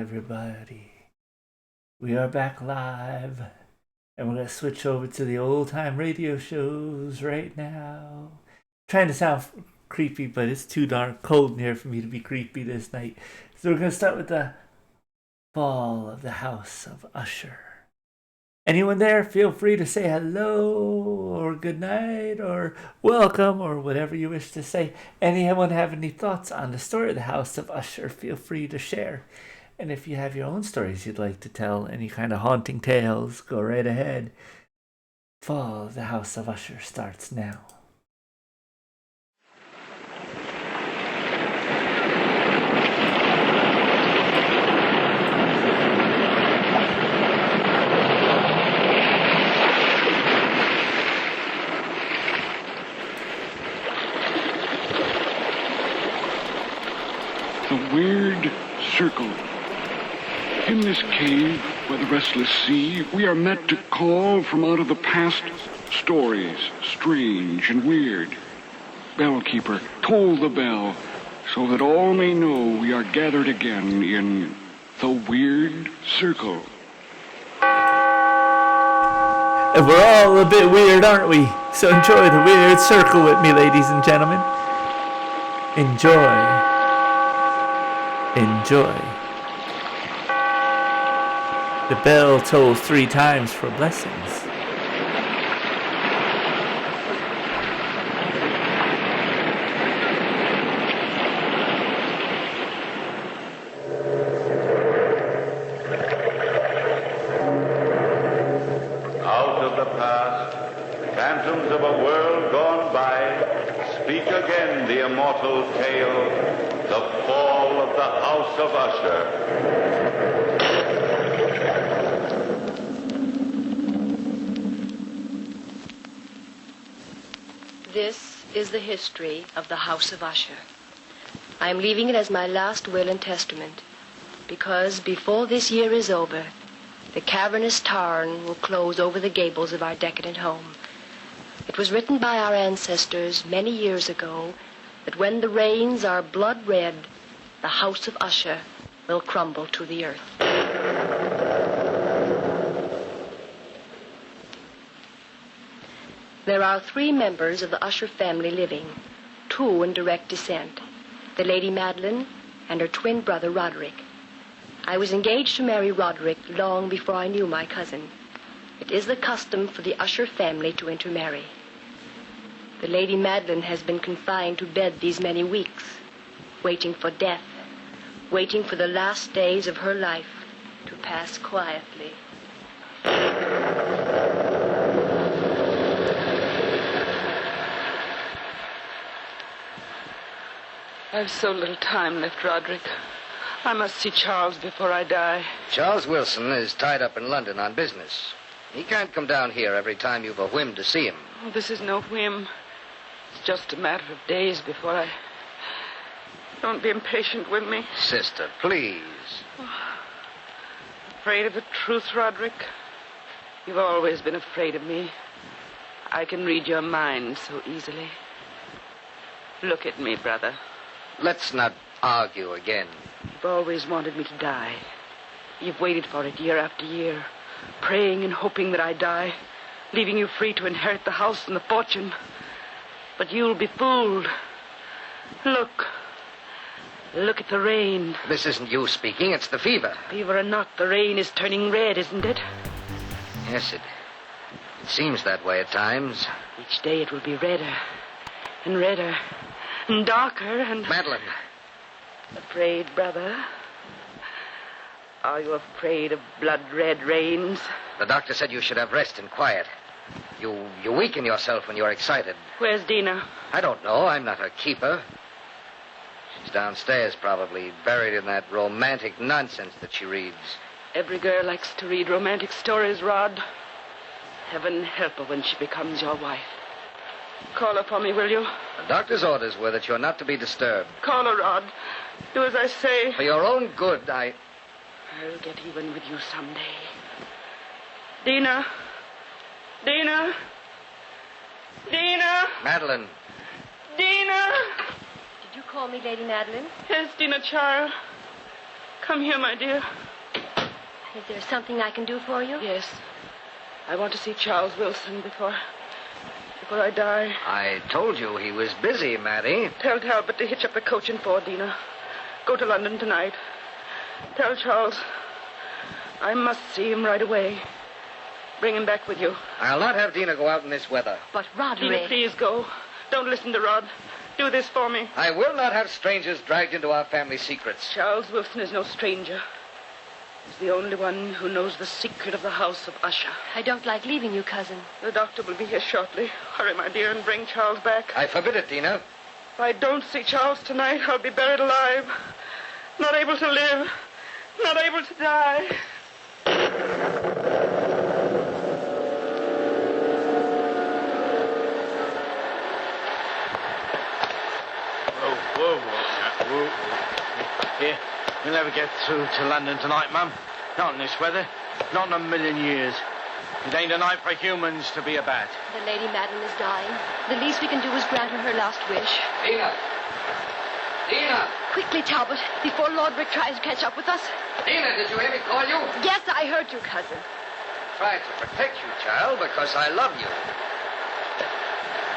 Everybody, we are back live, and we're gonna switch over to the old time radio shows right now. Trying to sound creepy, but it's too darn cold in here for me to be creepy this night. So we're gonna start with the fall of the House of Usher. Anyone there? Feel free to say hello, or good night, or welcome, or whatever you wish to say. Anyone have any thoughts on the story of the House of Usher? Feel free to share. And if you have your own stories you'd like to tell, any kind of haunting tales, go right ahead. Fall of the House of Usher starts now. The weird circle. In this cave by the restless sea, we are met to call from out of the past stories, strange and weird. Bellkeeper, toll the bell, so that all may know we are gathered again in the weird circle. And we're all a bit weird, aren't we? So enjoy the weird circle with me, ladies and gentlemen. Enjoy. Enjoy. The bell tolls 3 times for blessings. Out of the past, phantoms of a world gone by, speak again the immortal tale, the fall of the House of Usher. This is the history of the House of Usher. I am leaving it as my last will and testament, because before this year is over, the cavernous tarn will close over the gables of our decadent home. It was written by our ancestors many years ago that when the rains are blood red, the House of Usher will crumble to the earth. There are 3 members of the Usher family living, 2 in direct descent, the Lady Madeline and her twin brother Roderick. I was engaged to marry Roderick long before I knew my cousin. It is the custom for the Usher family to intermarry. The Lady Madeline has been confined to bed these many weeks, waiting for death, waiting for the last days of her life to pass quietly. I've so little time left, Roderick. I must see Charles before I die. Charles Wilson is tied up in London on business. He can't come down here every time you've a whim to see him. Oh, this is no whim. It's just a matter of days before I... Don't be impatient with me. Sister, please. Afraid of the truth, Roderick? You've always been afraid of me. I can read your mind so easily. Look at me, brother. Let's not argue again. You've always wanted me to die. You've waited for it year after year, praying and hoping that I die, leaving you free to inherit the house and the fortune. But you'll be fooled. Look. Look at the rain. This isn't you speaking, it's the fever. Fever or not, the rain is turning red, isn't it? Yes, it seems that way at times. Each day it will be redder and redder and darker and... Madeline. Afraid, brother? Are you afraid of blood-red rains? The doctor said you should have rest and quiet. You weaken yourself when you're excited. Where's Dina? I don't know. I'm not her keeper. She's downstairs, probably, buried in that romantic nonsense that she reads. Every girl likes to read romantic stories, Rod. Heaven help her when she becomes your wife. Call her for me, will you? The doctor's orders were that you're not to be disturbed. Call her, Rod. Do as I say. For your own good, I'll get even with you someday. Dina. Dina. Dina. Madeline. Dina. Did you call me Lady Madeline? Yes, Dina, child. Come here, my dear. Is there something I can do for you? Yes. I want to see Charles Wilson before I die. I told you he was busy, Maddie. Tell Talbot to hitch up the coach and four, Dina. Go to London tonight. Tell Charles I must see him right away. Bring him back with you. I'll not have Dina go out in this weather. But Roderick... Dina, please go. Don't listen to Rod. Do this for me. I will not have strangers dragged into our family secrets. Charles Wilson is no stranger. He's the only one who knows the secret of the house of Usher. I don't like leaving you, cousin. The doctor will be here shortly. Hurry, my dear, and bring Charles back. I forbid it, Dina. If I don't see Charles tonight, I'll be buried alive. Not able to live. Not able to die. Whoa. Here, we'll never get through to London tonight, Mum. Not in this weather. Not in a million years. It ain't a night for humans to be about. The Lady Madeline is dying. The least we can do is grant her her last wish. Dina! Quickly, Talbot, before Lord Rick tries to catch up with us. Dina, did you hear me call you? Yes, I heard you, cousin. Tried to protect you, child, because I love you.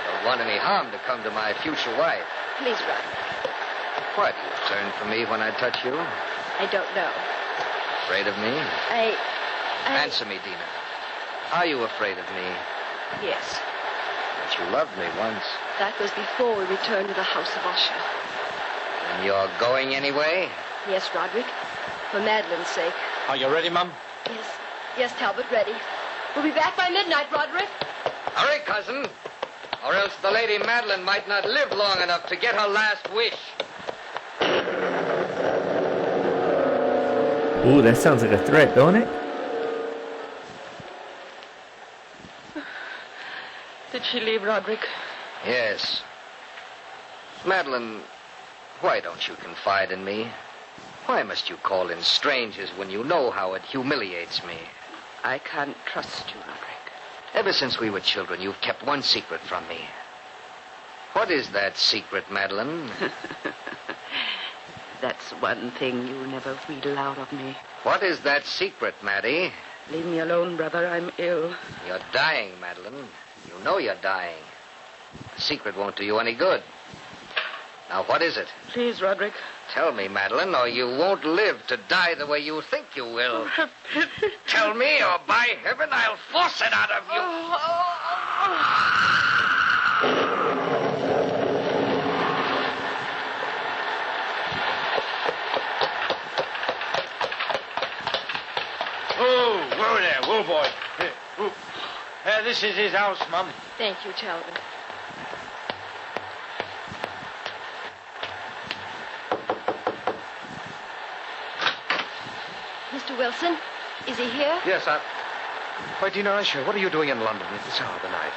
Don't want any harm to come to my future wife. Please, Rod. Why do you turn from me when I touch you? I don't know. Afraid of me? I... Answer me, Dina. Are you afraid of me? Yes. But you loved me once. That was before we returned to the house of Usher. And you're going anyway? Yes, Roderick. For Madeline's sake. Are you ready, Mum? Yes. Yes, Talbot, ready. We'll be back by midnight, Roderick. Hurry, cousin. Or else the Lady Madeline might not live long enough to get her last wish. Ooh, that sounds like a threat, don't it? Did she leave, Roderick? Yes. Madeline, why don't you confide in me? Why must you call in strangers when you know how it humiliates me? I can't trust you, Roderick. Ever since we were children, you've kept one secret from me. What is that secret, Madeline? That's one thing you'll never wheedle out of me. What is that secret, Maddie? Leave me alone, brother. I'm ill. You're dying, Madeline. You know you're dying. The secret won't do you any good. Now, what is it? Please, Roderick. Tell me, Madeline, or you won't live to die the way you think you will. Have pity. Tell me, or by heaven, I'll force it out of you. Whoa there, whoa, boy. This is his house, Mum. Thank you, Talbot. Mr. Wilson, is he here? Yes, Why, Dina Usher, what are you doing in London at this hour of the night?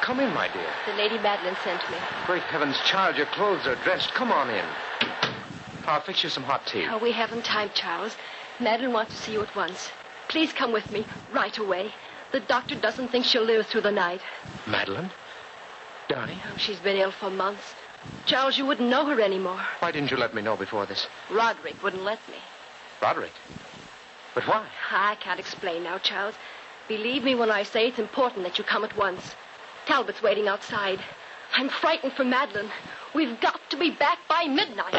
Come in, my dear. The Lady Madeline sent me. Great heavens, child, your clothes are drenched. Come on in. I'll fix you some hot tea. Oh, we haven't time, Charles. Madeline wants to see you at once. Please come with me right away. The doctor doesn't think she'll live through the night. Madeline? Darling? Oh, she's been ill for months. Charles, you wouldn't know her anymore. Why didn't you let me know before this? Roderick wouldn't let me. Roderick? But why? I can't explain now, Charles. Believe me when I say it's important that you come at once. Talbot's waiting outside. I'm frightened for Madeline. We've got to be back by midnight.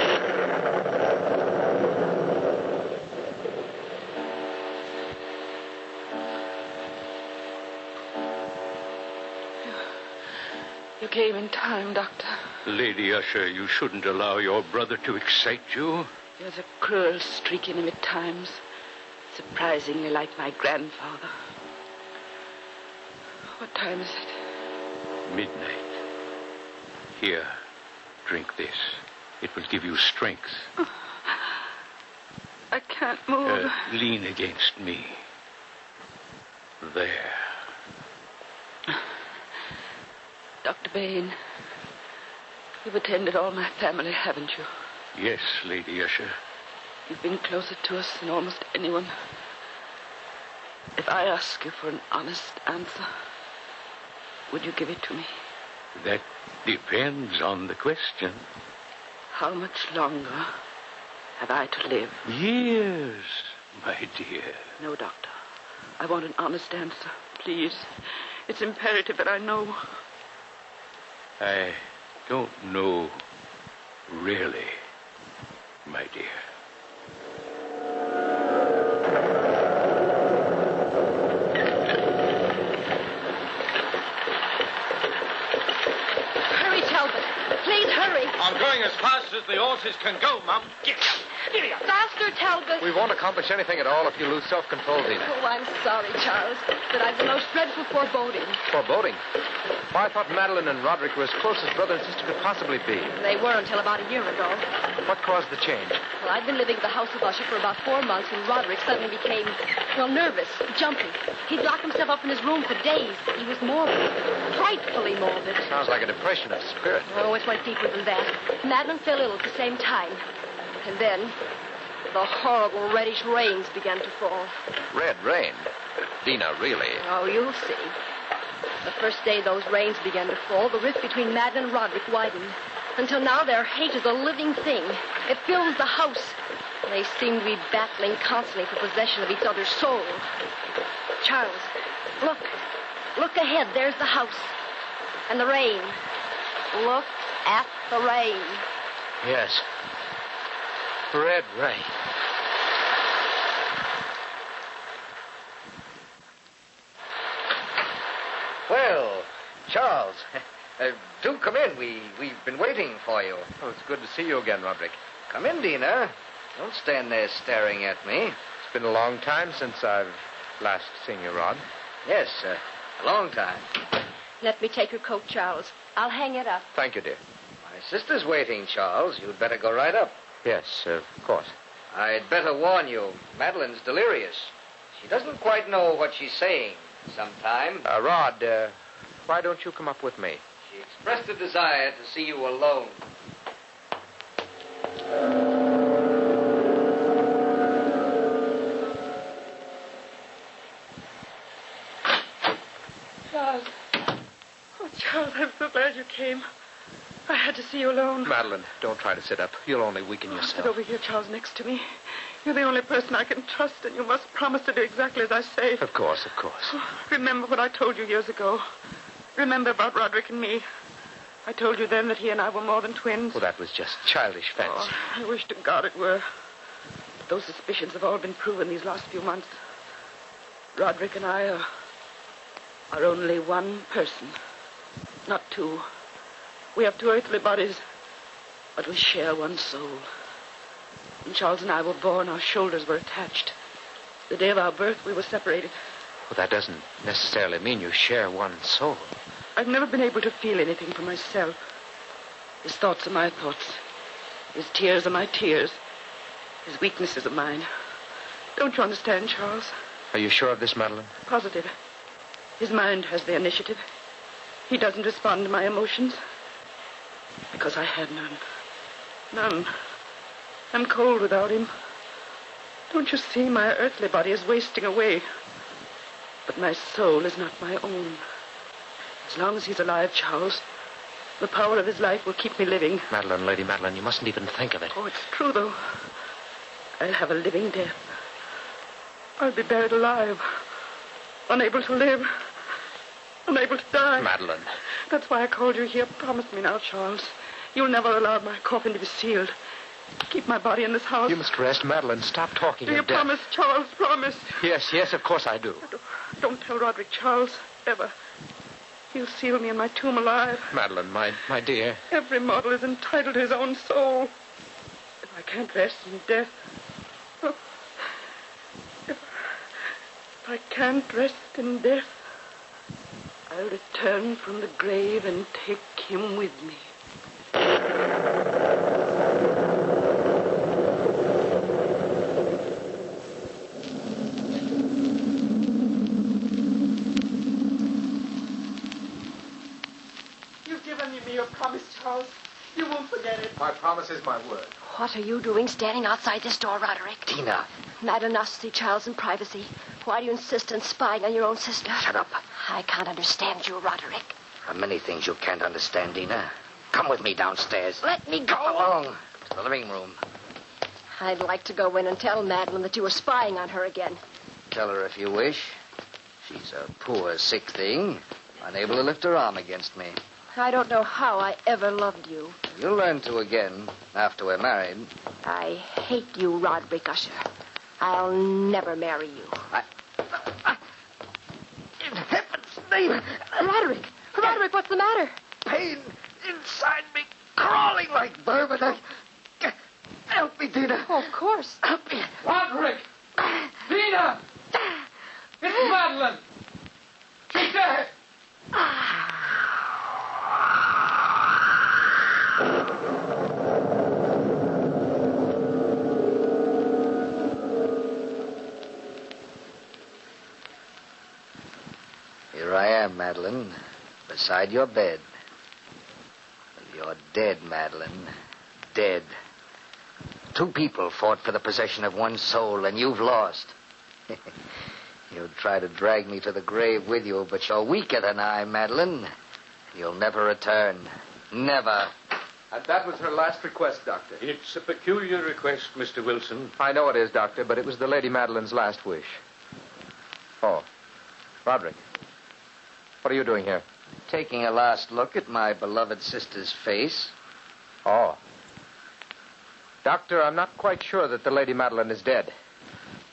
You came in time, Doctor. Lady Usher, you shouldn't allow your brother to excite you. There's a cruel streak in him at times. Surprisingly like my grandfather. What time is it? Midnight. Here, drink this. It will give you strength. I can't move. Lean against me. There. Dr. Bain, you've attended all my family, haven't you? Yes, Lady Usher. You've been closer to us than almost anyone. If I ask you for an honest answer, would you give it to me? That depends on the question. How much longer have I to live? Years, my dear. No, Doctor. I want an honest answer. Please. It's imperative that I know. I don't know, really, my dear. Hurry, Talbot. Please hurry. I'm going as fast as the horses can go, Mum. Giddy up. Giddy up. Faster, Talbot. We won't accomplish anything at all if you lose self-control, Dina. Oh, I'm sorry, Charles, but I've the most dreadful foreboding. Foreboding? Why, I thought Madeline and Roderick were as close as brother and sister could possibly be. They were until about a year ago. What caused the change? Well, I'd been living at the house of Usher for about 4 months when Roderick suddenly became, nervous, jumpy. He'd lock himself up in his room for days. He was morbid, frightfully morbid. Sounds like a depression of spirit. Oh, it went deeper than that. Madeline fell ill at the same time. And then, the horrible reddish rains began to fall. Red rain? Dina, really? Oh, you'll see. The first day those rains began to fall, the rift between Madeline and Roderick widened. Until now, their hate is a living thing. It fills the house. They seem to be battling constantly for possession of each other's soul. Charles, look. Look ahead. There's the house. And the rain. Look at the rain. Yes. Red rain. Well, Charles, do come in. We've been waiting for you. Oh, it's good to see you again, Roderick. Come in, Dina. Don't stand there staring at me. It's been a long time since I've last seen you, Rod. Yes, a long time. Let me take your coat, Charles. I'll hang it up. Thank you, dear. My sister's waiting, Charles. You'd better go right up. Yes, of course. I'd better warn you. Madeline's delirious. She doesn't quite know what she's saying sometime. Rod, why don't you come up with me? She expressed a desire to see you alone. Charles. Oh, Charles, I'm so glad you came. I had to see you alone. Madeline, don't try to sit up. You'll only weaken Sit yourself. over here, Charles, next to me. You're the only person I can trust, and you must promise to do exactly as I say. Of course, of course. Remember what I told you years ago. Remember about Roderick and me. I told you then that he and I were more than twins. Well, that was just childish fancy. Oh, I wish to God it were. But those suspicions have all been proven these last few months. Roderick and I are only one person, not two. We have two earthly bodies, but we share one soul. When Charles and I were born, our shoulders were attached. The day of our birth, we were separated. Well, that doesn't necessarily mean you share one soul. I've never been able to feel anything for myself. His thoughts are my thoughts. His tears are my tears. His weaknesses are mine. Don't you understand, Charles? Are you sure of this, Madeline? Positive. His mind has the initiative. He doesn't respond to my emotions. Because I had none. None. I'm cold without him. Don't you see my earthly body is wasting away? But my soul is not my own. As long as he's alive, Charles, the power of his life will keep me living. Madeline, Lady Madeline, you mustn't even think of it. Oh, it's true, though. I'll have a living death. I'll be buried alive. Unable to live. Unable to die. Madeline. That's why I called you here. Promise me now, Charles. You'll never allow my coffin to be sealed. Keep my body in this house. You must rest, Madeline. Stop talking. Do you of death. promise, Charles? Promise. Yes, of course I do. Don't tell Roderick, Charles. Ever. He'll seal me in my tomb alive. Madeline, my dear. Every mortal is entitled to his own soul. If I can't rest in death... Oh, if I can't rest in death, I'll return from the grave and take him with me. You've given me your promise, Charles. You won't forget it. My promise is my word. What are you doing standing outside this door, Roderick? Tina. Madeline asked to see Charles in privacy. Why do you insist on spying on your own sister? Shut up. I can't understand you, Roderick. There are many things you can't understand, Dina. Come with me downstairs. Let me go. Come along to the living room. I'd like to go in and tell Madeline that you were spying on her again. Tell her if you wish. She's a poor, sick thing, unable to lift her arm against me. I don't know how I ever loved you. You'll learn to again after we're married. I hate you, Roderick Usher. I'll never marry you. In heaven's name! Roderick! Roderick, what's the matter? Pain inside me, crawling like vermin. Help me, Dina. Oh, of course. Help me. Roderick! Dina! It's Madeline! She's dead! Here I am, Madeline, beside your bed. You're dead, Madeline. Dead. Two people fought for the possession of one soul, and you've lost. You'll try to drag me to the grave with you, but you're weaker than I, Madeline. You'll never return. Never. And that was her last request, Doctor. It's a peculiar request, Mr. Wilson. I know it is, Doctor, but it was the Lady Madeline's last wish. Oh. Roderick. What are you doing here? Taking a last look at my beloved sister's face. Oh. Doctor, I'm not quite sure that the Lady Madeline is dead.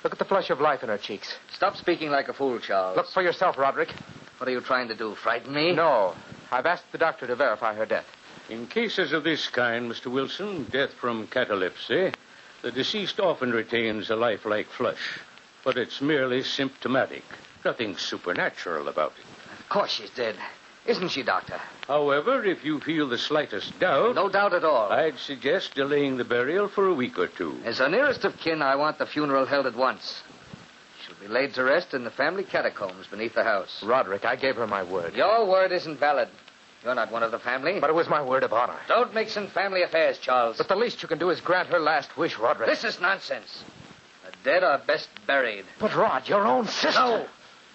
Look at the flush of life in her cheeks. Stop speaking like a fool, Charles. Look for yourself, Roderick. What are you trying to do, frighten me? No. I've asked the doctor to verify her death. In cases of this kind, Mr. Wilson, death from catalepsy, the deceased often retains a lifelike flush, but it's merely symptomatic. Nothing supernatural about it. Of course she's dead. Isn't she, Doctor? However, if you feel the slightest doubt... No doubt at all. I'd suggest delaying the burial for a week or two. As her nearest of kin, I want the funeral held at once. She'll be laid to rest in the family catacombs beneath the house. Roderick, I gave her my word. Your word isn't valid. You're not one of the family. But it was my word of honor. Don't mix in family affairs, Charles. But the least you can do is grant her last wish, Roderick. This is nonsense. The dead are best buried. But, Rod, your own sister. No.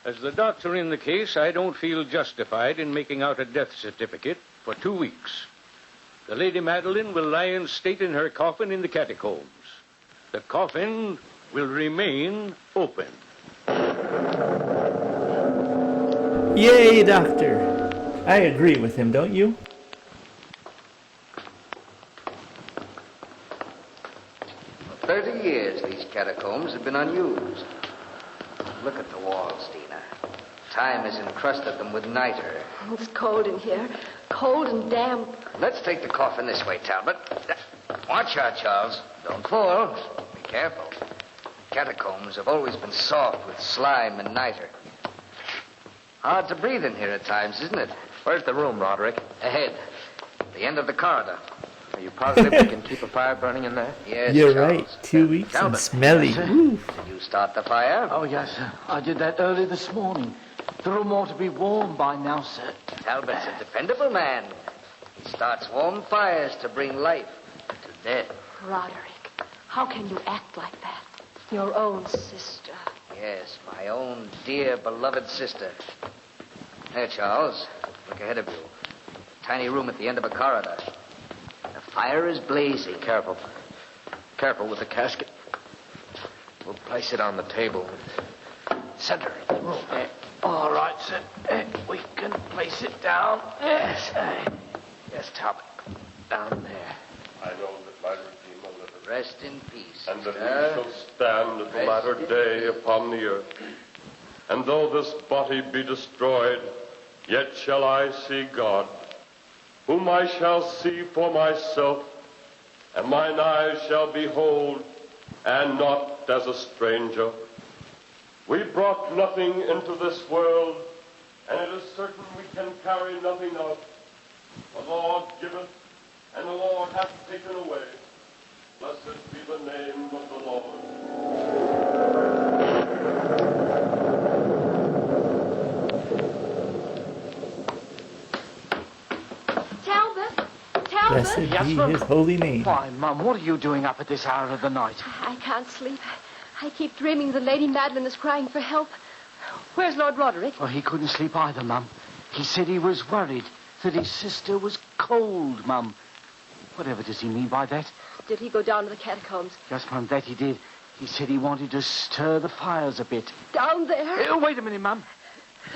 As the doctor in the case, I don't feel justified in making out a death certificate for 2 weeks. The Lady Madeline will lie in state in her coffin in the catacombs. The coffin will remain open. Yay, Doctor. I agree with him, don't you? For 30 years, these catacombs have been unused. Look at the walls, Dina. Time has encrusted them with niter. It's cold in here. Cold and damp. Let's take the coffin this way, Talbot. Watch out, Charles. Don't fall. Be careful. Catacombs have always been soft with slime and niter. Hard to breathe in here at times, isn't it? Where's the room, Roderick? Ahead. The end of the corridor. Are you positive we can keep a fire burning in there? Yes, You're Charles. right. 2 weeks and Talbot. smelly. Woo. Did you start the fire? Oh, yes, sir. I did that early this morning. The room ought to be warm by now, sir. Talbot's a dependable man. He starts warm fires to bring life to death. Roderick, how can you act like that? Your own sister. Yes, my own dear, beloved sister. There, Charles. Look ahead of you. Tiny room at the end of a corridor. The fire is blazing. Careful. Careful with the casket. We'll place it on the table. Center of the room. All right, sir. We can place it down. Yes. Yes, Talbot. Down there. I know that my Redeemer liveth, Rest in peace, and that sister. we shall stand at the latter day upon the earth. And though this body be destroyed, yet shall I see God, whom I shall see for myself, and mine eyes shall behold, and not as a stranger. We brought nothing into this world, and it is certain we can carry nothing out. The Lord giveth, and the Lord hath taken away. Blessed be the name of the Lord. Talbot? Blessed Talbot? Yes, be ma'am. his holy name. Why, Mum, what are you doing up at this hour of the night? I can't sleep. I keep dreaming the Lady Madeline is crying for help. Where's Lord Roderick? Well, he couldn't sleep either, Mum. He said he was worried that his sister was cold, Mum. Whatever does he mean by that? did he go down to the catacombs? Yes, Mum, that he did. He said he wanted to stir the fires a bit. Down there? Wait a minute, Mum.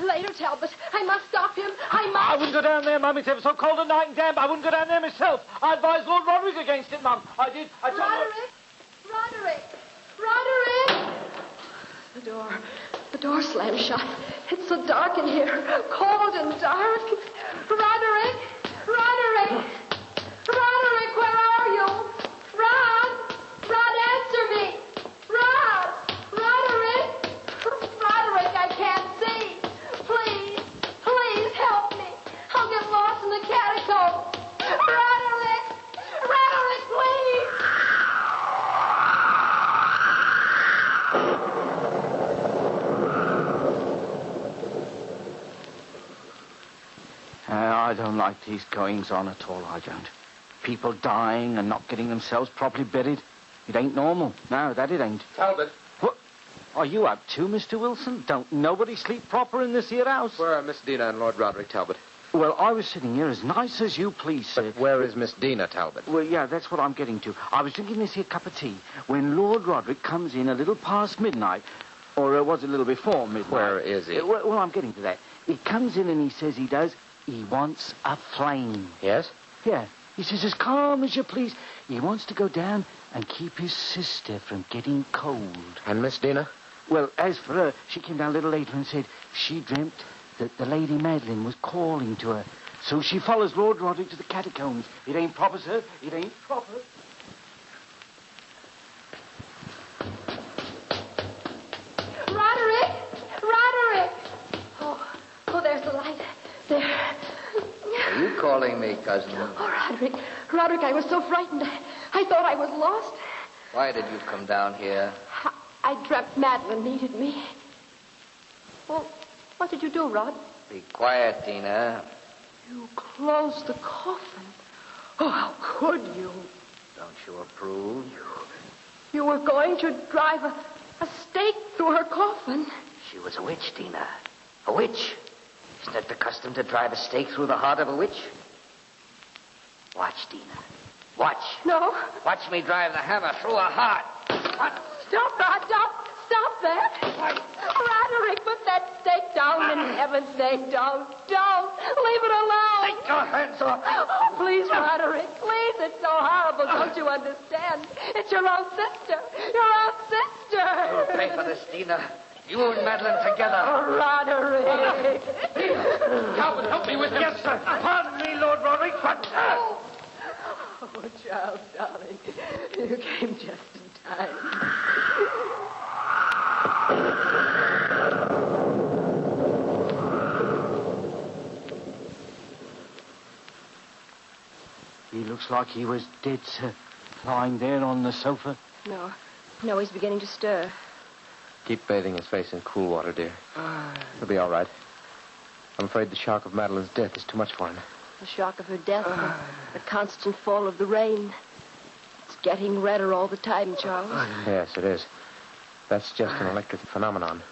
Later, Talbot. I must stop him. I must. I wouldn't go down there, Mum. It's ever so cold at night and damp. I wouldn't go down there myself. I advised Lord Roderick against it, Mum. I did. I told Roderick! Roderick! The door slammed shut. It's so dark in here. Cold and dark. Roderick! Roderick! Roderick, where are you? Rod! Rod, answer me! Rod! Roderick! Roderick, I can't see. Please help me. I'll get lost in the catacombs. Roderick! Roderick, please! I don't like these goings-on at all, I don't. People dying and not getting themselves properly buried. It ain't normal. No, that it ain't. Talbot. What are you up to, Mr. Wilson? Don't nobody sleep proper in this here house? Where are Miss Dina and Lord Roderick, Talbot? Well, I was sitting here as nice as you please, sir. But where is Miss Dina, Talbot? Well, yeah, that's what I'm getting to. I was drinking this here cup of tea when Lord Roderick comes in a little past midnight. Or was it a little before midnight? Where is he? Well, I'm getting to that. He comes in and he says he wants a flame. Yes? Yeah. He says, as calm as you please. He wants to go down and keep his sister from getting cold. And Miss Dina? Well, as for her, she came down a little later and said she dreamt that the Lady Madeline was calling to her. So she follows Lord Roderick to the catacombs. It ain't proper, sir. It ain't proper. Roderick! Roderick! Oh, there's the light. There. Are you calling me, cousin? Oh, Roderick. Roderick, I was so frightened. I thought I was lost. Why did you come down here? I dreamt Madeline needed me. Well, what did you do, Rod? Be quiet, Dina. You closed the coffin. Oh, how could you? Don't you approve? You were going to drive a stake through her coffin. She was a witch, Dina. A witch. Isn't it the custom to drive a stake through the heart of a witch? Watch, Dina. Watch. No. Watch me drive the hammer through her heart. What? Stop, Rod. Stop that. Roderick, put that stake down. In heaven's name, don't. Leave it alone. Take your hands off. Oh, please, Roderick. Please, it's so horrible. Don't you understand? It's your own sister. Your own sister. You'll pay for this, Dina. You and Madeline together. Oh, Roderick. Talbot, help me with him. Yes, sir. Pardon me, Lord Roderick, but... Oh, Charles, darling. You came just in time. He looks like he was dead, sir. Lying there on the sofa. No, he's beginning to stir. Keep bathing his face in cool water, dear. He'll be all right. I'm afraid the shock of Madeline's death is too much for him. The shock of her death, the constant fall of the rain. It's getting redder all the time, Charles. Yes, it is. That's just an electric phenomenon.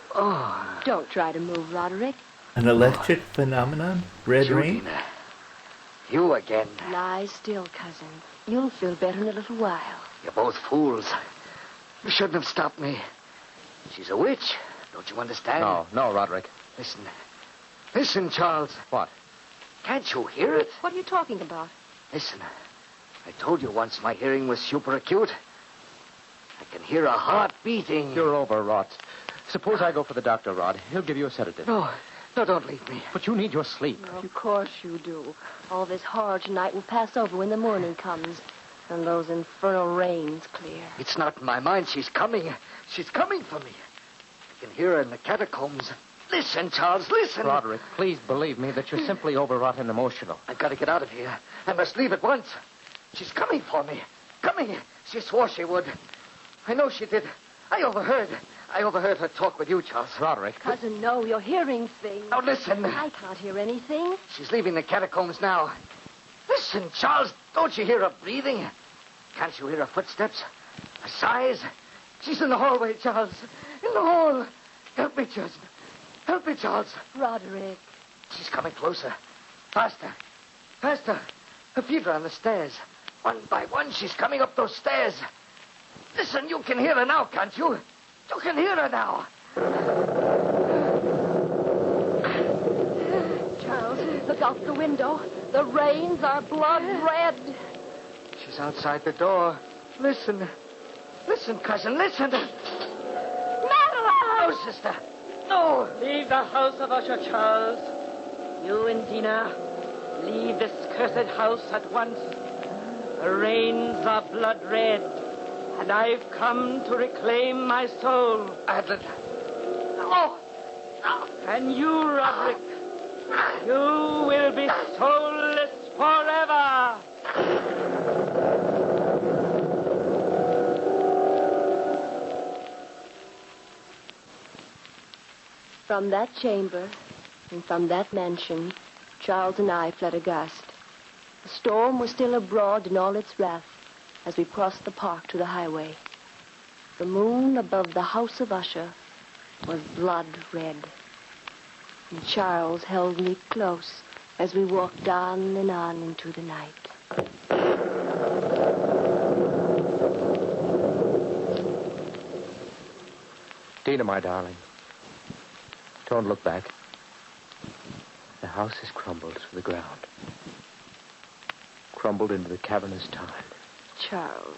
Don't try to move, Roderick. An electric phenomenon? Red rain? Dina. You again. Lie still, cousin. You'll feel better in a little while. You're both fools. You shouldn't have stopped me. She's a witch. Don't you understand? No, Roderick. Listen, Charles. What? Can't you hear it? What are you talking about? Listen. I told you once my hearing was super acute. I can hear a heart beating. You're overwrought. Suppose I go for the doctor, Rod. He'll give you a sedative. No, don't leave me. But you need your sleep. Of course you do. All this horror tonight will pass over when the morning comes. And those infernal rains clear. It's not in my mind. She's coming. She's coming for me. I can hear her in the catacombs. Listen, Charles, listen. Roderick, please believe me that you're simply overwrought and emotional. I've got to get out of here. I must leave at once. She's coming for me. Coming. She swore she would. I know she did. I overheard her talk with you, Charles. Roderick. Cousin, no, you're hearing things. Now, listen. I can't hear anything. She's leaving the catacombs now. Listen, Charles, don't you hear her breathing? Can't you hear her footsteps? Her sighs? She's in the hallway, Charles. In the hall. Help me, Justin. Help me, Charles. Roderick. She's coming closer. Faster. Her feet are on the stairs. One by one, she's coming up those stairs. Listen, you can hear her now, can't you? You can hear her now. Charles, look out the window. The rains are blood red. She's outside the door. Listen. Listen, cousin, listen. Madeline! No, sister. No. Leave the house of Usher, Charles. You and Dina, leave this cursed house at once. The rains are blood red, and I've come to reclaim my soul. Madeline. No. No. And you, Roderick, you will be soulless forever. From that chamber and from that mansion, Charles and I fled aghast. The storm was still abroad in all its wrath as we crossed the park to the highway. The moon above the house of Usher was blood red. And Charles held me close as we walked on and on into the night. Dina, my darling, don't look back. The house has crumbled to the ground. Crumbled into the cavernous tarn. Charles.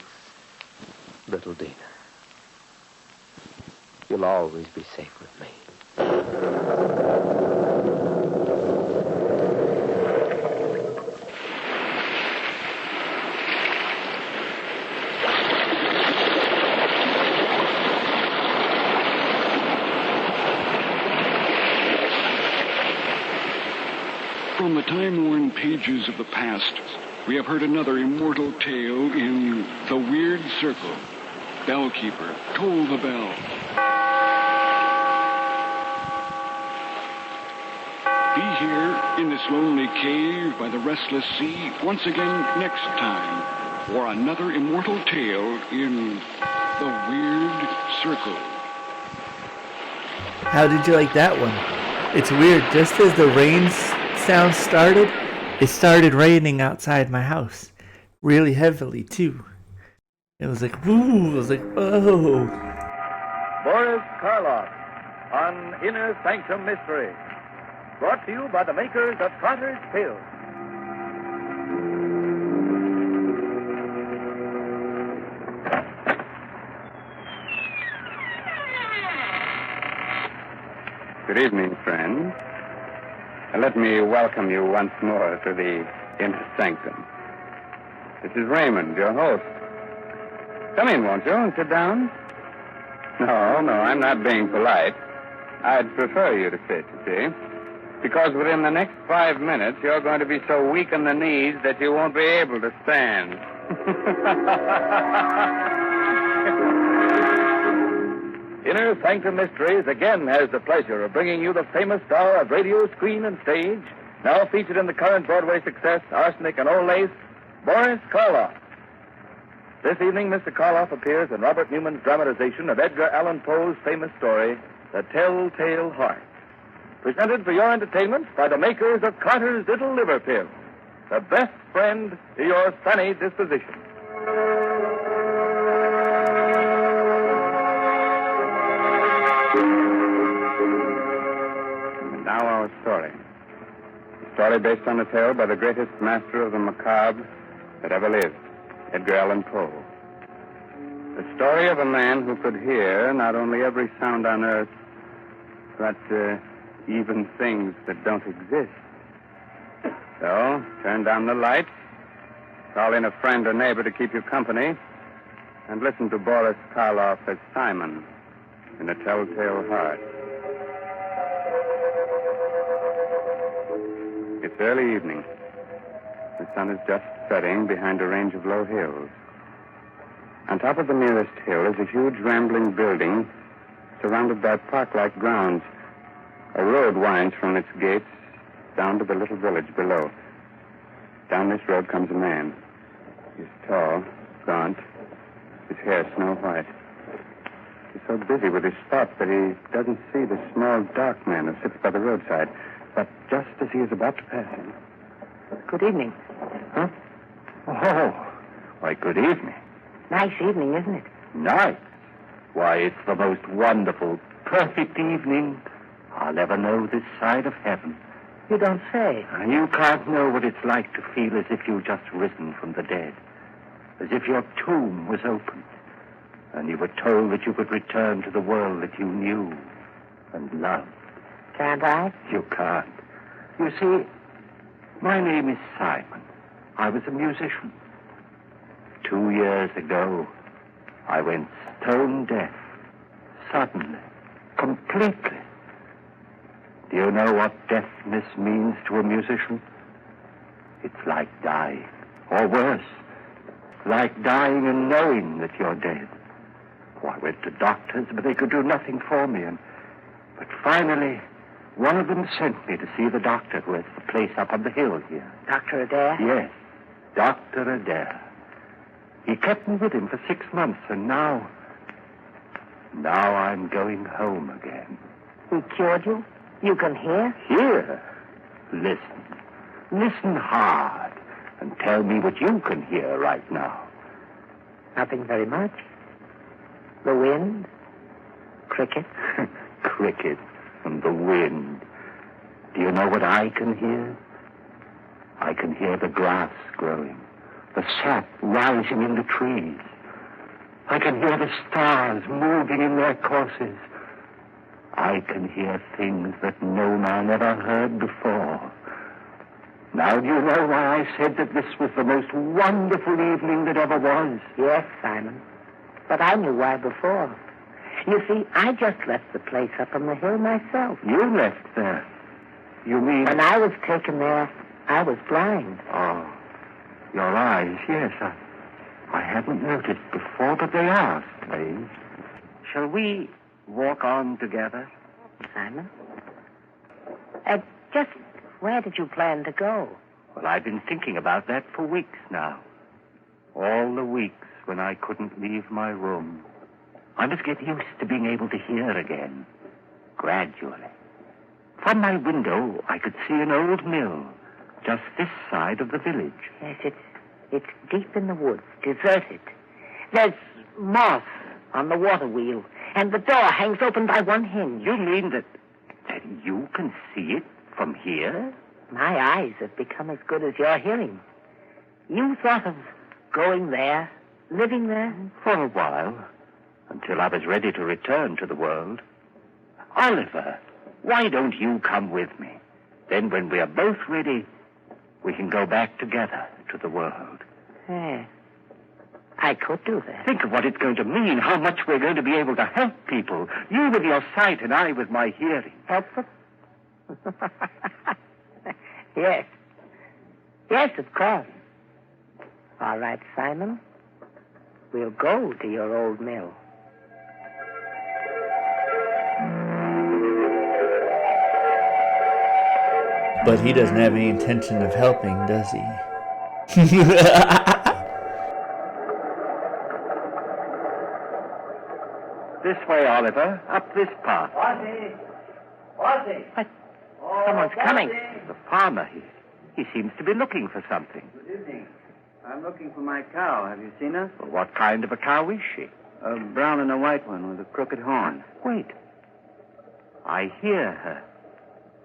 Little Dina, you'll always be safe with me. From the time-worn pages of the past, we have heard another immortal tale in The Weird Circle. Bellkeeper, toll the bell. Be here in this lonely cave by the restless sea once again next time for another immortal tale in The Weird Circle. How did you like that one? It's weird. Just as the rain sound started, it started raining outside my house. Really heavily, too. It was like, woo! It was like, oh. Boris Karloff on Inner Sanctum Mystery. Brought to you by the makers of Trotter's Tales. Good evening, friends. Let me welcome you once more to the Inner Sanctum. This is Raymond, your host. Come in, won't you, and sit down? No, I'm not being polite. I'd prefer you to sit, you see. Because within the next 5 minutes, you're going to be so weak in the knees that you won't be able to stand. Inner Sanctum Mysteries again has the pleasure of bringing you the famous star of radio, screen, and stage, now featured in the current Broadway success, Arsenic and Old Lace, Boris Karloff. This evening, Mr. Karloff appears in Robert Newman's dramatization of Edgar Allen Poe's famous story, The Telltale Heart. Presented for your entertainment by the makers of Carter's Little Liver Pill, the best friend to your sunny disposition. And now our story. A story based on a tale by the greatest master of the macabre that ever lived, Edgar Allen Poe. The story of a man who could hear not only every sound on earth, but even things that don't exist. So, turn down the lights, call in a friend or neighbor to keep you company, and listen to Boris Karloff as Simon in A Telltale Heart. It's early evening. The sun is just setting behind a range of low hills. On top of the nearest hill is a huge rambling building surrounded by park-like grounds. A road winds from its gates down to the little village below. Down this road comes a man. He's tall, gaunt, his hair snow white. He's so busy with his thoughts that he doesn't see the small, dark man who sits by the roadside. But just as he is about to pass him... Good evening. Huh? Oh, Why, good evening. Nice evening, isn't it? Nice. Why, it's the most wonderful, perfect evening I'll ever know this side of heaven. You don't say. You can't know what it's like to feel as if you've just risen from the dead. As if your tomb was opened, and you were told that you could return to the world that you knew and loved. Can't I? You can't. You see, my name is Simon. I was a musician. 2 years ago, I went stone deaf. Suddenly. Completely. Do you know what deafness means to a musician? It's like dying. Or worse. Like dying and knowing that you're dead. Oh, I went to doctors, but they could do nothing for me. But finally, one of them sent me to see the doctor who has the place up on the hill here. Dr. Adair? Yes, Dr. Adair. He kept me with him for 6 months, and now I'm going home again. He cured you? You can hear? Hear? Listen. Listen hard, and tell me what you can hear right now. Nothing very much. The wind? Crickets? Crickets and the wind. Do you know what I can hear? I can hear the grass growing, the sap rising in the trees. I can hear the stars moving in their courses. I can hear things that no man ever heard before. Now, do you know why I said that this was the most wonderful evening that ever was? Yes, Simon. But I knew why before. You see, I just left the place up on the hill myself. You left there? You mean... When I was taken there, I was blind. Oh, your eyes, yes. I hadn't noticed before, but they are strange. Shall we walk on together? Simon? Just where did you plan to go? Well, I've been thinking about that for weeks now. All the weeks when I couldn't leave my room. I must get used to being able to hear again, gradually. From my window, I could see an old mill, just this side of the village. Yes, it's deep in the woods, deserted. There's moss on the water wheel, and the door hangs open by one hinge. You mean that you can see it from here? My eyes have become as good as your hearing. You thought of going there, living there? For a while, until I was ready to return to the world. Oliver, why don't you come with me? Then when we are both ready, we can go back together to the world. Yeah. I could do that. Think of what it's going to mean, how much we're going to be able to help people. You with your sight and I with my hearing. Help them? Yes. Yes, of course. All right, Simon. We'll go to your old mill. But he doesn't have any intention of helping, does he? This way, Oliver. Up this path. What? Someone's coming. The farmer, he seems to be looking for something. Good evening. I'm looking for my cow. Have you seen her? Well, what kind of a cow is she? A brown and a white one with a crooked horn. Wait. I hear her.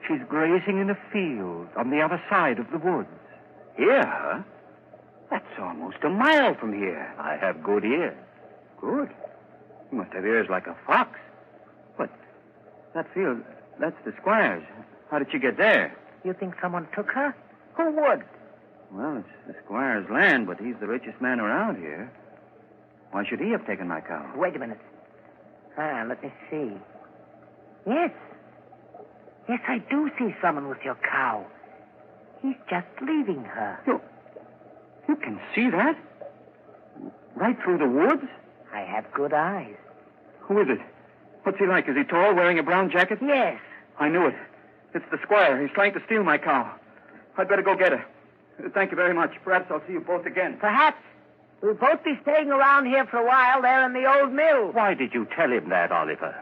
She's grazing in a field on the other side of the woods. Hear her? That's almost a mile from here. I have good ears. Good? You must have ears like a fox. But that field, that's the squire's. How did she get there? You think someone took her? Who would? Well, it's the squire's land, but he's the richest man around here. Why should he have taken my cow? Wait a minute. Let me see. Yes. Yes, I do see someone with your cow. He's just leaving her. You can see that? Right through the woods? I have good eyes. Who is it? What's he like? Is he tall, wearing a brown jacket? Yes. I knew it. It's the squire. He's trying to steal my cow. I'd better go get her. Thank you very much. Perhaps I'll see you both again. Perhaps. We'll both be staying around here for a while there in the old mill. Why did you tell him that, Oliver?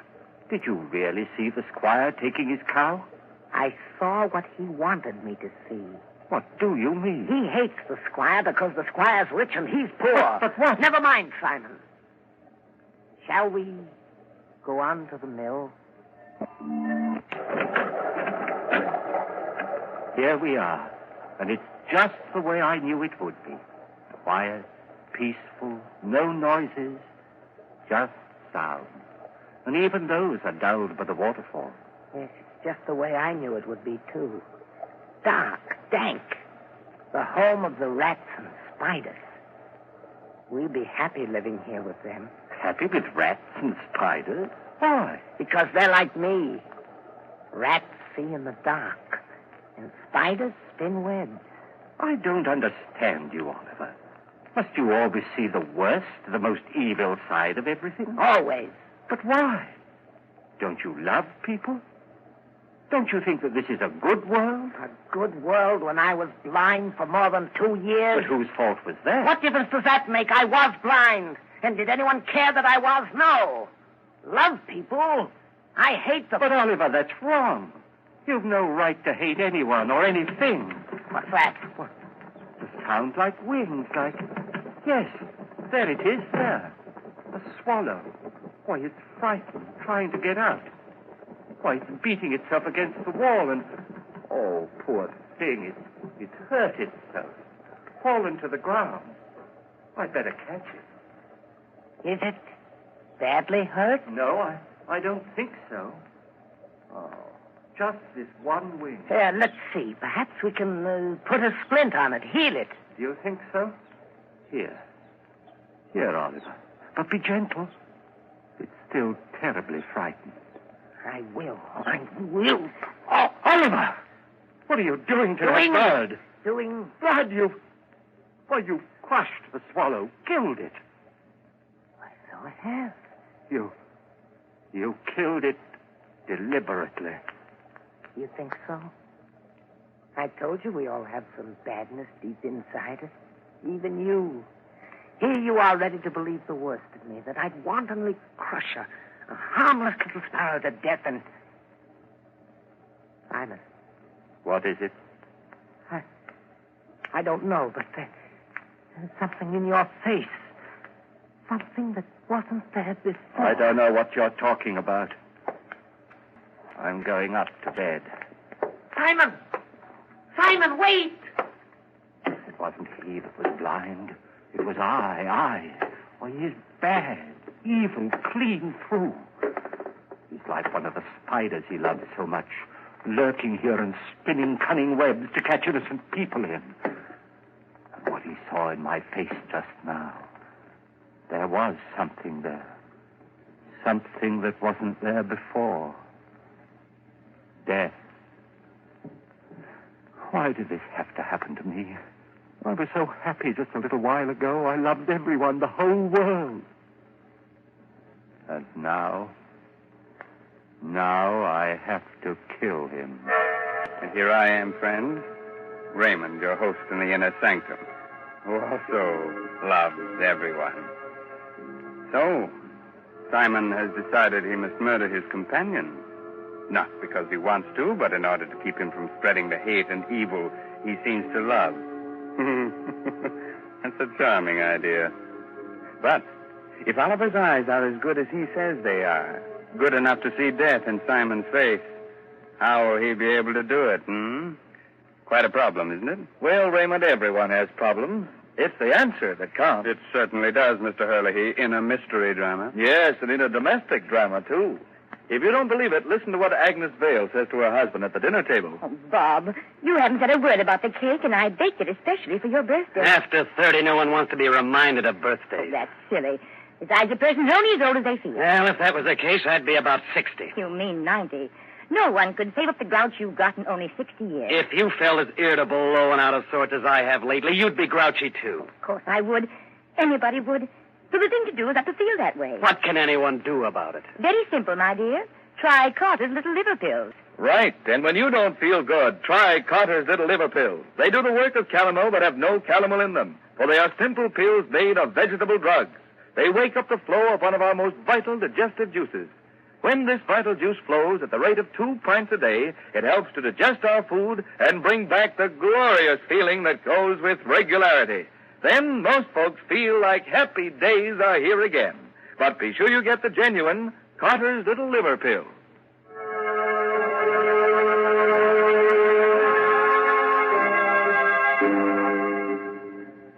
Did you really see the squire taking his cow? I saw what he wanted me to see. What do you mean? He hates the squire because the squire's rich and he's poor. But what? Never mind, Simon. Shall we go on to the mill? Here we are. And it's just the way I knew it would be. Quiet, peaceful, no noises, just sound. And even those are dulled by the waterfall. Yes, it's just the way I knew it would be, too. Dark, dank. The home of the rats and spiders. We'll be happy living here with them. Happy with rats and spiders? Why? Because they're like me. Rats see in the dark, and spiders spin webs. I don't understand you, Oliver. Must you always see the worst, the most evil side of everything? Always. But why? Don't you love people? Don't you think that this is a good world? A good world when I was blind for more than 2 years? But whose fault was that? What difference does that make? I was blind. And did anyone care that I was? No. Love people. I hate them. But, Oliver, that's wrong. You've no right to hate anyone or anything. What's that? What? It sounds like wings, like... Yes, there it is, there. A swallow. Why, it's frightened, trying to get out. Why, it's beating itself against the wall and... Oh, poor thing, it's hurt itself. Fallen to the ground. I'd better catch it. Is it badly hurt? No, I don't think so. Oh, just this one wing. Let's see. Perhaps we can put a splint on it, heal it. Do you think so? Here, Oliver. But be gentle. It's still terribly frightened. I will. Oh, Oliver! What are you doing to that bird? Doing... Blood, you've crushed the swallow, killed it. Why, so I have. You killed it deliberately. You think so? I told you we all have some badness deep inside us. Even you. Here you are ready to believe the worst of me, that I'd wantonly crush a harmless little sparrow to death and... Simon. What is it? I don't know, but there's something in your face. Something that wasn't there before. I don't know what you're talking about. I'm going up to bed. Simon! Simon, wait! It wasn't he that was blind. It was I. Why, he's bad, evil, clean through. He's like one of the spiders he loves so much, lurking here and spinning cunning webs to catch innocent people in. And what he saw in my face just now, there was something there. Something that wasn't there before. Death. Why did this have to happen to me? I was so happy just a little while ago. I loved everyone, the whole world. And now I have to kill him. And here I am, friend, Raymond, your host in the inner sanctum, who also loves everyone. So, Simon has decided he must murder his companion. Not because he wants to, but in order to keep him from spreading the hate and evil he seems to love. That's a charming idea. But if Oliver's eyes are as good as he says they are, good enough to see death in Simon's face, how will he be able to do it, Quite a problem, isn't it? Well, Raymond, everyone has problems. It's the answer that counts. It certainly does, Mr. Hurley, in a mystery drama. Yes, and in a domestic drama, too. If you don't believe it, listen to what Agnes Vale says to her husband at the dinner table. Oh, Bob, you haven't said a word about the cake, and I baked it especially for your birthday. After 30, no one wants to be reminded of birthdays. Oh, that's silly. Besides, a person's only as old as they feel. Well, if that was the case, I'd be about 60. You mean 90. No one could save up the grouch you've got in only 60 years. If you felt as irritable, low, and out of sorts as I have lately, you'd be grouchy, too. Of course I would. Anybody would. So the thing to do is not to feel that way. What can anyone do about it? Very simple, my dear. Try Carter's Little Liver Pills. Right. And when you don't feel good, try Carter's Little Liver Pills. They do the work of calomel but have no calomel in them, for they are simple pills made of vegetable drugs. They wake up the flow of one of our most vital digestive juices. When this vital juice flows at the rate of 2 pints a day, it helps to digest our food and bring back the glorious feeling that goes with regularity. Then most folks feel like happy days are here again. But be sure you get the genuine Carter's Little Liver Pill.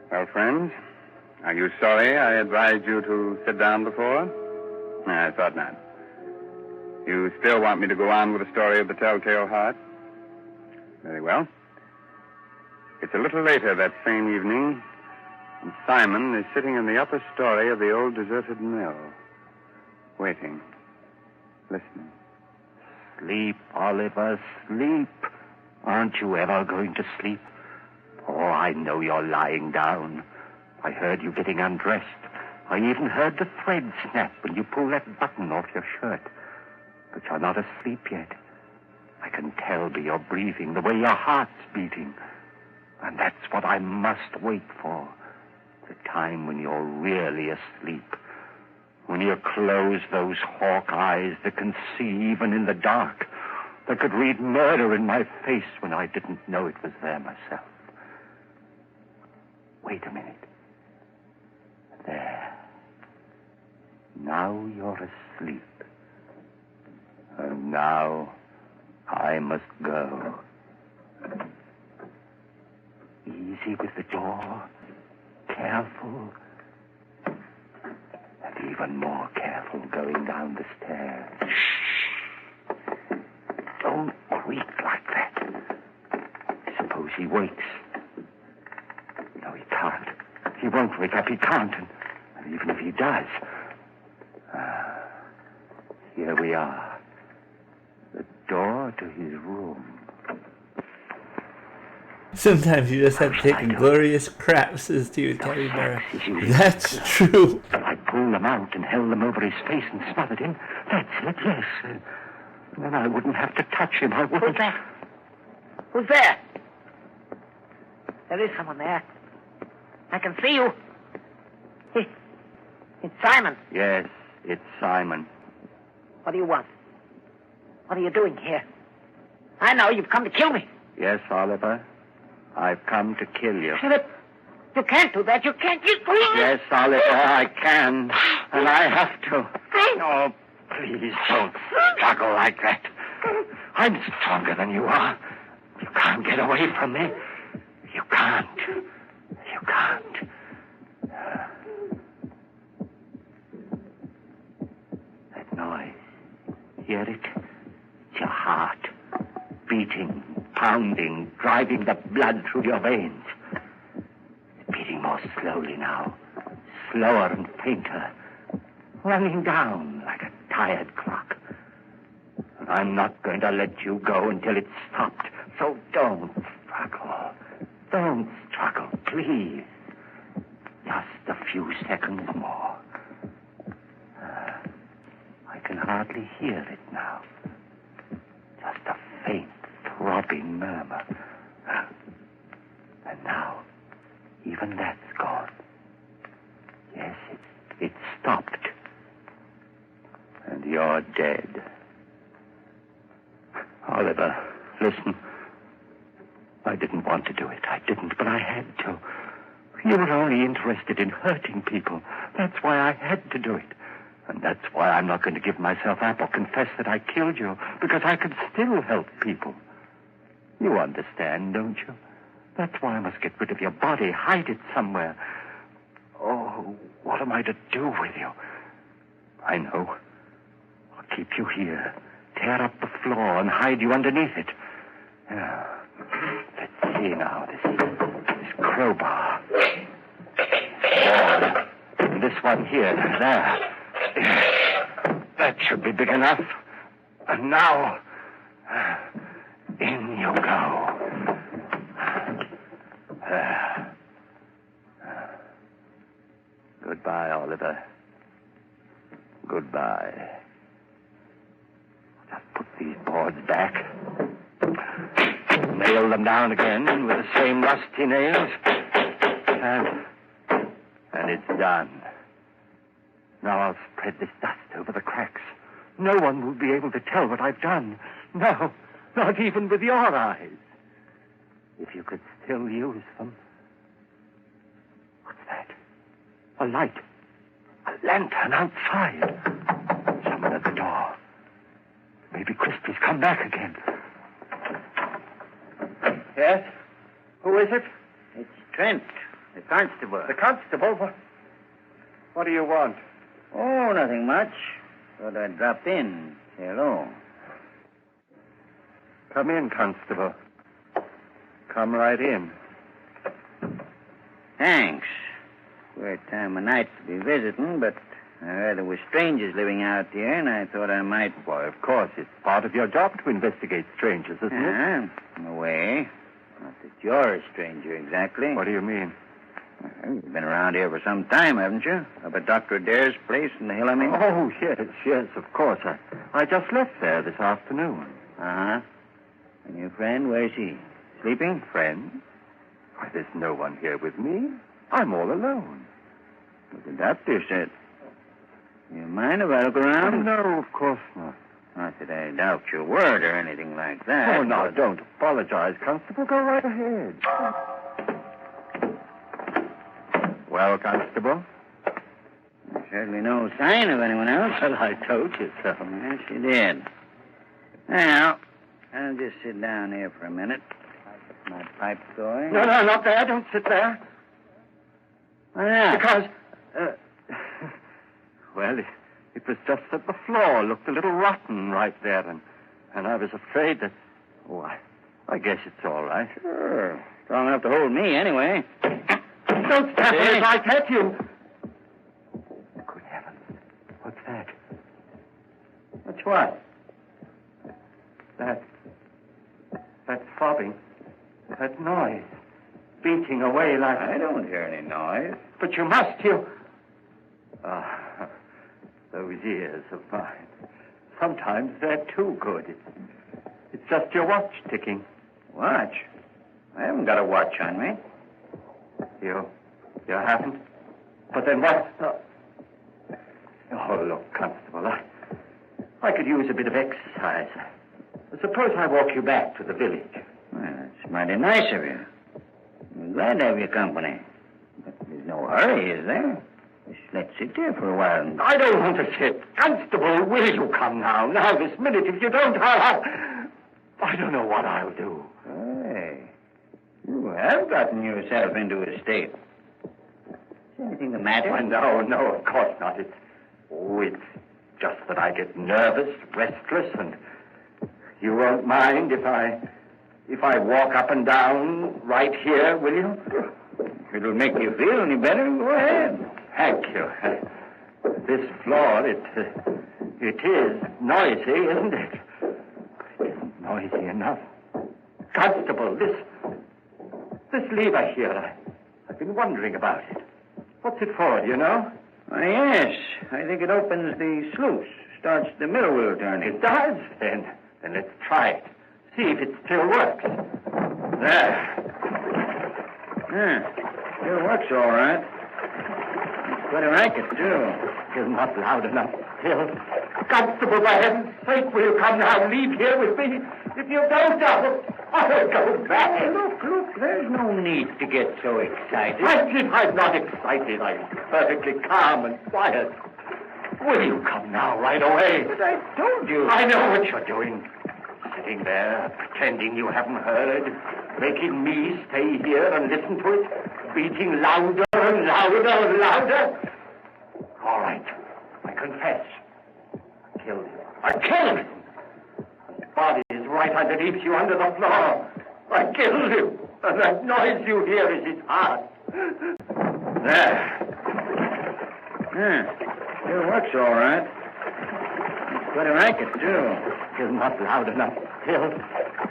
Well, friends, are you sorry I advised you to sit down before? No, I thought not. You still want me to go on with the story of the Telltale Heart? Very well. It's a little later that same evening, and Simon is sitting in the upper story of the old deserted mill, waiting, listening. Sleep, Oliver, sleep. Aren't you ever going to sleep? Oh, I know you're lying down. I heard you getting undressed. I even heard the thread snap when you pulled that button off your shirt. But you're not asleep yet. I can tell by your breathing, the way your heart's beating. And that's what I must wait for. The time when you're really asleep. When you close those hawk eyes that can see even in the dark. That could read murder in my face when I didn't know it was there myself. Wait a minute. There. Now you're asleep. And now I must go. Easy with the door. Careful. And even more careful going down the stairs. Shh. Don't creak like that. Suppose he wakes. No, he can't. He won't wake up. He can't. And even if he does... here we are. The door to his room. Sometimes you just have to take a glorious crap, says to you, Teddy Bear. That's true. I pulled them out and held them over his face and smothered him. That's it, yes. And then I wouldn't have to touch him. I wouldn't. Who's there? Who's there? There is someone there. I can see you. It's Simon. Yes, it's Simon. What do you want? What are you doing here? I know you've come to kill me. Yes, Oliver. I've come to kill you. Philip, you can't do that. You can't. Yes, Oliver, I can. And I have to. Oh, please don't struggle like that. I'm stronger than you are. You can't get away from me. You can't. You can't. That noise. Hear it? It's your heart. Beating, pounding, driving the blood through your veins. It's beating more slowly now. Slower and fainter. Running down like a tired clock. And I'm not going to let you go until it's stopped. So don't struggle. Don't struggle, please. Just a few seconds more. I can hardly hear it now. Just a faint, throbbing murmur. And now, even that's gone. Yes, it stopped. And you're dead. Oliver, listen. I didn't want to do it. I didn't, but I had to. You were only interested in hurting people. That's why I had to do it. And that's why I'm not going to give myself up or confess that I killed you, because I could still help people. You understand, don't you? That's why I must get rid of your body, hide it somewhere. Oh, what am I to do with you? I know. I'll keep you here, tear up the floor and hide you underneath it. Let's see now, this crowbar. Board. And this one here, there. That should be big enough. And now, in you go. Goodbye, Oliver. Goodbye. Just put these boards back. Nail them down again with the same rusty nails. And it's done. Now I'll spread this dust over the cracks. No one will be able to tell what I've done. No, not even with your eyes. If you could still use them. What's that? A light. A lantern outside. Someone at the door. Maybe Christie's come back again. Yes? Who is it? It's Trent, the constable. The constable? What do you want? Oh, nothing much. Thought I'd drop in. Say hello. Come in, constable. Come right in. Thanks. Queer time of night to be visiting, but I heard there were strangers living out here, and I thought I might... Why, of course, it's part of your job to investigate strangers, isn't it? In a way. Not that you're a stranger, exactly. What do you mean? Well, you've been around here for some time, haven't you? Up at Dr. Adair's place in the hill, I mean? Oh, yes, of course. I just left there this afternoon. Uh-huh. And your friend, where's he? Sleeping? Friend? Why, there's no one here with me. I'm all alone. What the doctor said. You mind if I look around? No, of course not. Not that I doubt your word or anything like that. Oh, now, don't apologize, Constable. Go right ahead. Well, Constable? There's certainly no sign of anyone else. Well, I told you so. Yes, you did. Now, I'll just sit down here for a minute. Get my pipe going. No, not there. Don't sit there. Why not? Because, well, it was just that the floor looked a little rotten right there, and I was afraid that... Oh, I guess it's all right. Sure. Strong enough to hold me, anyway. Don't stand there if I pet you. Good heavens. What's that? What's what? That throbbing. That noise. Beating away like... I don't hear any noise. But you must, those ears of mine. Sometimes they're too good. It's just your watch ticking. Watch? I haven't got a watch on me. You haven't? But then what? Oh, look, Constable, I could use a bit of exercise. Suppose I walk you back to the village. Well, that's mighty nice of you. I'm glad to have your company. But there's no hurry, is there? Just let's sit here for a while. I don't want to sit. Constable, will you come now? Now, this minute. If you don't, I don't know what I'll do. Hey, you have gotten yourself into a state. Is anything the matter? No, of course not. It's just that I get nervous, restless, and you won't mind if I walk up and down right here, will you? If it'll make you feel any better, go ahead. Thank you. This floor, it is noisy, isn't it? It isn't noisy enough. Constable, this lever here, I've been wondering about it. What's it for, do you know? Why, yes. I think it opens the sluice, starts the middle wheel turning. It does? Then let's try it. See if it still works. There. Yeah, still works all right. It's quite a racket, too. Still not loud enough. Still. Constable, for heaven's sake, will you come now and leave here with me? If you don't, I'll go back. Hey, look, there's no need to get so excited. I'm not excited. I'm perfectly calm and quiet. Will you come now, right away? But I told you. I know what you're doing. Sitting there, pretending you haven't heard, making me stay here and listen to it, beating louder and louder and louder. All right, I confess. I killed him. I killed him. His body is right underneath you under the floor. I killed him, and that noise you hear is his heart. There. Yeah, still works all right. It's quite a racket, too. Still not loud enough. Still.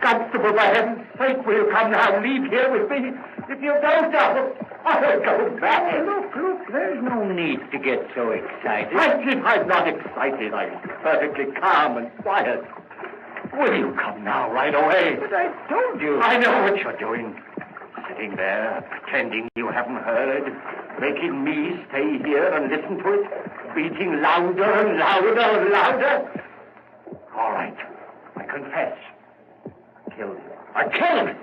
Constable, for heaven's sake, will you come now and leave here with me? If you don't, I'll go back. Hey, look, there's no need to get so excited. I'm not excited. I'm perfectly calm and quiet. Will you come now, right away? But I told you. I know what you're doing. Sitting there, pretending you haven't heard, making me stay here and listen to it, beating louder and louder and louder. All right. I confess. I killed him. I killed him.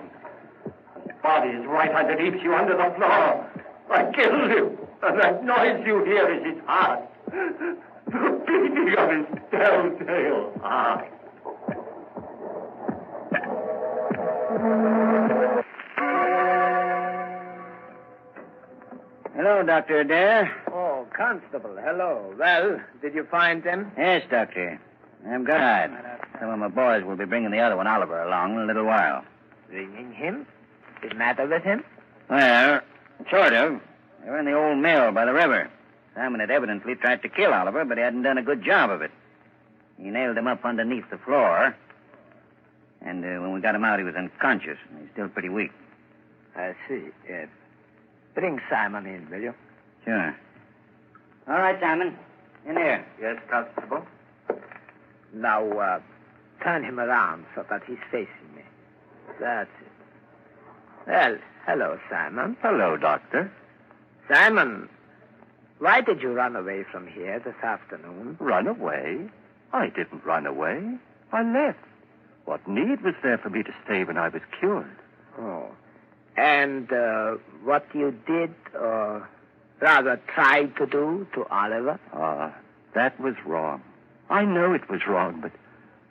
His body is right underneath you under the floor. I killed him. And that noise you hear is his heart. The beating of his telltale heart. Hello, Dr. Adair. Oh, Constable, hello. Well, did you find them? Yes, Doctor. I'm glad. Some of my boys will be bringing the other one, Oliver, along in a little while. Bringing him? What's the matter with him? Well, sort of. They were in the old mill by the river. Simon had evidently tried to kill Oliver, but he hadn't done a good job of it. He nailed him up underneath the floor. And when we got him out, he was unconscious. He's still pretty weak. I see. Bring Simon in, will you? Sure. All right, Simon. In here. Yes, Constable. Now, turn him around so that he's facing me. That's it. Well, hello, Simon. Hello, Doctor. Simon, why did you run away from here this afternoon? Run away? I didn't run away. I left. What need was there for me to stay when I was cured? Oh. And what you did, or rather tried to do to Oliver? That was wrong. I know it was wrong,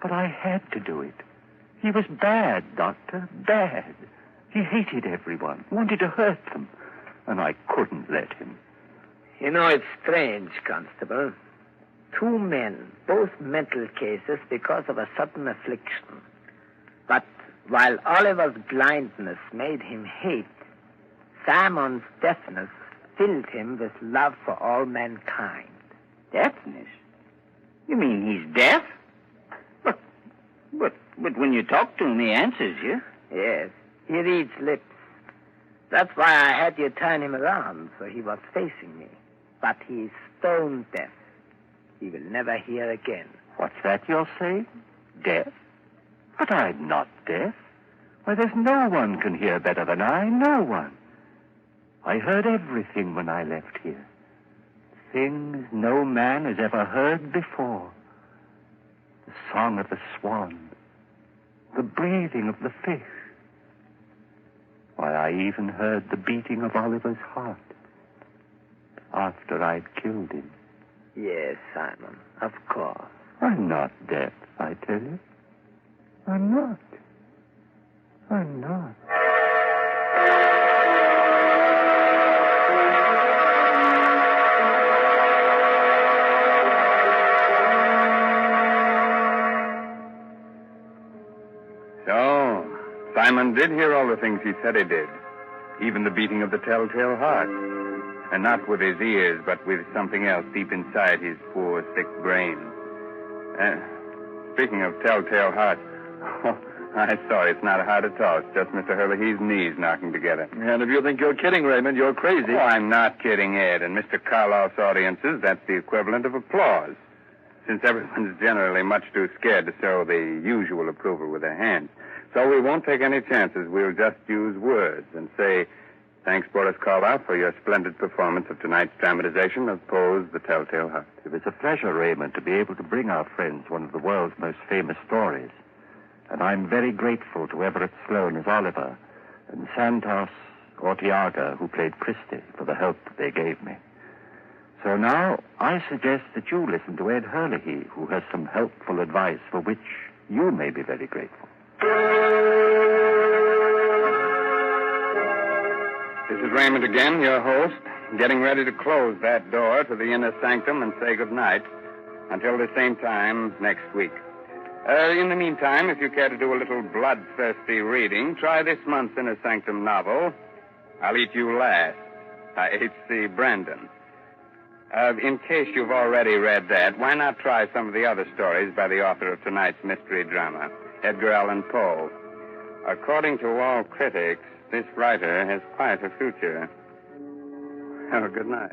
but I had to do it. He was bad, Doctor, bad. He hated everyone, wanted to hurt them, and I couldn't let him. You know, it's strange, Constable. Two men, both mental cases because of a sudden affliction. But while Oliver's blindness made him hate, Simon's deafness filled him with love for all mankind. Deafness? You mean he's deaf? But when you talk to him, he answers you. Yes, he reads lips. That's why I had you turn him around, so he was facing me. But he's stone deaf. He will never hear again. What's that you're saying? Deaf? But I'm not deaf. Why, there's no one can hear better than I. No one. I heard everything when I left here. Things no man has ever heard before. The song of the swan. The breathing of the fish. Why, I even heard the beating of Oliver's heart. After I'd killed him. Yes, Simon, of course. I'm not deaf, I tell you. I'm not. I'm not. So, Simon did hear all the things he said he did. Even the beating of the telltale heart. And not with his ears, but with something else deep inside his poor, sick brain. Speaking of telltale heart, I'm sorry, it's not a heart at all. It's just Mr. Hurley's knees knocking together. And if you think you're kidding, Raymond, you're crazy. Oh, I'm not kidding, Ed. In Mr. Karloff's audiences, that's the equivalent of applause. Since everyone's generally much too scared to show the usual approval with their hands. So we won't take any chances. We'll just use words and say, thanks, Boris Karloff, for your splendid performance of tonight's dramatization of Poe's The Telltale Heart. It was a pleasure, Raymond, to be able to bring our friends one of the world's most famous stories. And I'm very grateful to Everett Sloane as Oliver and Santos Ortiaga, who played Christie, for the help that they gave me. So now I suggest that you listen to Ed Hurley, who has some helpful advice for which you may be very grateful. This is Raymond again, your host, getting ready to close that door to the inner sanctum and say goodnight until the same time next week. In the meantime, if you care to do a little bloodthirsty reading, try this month's Inner Sanctum novel, I'll Eat You Last, by H.C. Brandon. In case you've already read that, why not try some of the other stories by the author of tonight's mystery drama, Edgar Allan Poe? According to all critics, this writer has quite a future. Oh, good night.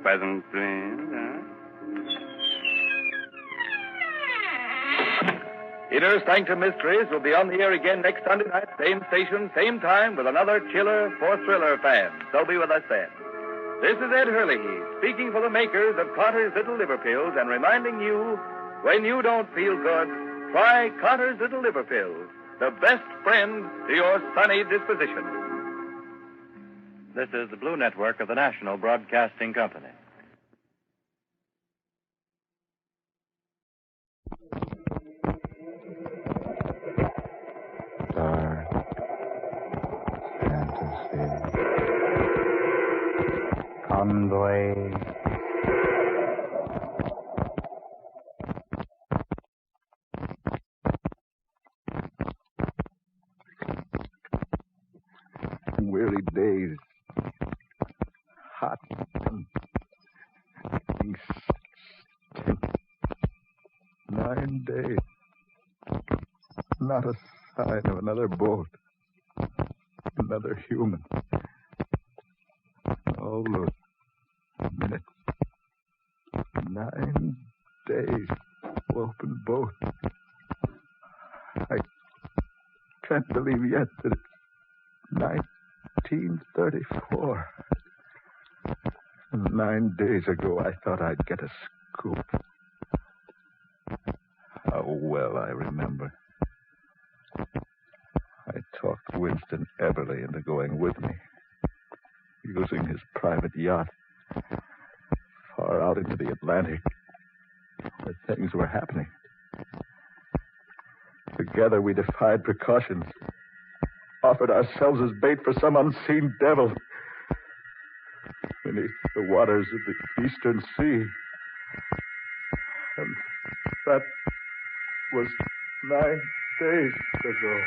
Pleasant dreams, huh? Inner Sanctum Mysteries will be on the air again next Sunday night, same station, same time, with another chiller for thriller fans. So be with us then. This is Ed Hurley, speaking for the makers of Carter's Little Liver Pills and reminding you When you don't feel good, try Carter's Little Liver Pills, the best friend to your sunny disposition. This is the Blue Network of the National Broadcasting Company. Dark fantasy. Convoy. Weary days. Hot and stink. 9 days. Not a sign of another boat. Another human. All those minutes. 9 days. Open boat. I can't believe yet that it's 1934. 9 days ago, I thought I'd get a scoop. How well I remember. I talked Winston Everly into going with me, using his private yacht far out into the Atlantic, where things were happening. Together we defied precautions, offered ourselves as bait for some unseen devil beneath the waters of the Eastern Sea. And that was 9 days ago.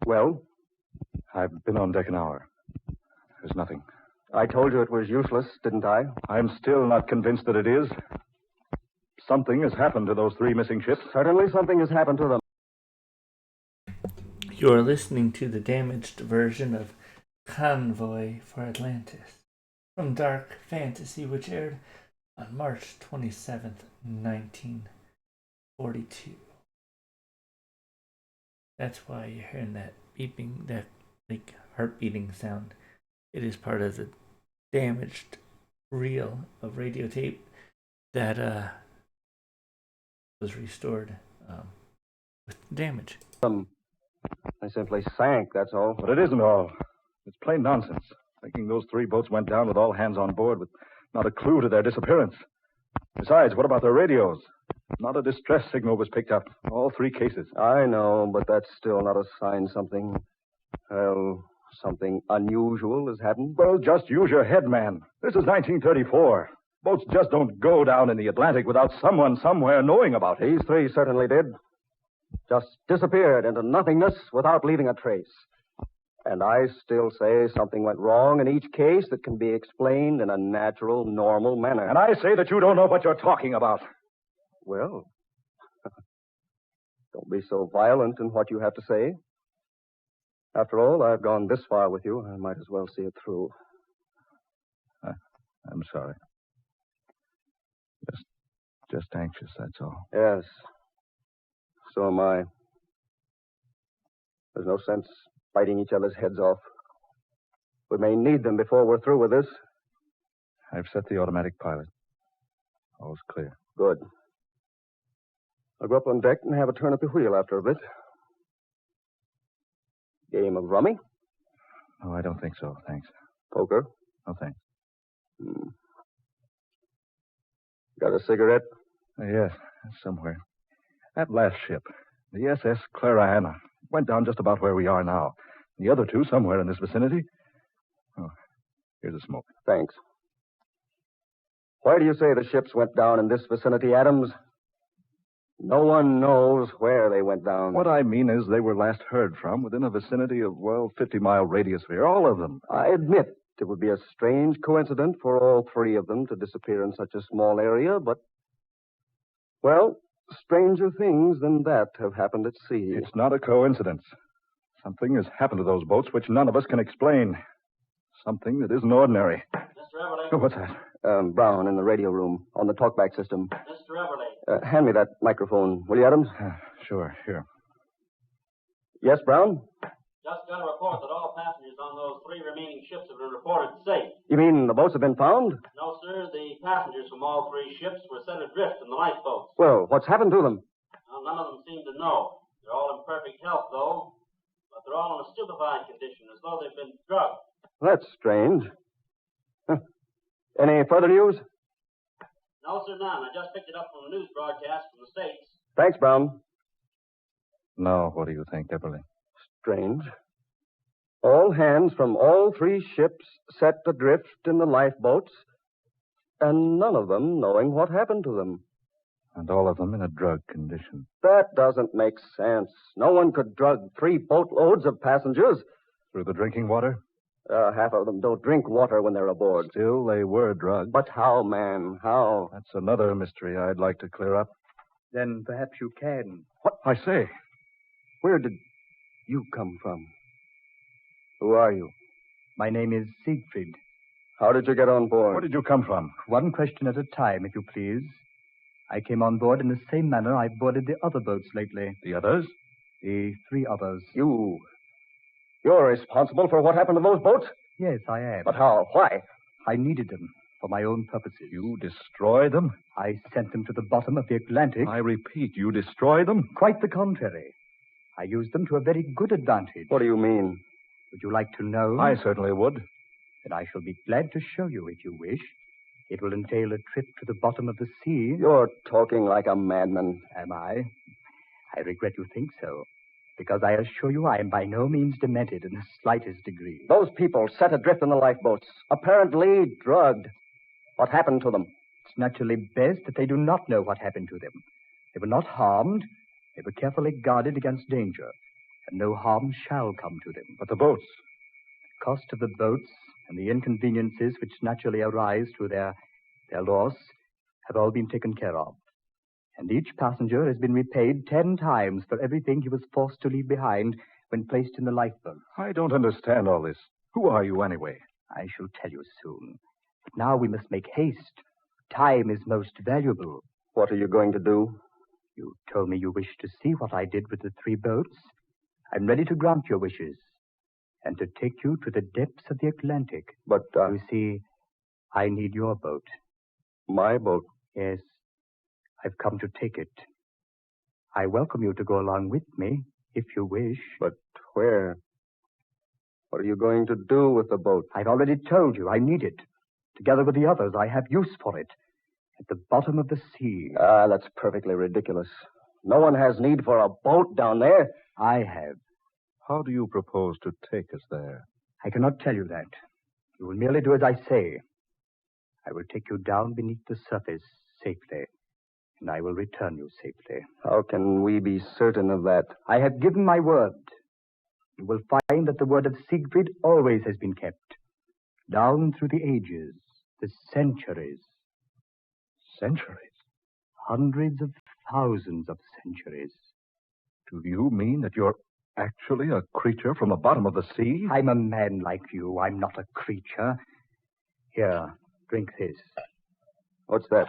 Well, I've been on deck an hour. There's nothing. I told you it was useless, didn't I? I'm still not convinced that it is. Something has happened to those 3 missing ships. Certainly something has happened to them. You're listening to the damaged version of Convoy for Atlantis from Dark Fantasy, which aired on March 27th, 1942. That's why you're hearing that beeping, that like heart beating sound. It is part of the damaged reel of radio tape that was restored with damage. They simply sank, that's all. But it isn't all. It's plain nonsense. Thinking those 3 boats went down with all hands on board with not a clue to their disappearance. Besides, what about their radios? Not a distress signal was picked up. All 3 cases. I know, but that's still not a sign something unusual has happened. Well, just use your head, man. This is 1934. Boats just don't go down in the Atlantic without someone somewhere knowing about it. These 3 certainly did. Just disappeared into nothingness without leaving a trace. And I still say something went wrong in each case that can be explained in a natural, normal manner. And I say that you don't know what you're talking about. Well, don't be so violent in what you have to say. After all, I've gone this far with you. I might as well see it through. I'm sorry. Just anxious, that's all. Yes. So am I. There's no sense biting each other's heads off. We may need them before we're through with this. I've set the automatic pilot. All's clear. Good. I'll go up on deck and have a turn at the wheel after a bit. Game of rummy? No, I don't think so, thanks. Poker? No, thanks. Got a cigarette? Yes, somewhere. That last ship, the SS Clarana, went down just about where we are now. The other 2 somewhere in this vicinity. Oh, here's a smoke. Thanks. Why do you say the ships went down in this vicinity, Adams? No one knows where they went down. What I mean is they were last heard from within a vicinity of, 50-mile radius here. All of them. I admit it would be a strange coincidence for all 3 of them to disappear in such a small area, but, stranger things than that have happened at sea. It's not a coincidence. Something has happened to those boats which none of us can explain. Something that isn't ordinary. Mr. Everly. Oh, what's that? Brown in the radio room on the talkback system. Mr. Everly. Hand me that microphone, will you, Adams? Sure, here. Yes, Brown? Just got a report that all passengers on those 3 remaining ships have been reported safe. You mean the boats have been found? No, sir. The passengers from all 3 ships were set adrift in the lifeboats. Well, what's happened to them? Well, none of them seem to know. They're all in perfect health, though. But they're all in a stupefied condition, as though they've been drugged. That's strange. Huh. Any further news? No, sir, none. I just picked it up from a news broadcast from the States. Thanks, Brown. Now, what do you think, Everly? Strange. All hands from all 3 ships set adrift in the lifeboats, and none of them knowing what happened to them. And all of them in a drug condition. That doesn't make sense. No one could drug 3 boatloads of passengers. Through the drinking water? Half of them don't drink water when they're aboard. Still, they were drugged. But how, man? How? That's another mystery I'd like to clear up. Then perhaps you can. What? I say. Where did you come from? Who are you? My name is Siegfried. How did you get on board? Where did you come from? One question at a time, if you please. I came on board in the same manner I boarded the other boats lately. The others? The 3 others. You're responsible for what happened to those boats? Yes, I am. But how? Why? I needed them for my own purposes. You destroyed them? I sent them to the bottom of the Atlantic. I repeat, you destroyed them? Quite the contrary. I used them to a very good advantage. What do you mean? Would you like to know? I certainly would. Then I shall be glad to show you if you wish. It will entail a trip to the bottom of the sea. You're talking like a madman. Am I? I regret you think so, because I assure you I am by no means demented in the slightest degree. Those people set adrift in the lifeboats, apparently drugged. What happened to them? It's naturally best that they do not know what happened to them. They were not harmed. They were carefully guarded against danger, and no harm shall come to them. But the boats? The cost of the boats and the inconveniences which naturally arise through their loss have all been taken care of. And each passenger has been repaid 10 times for everything he was forced to leave behind when placed in the lifeboat. I don't understand all this. Who are you, anyway? I shall tell you soon. But now we must make haste. Time is most valuable. What are you going to do? You told me you wished to see what I did with the 3 boats. I'm ready to grant your wishes and to take you to the depths of the Atlantic. But, You see, I need your boat. My boat? Yes. I've come to take it. I welcome you to go along with me, if you wish. But where? What are you going to do with the boat? I've already told you I need it. Together with the others, I have use for it. At the bottom of the sea. That's perfectly ridiculous. No one has need for a boat down there. I have. How do you propose to take us there? I cannot tell you that. You will merely do as I say. I will take you down beneath the surface safely, and I will return you safely. How can we be certain of that? I have given my word. You will find that the word of Siegfried always has been kept. Down through the ages, the centuries. Centuries? Hundreds of thousands of centuries. Do you mean that you're actually a creature from the bottom of the sea? I'm a man like you. I'm not a creature. Here, drink this. What's that?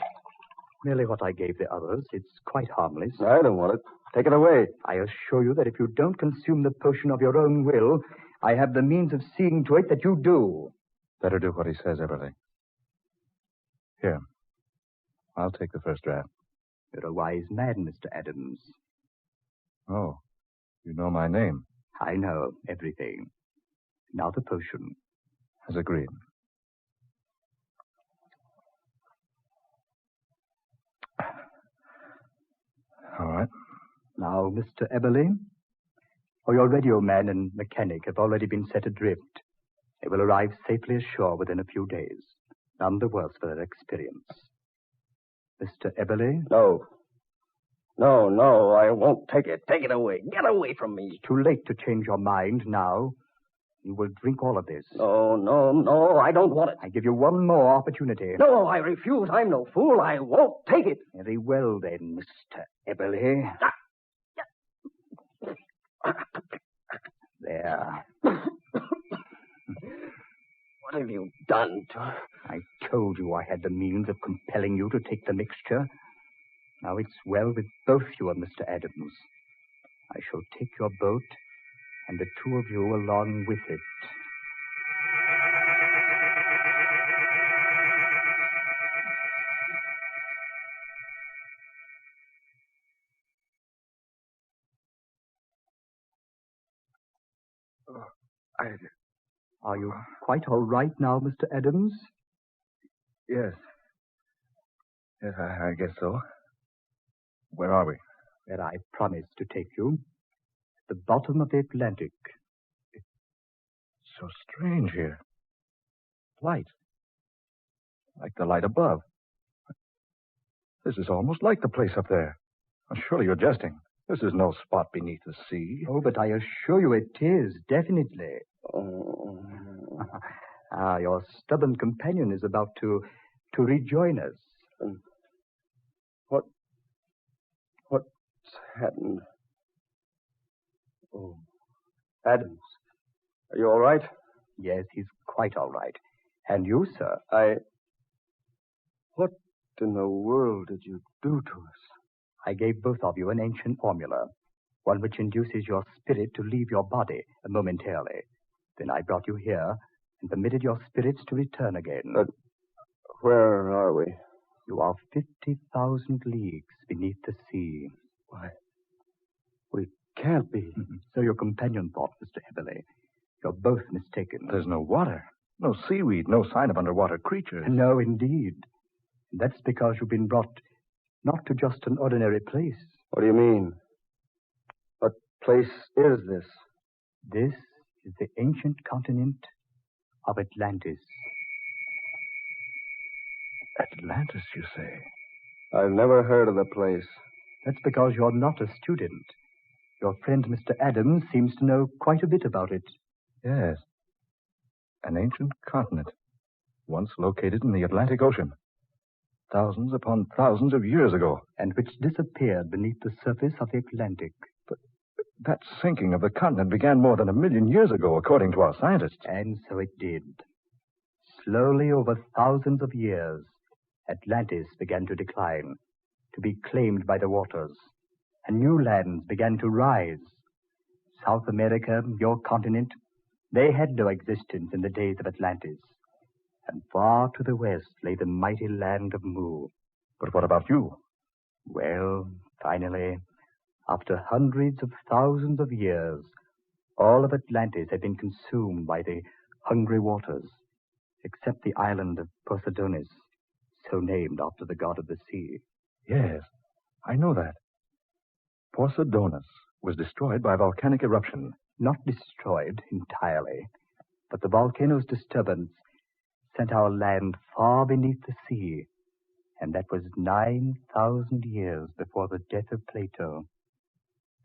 Merely what I gave the others. It's quite harmless. I don't want it. Take it away. I assure you that if you don't consume the potion of your own will, I have the means of seeing to it that you do. Better do what he says, Everly. Here. I'll take the first draft. You're a wise man, Mr. Adams. Oh, you know my name. I know everything. Now the potion. As agreed. All right. Now, Mr. Eberly, for your radio man and mechanic have already been set adrift. They will arrive safely ashore within a few days. None the worse for their experience. Mr. Eberly? No. No, I won't take it. Take it away. Get away from me. Too late to change your mind now. You will drink all of this. No, I don't want it. I give you one more opportunity. No, I refuse. I'm no fool. I won't take it. Very well, then, Mr. Eberly. There. What have you done to her? I told you I had the means of compelling you to take the mixture. Now it's well with both you and Mr. Adams. I shall take your boat and the two of you along with it. Are you quite all right now, Mr. Adams? Yes. Yes, I guess so. Where are we? Where I promised to take you. The bottom of the Atlantic. So strange here. Light. Like the light above. This is almost like the place up there. Surely you're jesting. This is no spot beneath the sea. Oh, but I assure you it is, definitely. Your stubborn companion is about to rejoin us. What's happened? Oh, Adams, are you all right? Yes, he's quite all right. And you, sir? What in the world did you do to us? I gave both of you an ancient formula, one which induces your spirit to leave your body momentarily. Then I brought you here and permitted your spirits to return again. But where are we? You are 50,000 leagues beneath the sea. Why, we can't be. So your companion thought, Mr. Everly. You're both mistaken. There's no water, no seaweed, no sign of underwater creatures. No, indeed. That's because you've been brought not to just an ordinary place. What do you mean? What place is this? This is the ancient continent of Atlantis. Atlantis, you say? I've never heard of the place. That's because you're not a student. Your friend Mr. Adams seems to know quite a bit about it. Yes. An ancient continent, once located in the Atlantic Ocean. Thousands upon thousands of years ago. And which disappeared beneath the surface of the Atlantic. But that sinking of the continent began more than 1 million years ago, according to our scientists. And so it did. Slowly, over thousands of years, Atlantis began to decline, to be claimed by the waters, and new lands began to rise. South America, your continent, they had no existence in the days of Atlantis. And far to the west lay the mighty land of Mu. But what about you? Well, finally, after hundreds of thousands of years, all of Atlantis had been consumed by the hungry waters, except the island of Poseidonis, so named after the god of the sea. Yes, I know that. Poseidonis was destroyed by volcanic eruption. Not destroyed entirely, but the volcano's disturbance sent our land far beneath the sea, and that was 9,000 years before the death of Plato.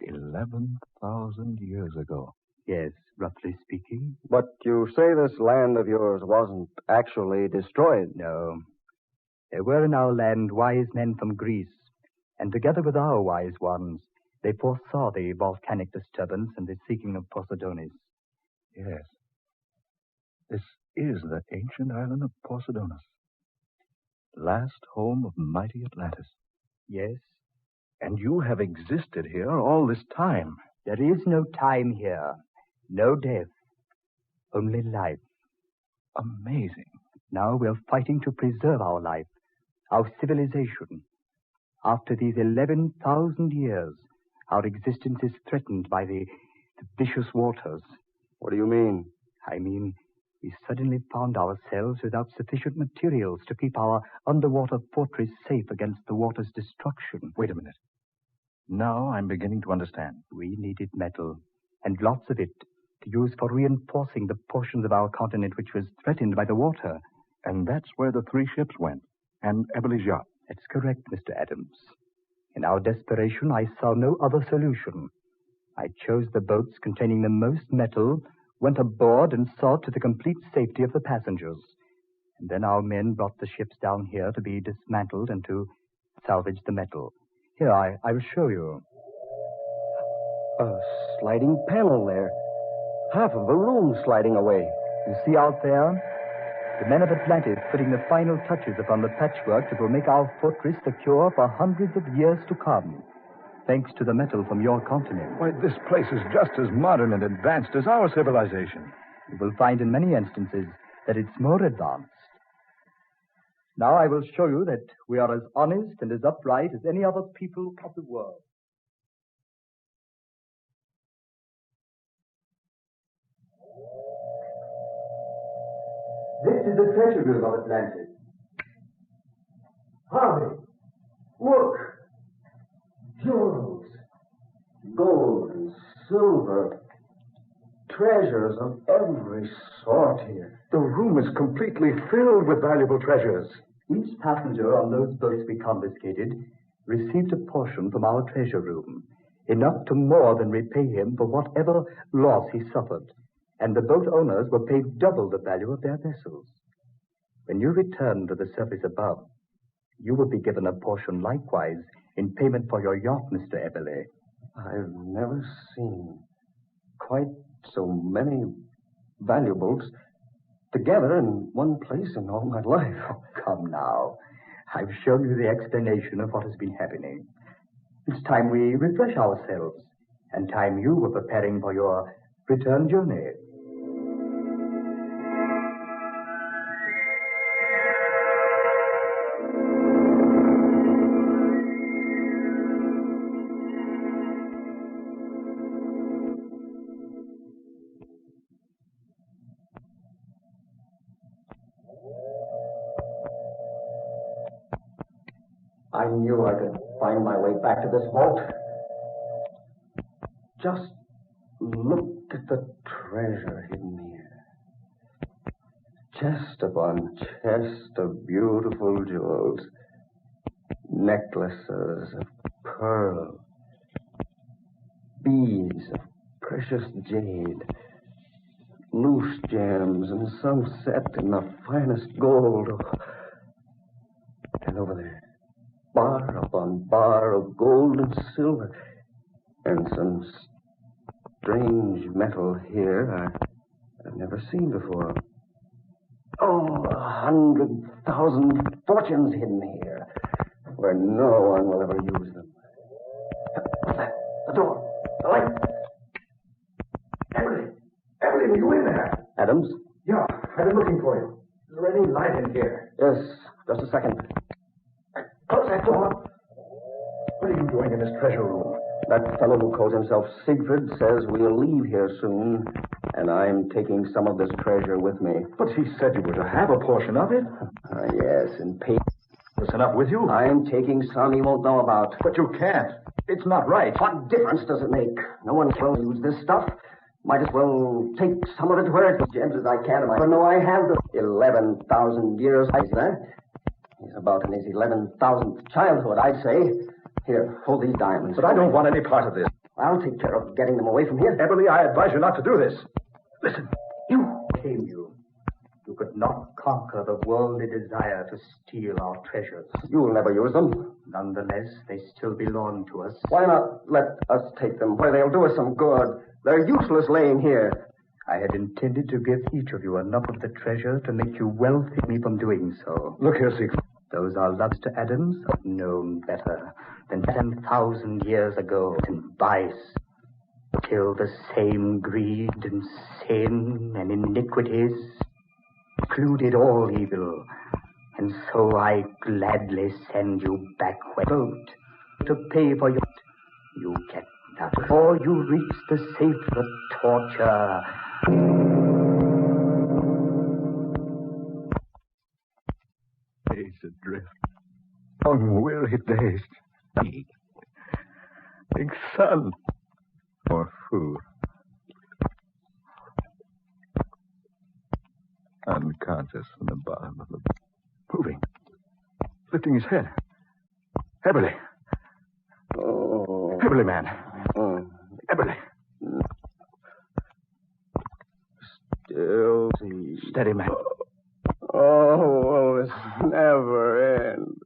11,000 years ago. Yes, roughly speaking. But you say this land of yours wasn't actually destroyed. No. There were in our land wise men from Greece, and together with our wise ones, they foresaw the volcanic disturbance and the sinking of Poseidonis. Yes. This is the ancient island of Poseidonis, last home of mighty Atlantis. Yes. And you have existed here all this time. There is no time here, no death, only life. Amazing. Now we're fighting to preserve our life, our civilization. After these 11,000 years, our existence is threatened by the vicious waters. What do you mean? I mean, we suddenly found ourselves without sufficient materials to keep our underwater fortress safe against the water's destruction. Wait a minute. Now I'm beginning to understand. We needed metal, and lots of it, to use for reinforcing the portions of our continent which was threatened by the water. And that's where the 3 ships went, and Everly's yacht. That's correct, Mr. Adams. In our desperation, I saw no other solution. I chose the boats containing the most metal, went aboard, and saw to the complete safety of the passengers. And then our men brought the ships down here to be dismantled and to salvage the metal. Here, I will show you. A sliding panel there. Half of the room sliding away. You see out there? The men of Atlantis putting the final touches upon the patchwork that will make our fortress secure for hundreds of years to come, thanks to the metal from your continent. Why, this place is just as modern and advanced as our civilization. You will find in many instances that it's more advanced. Now I will show you that we are as honest and as upright as any other people of the world. This is the treasure room of Atlantis. Harvey, look. Jewels, gold and silver, treasures of every sort here. The room is completely filled with valuable treasures. Each passenger on those boats we confiscated received a portion from our treasure room, enough to more than repay him for whatever loss he suffered, and the boat owners were paid double the value of their vessels. When you return to the surface above, you will be given a portion likewise in payment for your yacht, Mr. Eberle. I've never seen quite so many valuables together in one place in all my life. Oh, come now. I've shown you the explanation of what has been happening. It's time we refresh ourselves, and time you were preparing for your return journey. I knew I could find my way back to this vault. Just look at the treasure hidden here. Chest upon chest of beautiful jewels. Necklaces of pearl. Beads of precious jade. Loose gems and some set in the finest gold. And over there, bar upon bar of gold and silver, and some strange metal here I've never seen before. Oh, 100,000 fortunes hidden here, where no one will ever use them. What's that? The door. The light. Emily, are you in there? Adams? Yeah, I've been looking for you. Is there any light in here? Yes, just a second. Close that door. What are you doing in this treasure room? That fellow who calls himself Siegfried says we'll leave here soon, and I'm taking some of this treasure with me. But he said you were to have a portion of it. Yes, and pay. There's enough with you. I'm taking some he won't know about. But you can't. It's not right. What difference does it make? No one will use this stuff. Might as well take some of it where it's as gems as I can. I know I have the 11,000 years. I see that. He's about in his 11,000th childhood, I'd say. Here, hold these diamonds. But I don't want any part of this. I'll take care of getting them away from here. Eberle, I advise you not to do this. Listen. You came you. You could not conquer the worldly desire to steal our treasures. You'll never use them. Nonetheless, they still belong to us. Why not let us take them where they'll do us some good? They're useless laying here. I had intended to give each of you enough of the treasure to make you wealthy me from doing so. Look here, Siegfried. Those are loves to Adams have known better than 10,000 years ago in vice. Till the same greed and sin and iniquities included all evil. And so I gladly send you back where vote to pay for your... You get that before you reach the safer torture. Days adrift. Long weary days. Big sun. More food. Unconscious in the bottom of the... Moving. Lifting his head. Eberle. Oh. Eberle, man. Eberle. Still steady, man. Oh, will this never end?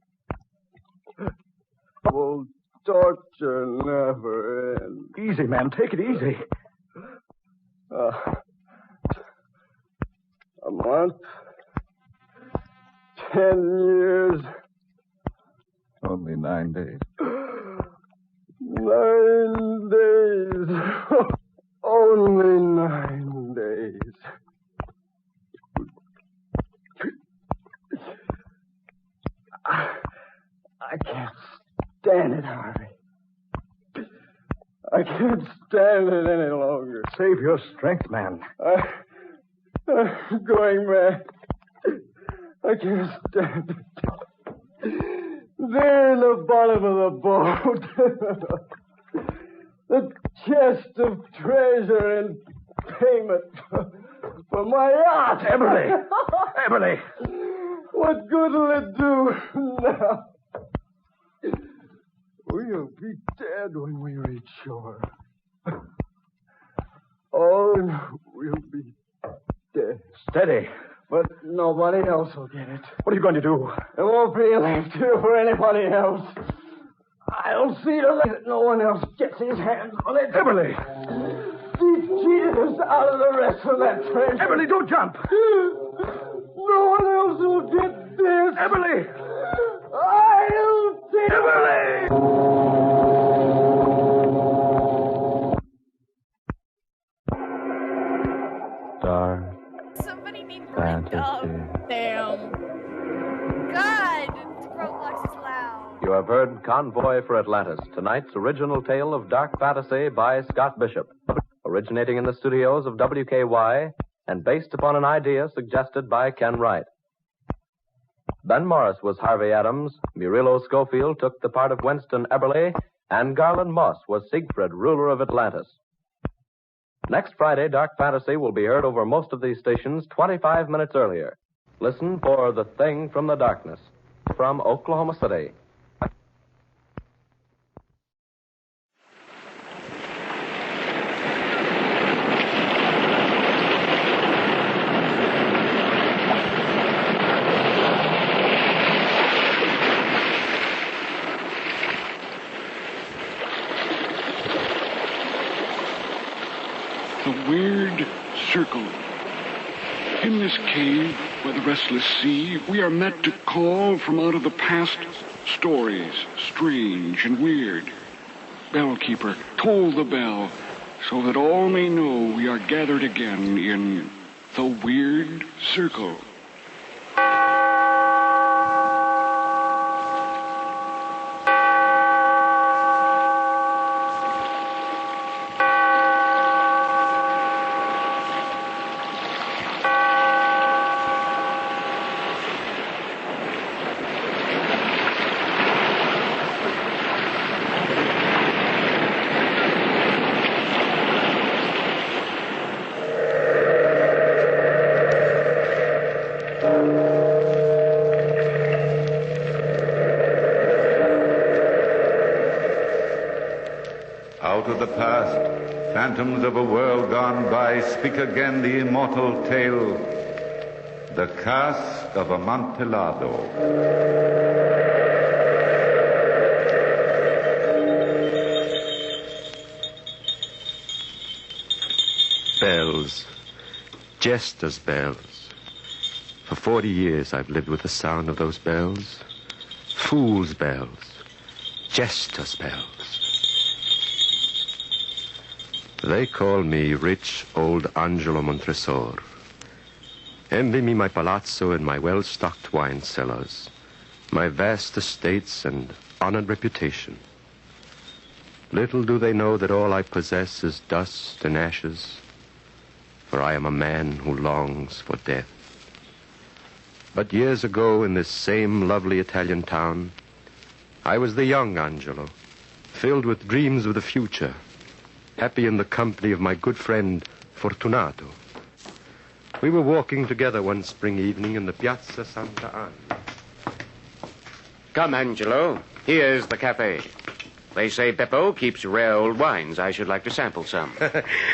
Will torture never end? Easy, man. Take it easy. A month, 10 years. Only 9 days. 9 days. Only 9 days. I can't stand it, Harvey. I can't stand it any longer. Save your strength, man. I'm going mad. I can't stand it. There in the bottom of the boat. The chest of treasure in payment for my yacht. Eberly! Eberly! What good will it do now? We'll be dead when we reach shore. Oh, we'll be dead. Steady. But nobody else will get it. What are you going to do? There won't be left here for anybody else. I'll see to it that no one else gets his hands on it. Eberly! He cheated us out of the rest of that treasure. Eberly, don't jump! No one else will get this. Eberly! I'll take Eberly! Dark Somebody needs fantasy. Damn. God, Roblox is loud. You have heard Convoy for Atlantis, tonight's original tale of dark fantasy by Scott Bishop, originating in the studios of WKY and based upon an idea suggested by Ken Wright. Ben Morris was Harvey Adams, Murilo Schofield took the part of Winston Eberly, and Garland Moss was Siegfried, ruler of Atlantis. Next Friday, Dark Fantasy will be heard over most of these stations 25 minutes earlier. Listen for The Thing from the Darkness from Oklahoma City. The weird circle. In this cave by the restless sea, we are met to call from out of the past stories, strange and weird. Bellkeeper, toll the bell, so that all may know we are gathered again in the weird circle. Out of the past, phantoms of a world gone by, speak again the immortal tale, the Cask of Amontillado. Bells. Jester's bells. For 40 years I've lived with the sound of those bells. Fool's bells. Jester's bells. They call me rich old Angelo Montresor. Envy me my palazzo and my well-stocked wine cellars, my vast estates and honored reputation. Little do they know that all I possess is dust and ashes, for I am a man who longs for death. But years ago, in this same lovely Italian town, I was the young Angelo, filled with dreams of the future, happy in the company of my good friend Fortunato. We were walking together one spring evening in the Piazza Santa Anna. Come, Angelo. Here's the cafe. They say Beppo keeps rare old wines. I should like to sample some.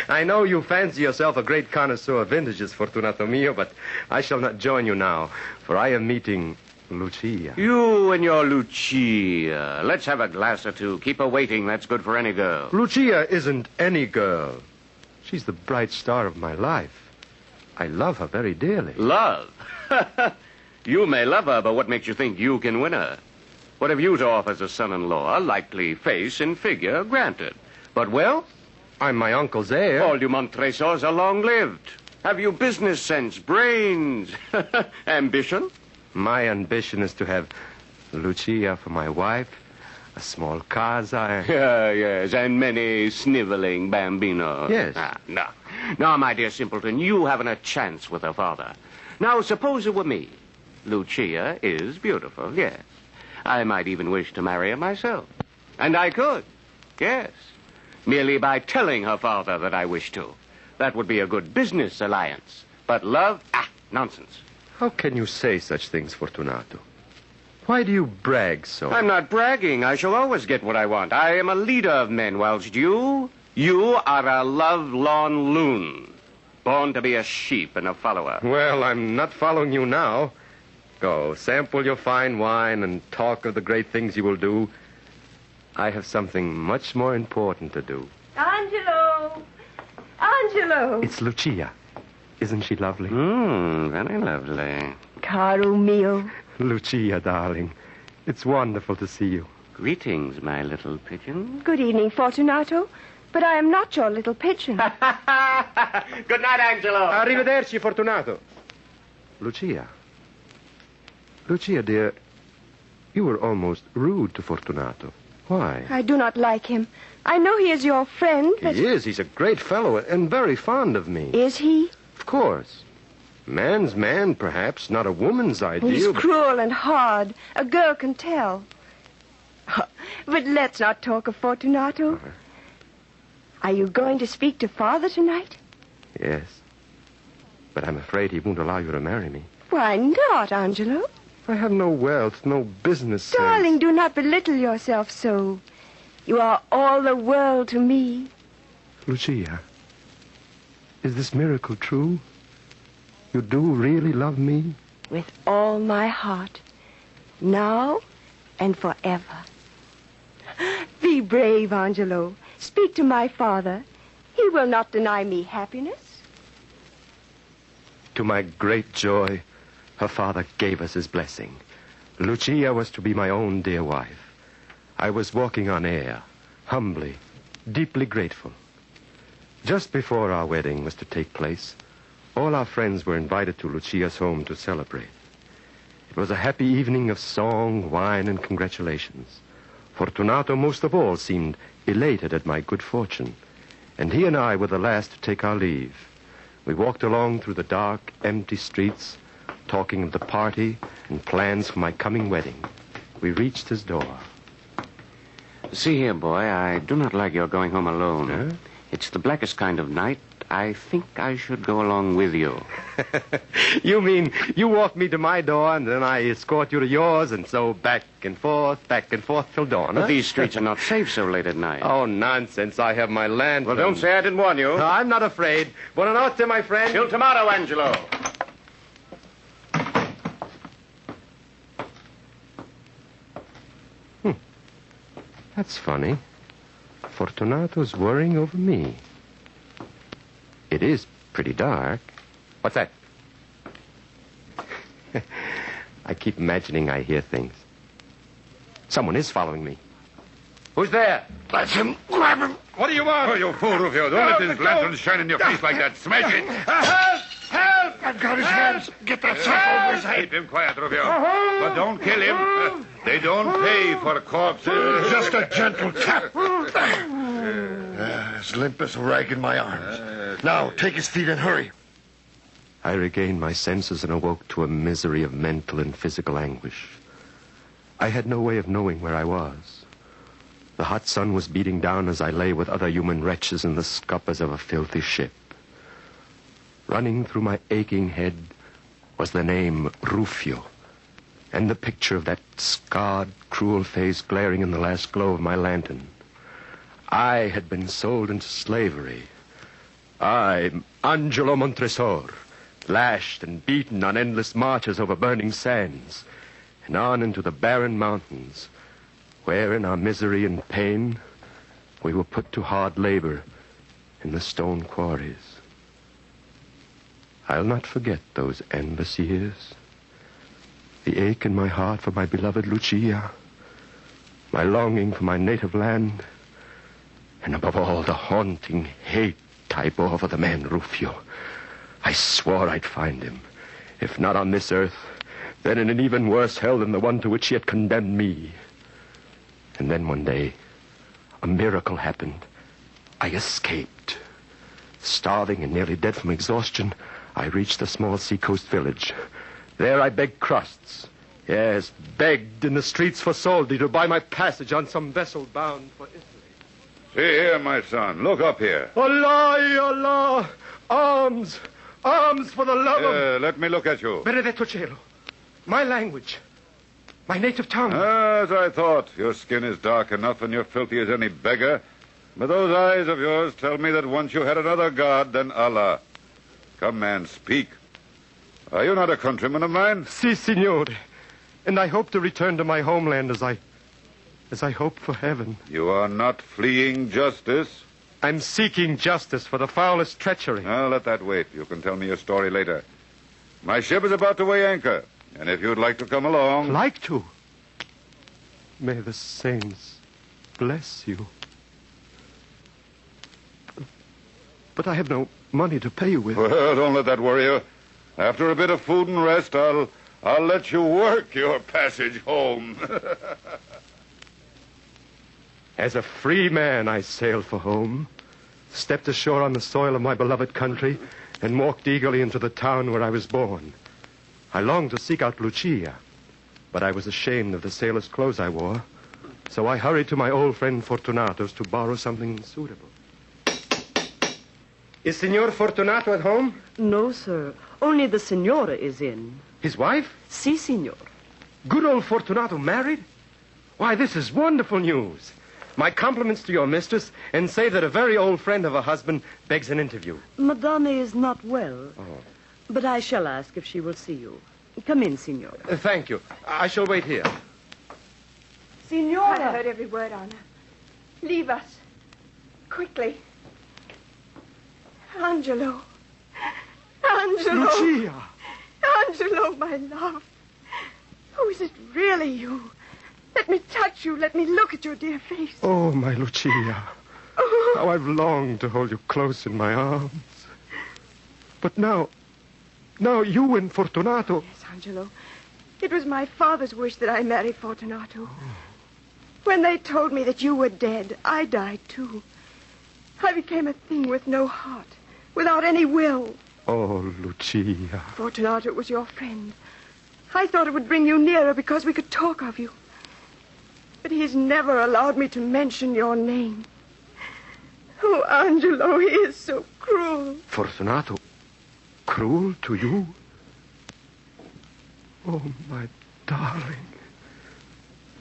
I know you fancy yourself a great connoisseur of vintages, Fortunato mio, but I shall not join you now, for I am meeting Lucia. You and your Lucia. Let's have a glass or two. Keep her waiting. That's good for any girl. Lucia isn't any girl. She's the bright star of my life. I love her very dearly. Love? You may love her, but what makes you think you can win her? What have you to offer as a son-in-law? Likely face and figure, granted. But wealth? I'm my uncle's heir. All you Montresors are long-lived. Have you business sense, brains, ambition? My ambition is to have Lucia for my wife, a small casa. Yes, and many sniveling bambinos. Yes. No. Now, my dear simpleton, you haven't a chance with her father. Now, suppose it were me. Lucia is beautiful, yes. I might even wish to marry her myself. And I could, yes. Merely by telling her father that I wish to. That would be a good business alliance. But love? Nonsense. How can you say such things, Fortunato? Why do you brag so? I'm not bragging. I shall always get what I want. I am a leader of men, whilst you are a love-lorn loon. Born to be a sheep and a follower. Well, I'm not following you now. Go, sample your fine wine and talk of the great things you will do. I have something much more important to do. Angelo! Angelo! It's Lucia. Isn't she lovely? Very lovely. Caro mio. Lucia, darling. It's wonderful to see you. Greetings, my little pigeon. Good evening, Fortunato. But I am not your little pigeon. Good night, Angelo. Arrivederci, Fortunato. Lucia. Lucia, dear, you were almost rude to Fortunato. Why? I do not like him. I know he is your friend, but... He is. He's a great fellow and very fond of me. Is he? Of course. Man's man, perhaps, not a woman's ideal. He's cruel and hard. A girl can tell. But let's not talk of Fortunato. Are you going to speak to Father tonight? Yes. But I'm afraid he won't allow you to marry me. Why not, Angelo? I have no wealth, no business sense. Darling, do not belittle yourself so. You are all the world to me. Lucia, is this miracle true? You do really love me? With all my heart. Now and forever. Be brave, Angelo. Speak to my father. He will not deny me happiness. To my great joy, her father gave us his blessing. Lucia was to be my own dear wife. I was walking on air, humbly, deeply grateful. Just before our wedding was to take place, all our friends were invited to Lucia's home to celebrate. It was a happy evening of song, wine, and congratulations. Fortunato, most of all, seemed elated at my good fortune, and he and I were the last to take our leave. We walked along through the dark, empty streets, talking of the party and plans for my coming wedding. We reached his door. See here, boy, I do not like your going home alone. Huh? It's the blackest kind of night. I think I should go along with you. You mean you walk me to my door and then I escort you to yours and so back and forth till dawn, But huh? these streets are not safe so late at night. Oh, nonsense. I have my lantern. Well, don't say I didn't warn you. No, I'm not afraid. Buonanotte, my friend. Till tomorrow, Angelo. That's funny. Fortunato's worrying over me. It is pretty dark. What's that? I keep imagining I hear things. Someone is following me. Who's there? That's him. Grab him. What do you want? Oh, you fool, Rufio. Don't let this lantern shine in your face like that. Smash it. Help! Help! I've got his hands. Get that sack over his head. Keep him quiet, Rufio. But don't kill him. They don't pay for corpses. Just a gentle tap. As limp as a rag in my arms. Now, take his feet and hurry. I regained my senses and awoke to a misery of mental and physical anguish. I had no way of knowing where I was. The hot sun was beating down as I lay with other human wretches in the scuppers of a filthy ship. Running through my aching head was the name Rufio, and the picture of that scarred, cruel face glaring in the last glow of my lantern. I had been sold into slavery. I, Angelo Montresor, lashed and beaten on endless marches over burning sands, and on into the barren mountains, where in our misery and pain we were put to hard labor in the stone quarries. I'll not forget those endless years. the ache in my heart for my beloved Lucia, my longing for my native land, and above all, the haunting hate I bore for the man Rufio. I swore I'd find him, if not on this earth, then in an even worse hell than the one to which he had condemned me. And then one day, a miracle happened. I escaped. Starving and nearly dead from exhaustion, I reached a small seacoast village. There I begged crusts. Yes, begged in the streets for soldi to buy my passage on some vessel bound for Italy. See here, my son. Look up here. Allah, Allah! Arms! Arms for the love of... Let me look at you. Benedetto Cielo. My language. My native tongue. As I thought. Your skin is dark enough and you're filthy as any beggar. But those eyes of yours tell me that once you had another god than Allah. Come, man, speak. Are you not a countryman of mine? Si, signore. And I hope to return to my homeland as I hope for heaven. You are not fleeing justice? I'm seeking justice for the foulest treachery. Well, let that wait. You can tell me your story later. My ship is about to weigh anchor, and if you'd like to come along... Like to? May the saints bless you. But I have no money to pay you with. Well, don't let that worry you. After a bit of food and rest, I'll let you work your passage home. As a free man, I sailed for home, stepped ashore on the soil of my beloved country, and walked eagerly into the town where I was born. I longed to seek out Lucia, but I was ashamed of the sailor's clothes I wore, so I hurried to my old friend Fortunato's to borrow something suitable. Is Signor Fortunato at home? No, sir. Only the Signora is in. His wife? Si, Signor. Good old Fortunato married? Why, this is wonderful news. My compliments to your mistress, and say that a very old friend of her husband begs an interview. Madame is not well. Oh. But I shall ask if she will see you. Come in, Signora. Thank you. I shall wait here. Signora! I heard every word, Anna. Leave us. Quickly. Angelo. Angelo. Lucia! Angelo, my love. Oh, is it really you? Let me touch you. Let me look at your dear face. Oh, my Lucia. Oh. How I've longed to hold you close in my arms. But now you and Fortunato... Yes, Angelo. It was my father's wish that I marry Fortunato. Oh. When they told me that you were dead, I died, too. I became a thing with no heart, without any will. Oh, Lucia. Fortunato was your friend. I thought it would bring you nearer because we could talk of you. But he's never allowed me to mention your name. Oh, Angelo, he is so cruel. Fortunato? Cruel to you? Oh, my darling.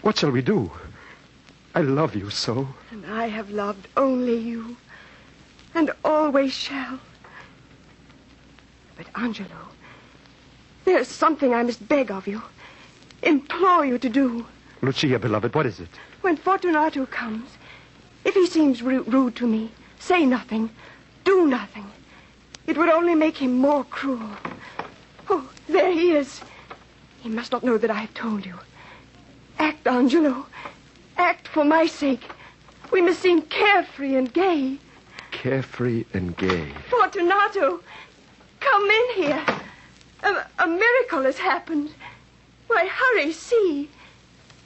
What shall we do? I love you so. And I have loved only you. And always shall. But, Angelo, there's something I must beg of you. Implore you to do. Lucia, beloved, what is it? When Fortunato comes, if he seems rude to me, say nothing. Do nothing. It would only make him more cruel. Oh, there he is. He must not know that I have told you. Act, Angelo. Act for my sake. We must seem carefree and gay. Carefree and gay. Fortunato, come in here. A miracle has happened. Why, hurry, see.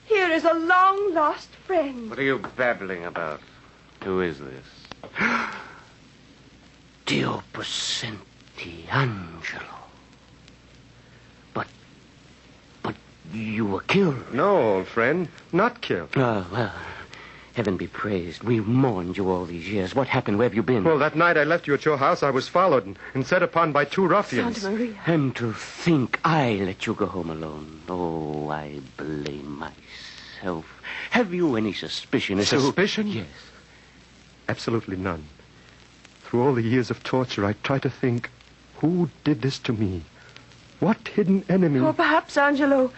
Here is a long-lost friend. What are you babbling about? Who is this? Dio Possenti, Angelo. But you were killed. No, old friend, not killed. Oh, well, heaven be praised. We've mourned you all these years. What happened? Where have you been? Well, that night I left you at your house, I was followed and set upon by two ruffians. Santa Maria. And to think I let you go home alone. Oh, I blame myself. Have you any suspicion as to... Suspicion? Yes. Absolutely none. Through all the years of torture, I try to think, who did this to me? What hidden enemy? Or perhaps, Angelo,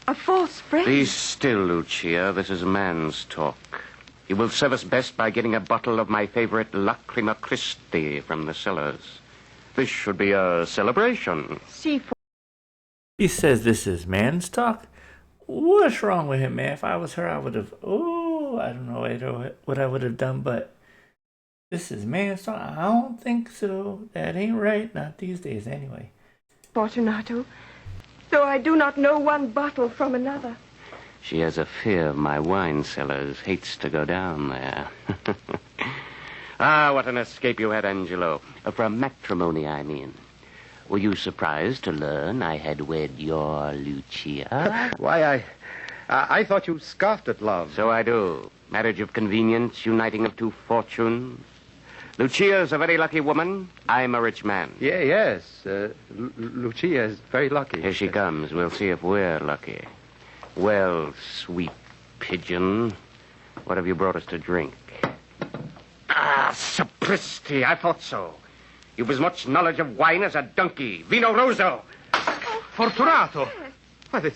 a false friend. Be still, Lucia. This is man's talk. You will serve us best by getting a bottle of my favorite Lacrima Christi from the cellars. This should be a celebration. See, He says this is man's talk. What's wrong with him, man? If I was her, I would have. Oh, I don't know what I would have done, but this is man's talk. I don't think so. That ain't right. Not these days, anyway. Fortunato, though I do not know one bottle from another. She has a fear of my wine cellars, hates to go down there. Ah, what an escape you had, Angelo. From matrimony, I mean. Were you surprised to learn I had wed your Lucia? Why, I thought you scoffed at love. So I do. Marriage of convenience, uniting of two fortunes. Lucia's a very lucky woman. I'm a rich man. Yes. Lucia is very lucky. Here she comes. We'll see if we're lucky. Well, sweet pigeon, what have you brought us to drink? Ah, sapristi, I thought so. You've as much knowledge of wine as a donkey. Vino Rosso. Fortunato! Why,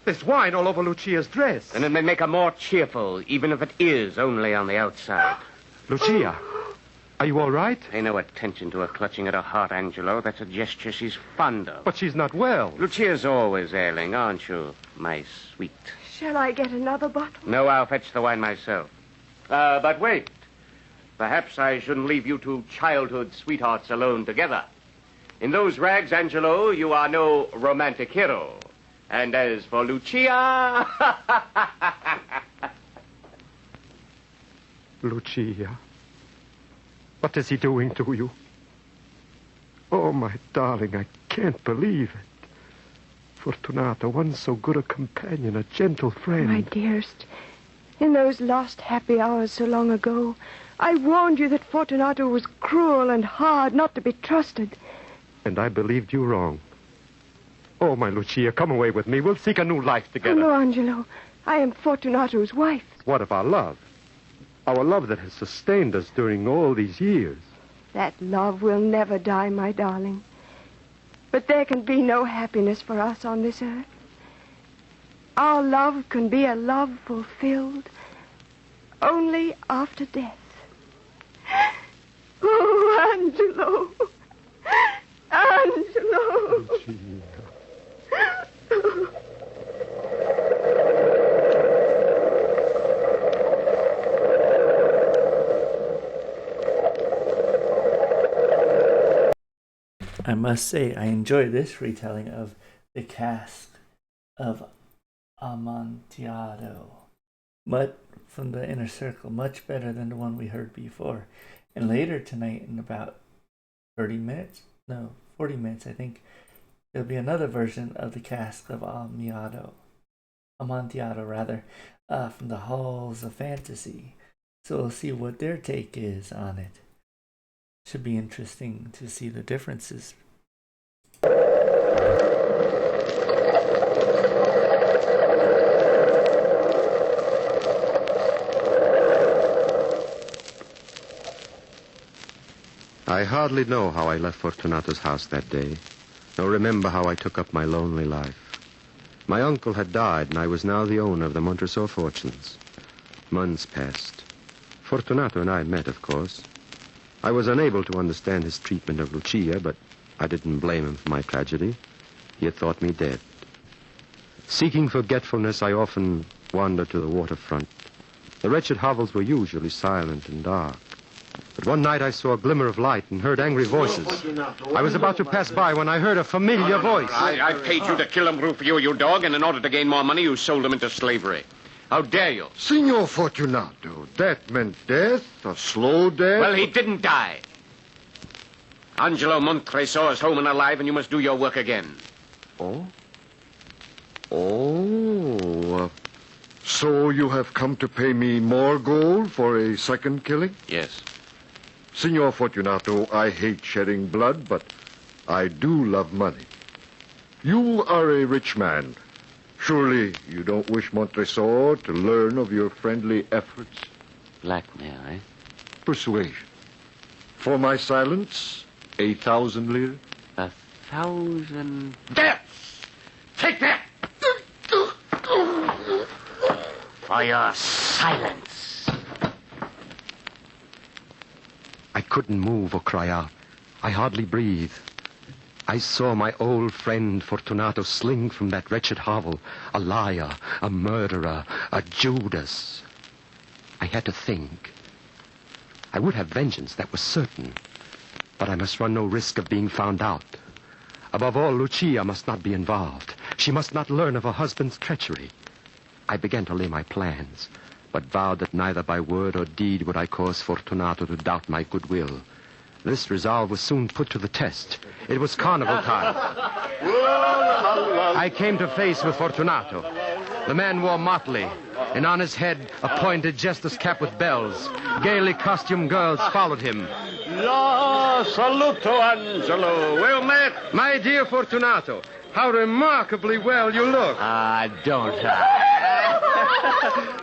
there's wine all over Lucia's dress. And it may make her more cheerful, even if it is only on the outside. Lucia, are you all right? Pay no attention to her clutching at her heart, Angelo. That's a gesture she's fond of. But she's not well. Lucia's always ailing, aren't you, my sweet? Shall I get another bottle? No, I'll fetch the wine myself. But wait. Perhaps I shouldn't leave you two childhood sweethearts alone together. In those rags, Angelo, you are no romantic hero. And as for Lucia... Lucia, what is he doing to you? Oh, my darling, I can't believe it. Fortunato, one so good a companion, a gentle friend. My dearest, in those lost happy hours so long ago, I warned you that Fortunato was cruel and hard, not to be trusted. And I believed you wrong. Oh, my Lucia, come away with me. We'll seek a new life together. Oh, no, Angelo. I am Fortunato's wife. What of our love? Our love that has sustained us during all these years. That love will never die, my darling. But there can be no happiness for us on this earth. Our love can be a love fulfilled only after death. Oh, Angelo. Angelo. I must say, I enjoy this retelling of the cask of Amontillado. But from the inner circle, much better than the one we heard before. And later tonight, in about 40 minutes, I think, there'll be another version of the cask of Amontillado, from the halls of fantasy. So we'll see what their take is on it. Should be interesting to see the differences. I hardly know how I left Fortunato's house that day, nor remember how I took up my lonely life. My uncle had died, and I was now the owner of the Montresor fortunes. Months passed. Fortunato and I met, of course. I was unable to understand his treatment of Lucia, but I didn't blame him for my tragedy. He had thought me dead. Seeking forgetfulness, I often wandered to the waterfront. The wretched hovels were usually silent and dark. But one night I saw a glimmer of light and heard angry voices. I was about to pass by when I heard a familiar voice. I paid you to kill him, Rufio, you dog, and in order to gain more money, you sold him into slavery. How dare you? Signor Fortunato, that meant death, a slow death. Well, he didn't die. Angelo Montresor is home and alive, and you must do your work again. Oh? So you have come to pay me more gold for a second killing? Yes. Signor Fortunato, I hate shedding blood, but I do love money. You are a rich man. Surely you don't wish Montresor to learn of your friendly efforts? Blackmail, eh? Persuasion. For my silence, 1,000 lire? 1,000 deaths! Take that! For your silence. I couldn't move or cry out. I hardly breathed. I saw my old friend Fortunato sling from that wretched hovel, a liar, a murderer, a Judas. I had to think. I would have vengeance, that was certain. But I must run no risk of being found out. Above all, Lucia must not be involved. She must not learn of her husband's treachery. I began to lay my plans, but vowed that neither by word or deed would I cause Fortunato to doubt my goodwill. This resolve was soon put to the test. It was carnival time. I came to face with Fortunato. The man wore motley, and on his head a pointed jester's cap with bells. Gaily costumed girls followed him. La saluto, Angelo. Well met. My dear Fortunato, how remarkably well you look. Don't I?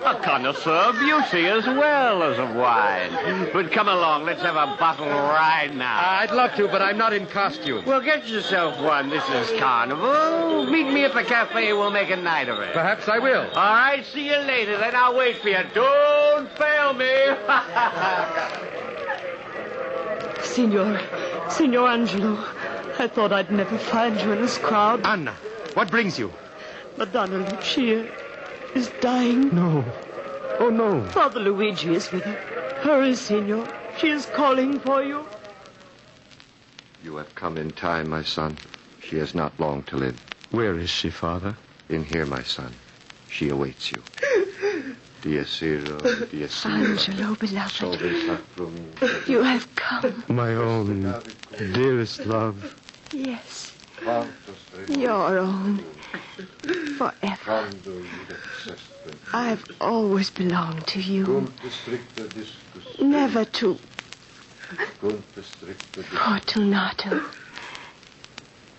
A connoisseur of beauty as well as of wine. But come along, let's have a bottle right now. I'd love to, but I'm not in costume. Well, get yourself one. This is carnival. Meet me at the cafe. We'll make a night of it. Perhaps I will. All right, see you later. Then I'll wait for you. Don't fail me. Signor Angelo, I thought I'd never find you in this crowd. Anna, what brings you? Madonna Lucia is dying. No. Oh, no. Father Luigi is with her. Hurry, Signor. She is calling for you. You have come in time, my son. She has not long to live. Where is she, Father? In here, my son. She awaits you. Angelo, beloved, you have come. My own dearest love. Yes, your own, forever. I've always belonged to you. Never to Fortunato.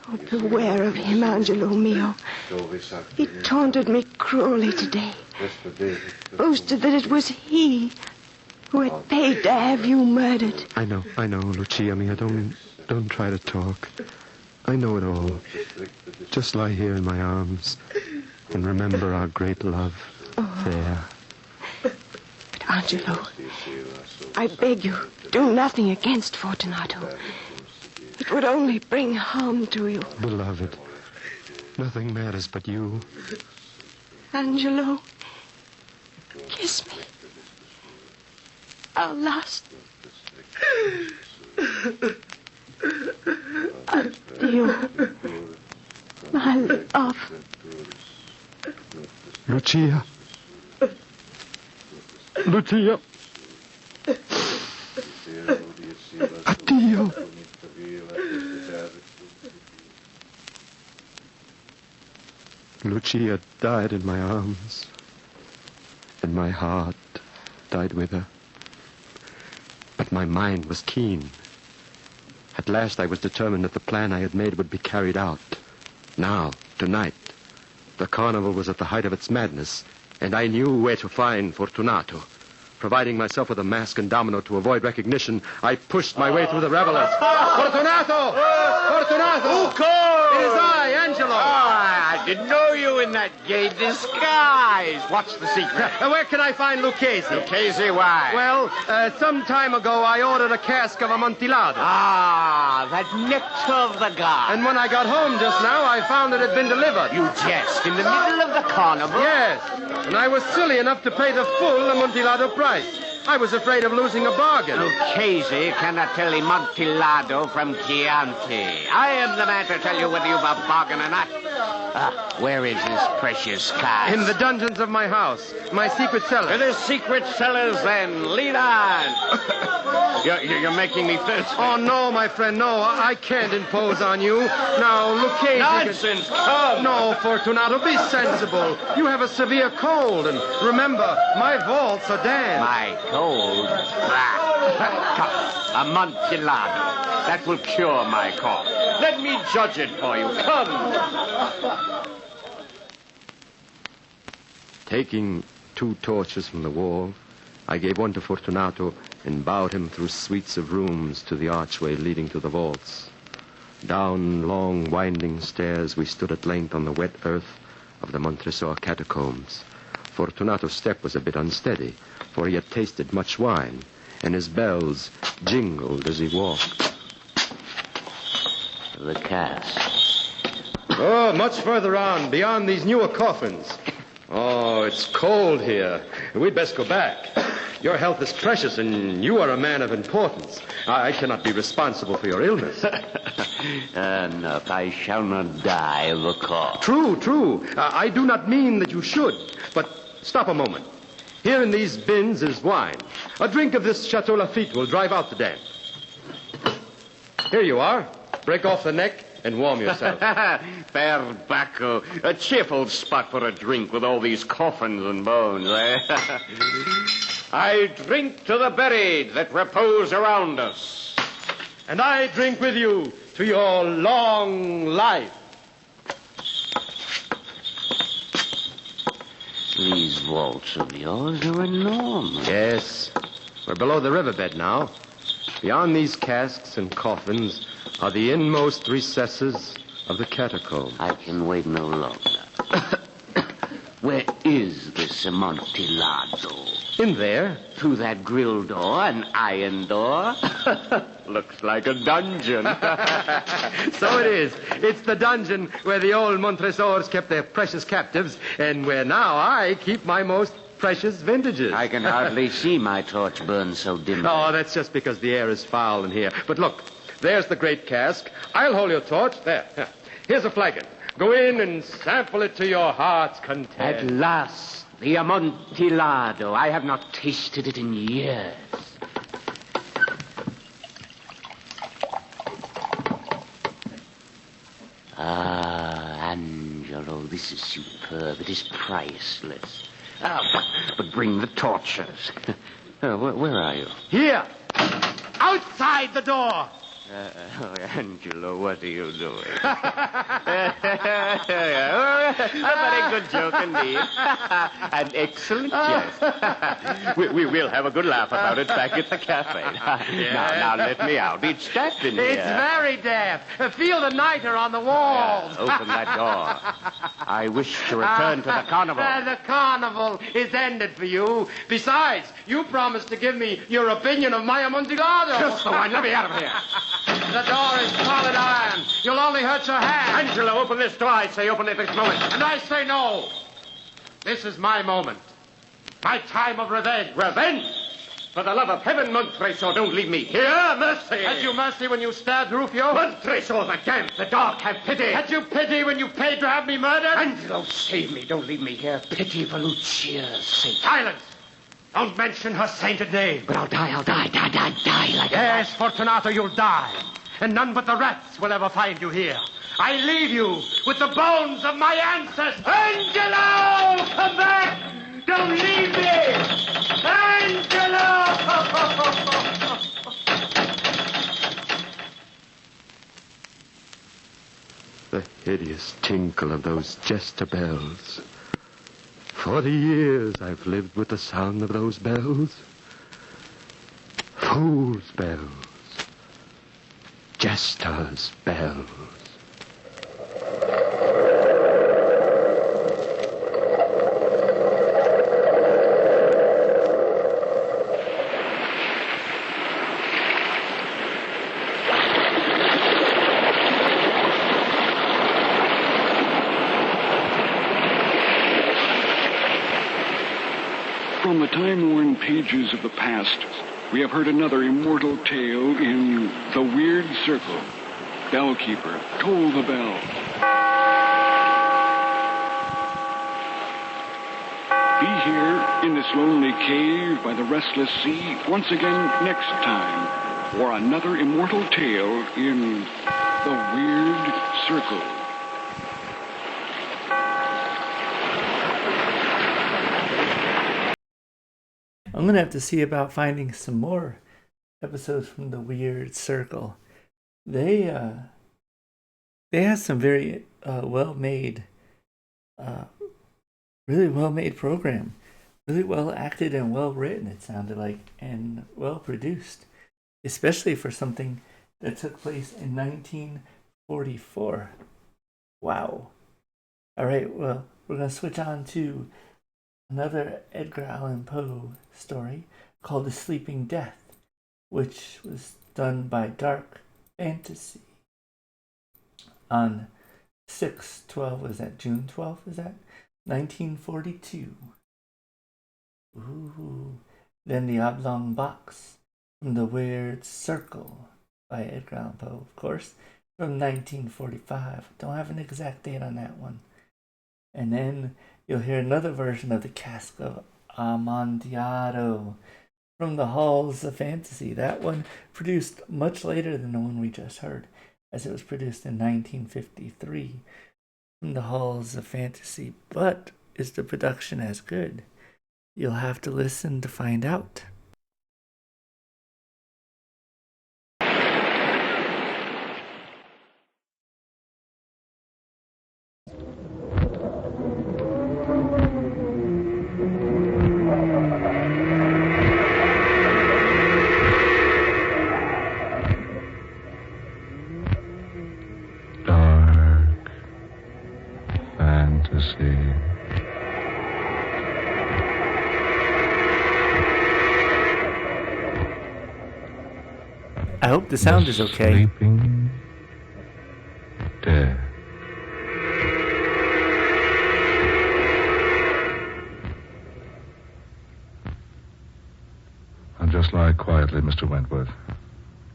Oh, beware of him, Angelo mio. He taunted me cruelly today. Boasted that it was he who had paid to have you murdered. I know, Lucia mia. Don't try to talk. I know it all. Just lie here in my arms and remember our great love. There. But Angelo, I beg you, do nothing against Fortunato. It would only bring harm to you. Beloved, nothing matters but you. Angelo, kiss me. Our last. Addio, my love. Lucia. Lucia. Addio. Lucia died in my arms, and my heart died with her. But my mind was keen. At last I was determined that the plan I had made would be carried out. Now, tonight, the carnival was at the height of its madness, and I knew where to find Fortunato. Providing myself with a mask and domino to avoid recognition, I pushed my way through the revelers. Fortunato! Fortunato! Who called? It is I, Angelo. I didn't know you in that gay disguise. What's the secret? Where can I find Lucchese? Lucchese, why? Well, some time ago I ordered a cask of Amontillado. Ah, that nectar of the gods. And when I got home just now, I found it had been delivered. You jest? In the middle of the carnival? Yes. And I was silly enough to pay the full Amontillado price. I was afraid of losing a bargain. Lucchese cannot tell Amontillado from Chianti. I am the man to tell you whether you've a bargain or not. Where is this precious cask? In the dungeons of my house. My secret cellar. To the secret cellars, then. Lead on. You're making me thirsty. Oh, no, my friend, no. I can't impose on you. Now, Lucchese... Nonsense, come. No, Fortunato, be sensible. You have a severe cold, and remember, my vaults are damned. My cold? Come, Amontillado. That will cure my cough. Let me judge it for you. Come. Taking 2 torches from the wall, I gave one to Fortunato and bowed him through suites of rooms to the archway leading to the vaults. Down long, winding stairs, we stood at length on the wet earth of the Montresor catacombs. Fortunato's step was a bit unsteady, for he had tasted much wine, and his bells jingled as he walked. the cask. Oh, much further on, beyond these newer coffins. Oh, it's cold here. We'd best go back. Your health is precious, and you are a man of importance. I cannot be responsible for your illness. Enough. I shall not die of a cough. True. I do not mean that you should. But stop a moment. Here in these bins is wine. A drink of this Chateau Lafitte will drive out the damp. Here you are. Break off the neck and warm yourself. Fair bacco. A cheerful spot for a drink with all these coffins and bones, eh? I drink to the buried that repose around us. And I drink with you to your long life. These vaults of yours are enormous. Yes. We're below the riverbed now. Beyond these casks and coffins are the inmost recesses of the catacomb. I can wait no longer. Where is this Amontillado? In there. Through that grill door, an iron door? Looks like a dungeon. So it is. It's the dungeon where the old Montresors kept their precious captives, and where now I keep my most precious vintages. I can hardly see my torch burn so dimly. Oh, that's just because the air is foul in here. But look, there's the great cask. I'll hold your torch. There. Here's a flagon. Go in and sample it to your heart's content. At last, the Amontillado. I have not tasted it in years. Ah, Angelo, this is superb. It is priceless. But bring the torches. Where are you? Here! Outside the door! Angelo, what are you doing? A very good joke indeed. An excellent jest. We'll have a good laugh about it back at the cafe. Now, let me out. It's damp in here. It's very damp. Feel the niter on the walls. Open that door. I wish to return to the carnival. The carnival is ended for you. Besides, you promised to give me your opinion of my Amontillado. Just the wine. Let me out of here. The door is solid iron. You'll only hurt your hand. Angelo, open this door. I say open it this moment. And I say no. This is my moment. My time of revenge. Revenge? For the love of heaven, Montresor, don't leave me here. Mercy. Had you mercy when you stabbed Rufio? Montresor, the damp, the dark, have pity. Had you pity when you paid to have me murdered? Angelo, save me. Don't leave me here. Pity for Lucia's sake. Silence. Don't mention her sainted name. But I'll die like Yes, Fortunato, you'll die. And none but the rats will ever find you here. I leave you with the bones of my ancestors. Angelo! Come back! Don't leave me! Angelo! The hideous tinkle of those jester bells. 40 years I've lived with the sound of those bells. Fool's bells. Jester's bells. From the time-worn pages of the past, we have heard another immortal tale in The Weird Circle. Bellkeeper, toll the bell. Be here in this lonely cave by the restless sea once again next time for another immortal tale in The Weird Circle. I'm going to have to see about finding some more episodes from The Weird Circle. They have some very well-made, really well-made program. Really well acted and well written, it sounded like, and well produced. Especially for something that took place in 1944. Wow. All right, well, we're going to switch on to another Edgar Allan Poe story called The Sleeping Death, which was done by Dark Fantasy. on 6/12, is that June 12th? Is that 1942? Ooh. Then The Oblong Box from The Weird Circle by Edgar Allan Poe, of course, from 1945. Don't have an exact date on that one. And then you'll hear another version of The Cask of Amontillado from The Halls of Fantasy. That one produced much later than the one we just heard, as it was produced in 1953 from The Halls of Fantasy. But is the production as good? You'll have to listen to find out. Dark fantasy. I hope the sound is okay. Sleeping dead. Now just lie quietly, Mr. Wentworth.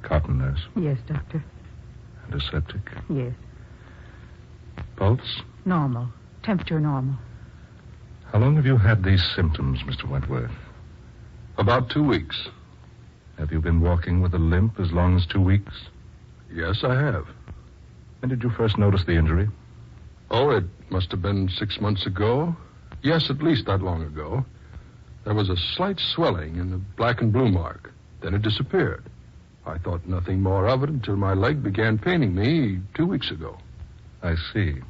Cotton nurse. Yes, doctor. Antiseptic. Yes. Pulse. Normal. Temperature normal. How long have you had these symptoms, Mr. Wentworth? About 2 weeks. Have you been walking with a limp as long as 2 weeks? Yes, I have. When did you first notice the injury? Oh, it must have been 6 months ago. Yes, at least that long ago. There was a slight swelling in the black and blue mark. Then it disappeared. I thought nothing more of it until my leg began paining me 2 weeks ago. I see.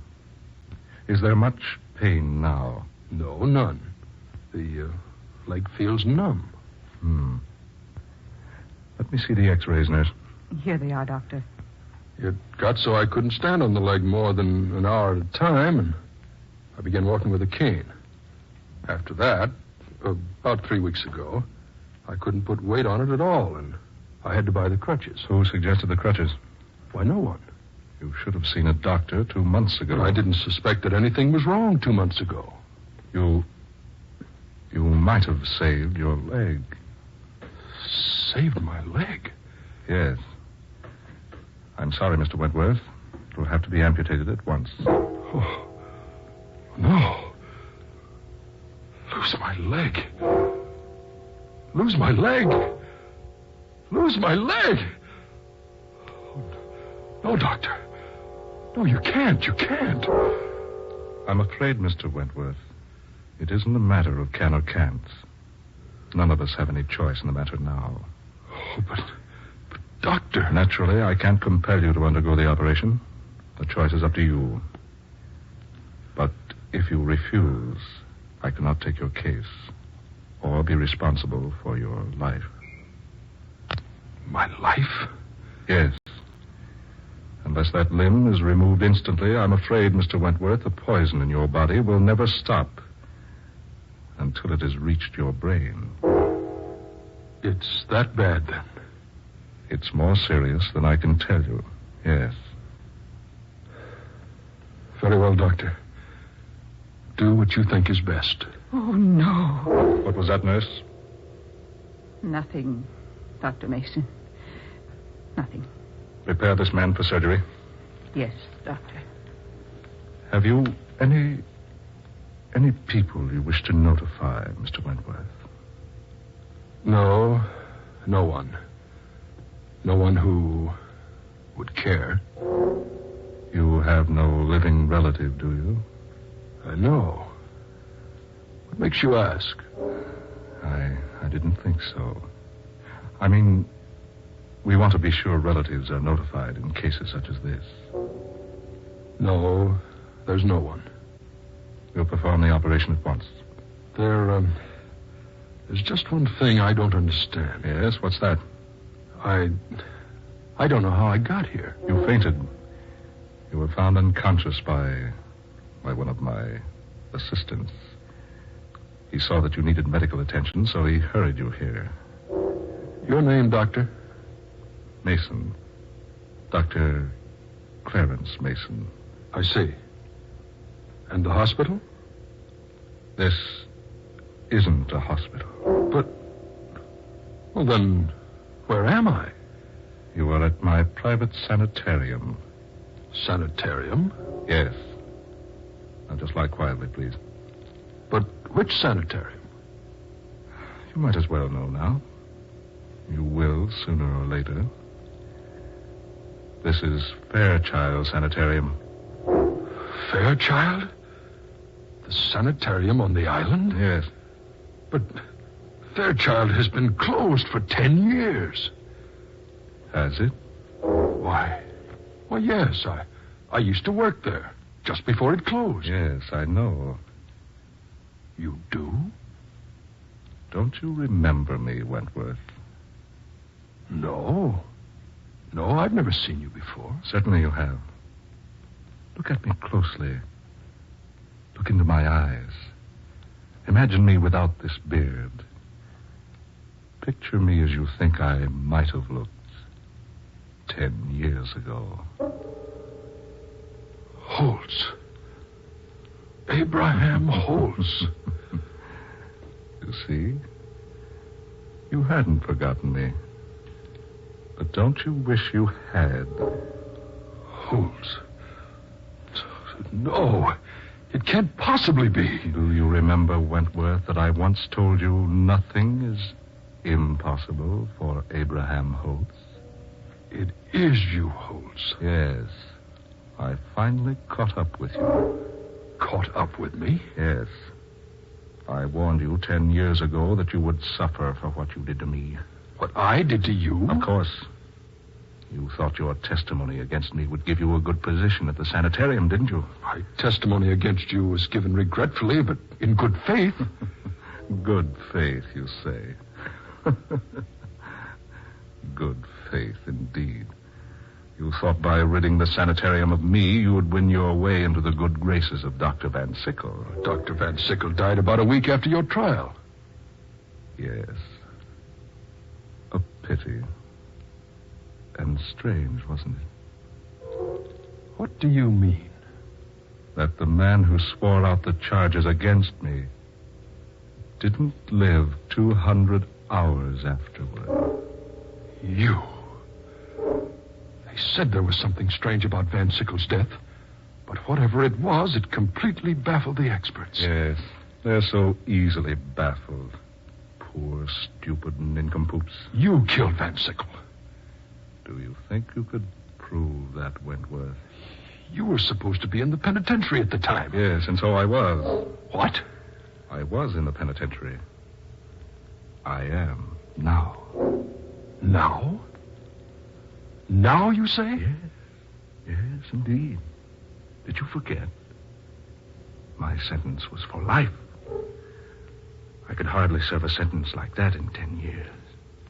Is there much pain now? No, none. The leg feels numb. Let me see the x-rays, nurse. Here they are, doctor. It got so I couldn't stand on the leg more than an hour at a time, and I began walking with a cane. After that, about 3 weeks ago, I couldn't put weight on it at all, and I had to buy the crutches. Who suggested the crutches? Why, no one. You should have seen a doctor 2 months ago. I didn't suspect that anything was wrong 2 months ago. You might have saved your leg. Saved my leg? Yes. I'm sorry, Mr. Wentworth. It will have to be amputated at once. Oh, no. Lose my leg. Lose my leg. Lose my leg. Oh, no, doctor. No, you can't. You can't. I'm afraid, Mr. Wentworth, it isn't a matter of can or can't. None of us have any choice in the matter now. Oh, but doctor... Naturally, I can't compel you to undergo the operation. The choice is up to you. But if you refuse, I cannot take your case or be responsible for your life. My life? Yes. Unless that limb is removed instantly, I'm afraid, Mr. Wentworth, the poison in your body will never stop until it has reached your brain. It's that bad, then? It's more serious than I can tell you, yes. Very well, doctor. Do what you think is best. Oh, no. What was that, nurse? Nothing, Dr. Mason. Nothing. Prepare this man for surgery. Yes, doctor. Have you any people you wish to notify, Mr. Wentworth? No, no one. No one who would care. You have no living relative, do you? No. What makes you ask? I didn't think so. I mean, we want to be sure relatives are notified in cases such as this. No, there's no one. We'll perform the operation at once. There's just one thing I don't understand. Yes, what's that? I don't know how I got here. You fainted. You were found unconscious by one of my assistants. He saw that you needed medical attention, so he hurried you here. Your name, doctor? Mason. Dr. Clarence Mason. I see. And the hospital? This isn't a hospital. But, well then, where am I? You are at my private sanitarium. Sanitarium? Yes. Now just lie quietly, please. But which sanitarium? You might as well know now. You will sooner or later. This is Fairchild Sanitarium. Fairchild? The sanitarium on the island? Yes. But Fairchild has been closed for 10 years. Has it? Why, yes. I used to work there just before it closed. Yes, I know. You do? Don't you remember me, Wentworth? No. No, I've never seen you before. Certainly you have. Look at me closely. Look into my eyes. Imagine me without this beard. Picture me as you think I might have looked 10 years ago. Holtz. Abraham Holtz. You see? You hadn't forgotten me. But don't you wish you had? Holtz. No, it can't possibly be. Do you remember, Wentworth, that I once told you nothing is impossible for Abraham Holtz? It is you, Holtz. Yes. I finally caught up with you. Caught up with me? Yes. I warned you 10 years ago that you would suffer for what you did to me. What I did to you? Of course. You thought your testimony against me would give you a good position at the sanitarium, didn't you? My testimony against you was given regretfully, but in good faith. Good faith, you say. Good faith, indeed. You thought by ridding the sanitarium of me, you would win your way into the good graces of Dr. Van Sickle. Dr. Van Sickle died about a week after your trial. Yes. A pity. And strange, wasn't it? What do you mean? That the man who swore out the charges against me didn't live 200 hours afterward. You? They said there was something strange about Van Sickle's death. But whatever it was, it completely baffled the experts. Yes, they're so easily baffled. Poor, stupid nincompoops. You killed Van Sickle. Do you think you could prove that, Wentworth? You were supposed to be in the penitentiary at the time. Yes, and so I was. What? I was in the penitentiary. I am now. Now? Now, you say? Yes. Yes, indeed. Did you forget? My sentence was for life. I could hardly serve a sentence like that in 10 years.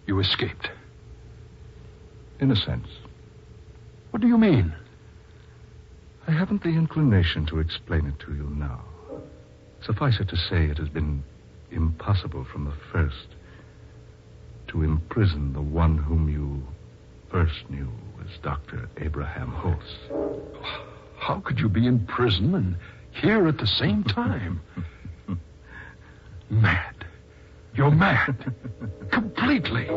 You escaped? In a sense. What do you mean? I haven't the inclination to explain it to you now. Suffice it to say, it has been impossible from the first to imprison the one whom you first knew as Dr. Abraham Holtz. How could you be in prison and here at the same time? Mad. You're mad. Completely.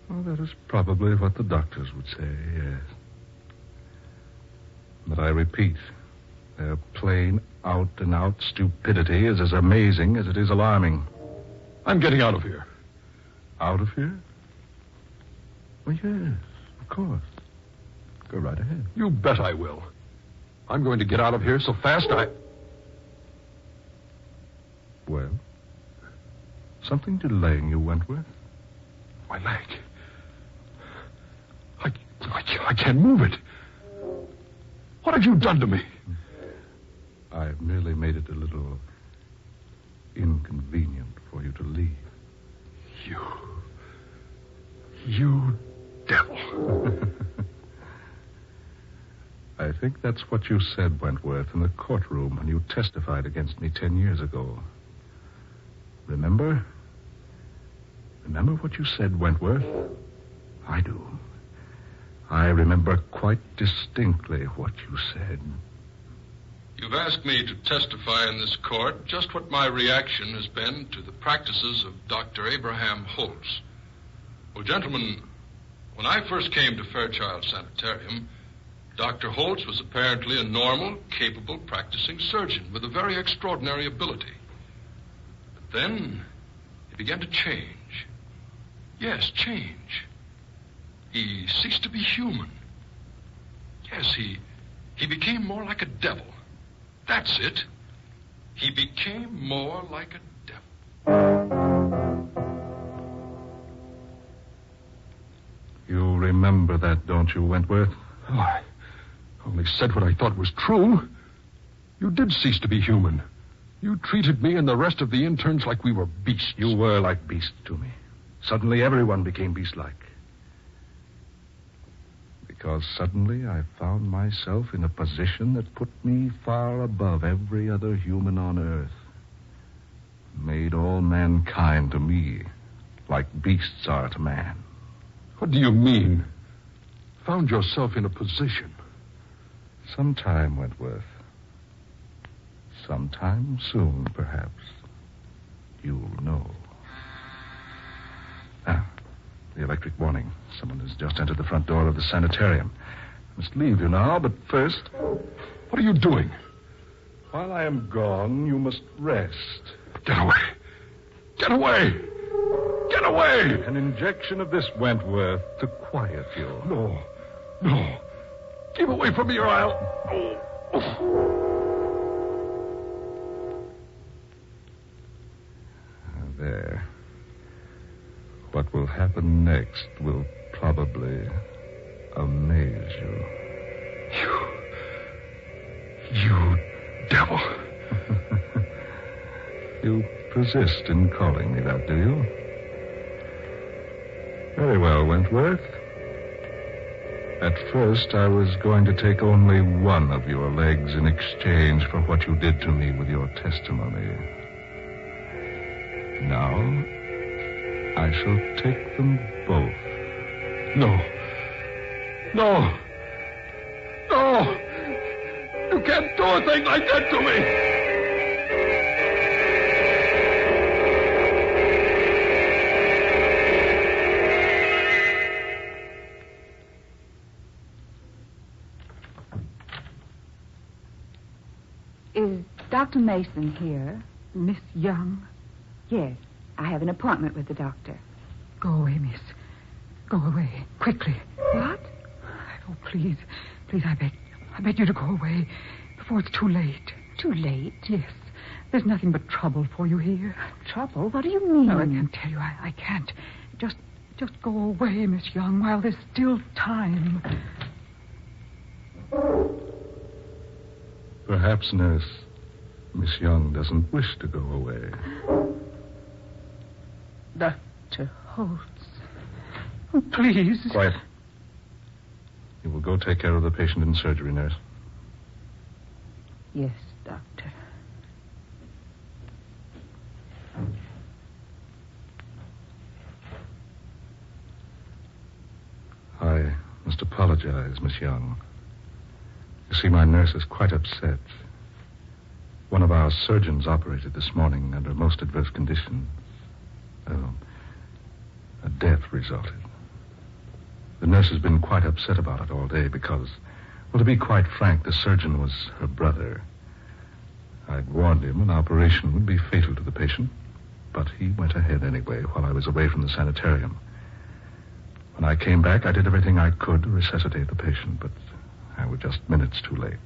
Well, that is probably what the doctors would say, yes. But I repeat, their plain, out-and-out stupidity is as amazing as it is alarming. I'm getting out of here. Out of here? Well, yes, of course. Go right ahead. You bet I will. I'm going to get out of here so fast Well? Something delaying you, Wentworth? My leg. I can't move it. What have you done to me? I've merely made it a little inconvenient for you to leave. You devil. I think that's what you said, Wentworth, in the courtroom when you testified against me 10 years ago. Remember? Remember what you said, Wentworth? I do. I remember quite distinctly what you said. You've asked me to testify in this court just what my reaction has been to the practices of Dr. Abraham Holtz. Well, gentlemen, when I first came to Fairchild Sanitarium, Dr. Holtz was apparently a normal, capable, practicing surgeon with a very extraordinary ability. But then he began to change. Yes, change. He ceased to be human. Yes, he became more like a devil. That's it. He became more like a devil. You remember that, don't you, Wentworth? Oh, I only said what I thought was true. You did cease to be human. You treated me and the rest of the interns like we were beasts. You were like beasts to me. Suddenly everyone became beast-like. Because suddenly I found myself in a position that put me far above every other human on earth. Made all mankind to me like beasts are to man. What do you mean? Found yourself in a position? Sometime, Wentworth. Sometime soon, perhaps. You'll know. Ah, the electric warning. Someone has just entered the front door of the sanitarium. I must leave you now, but first... What are you doing? While I am gone, you must rest. Get away! Get away! Get away! An injection of this Wentworth to quiet you. No. No. Keep away from me or I'll... There. What will happen next will probably amaze you. You devil. You persist in calling me that, do you? Very well, Wentworth. At first, I was going to take only one of your legs in exchange for what you did to me with your testimony. Now, I shall take them both. No. No. No. You can't do a thing like that to me. Is Dr. Mason here? Miss Young? Yes, I have an appointment with the doctor. Go away, miss. Go away, quickly. What? Oh, please, I beg you to go away before it's too late. Too late? Yes. There's nothing but trouble for you here. Trouble? What do you mean? No, I can't tell you. I can't. Just go away, Miss Young, while there's still time. Perhaps, nurse, Miss Young doesn't wish to go away. Dr. Holtz. Oh, please. Quiet. You will go take care of the patient in surgery, nurse. Yes, doctor. I must apologize, Miss Young. You see, my nurse is quite upset. One of our surgeons operated this morning under most adverse conditions. A death resulted. The nurse has been quite upset about it all day because, well, to be quite frank, the surgeon was her brother. I'd warned him an operation would be fatal to the patient, but he went ahead anyway while I was away from the sanitarium. When I came back, I did everything I could to resuscitate the patient, but I was just minutes too late.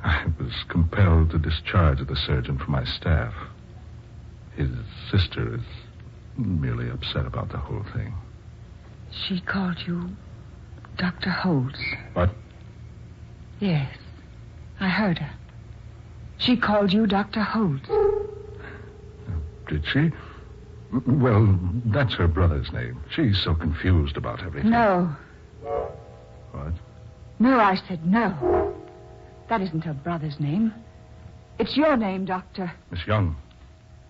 I was compelled to discharge the surgeon from my staff. His sister is merely upset about the whole thing. She called you Dr. Holtz. What? Yes, I heard her. She called you Dr. Holtz. Did she? Well, that's her brother's name. She's so confused about everything. No. What? No, I said no. That isn't her brother's name. It's your name, Doctor. Miss Young.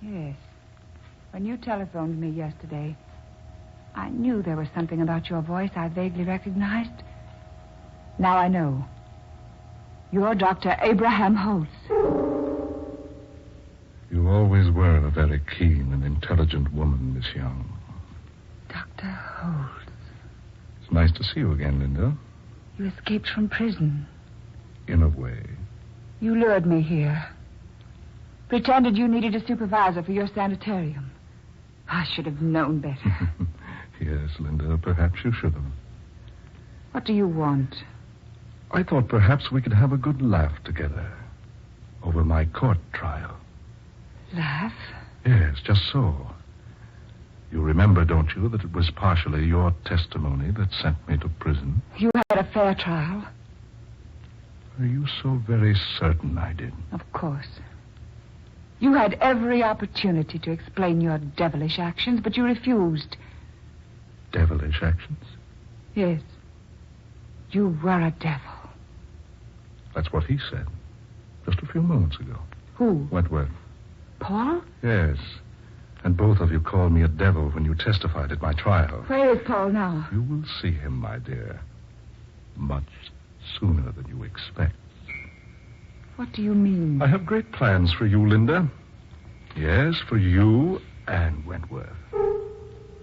Yes. When you telephoned me yesterday, I knew there was something about your voice I vaguely recognized. Now I know. You're Dr. Abraham Holtz. You always were a very keen and intelligent woman, Miss Young. Dr. Holtz. It's nice to see you again, Linda. You escaped from prison. In a way. You lured me here. Pretended you needed a supervisor for your sanitarium. I should have known better. Yes, Linda, perhaps you should have. What do you want? I thought perhaps we could have a good laugh together over my court trial. Laugh? Yes, just so. You remember, don't you, that it was partially your testimony that sent me to prison? You had a fair trial. Are you so very certain I did? Of course. You had every opportunity to explain your devilish actions, but you refused. Devilish actions? Yes. You were a devil. That's what he said. Just a few moments ago. Who? Wentworth. Paul? Yes. And both of you called me a devil when you testified at my trial. Where is Paul now? You will see him, my dear. Much sooner than you expect. What do you mean? I have great plans for you, Linda. Yes, for you and Wentworth.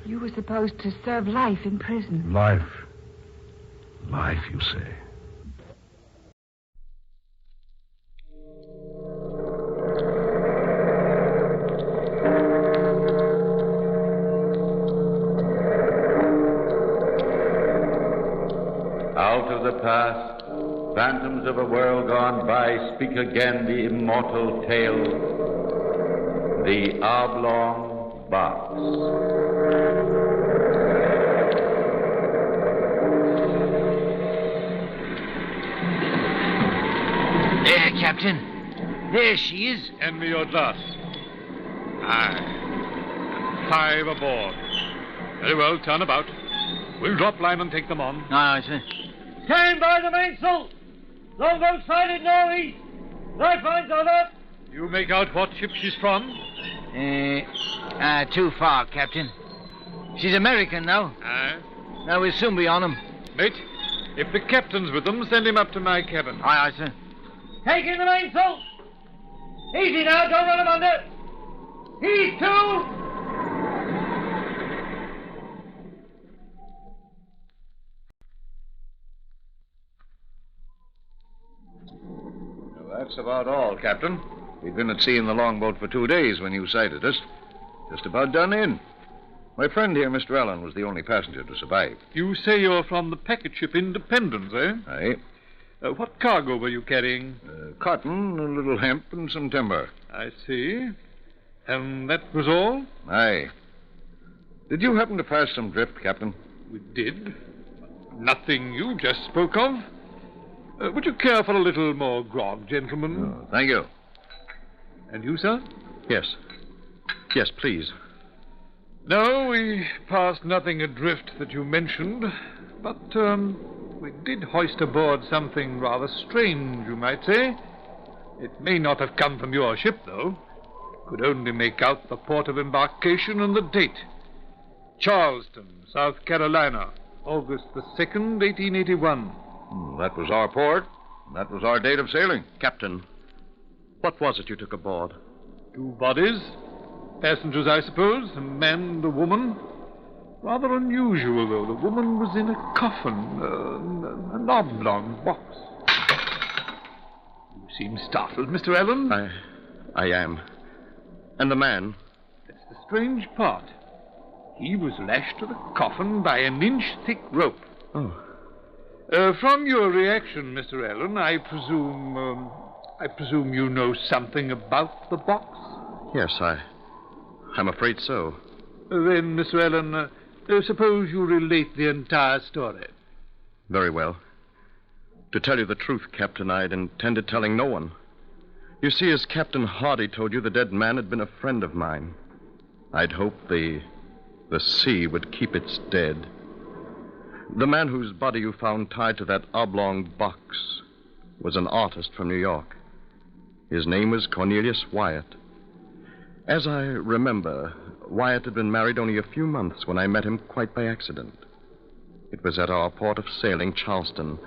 You were supposed to serve life in prison. Life. Life, you say. Out of the past, phantoms of a world gone by, speak again the immortal tale, the oblong box. There, Captain. There she is. Hand me your glass. Aye. 5 aboard. Very well, turn about. We'll drop line and take them on. Aye, sir. Stand by the mainsail! Longboat sighted northeast. Life lines are up. You make out what ship she's from? Too far, Captain. She's American, though. Aye. Now, we'll soon be on 'em. Mate, if the captain's with them, send him up to my cabin. Aye, aye, sir. Take in the mainsail. Easy now, don't run 'em under. He's to. That's about all, Captain. We'd been at sea in the longboat for 2 days when you sighted us. Just about done in. My friend here, Mr. Allen, was the only passenger to survive. You say you're from the packet ship Independence, eh? Aye. What cargo were you carrying? Cotton, a little hemp, and some timber. I see. And that was all? Aye. Did you happen to pass some drift, Captain? We did. Nothing you just spoke of. Would you care for a little more grog, gentlemen? Oh, thank you. And you, sir? Yes. Yes, please. No, we passed nothing adrift that you mentioned, but we did hoist aboard something rather strange, you might say. It may not have come from your ship, though. Could only make out the port of embarkation and the date. Charleston, South Carolina, August the 2nd, 1881. That was our port. That was our date of sailing. Captain, what was it you took aboard? 2 bodies. Passengers, I suppose. A man and a woman. Rather unusual, though. The woman was in a coffin. An oblong box. You seem startled, Mr. Allen. I am. And the man? That's the strange part. He was lashed to the coffin by an inch-thick rope. Oh. From your reaction, Mr. Allen, I presume you know something about the box? Yes, I'm afraid so. Then, Mr. Allen, suppose you relate the entire story. Very well. To tell you the truth, Captain, I'd intended telling no one. You see, as Captain Hardy told you, the dead man had been a friend of mine. I'd hoped the sea would keep its dead. The man whose body you found tied to that oblong box was an artist from New York. His name was Cornelius Wyatt. As I remember, Wyatt had been married only a few months when I met him quite by accident. It was at our port of sailing, Charleston.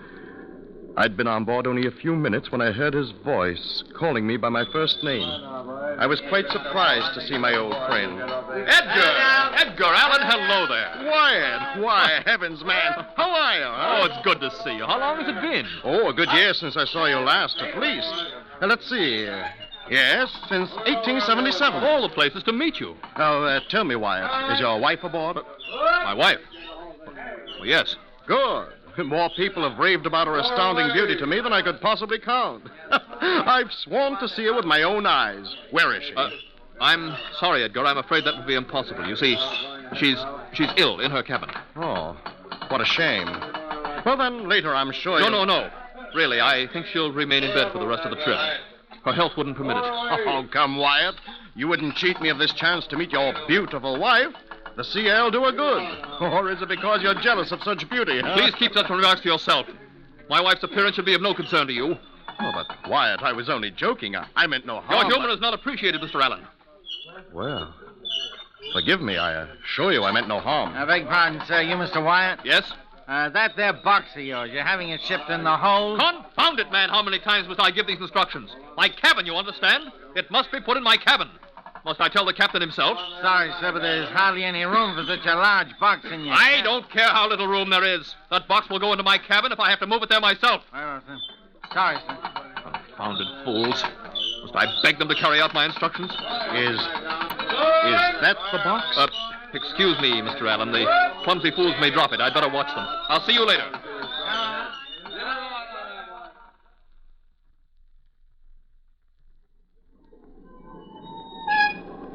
I'd been on board only a few minutes when I heard his voice calling me by my first name. I was quite surprised to see my old friend. Edgar Allen, hello there. Wyatt! Why, heavens, man. How are you? Huh? Oh, it's good to see you. How long has it been? Oh, a good year since I saw you last, at least. Let's see. Yes, since 1877. All the places to meet you. Now, tell me, Wyatt, is your wife aboard? My wife? Well, yes. Good. More people have raved about her astounding beauty to me than I could possibly count. I've sworn to see her with my own eyes. Where is she? I'm sorry, Edgar. I'm afraid that would be impossible. You see, she's ill in her cabin. Oh, what a shame. Well, then, later, I'm sure No. Really, I think she'll remain in bed for the rest of the trip. Her health wouldn't permit it. Oh, come, Wyatt. You wouldn't cheat me of this chance to meet your beautiful wife. The CL do her good. Or is it because you're jealous of such beauty, huh? Please keep such remarks to yourself. My wife's appearance should be of no concern to you. Oh, but, Wyatt, I was only joking. I meant no harm. Your humor is not appreciated, Mr. Allen. Well, forgive me. I assure you I meant no harm. I beg pardon, sir. You Mr. Wyatt? Yes? That there box of yours, you're having it shipped in the hold? Confound it, man. How many times must I give these instructions? My cabin, you understand? It must be put in my cabin. Must I tell the captain himself? Sorry, sir, but there's hardly any room for such a large box in your... I don't care how little room there is. That box will go into my cabin if I have to move it there myself. Well, sir. Sorry, sir. Confounded fools. Must I beg them to carry out my instructions? Is that the box? Excuse me, Mr. Allen. The clumsy fools may drop it. I'd better watch them. I'll see you later.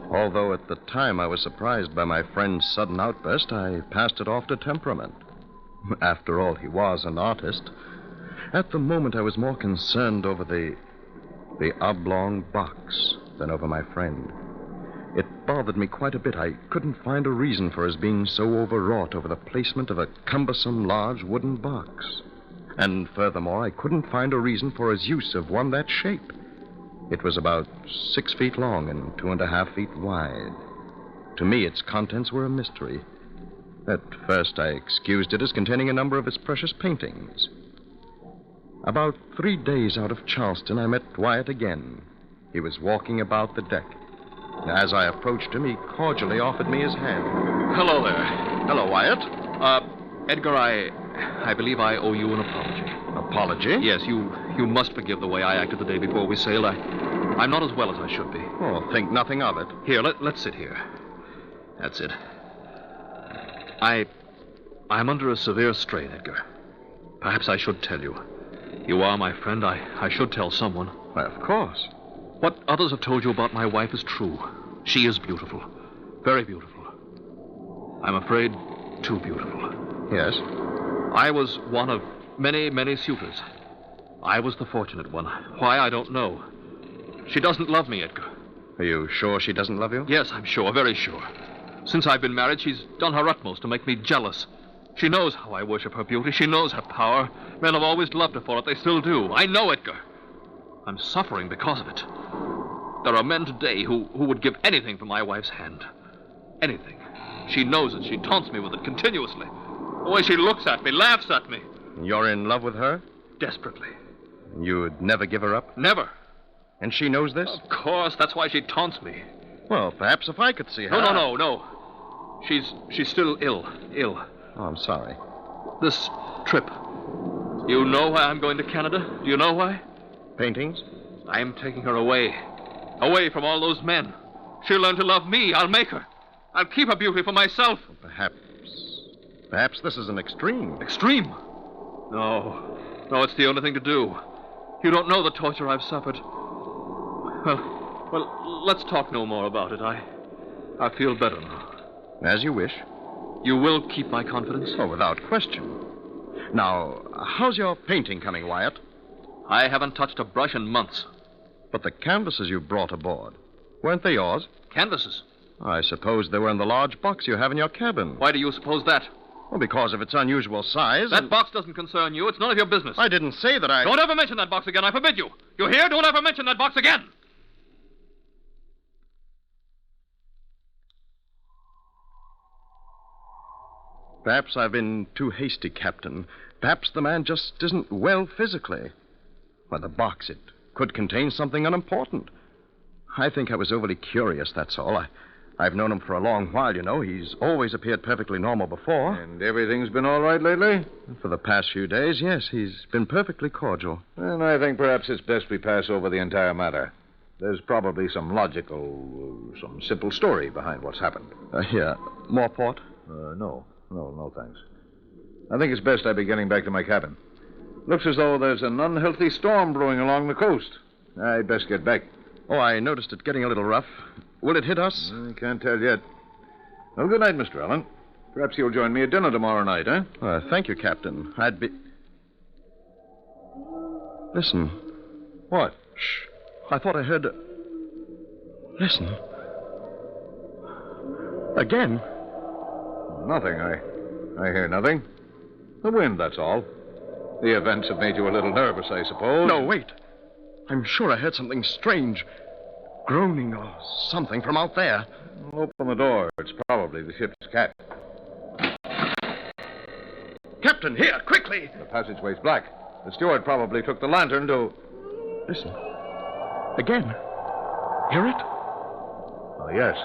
Although at the time I was surprised by my friend's sudden outburst, I passed it off to temperament. After all, he was an artist. At the moment, I was more concerned over the oblong box than over my friend. It bothered me quite a bit. I couldn't find a reason for his being so overwrought over the placement of a cumbersome large wooden box. And furthermore, I couldn't find a reason for his use of one that shape. It was about 6 feet long and 2.5 feet wide. To me, its contents were a mystery. At first, I excused it as containing a number of his precious paintings. About 3 days out of Charleston, I met Wyatt again. He was walking about the deck. As I approached him, he cordially offered me his hand. Hello there. Hello, Wyatt. Edgar, I believe I owe you an apology. Apology? Yes, you must forgive the way I acted the day before we sailed. I'm not as well as I should be. Oh, think nothing of it. Here, let's sit here. That's it. I'm under a severe strain, Edgar. Perhaps I should tell you. You are my friend. I should tell someone. Why, of course. What others have told you about my wife is true. She is beautiful. Very beautiful. I'm afraid too beautiful. Yes? I was one of many, many suitors. I was the fortunate one. Why, I don't know. She doesn't love me, Edgar. Are you sure she doesn't love you? Yes, I'm sure, very sure. Since I've been married, she's done her utmost to make me jealous. She knows how I worship her beauty. She knows her power. Men have always loved her for it. They still do. I know, Edgar. I'm suffering because of it. There are men today who would give anything for my wife's hand. Anything. She knows it. She taunts me with it continuously. The way she looks at me, laughs at me. You're in love with her? Desperately. You'd never give her up? Never. And she knows this? Of course. That's why she taunts me. Well, perhaps if I could see her... No. She's still ill. Ill. Oh, I'm sorry. This trip. You know why I'm going to Canada? Do you know why? Paintings? I'm taking her away. Away from all those men. She'll learn to love me. I'll make her. I'll keep her beauty for myself. Perhaps this is an extreme. Extreme? No, it's the only thing to do. You don't know the torture I've suffered. Well, let's talk no more about it. I feel better now. As you wish. You will keep my confidence? Oh, without question. Now, how's your painting coming, Wyatt? I haven't touched a brush in months. But the canvases you brought aboard, weren't they yours? Canvases? I suppose they were in the large box you have in your cabin. Why do you suppose that? Well, because of its unusual size. That box doesn't concern you. It's none of your business. I didn't say that I... Don't ever mention that box again. I forbid you. You hear? Don't ever mention that box again. Perhaps I've been too hasty, Captain. Perhaps the man just isn't well physically. Well, the box, it could contain something unimportant. I think I was overly curious, that's all. I've known him for a long while, you know. He's always appeared perfectly normal before. And everything's been all right lately? For the past few days, yes. He's been perfectly cordial. Then I think perhaps it's best we pass over the entire matter. There's probably some logical, some simple story behind what's happened. Here, more port? No, thanks. I think it's best I be getting back to my cabin. Looks as though there's an unhealthy storm brewing along the coast. I'd best get back. Oh, I noticed it getting a little rough. Will it hit us? I can't tell yet. Well, good night, Mr. Allen. Perhaps you'll join me at dinner tomorrow night, eh? Thank you, Captain. I'd be... Listen. What? Shh. I thought I heard... Listen. Again. Nothing. I hear nothing. The wind, that's all. The events have made you a little nervous, I suppose. No, wait. I'm sure I heard something strange. Groaning or something from out there. Open the door. It's probably the ship's cat. Captain, here, quickly! The passageway's black. The steward probably took the lantern to... Listen. Again. Hear it? Oh, yes.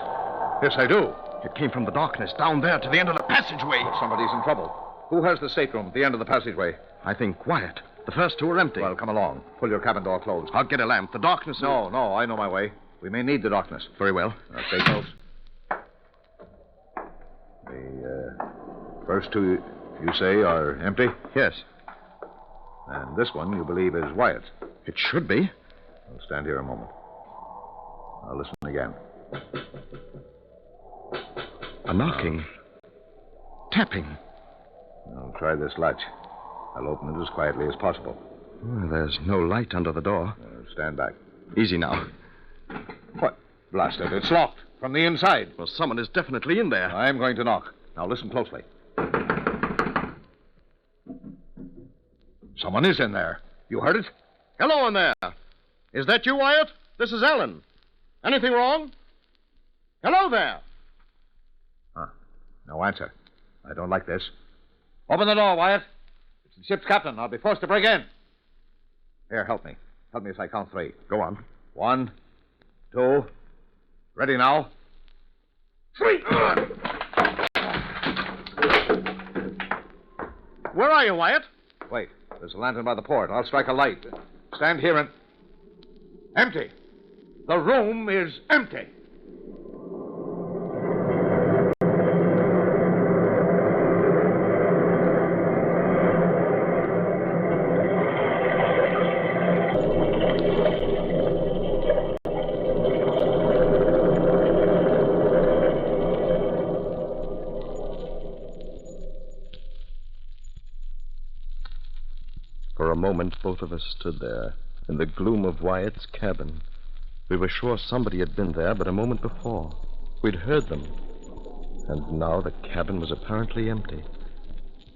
Yes, I do. It came from the darkness down there to the end of the passageway. Well, somebody's in trouble. Who has the stateroom at the end of the passageway? I think Wyatt. The first two are empty. Well, come along. Pull your cabin door closed. I'll get a lamp. The darkness... No, I know my way. We may need the darkness. Very well. Stay close. The first two, you say, are empty? Yes. And this one you believe is Wyatt's? It should be. I'll stand here a moment. I'll listen again. A knocking. Tapping. I'll try this latch. I'll open it as quietly as possible. There's no light under the door. Stand back. Easy now. What? Blast it. It's locked from the inside. Well, someone is definitely in there. I'm going to knock. Now listen closely. Someone is in there. You heard it? Hello in there. Is that you, Wyatt? This is Ellen. Anything wrong? Hello there. No answer. I don't like this. Open the door, Wyatt. It's the ship's captain. I'll be forced to break in. Here, help me. Help me as I count three. Go on. 1, 2. Ready now. 3. Where are you, Wyatt? Wait. There's a lantern by the port. I'll strike a light. Stand here and... Empty. The room is empty. For a moment, both of us stood there, in the gloom of Wyatt's cabin. We were sure somebody had been there but a moment before. We'd heard them. And now the cabin was apparently empty.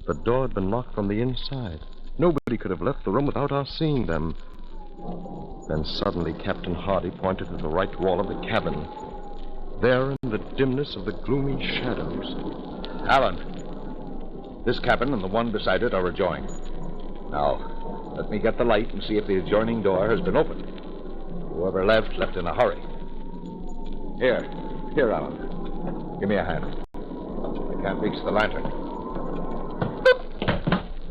The door had been locked from the inside. Nobody could have left the room without our seeing them. Then suddenly Captain Hardy pointed to the right wall of the cabin. There, in the dimness of the gloomy shadows... Alan, this cabin and the one beside it are adjoined. Now, let me get the light and see if the adjoining door has been opened. Whoever left in a hurry. Here, Alan. Give me a hand. I can't reach the lantern.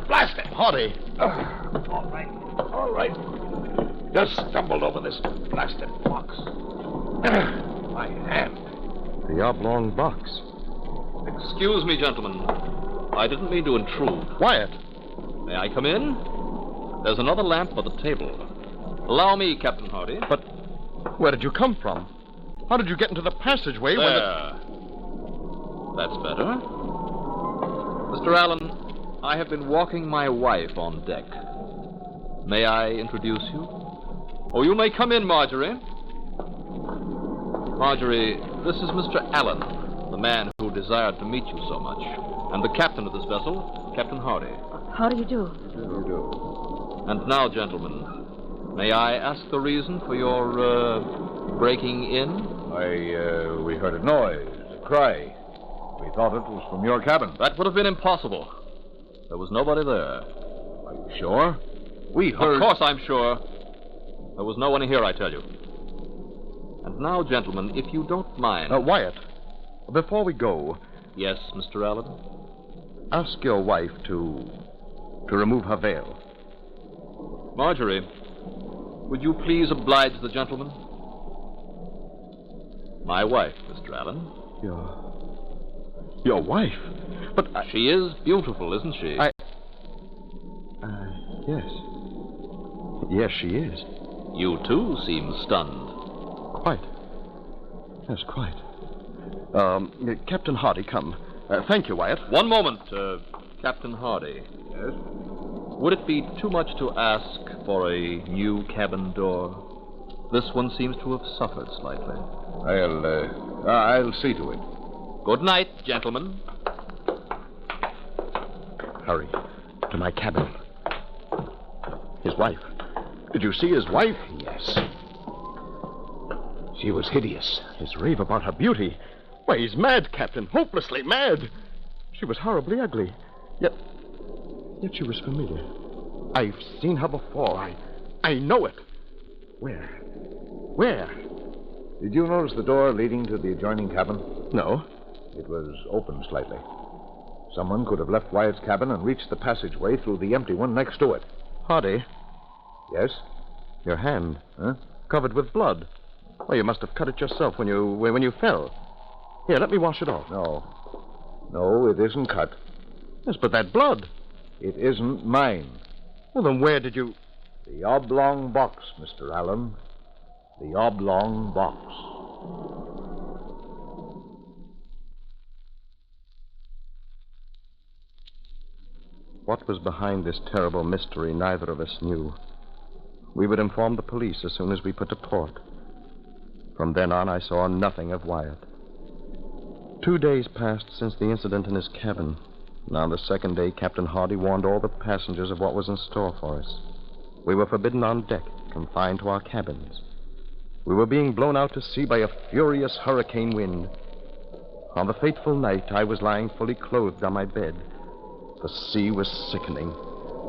Blast it! Hardy. All right. Just stumbled over this blasted box. My hand. The oblong box. Excuse me, gentlemen. I didn't mean to intrude. Wyatt. May I come in? There's another lamp by the table. Allow me, Captain Hardy. But where did you come from? How did you get into the passageway when That's better. Mr. Allen, I have been walking my wife on deck. May I introduce you? Oh, you may come in, Marjorie. Marjorie, this is Mr. Allen, the man who desired to meet you so much, and the captain of this vessel, Captain Hardy. How do you do? And now, gentlemen, may I ask the reason for your, breaking in? We heard a noise, a cry. We thought it was from your cabin. That would have been impossible. There was nobody there. Are you sure? We heard... Of course I'm sure. There was no one here, I tell you. And now, gentlemen, if you don't mind... Wyatt, before we go... Yes, Mr. Allen? Ask your wife to remove her veil. Marjorie, would you please oblige the gentleman? My wife, Mr. Allen. Your wife? But She is beautiful, isn't she? Yes. Yes, she is. You, too, seem stunned. Quite. Yes, quite. Captain Hardy, come. Thank you, Wyatt. One moment, Captain Hardy. Yes? Would it be too much to ask for a new cabin door? This one seems to have suffered slightly. I'll see to it. Good night, gentlemen. Hurry. To my cabin. His wife. Did you see his wife? Yes. She was hideous. His rave about her beauty. Why, he's mad, Captain. Hopelessly mad. She was horribly ugly. Yet she was familiar. I've seen her before. I know it. Where? Did you notice the door leading to the adjoining cabin? No. It was open slightly. Someone could have left Wyatt's cabin and reached the passageway through the empty one next to it. Hardy. Yes? Your hand. Huh? Covered with blood. Well, you must have cut it yourself when you fell. Here, let me wash it off. No, it isn't cut. Yes, but that blood. It isn't mine. Well, then where did you... The oblong box, Mr. Allen. The oblong box. What was behind this terrible mystery, neither of us knew. We would inform the police as soon as we put to port. From then on, I saw nothing of Wyatt. 2 days passed since the incident in his cabin. On the second day, Captain Hardy warned all the passengers of what was in store for us. We were forbidden on deck, confined to our cabins. We were being blown out to sea by a furious hurricane wind. On the fateful night, I was lying fully clothed on my bed. The sea was sickening.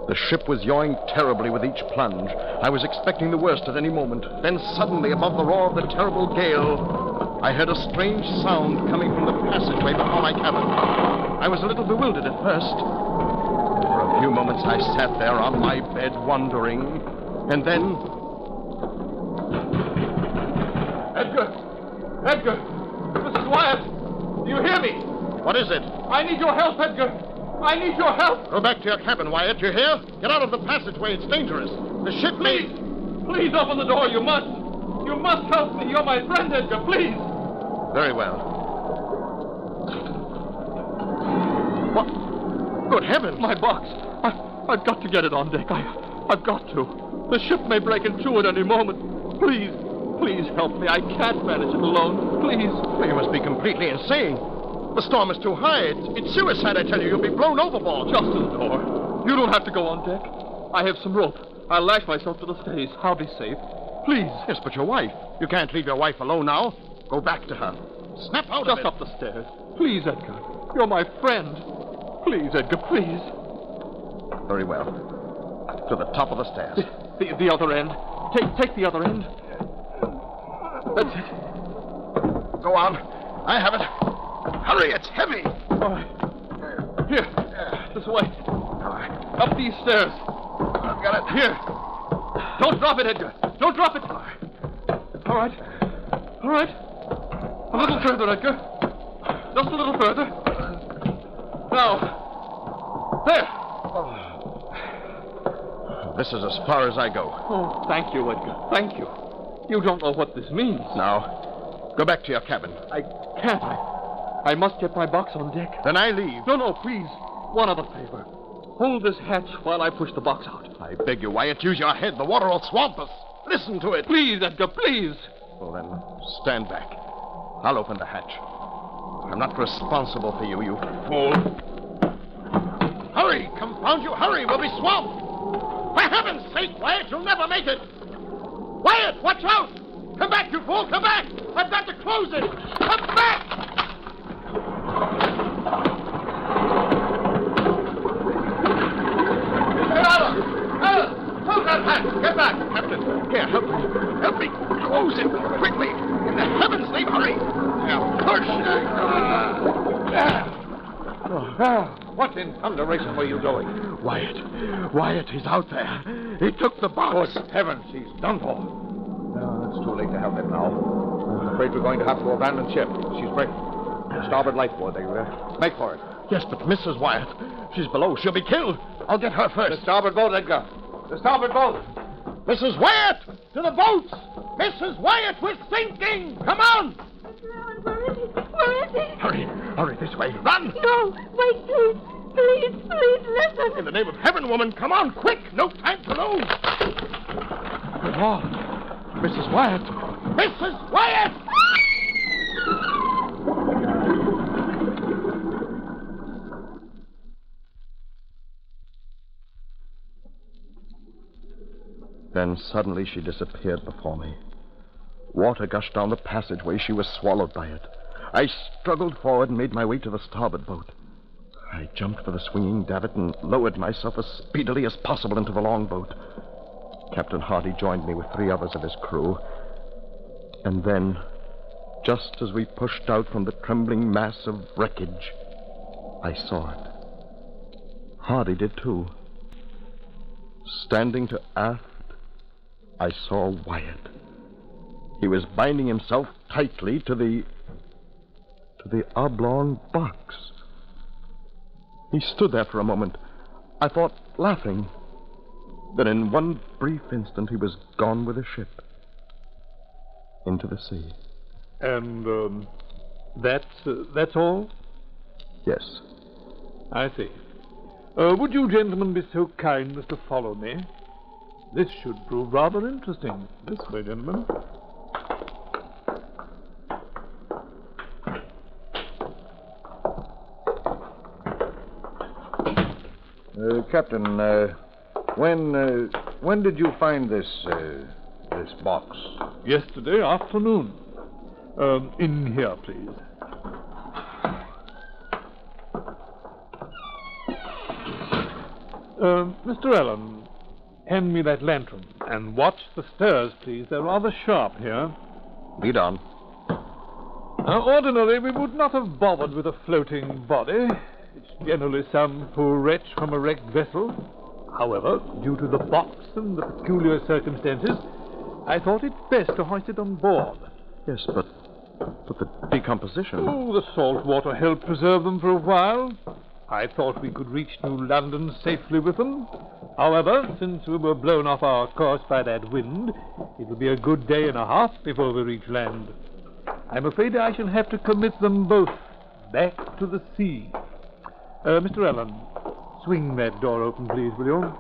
The ship was yawing terribly with each plunge. I was expecting the worst at any moment. Then suddenly, above the roar of the terrible gale, I heard a strange sound coming from the passageway before my cabin. I was a little bewildered at first. For a few moments, I sat there on my bed, wondering. And then... Edgar! This is Wyatt! Do you hear me? What is it? I need your help, Edgar! I need your help! Go back to your cabin, Wyatt. You hear? Get out of the passageway. It's dangerous. The ship may... Please open the door. You must. You must help me. You're my friend, Edgar. Please. Very well. What? Good heavens. My box. I've got to get it on deck. I've got to. The ship may break in two at any moment. Please help me. I can't manage it alone. Please. Well, you must be completely insane. The storm is too high. It's suicide, I tell you. You'll be blown overboard. Just to the door. You don't have to go on deck. I have some rope. I'll lash myself to the stays. I'll be safe. Please. Yes, but your wife. You can't leave your wife alone now. Go back to her. Snap out of it. Just up the stairs. Please, Edgar. You're my friend. Please, Edgar, please. Very well. To the top of the stairs. The other end. Take the other end. That's it. Go on. I have it. Hurry, it's heavy. All right. Here. This way. All right. Up these stairs. I've got it. Here. Don't drop it, Edgar. Don't drop it. All right. All right. A little further, Edgar. Just a little further. Now. There. This is as far as I go. Oh, thank you, Edgar. Thank you. You don't know what this means. Now, go back to your cabin. I can't. I must get my box on deck. Then I leave. No, please. One other favor. Hold this hatch while I push the box out. I beg you, Wyatt, use your head. The water will swamp us. Listen to it. Please, Edgar, please. Well, then, stand back. I'll open the hatch. I'm not responsible for you, you fool. Hurry! Confound you, hurry! We'll be swamped! For heaven's sake, Wyatt, you'll never make it! Wyatt, watch out! Come back, you fool, come back! I've got to close it! Come back! Captain. Here, help me. Help me. Close it quickly. In the heavens' name, hurry. Now, push. What in thunderation were you doing? Wyatt, he's out there. He took the box. Good heavens, he's done for. No, it's too late to help him now. I'm afraid we're going to have to abandon ship. She's breaking. Starboard lightboard, they make for it. Yes, but Mrs. Wyatt, she's below. She'll be killed. I'll get her first. The starboard boat, Edgar. The starboard boat. Mrs. Wyatt, to the boats. Mrs. Wyatt, we're sinking. Come on. Where is he? Hurry this way. Run. No, wait, please, listen. In the name of heaven, woman, come on, quick. No time to lose. Good Lord. Mrs. Wyatt. Mrs. Wyatt! Then suddenly she disappeared before me. Water gushed down the passageway. She was swallowed by it. I struggled forward and made my way to the starboard boat. I jumped for the swinging davit and lowered myself as speedily as possible into the longboat. Captain Hardy joined me with 3 others of his crew. And then, just as we pushed out from the trembling mass of wreckage, I saw it. Hardy did too. Standing to aft, I saw Wyatt. He was binding himself tightly to the oblong box. He stood there for a moment. I thought, laughing. Then in one brief instant, he was gone with the ship. Into the sea. And, that's all? Yes. I see. Would you gentlemen be so kind as to follow me? This should prove rather interesting. This way, gentlemen. Captain, when did you find this box? Yesterday afternoon. In here, please. Mr. Allen, hand me that lantern. And watch the stairs, please. They're rather sharp here. Lead on. Ordinarily, we would not have bothered with a floating body. It's generally some poor wretch from a wrecked vessel. However, due to the box and the peculiar circumstances, I thought it best to hoist it on board. Yes, but the decomposition... Oh, the salt water helped preserve them for a while. I thought we could reach New London safely with them. However, since we were blown off our course by that wind, it will be a good day and a half before we reach land. I'm afraid I shall have to commit them both back to the sea. Mr. Allen, swing that door open, please, will you?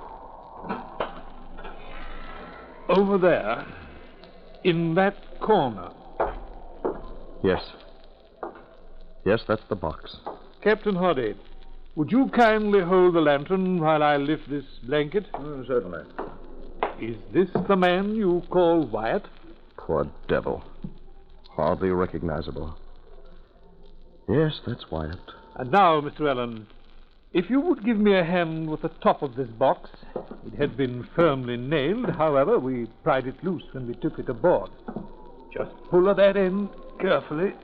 Over there, in that corner. Yes. Yes, that's the box. Captain Hardy, would you kindly hold the lantern while I lift this blanket? Certainly. Is this the man you call Wyatt? Poor devil. Hardly recognizable. Yes, that's Wyatt. And now, Mr. Allen, if you would give me a hand with the top of this box. It had been firmly nailed. However, we pried it loose when we took it aboard. Just pull at that end carefully.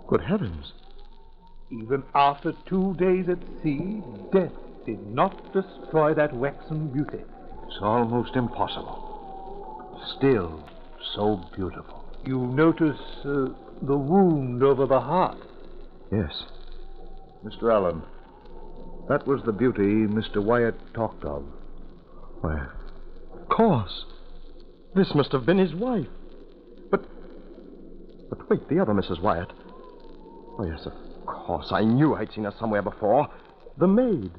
Good heavens. Even after 2 days at sea, death did not destroy that waxen beauty. It's almost impossible. Still so beautiful. You notice the wound over the heart? Yes. Mr. Allen, that was the beauty Mr. Wyatt talked of. Why, of course. This must have been his wife. But wait, the other Mrs. Wyatt. Oh, yes, of course. I knew I'd seen her somewhere before. The maid.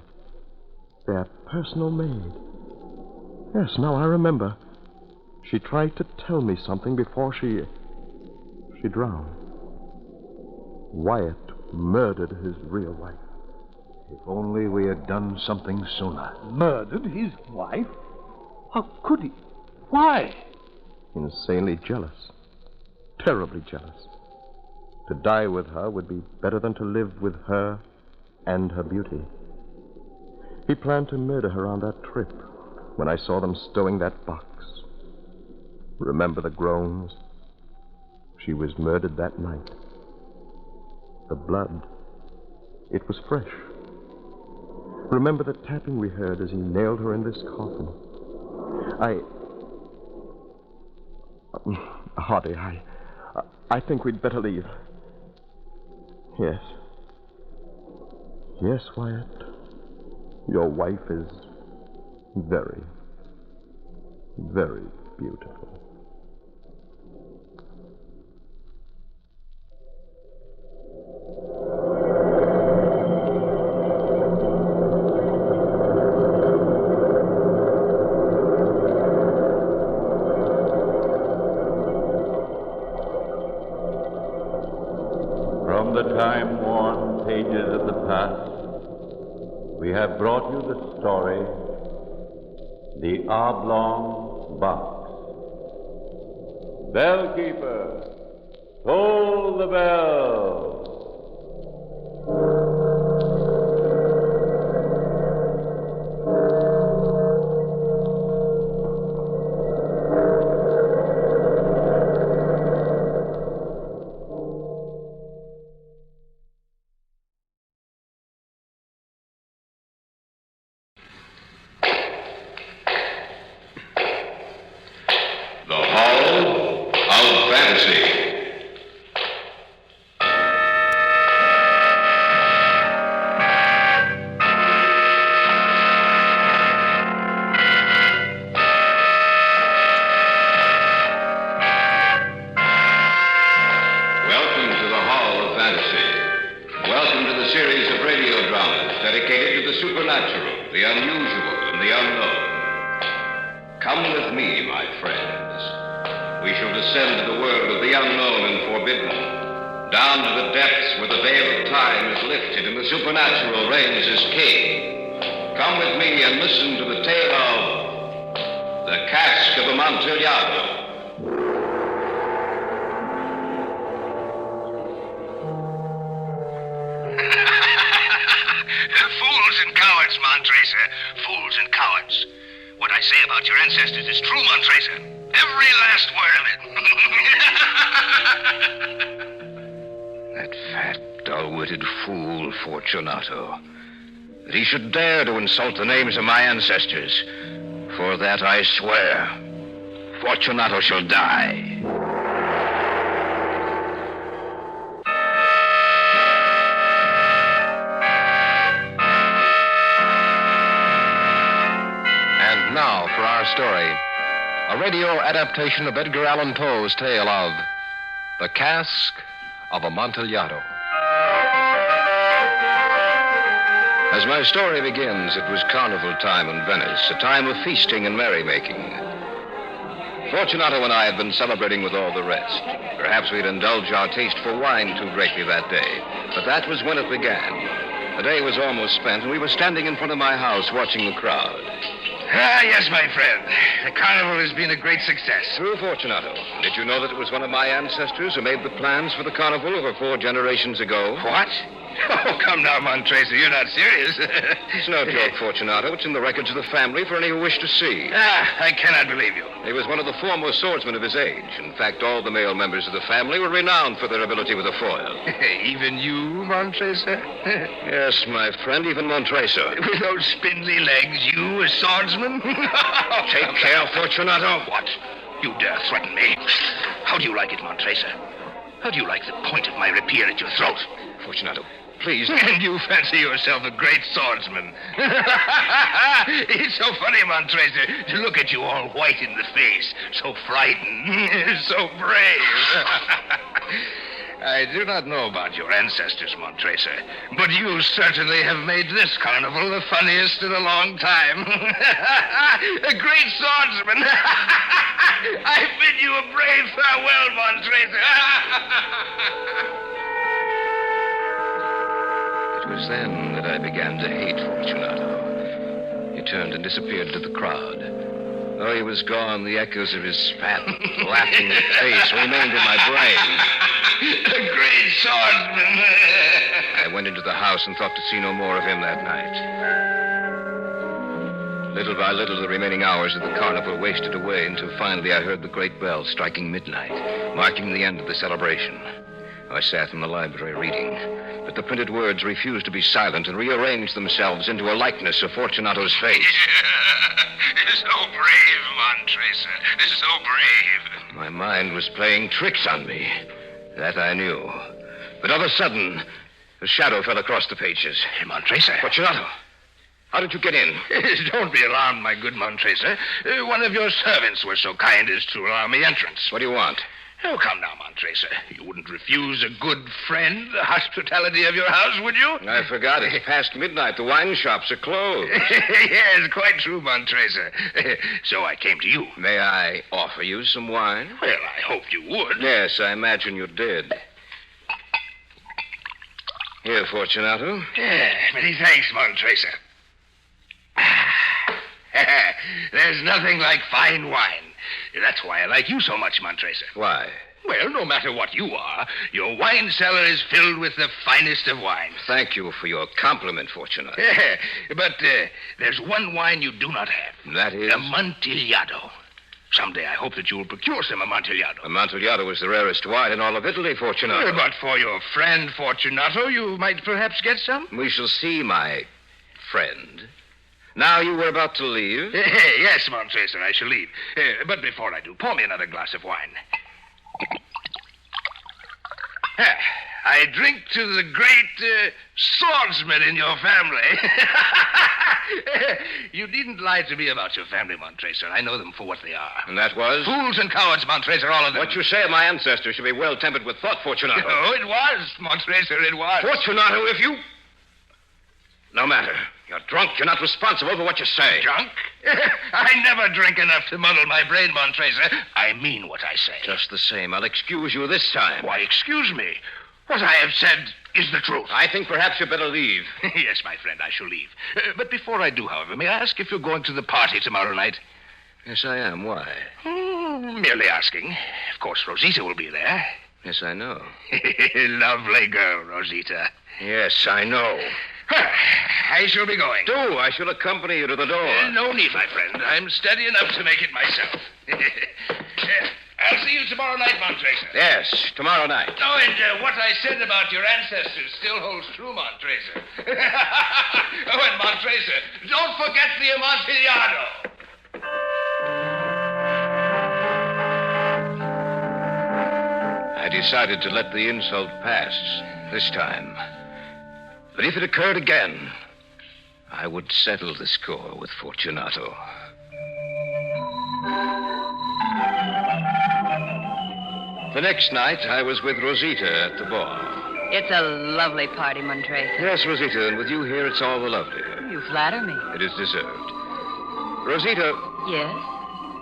Their personal maid. Yes, now I remember. She tried to tell me something before she drowned. Wyatt murdered his real wife. If only we had done something sooner. Murdered his wife? How could he? Why? Insanely jealous. Terribly jealous. To die with her would be better than to live with her and her beauty. He planned to murder her on that trip when I saw them stowing that box. Remember the groans? She was murdered that night. The blood, it was fresh. Remember the tapping we heard as he nailed her in this coffin. Hardy, I think we'd better leave. Yes. Yes, Wyatt. Your wife is very, very beautiful. From the time-worn pages of the past, we have brought you the story, The Oblong Box. Bellkeeper, toll the bell. The Hall of Fantasy. Welcome to the Hall of Fantasy. Welcome to the series of radio dramas dedicated to the supernatural, the unusual, and the unknown. Come with me, my friends. We shall descend to the world of the unknown and forbidden, down to the depths where the veil of time is lifted and the supernatural reigns as king. Come with me and listen to the tale of the Cask of Amontillado. Fools and cowards, Montracer. Fools and cowards. What I say about your ancestors is true, Montracer. Every last word of it. That fat, dull-witted fool, Fortunato. That he should dare to insult the names of my ancestors. For that I swear, Fortunato shall die. And now for our story, a radio adaptation of Edgar Allen Poe's tale of The Cask of Amontillado. As my story begins, it was carnival time in Venice, a time of feasting and merrymaking. Fortunato and I had been celebrating with all the rest. Perhaps we'd indulged our taste for wine too greatly that day, but that was when it began. The day was almost spent, and we were standing in front of my house watching the crowd. Ah, yes, my friend. The carnival has been a great success. True, Fortunato. Did you know that it was one of my ancestors who made the plans for the carnival over 4 generations ago? What? Oh, come now, Montracer. You're not serious. It's no joke, Fortunato. It's in the records of the family for any who wish to see. I cannot believe you. He was one of the foremost swordsmen of his age. In fact, all the male members of the family were renowned for their ability with a foil. Even you, Montracer? Yes, my friend, even Montracer. With those spindly legs, you a swordsman? Take care, Fortunato. What? You dare threaten me? How do you like it, Montracer? How do you like the point of my rapier at your throat? Fortunato, please. And you fancy yourself a great swordsman. It's so funny, Montracer, to look at you all white in the face, so frightened, so brave. I do not know about your ancestors, Montracer, but you certainly have made this carnival the funniest in a long time. A great swordsman. I bid you a brave farewell, Montracer. It was then that I began to hate Fortunato. He turned and disappeared into the crowd. Though he was gone, the echoes of his fat, laughing face remained in my brain. A great swordsman. I went into the house and thought to see no more of him that night. Little by little, the remaining hours of the carnival wasted away until finally I heard the great bell striking midnight, marking the end of the celebration. I sat in the library reading, but the printed words refused to be silent and rearranged themselves into a likeness of Fortunato's face. So brave, Montresa. So brave. My mind was playing tricks on me. That I knew. But of a sudden, a shadow fell across the pages. Montresa. Fortunato, how did you get in? Don't be alarmed, my good Montresa. One of your servants was so kind as to allow me entrance. What do you want? Oh, come now, Montresa. You wouldn't refuse a good friend the hospitality of your house, would you? I forgot. It's past midnight. The wine shops are closed. Yes, quite true, Montresa. So I came to you. May I offer you some wine? Well, I hoped you would. Yes, I imagine you did. Here, Fortunato. Many thanks, Montresa. There's nothing like fine wine. That's why I like you so much, Montresa. Why? Well, no matter what you are, your wine cellar is filled with the finest of wines. Thank you for your compliment, Fortunato. But there's one wine you do not have. That is? Amontillado. Someday I hope that you will procure some Amontillado. Amontillado is the rarest wine in all of Italy, Fortunato. But for your friend Fortunato, you might perhaps get some. We shall see, my friend. Now you were about to leave? Yes, Montresa, I shall leave. But before I do, pour me another glass of wine. I drink to the great swordsman in your family. You needn't lie to me about your family, Montresa. I know them for what they are. And that was? Fools and cowards, Montresa, all of them. What you say of my ancestors should be well tempered with thought, Fortunato. Oh, it was, Montresa, it was. Fortunato, if you... No matter. You're drunk. You're not responsible for what you say. Drunk? I never drink enough to muddle my brain, Montresa. I mean what I say. Just the same. I'll excuse you this time. Why, excuse me. What I have said is the truth. I think perhaps you'd better leave. Yes, my friend, I shall leave. But before I do, however, may I ask if you're going to the party tomorrow night? Yes, I am. Why? Merely asking. Of course, Rosita will be there. Yes, I know. Lovely girl, Rosita. Yes, I know. I shall be going. Do. I shall accompany you to the door. No need, my friend. I'm steady enough to make it myself. I'll see you tomorrow night, Montresa. Yes, tomorrow night. Oh, and what I said about your ancestors still holds true, Montresa. Oh, and Montresa, don't forget the Amontillado. I decided to let the insult pass this time. But if it occurred again, I would settle the score with Fortunato. The next night, I was with Rosita at the ball. It's a lovely party, Montresa. Yes, Rosita, and with you here, it's all the lovelier. You flatter me. It is deserved. Rosita. Yes?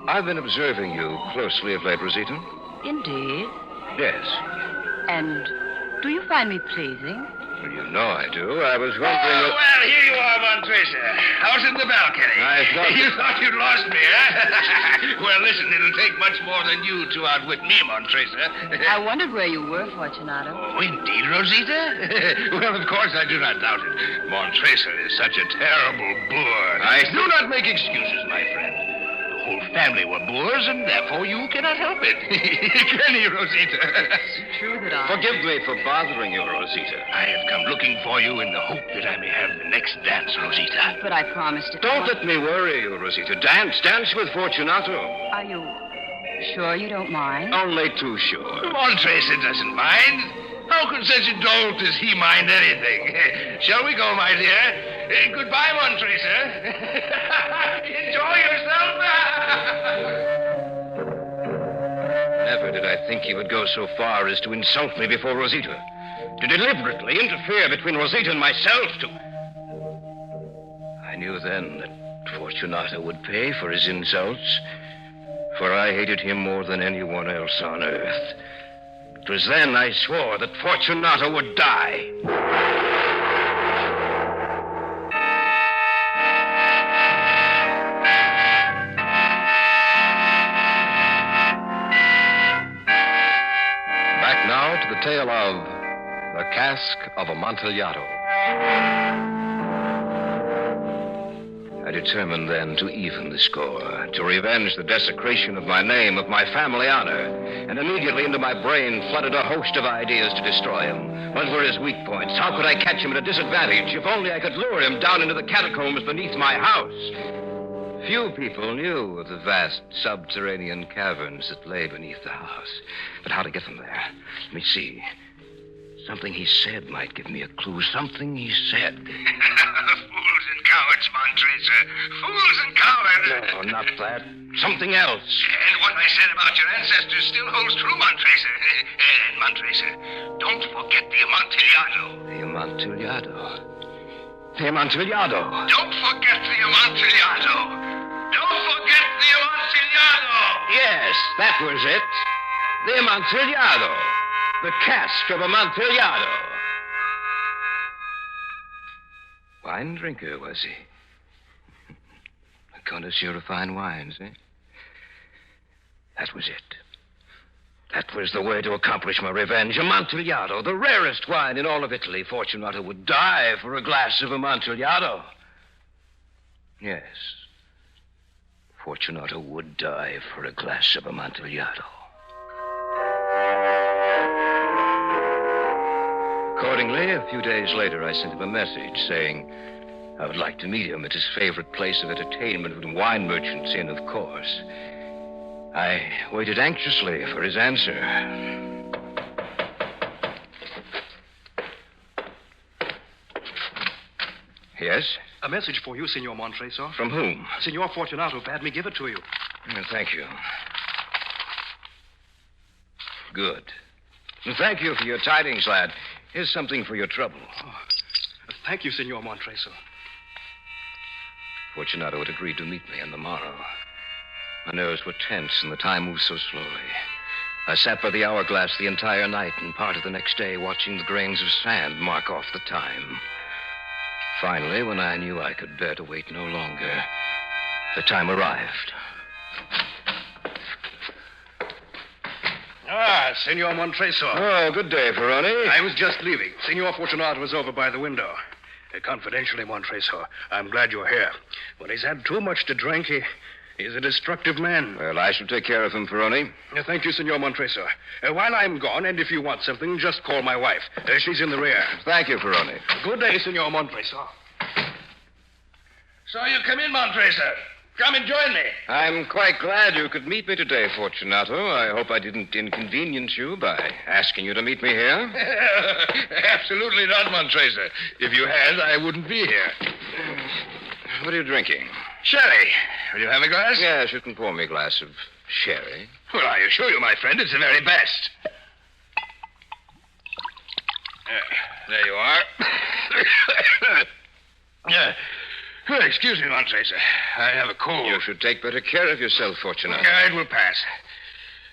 I've been observing you closely of late, Rosita. Indeed. Yes. And do you find me pleasing? Well, you know I do. I was wondering... Oh, well, here you are, Montresa. Out in the balcony. I thought... You thought you'd lost me, huh? Well, listen, it'll take much more than you to outwit me, Montresa. I wondered where you were, Fortunato. Oh, indeed, Rosita? Well, of course, I do not doubt it. Montresa is such a terrible boor. Do not make excuses, my friend. The whole family were boors, and therefore you cannot help it. Can you, Rosita? It's true that I... Forgive me for bothering you, Rosita. I have come looking for you in the hope that I may have the next dance, Rosita. But I promised it. Don't let me worry you, Rosita. Dance with Fortunato. Are you sure you don't mind? Only too sure. Montresa doesn't mind. How could such a dolt as he mind anything? Shall we go, my dear? Goodbye, Montresa. Enjoy yourself. Never did I think he would go so far as to insult me before Rosita. To deliberately interfere between Rosita and myself, I knew then that Fortunato would pay for his insults, for I hated him more than anyone else on earth. It was then I swore that Fortunato would die. Back now to the tale of The Cask of Amontillado. I determined then to even the score, to revenge the desecration of my name, of my family honor. And immediately into my brain flooded a host of ideas to destroy him. What were his weak points? How could I catch him at a disadvantage? If only I could lure him down into the catacombs beneath my house. Few people knew of the vast subterranean caverns that lay beneath the house. But how to get them there? Let me see. Something he said might give me a clue. Something he said. Fools and cowards, Montracer. Fools and cowards. No, not that. Something else. And what I said about your ancestors still holds true, Montracer. And Montracer, don't forget the Amontillado. The Amontillado. The Amontillado. Don't forget the Amontillado. Don't forget the Amontillado. Yes, that was it. The Amontillado. The cask of Amontillado. Wine drinker, was he? A connoisseur of fine wines, eh? That was it. That was the way to accomplish my revenge. Amontillado, the rarest wine in all of Italy. Fortunato would die for a glass of Amontillado. Yes. Fortunato would die for a glass of Amontillado. Accordingly, a few days later, I sent him a message saying I would like to meet him at his favorite place of entertainment with wine merchants in, of course. I waited anxiously for his answer. Yes? A message for you, Signor Montracer. From whom? Signor Fortunato bade me give it to you. Thank you. Good. Thank you for your tidings, lad. Here's something for your trouble. Oh, thank you, Signor Montracer. Fortunato had agreed to meet me on the morrow. My nerves were tense, and the time moved so slowly. I sat by the hourglass the entire night and part of the next day, watching the grains of sand mark off the time. Finally, when I knew I could bear to wait no longer, the time arrived. Ah, Signor Montracer. Oh, good day, Ferroni. I was just leaving. Signor Fortunato was over by the window. Confidentially, Montracer, I'm glad you're here. When he's had too much to drink, he's a destructive man. Well, I shall take care of him, Ferroni. Thank you, Signor Montracer. While I'm gone, and if you want something, just call my wife. She's in the rear. Thank you, Ferroni. Good day, Signor Montracer. So you come in, Montracer. Come and join me. I'm quite glad you could meet me today, Fortunato. I hope I didn't inconvenience you by asking you to meet me here. Absolutely not, Montracer. If you had, I wouldn't be here. What are you drinking? Sherry. Will you have a glass? Yes, you can pour me a glass of sherry. Well, I assure you, my friend, it's the very best. There you are. Excuse me, Montracer. I have a cold. You should take better care of yourself, Fortunato. It will pass.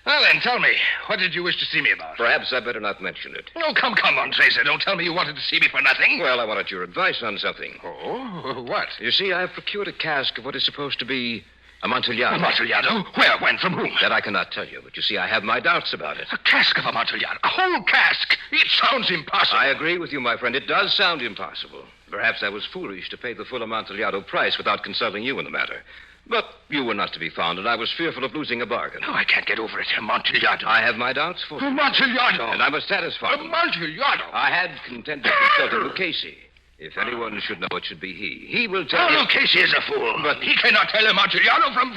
Well, then, tell me, what did you wish to see me about? Perhaps I better not mention it. Oh, come, Montracer. Don't tell me you wanted to see me for nothing. Well, I wanted your advice on something. Oh, what? You see, I've procured a cask of what is supposed to be Amontillado. Amontillado? Where, when, from whom? That I cannot tell you, but you see, I have my doubts about it. A cask of Amontillado? A whole cask? It sounds impossible. I agree with you, my friend. It does sound impossible. Perhaps I was foolish to pay the full Amontillado price without consulting you in the matter. But you were not to be found, and I was fearful of losing a bargain. No, I can't get over it. Amontillado. I have my doubts, for Amontillado. And I must satisfy them. Amontillado. I had contended to consult Lucchese. If anyone should know, it should be he. He will tell you... Lucchese is a fool. But he cannot tell Amontillado from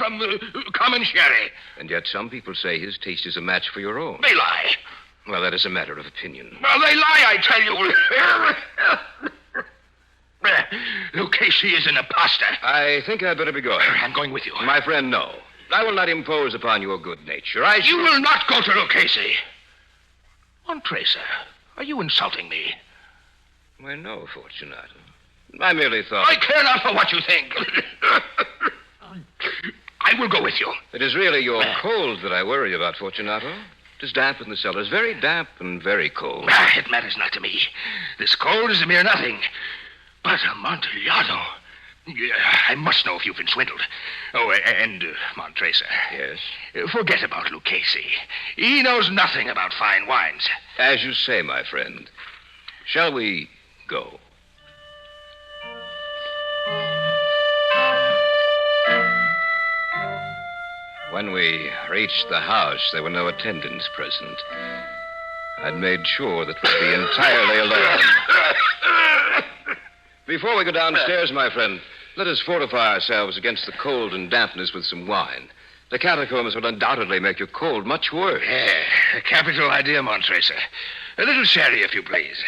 common sherry. And yet some people say his taste is a match for your own. They lie. Well, that is a matter of opinion. Well, they lie, I tell you. Lucchese is an imposter. I think I'd better be going. I'm going with you. My friend, no. I will not impose upon your good nature. You will not go to Lucchese. Montracer, are you insulting me? Why, no, Fortunato. I merely thought... I care not for what you think. I will go with you. It is really your cold that I worry about, Fortunato. It is damp in the cellars. Very damp and very cold. It matters not to me. This cold is a mere nothing. But Amontillado... I must know if you've been swindled. Oh, and Montracer. Yes? Forget about Lucchese. He knows nothing about fine wines. As you say, my friend. Shall we go? When we reached the house, there were no attendants present. I'd made sure that we'd be entirely alone. Before we go downstairs, my friend, let us fortify ourselves against the cold and dampness with some wine. The catacombs will undoubtedly make your cold much worse. Yeah, a capital idea, Montracer. A little sherry, if you please.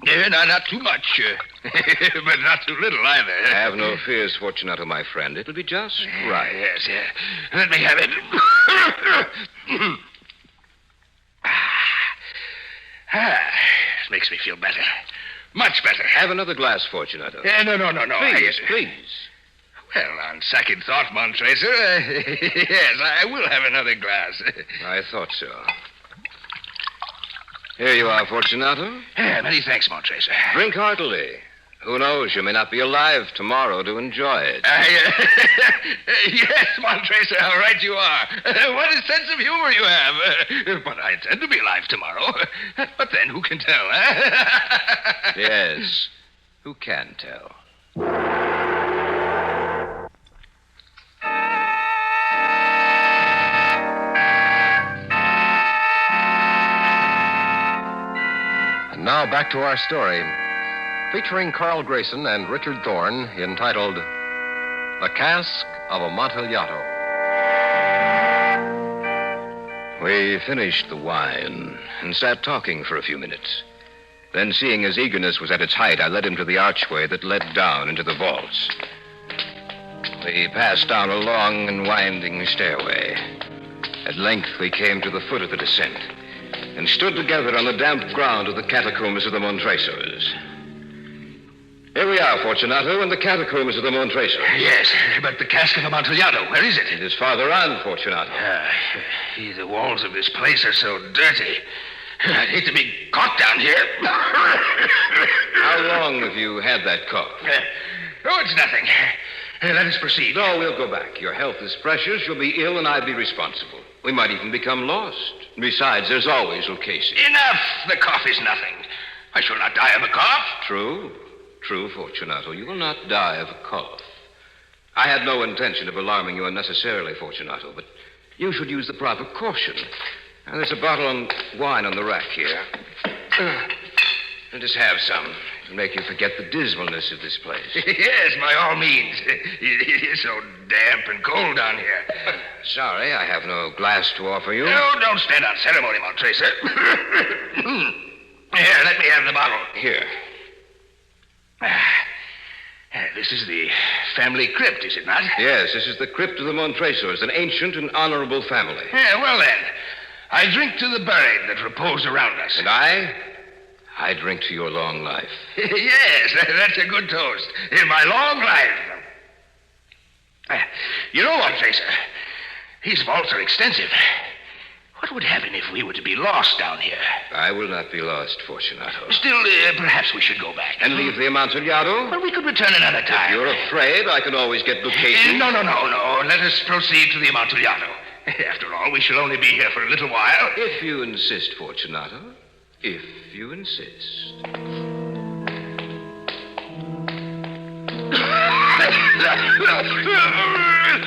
Yeah, no, not too much, but not too little either. Have no fears, Fortunato, my friend. It'll be just right. Yes, yeah. Let me have it. It makes me feel better. Much better. Have another glass, Fortunato. No. Please. Well, on second thought, Montracer, yes, I will have another glass. I thought so. Here you are, Fortunato. Many thanks, Montracer. Drink heartily. Who knows, you may not be alive tomorrow to enjoy it. Yes, Montracer, how right you are. What a sense of humor you have. But I intend to be alive tomorrow. But then, who can tell, huh? Yes, who can tell? And now back to our story, featuring Carl Grayson and Richard Thorne, entitled The Cask of Amontillado. We finished the wine and sat talking for a few minutes. Then, seeing his eagerness was at its height, I led him to the archway that led down into the vaults. We passed down a long and winding stairway. At length, we came to the foot of the descent and stood together on the damp ground of the catacombs of the Montracers. Here we are, Fortunato, in the catacombs of the Montracers. Yes, but the cask of Amontillado, where is it? It is farther on, Fortunato. The walls of this place are so dirty. I'd hate to be caught down here. How long have you had that cough? It's nothing. Let us proceed. No, we'll go back. Your health is precious. You'll be ill, and I'd be responsible. We might even become lost. Besides, there's always Lucchese. Enough! The cough is nothing. I shall not die of a cough. True, Fortunato. You will not die of a cough. I had no intention of alarming you unnecessarily, Fortunato, but you should use the proper caution. Now, there's a bottle of wine on the rack here. Just have some. It'll make you forget the dismalness of this place. Yes, by all means. It is so damp and cold down here. Sorry, I have no glass to offer you. No, don't stand on ceremony, Montracer. Here, let me have the bottle. Here. This is the family crypt, is it not? Yes, this is the crypt of the Montracers, an ancient and honorable family. Well then, I drink to the buried that repose around us. And I drink to your long life. Yes, that's a good toast. In my long life. You know what, Tracer? These vaults are extensive. What would happen if we were to be lost down here? I will not be lost, Fortunato. Still, perhaps we should go back. And leave the Amontillado? Well, we could return another time. If you're afraid, I can always get Lucchese. No. Let us proceed to the Amontillado. After all, we shall only be here for a little while. If you insist, Fortunato. If you insist.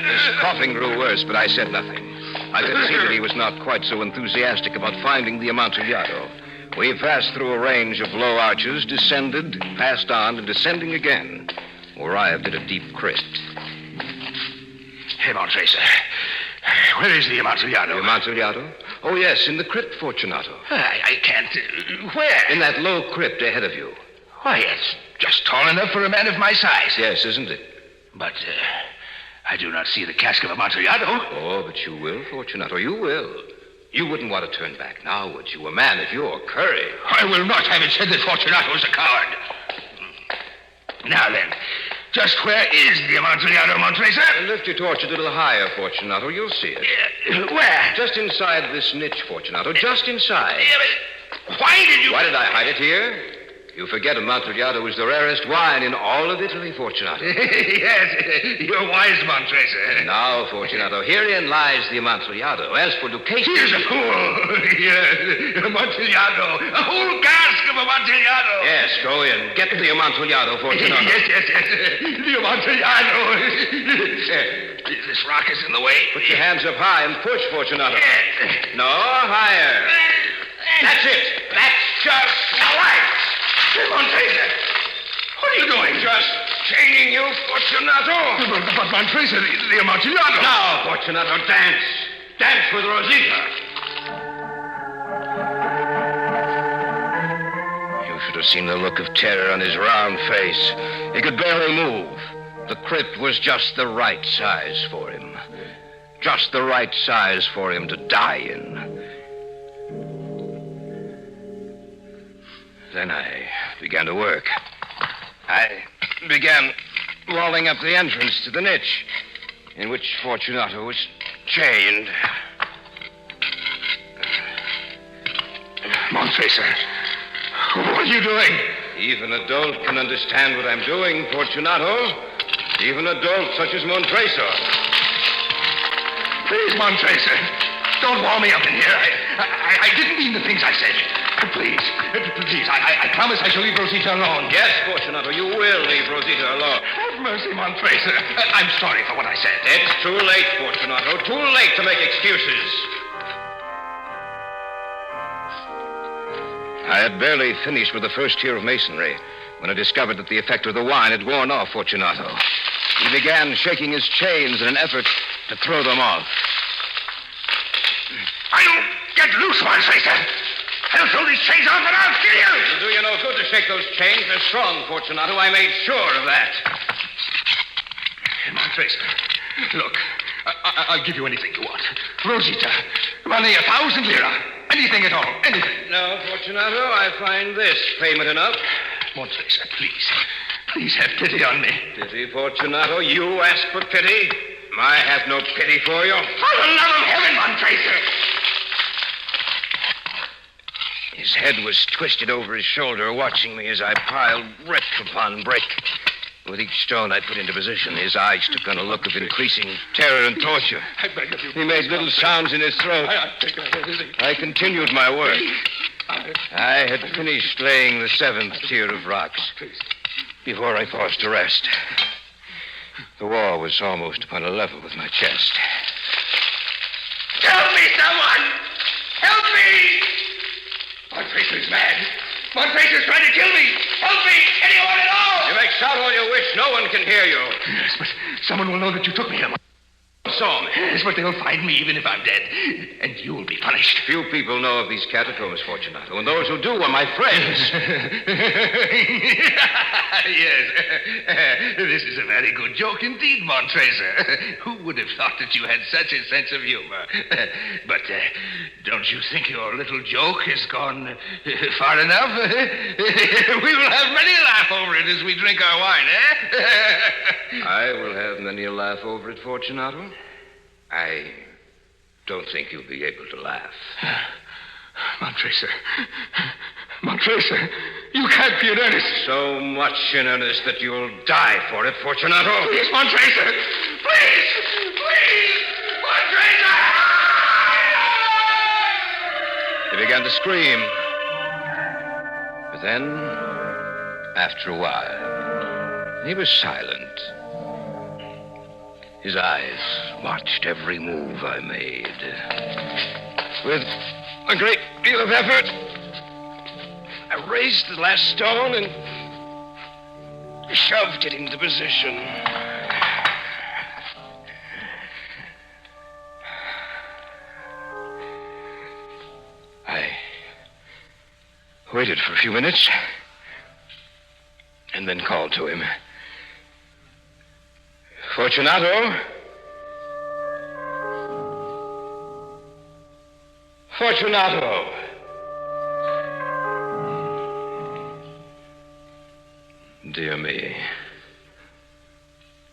His coughing grew worse, but I said nothing. I could see that he was not quite so enthusiastic about finding the Amontillado. We passed through a range of low arches, descended, passed on, and descending again, arrived at a deep crypt. Hey, Montracer. Where is the Amontillado? The Amontillado? Oh, yes, in the crypt, Fortunato. I can't... where? In that low crypt ahead of you. Why, it's just tall enough for a man of my size. Yes, isn't it? But, I do not see the cask of Amontillado. Oh, but you will, Fortunato, you will. You wouldn't want to turn back now, would you? A man of your courage. I will not have it said that Fortunato is a coward. Now then, just where is the Amontillado, Montracer? Lift your torch a little higher, Fortunato. You'll see it. Where? Just inside this niche, Fortunato. Just inside. Why did you... Why did I hide it here? You forget Amontillado is the rarest wine in all of Italy, Fortunato. Yes, you're wise, Montrese. Now, Fortunato, herein lies the Amontillado. As for Lucchese... He's a fool. Yes, Amontillado. A whole cask of Amontillado. Yes, go in. Get the Amontillado, Fortunato. Yes. The Amontillado. This rock is in the way. Put your hands up high and push, Fortunato. No, higher. That's it. That's just right. Montrese, what are you doing? Just chaining you, Fortunato. But Montrese, the Amontillado. Now, Fortunato, dance. Dance with Rosita. You should have seen the look of terror on his round face. He could barely move. The crypt was just the right size for him. Just the right size for him to die in. Then I began to work. I began walling up the entrance to the niche in which Fortunato was chained. Montrese, what are you doing? Even a dolt can understand what I'm doing, Fortunato. Even a dolt such as Montreso. Please, Montrese, don't wall me up in here. I didn't mean the things I said. Please, I promise I shall leave Rosita alone. Yes, Fortunato, you will leave Rosita alone. Have mercy, Montrese. I'm sorry for what I said. It's too late, Fortunato. Too late to make excuses. I had barely finished with the first tier of masonry when I discovered that the effect of the wine had worn off Fortunato. He began shaking his chains in an effort to throw them off. I'll get loose, Montrese. I'll throw these chains off and I'll kill you. It'll do you no good to shake those chains. They're strong, Fortunato. I made sure of that. Montrese, look, I'll give you anything you want. Rosita, money, 1,000 lira. Anything at all, anything. No, Fortunato, I find this payment enough. Montrese, please have pity on me. Pity, Fortunato? You ask for pity? I have no pity for you. For the love of heaven, Montrese! His head was twisted over his shoulder, watching me as I piled brick upon brick. With each stone I put into position, his eyes took on a look of increasing terror and torture. I beg of you. He made little sounds in his throat. I continued my work. I had finished laying the 7th tier of rocks before I paused to rest. The wall was almost upon a level with my chest. Help me, someone! Help me! Montrese is mad. Montrese is trying to kill me. Help me! Anyone at all! You may shout all you wish. No one can hear you. Yes, but someone will know that you took me here. Saw me. Yes, but they'll find me even if I'm dead. And you'll be punished. Few people know of these catacombs, Fortunato, and those who do are my friends. Yes. This is a very good joke indeed, Montrese. Who would have thought that you had such a sense of humor? But don't you think your little joke has gone far enough? We will have many a laugh over it as we drink our wine, eh? I will have many a laugh over it, Fortunato. I don't think you'll be able to laugh. Montrese, you can't be in earnest. So much in earnest that you'll die for it, Fortunato. Please, Montrese. Please, Montrese. He began to scream. But then, after a while, he was silent. His eyes watched every move I made. With a great deal of effort, I raised the last stone and shoved it into position. I waited for a few minutes and then called to him. Fortunato? Fortunato! Dear me.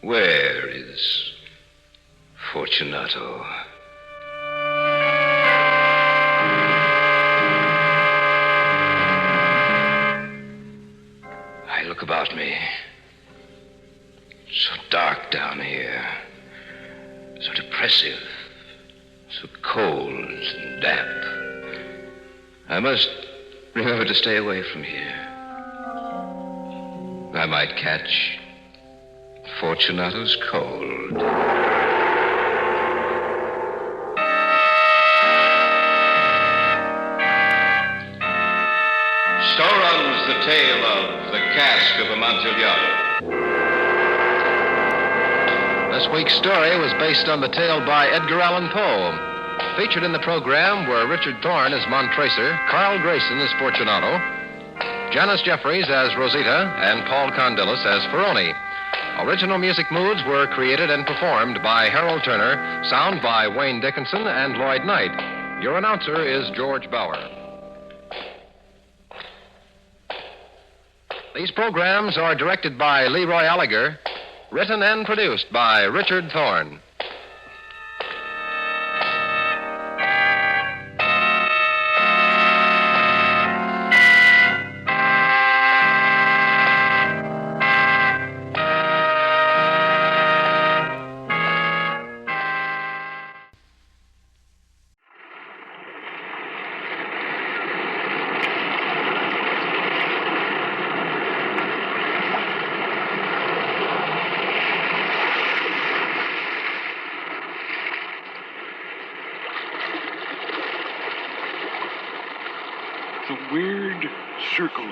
Where is Fortunato? dark down here. So depressive. So cold and damp. I must remember to stay away from here. I might catch Fortunato's cold. So runs the tale of the Cask of Amontillado. This week's story was based on the tale by Edgar Allen Poe. Featured in the program were Richard Thorne as Montracer, Carl Grayson as Fortunato, Janice Jeffries as Rosita, and Paul Condillis as Ferroni. Original music moods were created and performed by Harold Turner, sound by Wayne Dickinson and Lloyd Knight. Your announcer is George Bauer. These programs are directed by Leroy Alliger, written and produced by Richard Thorne. The weird circle.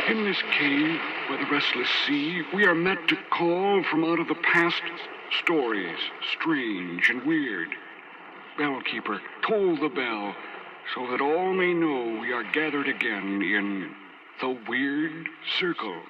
In this cave by the restless sea, we are met to call from out of the past stories, strange and weird. Bellkeeper, toll the bell, so that all may know we are gathered again in the weird circle.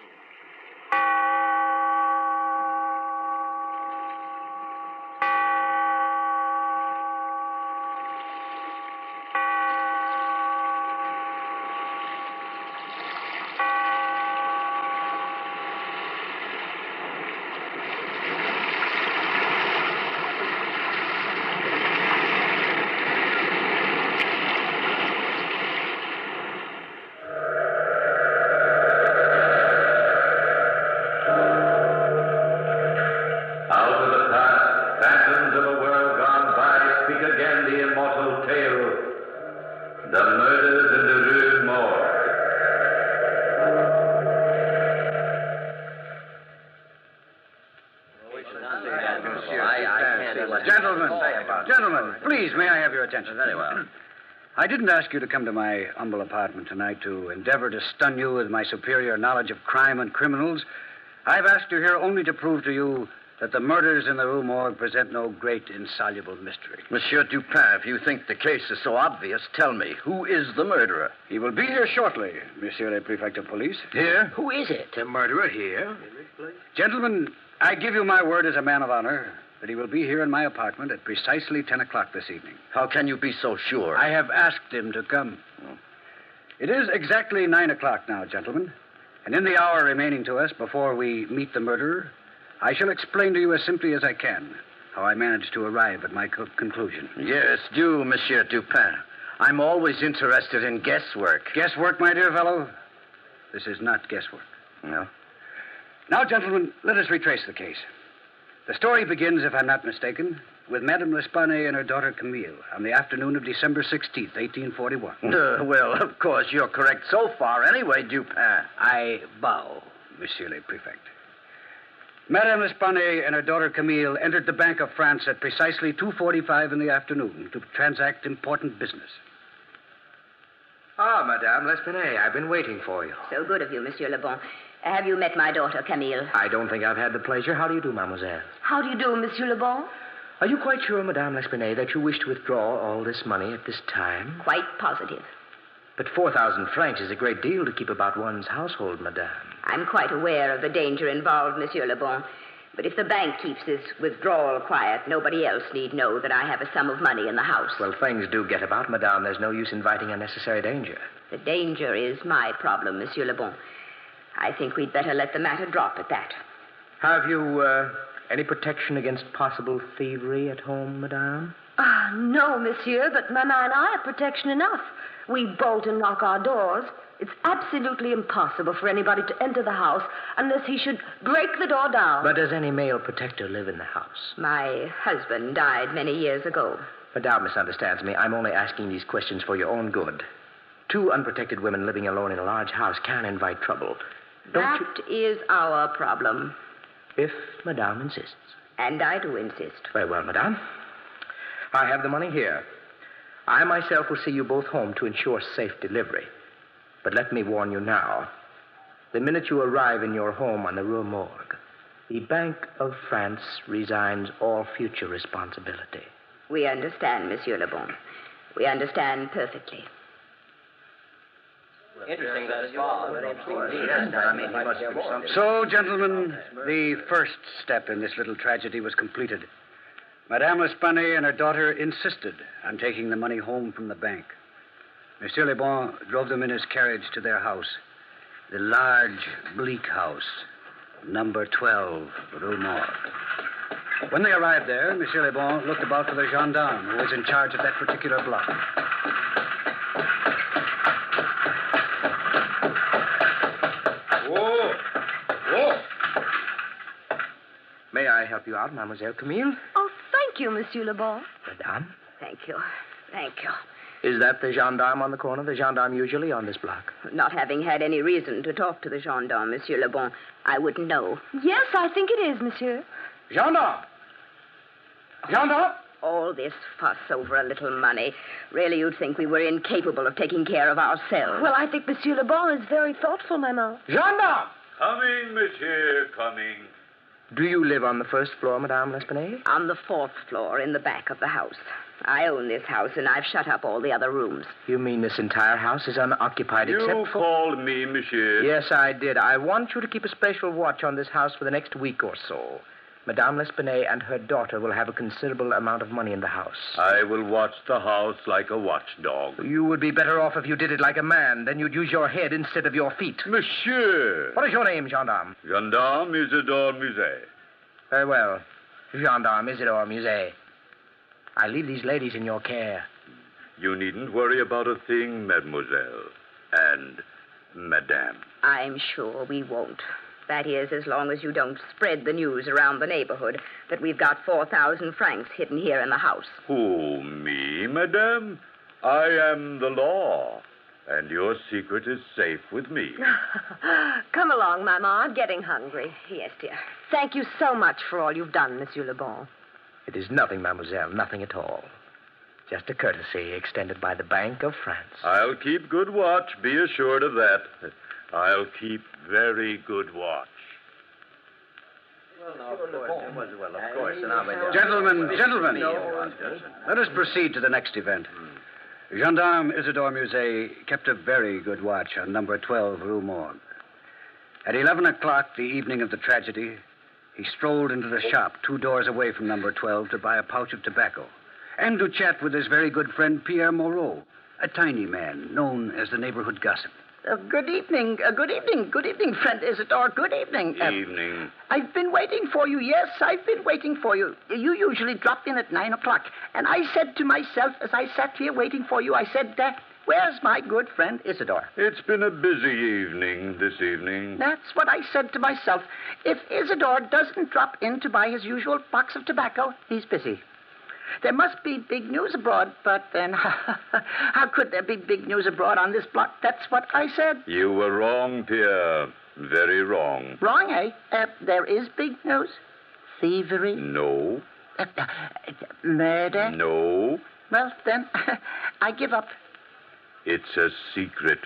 Gentlemen, please, may I have your attention? Very well. I didn't ask you to come to my humble apartment tonight to endeavor to stun you with my superior knowledge of crime and criminals. I've asked you here only to prove to you that the murders in the Rue Morgue present no great insoluble mystery. Monsieur Dupin, if you think the case is so obvious, tell me, who is the murderer? He will be here shortly, Monsieur le Prefect of Police. Here? Who is it? The murderer here? Gentlemen, I give you my word as a man of honor that he will be here in my apartment at precisely 10 o'clock this evening. How can you be so sure? I have asked him to come. It is exactly 9 o'clock now, gentlemen. And in the hour remaining to us before we meet the murderer, I shall explain to you as simply as I can how I managed to arrive at my conclusion. Yes, do, Monsieur Dupin. I'm always interested in guesswork. Guesswork, my dear fellow? This is not guesswork. No? Now, gentlemen, let us retrace the case. The story begins, if I'm not mistaken, with Madame L'Espanaye and her daughter Camille on the afternoon of December 16th, 1841. Well, of course, you're correct so far anyway, Dupin. I bow, Monsieur le Prefect. Madame L'Espanaye and her daughter Camille entered the Bank of France at precisely 2:45 in the afternoon to transact important business. Ah, Madame L'Espanaye, I've been waiting for you. So good of you, Monsieur Le Bon. Have you met my daughter, Camille? I don't think I've had the pleasure. How do you do, mademoiselle? How do you do, Monsieur Le Bon? Are you quite sure, Madame L'Espanaye, that you wish to withdraw all this money at this time? Quite positive. But 4,000 francs is a great deal to keep about one's household, Madame. I'm quite aware of the danger involved, Monsieur Le Bon. But if the bank keeps this withdrawal quiet, nobody else need know that I have a sum of money in the house. Well, things do get about, Madame. There's no use inviting unnecessary danger. The danger is my problem, Monsieur Le Bon. I think we'd better let the matter drop at that. Have you any protection against possible thievery at home, Madame? No, monsieur, but Mama and I have protection enough. We bolt and lock our doors. It's absolutely impossible for anybody to enter the house unless he should break the door down. But does any male protector live in the house? My husband died many years ago. Madame misunderstands me. I'm only asking these questions for your own good. 2 unprotected women living alone in a large house can invite trouble. That is our problem. If Madame insists. And I do insist. Very well, Madame. I have the money here. I myself will see you both home to ensure safe delivery. But let me warn you now. The minute you arrive in your home on the Rue Morgue, the Bank of France resigns all future responsibility. We understand, Monsieur Le Bon. We understand perfectly. Interesting that it's all. Very interesting indeed. I mean, he must have something. So, gentlemen, the first step in this little tragedy was completed. Madame L'Espanaye and her daughter insisted on taking the money home from the bank. Monsieur Le Bon drove them in his carriage to their house, the large, bleak house, number 12, Rue Morgue. When they arrived there, Monsieur Le Bon looked about for the gendarme who was in charge of that particular block. May I help you out, Mademoiselle Camille? Oh, thank you, Monsieur Le Bon. Madame? Thank you. Thank you. Is that the gendarme on the corner? The gendarme usually on this block? Not having had any reason to talk to the gendarme, Monsieur Le Bon, I wouldn't know. Yes, I think it is, monsieur. Gendarme! Gendarme! All this fuss over a little money. Really, you'd think we were incapable of taking care of ourselves. Well, I think Monsieur Le Bon is very thoughtful, Maman. Gendarme! Coming, monsieur, coming. Do you live on the first floor, Madame L'Espanaye? On the 4th floor, in the back of the house. I own this house, and I've shut up all the other rooms. You mean this entire house is unoccupied except for... You called me, monsieur. Yes, I did. I want you to keep a special watch on this house for the next week or so. Madame L'Espanaye and her daughter will have a considerable amount of money in the house. I will watch the house like a watchdog. You would be better off if you did it like a man. Then you'd use your head instead of your feet. Monsieur! What is your name, gendarme? Gendarme Isidore Musée. Very well. Gendarme Isidore Musée. I leave these ladies in your care. You needn't worry about a thing, mademoiselle. And madame. I'm sure we won't. That is, as long as you don't spread the news around the neighborhood that we've got 4,000 francs hidden here in the house. Who, me, madame? I am the law. And your secret is safe with me. Come along, Maman. I'm getting hungry. Yes, dear. Thank you so much for all you've done, Monsieur Le Bon. It is nothing, mademoiselle, nothing at all. Just a courtesy extended by the Bank of France. I'll keep good watch, be assured of that. I'll keep very good watch. Gentlemen, let us proceed to the next event. Gendarme Isidore Musée kept a very good watch on number 12 Rue Morgue. At 11 o'clock the evening of the tragedy, he strolled into the shop 2 doors away from number 12 to buy a pouch of tobacco and to chat with his very good friend Pierre Moreau, a tiny man known as the neighborhood gossip. Good evening, friend Isidore. Good evening. Evening. I've been waiting for you. Yes, I've been waiting for you. You usually drop in at 9 o'clock. And I said to myself, as I sat here waiting for you, I said, where's my good friend Isidore? It's been a busy evening this evening. That's what I said to myself. If Isidore doesn't drop in to buy his usual box of tobacco, he's busy. There must be big news abroad, but then how could there be big news abroad on this block? That's what I said. You were wrong, Pierre. Very wrong. Wrong, eh? There is big news? Thievery? No. Murder? No. Well, then, I give up. It's a secret.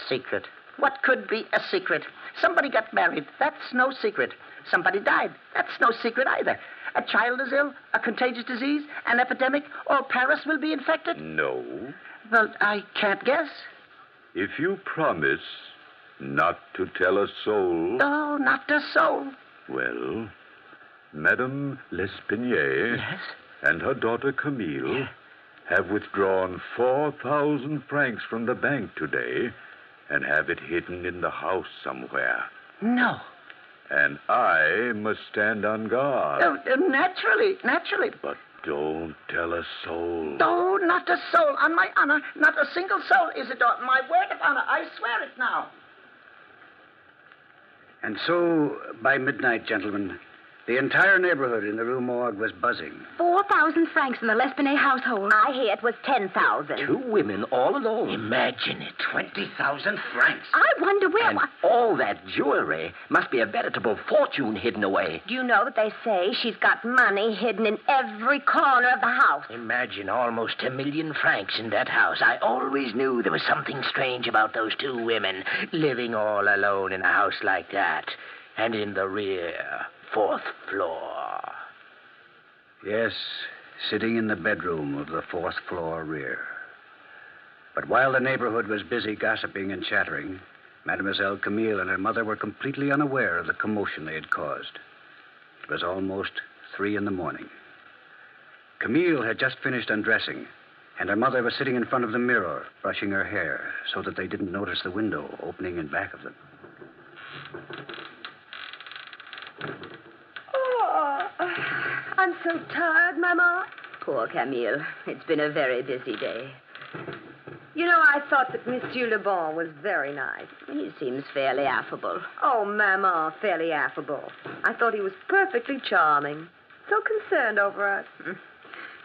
Secret? What could be a secret? Somebody got married. That's no secret. Somebody died. That's no secret either. A child is ill, a contagious disease, an epidemic, or Paris will be infected? No. Well, I can't guess. If you promise not to tell a soul... Oh, not a soul. Well, Madame L'Espanaye and her daughter Camille have withdrawn 4,000 francs from the bank today and have it hidden in the house somewhere. No. And I must stand on guard. Naturally. But don't tell a soul. Oh, not a soul. On my honor, not a single soul, Isidore. My word of honor. I swear it now. And so, by midnight, gentlemen, the entire neighborhood in the Rue Morgue was buzzing. 4,000 francs in the L'Espinay household. I hear it was 10,000. 2 women all alone. Imagine it, 20,000 francs. I wonder where... And all that jewelry must be a veritable fortune hidden away. Do you know that they say she's got money hidden in every corner of the house? Imagine almost 1,000,000 francs in that house. I always knew there was something strange about those 2 women living all alone in a house like that. And in the rear, 4th floor. Yes, sitting in the bedroom of the 4th floor rear. But while the neighborhood was busy gossiping and chattering, Mademoiselle Camille and her mother were completely unaware of the commotion they had caused. It was almost 3 a.m. Camille had just finished undressing, and her mother was sitting in front of the mirror, brushing her hair, so that they didn't notice the window opening in back of them. I'm so tired, Mama. Poor Camille. It's been a very busy day. You know, I thought that Monsieur Le Bon was very nice. He seems fairly affable. Oh, Mama, fairly affable. I thought he was perfectly charming. So concerned over us.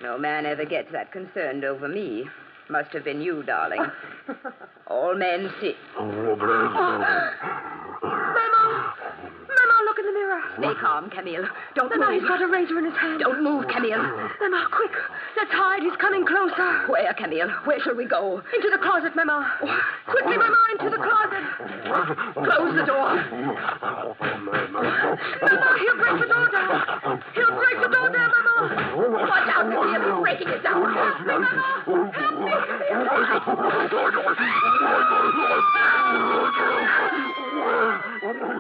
No man ever gets that concerned over me. Must have been you, darling. All men see... Mama, look in the mirror. Stay calm, Camille. Don't Mama, move. he's got a razor in his hand. Don't move, Camille. Mama, quick. Let's hide. He's coming closer. Where, Camille? Where shall we go? Into the closet, Mama. Quickly, Mama, into the closet. Close the door. Mama, he'll break the door down. He'll break the door down, Mama. Watch out, Camille. He's breaking it down. Help me, Mama. Help me.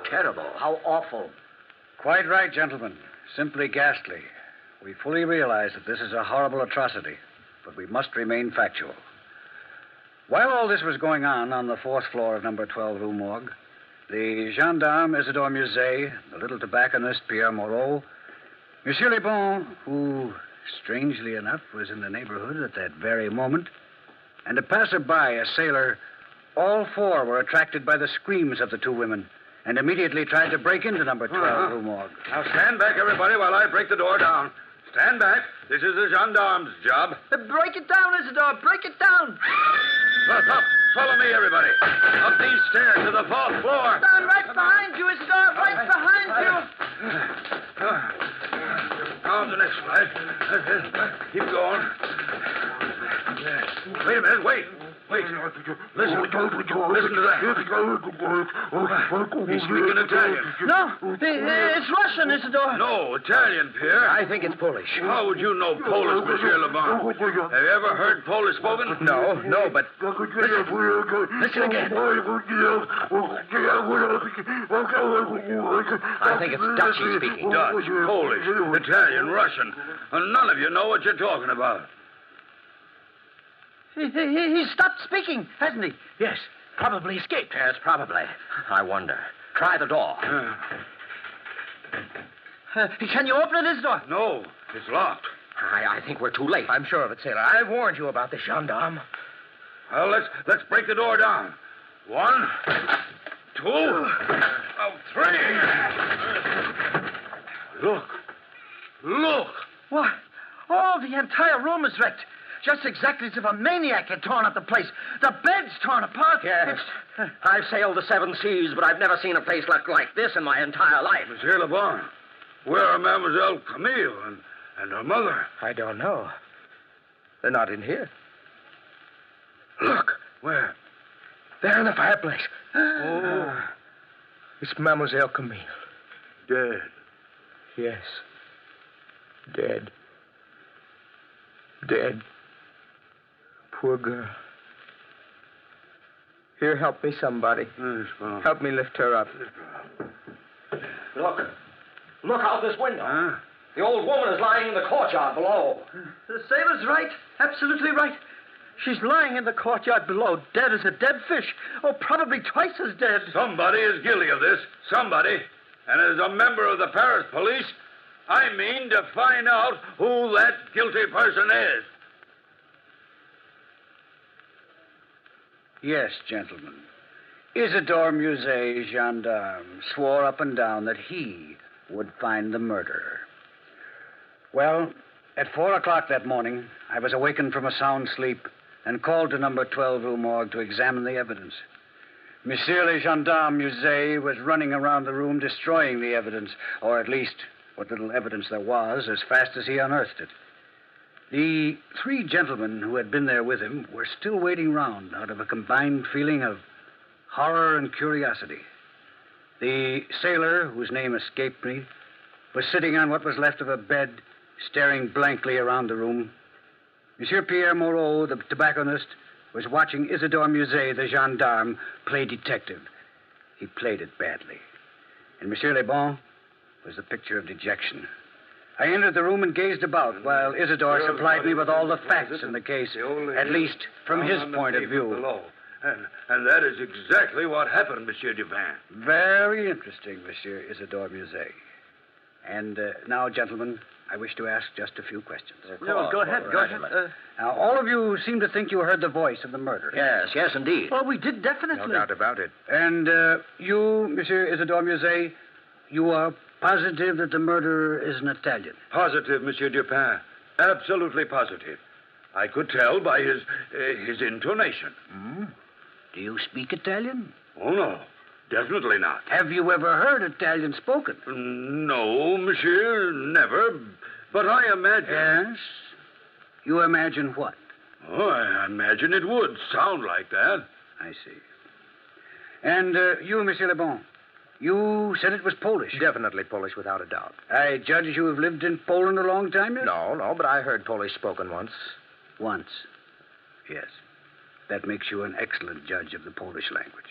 Terrible. How awful. Quite right, gentlemen. Simply ghastly. We fully realize that this is a horrible atrocity, but we must remain factual. While all this was going on the 4th floor of number 12 Rue Morgue, the gendarme Isidore Musset, the little tobacconist Pierre Moreau, Monsieur Le Bon, who, strangely enough, was in the neighborhood at that very moment, and a passerby, a sailor, all 4 were attracted by the screams of the 2 women and immediately tried to break into number 12 Rue Morgue. Now stand back, everybody, while I break the door down. Stand back. This is the gendarme's job. Break it down, Isidore. Break it down. Up. Follow me, everybody. Up these stairs to the 4th floor. Down right behind you, Isidore. Right behind you. On the next flight. Keep going. Wait a minute. Wait. Listen to that. He's speaking Italian. No, it's Russian, Isidore. No, Italian, Pierre. I think it's Polish. How would you know Polish, Monsieur Le Bon? Have you ever heard Polish spoken? No, but listen again. I think it's Dutch he's speaking. Dutch, Polish, Italian, Russian. And none of you know what you're talking about. He stopped speaking, hasn't he? Yes, probably escaped. Yes, probably. I wonder. Try the door. Can you open it, Isidore? No, it's locked. I think we're too late. I'm sure of it, sailor. I warned you about the gendarme. Well, let's break the door down. 1, 2, 3. Look. What? Oh, the entire room is wrecked. Just exactly as if a maniac had torn up the place. The bed's torn apart. Yes. I've sailed the 7 seas, but I've never seen a place look like this in my entire life. Monsieur Le Bon, where are Mademoiselle Camille and her mother? I don't know. They're not in here. Look. Where? There in the fireplace. Oh. It's Mademoiselle Camille. Dead. Yes. Dead. Poor girl. Here, help me, somebody. Help me lift her up. Look. Look out this window. Huh? The old woman is lying in the courtyard below. The sailor's right. Absolutely right. She's lying in the courtyard below, dead as a dead fish. Oh, probably twice as dead. Somebody is guilty of this. Somebody. And as a member of the Paris police, I mean to find out who that guilty person is. Yes, gentlemen. Isidore Musset, gendarme, swore up and down that he would find the murderer. Well, at 4 o'clock that morning, I was awakened from a sound sleep and called to number 12 Rue Morgue to examine the evidence. Monsieur le gendarme Musset was running around the room destroying the evidence, or at least what little evidence there was, as fast as he unearthed it. The 3 gentlemen who had been there with him were still waiting round out of a combined feeling of horror and curiosity. The sailor, whose name escaped me, was sitting on what was left of a bed, staring blankly around the room. Monsieur Pierre Moreau, the tobacconist, was watching Isidore Musset, the gendarme, play detective. He played it badly. And Monsieur Lebon was the picture of dejection. I entered the room and gazed about while Isidore supplied me with all the facts in the case, at least from his point of view. And that is exactly what happened, Monsieur Dupin. Very interesting, Monsieur Isidore Musset. And now, gentlemen, I wish to ask just a few questions. No, go ahead. Now, all of you seem to think you heard the voice of the murderer. Yes, indeed. Well, we did definitely. No doubt about it. And you, Monsieur Isidore Musset, you are positive that the murderer is an Italian? Positive, Monsieur Dupin. Absolutely positive. I could tell by his intonation. Do you speak Italian? Oh, no. Definitely not. Have you ever heard Italian spoken? No, monsieur, never. But I imagine... Yes? You imagine what? Oh, I imagine it would sound like that. I see. And you, Monsieur Lebon, you said it was Polish? Definitely Polish, without a doubt. I judge you have lived in Poland a long time yet? No, but I heard Polish spoken once. Once? Yes. That makes you an excellent judge of the Polish language.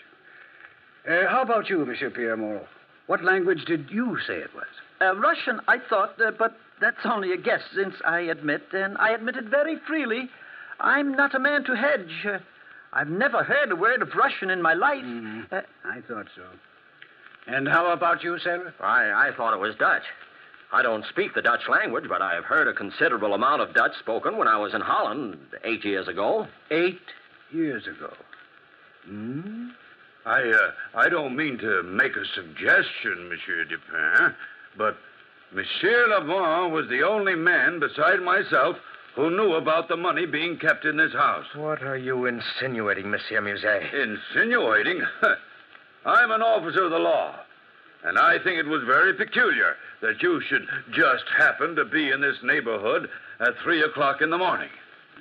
How about you, Monsieur Pierre Moreau? What language did you say it was? Russian, I thought, but that's only a guess, since I admit, and I admit it very freely, I'm not a man to hedge. I've never heard a word of Russian in my life. I thought so. And how about you, sailor? I thought it was Dutch. I don't speak the Dutch language, but I've heard a considerable amount of Dutch spoken when I was in Holland 8 years ago. 8 years ago? I don't mean to make a suggestion, Monsieur Dupin, but Monsieur Lebon was the only man beside myself who knew about the money being kept in this house. What are you insinuating, Monsieur Musset? Insinuating? I'm an officer of the law, and I think it was very peculiar that you should just happen to be in this neighborhood at 3 o'clock in the morning.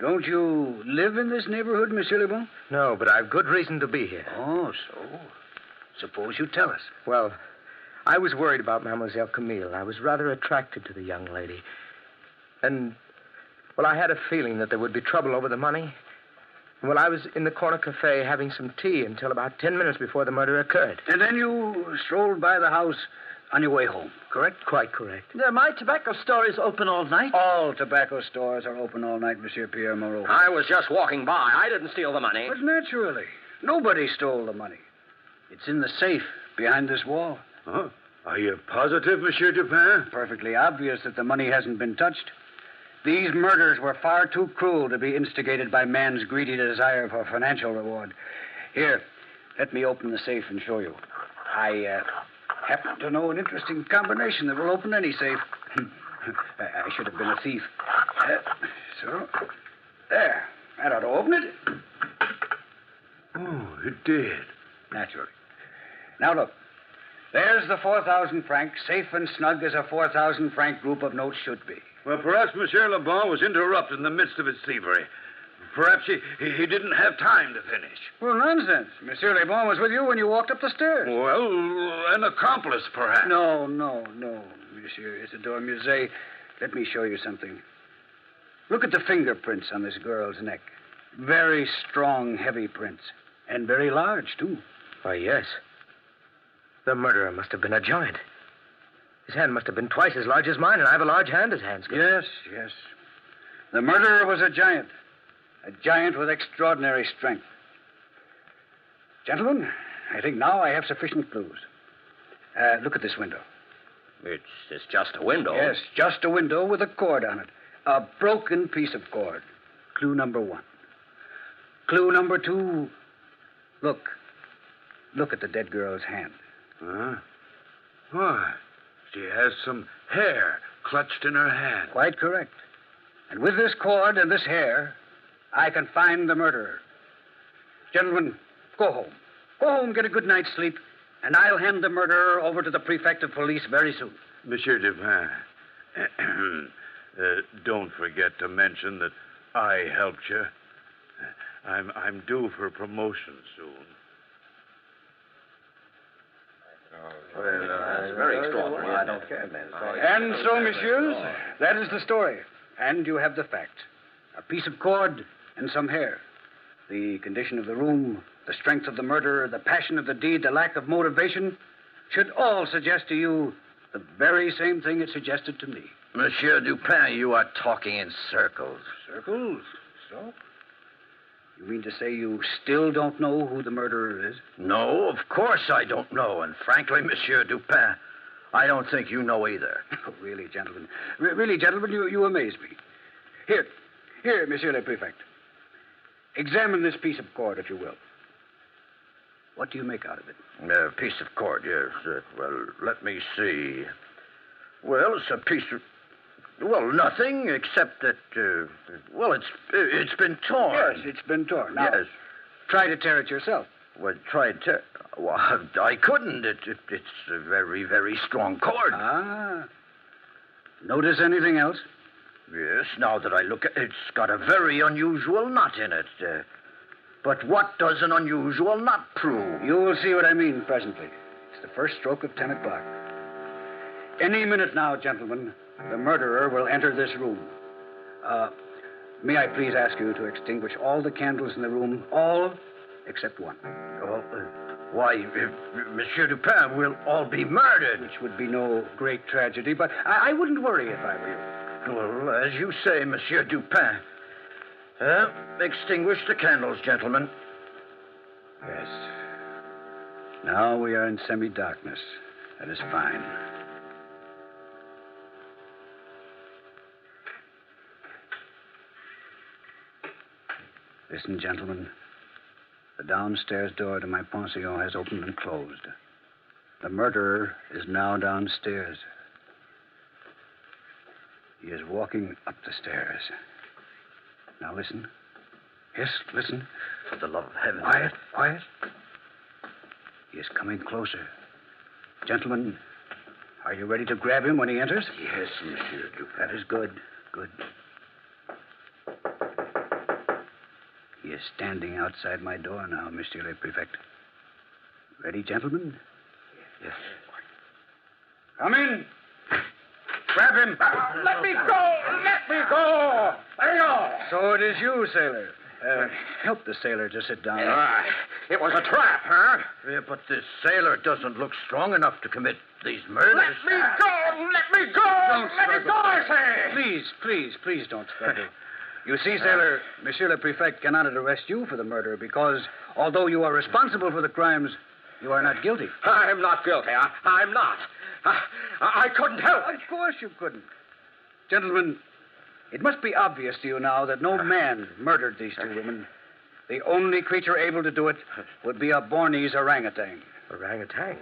Don't you live in this neighborhood, Monsieur Lebon? No, but I've good reason to be here. Oh, so? Suppose you tell us. Well, I was worried about Mademoiselle Camille. I was rather attracted to the young lady. And, well, I had a feeling that there would be trouble over the money. Well, I was in the corner cafe having some tea until about 10 minutes before the murder occurred. And then you strolled by the house on your way home, correct? Quite correct. My tobacco store is open all night. All tobacco stores are open all night, Monsieur Pierre Moreau. I was just walking by. I didn't steal the money. But naturally. Nobody stole the money. It's in the safe behind this wall. Huh? Are you positive, Monsieur Dupin? Perfectly obvious that the money hasn't been touched. These murders were far too cruel to be instigated by man's greedy desire for financial reward. Here, let me open the safe and show you. I happen to know an interesting combination that will open any safe. I should have been a thief. So, there. That ought to open it. Oh, it did. Naturally. Now, look. There's the 4,000 francs, safe and snug as a 4,000 franc group of notes should be. Well, perhaps Monsieur Lebon was interrupted in the midst of his thievery. Perhaps he didn't have time to finish. Well, nonsense. Monsieur Lebon was with you when you walked up the stairs. Well, an accomplice, perhaps. No, Monsieur Isidore Musset. Let me show you something. Look at the fingerprints on this girl's neck. Very strong, heavy prints. And very large, too. Why, yes. The murderer must have been a giant. His hand must have been twice as large as mine, and I have a large hand as Hanscom. Yes. The murderer was a giant with extraordinary strength. Gentlemen, I think now I have sufficient clues. Look at this window. It's just a window. Yes, just a window with a cord on it. A broken piece of cord. Clue number 1. Clue number 2. Look at the dead girl's hand. Huh? Why? She has some hair clutched in her hand. Quite correct. And with this cord and this hair, I can find the murderer. Gentlemen, go home. Go home, get a good night's sleep, and I'll hand the murderer over to the prefect of police very soon. Monsieur Dupin, don't forget to mention that I helped you. I'm due for promotion soon. That's very extraordinary. I don't care, man. And so, messieurs, that is the story. And you have the fact. A piece of cord and some hair. The condition of the room, the strength of the murderer, the passion of the deed, the lack of motivation should all suggest to you the very same thing it suggested to me. Monsieur Dupin, you are talking in circles. Circles? So? You mean to say you still don't know who the murderer is? No, of course I don't know. And frankly, Monsieur Dupin, I don't think you know either. Oh, really, gentlemen. Really, gentlemen, you amaze me. Here, Monsieur le Prefect. Examine this piece of cord, if you will. What do you make out of it? A piece of cord, yes. Well, let me see. Well, it's a piece of... Well, nothing except that, it's been torn. Yes, it's been torn. Now, yes. Try to tear it yourself. Well, well, I couldn't. It's a very, very strong cord. Ah. Notice anything else? Yes, now that I look at it, it's got a very unusual knot in it. But what does an unusual knot prove? You will see what I mean presently. It's the first stroke of 10 o'clock. Any minute now, gentlemen, the murderer will enter this room. May I please ask you to extinguish all the candles in the room, all except one. Why, Monsieur Dupin, we'll all be murdered. Which would be no great tragedy, but I wouldn't worry if I were you. Well, as you say, Monsieur Dupin. Extinguish the candles, gentlemen. Yes. Now we are in semi-darkness. That is fine. Listen, gentlemen. The downstairs door to my pension has opened and closed. The murderer is now downstairs. He is walking up the stairs. Now listen. Yes, listen. For the love of heaven. Quiet. He is coming closer. Gentlemen, are you ready to grab him when he enters? Yes, Monsieur Dupin. That is good. He is standing outside my door now, Monsieur le Prefect. Ready, gentlemen? Yes. Come in. Grab him. Let me go! Let me go! So it is you, sailor. Help the sailor to sit down. It was a trap, huh? Yeah, but this sailor doesn't look strong enough to commit these murders. Let me go! Let me go! Let me go, I say! Please don't struggle. You see, sailor, Monsieur le Prefect cannot arrest you for the murder because, although you are responsible for the crimes, you are not guilty. I'm not guilty. I'm not. I couldn't help it. Of course you couldn't. Gentlemen, it must be obvious to you now that no man murdered these two women. The only creature able to do it would be a Bornese orangutan. Orangutan?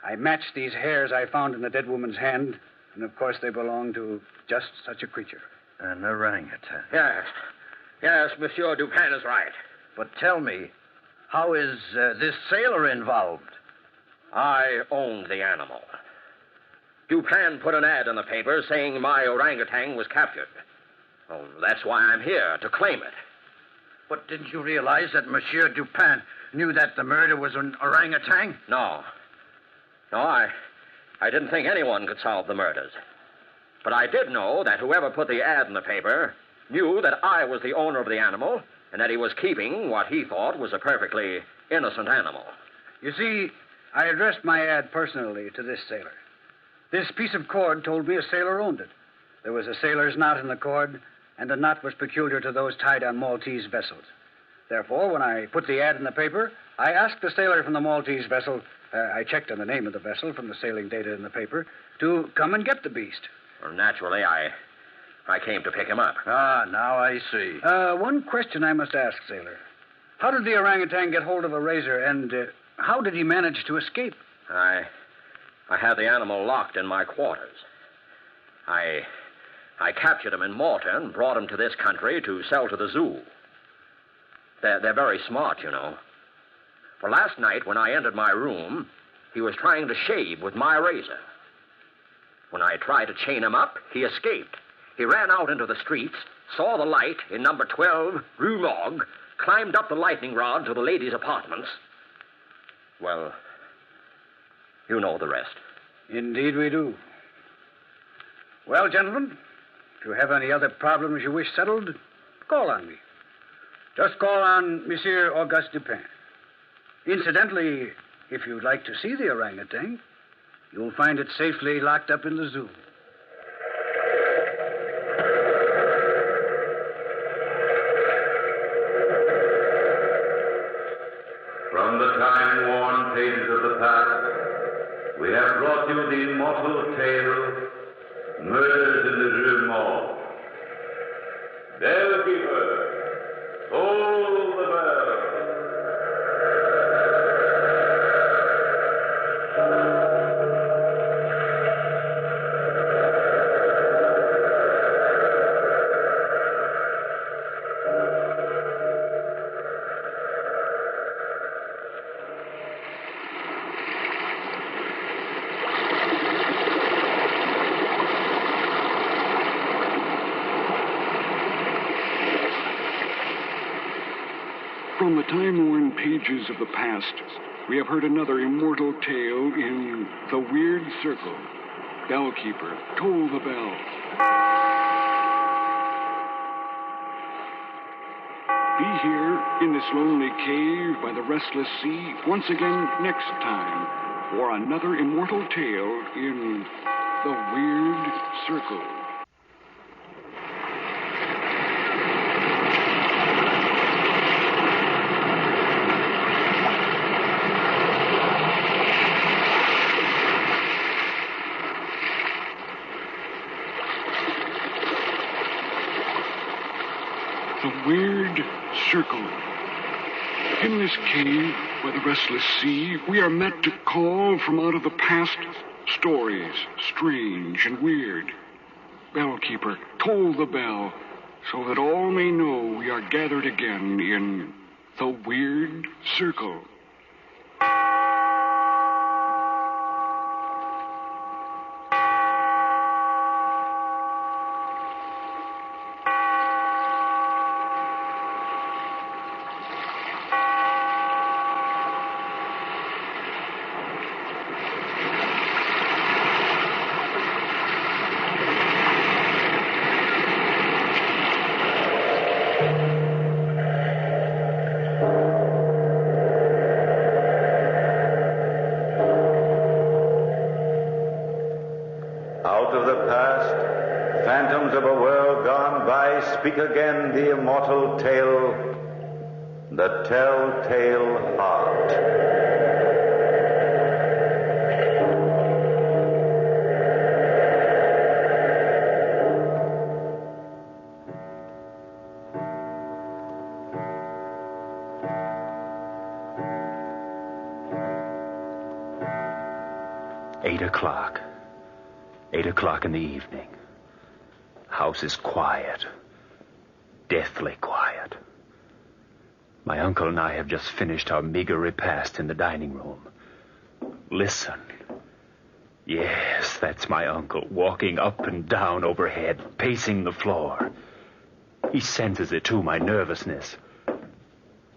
I matched these hairs I found in the dead woman's hand, and of course they belong to just such a creature. An orangutan. Yes, Monsieur Dupin is right. But tell me, how is this sailor involved? I owned the animal. Dupin put an ad in the paper saying my orangutan was captured. Oh, that's why I'm here, to claim it. But didn't you realize that Monsieur Dupin knew that the murder was an orangutan? No, I didn't think anyone could solve the murders. But I did know that whoever put the ad in the paper knew that I was the owner of the animal and that he was keeping what he thought was a perfectly innocent animal. You see, I addressed my ad personally to this sailor. This piece of cord told me a sailor owned it. There was a sailor's knot in the cord, and the knot was peculiar to those tied on Maltese vessels. Therefore, when I put the ad in the paper, I asked the sailor from the Maltese vessel, I checked on the name of the vessel from the sailing data in the paper, to come and get the beast. Well, naturally, I came to pick him up. Ah, now I see. One question I must ask, sailor. How did the orangutan get hold of a razor, and how did he manage to escape? I had the animal locked in my quarters. I captured him in Malta and brought him to this country to sell to the zoo. They're very smart, you know. For last night, when I entered my room, he was trying to shave with my razor. When I tried to chain him up, he escaped. He ran out into the streets, saw the light in number 12, Rue Morgue, climbed up the lightning rod to the ladies' apartments. Well, you know the rest. Indeed we do. Well, gentlemen, if you have any other problems you wish settled, call on me. Just call on Monsieur Auguste Dupin. Incidentally, if you'd like to see the orangutan, you'll find it safely locked up in the zoo. From the time-worn pages of the past, we have brought you the immortal tale, Murders in the Rue Morgue. Bellkeeper, toll the bell. From the time-worn pages of the past, we have heard another immortal tale in The Weird Circle. Bellkeeper, toll the bell. Be here in this lonely cave by the restless sea once again next time for another immortal tale in The Weird Circle. The Weird Circle. In this cave by the restless sea, we are met to call from out of the past stories, strange and weird. Bellkeeper, toll the bell, so that all may know we are gathered again in the Weird Circle. Out of the past, phantoms of a world gone by, speak again the immortal tale, the telltale heart. $8 in the evening. House is quiet. Deathly quiet. My uncle and I have just finished our meager repast in the dining room. Listen. Yes, that's my uncle, walking up and down overhead, pacing the floor. He senses it, too, my nervousness.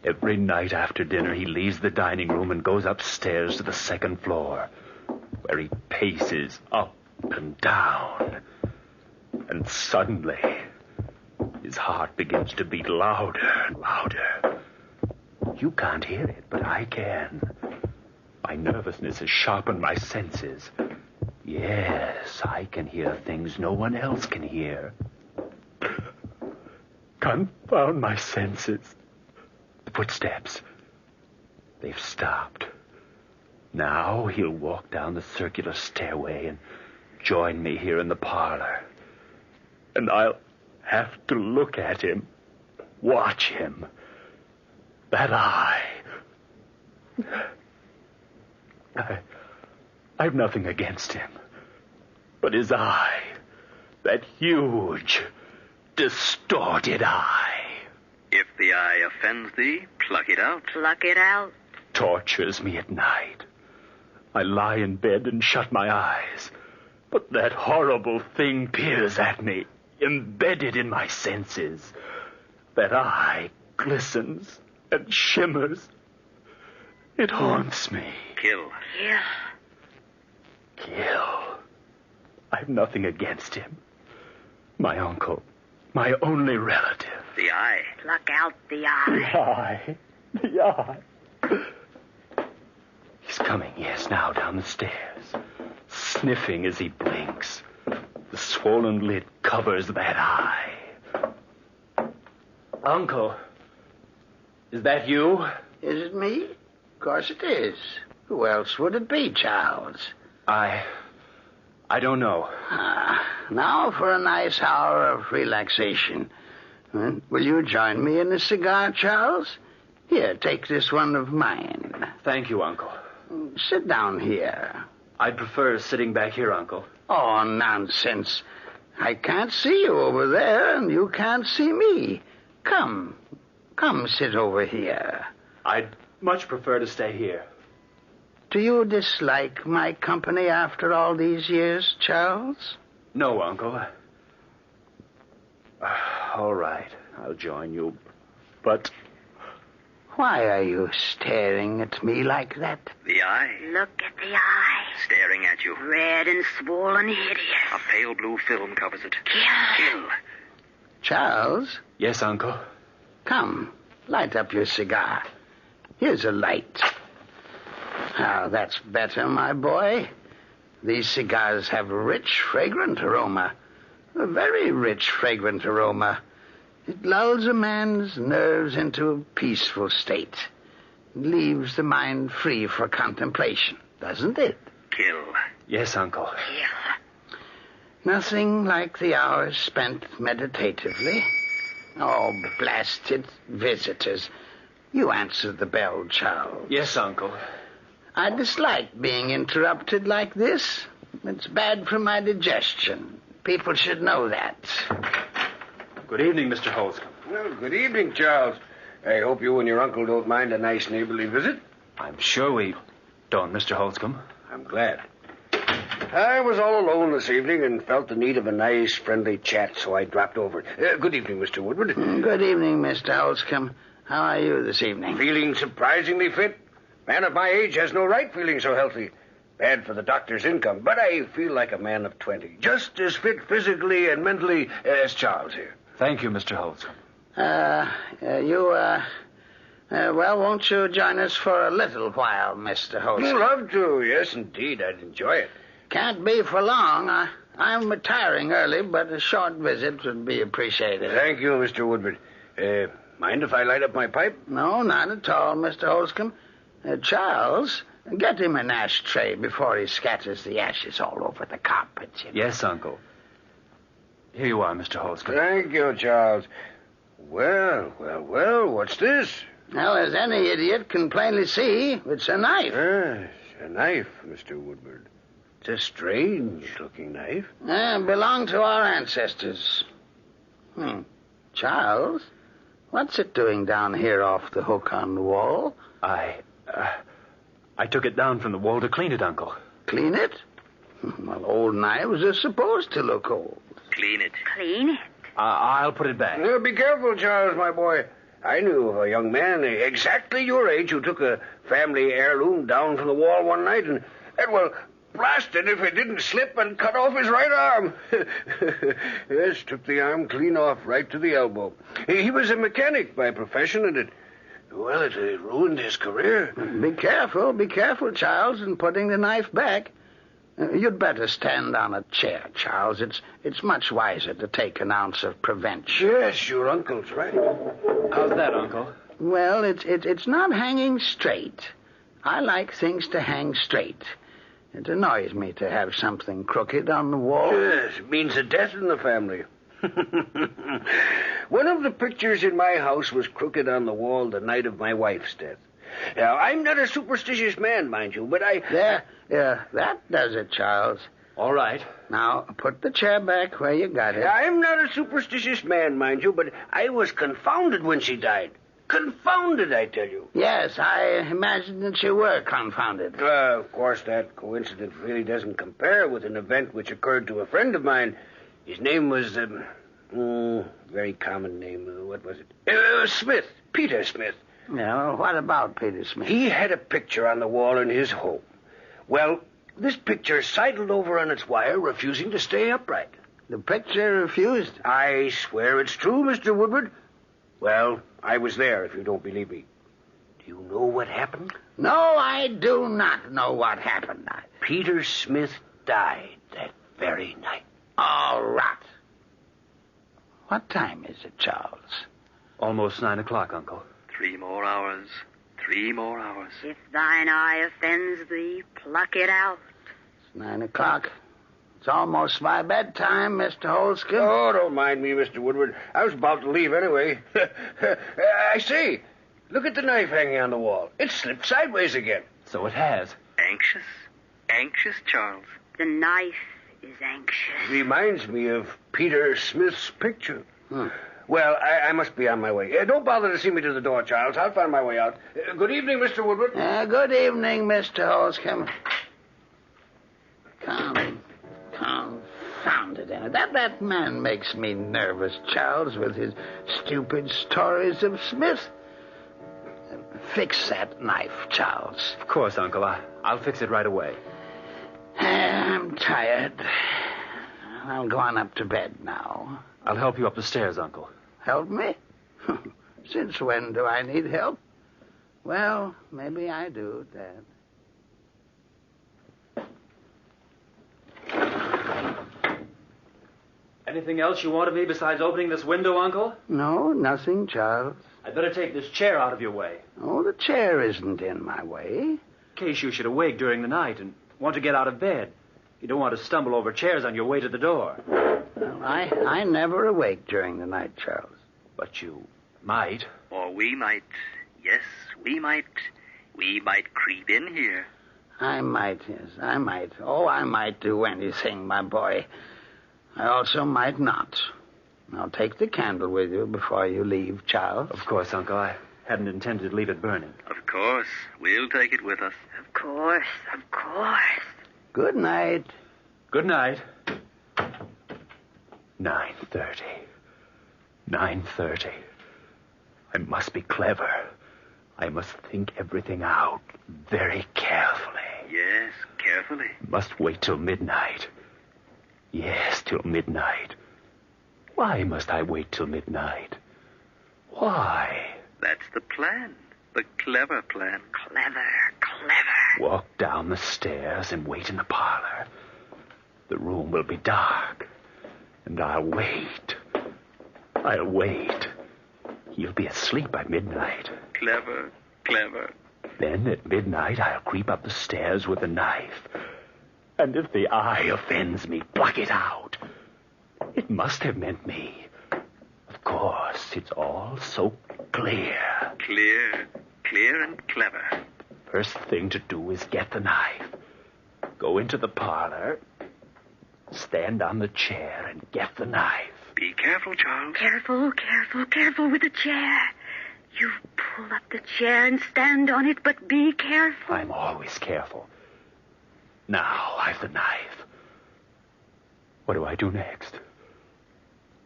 Every night after dinner, he leaves the dining room and goes upstairs to the second floor, where he paces up and down. And suddenly, His heart begins to beat louder and louder. You can't hear it, but I can. My nervousness has sharpened my senses. Yes, I can hear things no one else can hear. Confound my senses. The footsteps. They've stopped. Now he'll walk down the circular stairway and join me here in the parlor. And I'll have to look at him, watch him. That eye. I've nothing against him. But his eye, that huge, distorted eye. If the eye offends thee, pluck it out. Pluck it out. Tortures me at night. I lie in bed and shut my eyes. But that horrible thing peers at me, embedded in my senses. That eye glistens and shimmers. It haunts me. Kill. Kill. I've nothing against him. My uncle. My only relative. The eye. Pluck out the eye. The eye. He's coming, yes, now down the stairs. Sniffing as he blinks. The swollen lid covers that eye. Uncle. Is that you? Is it me? Of course it is. Who else would it be, Charles? I don't know. Now for a nice hour of relaxation. Will you join me in a cigar, Charles? Here, take this one of mine. Thank you, Uncle. Sit down here. I'd prefer sitting back here, Uncle. Oh, nonsense. I can't see you over there, and you can't see me. Come, sit over here. I'd much prefer to stay here. Do you dislike my company after all these years, Charles? No, Uncle. All right, I'll join you. But why are you staring at me like that? The eye. Look at the eye. Staring at you. Red and swollen hideous. A pale blue film covers it. Kill. Charles? Yes, Uncle? Come, light up your cigar. Here's a light. Now, that's better, my boy. These cigars have a rich, fragrant aroma. A very rich, fragrant aroma. It lulls a man's nerves into a peaceful state. It leaves the mind free for contemplation, doesn't it? Kill. Yes, Uncle. Kill. Nothing like the hours spent meditatively. Oh, blasted visitors. You answer the bell, Charles. Yes, Uncle. I dislike being interrupted like this. It's bad for my digestion. People should know that. Good evening, Mr. Holscomb. Well, good evening, Charles. I hope you and your uncle don't mind a nice neighborly visit. I'm sure we don't, Mr. Holscomb. I'm glad. I was all alone this evening and felt the need of a nice, friendly chat, so I dropped over. Good evening, Mr. Woodward. Good evening, Mr. Holscomb. How are you this evening? Feeling surprisingly fit. Man of my age has no right feeling so healthy. Bad for the doctor's income, but I feel like a man of 20. Just as fit physically and mentally as Charles here. Thank you, Mr. Holscomb. Well, won't you join us for a little while, Mr. Holscomb? I'd love to, yes, indeed. I'd enjoy it. Can't be for long. I'm retiring early, but a short visit would be appreciated. Thank you, Mr. Woodward. Mind if I light up my pipe? No, not at all, Mr. Holscomb. Charles, get him an ashtray before he scatters the ashes all over the carpet. Yes, Uncle. Here you are, Mr. Holscomb. Thank you, Charles. Well, what's this? Well, as any idiot can plainly see, it's a knife. Yes, a knife, Mr. Woodward. It's a strange-looking knife. Belonged to our ancestors. Charles, what's it doing down here off the hook on the wall? I took it down from the wall to clean it, Uncle. Clean it? Well, old knives are supposed to look old. Clean it. Clean it? I'll put it back. Be careful, Charles, my boy. I knew of a young man exactly your age who took a family heirloom down from the wall one night and well, blasted if it didn't slip and cut off his right arm. Yes, took the arm clean off, right to the elbow. He was a mechanic by profession, and it ruined his career. Be careful, Charles, in putting the knife back. You'd better stand on a chair, Charles. It's much wiser to take an ounce of prevention. Yes, your uncle's right. How's that, Uncle? Well, it's not hanging straight. I like things to hang straight. It annoys me to have something crooked on the wall. Yes, it means a death in the family. One of the pictures in my house was crooked on the wall the night of my wife's death. Now, I'm not a superstitious man, mind you, but that does it, Charles. All right. Now, put the chair back where you got it. I'm not a superstitious man, mind you, but I was confounded when she died. Confounded, I tell you. Yes, I imagined that you were confounded. Of course, that coincidence really doesn't compare with an event which occurred to a friend of mine. His name was, very common name. What was it? Smith. Peter Smith. Yeah, well, what about Peter Smith? He had a picture on the wall in his home. Well, this picture sidled over on its wire, refusing to stay upright. The picture refused? I swear it's true, Mr. Woodward. Well, I was there, if you don't believe me. Do you know what happened? No, I do not know what happened. Peter Smith died that very night. All right. What time is it, Charles? Almost 9 o'clock, Uncle. 3 more hours. 3 more hours. If thine eye offends thee, pluck it out. It's 9 o'clock. It's almost my bedtime, Mr. Holscomb. Oh, don't mind me, Mr. Woodward. I was about to leave anyway. I say, look at the knife hanging on the wall. It slipped sideways again. So it has. Anxious? Anxious, Charles? The knife is anxious. Reminds me of Peter Smith's picture. Well, I must be on my way. Don't bother to see me to the door, Charles. I'll find my way out. Good evening, Mr. Woodward. Good evening, Mr. Holscomb. Confounded. That man makes me nervous, Charles, with his stupid stories of Smith. Fix that knife, Charles. Of course, Uncle. I'll fix it right away. I'm tired. I'll go on up to bed now. I'll help you up the stairs, Uncle. Help me? Since when do I need help? Well, maybe I do, Dad. Anything else you want of me besides opening this window, Uncle? No, nothing, Charles. I'd better take this chair out of your way. Oh, the chair isn't in my way. In case you should awake during the night and want to get out of bed. You don't want to stumble over chairs on your way to the door. Well, I never awake during the night, Charles. But you might. Or we might. Yes, we might. We might creep in here. I might, yes, I might. Oh, I might do anything, my boy. I also might not. Now, take the candle with you before you leave, Charles. Of course, Uncle. I hadn't intended to leave it burning. Of course. We'll take it with us. Of course. Good night. Good night. 9:30. 9:30. I must be clever. I must think everything out very carefully. Yes, carefully. Must wait till midnight. Yes, till midnight. Why must I wait till midnight? Why? That's the plan. The clever plan. Clever. Walk down the stairs and wait in the parlor. The room will be dark. And I'll wait. He'll be asleep by midnight. Clever. Then at midnight I'll creep up the stairs with a knife. And if the eye offends me, pluck it out. It must have meant me. Of course, it's all so clear. Clear and clever. First thing to do is get the knife. Go into the parlor, stand on the chair, and get the knife. Be careful, Charles. Careful with the chair. You pull up the chair and stand on it, but be careful. I'm always careful. Now I've the knife. What do I do next?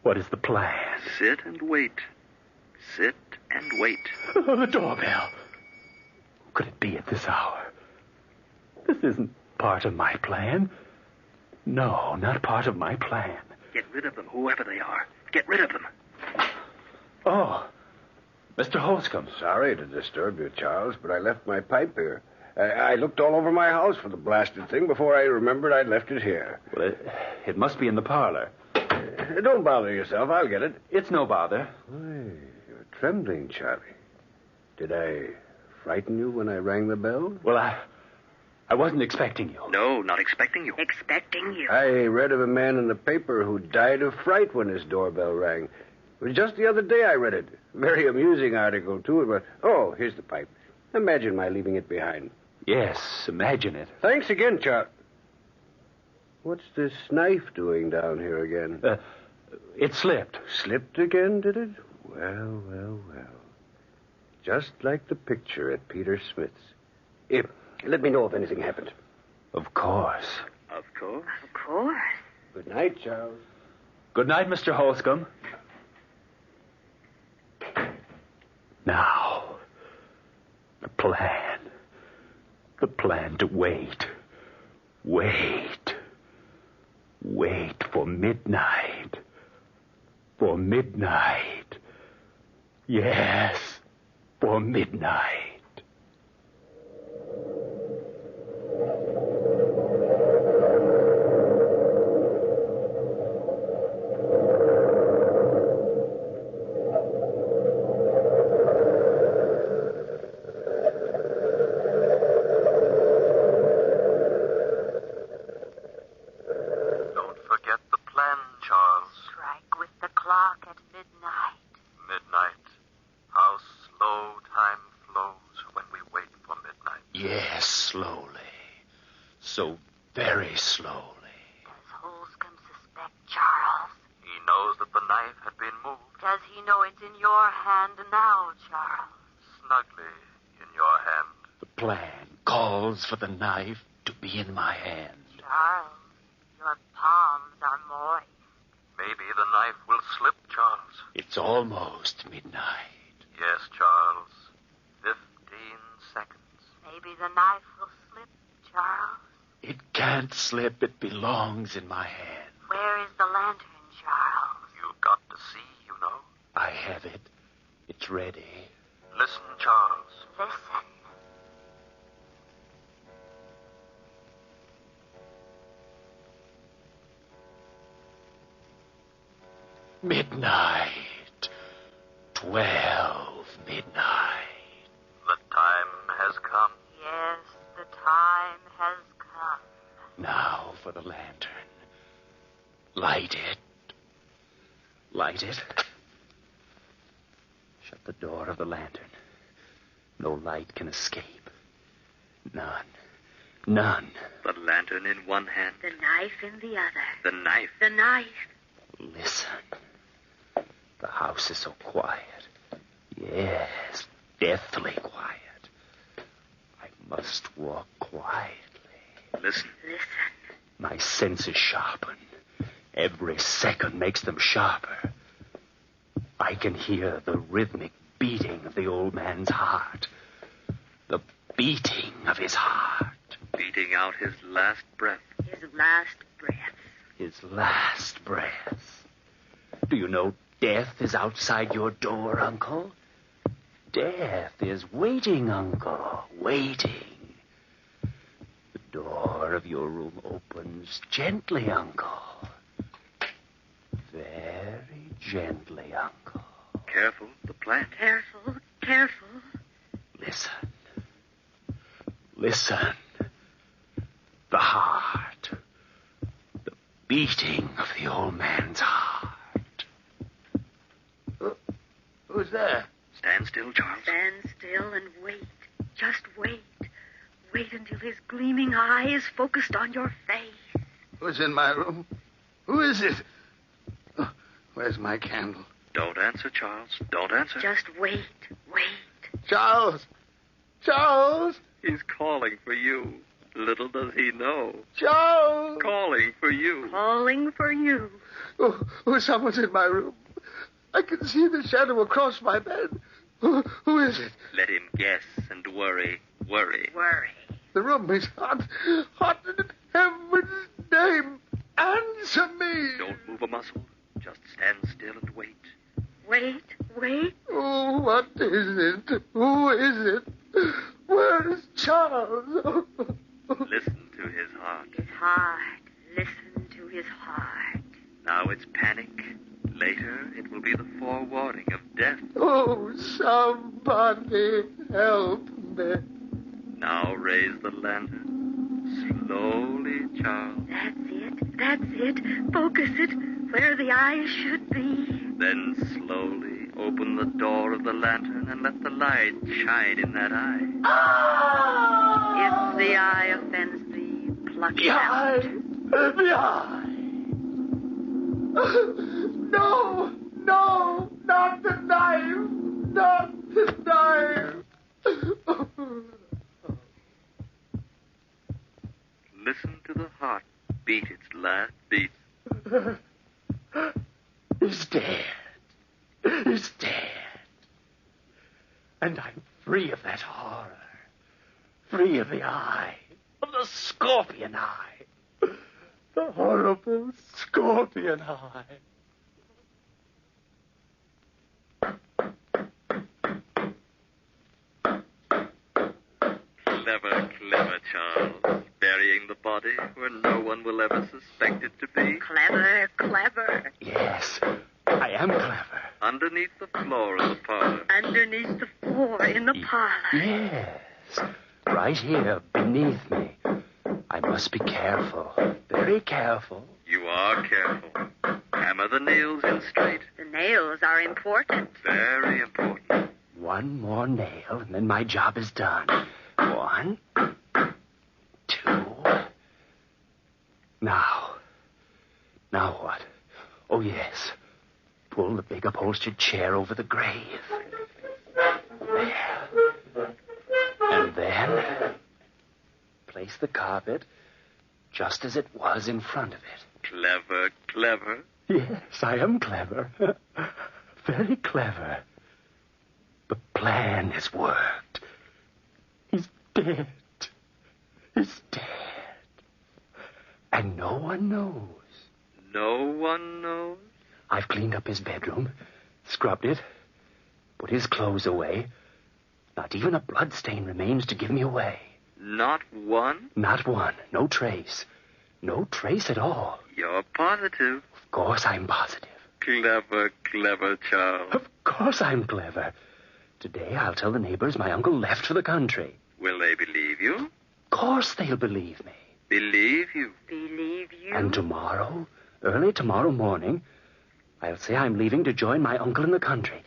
What is the plan? Sit and wait. The doorbell. Could it be at this hour? This isn't Part of my plan? No, not part of my plan. Get rid of them, whoever they are. Get rid of them. Oh, Mr. Holscomb. Sorry to disturb you, Charles, but I left my pipe here. I looked all over my house for the blasted thing before I remembered I'd left it here. Well, it must be in the parlor. Don't bother yourself. I'll get it. It's no bother. Why, you're trembling, Charlie. Did I frighten you when I rang the bell? Well, I wasn't expecting you. No, not expecting you. Expecting you. I read of a man in the paper who died of fright when his doorbell rang. It was just the other day I read it. Very amusing article, too. But, oh, here's the pipe. Imagine my leaving it behind. Yes, imagine it. Thanks again, Charles. What's this knife doing down here again? It slipped. Slipped again, did it? Well, well, well. Just like the picture at Peter Smith's. Let me know if anything happened. Of course. Of course. Of course. Good night, Charles. Good night, Mr. Holscomb. Now, the plan. The plan to wait. Wait. Wait for midnight. For midnight. Yes, for midnight. For the knife to be in my hand. Charles, your palms are moist. Maybe the knife will slip, Charles. It's almost midnight. Yes, Charles. 15 seconds. Maybe the knife will slip, Charles. It can't slip. It belongs in my hand. Where is the lantern, Charles? You've got to see, you know. I have it. It's ready. Listen, Charles. Listen. Midnight. 12 midnight. The time has come. Yes, the time has come. Now for the lantern. Light it. Light it. Shut the door of the lantern. No light can escape. None. None. The lantern in one hand. The knife in the other. The knife. The knife. Listen. The house is so quiet. Yes, deathly quiet. I must walk quietly. Listen. Listen. My senses sharpen. Every second makes them sharper. I can hear the rhythmic beating of the old man's heart. The beating of his heart. Beating out his last breath. His last breath. His last breath. Do you know death is outside your door, Uncle? Death is waiting, Uncle, waiting. The door of your room opens gently, Uncle. Very gently, Uncle. Careful, the plant. Careful, careful. Listen. Listen. The heart. The beating of the old man's heart. Who's there? Stand still, Charles. Stand still and wait. Just wait. Wait until his gleaming eye is focused on your face. Who's in my room? Who is it? Oh, where's my candle? Don't answer, Charles. Don't answer. Just wait. Wait. Charles! Charles! He's calling for you. Little does he know. Charles! Calling for you. Calling for you. Oh, someone's in my room. I can see the shadow across my bed. Who is it? Let him guess and worry. Worry. Worry. The room is hot. Hot in heaven's name. Answer me. Don't move a muscle. Just stand still and wait. Wait. Oh, what is it? Who is it? Where is Charles? Listen to his heart. His heart. Listen to his heart. Now it's panic. Later, it will be the forewarning of death. Oh, somebody help me. Now raise the lantern. Slowly, Charles. That's it. Focus it where the eyes should be. Then slowly open the door of the lantern and let the light shine in that eye. If the eye offends thee, pluck it out. The eye. No, not the knife. Not the knife. Listen to the heart beat its last beat. He's dead. He's dead. And I'm free of that horror. Free of the eye. Of the scorpion eye. The horrible scorpion eye. Clever, Charles. Burying the body where no one will ever suspect it to be. Clever. Yes, I am clever. Underneath the floor of the parlor. Underneath the floor in the parlor. Yes, right here beneath me. I must be careful, very careful. You are careful. Hammer the nails in straight. The nails are important. Very important. One more nail, and then my job is done. 1, 2. Now what? Oh, yes. Pull the big upholstered chair over the grave. There. And then place the carpet just as it was in front of it. Clever. Yes, I am clever. Very clever. The plan has worked. He's dead. He's dead. And no one knows. No one knows? I've cleaned up his bedroom, scrubbed it, put his clothes away. Not even a blood stain remains to give me away. Not one? Not one. No trace. No trace at all. You're positive? Of course I'm positive. Clever, Charles. Of course I'm clever. Today I'll tell the neighbors my uncle left for the country. Will they believe you? Of course they'll believe me. Believe you? And tomorrow, early tomorrow morning, I'll say I'm leaving to join my uncle in the country.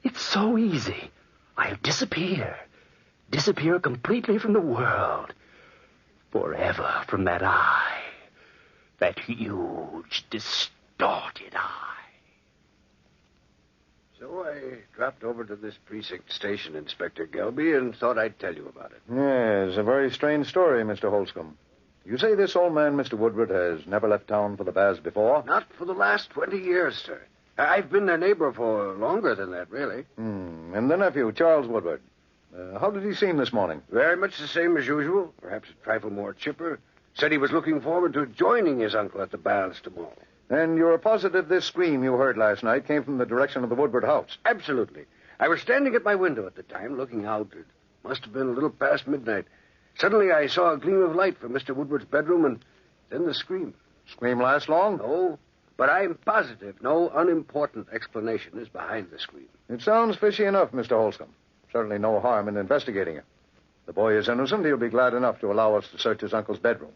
It's so easy. I'll disappear. Disappear completely from the world. Forever from that eye. That huge, distorted eye. So I dropped over to this precinct station, Inspector Gelby, and thought I'd tell you about it. Yes, a very strange story, Mr. Holscomb. You say this old man, Mr. Woodward, has never left town for the baths before? Not for the last 20 years, sir. I've been their neighbor for longer than that, really. And the nephew, Charles Woodward. How did he seem this morning? Very much the same as usual, perhaps a trifle more chipper. Said he was looking forward to joining his uncle at the baths tomorrow. And you're positive this scream you heard last night came from the direction of the Woodward house? Absolutely. I was standing at my window at the time, looking out. It must have been a little past midnight. Suddenly I saw a gleam of light from Mr. Woodward's bedroom, and then the scream. Scream last long? No, but I'm positive no unimportant explanation is behind the scream. It sounds fishy enough, Mr. Holscomb. Certainly no harm in investigating it. The boy is innocent. He'll be glad enough to allow us to search his uncle's bedroom.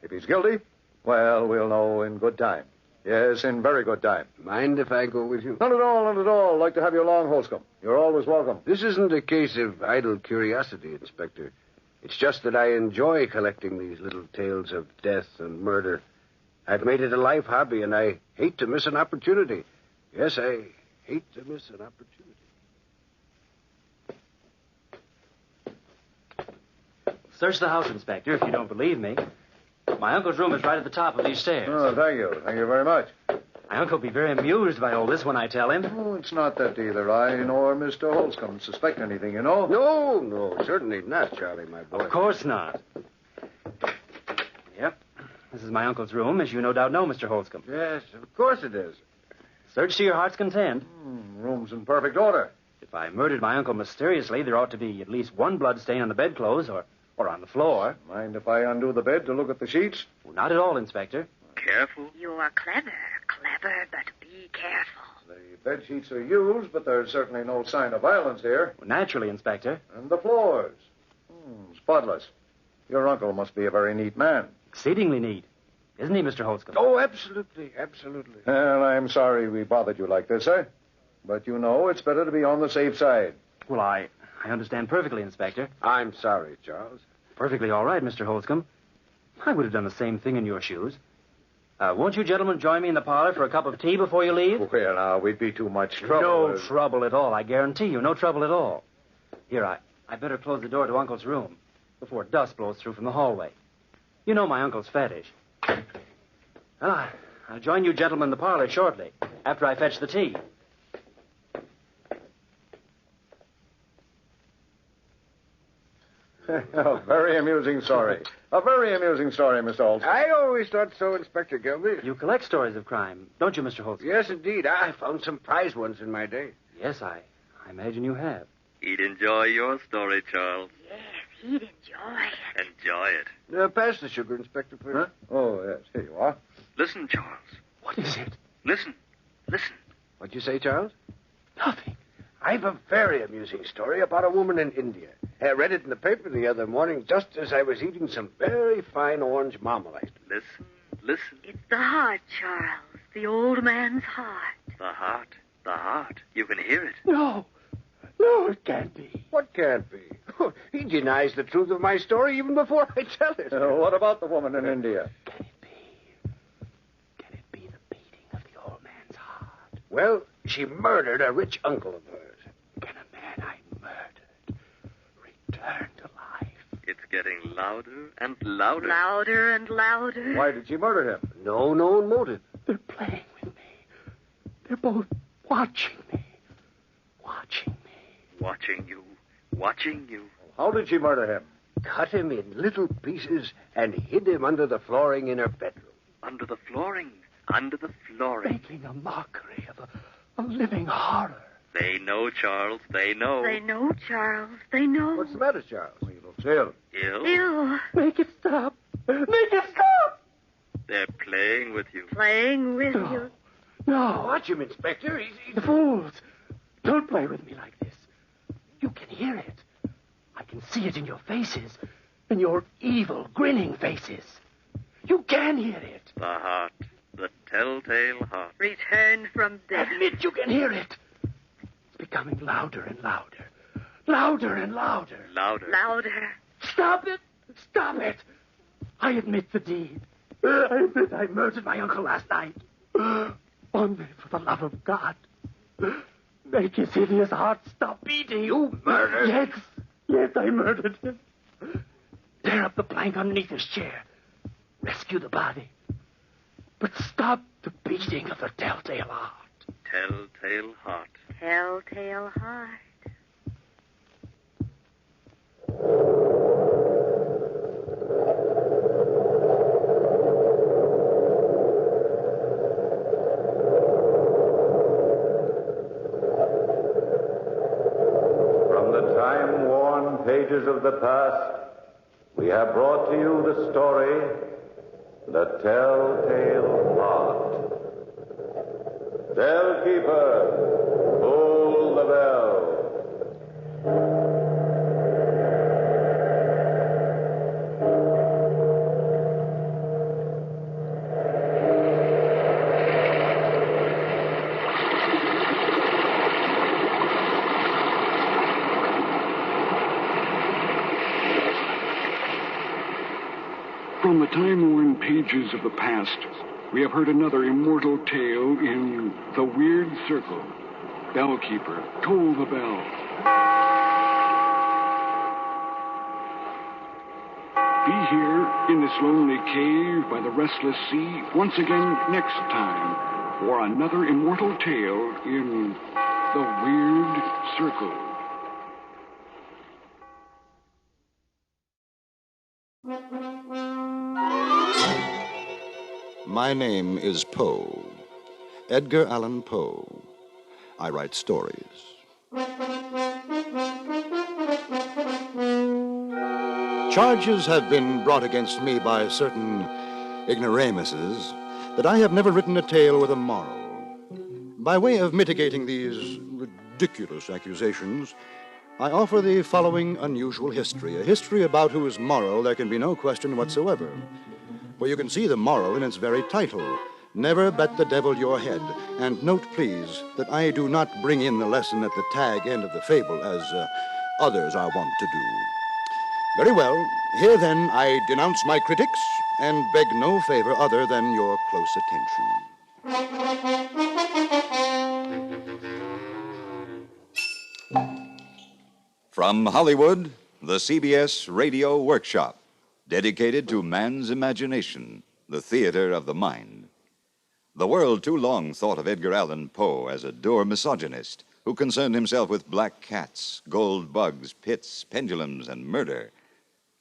If he's guilty, well, we'll know in good time. Yes, in very good time. Mind if I go with you? Not at all, not at all. I'd like to have you along, Holscomb. You're always welcome. This isn't a case of idle curiosity, Inspector. It's just that I enjoy collecting these little tales of death and murder. I've made it a life hobby, and I hate to miss an opportunity. Yes, I hate to miss an opportunity. Search the house, Inspector, if you don't believe me. My uncle's room is right at the top of these stairs. Oh, thank you. Thank you very much. My uncle will be very amused by all this when I tell him. Oh, it's not that either. I nor Mr. Holscomb suspect anything, you know. No, certainly not, Charlie, my boy. Of course not. Yep. This is my uncle's room, as you no doubt know, Mr. Holscomb. Yes, of course it is. Search to your heart's content. Room's in perfect order. If I murdered my uncle mysteriously, there ought to be at least one blood stain on the bedclothes or on the floor. Mind if I undo the bed to look at the sheets? Well, not at all, Inspector. Careful. You are clever, but be careful. The bed sheets are used, but there's certainly no sign of violence here. Well, naturally, Inspector. And the floors. Spotless. Your uncle must be a very neat man. Exceedingly neat. Isn't he, Mr. Holscomb? Oh, absolutely. Well, I'm sorry we bothered you like this, sir. But you know it's better to be on the safe side. Well, I understand perfectly, Inspector. I'm sorry, Charles. Perfectly all right, Mr. Holscomb. I would have done the same thing in your shoes. Won't you gentlemen join me in the parlor for a cup of tea before you leave? Well, now, we'd be too much trouble. No trouble at all, I guarantee you. No trouble at all. Here, I better close the door to Uncle's room before dust blows through from the hallway. You know my uncle's fetish. Well, I'll join you gentlemen in the parlor shortly, after I fetch the tea. A very amusing story. A very amusing story, Mr. Holscomb. I always thought so, Inspector Gilby. You collect stories of crime, don't you, Mr. Holscomb? Yes, indeed. I found some prize ones in my day. Yes, I imagine you have. He'd enjoy your story, Charles. Yes, he'd enjoy it. Enjoy it. Pass the sugar, Inspector, please. Huh? Oh, yes. Here you are. Listen, Charles. What is it? Listen. What'd you say, Charles? Nothing. I've a very amusing story about a woman in India. I read it in the paper the other morning just as I was eating some very fine orange marmalade. Listen. It's the heart, Charles. The old man's heart. The heart. You can hear it. No, it can't be. What can't be? He denies the truth of my story even before I tell it. What about the woman in India? Can it be the beating of the old man's heart? Well, she murdered a rich uncle of hers. Can a man I murdered return to life? It's getting louder and louder. Louder and louder. Why did she murder him? No known motive. They're playing with me. They're both watching me. Watching you. How did she murder him? Cut him in little pieces and hid him under the flooring in her bedroom. Under the flooring. Making a mockery of a living horror. They know, Charles. They know. They know, Charles. They know. What's the matter, Charles? He looks ill. Ill. Make it stop. They're playing with you. Playing with you. No. Watch him, Inspector. He's... Fools. Don't play with me like this. You can hear it. I can see it in your faces. In your evil, grinning faces. You can hear it. The heart. The telltale heart. Return from death. Admit you can hear it. It's becoming louder and louder. Louder and louder. Louder. Stop it. I admit the deed. I admit I murdered my uncle last night. Only for the love of God. Make his hideous heart stop beating. You murdered? Yes, I murdered him. Tear up the plank underneath his chair. Rescue the body. But stop the beating of the telltale heart. Telltale heart. Telltale heart. From the time-worn pages of the past, we have brought to you the story, The Telltale Heart. Bellkeeper, pull the bell. From the time-worn pages of the past, we have heard another immortal tale in The Weird Circle. Bellkeeper, toll the bell. Be here in this lonely cave by the restless sea once again next time for another immortal tale in The Weird Circle. My name is Poe, Edgar Allan Poe. I write stories. Charges have been brought against me by certain ignoramuses that I have never written a tale with a moral. By way of mitigating these ridiculous accusations, I offer the following unusual history, a history about whose moral there can be no question whatsoever. For you can see the moral in its very title, Never Bet the Devil Your Head. And note, please, that I do not bring in the lesson at the tag end of the fable, as others are wont to do. Very well, here then I denounce my critics and beg no favor other than your close attention. From Hollywood, the CBS Radio Workshop, dedicated to man's imagination, the theater of the mind. The world too long thought of Edgar Allan Poe as a dour misogynist who concerned himself with black cats, gold bugs, pits, pendulums, and murder.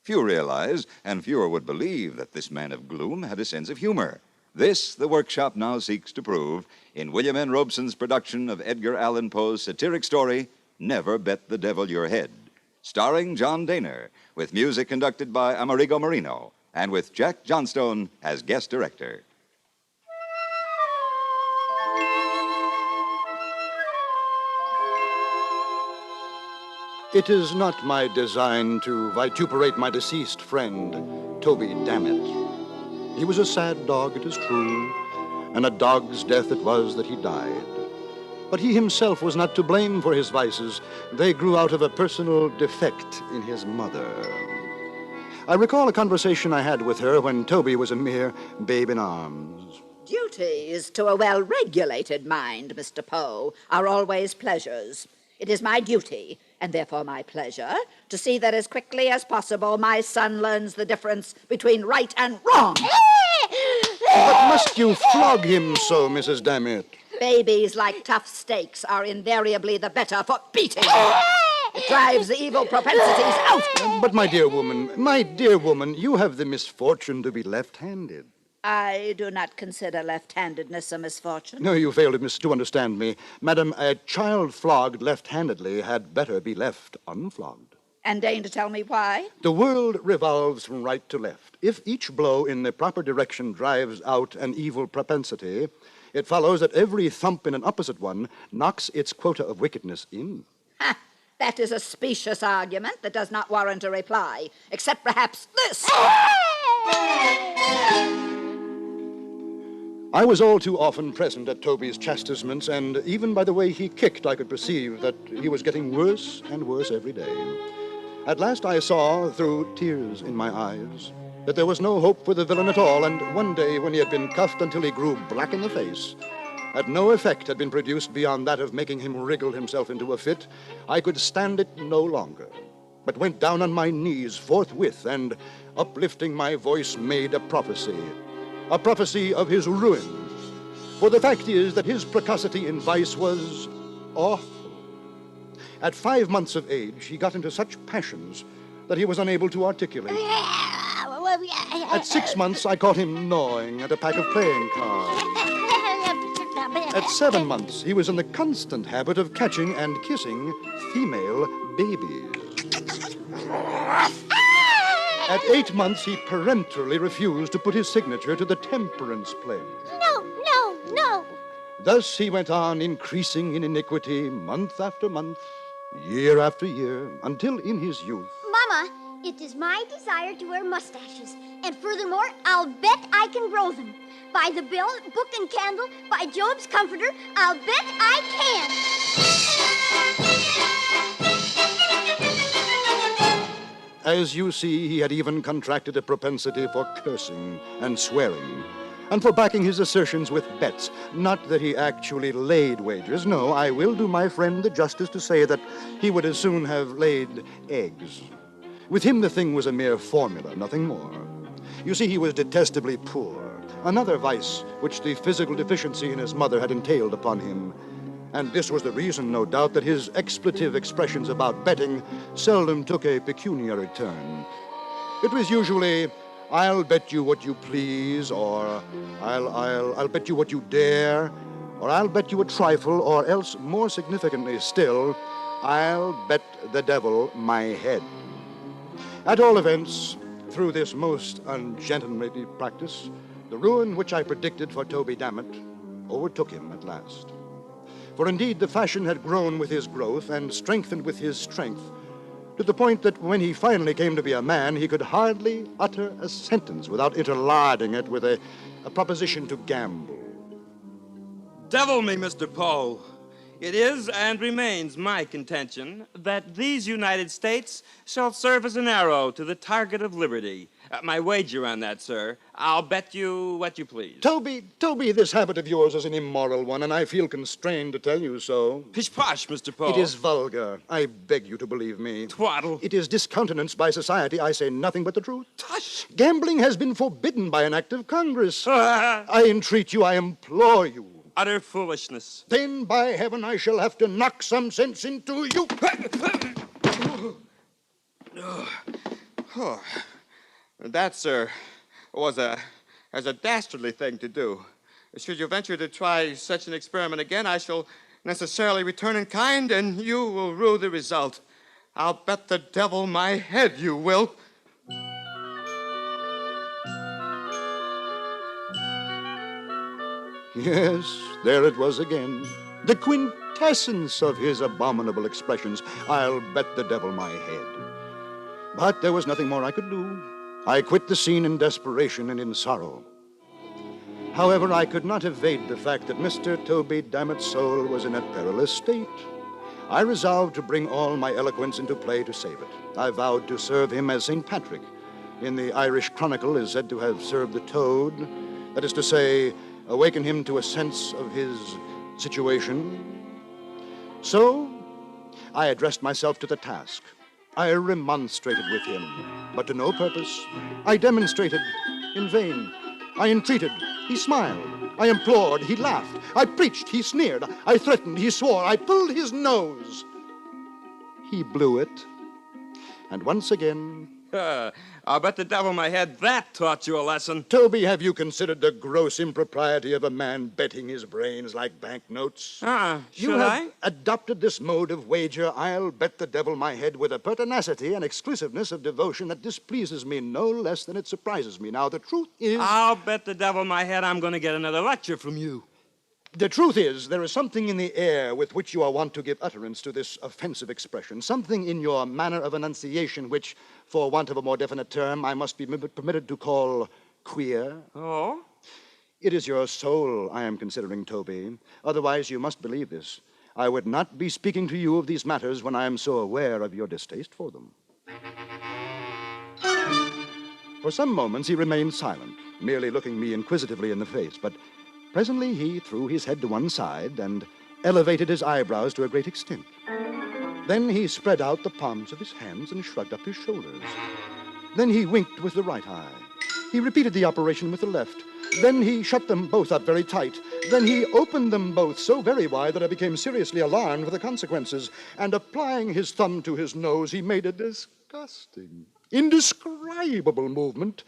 Few realized, and fewer would believe, that this man of gloom had a sense of humor. This, the workshop now seeks to prove in William N. Robeson's production of Edgar Allan Poe's satiric story, Never Bet the Devil Your Head, starring John Dehner, with music conducted by Amerigo Marino, and with Jack Johnstone as guest director. It is not my design to vituperate my deceased friend, Toby Dammit. He was a sad dog, it is true, and a dog's death it was that he died. But he himself was not to blame for his vices. They grew out of a personal defect in his mother. I recall a conversation I had with her when Toby was a mere babe in arms. Duties to a well-regulated mind, Mr. Poe, are always pleasures. It is my duty, and therefore my pleasure, to see that as quickly as possible my son learns the difference between right and wrong. But must you flog him so, Mrs. Dammit? Babies, like tough steaks, are invariably the better for beating. It drives the evil propensities out. But my dear woman, you have the misfortune to be left-handed. I do not consider left-handedness a misfortune. No, you fail to understand me. Madam, a child flogged left-handedly had better be left unflogged. And deign to tell me why? The world revolves from right to left. If each blow in the proper direction drives out an evil propensity, it follows that every thump in an opposite one knocks its quota of wickedness in. Ha! That is a specious argument that does not warrant a reply, except perhaps this. I was all too often present at Toby's chastisements, and even by the way he kicked, I could perceive that he was getting worse and worse every day. At last I saw, through tears in my eyes, that there was no hope for the villain at all, and one day when he had been cuffed until he grew black in the face, and no effect had been produced beyond that of making him wriggle himself into a fit, I could stand it no longer, but went down on my knees forthwith and, uplifting my voice, made a prophecy of his ruin. For the fact is that his precocity in vice was awful. At 5 months of age, he got into such passions that he was unable to articulate. At 6 months, I caught him gnawing at a pack of playing cards. At 7 months, he was in the constant habit of catching and kissing female babies. At 8 months, he peremptorily refused to put his signature to the temperance pledge. No. Thus he went on increasing in iniquity month after month, year after year, until in his youth. Mama, it is my desire to wear mustaches. And furthermore, I'll bet I can grow them. By the bill, book, and candle, by Job's comforter, I'll bet I can. As you see, he had even contracted a propensity for cursing and swearing, and for backing his assertions with bets. Not that he actually laid wagers. No, I will do my friend the justice to say that he would as soon have laid eggs. With him, the thing was a mere formula, nothing more. You see, he was detestably poor, another vice which the physical deficiency in his mother had entailed upon him. And this was the reason, no doubt, that his expletive expressions about betting seldom took a pecuniary turn. It was usually, "I'll bet you what you please," or I'll bet you what you dare," or "I'll bet you a trifle," or else, more significantly still, "I'll bet the devil my head." At all events, through this most ungentlemanly practice, the ruin which I predicted for Toby Dammit overtook him at last. For indeed the fashion had grown with his growth and strengthened with his strength, to the point that when he finally came to be a man, he could hardly utter a sentence without interlarding it with a proposition to gamble. Devil me, Mr. Poe. It is and remains my contention that these United States shall serve as an arrow to the target of liberty. My wager on that, sir. I'll bet you what you please. Toby, this habit of yours is an immoral one, and I feel constrained to tell you so. Pish-posh, Mr. Poe. It is vulgar. I beg you to believe me. Twaddle. It is discountenanced by society. I say nothing but the truth. Tush. Gambling has been forbidden by an act of Congress. I entreat you, I implore you. Utter foolishness. Then, by heaven, I shall have to knock some sense into you. That, sir, was a dastardly thing to do. Should you venture to try such an experiment again, I shall necessarily return in kind, and you will rue the result. I'll bet the devil my head you will. Yes, there it was again. The quintessence of his abominable expressions. "I'll bet the devil my head." But there was nothing more I could do. I quit the scene in desperation and in sorrow. However, I could not evade the fact that Mr. Toby Dammit's soul was in a perilous state. I resolved to bring all my eloquence into play to save it. I vowed to serve him as St. Patrick, in the Irish Chronicle, is said to have served the toad. That is to say, awaken him to a sense of his situation. So, I addressed myself to the task. I remonstrated with him, but to no purpose. I demonstrated in vain. I entreated, he smiled. I implored, he laughed. I preached, he sneered. I threatened, he swore. I pulled his nose. He blew it. And once again... I'll bet the devil my head that taught you a lesson. Toby, have you considered the gross impropriety of a man betting his brains like banknotes? Should I? Adopted this mode of wager, "I'll bet the devil my head," with a pertinacity and exclusiveness of devotion that displeases me no less than it surprises me. Now, the truth is... I'll bet the devil my head I'm going to get another lecture from you. The truth is, there is something in the air with which you are wont to give utterance to this offensive expression, something in your manner of enunciation which, for want of a more definite term, I must be permitted to call queer. Oh? It is your soul I am considering, Toby. Otherwise, you must believe this. I would not be speaking to you of these matters when I am so aware of your distaste for them. For some moments he remained silent, merely looking me inquisitively in the face, but presently he threw his head to one side and elevated his eyebrows to a great extent. Then he spread out the palms of his hands and shrugged up his shoulders. Then he winked with the right eye. He repeated the operation with the left. Then he shut them both up very tight. Then he opened them both so very wide that I became seriously alarmed for the consequences. And applying his thumb to his nose, he made a disgusting, indescribable movement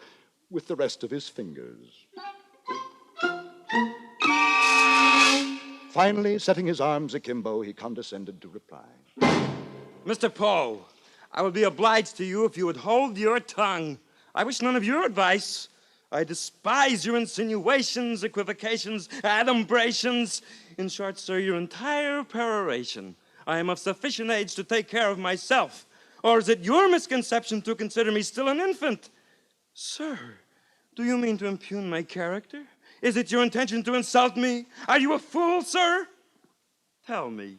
with the rest of his fingers. Finally, setting his arms akimbo, he condescended to reply. Mr. Poe, I would be obliged to you if you would hold your tongue. I wish none of your advice. I despise your insinuations, equivocations, adumbrations. In short, sir, your entire peroration. I am of sufficient age to take care of myself. Or is it your misconception to consider me still an infant? Sir, do you mean to impugn my character? Is it your intention to insult me? Are you a fool, sir? Tell me,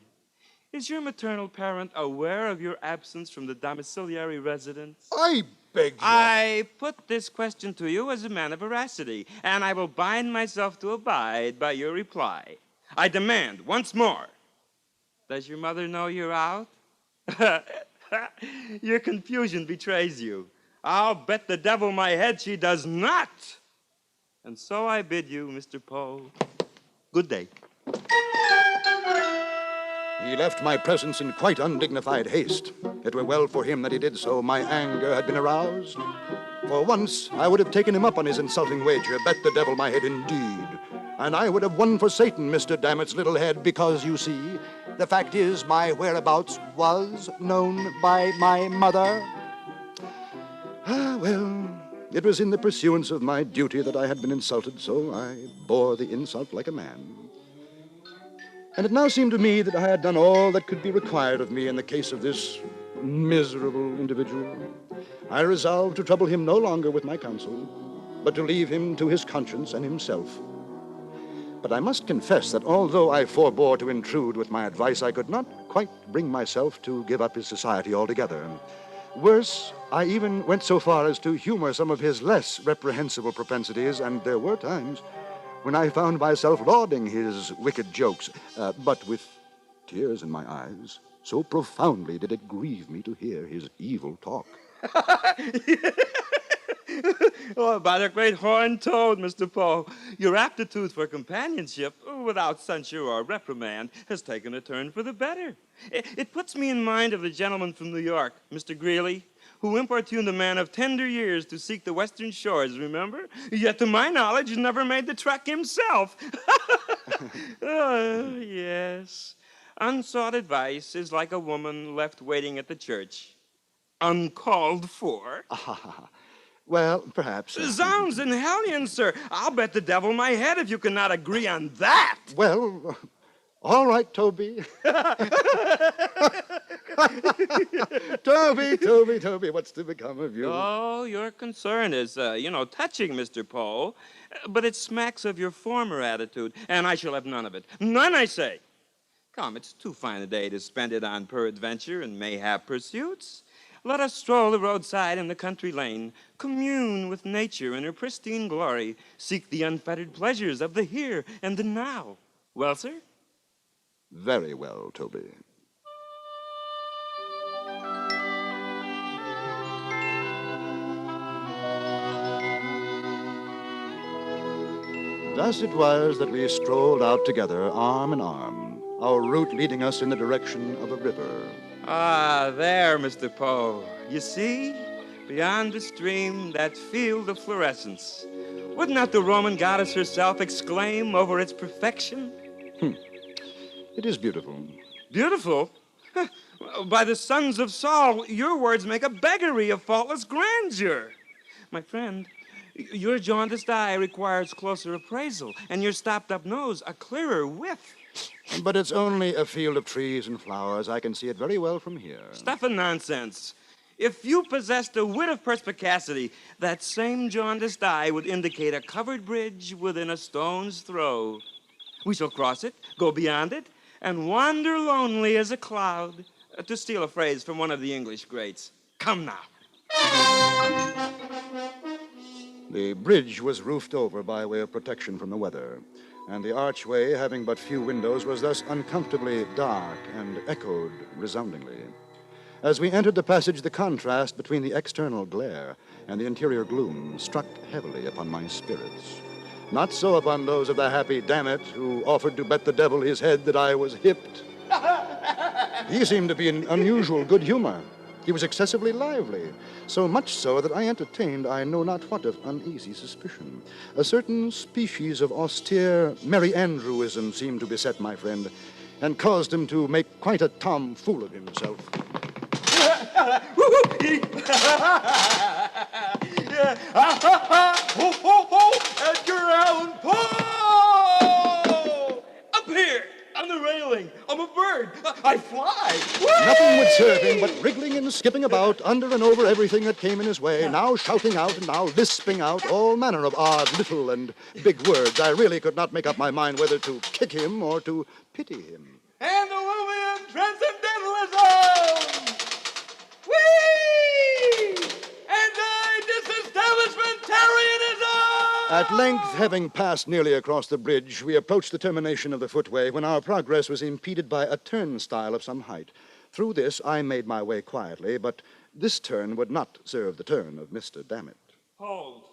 is your maternal parent aware of your absence from the domiciliary residence? I beg you. I put this question to you as a man of veracity, and I will bind myself to abide by your reply. I demand, once more, does your mother know you're out? Your confusion betrays you. I'll bet the devil my head she does not. And so I bid you, Mr. Poe, good day. He left my presence in quite undignified haste. It were well for him that he did so. My anger had been aroused. For once, I would have taken him up on his insulting wager, bet the devil my head indeed. And I would have won for Satan, Mr. Dammit's little head, because, you see, the fact is my whereabouts was known by my mother. Ah, well, it was in the pursuance of my duty that I had been insulted, so I bore the insult like a man. And it now seemed to me that I had done all that could be required of me in the case of this miserable individual. I resolved to trouble him no longer with my counsel, but to leave him to his conscience and himself. But I must confess that although I forbore to intrude with my advice, I could not quite bring myself to give up his society altogether. Worse, I even went so far as to humor some of his less reprehensible propensities, and there were times when I found myself lauding his wicked jokes, but with tears in my eyes, so profoundly did it grieve me to hear his evil talk. Oh, by the great horned toad, Mr. Poe, your aptitude for companionship, without censure or reprimand, has taken a turn for the better. It puts me in mind of the gentleman from New York, Mr. Greeley, who importuned a man of tender years to seek the western shores, remember? Yet, to my knowledge, never made the trek himself. Oh, yes. Unsought advice is like a woman left waiting at the church. Uncalled for. Well, perhaps. Zounds and hellions, sir. I'll bet the devil my head if you cannot agree on that. Well, all right, Toby. Toby, what's to become of you? Oh, your concern is, touching, Mr. Poe. But it smacks of your former attitude, and I shall have none of it. None, I say. Come, it's too fine a day to spend it on peradventure and mayhap pursuits. Let us stroll the roadside and the country lane, commune with nature in her pristine glory, seek the unfettered pleasures of the here and the now. Well, sir? Very well, Toby. Thus it was that we strolled out together, arm in arm, our route leading us in the direction of a river. Ah, there, Mr. Poe. You see, beyond the stream, that field of fluorescence. Would not the Roman goddess herself exclaim over its perfection? It is beautiful. Beautiful? By the sons of Saul, your words make a beggary of faultless grandeur. My friend, your jaundiced eye requires closer appraisal, and your stopped-up nose a clearer whiff. But it's only a field of trees and flowers. I can see it very well from here. Stuff and nonsense. If you possessed a wit of perspicacity, that same jaundiced eye would indicate a covered bridge within a stone's throw. We shall cross it, go beyond it, and wander lonely as a cloud, to steal a phrase from one of the English greats. Come now. The bridge was roofed over by way of protection from the weather, and the archway, having but few windows, was thus uncomfortably dark and echoed resoundingly. As we entered the passage, the contrast between the external glare and the interior gloom struck heavily upon my spirits. Not so upon those of the happy Dammit, who offered to bet the devil his head that I was hipped. He seemed to be in unusual good humor. He was excessively lively, so much so that I entertained I know not what of uneasy suspicion. A certain species of austere Merry Andrewism seemed to beset my friend, and caused him to make quite a tomfool of himself. Edgar Allen Poe! Up here, on the railing. I'm a bird. I fly. Nothing would serve him but wriggling and skipping about under and over everything that came in his way, now shouting out and now lisping out all manner of odd little and big words. I really could not make up my mind whether to kick him or to pity him. Antediluvian transcendentalism! Whee! Anti-disestablishmentarianism! At length, having passed nearly across the bridge, we approached the termination of the footway when our progress was impeded by a turnstile of some height. Through this, I made my way quietly, but this turn would not serve the turn of Mr. Dammit. Hold.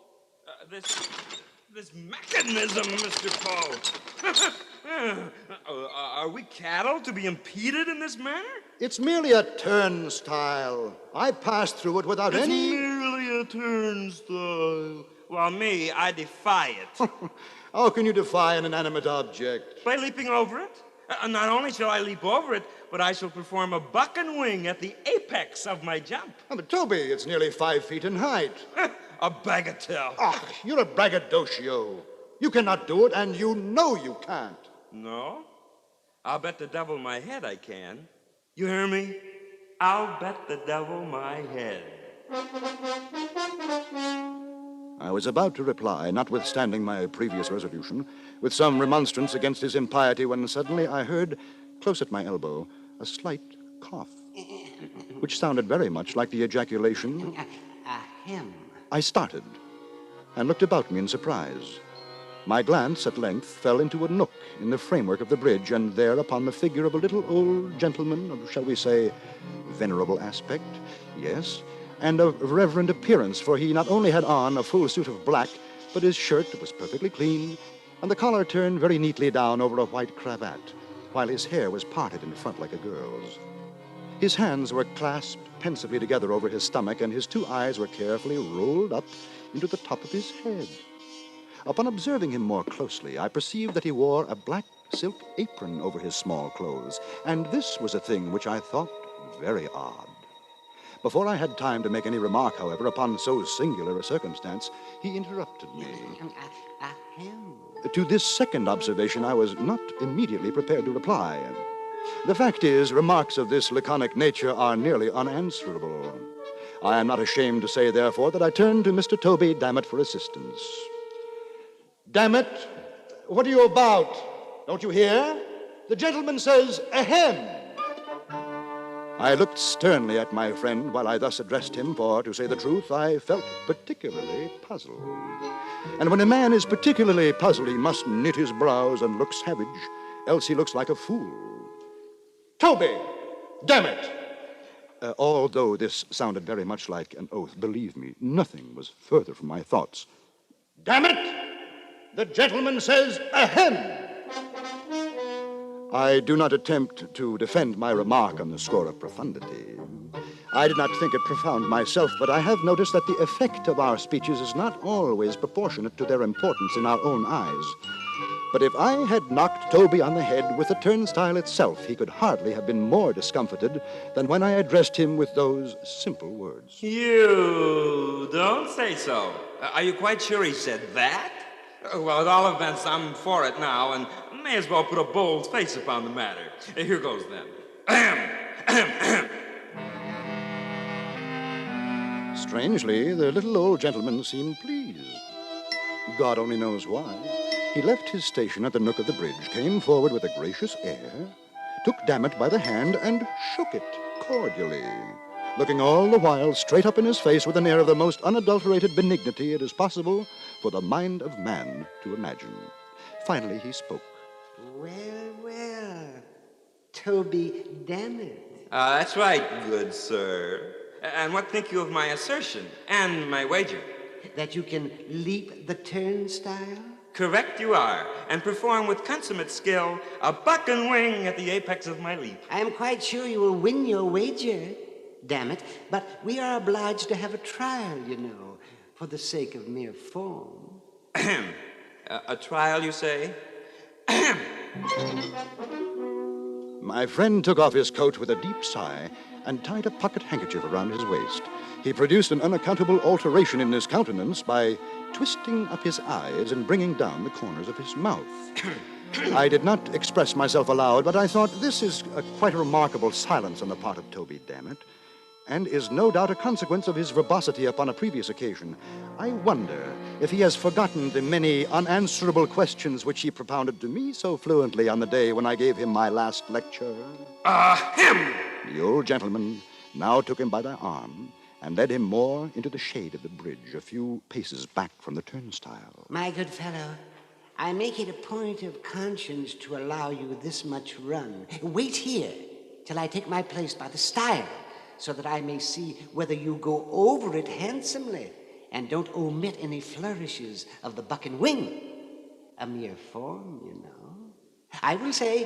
This mechanism, Mr. Poe. Are we cattle to be impeded in this manner? It's merely a turnstile. I passed through it without It's any... merely a turnstile. Well, me, I defy it. How can you defy an inanimate object? By leaping over it. Not only shall I leap over it, but I shall perform a buck and wing at the apex of my jump. Oh, but Toby, it's nearly 5 feet in height. A bagatelle. Ah, you're a braggadocio. You cannot do it, and you know you can't. No? I'll bet the devil my head I can. You hear me? I'll bet the devil my head. I was about to reply, notwithstanding my previous resolution, with some remonstrance against his impiety, when suddenly I heard, close at my elbow, a slight cough, which sounded very much like the ejaculation. Ahem. I started and looked about me in surprise. My glance at length fell into a nook in the framework of the bridge, and there upon the figure of a little old gentleman of, shall we say, venerable aspect, yes, and of reverend appearance, for he not only had on a full suit of black, but his shirt was perfectly clean, and the collar turned very neatly down over a white cravat, while his hair was parted in front like a girl's. His hands were clasped pensively together over his stomach, and his 2 eyes were carefully rolled up into the top of his head. Upon observing him more closely, I perceived that he wore a black silk apron over his small clothes, and this was a thing which I thought very odd. Before I had time to make any remark, however, upon so singular a circumstance, he interrupted me. To this second observation, I was not immediately prepared to reply. The fact is, remarks of this laconic nature are nearly unanswerable. I am not ashamed to say, therefore, that I turned to Mr. Toby Dammit for assistance. Dammit, what are you about? Don't you hear? The gentleman says, ahem. I looked sternly at my friend while I thus addressed him, for, to say the truth, I felt particularly puzzled. And when a man is particularly puzzled, he must knit his brows and look savage, else he looks like a fool. Toby, damn it! Although this sounded very much like an oath, believe me, nothing was further from my thoughts. Damn it! The gentleman says, ahem! I do not attempt to defend my remark on the score of profundity. I did not think it profound myself, but I have noticed that the effect of our speeches is not always proportionate to their importance in our own eyes. But if I had knocked Toby on the head with the turnstile itself, he could hardly have been more discomfited than when I addressed him with those simple words. You don't say so. Are you quite sure he said that? Well, at all events, I'm for it now, and may as well put a bold face upon the matter. Here goes, then. Strangely, the little old gentleman seemed pleased. God only knows why. He left his station at the nook of the bridge, came forward with a gracious air, took Dammit by the hand, and shook it cordially, looking all the while straight up in his face with an air of the most unadulterated benignity it is possible for the mind of man to imagine. Finally, he spoke. Well, Toby Dammit. That's right, good sir. And what think you of my assertion and my wager? That you can leap the turnstile? Correct you are, and perform with consummate skill a buck and wing at the apex of my leap. I am quite sure you will win your wager, damn it, but we are obliged to have a trial, you know, for the sake of mere form. A trial, you say? My friend took off his coat with a deep sigh and tied a pocket handkerchief around his waist. He produced an unaccountable alteration in his countenance by twisting up his eyes and bringing down the corners of his mouth. I did not express myself aloud, but I thought this is quite a remarkable silence on the part of Toby Dammit, and is no doubt a consequence of his verbosity upon a previous occasion. I wonder if he has forgotten the many unanswerable questions which he propounded to me so fluently on the day when I gave him my last lecture. Him! The old gentleman now took him by the arm and led him more into the shade of the bridge, a few paces back from the turnstile. My good fellow, I make it a point of conscience to allow you this much run. Wait here till I take my place by the stile, so that I may see whether you go over it handsomely And don't omit any flourishes of the buck and wing. A mere form, you know. I will say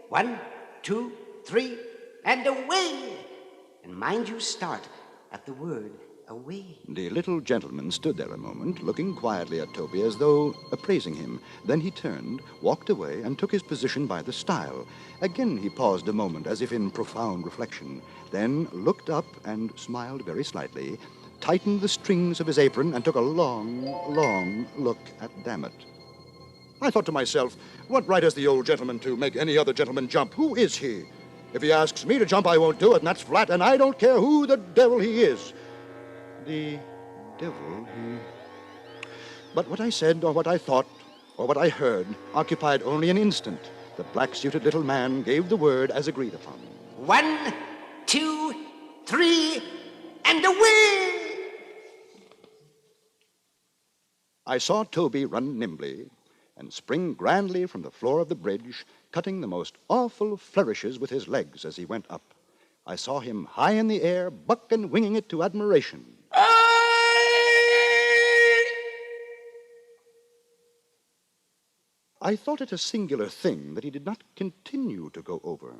1, 2, 3, and away! And mind you start at the word away. The little gentleman stood there a moment, looking quietly at Toby as though appraising him. Then he turned, walked away, and took his position by the stile. Again he paused a moment, as if in profound reflection, then looked up and smiled very slightly, tightened the strings of his apron, and took a long, long look at Dammit. I thought to myself, what right has the old gentleman to make any other gentleman jump? Who is he? If he asks me to jump, I won't do it, and that's flat, and I don't care who the devil he is. The devil, he... But what I said, or what I thought, or what I heard, occupied only an instant. The black-suited little man gave the word as agreed upon. 1, 2, 3, and away! I saw Toby run nimbly and spring grandly from the floor of the bridge, cutting the most awful flourishes with his legs as he went up. I saw him high in the air, buck and winging it to admiration. I thought it a singular thing that he did not continue to go over,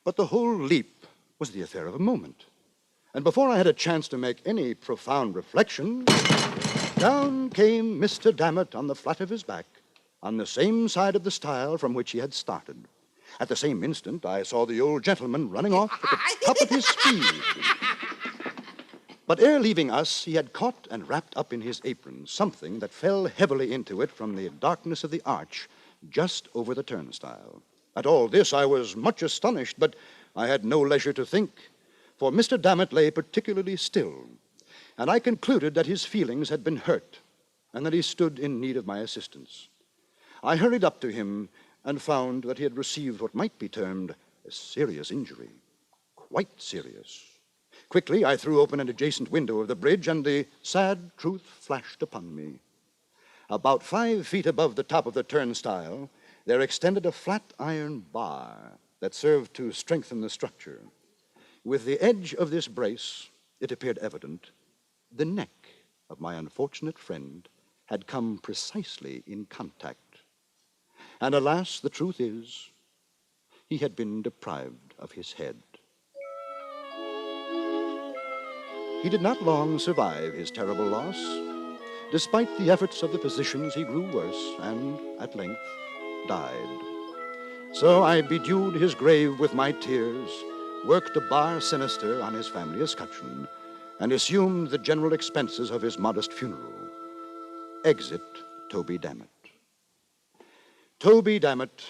but the whole leap was the affair of a moment. And before I had a chance to make any profound reflection, down came Mr. Dammit on the flat of his back, on the same side of the stile from which he had started. At the same instant, I saw the old gentleman running off at the top of his speed. But ere leaving us, he had caught and wrapped up in his apron something that fell heavily into it from the darkness of the arch just over the turnstile. At all this, I was much astonished, but I had no leisure to think, for Mr. Dammit lay particularly still, and I concluded that his feelings had been hurt and that he stood in need of my assistance. I hurried up to him and found that he had received what might be termed a serious injury. Quite serious. Quickly, I threw open an adjacent window of the bridge, and the sad truth flashed upon me. About 5 feet above the top of the turnstile, there extended a flat iron bar that served to strengthen the structure. With the edge of this brace, it appeared evident, the neck of my unfortunate friend had come precisely in contact. And alas, the truth is, he had been deprived of his head. He did not long survive his terrible loss. Despite the efforts of the physicians, he grew worse and, at length, died. So I bedewed his grave with my tears, worked a bar sinister on his family escutcheon, and assumed the general expenses of his modest funeral. Exit Toby Dammit. Toby Dammit,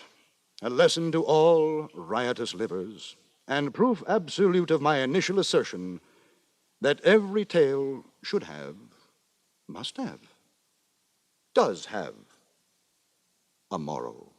a lesson to all riotous livers, and proof absolute of my initial assertion that every tale should have, must have, does have a moral.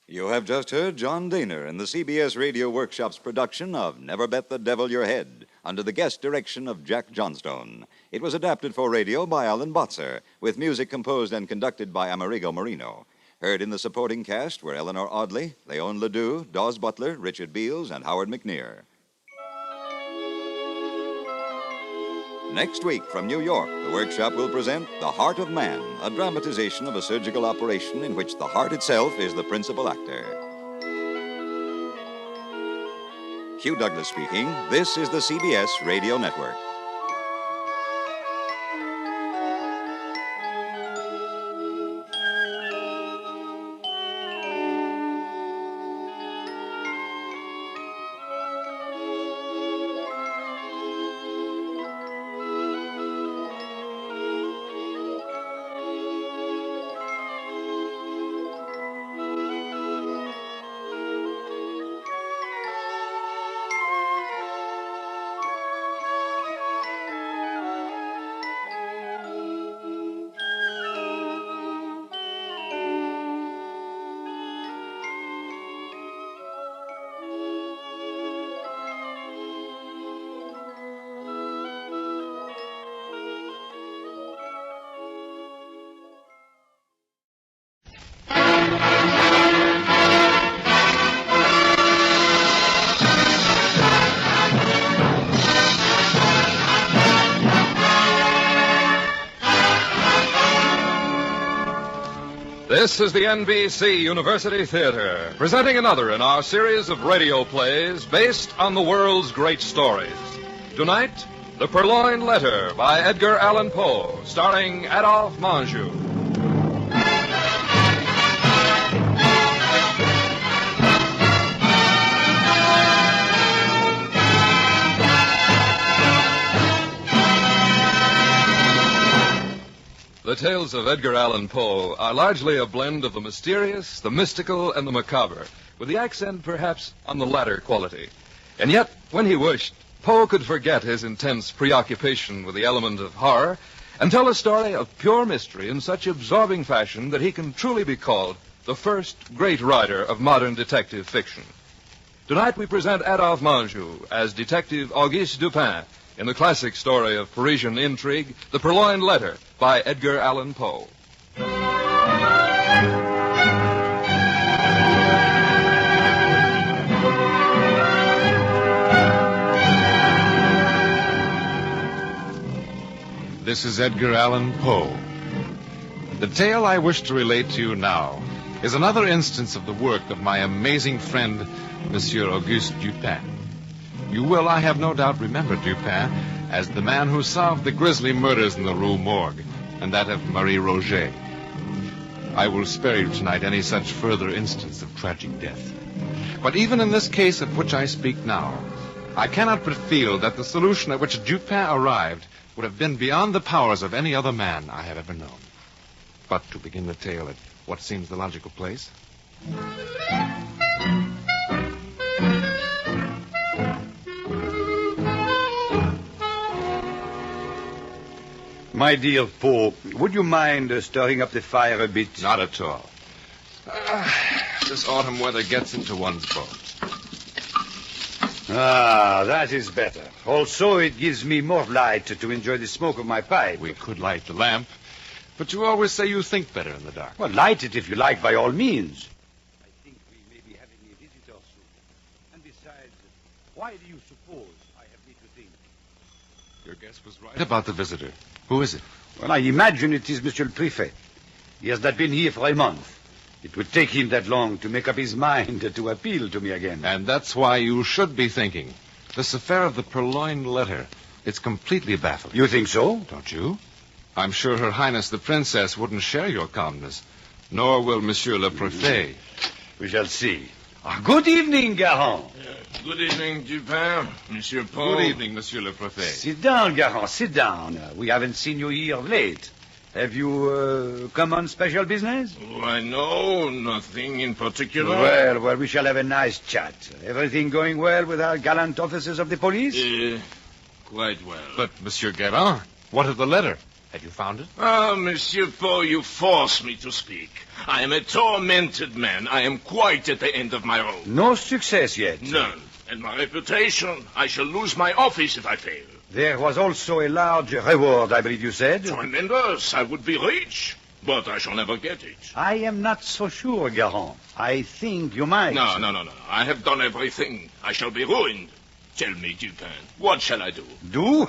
You have just heard John Daner in the CBS Radio Workshop's production of Never Bet the Devil Your Head, under the guest direction of Jack Johnstone. It was adapted for radio by Alan Botzer, with music composed and conducted by Amerigo Marino. Heard in the supporting cast were Eleanor Audley, Leon Ledoux, Dawes Butler, Richard Beals, and Howard McNear. Next week from New York, the workshop will present The Heart of Man, a dramatization of a surgical operation in which the heart itself is the principal actor. Hugh Douglas speaking. This is the CBS Radio Network. This is the NBC University Theater, presenting another in our series of radio plays based on the world's great stories. Tonight, The Purloined Letter by Edgar Allan Poe, starring Adolphe Menjou. The tales of Edgar Allan Poe are largely a blend of the mysterious, the mystical, and the macabre, with the accent perhaps on the latter quality. And yet, when he wished, Poe could forget his intense preoccupation with the element of horror and tell a story of pure mystery in such absorbing fashion that he can truly be called the first great writer of modern detective fiction. Tonight we present Adolphe Menjou as Detective Auguste Dupin in the classic story of Parisian intrigue, The Purloined Letter, by Edgar Allan Poe. This is Edgar Allan Poe. The tale I wish to relate to you now is another instance of the work of my amazing friend, Monsieur Auguste Dupin. You will, I have no doubt, remember Dupin as the man who solved the grisly murders in the Rue Morgue and that of Marie Roget. I will spare you tonight any such further instance of tragic death. But even in this case of which I speak now, I cannot but feel that the solution at which Dupin arrived would have been beyond the powers of any other man I have ever known. But to begin the tale at what seems the logical place. My dear Poe, would you mind stirring up the fire a bit? Not at all. This autumn weather gets into one's bones. Ah, that is better. Also, it gives me more light to enjoy the smoke of my pipe. We could light the lamp, but you always say you think better in the dark. Well, light it if you like, by all means. I think we may be having a visitor soon. And besides, why do you suppose I have need to think? Your guess was right about the visitor. Who is it? Well, I imagine it is Monsieur le Préfet. He has not been here for a month. It would take him that long to make up his mind to appeal to me again. And that's why you should be thinking. This affair of the Purloined Letter, it's completely baffling. You think so? Don't you? I'm sure Her Highness the Princess wouldn't share your calmness, nor will Monsieur le Préfet. We shall see. Good evening, Garon. Good evening, Dupin, Monsieur Poe. Good evening, Monsieur le Préfet. Sit down, Garon, sit down. We haven't seen you here of late. Have you come on special business? Why, no, nothing in particular. Well, we shall have a nice chat. Everything going well with our gallant officers of the police? Quite well. But, Monsieur Guérin, what of the letter? Have you found it? Ah, Monsieur Poe, you force me to speak. I am a tormented man. I am quite at the end of my rope. No success yet? None. And my reputation, I shall lose my office if I fail. There was also a large reward, I believe you said. Tremendous. I would be rich, but I shall never get it. I am not so sure, Garon. I think you might. No. I have done everything. I shall be ruined. Tell me, Dupin, what shall I do? Do?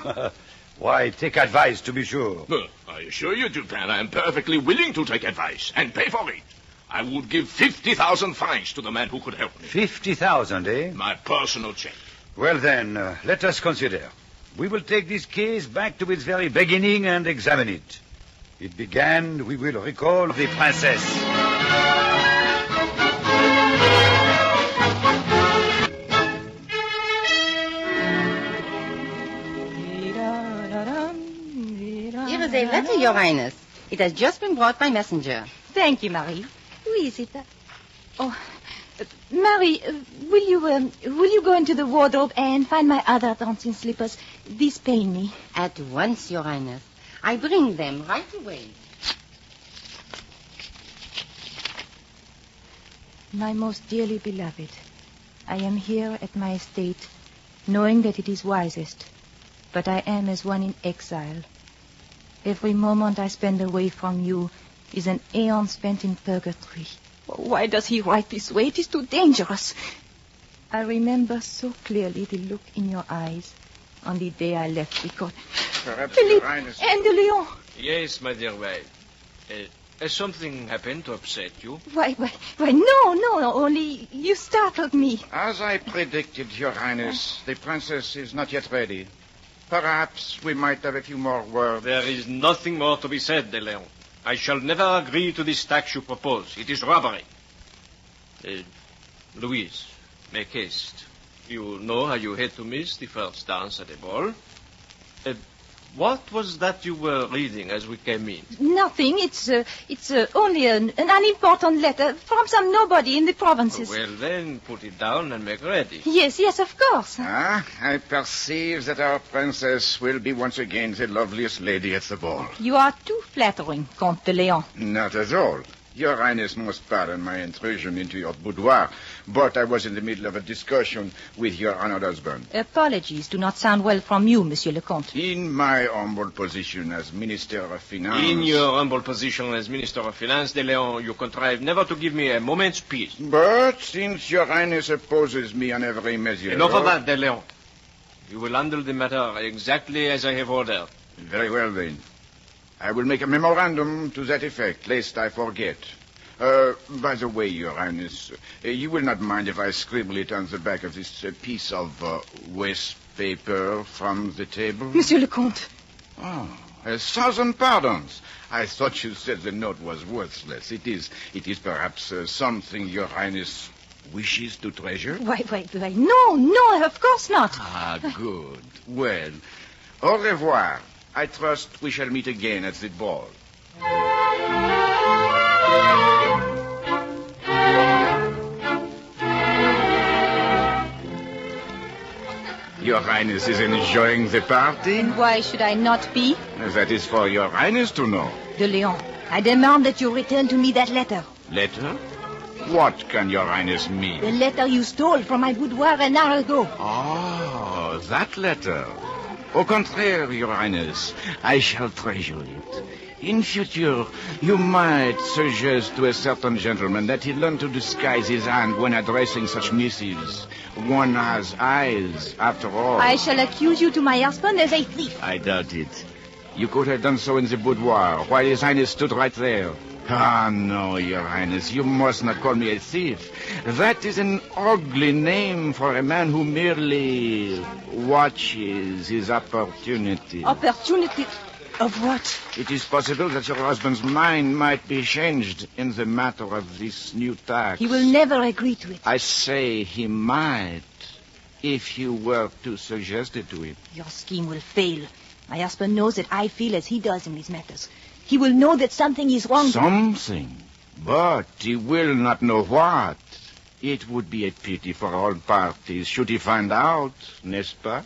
Why, take advice, to be sure. I assure you, Dupin, I am perfectly willing to take advice and pay for it. I would give 50,000 francs to the man who could help me. 50,000, eh? My personal check. Well, then, let us consider. We will take this case back to its very beginning and examine it. It began, we will recall, the princess. Here is a letter, Your Highness. It has just been brought by messenger. Thank you, Marie. Who is it? Marie, will you go into the wardrobe and find my other dancing slippers? These pain me. At once, Your Highness. I bring them right away. My most dearly beloved, I am here at my estate, knowing that it is wisest, but I am as one in exile. Every moment I spend away from you is an aeon spent in purgatory. Why does he write this way? It is too dangerous. I remember so clearly the look in your eyes on the day I left because... Perhaps Philippe Your Highness... and de Leon. Yes, my dear wife. Has something happened to upset you? Why, no, only you startled me. As I predicted, Your Highness, the princess is not yet ready. Perhaps we might have a few more words. There is nothing more to be said, De Leon. I shall never agree to this tax you propose. It is robbery. Louise, make haste. You know how you had to miss the first dance at the ball. What was that you were reading as we came in? Nothing. It's only an unimportant letter from some nobody in the provinces. Well, then, put it down and make ready. Yes, of course. I perceive that our princess will be once again the loveliest lady at the ball. You are too flattering, Comte de Leon. Not at all. Your Highness must pardon my intrusion into your boudoir, but I was in the middle of a discussion with your honored husband. Apologies do not sound well from you, Monsieur le Comte. In my humble position as Minister of Finance... In your humble position as Minister of Finance, De Leon, you contrive never to give me a moment's peace. But since your Highness opposes me on every measure... Enough of that, De Leon. You will handle the matter exactly as I have ordered. Very well, then. I will make a memorandum to that effect, lest I forget. By the way, Your Highness, you will not mind if I scribble it on the back of this piece of waste paper from the table? Monsieur le Comte. Oh, 1,000 pardons. I thought you said the note was worthless. It is perhaps something Your Highness wishes to treasure? Why, no, of course not. Ah, good. Well, au revoir. I trust we shall meet again at the ball. Your Highness is enjoying the party? And why should I not be? That is for Your Highness to know. De Leon, I demand that you return to me that letter. Letter? What can Your Highness mean? The letter you stole from my boudoir an hour ago. Oh, that letter. Au contraire, Your Highness, I shall treasure it. In future, you might suggest to a certain gentleman that he learn to disguise his hand when addressing such missives. One has eyes, after all. I shall accuse you to my husband as a thief. I doubt it. You could have done so in the boudoir, while His Highness stood right there. Ah, no, Your Highness, you must not call me a thief. That is an ugly name for a man who merely watches his opportunity. Opportunity of what? It is possible that your husband's mind might be changed in the matter of this new tax. He will never agree to it. I say he might, if you were to suggest it to him. Your scheme will fail. My husband knows that I feel as he does in these matters. He will know that something is wrong. Something? But he will not know what. It would be a pity for all parties should he find out, n'est-ce pas?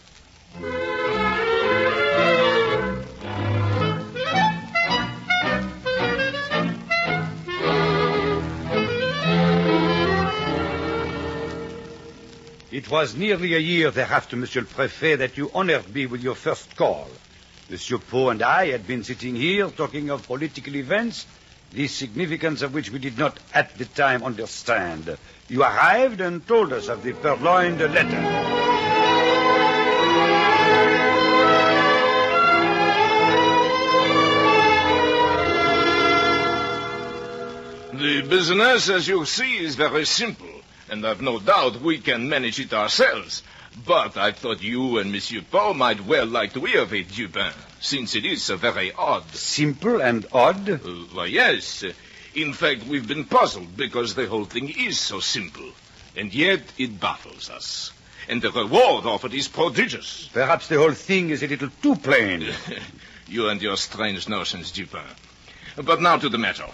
It was nearly a year thereafter, Monsieur le Préfet, that you honored me with your first call. Monsieur Poe and I had been sitting here talking of political events, the significance of which we did not at the time understand. You arrived and told us of the purloined letter. The business, as you see, is very simple, and I've no doubt we can manage it ourselves. But I thought you and Monsieur Poe might well like to hear of it, Dupin, since it is so very odd. Simple and odd? Why, yes. In fact, we've been puzzled because the whole thing is so simple. And yet it baffles us. And the reward offered is prodigious. Perhaps the whole thing is a little too plain. You and your strange notions, Dupin. But now to the matter.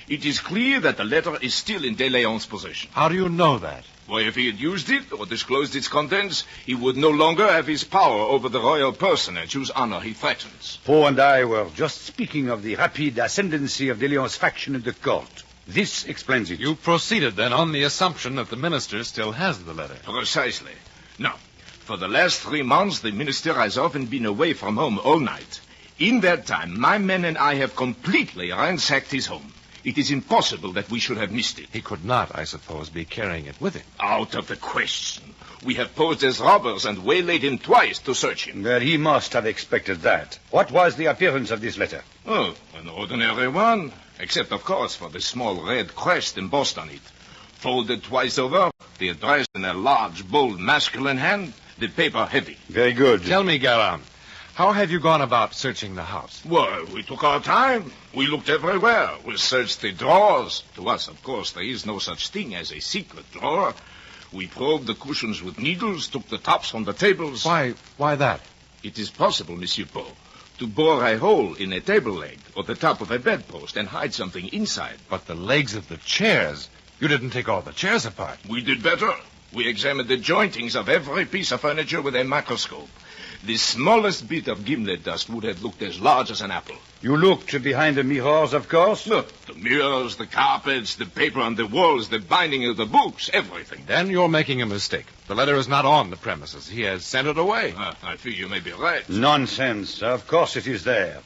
It is clear that the letter is still in De Leon's possession. How do you know that? Why, if he had used it or disclosed its contents, he would no longer have his power over the royal personage whose honor he threatens. Poe and I were just speaking of the rapid ascendancy of De Leon's faction in the court. This explains it. You proceeded, then, on the assumption that the minister still has the letter. Precisely. Now, for the last 3 months, the minister has often been away from home all night. In that time, my men and I have completely ransacked his home. It is impossible that we should have missed it. He could not, I suppose, be carrying it with him. Out of the question. We have posed as robbers and waylaid him twice to search him. Well, he must have expected that. What was the appearance of this letter? Oh, an ordinary one. except, of course, for the small red crest embossed on it. Folded twice over, the address in a large, bold, masculine hand, the paper heavy. Very good. Tell me, Garam, how have you gone about searching the house? Well, we took our time. We looked everywhere. We searched the drawers. To us, of course, there is no such thing as a secret drawer. We probed the cushions with needles, took the tops from the tables. Why that? It is possible, Monsieur Poe, to bore a hole in a table leg or the top of a bedpost and hide something inside. But the legs of the chairs... You didn't take all the chairs apart. We did better. We examined the jointings of every piece of furniture with a microscope. The smallest bit of gimlet dust would have looked as large as an apple. You looked behind the mirrors, of course? Look, the mirrors, the carpets, the paper on the walls, the binding of the books, everything. Then you're making a mistake. The letter is not on the premises. He has sent it away. I fear you may be right. Nonsense. Of course it is there.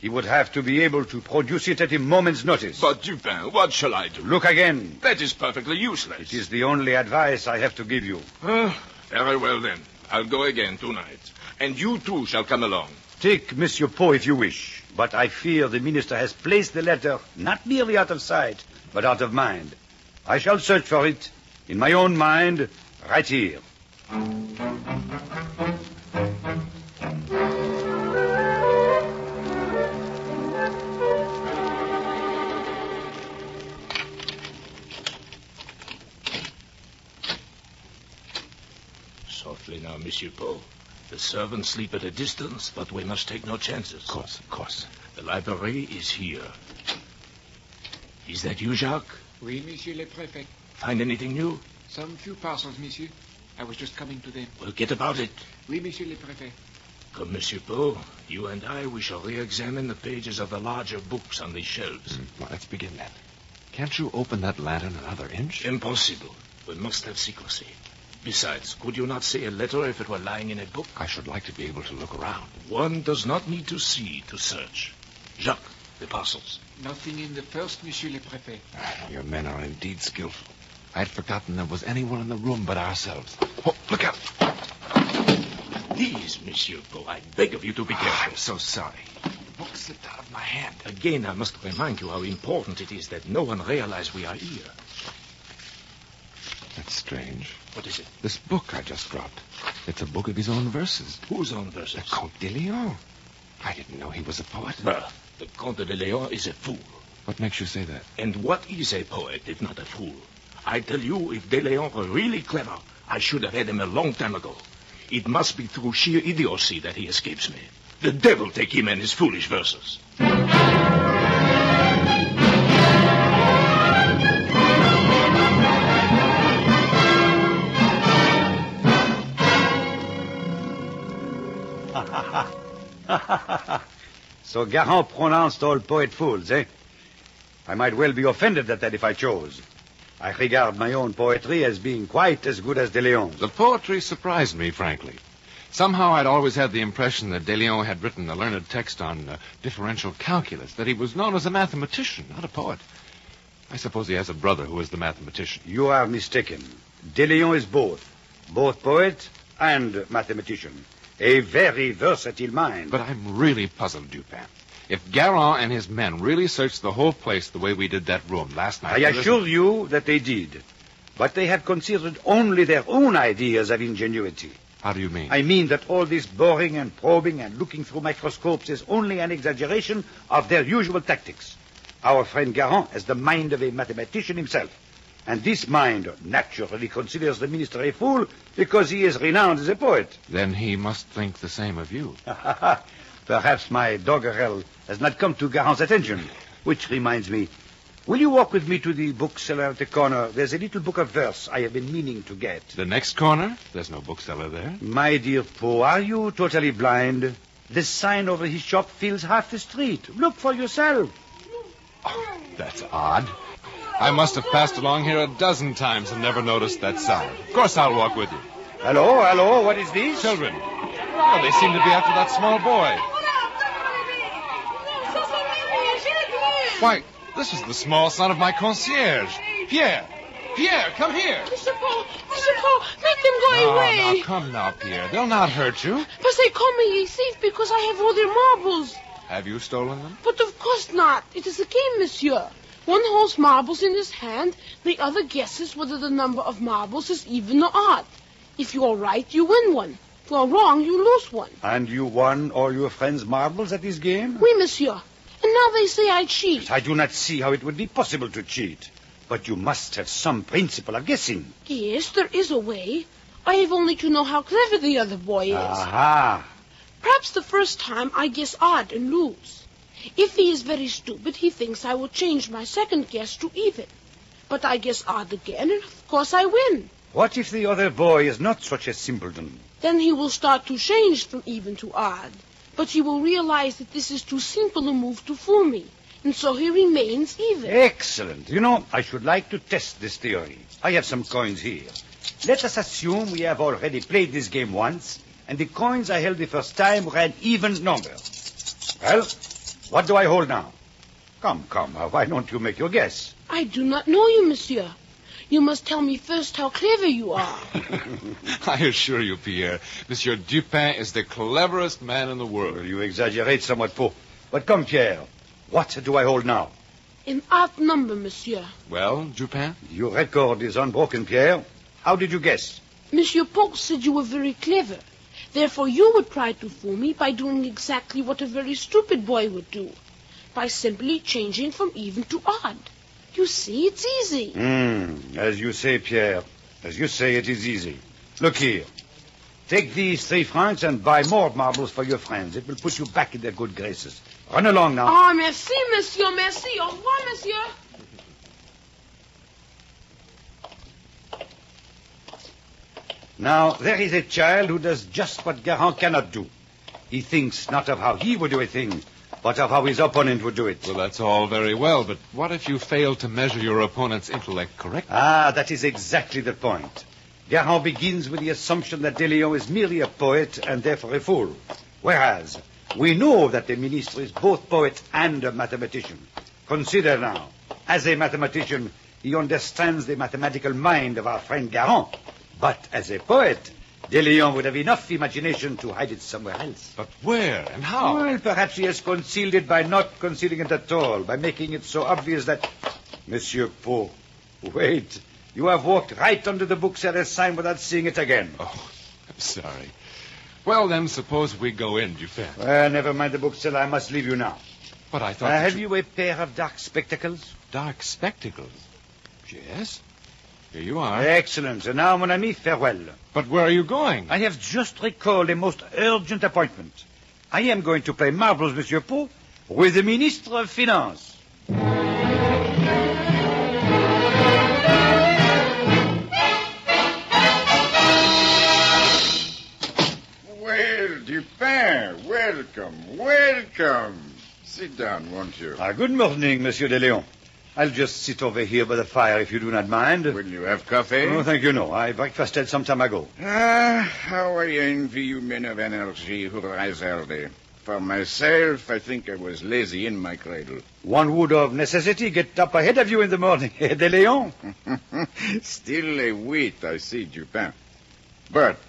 He would have to be able to produce it at a moment's notice. But, Dupin, what shall I do? Look again. That is perfectly useless. It is the only advice I have to give you. Very well, then. I'll go again tonight. And you, too, shall come along. Take Monsieur Poe if you wish. But I fear the minister has placed the letter not merely out of sight, but out of mind. I shall search for it in my own mind right here. Softly now, Monsieur Poe. The servants sleep at a distance, but we must take no chances. Of course. The library is here. Is that you, Jacques? Oui, Monsieur le Préfet. Find anything new? Some few parcels, Monsieur. I was just coming to them. Well, get about it. Oui, Monsieur le Préfet. Come, Monsieur Poe. You and I, we shall re-examine the pages of the larger books on these shelves. Well, let's begin then. Can't you open that lantern another inch? Impossible. We must have secrecy. Besides, could you not see a letter if it were lying in a book? I should like to be able to look around. One does not need to see to search. Jacques, the parcels. Nothing in the first, Monsieur le Préfet. Your men are indeed skillful. I had forgotten there was anyone in the room but ourselves. Oh, look out! These, Monsieur Poe, I beg of you to be careful. I'm so sorry. The book slipped out of my hand. Again, I must remind you how important it is that no one realize we are here. That's strange. What is it? This book I just dropped. It's a book of his own verses. Whose own verses? The Comte de Leon. I didn't know he was a poet. Bah, the Comte de Leon is a fool. What makes you say that? And what is a poet if not a fool? I tell you, if de Leon were really clever, I should have had him a long time ago. It must be through sheer idiocy that he escapes me. The devil take him and his foolish verses. So Garand pronounced all poet fools, eh? I might well be offended at that if I chose. I regard my own poetry as being quite as good as De Leon's. The poetry surprised me, frankly. Somehow I'd always had the impression that De Leon had written a learned text on differential calculus, that he was known as a mathematician, not a poet. I suppose he has a brother who is the mathematician. You are mistaken. De Leon is both poet and mathematician. A very versatile mind. But I'm really puzzled, Dupin. If Garand and his men really searched the whole place the way we did that room last night... I assure you that they did. But they have considered only their own ideas of ingenuity. How do you mean? I mean that all this boring and probing and looking through microscopes is only an exaggeration of their usual tactics. Our friend Garand has the mind of a mathematician himself. And this mind naturally considers the minister a fool because he is renowned as a poet. Then he must think the same of you. Perhaps my doggerel has not come to Garand's attention. Which reminds me, will you walk with me to the bookseller at the corner? There's a little book of verse I have been meaning to get. The next corner? There's no bookseller there. My dear Poe, are you totally blind? The sign over his shop fills half the street. Look for yourself. Oh, that's odd. I must have passed along here a dozen times and never noticed that sign. Of course I'll walk with you. Hello, what is this? Children. Oh, they seem to be after that small boy. Why, this is the small son of my concierge. Pierre, come here. Mr. Poe, make them go away. Now, come now, Pierre. They'll not hurt you. But they call me a thief because I have all their marbles. Have you stolen them? But of course not. It is a game, monsieur. One holds marbles in his hand. The other guesses whether the number of marbles is even or odd. If you are right, you win one. If you are wrong, you lose one. And you won all your friends' marbles at this game? Oui, monsieur. And now they say I cheat. I do not see how it would be possible to cheat. But you must have some principle of guessing. Yes, there is a way. I have only to know how clever the other boy is. Aha. Perhaps the first time I guess odd and lose. If he is very stupid, he thinks I will change my second guess to even. But I guess odd again, and of course I win. What if the other boy is not such a simpleton? Then he will start to change from even to odd. But he will realize that this is too simple a move to fool me. And so he remains even. Excellent. You know, I should like to test this theory. I have some coins here. Let us assume we have already played this game once, and the coins I held the first time were an even number. Well, what do I hold now? Come, why don't you make your guess? I do not know you, monsieur. You must tell me first how clever you are. I assure you, Pierre, Monsieur Dupin is the cleverest man in the world. Well, you exaggerate somewhat, Poe. But come, Pierre, what do I hold now? An odd number, monsieur. Well, Dupin? Your record is unbroken, Pierre. How did you guess? Monsieur Poe said you were very clever. Therefore, you would try to fool me by doing exactly what a very stupid boy would do. By simply changing from even to odd. You see, it's easy. As you say, Pierre. As you say, it is easy. Look here. Take these 3 francs and buy more marbles for your friends. It will put you back in their good graces. Run along now. Ah, merci, monsieur, merci. Au revoir, monsieur. Now, there is a child who does just what Garand cannot do. He thinks not of how he would do a thing, but of how his opponent would do it. Well, that's all very well, but what if you fail to measure your opponent's intellect correctly? Ah, that is exactly the point. Garand begins with the assumption that De Leon is merely a poet and therefore a fool. Whereas, we know that the minister is both poet and a mathematician. Consider now, as a mathematician, he understands the mathematical mind of our friend Garand. But as a poet, De Leon would have enough imagination to hide it somewhere else. But where and how? Well, perhaps he has concealed it by not concealing it at all, by making it so obvious that... Monsieur Poe, wait. You have walked right under the bookseller's sign without seeing it again. Oh, I'm sorry. Well, then, suppose we go in, Dupin. Well, never mind the bookseller. I must leave you now. But I thought... have you a pair of dark spectacles? Dark spectacles? Yes. Here you are. Excellent. And now, mon ami, farewell. But where are you going? I have just recalled a most urgent appointment. I am going to play marbles, Monsieur Poe, with the Minister of Finance. Well, Dupin, welcome. Sit down, won't you? Good morning, Monsieur de Leon. I'll just sit over here by the fire if you do not mind. Will you have coffee? Oh, thank you, no. I breakfasted some time ago. How I envy you men of energy who rise early. For myself, I think I was lazy in my cradle. One would of necessity get up ahead of you in the morning, de Leon. Still a wit, I see, Dupin. But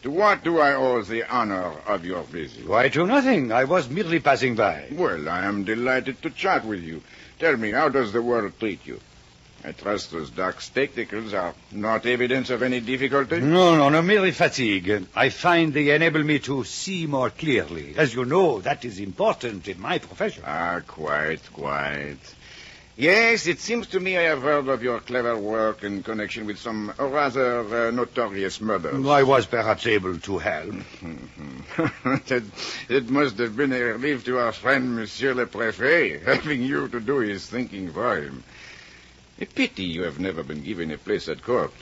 to what do I owe the honor of your visit? Why, to nothing. I was merely passing by. Well, I am delighted to chat with you. Tell me, how does the world treat you? I trust those dark spectacles are not evidence of any difficulty? No, merely fatigue. I find they enable me to see more clearly. As you know, that is important in my profession. Quite. Yes, it seems to me I have heard of your clever work in connection with some rather notorious murders. I was perhaps able to help. It must have been a relief to our friend, Monsieur le Préfet, having you to do his thinking for him. A pity you have never been given a place at court.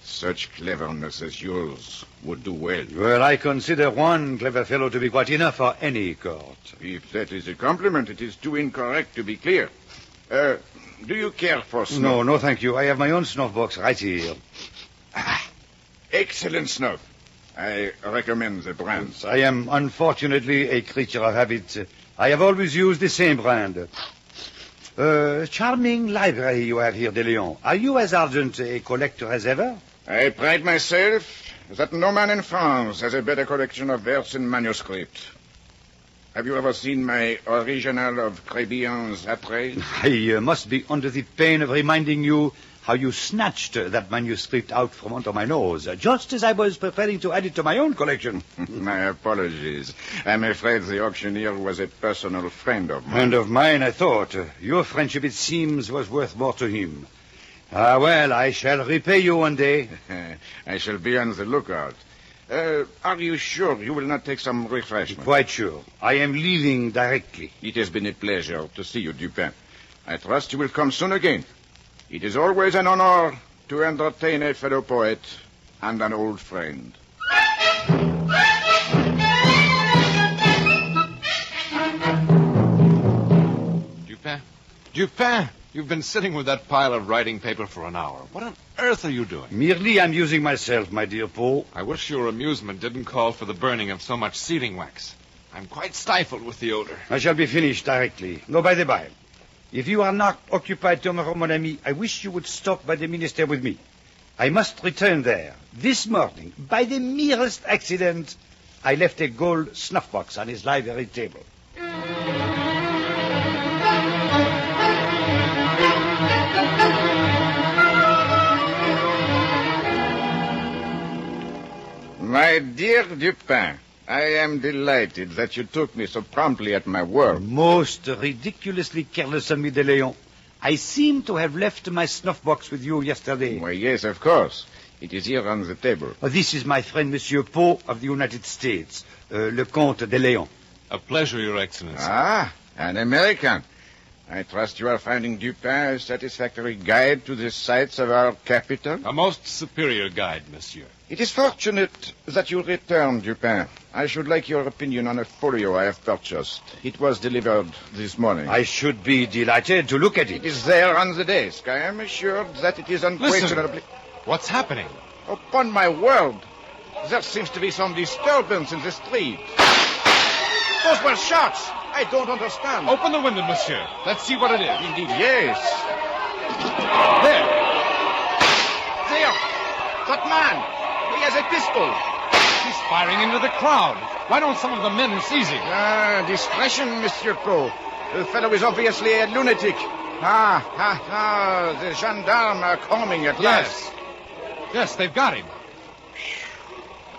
Such cleverness as yours would do well. Well, I consider one clever fellow to be quite enough for any court. If that is a compliment, it is too incorrect to be clear. Do you care for snuff? No, thank you. I have my own snuff box right here. Excellent snuff. I recommend the brand. I am unfortunately a creature of habit. I have always used the same brand. Charming library you have here, De Leon. Are you as ardent a collector as ever? I pride myself that no man in France has a better collection of verse and manuscript. Have you ever seen my original of Crébillon's Attrait? I must be under the pain of reminding you how you snatched that manuscript out from under my nose, just as I was preparing to add it to my own collection. My apologies. I'm afraid the auctioneer was a personal friend of mine. Friend of mine, I thought. Your friendship, it seems, was worth more to him. Ah, well, I shall repay you one day. I shall be on the lookout. Are you sure you will not take some refreshment? Quite sure. I am leaving directly. It has been a pleasure to see you, Dupin. I trust you will come soon again. It is always an honor to entertain a fellow poet and an old friend. Dupin, you've been sitting with that pile of writing paper for an hour. What on earth are you doing? Merely amusing myself, my dear Poe. I wish your amusement didn't call for the burning of so much sealing wax. I'm quite stifled with the odor. I shall be finished directly. No, by the by, if you are not occupied tomorrow, mon ami, I wish you would stop by the minister with me. I must return there. This morning, by the merest accident, I left a gold snuff box on his library table. My dear Dupin, I am delighted that you took me so promptly at my word. Most ridiculously careless of me, De Leon. I seem to have left my snuff box with you yesterday. Why, yes, of course. It is here on the table. This is my friend, Monsieur Poe of the United States, Le Comte de Leon. A pleasure, Your Excellency. Ah, an American. I trust you are finding Dupin a satisfactory guide to the sights of our capital? A most superior guide, monsieur. It is fortunate that you returned, Dupin. I should like your opinion on a folio I have purchased. It was delivered this morning. I should be delighted to look at it. It is there on the desk. I am assured that it is unquestionably... Listen. What's happening? Upon my word, there seems to be some disturbance in the street. Those were shots. I don't understand. Open the window, monsieur. Let's see what it is. Indeed, yes. There. There. That man. He has a pistol. He's firing into the crowd. Why don't some of the men seize him? Discretion, Monsieur Poe. The fellow is obviously a lunatic. The gendarmes are coming at last. Yes, they've got him.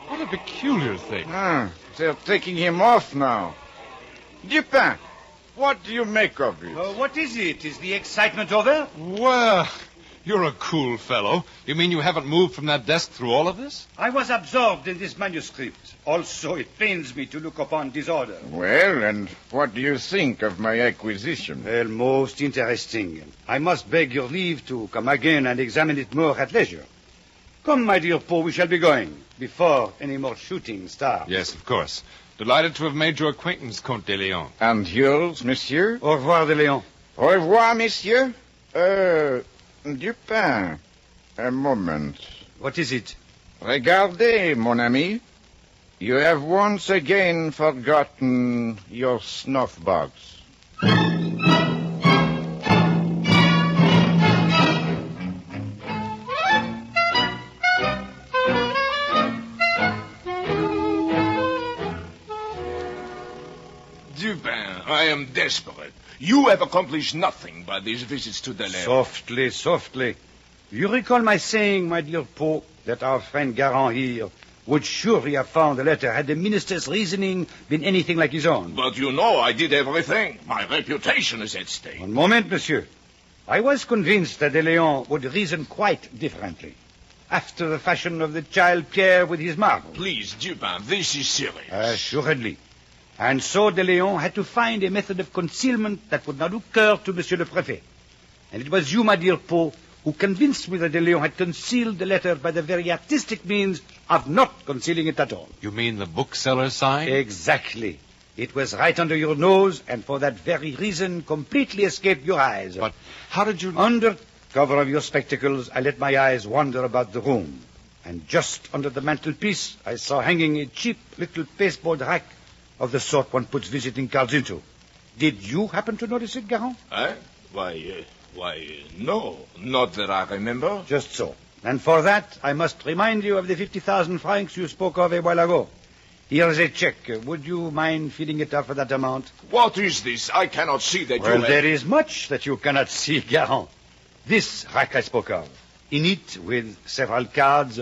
What a peculiar thing. They're taking him off now. Dupin, what do you make of it? What is it? Is the excitement over? Well, you're a cool fellow. You mean you haven't moved from that desk through all of this? I was absorbed in this manuscript. Also, it pains me to look upon disorder. Well, and what do you think of my acquisition? Well, most interesting. I must beg your leave to come again and examine it more at leisure. Come, my dear Poe, we shall be going, before any more shooting starts. Yes, of course. Delighted to have made your acquaintance, Comte de Leon. And yours, monsieur? Au revoir, de Leon. Au revoir, monsieur. Dupin, a moment. What is it? Regardez, mon ami. You have once again forgotten your snuff box. Dupin, I am desperate. You have accomplished nothing by these visits to Delaware. Softly, softly. You recall my saying, my dear Poe, that our friend Garand here would surely have found the letter had the minister's reasoning been anything like his own. But you know I did everything. My reputation is at stake. One moment, monsieur. I was convinced that de Leon would reason quite differently, after the fashion of the child Pierre with his marble. Please, Dupin, this is serious. Assuredly. And so de Leon had to find a method of concealment that would not occur to Monsieur le Préfet. And it was you, my dear Poe, who convinced me that de Leon had concealed the letter by the very artistic means of not concealing it at all. You mean the bookseller's sign? Exactly. It was right under your nose, and for that very reason completely escaped your eyes. But how did you... Under cover of your spectacles, I let my eyes wander about the room. And just under the mantelpiece, I saw hanging a cheap little pasteboard rack of the sort one puts visiting cards into. Did you happen to notice it, Garand? Why, no. Not that I remember. Just so. And for that, I must remind you of the 50,000 francs you spoke of a while ago. Here's a check. Would you mind filling it up for that amount? What is this? I cannot see that Well, you... there is much that you cannot see, Garand. This rack I spoke of, in it, with several cards,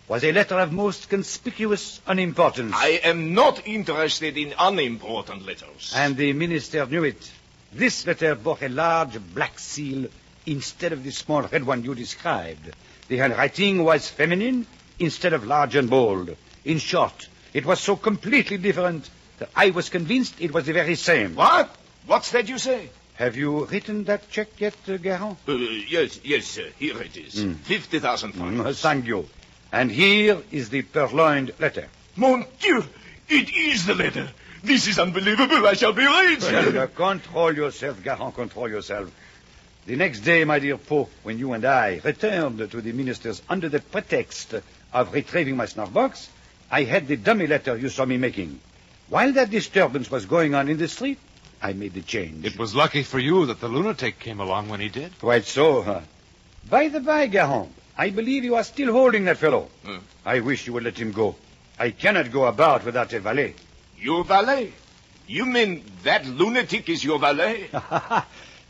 was a letter of most conspicuous unimportance. I am not interested in unimportant letters. And the minister knew it. This letter bore a large black seal instead of the small red one you described. The handwriting was feminine instead of large and bold. In short, it was so completely different that I was convinced it was the very same. What? What's that you say? Have you written that check yet, Garand? Yes, sir. Here it is. 50,000 francs. Thank you. And here is the purloined letter. Mon Dieu! It is the letter. This is unbelievable. I shall be rich. Well, control yourself, Garand, control yourself. The next day, my dear Poe, when you and I returned to the minister's under the pretext of retrieving my snuff box, I had the dummy letter you saw me making. While that disturbance was going on in the street, I made the change. It was lucky for you that the lunatic came along when he did. Quite so. By the by, Garand, I believe you are still holding that fellow. I wish you would let him go. I cannot go about without a valet. Your valet? You mean that lunatic is your valet?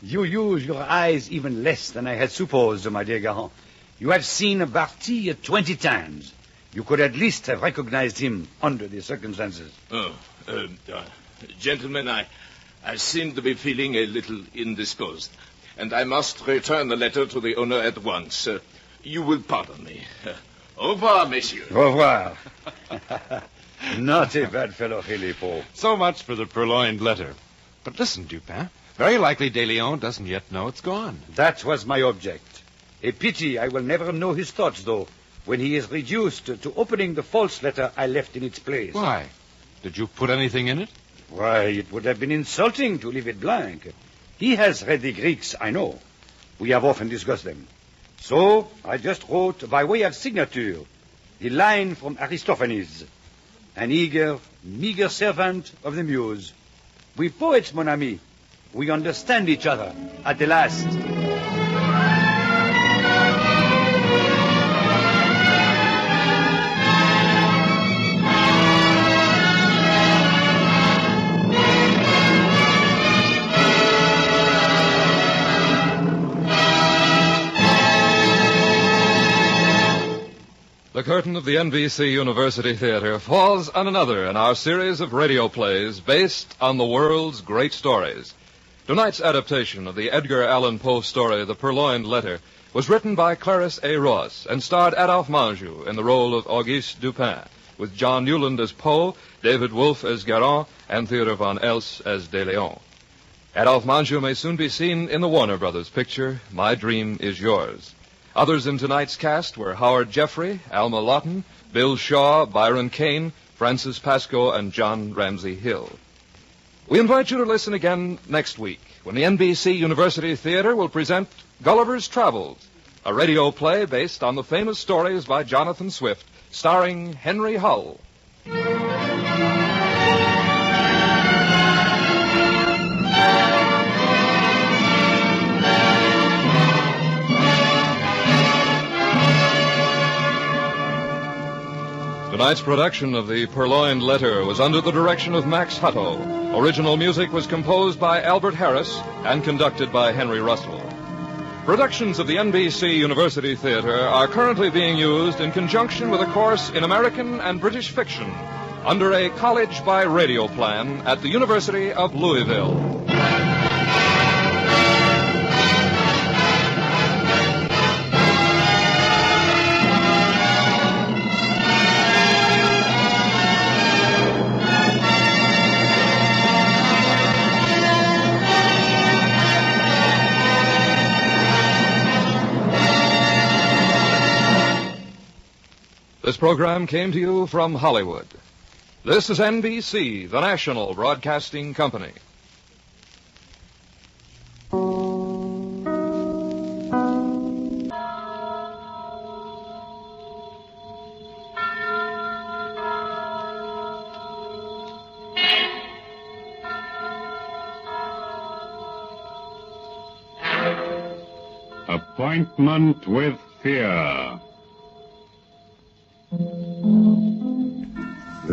You use your eyes even less than I had supposed, my dear Garand. You have seen Barty 20 times. You could at least have recognized him under the circumstances. Gentlemen, I seem to be feeling a little indisposed, and I must return the letter to the owner at once. You will pardon me. Au revoir, messieurs. Au revoir. Not a bad fellow, really, Poe. So much for the purloined letter. But listen, Dupin. Very likely De Leon doesn't yet know it's gone. That was my object. A pity I will never know his thoughts, though, when he is reduced to opening the false letter I left in its place. Why? Did you put anything in it? Why, it would have been insulting to leave it blank. He has read the Greeks, I know. We have often discussed them. So I just wrote, by way of signature, the line from Aristophanes. An eager, meager servant of the muse. We poets, mon ami, we understand each other at the last. The curtain of the NBC University Theater falls on another in our series of radio plays based on the world's great stories. Tonight's adaptation of the Edgar Allan Poe story, The Purloined Letter, was written by Clarisse A. Ross and starred Adolphe Menjou in the role of Auguste Dupin, with John Newland as Poe, David Wolfe as Garand, and Theodore von Els as De Leon. Adolphe Menjou may soon be seen in the Warner Brothers picture, My Dream Is Yours. Others in tonight's cast were Howard Jeffrey, Alma Lawton, Bill Shaw, Byron Kane, Francis Pascoe, and John Ramsey Hill. We invite you to listen again next week when the NBC University Theater will present Gulliver's Travels, a radio play based on the famous stories by Jonathan Swift, starring Henry Hull. Tonight's production of The Purloined Letter was under the direction of Max Hutto. Original music was composed by Albert Harris and conducted by Henry Russell. Productions of the NBC University Theater are currently being used in conjunction with a course in American and British fiction under a college by radio plan at the University of Louisville. This program came to you from Hollywood. This is NBC, the national broadcasting company. Appointment with Fear.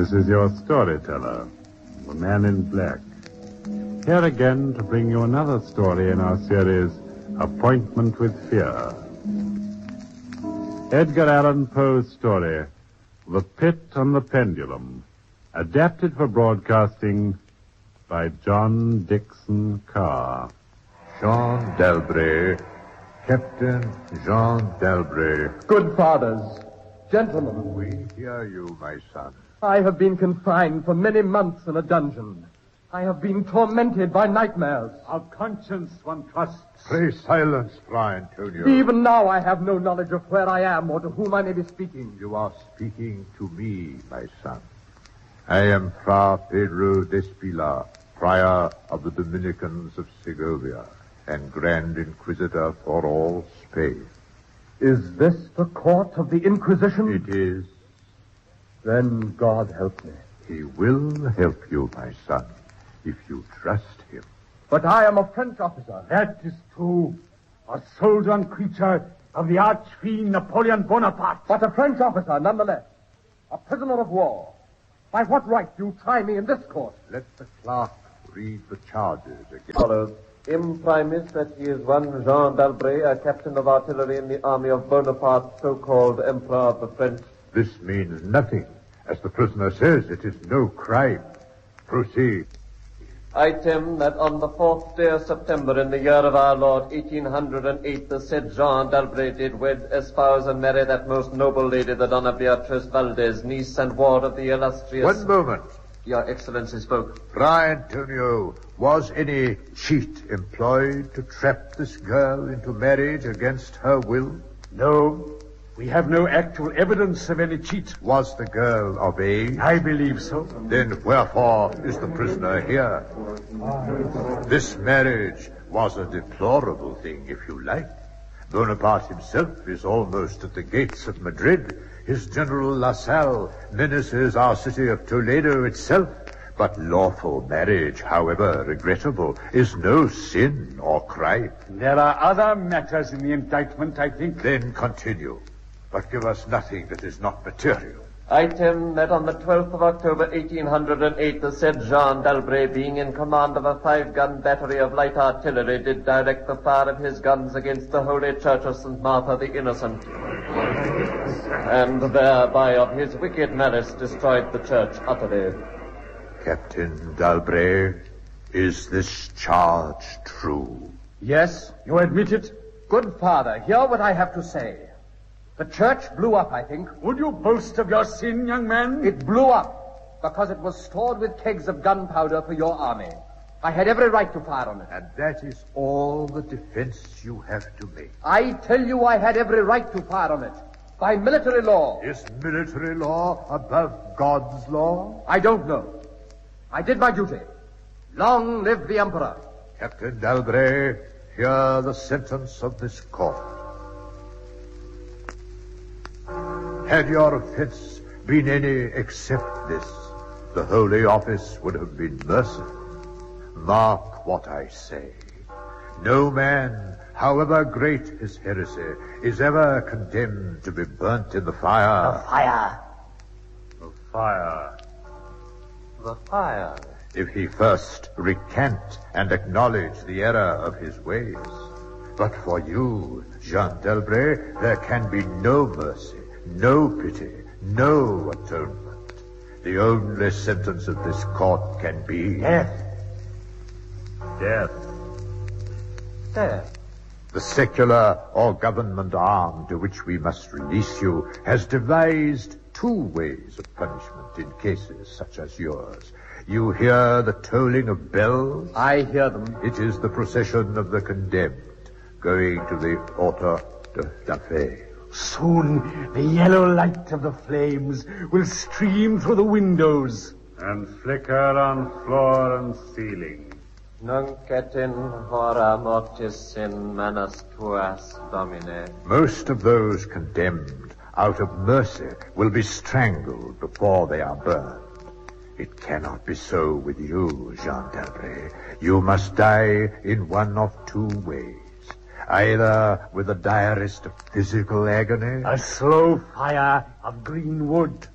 This is your storyteller, the man in black. Here again to bring you another story in our series, Appointment with Fear. Edgar Allan Poe's story, The Pit and the Pendulum, adapted for broadcasting by John Dixon Carr. Jean d'Albret, Captain Jean d'Albret. Good fathers, gentlemen. We hear you, my son. I have been confined for many months in a dungeon. I have been tormented by nightmares. Our conscience one trusts. Pray silence, Fra Antonio. Even now I have no knowledge of where I am or to whom I may be speaking. You are speaking to me, my son. I am Fra Pedro d'Espila, prior of the Dominicans of Segovia, and Grand Inquisitor for all Spain. Is this the court of the Inquisition? It is. Then God help me. He will help you, my son, if you trust him. But I am a French officer. That is true. A soldier and creature of the arch-fiend Napoleon Bonaparte. But a French officer, nonetheless. A prisoner of war. By what right do you try me in this court? Let the clerk read the charges again. Follows. Imprimis that he is one Jean d'Albret, a captain of artillery in the army of Bonaparte, so-called Emperor of the French. This means nothing. As the prisoner says, it is no crime. Proceed. Item that on the 4th day of September in the year of our Lord 1808, the said Jean d'Albret did wed, espouse, and marry that most noble lady, the Donna Beatrice Valdez, niece and ward of the illustrious... One moment. Your Excellency spoke. Fra Antonio, was any cheat employed to trap this girl into marriage against her will? No. We have no actual evidence of any cheat. Was the girl of age? I believe so. Then wherefore is the prisoner here? This marriage was a deplorable thing, if you like. Bonaparte himself is almost at the gates of Madrid. His General La Salle menaces our city of Toledo itself. But lawful marriage, however regrettable, is no sin or crime. There are other matters in the indictment, I think. Then continue. But give us nothing that is not material. Item that on the 12th of October 1808, the said Jean d'Albret, being in command of a 5-gun battery of light artillery, did direct the fire of his guns against the Holy Church of St. Martha the Innocent, and thereby of his wicked malice destroyed the church utterly. Captain d'Albret, is this charge true? Yes, you admit it? Good father, hear what I have to say. The church blew up, I think. Would you boast of your sin, young man? It blew up because it was stored with kegs of gunpowder for your army. I had every right to fire on it. And that is all the defense you have to make. I tell you I had every right to fire on it. By military law. Is military law above God's law? I don't know. I did my duty. Long live the Emperor. Captain d'Albret, hear the sentence of this court. Had your offense been any except this, the Holy Office would have been merciful. Mark what I say. No man, however great his heresy, is ever condemned to be burnt in the fire. The fire. The fire. The fire. If he first recant and acknowledge the error of his ways. But for you, Jean d'Albret, there can be no mercy, no pity, no atonement. The only sentence of this court can be... Death. Death. Death. The secular or government arm to which we must release you has devised 2 ways of punishment in cases such as yours. You hear the tolling of bells? I hear them. It is the procession of the condemned going to the Auto de la Fe. Soon the yellow light of the flames will stream through the windows and flicker on floor and ceiling. Nunc et in hora mortis in manus tuas, Domine. Most of those condemned, out of mercy, will be strangled before they are burned. It cannot be so with you, Jean d'Albret. You must die in one of 2 ways. Either with the direst of physical agony... A slow fire of green wood.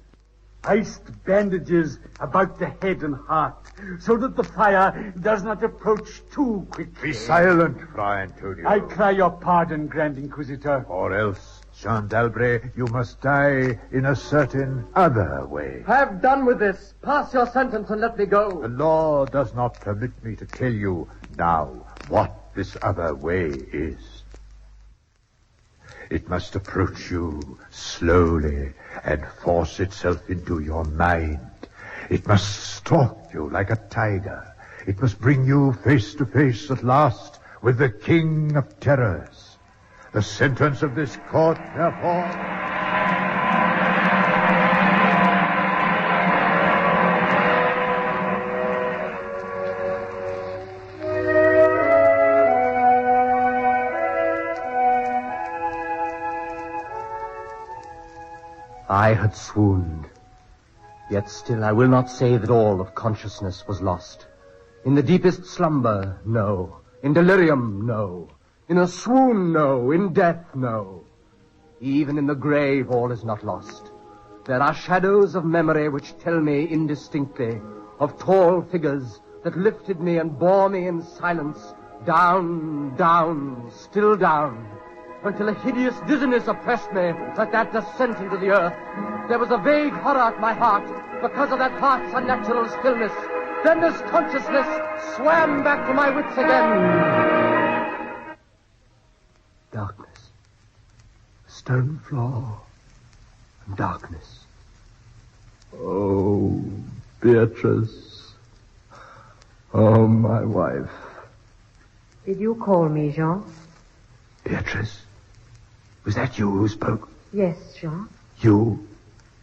iced bandages about the head and heart, so that the fire does not approach too quickly. Be silent, Fra Antonio. I cry your pardon, Grand Inquisitor. Or else, Jean d'Albret, you must die in a certain other way. Have done with this. Pass your sentence and let me go. The law does not permit me to tell you now what this other way is. It must approach you slowly and force itself into your mind. It must stalk you like a tiger. It must bring you face to face at last with the King of Terrors. The sentence of this court, therefore... I had swooned. Yet still I will not say that all of consciousness was lost. In the deepest slumber, no. In delirium, no. In a swoon, no. In death, no. Even in the grave, all is not lost. There are shadows of memory which tell me indistinctly of tall figures that lifted me and bore me in silence down, down, still down, until a hideous dizziness oppressed me like that descent into the earth. There was a vague horror at my heart because of that heart's unnatural stillness. Then this consciousness swam back to my wits again. Darkness. Stone floor and darkness. Oh, Beatrice. Oh, my wife. Did you call me, Jean? Beatrice, was that you who spoke? Yes, Jean. You,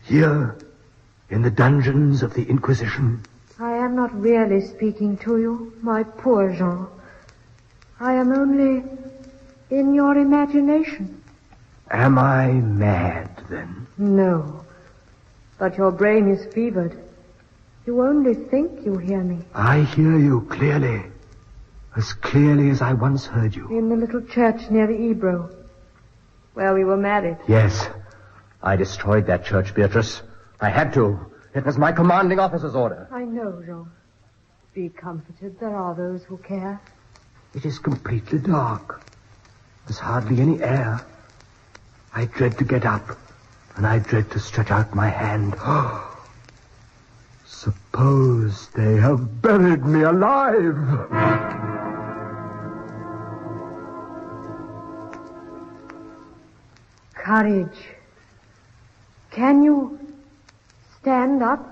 here, in the dungeons of the Inquisition? I am not really speaking to you, my poor Jean. I am only in your imagination. Am I mad, then? No, but your brain is fevered. You only think you hear me. I hear you clearly, as clearly as I once heard you. In the little church near the Ebro, where we were married. Yes, I destroyed that church, Beatrice. I had to. It was my commanding officer's order. I know, Jean. Be comforted. There are those who care. It is completely dark. There's hardly any air. I dread to get up, and I dread to stretch out my hand. Suppose they have buried me alive. Courage. Can you stand up?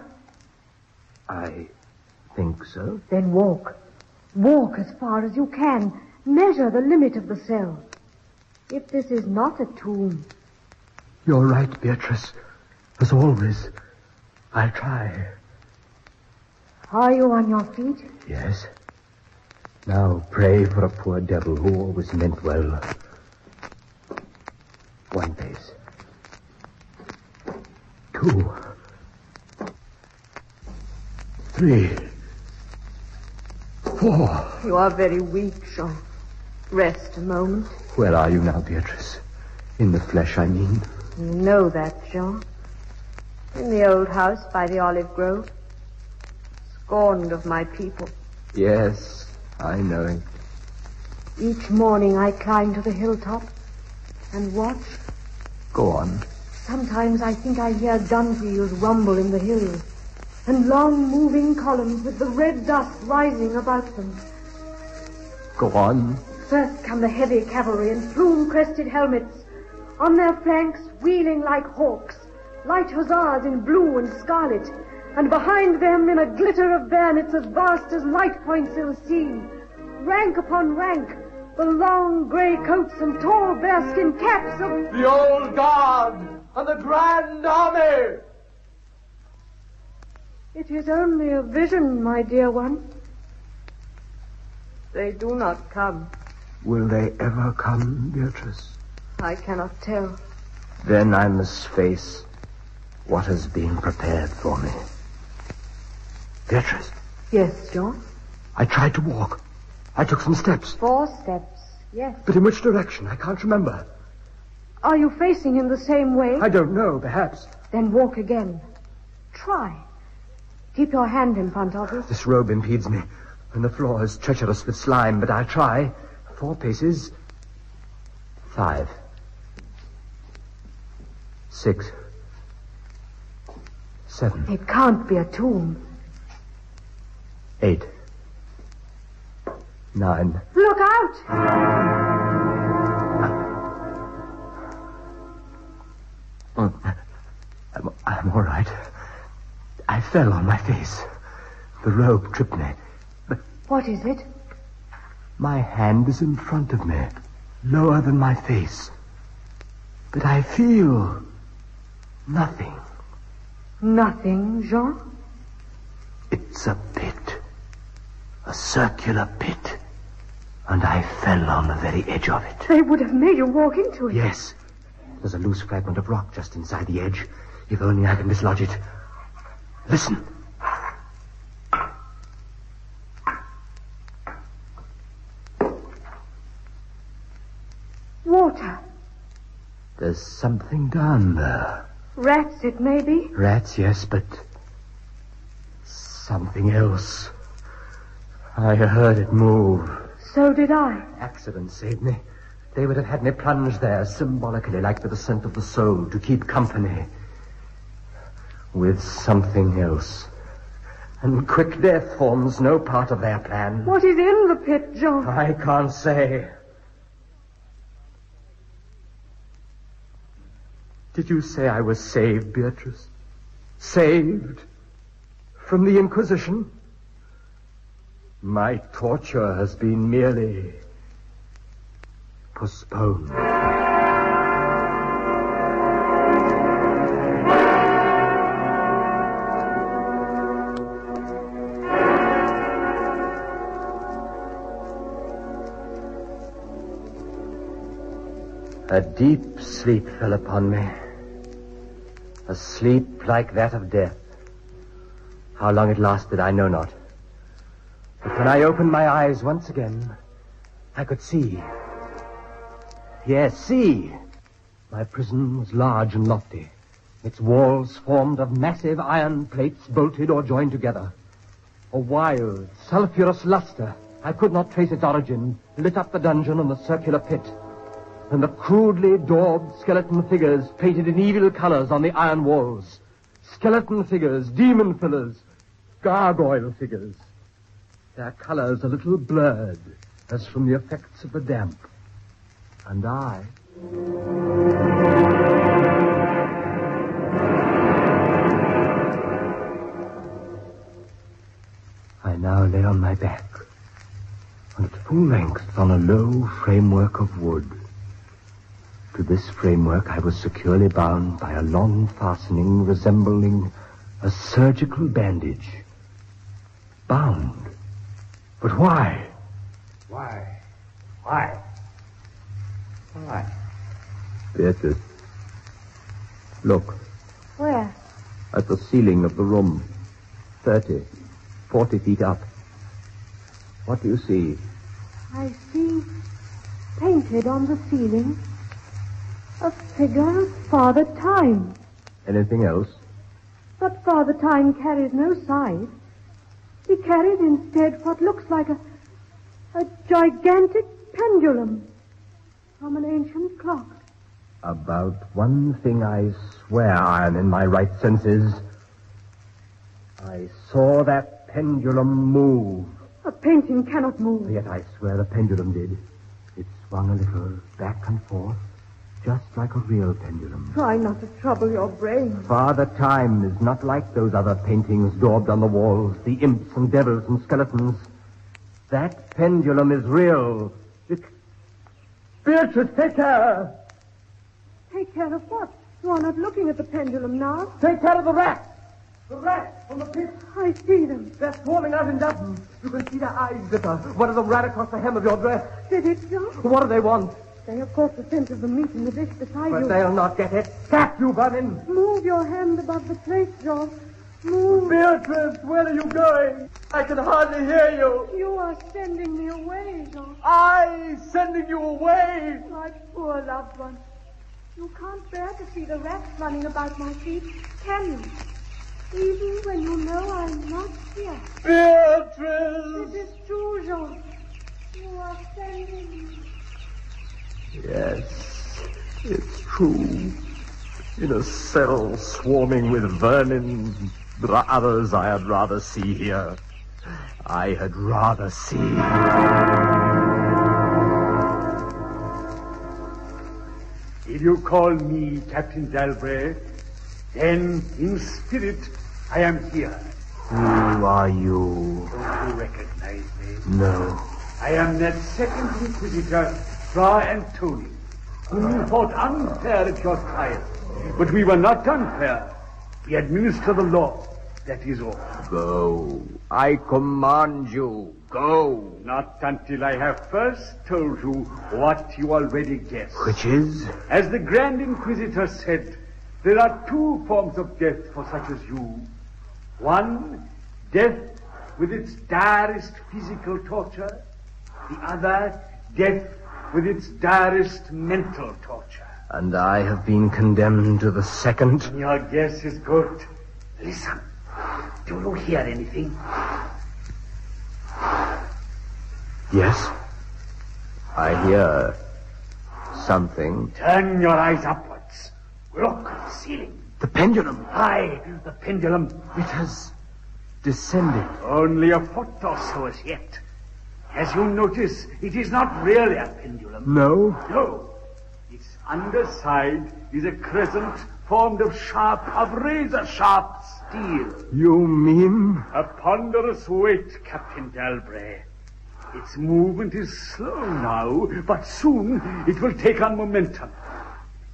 I think so. Then walk. Walk as far as you can. Measure the limit of the cell. If this is not a tomb. You're right, Beatrice. As always. I'll try. Are you on your feet? Yes. Now pray for a poor devil who always meant well. One pace. 2. 3. 4. You are very weak, Jean. Rest a moment. Where are you now, Beatrice? In the flesh, I mean. You know that, Jean. In the old house by the olive grove. Scorned of my people. Yes, I know it. Each morning I climb to the hilltop and watch. Go on. Sometimes I think I hear gun wheels rumble in the hills, and long moving columns with the red dust rising about them. Go on. First come the heavy cavalry in plume-crested helmets, on their flanks wheeling like hawks, light hussars in blue and scarlet, and behind them in a glitter of bayonets as vast as light points in the sea. Rank upon rank, the long grey coats and tall bearskin caps of... The old guard and the Grand Army! It is only a vision, my dear one. They do not come. Will they ever come, Beatrice? I cannot tell. Then I must face what has been prepared for me. Beatrice. Yes, John? I tried to walk. I took some steps. 4 steps, yes. But in which direction? I can't remember. Are you facing in the same way? I don't know, perhaps. Then walk again. Try. Keep your hand in front of you. This robe impedes me, and the floor is treacherous with slime, but I'll try. 4 paces. 5. 6. 7. It can't be a tomb. 8. 9. Look out! I'm all right. I fell on my face. The robe tripped me. What is it? My hand is in front of me, lower than my face. But I feel nothing. Nothing, Jean? It's a pit. A circular pit. And I fell on the very edge of it. They would have made you walk into it. Yes. There's a loose fragment of rock just inside the edge. If only I can dislodge it. Listen. Water. There's something down there. Rats, it may be. Rats, yes, but something else. I heard it move. So did I. Accident saved me. They would have had me plunge there, symbolically, like the descent of the soul, to keep company with something else. And quick death forms no part of their plan. What is in the pit, Jean? I can't say. Did you say I was saved, Beatrice? Saved from the Inquisition? My torture has been merely postponed. A deep sleep fell upon me. A sleep like that of death. How long it lasted, I know not. But when I opened my eyes once again, I could see. Yes, see. My prison was large and lofty. Its walls formed of massive iron plates bolted or joined together. A wild, sulphurous luster, I could not trace its origin, lit up the dungeon and the circular pit. And the crudely daubed skeleton figures painted in evil colors on the iron walls. Skeleton figures, demon figures, gargoyle figures. Their colors a little blurred, as from the effects of the damp. And I now lay on my back, and at full length on a low framework of wood. To this framework I was securely bound by a long fastening resembling a surgical bandage. Bound? But why? Why? Beatrice, look. Where? At the ceiling of the room. 30, 40 feet up. What do you see? I see, painted on the ceiling, a figure of Father Time. Anything else? But Father Time carries no scythe. He carries instead what looks like a gigantic pendulum from an ancient clock. About one thing I swear I am in my right senses. I saw that pendulum move. A painting cannot move. Yet I swear the pendulum did. It swung a little back and forth, just like a real pendulum. Try not to trouble your brain. Father Time is not like those other paintings daubed on the walls, the imps and devils and skeletons. That pendulum is real. Beatrice, take care! Take care of what? You are not looking at the pendulum now. Take care of the rats! The rats from the pit. I see them. They're swarming out in dozens. You can see their eyes glitter. One of them ran across the hem of your dress. Did it, John? What do they want? They have caught the scent of the meat in the dish beside But you. they'll not get it. Tap, you vermin! Move your hand above the plate, John. Move. Beatrice, where are you going? I can hardly hear you. You are sending me away, Jean. I sending you away? My poor loved one. You can't bear to see the rats running about my feet, can you? These No, I'm not here. Beatrice! It is true, Jean. You are sending me. Yes, it's true. In a cell swarming with vermin, there are others I had rather see here. I had rather see. If you call me Captain Dalbray, then in spirit I am here. Who are you? Don't you recognize me? No. I am that second Inquisitor, Fra Antoni, whom you thought unfair at your trial. But we were not unfair. We administer the law. That is all. Go. I command you. Go. Not until I have first told you what you already guessed. Which is? As the Grand Inquisitor said, there are two forms of death for such as you. One, death with its direst physical torture. The other, death with its direst mental torture. And I have been condemned to the second? Your guess is good. Listen. Do you hear anything? Yes. I hear something. Turn your eyes upwards. Look at the ceiling. The pendulum. Aye, the pendulum. It has descended. Only a foot or so as yet. As you notice, it is not really a pendulum. No? No. Its underside is a crescent formed of razor-sharp steel. You mean? A ponderous weight, Captain Dalbray. Its movement is slow now, but soon it will take on momentum.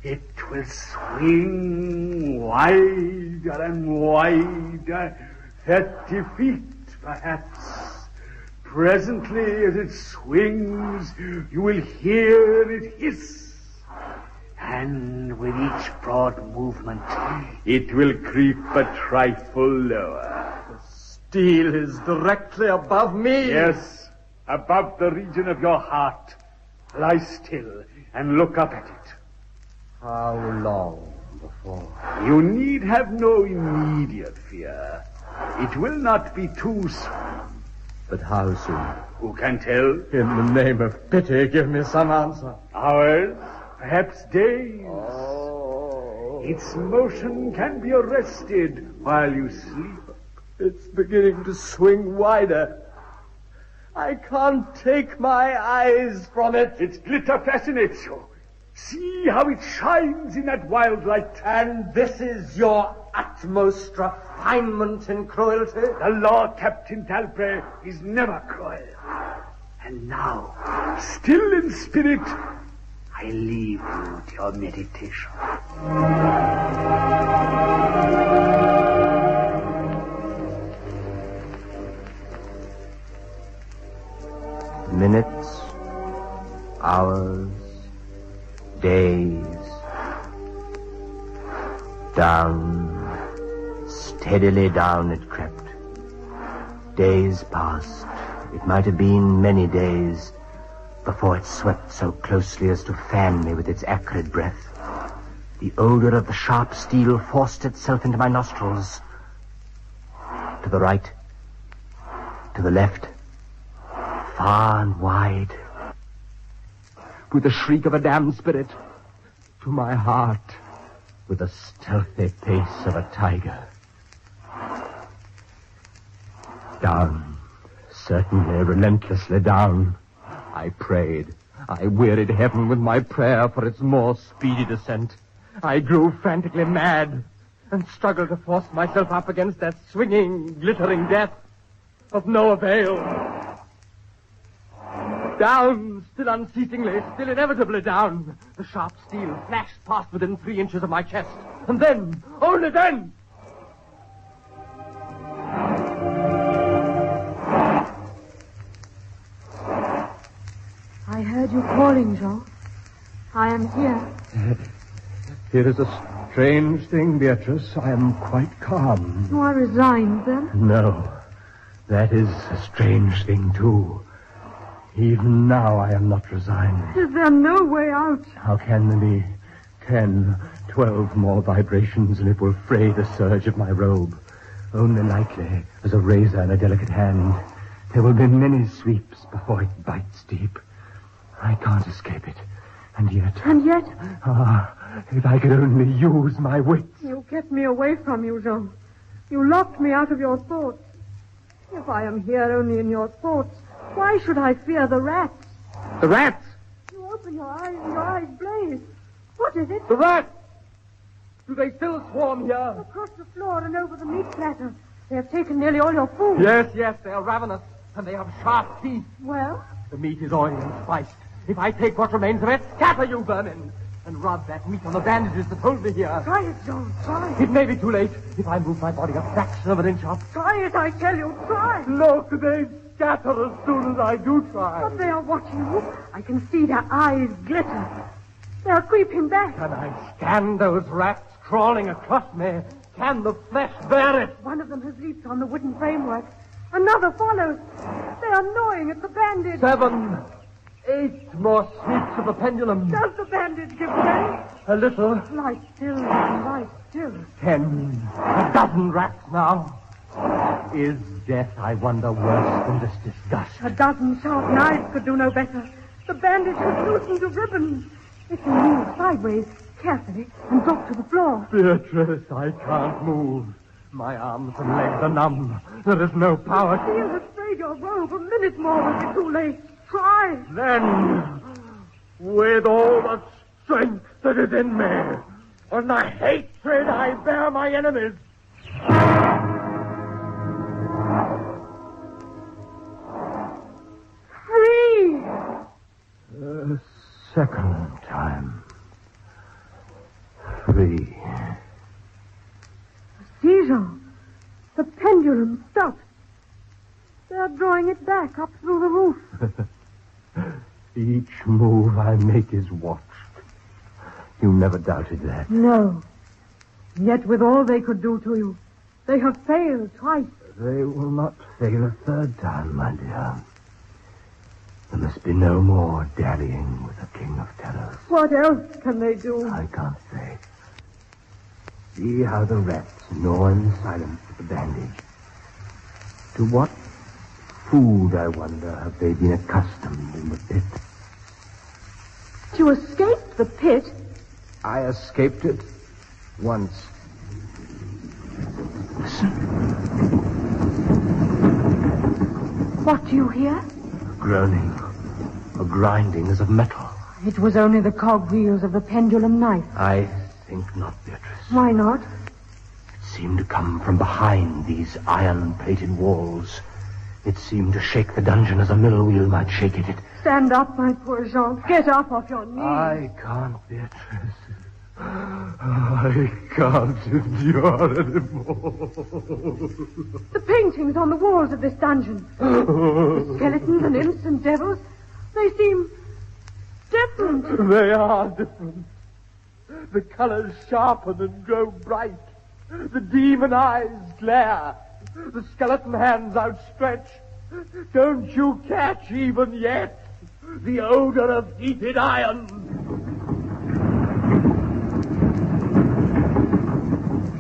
It will swing wider and wider, 30 feet perhaps. Presently, as it swings, you will hear it hiss. And with each broad movement, it will creep a trifle lower. The steel is directly above me. Yes, above the region of your heart. Lie still and look up at it. How long before? You need have no immediate fear. It will not be too soon. But how soon? Who can tell? In the name of pity, give me some answer. Hours, perhaps days. Oh. Its motion can be arrested while you sleep. It's beginning to swing wider. I can't take my eyes from it. Its glitter fascinates you. See how it shines in that wild light. And this is your utmost refinement in cruelty? The law, Captain Dalbray, is never cruel. And now, still in spirit, I leave you to your meditation. Minutes, hours, days. Down, steadily down it crept. Days passed. It might have been many days before it swept so closely as to fan me with its acrid breath. The odor of the sharp steel forced itself into my nostrils. To the right, to the left, far and wide. With the shriek of a damned spirit, to my heart, with the stealthy pace of a tiger. Down, certainly relentlessly down. I prayed. I wearied heaven with my prayer for its more speedy descent. I grew frantically mad and struggled to force myself up against that swinging, glittering death. Of no avail. Down, still unceasingly, still inevitably down. The sharp steel flashed past within 3 inches of my chest. And then, only then... I heard you calling, Jean. I am here. Here is a strange thing, Beatrice. I am quite calm. You are resigned, then? No, that is a strange thing, too. Even now I am not resigned. Is there no way out? How can there be? 10, 12 more vibrations and it will fray the serge of my robe. Only lightly, as a razor in a delicate hand. There will be many sweeps before it bites deep. I can't escape it. And yet... And yet? If I could only use my wits. You kept me away from you, Jean. You locked me out of your thoughts. If I am here only in your thoughts, why should I fear the rats? The rats? You open your eyes and your eyes blaze. What is it? The rats! Do they still swarm here? Across the floor and over the meat platter. They have taken nearly all your food. Yes, they are ravenous, and they have sharp teeth. Well? The meat is oily and spiced. If I take what remains of it, scatter, you vermin, and rub that meat on the bandages that hold me here. Try it, John, try it. It may be too late if I move my body a fraction of an inch up. Try it, I tell you, try. Look, they scatter as soon as I do try. But they are watching you. I can see their eyes glitter. They are creeping back. Can I stand those rats crawling across me? Can the flesh bear it? One of them has leaped on the wooden framework. Another follows. They are gnawing at the bandage. 7, 8 more sweeps of the pendulum. Does the bandage give way? A little. Lie still, lie still. 10, a dozen rats now. Is death, I wonder, worse than this disgust? A dozen sharp knives could do no better. The bandage has loosened to ribbons. If you move sideways, carefully, and drop to the floor. Beatrice, I can't move. My arms and legs are numb. There is no power. Feel has frayed your robe. A minute more will be too late. Try. Then, with all the strength that is in me, and the hatred I bear my enemies. Free! A second time. Free. See, Jean. The pendulum stopped. They're drawing it back up through the roof. Each move I make is watched. You never doubted that. No. Yet with all they could do to you, they have failed twice. They will not fail a third time, my dear. There must be no more dallying with the King of Terrors. What else can they do? I can't say. See how the rats gnaw in silence at the bandage. To what food, I wonder, have they been accustomed in the pit? You escaped the pit? I escaped it once. Listen. What do you hear? A groaning, a grinding as of metal. It was only the cogwheels of the pendulum knife. I think not, Beatrice. Why not? It seemed to come from behind these iron-plated walls. It seemed to shake the dungeon as a mill wheel might shake it. Stand up, my poor Jean. Get up off your knees. I can't, Beatrice. I can't endure anymore. The paintings on the walls of this dungeon. The skeletons and imps and devils. They seem different. They are different. The colors sharpen and grow bright. The demon eyes glare. The skeleton hands outstretched. Don't you catch even yet the odor of heated iron?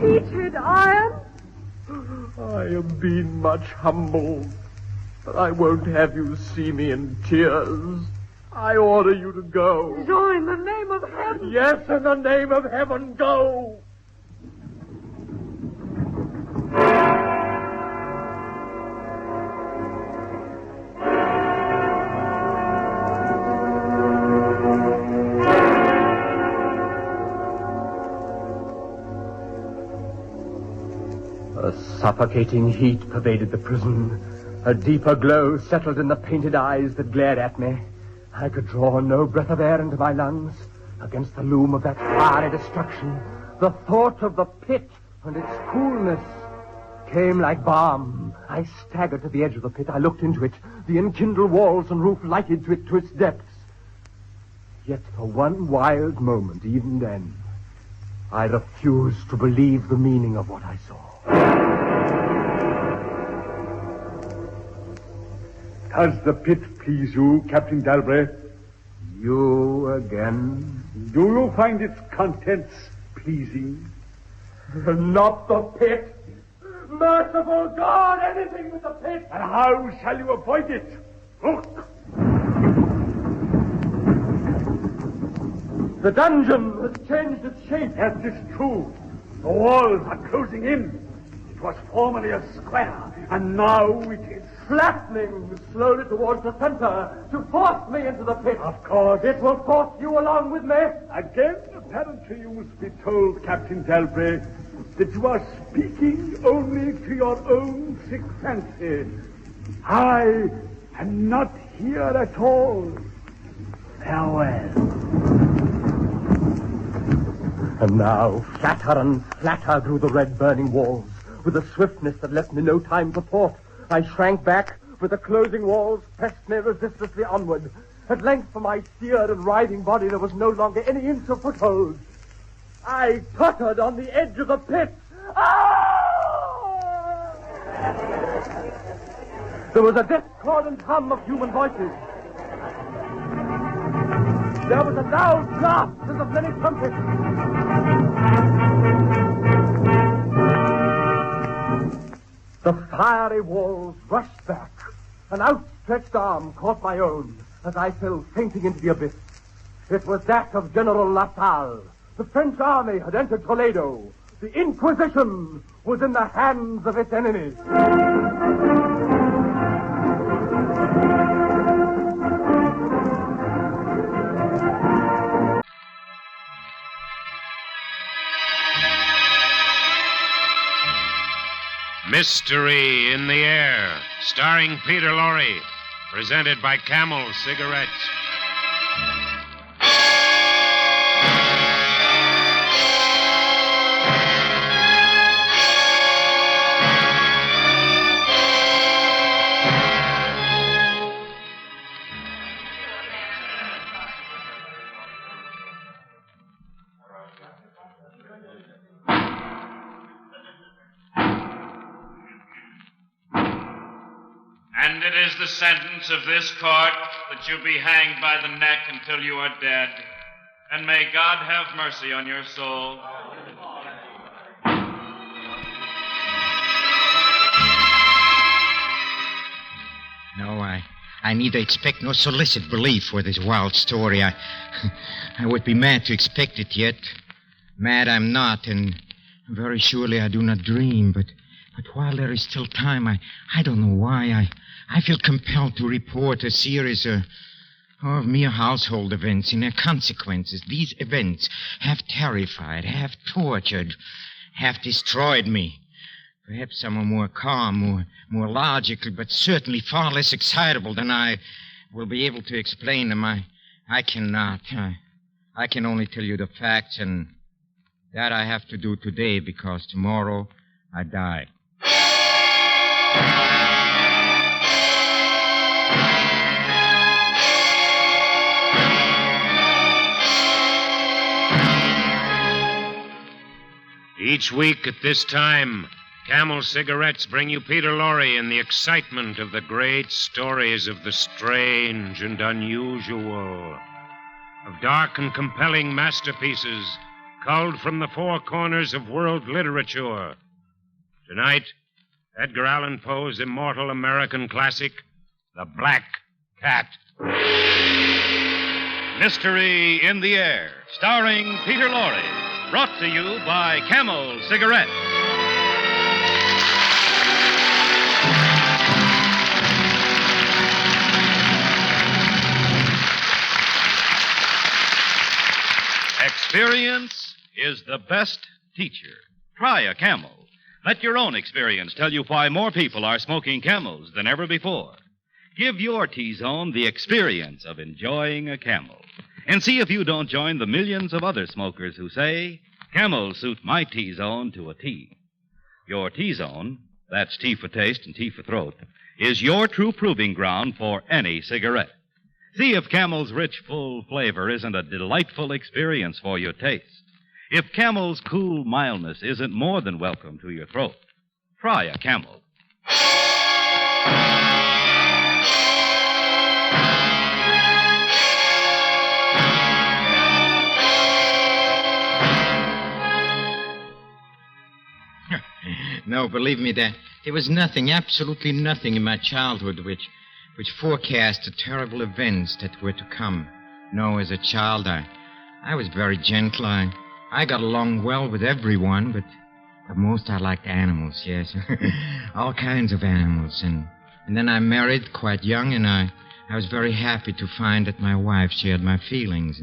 Heated iron? I am being much humbled, but I won't have you see me in tears. I order you to go. Jean, in the name of heaven. Yes, in the name of heaven, go. A suffocating heat pervaded the prison. A deeper glow settled in the painted eyes that glared at me. I could draw no breath of air into my lungs. Against the loom of that fiery destruction, the thought of the pit and its coolness came like balm. I staggered to the edge of the pit. I looked into it. The enkindled walls and roof lighted to it to its depths. Yet for one wild moment, even then, I refused to believe the meaning of what I saw. Does the pit please you, Captain Dalbray? You again? Do you find its contents pleasing? Not the pit. Merciful God, anything with the pit! And how shall you avoid it? Look! The dungeon has changed its shape. That is true. The walls are closing in. It was formerly a square, and now it is flattening slowly towards the center to force me into the pit. Of course. It will force you along with me. Again, apparently you must be told, Captain Dalbray, that you are speaking only to your own sick fancy. I am not here at all. Farewell. And now, flatter and flatter grew the red burning walls, with a swiftness that left me no time for thought. I shrank back, with the closing walls pressed me resistlessly onward. At length, for my seared and writhing body, there was no longer any inch of foothold. I tottered on the edge of the pit. Ah! There was a discordant hum of human voices. There was a loud blast as of many trumpets. The fiery walls rushed back. An outstretched arm caught my own as I fell fainting into the abyss. It was that of General Lasalle. The French army had entered Toledo. The Inquisition was in the hands of its enemies. Mystery in the Air, starring Peter Lorre, presented by Camel Cigarettes. And it is the sentence of this court that you be hanged by the neck until you are dead. And may God have mercy on your soul. No, I neither expect nor solicit belief for this wild story. I would be mad to expect it yet. Mad I'm not, and very surely I do not dream, but while there is still time, I don't know why, I feel compelled to report a series of mere household events and their consequences. These events have terrified, have tortured, have destroyed me. Perhaps some are more calm, more logical, but certainly far less excitable than I will be able to explain them. I cannot. I can only tell you the facts, and that I have to do today because tomorrow I die. Each week at this time, Camel Cigarettes bring you Peter Lorre in the excitement of the great stories of the strange and unusual, of dark and compelling masterpieces culled from the four corners of world literature. Tonight, Edgar Allan Poe's immortal American classic, The Black Cat. Mystery in the Air, starring Peter Lorre. Brought to you by Camel Cigarettes. Experience is the best teacher. Try a Camel. Let your own experience tell you why more people are smoking Camels than ever before. Give your T-Zone the experience of enjoying a Camel. And see if you don't join the millions of other smokers who say, Camels suit my T-Zone to a T. Your T-Zone, that's T for taste and T for throat, is your true proving ground for any cigarette. See if Camel's rich, full flavor isn't a delightful experience for your taste. If Camel's cool mildness isn't more than welcome to your throat. Try a Camel. No, believe me, there was nothing, absolutely nothing in my childhood which forecast the terrible events that were to come. No, as a child, I was very gentle. I got along well with everyone, but most I liked animals, yes. All kinds of animals. And then I married quite young, and I was very happy to find that my wife shared my feelings.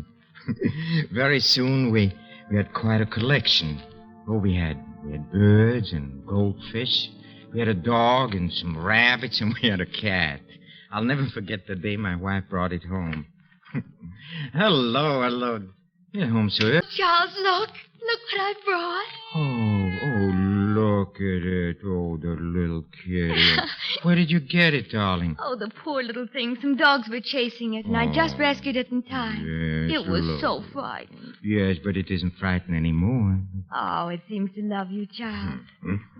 Very soon we had quite a collection. Oh, we had birds and goldfish. We had a dog and some rabbits, and we had a cat. I'll never forget the day my wife brought it home. Hello. Get home, sir. Charles, look. Look what I brought. Oh, look at it. Oh, the little kitty. Where did you get it, darling? Oh, the poor little thing. Some dogs were chasing it, and I just rescued it in time. Yes, it was look. so frightened. Yes, but it isn't frightened anymore. Oh, it seems to love you, Charles.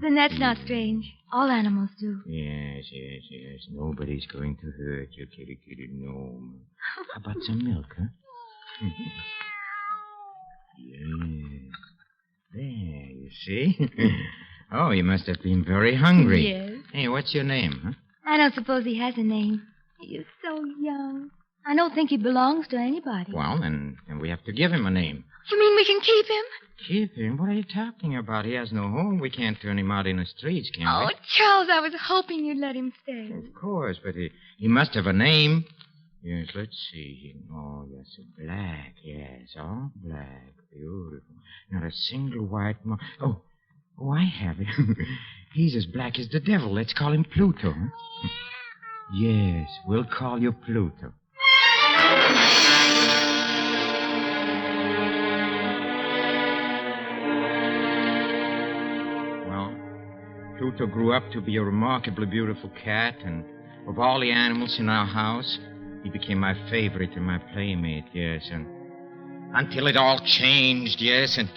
Then that's not strange. All animals do. Yes. Nobody's going to hurt you, kitty, no. How about some milk, huh? Yes. There, you see? Oh, you must have been very hungry. Yes. Hey, what's your name, huh? I don't suppose he has a name. He is so young. I don't think he belongs to anybody. Well, then we have to give him a name. You mean we can keep him? Keep him? What are you talking about? He has no home. We can't turn him out in the streets, can Oh, we? Charles, I was hoping you'd let him stay. Of course, but he must have a name. Yes, let's see. Oh, yes, black. Yes, all black. Beautiful. Not a single white mark. Oh, I have it. He's as black as the devil. Let's call him Pluto. Huh? Yes, we'll call you Pluto. Well, Pluto grew up to be a remarkably beautiful cat, and of all the animals in our house, he became my favorite and my playmate, yes, and until it all changed, yes, and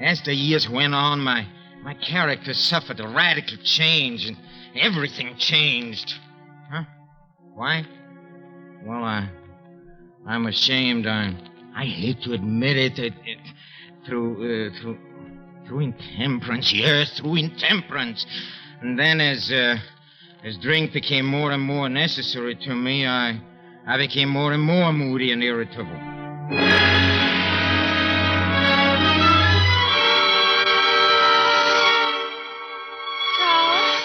as the years went on, my character suffered a radical change, and everything changed. Huh? Why? Well, I'm ashamed. I hate to admit it. Through intemperance, yes, through intemperance. And then as drink became more and more necessary to me, I became more and more moody and irritable. Charles?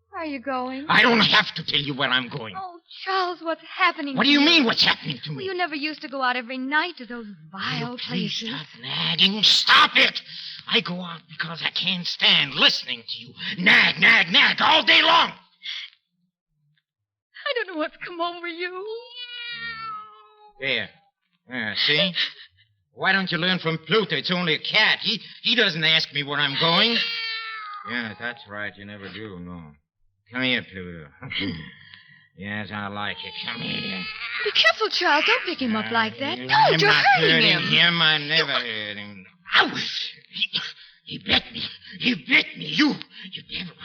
Where are you going? I don't have to tell you where I'm going. Oh, Charles, what's happening What to do you mean, what's happening to me? Well, you never used to go out every night to those vile Please places. stop nagging. Stop it. I go out because I can't stand listening to you. Nag all day long. I don't know what's come over you. There, see? Why don't you learn from Pluto? It's only a cat. He doesn't ask me where I'm going. Yeah, that's right. You never do, no. Come here, Pluto. Yes, I like it. Come here. Be careful, Charles. Don't pick him up like that. I'm Don't, you're not hurting him. I never hurt him. Ouch! He bit me. You devil.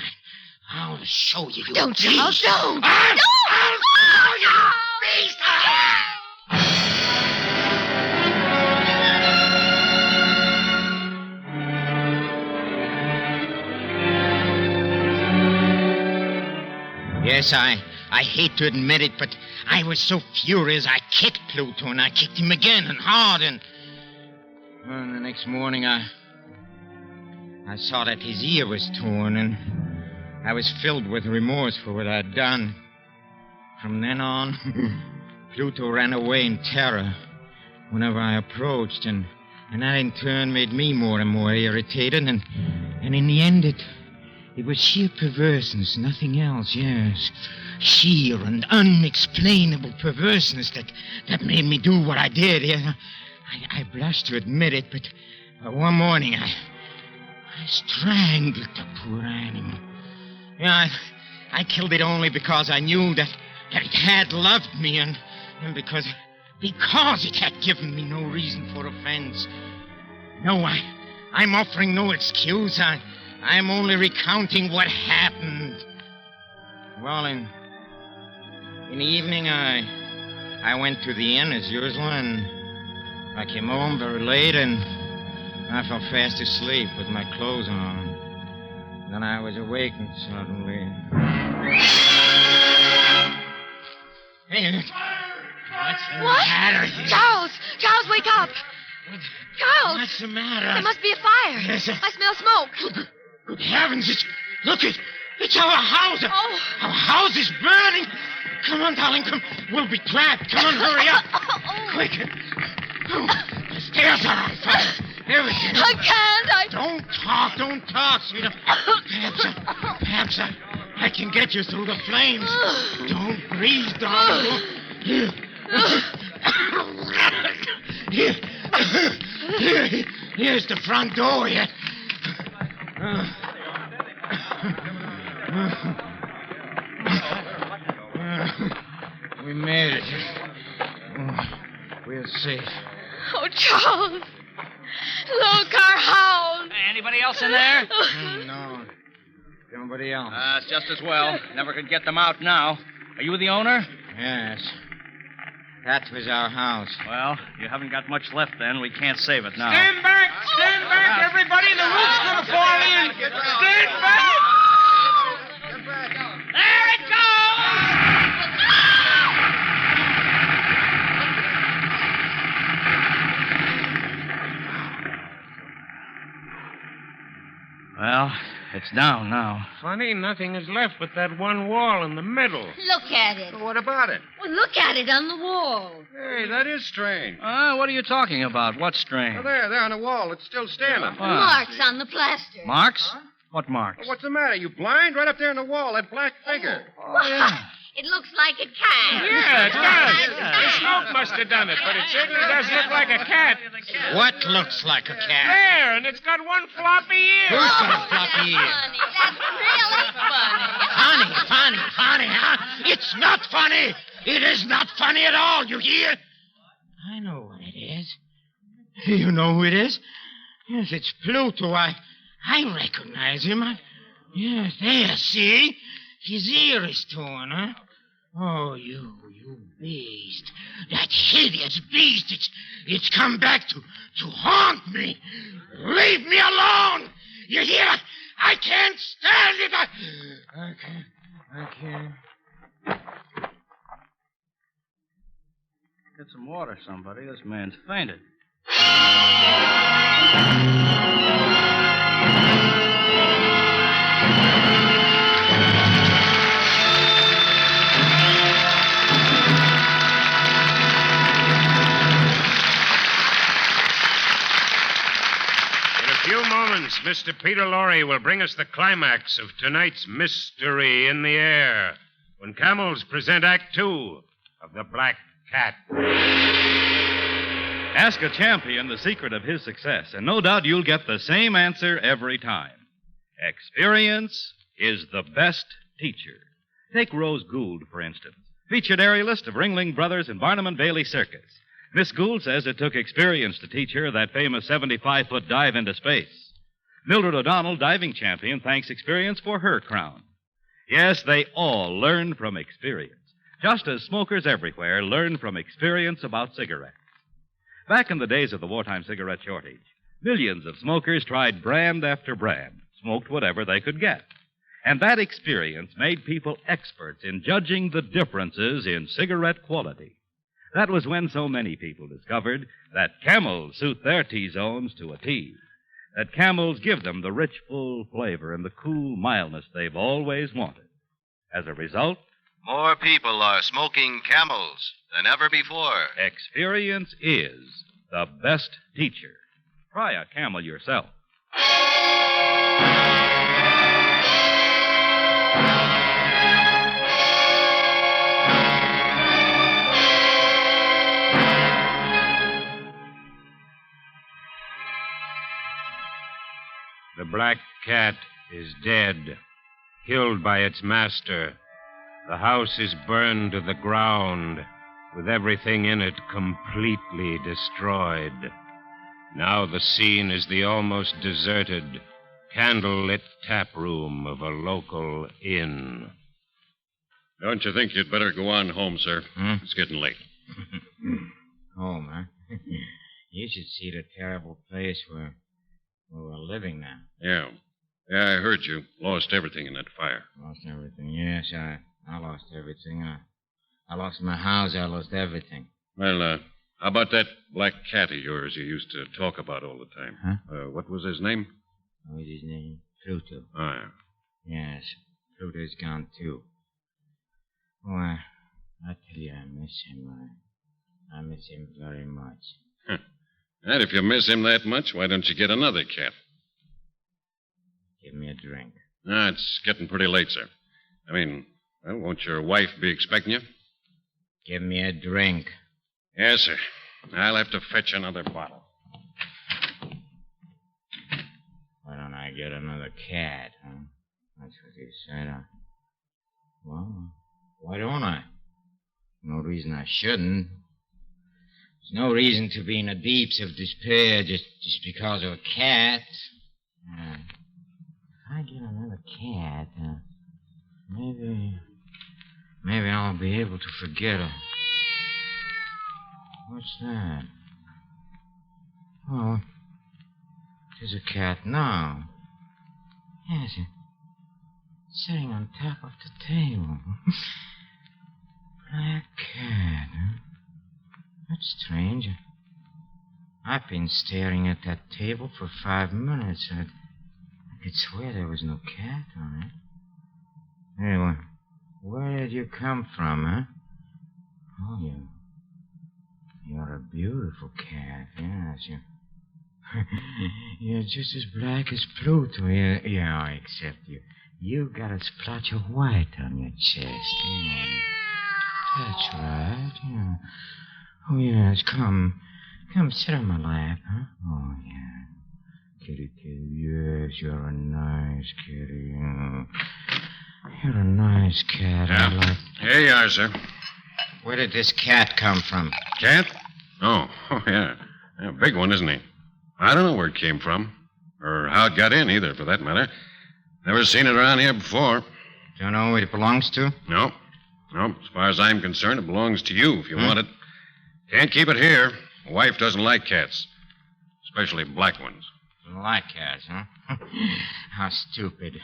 I'll show you. Don't, Charles, don't. I'll show you, beast. Yes, I hate to admit it, but I was so furious I kicked Pluto, and I kicked him again and hard, and... Well, the next morning I saw that his ear was torn, and I was filled with remorse for what I'd done. From then on, Pluto ran away in terror whenever I approached, and that in turn made me more and more irritated, and in the end it was sheer perverseness, nothing else, yes. Sheer and unexplainable perverseness that made me do what I did. Yeah. I blush to admit it, but one morning I strangled the poor animal. Yeah, I killed it only because I knew that it had loved me, and because it had given me no reason for offense. No, I'm offering no excuse. I'm only recounting what happened. Well, in the evening, I went to the inn as usual, and I came home very late, and I fell fast asleep with my clothes on. Then I was awakened suddenly. Hey, what's the matter here? Charles! Charles, wake up! Charles! What's the matter? There must be a fire. Yes, I smell smoke. Good heavens, it's our house. Oh. Our house is burning. Come on, darling, come. We'll be trapped. Come on, hurry up. Quick. The stairs are on fire. Everything. I can't. Don't talk, sweetheart. Perhaps I can get you through the flames. Don't breathe, darling. Here's the front door. Here. We made it. We're safe. Oh, Charles. Look, our house. Anybody else in there? No. Nobody else. It's just as well. Never could get them out now. Are you the owner? Yes. That was our house. Well, you haven't got much left then. We can't save it now. Stand back! Stand back, everybody! The roof's gonna fall in! Stand back! There it goes! Well, it's down now. Funny, nothing is left but that one wall in the middle. Look at it. What about it? Well, look at it on the wall. Hey, that is strange. What are you talking about? What's strange? There on the wall. It's still standing. Marks on the plaster. Marks? What marks? What's the matter? You blind? Right up there on the wall, that black figure. It looks like a cat. Yeah, it does. The smoke must have done it, but it certainly does look like a cat. What looks like a cat? There, and it's got one floppy ear. Who's got a floppy ear? Funny. That's really funny. Funny, huh? It's not funny. It is not funny at all, you hear? I know what it is. You know who it is? Yes, it's Pluto. I recognize him. Yes, there, see? His ear is torn, huh? Oh, you beast. That hideous beast. It's come back to haunt me. Leave me alone. You hear? I can't stand it. I can't. Get some water, somebody. This man's fainted. In a few moments, Mr. Peter Lorre will bring us the climax of tonight's Mystery in the Air when Camels present Act 2 of The Black Cat. Ask a champion the secret of his success, and no doubt you'll get the same answer every time. Experience is the best teacher. Take Rose Gould, for instance, featured aerialist of Ringling Brothers and Barnum and Bailey Circus. Miss Gould says it took experience to teach her that famous 75-foot dive into space. Mildred O'Donnell, diving champion, thanks experience for her crown. Yes, they all learn from experience, just as smokers everywhere learn from experience about cigarettes. Back in the days of the wartime cigarette shortage, millions of smokers tried brand after brand, smoked whatever they could get. And that experience made people experts in judging the differences in cigarette quality. That was when so many people discovered that Camels suit their T-zones to a T. That Camels give them the rich, full flavor and the cool mildness they've always wanted. As a result, more people are smoking Camels than ever before. experience is the best teacher. Try a Camel yourself. The black cat is dead, killed by its master. The house is burned to the ground, with everything in it completely destroyed. Now the scene is the almost deserted, candle-lit tap room of a local inn. Don't you think you'd better go on home, sir? It's getting late. Home, huh? You should see the terrible place where we're living now. Yeah. Yeah, I heard you. Lost everything in that fire. Lost everything, yes. I lost everything. I lost my house. I lost everything. Well, how about that black cat of yours you used to talk about all the time? Huh? What was his name? What was his name? Pluto. Oh, yeah. Yes, Pluto's gone, too. Why, I tell you, I miss him. I miss him very much. Huh. And if you miss him that much, why don't you get another cat? Give me a drink. It's getting pretty late, sir. I mean, well, won't your wife be expecting you? Give me a drink. Yes, sir. I'll have to fetch another bottle. Why don't I get another cat, huh? That's what he said. Well, why don't I? No reason I shouldn't. There's no reason to be in the deeps of despair just because of a cat. If I get another cat, maybe I'll be able to forget her. What's that? Oh, there's a cat now. Yes, it's sitting on top of the table. Black cat, huh? That's strange. I've been staring at that table for 5 minutes. I could swear there was no cat on it. Anyway, where did you come from, huh? Oh, you're a beautiful cat, yes. You're just as black as Pluto. Yeah, except you got a splotch of white on your chest. Yeah. That's right, yeah. Oh, yes, come sit on my lap, huh? Oh, yeah. Kitty, yes, you're a nice kitty. You're a nice cat. Yeah. I like... Here you are, sir. Where did this cat come from? Cat? Oh, yeah. A big one, isn't he? I don't know where it came from. Or how it got in, either, for that matter. Never seen it around here before. Don't know who it belongs to? No. As far as I'm concerned, it belongs to you if you want it. Can't keep it here. My wife doesn't like cats. Especially black ones. Don't like cats, huh? How stupid.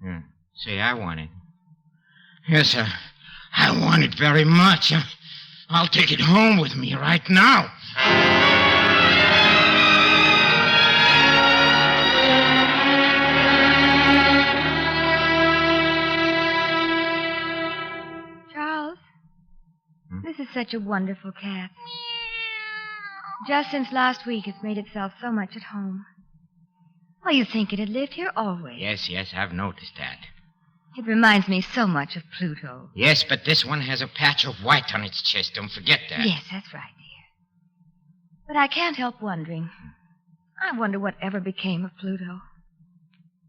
Yeah. Say, I want it. Yes, sir. I want it very much. I'll take it home with me right now. Charles, this is such a wonderful cat. Just since last week, it's made itself so much at home. Well, you'd think it had lived here always. Yes, I've noticed that. It reminds me so much of Pluto. Yes, but this one has a patch of white on its chest. Don't forget that. Yes, that's right, dear. But I can't help wondering. I wonder what ever became of Pluto.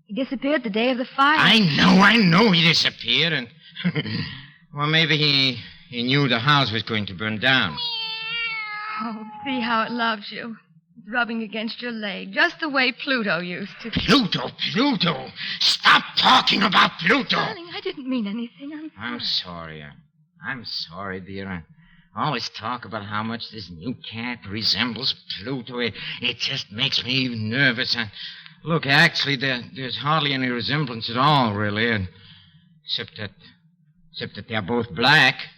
He disappeared the day of the fire. I know he disappeared, and... well, maybe he knew the house was going to burn down. Oh, see how it loves you. It's rubbing against your leg, just the way Pluto used to. Pluto! Stop talking about Pluto! Darling, I didn't mean anything. I'm sorry. I'm sorry, dear. I always talk about how much this new cat resembles Pluto. It just makes me nervous. Look, actually, there's hardly any resemblance at all, really. Except that they're both black.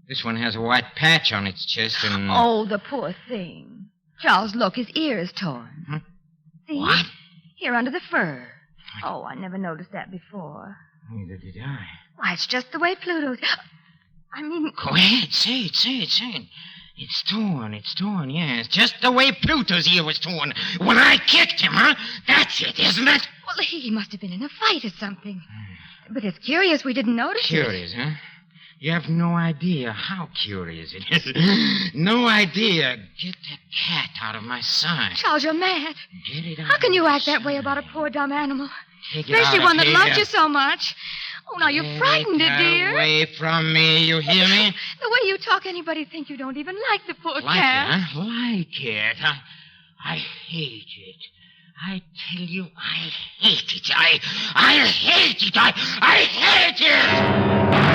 This one has a white patch on its chest and... Oh, the poor thing. Charles, look, his ear is torn. Huh? See? What? Here under the fur. Oh, I never noticed that before. Neither did I. Why, it's just the way Pluto's... I mean... Go ahead, say it. It's torn, yes. Just the way Pluto's ear was torn when I kicked him, huh? That's it, isn't it? Well, he must have been in a fight or something. But it's curious we didn't notice it. Curious, huh? You have no idea how curious it is. No idea. Get that cat out of my sight. Charles, you're mad. Get it out. How can you act that way about a poor dumb animal? Take it Especially out one of that here. loved you so much. Oh, now you frightened it, dear. Away from me, you hear me? The way you talk, anybody'd think you don't even like the poor Like cat. it, huh? Like it. I hate it. I tell you, I hate it. I hate it. I hate it.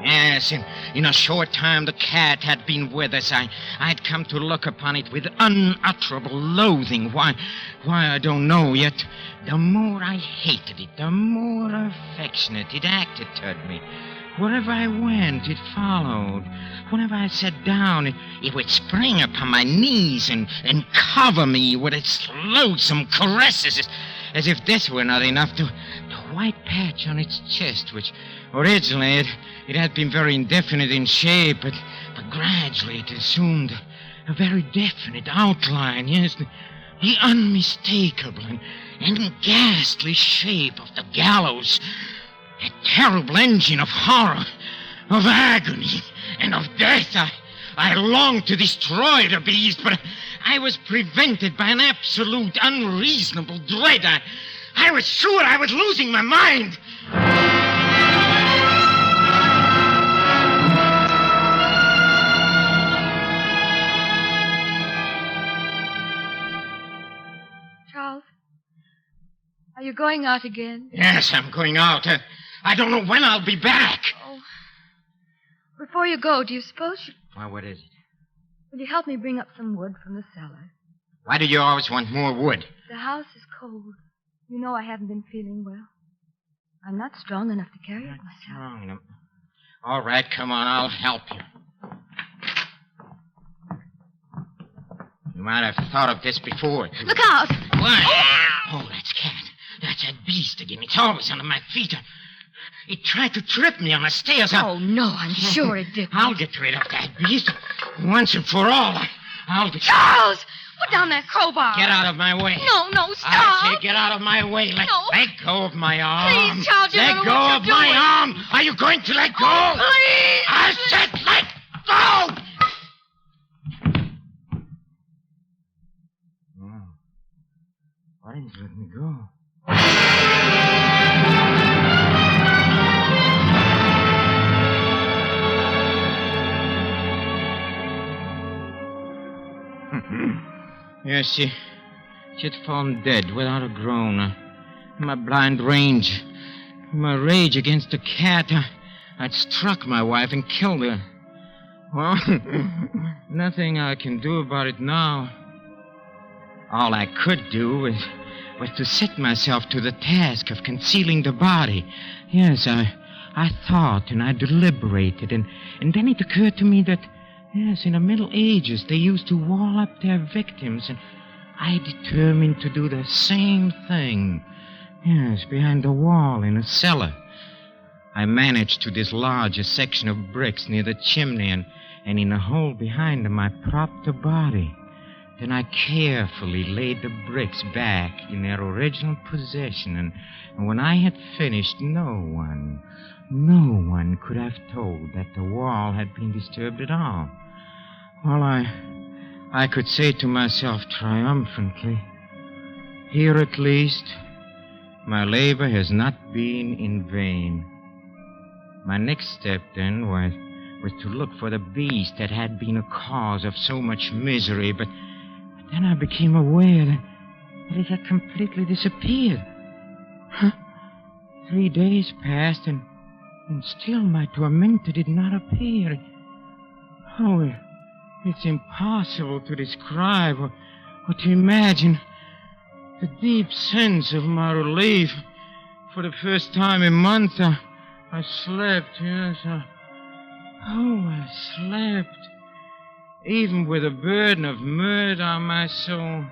Yes, in a short time the cat had been with us. I'd come to look upon it with unutterable loathing. Why, I don't know, yet the more I hated it, the more affectionate it acted toward me. Wherever I went, it followed. Whenever I sat down, it would spring upon my knees and cover me with its loathsome caresses, as if this were not enough. The white patch on its chest, which originally it had been very indefinite in shape, but gradually it assumed a very definite outline. Yes, the unmistakable and ghastly shape of the gallows. A terrible engine of horror, of agony, and of death. I longed to destroy the beast, but I was prevented by an absolute, unreasonable dread. I was sure I was losing my mind. Charles, are you going out again? Yes, I'm going out. I don't know when I'll be back. Oh. Before you go, do you suppose you... Why, what is it? Will you help me bring up some wood from the cellar? Why do you always want more wood? The house is cold. You know I haven't been feeling well. I'm not strong enough to carry it myself. Strong enough. All right, come on, I'll help you. You might have thought of this before. Look out! What? Oh, that's Cat. That's that beast again. It's always under my feet. It tried to trip me on the stairs. Oh, no, I'm sure it did. I'll get rid of that beast once and for all. I'll get... Charles! Put down that crowbar. Get out of my way. No, stop. I say get out of my way. Let go of my arm. Please, Charles, you let don't go know what of you're my doing. arm. Are you going to let go? Oh, please. I said let go. Oh. Why didn't you let me go? Yes, she had fallen dead without a groan. My blind rage, my rage against the cat, I'd struck my wife and killed her. Well, nothing I can do about it now. All I could do was to set myself to the task of concealing the body. Yes, I thought and I deliberated, and then it occurred to me that, yes, in the Middle Ages, they used to wall up their victims, and I determined to do the same thing. Yes, behind the wall in a cellar. I managed to dislodge a section of bricks near the chimney, and in a hole behind them, I propped the body. Then I carefully laid the bricks back in their original position, and when I had finished, no one could have told that the wall had been disturbed at all. Well, I could say to myself triumphantly, here at least, my labor has not been in vain. My next step, then, was to look for the beast that had been a cause of so much misery, but then I became aware that it had completely disappeared. 3 days passed, and still my tormentor did not appear. Oh, it's impossible to describe or to imagine the deep sense of my relief. For the first time in months, I slept, yes. I slept. Even with a burden of murder on my soul.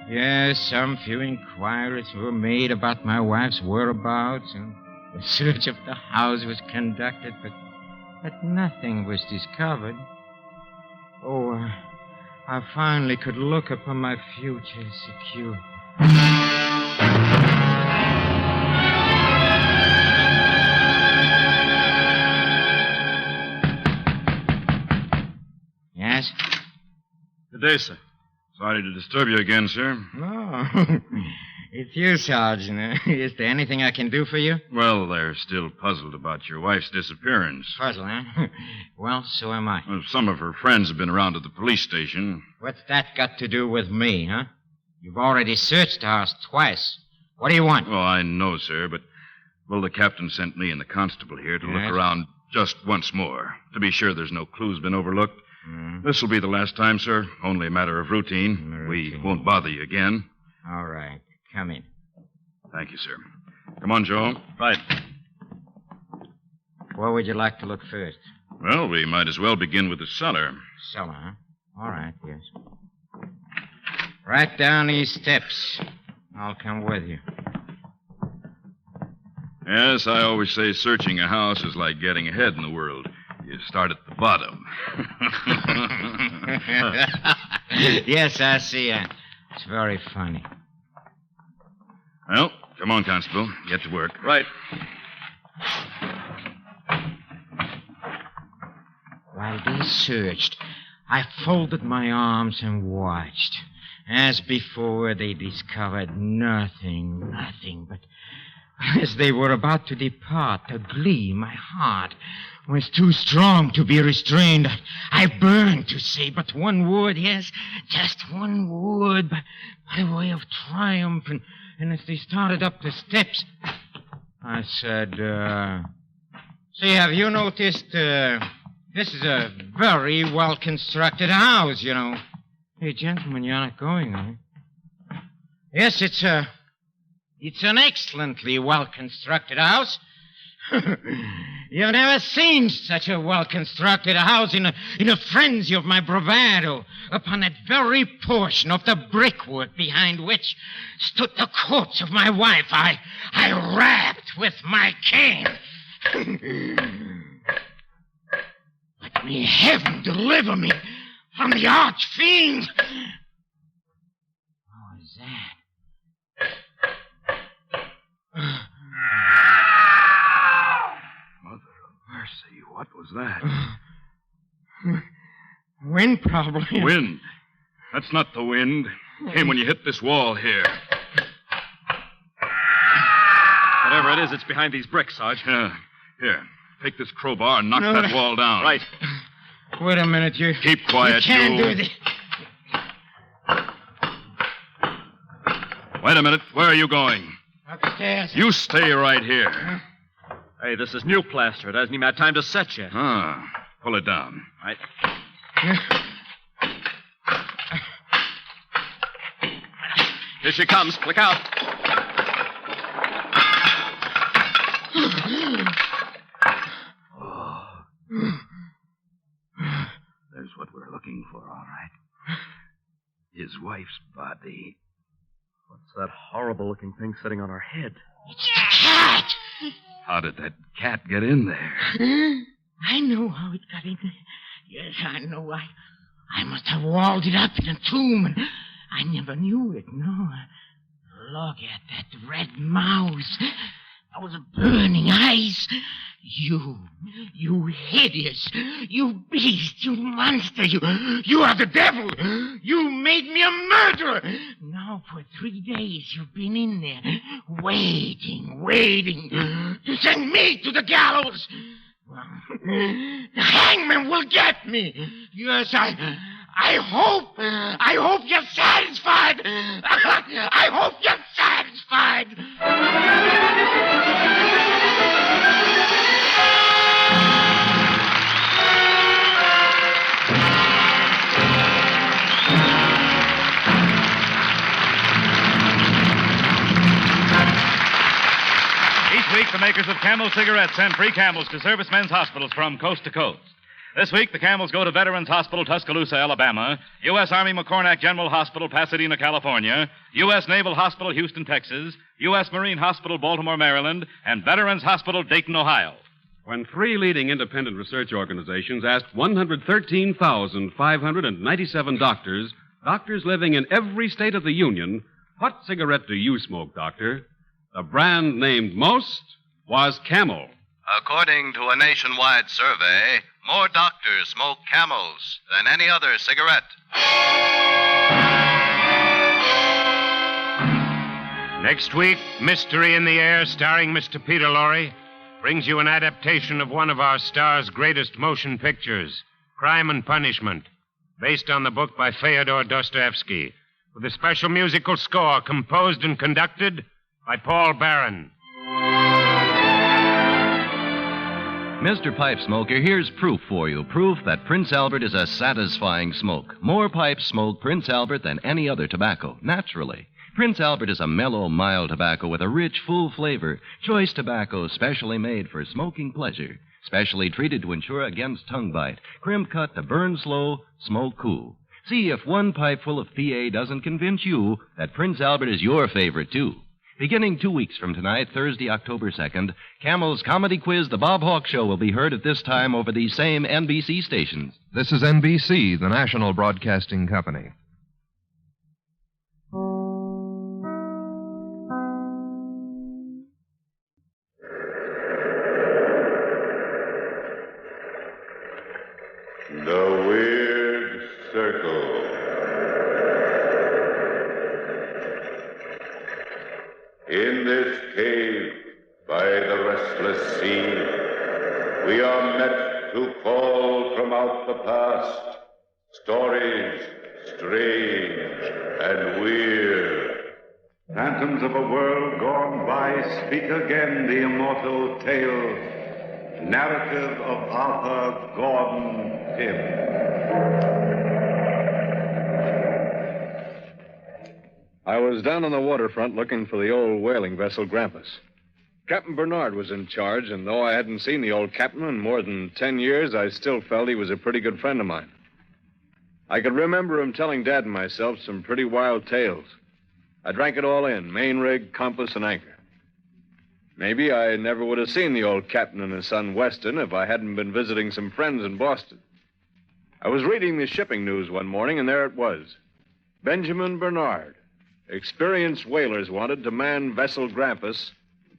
Yes, some few inquiries were made about my wife's whereabouts, and the search of the house was conducted, but nothing was discovered. Oh, I finally could look upon my future secure. Yes? Good day, sir. Sorry to disturb you again, sir. Oh, it's you, Sergeant. Is there anything I can do for you? Well, they're still puzzled about your wife's disappearance. Puzzled, huh? Well, so am I. Well, some of her friends have been around at the police station. What's that got to do with me, huh? You've already searched the house twice. What do you want? Oh, I know, sir, but, well, the captain sent me and the constable here to look around Just once more, to be sure there's no clues been overlooked. This will be the last time, sir. Only a matter of routine. We won't bother you again. All right. Come in. Thank you, sir. Come on, Joe. Right. Where would you like to look first? Well, we might as well begin with the cellar. Cellar, huh? All right, yes. Right down these steps. I'll come with you. Yes, I always say searching a house is like getting ahead in the world. You start at the bottom. Yes, I see. It's very funny. Well, come on, Constable. Get to work. Right. While they searched, I folded my arms and watched. As before, they discovered nothing, but as they were about to depart, the glee in my heart was too strong to be restrained. I burned to say but one word, yes, just one word, by way of triumph. And as they started up the steps, I said, say, have you noticed, this is a very well-constructed house, you know. Hey, gentlemen, you're not going, are you? Yes, it's an excellently well-constructed house. You've never seen such a well-constructed house in a frenzy of my bravado upon that very portion of the brickwork behind which stood the corpse of my wife. I rapped with my cane. But may heaven deliver me from the arch-fiend. What was that? Mother of mercy, what was that? Wind, probably. Wind? That's not the wind. Came when you hit this wall here. Whatever it is, it's behind these bricks, Sarge. Here, take this crowbar and knock that wall down. Right. Wait a minute, you... Keep quiet, you can't you. do this. Wait a minute. Where are you going? Upstairs. You stay right here. Hey, this is new plaster. It hasn't even had time to set yet. Pull it down. Right. Here she comes. Look out. There's what we're looking for, all right. His wife's body. What's that horrible-looking thing sitting on her head? It's the cat. How did that cat get in there? I know how it got in there. Yes, I know. I must have walled it up in a tomb, and I never knew it, no. Look at that red mouth. Those burning eyes. You hideous, you beast, you monster, you are the devil. You made me a murderer. Now for 3 days you've been in there, waiting to send me to the gallows. Well, the hangman will get me. Yes, I hope you're satisfied. I hope you're satisfied. Each week, the makers of Camel cigarettes send free Camels to servicemen's hospitals from coast to coast. This week, the Camels go to Veterans Hospital, Tuscaloosa, Alabama, U.S. Army McCornack General Hospital, Pasadena, California, U.S. Naval Hospital, Houston, Texas, U.S. Marine Hospital, Baltimore, Maryland, and Veterans Hospital, Dayton, Ohio. When 3 leading independent research organizations asked 113,597 doctors living in every state of the Union, what cigarette do you smoke, doctor? The brand named most was Camel. According to a nationwide survey, more doctors smoke Camels than any other cigarette. Next week, Mystery in the Air, starring Mr. Peter Lorre, brings you an adaptation of one of our star's greatest motion pictures, Crime and Punishment, based on the book by Fyodor Dostoevsky, with a special musical score composed and conducted by Paul Barron. Mr. Pipe Smoker, here's proof for you. Proof that Prince Albert is a satisfying smoke. More pipes smoke Prince Albert than any other tobacco, naturally. Prince Albert is a mellow, mild tobacco with a rich, full flavor. Choice tobacco specially made for smoking pleasure. Specially treated to ensure against tongue bite. Crimp cut to burn slow, smoke cool. See if one pipe full of PA doesn't convince you that Prince Albert is your favorite, too. Beginning 2 weeks from tonight, Thursday, October 2nd, Camel's comedy quiz, The Bob Hawke Show, will be heard at this time over these same NBC stations. This is NBC, the national broadcasting company. The Weird Circle. In this cave by the restless sea, we are met to call from out the past stories strange and weird. Phantoms of a world gone by speak again the immortal tale, narrative of Arthur Gordon Pym. I was down on the waterfront looking for the old whaling vessel Grampus. Captain Bernard was in charge, and though I hadn't seen the old captain in more than 10 years, I still felt he was a pretty good friend of mine. I could remember him telling Dad and myself some pretty wild tales. I drank it all in, main rig, compass, and anchor. Maybe I never would have seen the old captain and his son Weston if I hadn't been visiting some friends in Boston. I was reading the shipping news one morning, and there it was. Benjamin Bernard. Experienced whalers wanted to man vessel Grampus,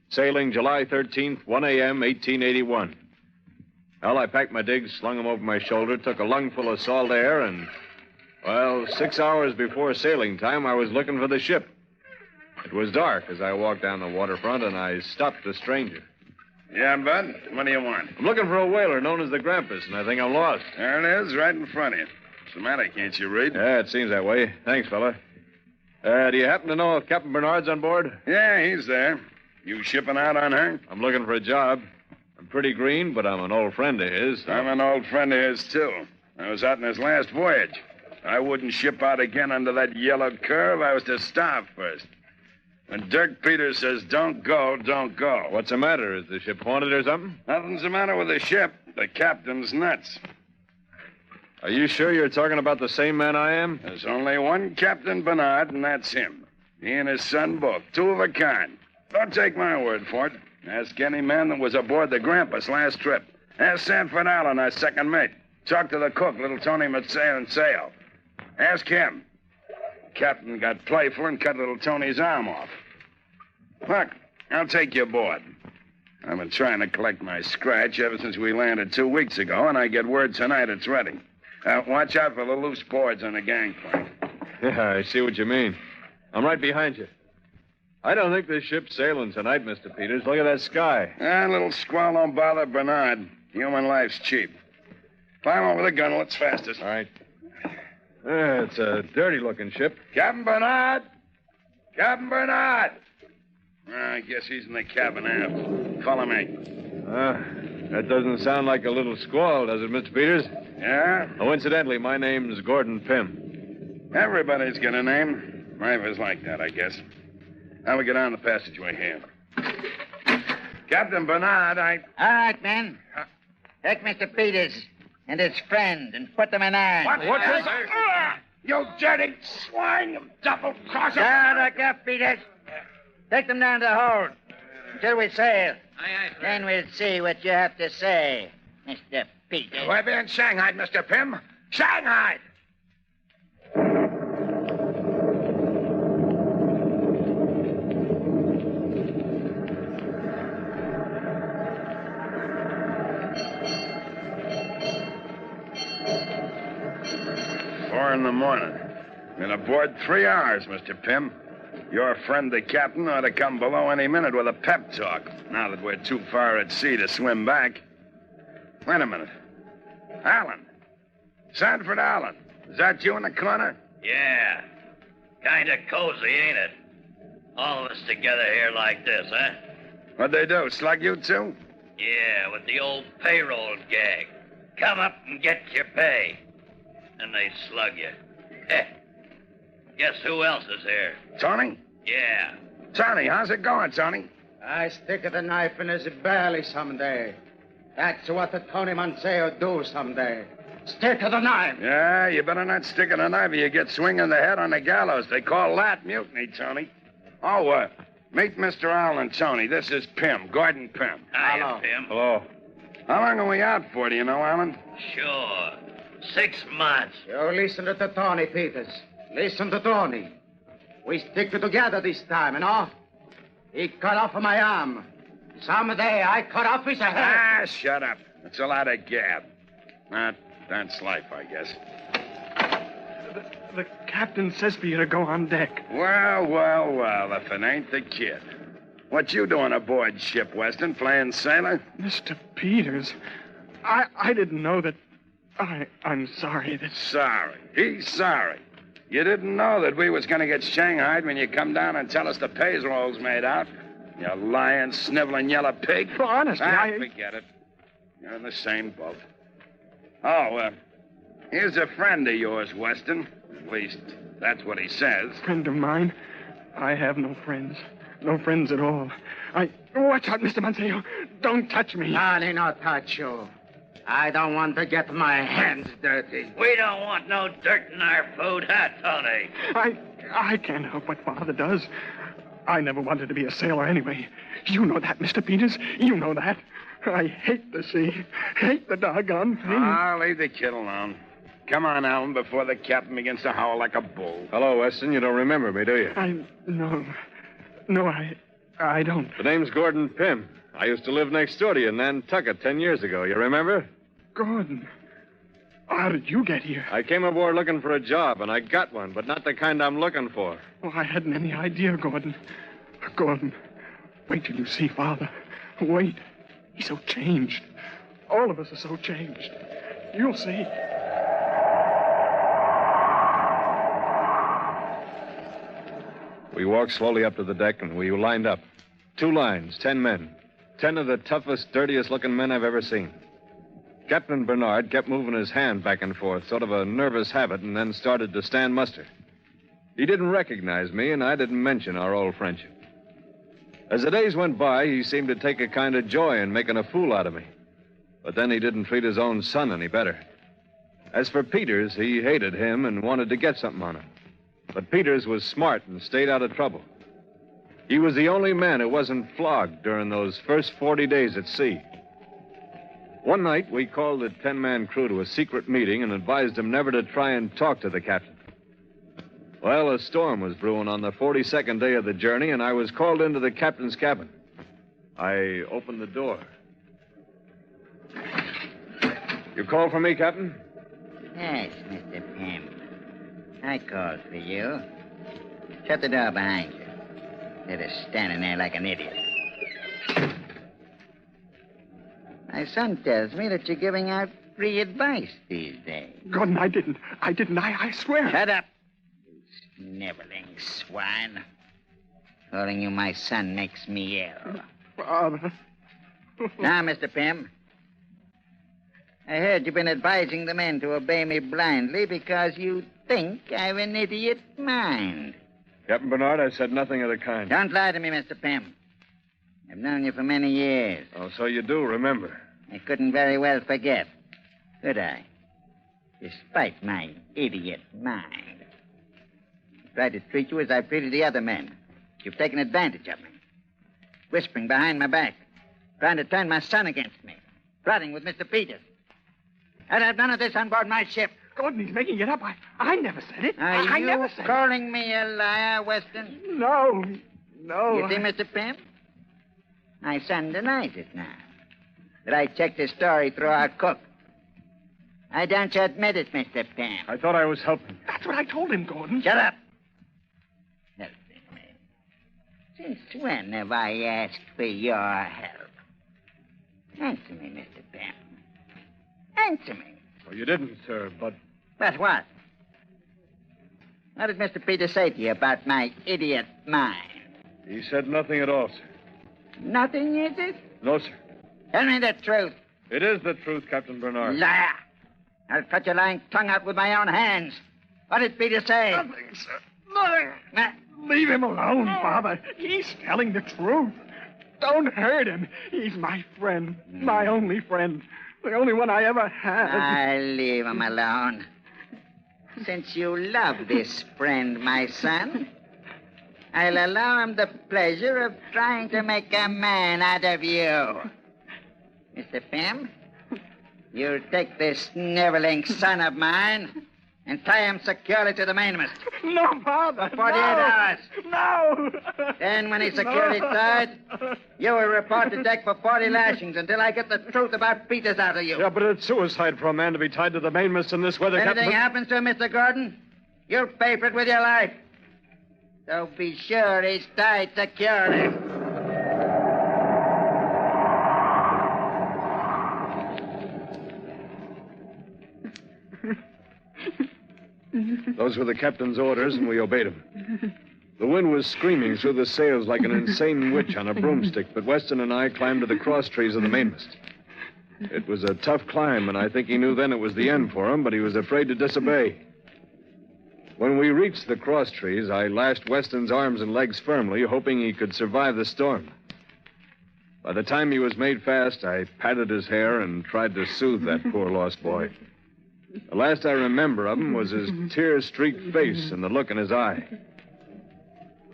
sailing July 13th, 1 a.m., 1881. Well, I packed my digs, slung them over my shoulder, took a lungful of salt air, and, 6 hours before sailing time, I was looking for the ship. It was dark as I walked down the waterfront, and I stopped the stranger. Yeah, Bud? What do you want? I'm looking for a whaler known as the Grampus, and I think I'm lost. There it is, right in front of you. What's the matter? Can't you read? Yeah, it seems that way. Thanks, fella. Do you happen to know if Captain Bernard's on board? Yeah, he's there. You shipping out on her? I'm looking for a job. I'm pretty green, but I'm an old friend of his. So. I'm an old friend of his, too. I was out in his last voyage. I wouldn't ship out again under that yellow curve. I was to starve first. When Dirk Peters says don't go, don't go. What's the matter? Is the ship haunted or something? Nothing's the matter with the ship. The captain's nuts. Are you sure you're talking about the same man I am? There's only one Captain Bernard, and that's him. He and his son both. Two of a kind. Don't take my word for it. Ask any man that was aboard the Grampus last trip. Ask Sanford Allen, our second mate. Talk to the cook, little Tony Mateo and Sale. Ask him. The captain got playful and cut little Tony's arm off. Look, I'll take you aboard. I've been trying to collect my scratch ever since we landed 2 weeks ago, and I get word tonight it's ready. Watch out for the loose boards on the gangplank. Yeah, I see what you mean. I'm right behind you. I don't think this ship's sailing tonight, Mr. Peters. Look at that sky. A little squall don't bother Bernard. Human life's cheap. Climb over the gunwale. It's fastest. All right. It's a dirty-looking ship. Captain Bernard! Captain Bernard! I guess he's in the cabin aft. Follow me. That doesn't sound like a little squall, does it, Mr. Peters? Yeah? Oh, incidentally, my name's Gordon Pym. Everybody's got a name. Life is like that, I guess. Now we get down the passageway here. Captain Bernard, All right, men. Take Mr. Peters and his friend and put them in irons. What's this? You dirty swine, you double-crosser. Down up, Peters. Take them down to the hold until we sail. Then we'll see what you have to say, Mr. Peters. We're being shanghaied, Mr. Pym. Shanghaied! Four in the morning. Been aboard 3 hours, Mr. Pym. Your friend, the captain, ought to come below any minute with a pep talk, now that we're too far at sea to swim back. Wait a minute. Allen. Sanford Allen. Is that you in the corner? Yeah. Kind of cozy, ain't it? All of us together here like this, huh? What'd they do, slug you too? Yeah, with the old payroll gag. Come up and get your pay. And they slug you. Guess who else is here? Tony? Yeah. Tony, how's it going, Tony? I stick the knife in his belly someday. That's what the Tony Manceo do someday. Stick to the knife. Yeah, you better not stick in a knife or you get swinging the head on the gallows. They call that mutiny, Tony. Oh, meet Mr. Allen, Tony. This is Pym, Gordon Pym. Hiya, Pym. Hello. How long are we out for, do you know, Allen? Sure. 6 months. You listen to Tony, Peters. Listen to Tony. We stick together this time, you know? He cut off my arm. Someday I cut off his head. Ah, shut up. It's a lot of gab. That's life, I guess. The captain says for you to go on deck. Well, if it ain't the kid. What you doing aboard ship, Weston? Playing sailor? Mr. Peters, I didn't know that... I'm sorry that... Sorry. He's sorry. You didn't know that we was going to get shanghaied when you come down and tell us the payroll's made out? You lying, sniveling yellow pig. Well, honestly, forget it. You're in the same boat. Oh, here's a friend of yours, Weston. At least, that's what he says. Friend of mine? I have no friends. No friends at all. Watch out, Mr. Manceo. Don't touch me. Tony, not touch you. I don't want to get my hands dirty. We don't want no dirt in our food, huh, Tony? I can't help what Father does. I never wanted to be a sailor anyway. You know that, Mr. Peters. You know that. I hate the sea. Hate the doggone thing. I'll leave the kid alone. Come on, Allen, before the captain begins to howl like a bull. Hello, Weston. You don't remember me, do you? No, I don't. The name's Gordon Pym. I used to live next door to you in Nantucket 10 years ago. You remember? Gordon. How did you get here? I came aboard looking for a job, and I got one, but not the kind I'm looking for. Oh, I hadn't any idea, Gordon. Gordon, wait till you see Father. Wait. He's so changed. All of us are so changed. You'll see. We walked slowly up to the deck, and we lined up. 2 lines, 10 men. 10 of the toughest, dirtiest-looking men I've ever seen. Captain Bernard kept moving his hand back and forth, sort of a nervous habit, and then started to stand muster. He didn't recognize me, and I didn't mention our old friendship. As the days went by, he seemed to take a kind of joy in making a fool out of me. But then he didn't treat his own son any better. As for Peters, he hated him and wanted to get something on him. But Peters was smart and stayed out of trouble. He was the only man who wasn't flogged during those first 40 days at sea. One night, we called the 10-man crew to a secret meeting and advised them never to try and talk to the captain. Well, a storm was brewing on the 42nd day of the journey, and I was called into the captain's cabin. I opened the door. You called for me, Captain? Yes, Mr. Pym. I called for you. Shut the door behind you. Instead of standing there like an idiot. My son tells me that you're giving out free advice these days. Gordon, I didn't. I swear. Shut up, you sniveling swine. Calling you my son makes me ill. Father. Now, Mr. Pym, I heard you've been advising the men to obey me blindly because you think I've an idiot mind. Captain Bernard, I said nothing of the kind. Don't lie to me, Mr. Pym. I've known you for many years. Oh, so you do remember. I couldn't very well forget, could I? Despite my idiot mind. I tried to treat you as I've treated the other men. You've taken advantage of me. Whispering behind my back. Trying to turn my son against me. Plotting with Mr. Peters. I'd have none of this on board my ship. Gordon, he's making it up. I never said it. I never said it. Calling me a liar, Weston? No. You see, Mr. Pym? My son denies it now. That I checked his story through our cook. Why don't you admit it, Mr. Pym? I thought I was helping. That's what I told him, Gordon. Shut up. Helping me. Since when have I asked for your help? Answer me, Mr. Pym. Answer me. Well, you didn't, sir, but... But what? What did Mr. Peters say to you about my idiot mind? He said nothing at all, sir. Nothing, is it? No, sir. Tell me the truth. It is the truth, Captain Bernard. Liar. I'll cut your lying tongue out with my own hands. What did Peter say? Nothing, sir. Nothing. Leave him alone, Father. He's telling the truth. Don't hurt him. He's my friend. My only friend. The only one I ever had. I'll leave him alone. Since you love this friend, my son, I'll allow him the pleasure of trying to make a man out of you. Mr. Pym, you'll take this sniveling son of mine and tie him securely to the mainmast. No, Father. For 48 hours. No. Then, when he's securely tied, you will report to deck for 40 lashings until I get the truth about Peters out of you. Yeah, but it's suicide for a man to be tied to the mainmast in this weather, If anything Captain. happens to him, Mr. Gordon, you'll pay for it with your life. So be sure he's tied securely. Those were the captain's orders, and we obeyed them. The wind was screaming through the sails like an insane witch on a broomstick, but Weston and I climbed to the cross trees of the mainmast. It was a tough climb, and I think he knew then it was the end for him, but he was afraid to disobey. When we reached the cross trees, I lashed Weston's arms and legs firmly, hoping he could survive the storm. By the time he was made fast, I patted his hair and tried to soothe that poor lost boy. The last I remember of him was his tear-streaked face and the look in his eye.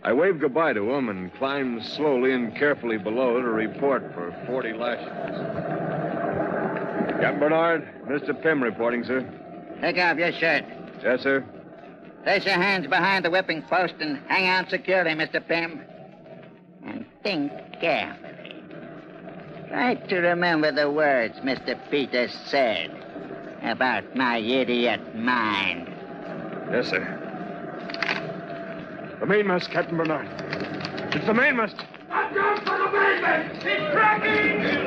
I waved goodbye to him and climbed slowly and carefully below to report for 40 lashings. Captain Bernard, Mr. Pym reporting, sir. Take off your shirt. Yes, sir. Place your hands behind the whipping post and hang on securely, Mr. Pym. And think carefully. Try to remember the words Mr. Peters said about my idiot mind. Yes, sir. The mainmast, Captain Bernard. It's the mainmast. I'm going for the mainmast! He's cracking!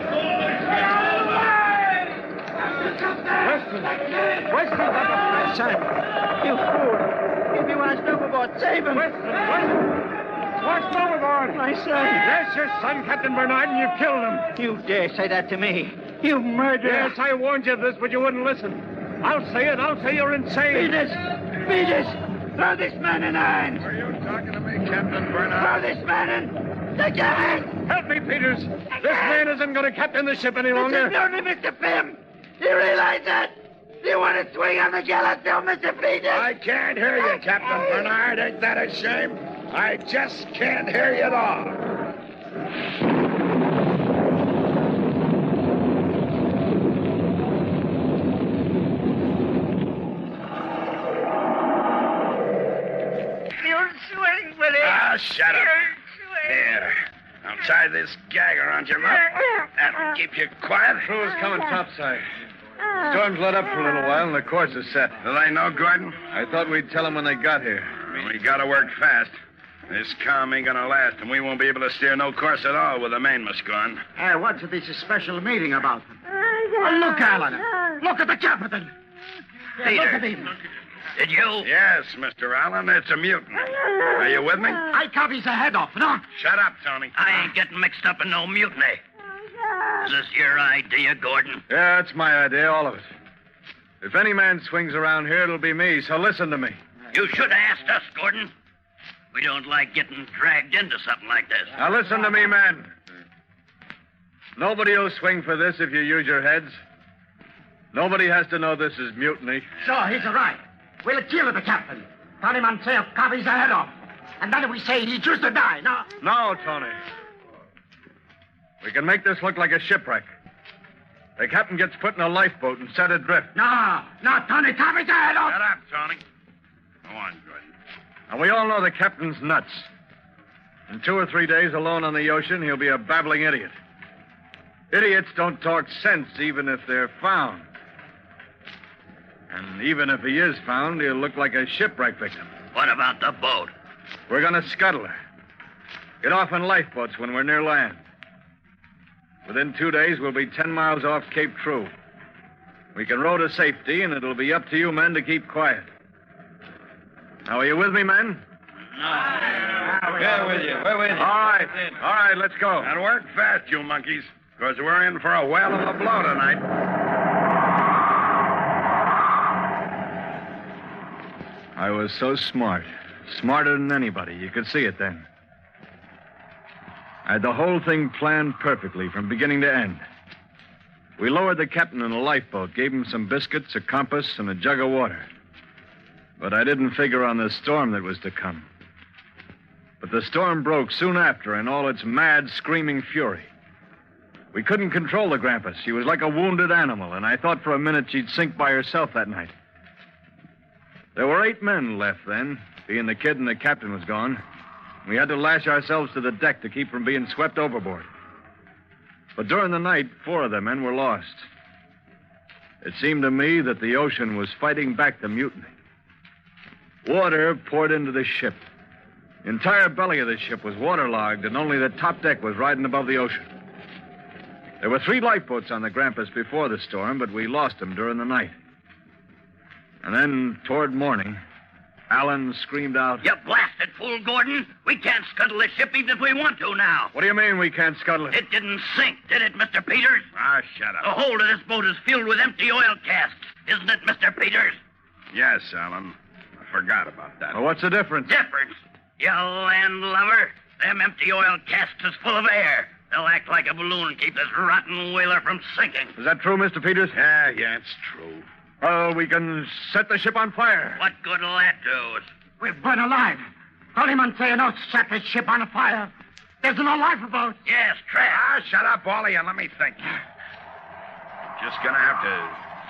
Weston, My son, you fool. If he wants overboard, save him. What's overboard? My son. That's your son, Captain Bernard, and you killed him. You dare say that to me? You murderer. Yes, I warned you of this, but you wouldn't listen. I'll say it. I'll say you're insane. Peters! Throw this man in irons! Are you talking to me, Captain Throw Bernard? this man in! Take your hand! Help me, Peters. This man isn't going to captain the ship any longer. It's only Mr. Pym. Do you realize that? Do you want to swing on the gallows still, Mr. Peters? I can't hear you, Captain Bernard. Ain't that a shame? I just can't hear you at all. You'll swing, Willie. Ah, shut up. Here. I'll tie this gag around your mouth. That'll keep you quiet. Crew's coming topside. Storm's let up for a little while, and the course is set. Do they know, Gordon? I thought we'd tell them when they got here. We gotta work fast. This calm ain't gonna last, and we won't be able to steer no course at all with the mainmast gone. What's this special meeting about? Look, Allen. Look at the captain. Peter. Look at him. Did you? Yes, Mr. Allen, it's a mutiny. Are you with me? I cut his head off, no? Shut up, Tony. I ain't getting mixed up in no mutiny. Is this your idea, Gordon? Yeah, that's my idea, all of it. If any man swings around here, it'll be me, so listen to me. You should have asked us, Gordon. We don't like getting dragged into something like this. Now listen to me, man. Nobody will swing for this if you use your heads. Nobody has to know this is mutiny. So, he's all right. We'll kill the captain. Turn him on sail, cut his head off. And then we say he chooses to die, no? No, Tony. We can make this look like a shipwreck. The captain gets put in a lifeboat and set adrift. No, Tony, cut his head off. Shut up, Tony. Go on, Gordon. And we all know the captain's nuts. In 2 or 3 days alone on the ocean, he'll be a babbling idiot. Idiots don't talk sense even if they're found. And even if he is found, he'll look like a shipwreck victim. What about the boat? We're going to scuttle her. Get off in lifeboats when we're near land. Within 2 days, we'll be 10 miles off Cape True. We can row to safety, and it'll be up to you men to keep quiet. Now, are you with me, men? We're with you. We're with you. All right, let's go. And work fast, you monkeys. Because we're in for a whale of a blow tonight. I was so smart. Smarter than anybody. You could see it then. I had the whole thing planned perfectly from beginning to end. We lowered the captain in a lifeboat, gave him some biscuits, a compass, and a jug of water. But I didn't figure on the storm that was to come. But the storm broke soon after in all its mad, screaming fury. We couldn't control the Grampus. She was like a wounded animal, and I thought for a minute she'd sink by herself that night. There were 8 men left then, being the kid and the captain was gone. We had to lash ourselves to the deck to keep from being swept overboard. But during the night, 4 of the men were lost. It seemed to me that the ocean was fighting back the mutiny. Water poured into the ship. The entire belly of the ship was waterlogged, and only the top deck was riding above the ocean. There were 3 lifeboats on the Grampus before the storm, but we lost them during the night. And then, toward morning, Allen screamed out, "You blasted fool, Gordon! We can't scuttle the ship even if we want to now." "What do you mean we can't scuttle it?" "It didn't sink, did it, Mr. Peters?" Ah, shut up. The hold of this boat is filled with empty oil casks, isn't it, Mr. Peters? Yes, Allen. I forgot about that. Well, what's the difference? Difference? You landlubber. Them empty oil casks is full of air. They'll act like a balloon and keep this rotten whaler from sinking. Is that true, Mr. Peters? Yeah, it's true. Oh, we can set the ship on fire. What good'll that do? We're burnt alive. Hollyman saying, "Oh, set the ship on fire." There's no lifeboat. Yes, trap. Ah, shut up, Wally, and let me think. Just gonna have to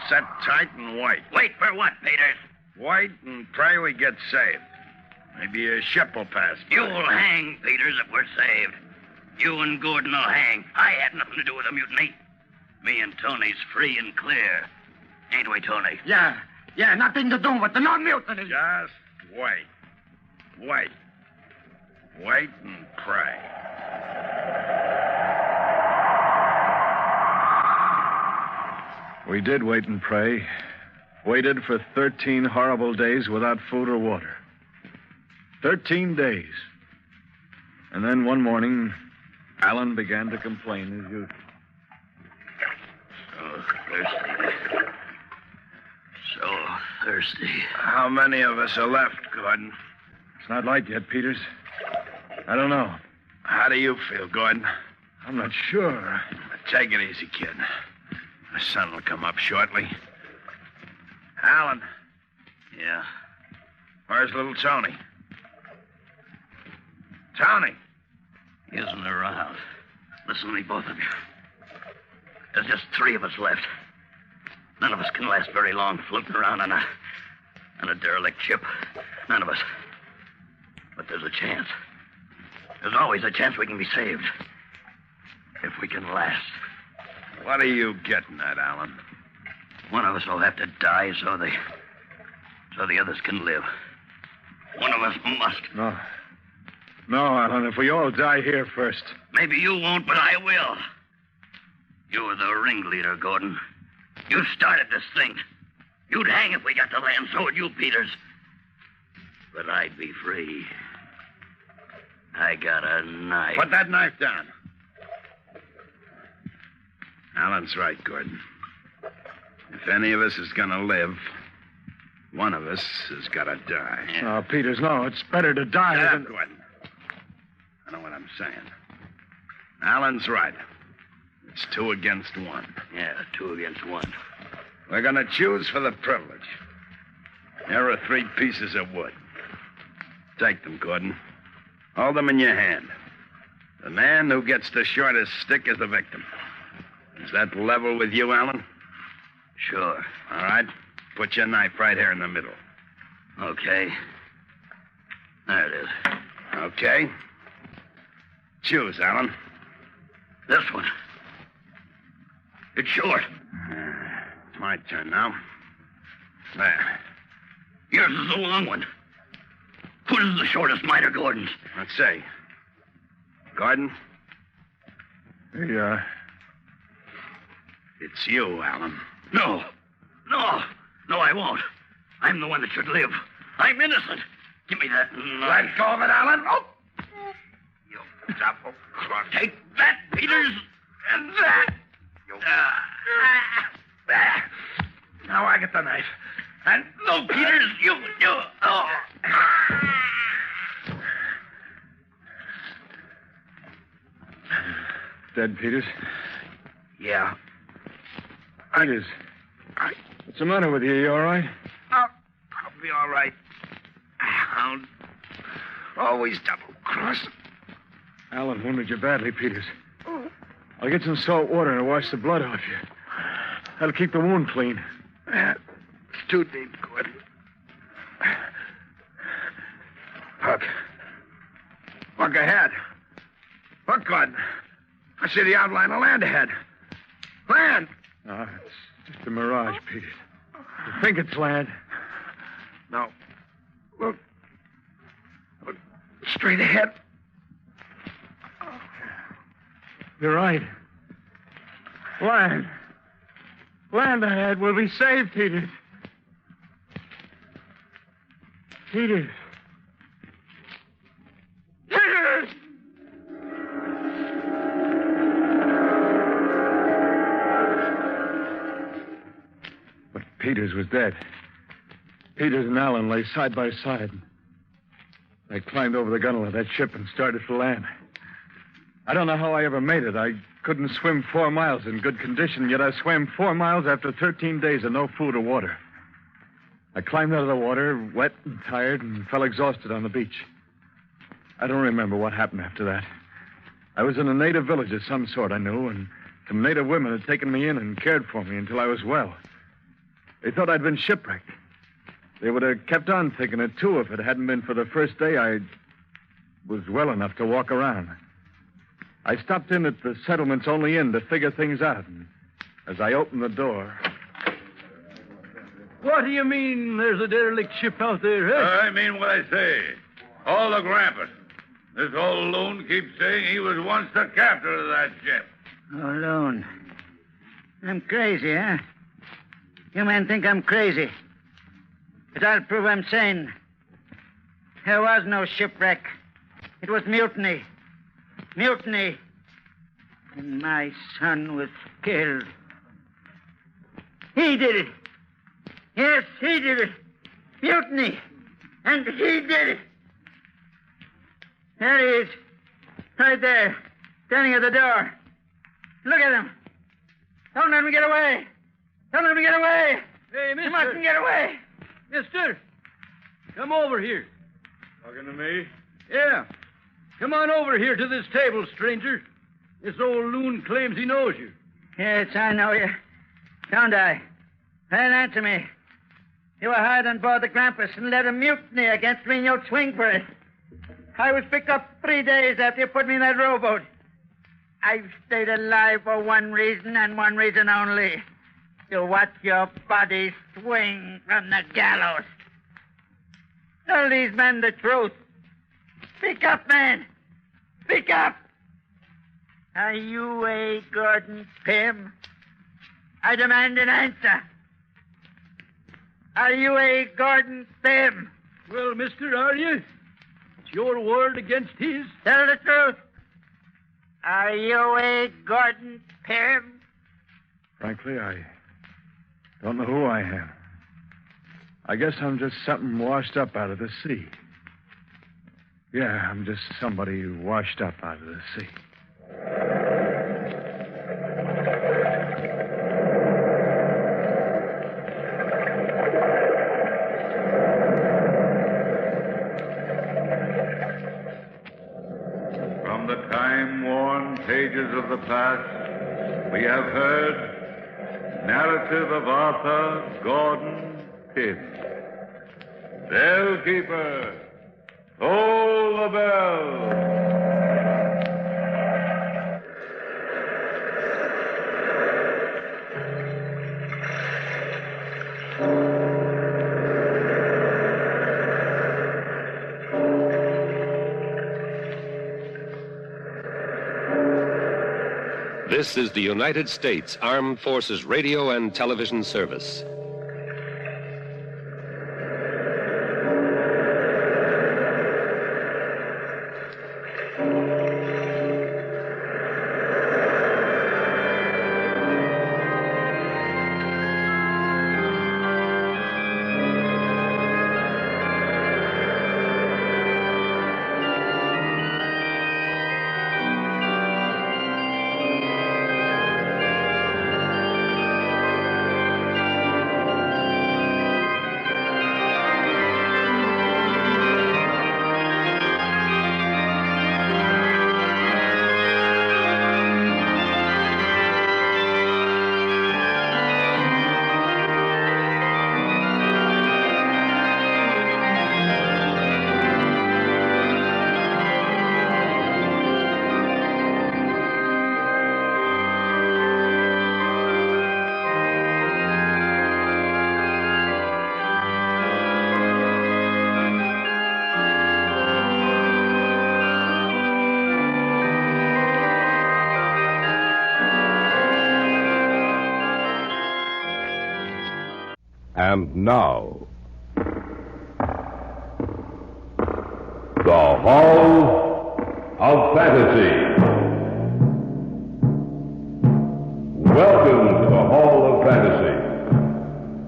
set tight and wait. Wait for what, Peters? Wait and pray we get saved. Maybe a ship will pass by. You'll hang, Peters, if we're saved. You and Gordon will hang. I had nothing to do with the mutiny. Me and Tony's free and clear. Ain't we, Tony? Yeah, nothing to do with the non-mutiny. Just wait. Wait. Wait and pray. We did wait and pray. Waited for 13 horrible days without food or water. 13 days. And then one morning, Allen began to complain as usual. So thirsty. So thirsty. How many of us are left, Gordon? It's not light yet, Peters. I don't know. How do you feel, Gordon? I'm not sure. Take it easy, kid. The sun will come up shortly. Allen. Yeah? Where's little Tony? Tony. He isn't around. Listen to me, both of you. There's just 3 of us left. None of us can last very long floating around on a derelict ship. None of us. But there's a chance. There's always a chance we can be saved. If we can last. What are you getting at, Allen? One of us will have to die so the others can live. One of us must. No, Allen, if we all die here first. Maybe you won't, but I will. You were the ringleader, Gordon. You started this thing. You'd hang if we got to land, so would you, Peters. But I'd be free. I got a knife. Put that knife down. Allen's right, Gordon. If any of us is going to live, one of us has got to die. Oh, Peters, no. It's better to die Shut than... up, Gordon. I know what I'm saying. Allen's right. It's 2 against 1. Yeah, 2 against 1. We're going to choose for the privilege. There are 3 pieces of wood. Take them, Gordon. Hold them in your hand. The man who gets the shortest stick is the victim. Is that level with you, Allen? Sure. All right. Put your knife right here in the middle. Okay. There it is. Okay. Choose, Allen. This one. It's short. It's my turn now. There. Yours is the long one. Whose is the shortest, mine or Gordon's? Let's see. Gordon? Yeah. It's you, Allen. No, I won't. I'm the one that should live. I'm innocent. Give me that knife. Let go of it, Allen. Oh! You double crook. Take that, Peters. And that. Now I get the knife. And no, Peters, you. Oh. Dead, Peters? Yeah. Peters. What's the matter with you? You all right? I'll be all right. Hound. Always double-cross. Alan wounded you badly, Peters. I'll get some salt water and wash the blood off you. That'll keep the wound clean. It's too deep, good. Look ahead. Look, good. I see the outline of land ahead. Land! No, it's just a mirage, Peters. You think it's land? No. Look straight ahead. You're right. Land. Land ahead. We'll be saved, Peters. Peters. Peters! But Peters was dead. Peters and Allen lay side by side. I climbed over the gunwale of that ship and started for land. I don't know how I ever made it. I couldn't swim 4 miles in good condition, yet I swam 4 miles after 13 days of no food or water. I climbed out of the water, wet and tired, and fell exhausted on the beach. I don't remember what happened after that. I was in a native village of some sort, I knew, and some native women had taken me in and cared for me until I was well. They thought I'd been shipwrecked. They would have kept on thinking it, too, if it hadn't been for the first day I was well enough to walk around. I stopped in at the settlement's only inn to figure things out. And as I opened the door... What do you mean there's a derelict ship out there, huh? I mean what I say. All the grampus. This old loon keeps saying he was once the captain of that ship. Oh, loon. I'm crazy, huh? You men think I'm crazy. But I'll prove I'm sane. There was no shipwreck. It was mutiny. Mutiny. And my son was killed. He did it. Yes, he did it. Mutiny. And he did it. There he is. Right there. Standing at the door. Look at him. Don't let him get away. Don't let him get away. Hey, mister. You mustn't get away. Mister, come over here. Talking to me? Yeah. Come on over here to this table, stranger. This old loon claims he knows you. Yes, I know you. Don't I? Then answer me. You were hired on board the Grampus and led a mutiny against me, and you'll swing for it. I was picked up 3 days after you put me in that rowboat. I've stayed alive for one reason and one reason only. To watch your body swing from the gallows. Tell these men the truth. Speak up, man. Speak up. Are you A. Gordon Pym? I demand an answer. Are you A. Gordon Pym? Well, mister, are you? It's your word against his. Tell the truth. Are you A. Gordon Pym? Frankly, I don't know who I am. I guess I'm just something washed up out of the sea. Yeah, I'm just somebody washed up out of the sea. From the time-worn pages of the past, we have heard narrative of Arthur Gordon Pym. Bellkeeper, toll the bell. This is the United States Armed Forces Radio and Television Service. And now, the Hall of Fantasy. Welcome to the Hall of Fantasy.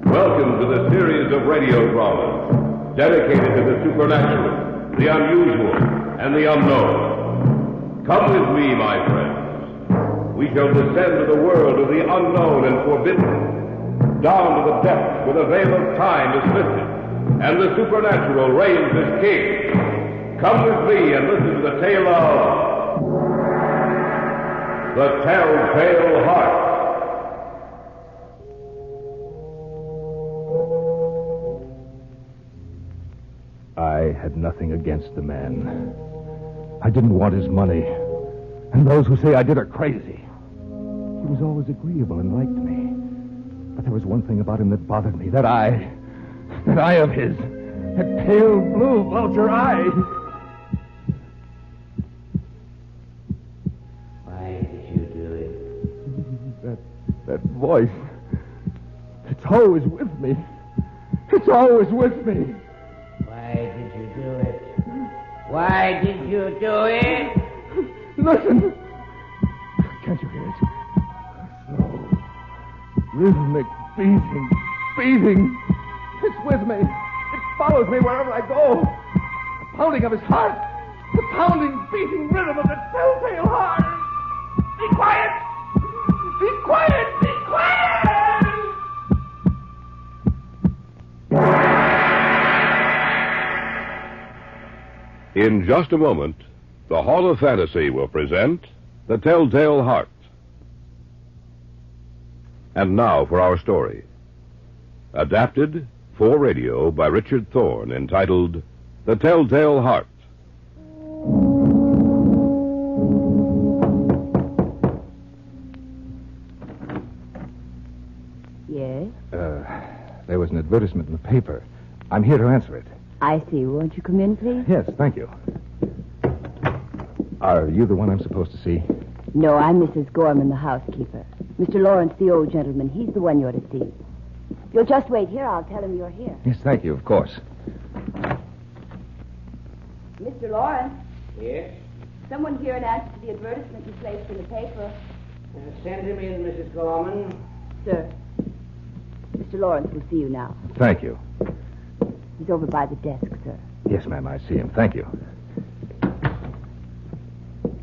Welcome to the series of radio dramas dedicated to the supernatural, the unusual, and the unknown. Come with me, my friends. We shall descend to the world of the unknown and forbidden, down to the depths where the veil of time is lifted, and the supernatural reigns as king. Come with me and listen to the tale of The Telltale Heart. I had nothing against the man. I didn't want his money. And those who say I did are crazy. He was always agreeable and liked me. But there was one thing about him that bothered me. That eye of his. That pale blue vulture eye. Why did you do it? That voice. It's always with me. It's always with me. Why did you do it? Why did you do it? Listen. Can't you hear it? Slow, rhythmic beating. It's with me. It follows me wherever I go. The pounding of his heart. The pounding, beating rhythm of the telltale heart. Be quiet! Be quiet! Be quiet! In just a moment, the Hall of Fantasy will present The Telltale Heart. And now for our story. Adapted for radio by Richard Thorne, entitled The Telltale Heart. Yes? There was an advertisement in the paper. I'm here to answer it. I see. Won't you come in, please? Yes, thank you. Are you the one I'm supposed to see? No, I'm Mrs. Gorman, the housekeeper. Mr. Lawrence, the old gentleman, he's the one you're to see. If you'll just wait here, I'll tell him you're here. Yes, thank you, of course. Mr. Lawrence, Yes? someone here in answer to the advertisement you placed in the paper. Send him in, Mrs. Gorman. Sir, Mr. Lawrence will see you now. Thank you. He's over by the desk, sir. Yes, ma'am, I see him. Thank you.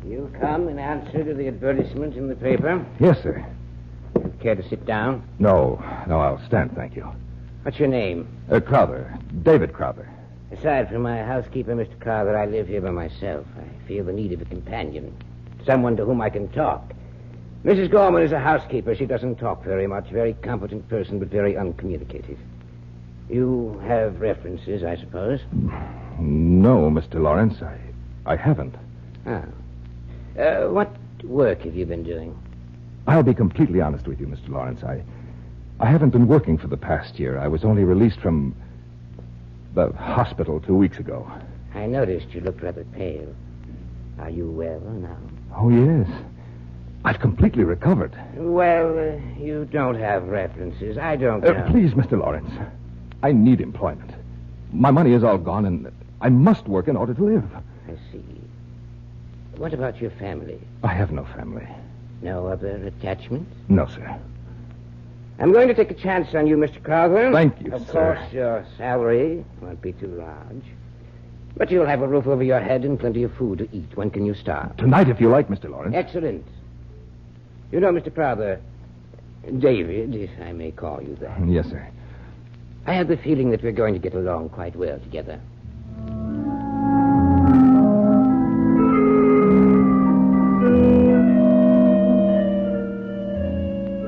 You come in answer to the advertisement in the paper? Yes, sir. Care to sit down? No, I'll stand, thank you. What's your name? Crowther. David Crowther. Aside from my housekeeper, Mr. Crowther, I live here by myself. I feel the need of a companion. Someone to whom I can talk. Mrs. Gorman is a housekeeper. She doesn't talk very much. Very competent person, but very uncommunicative. You have references, I suppose? No, Mr. Lawrence, I haven't. Oh. What work have you been doing? I'll be completely honest with you, Mr. Lawrence. I haven't been working for the past year. I was only released from the hospital 2 weeks ago. I noticed you looked rather pale. Are you well now? Oh, yes. I've completely recovered. Well, you don't have references. I don't know. Please, Mr. Lawrence. I need employment. My money is all gone, and I must work in order to live. I see. What about your family? I have no family. No other attachments? No, sir. I'm going to take a chance on you, Mr. Crowther. Thank you, Of sir. course, your salary won't be too large. But you'll have a roof over your head and plenty of food to eat. When can you start? Tonight, if you like, Mr. Lawrence. Excellent. You know, Mr. Crowther, David, if I may call you that. Yes, sir. I have the feeling that we're going to get along quite well together.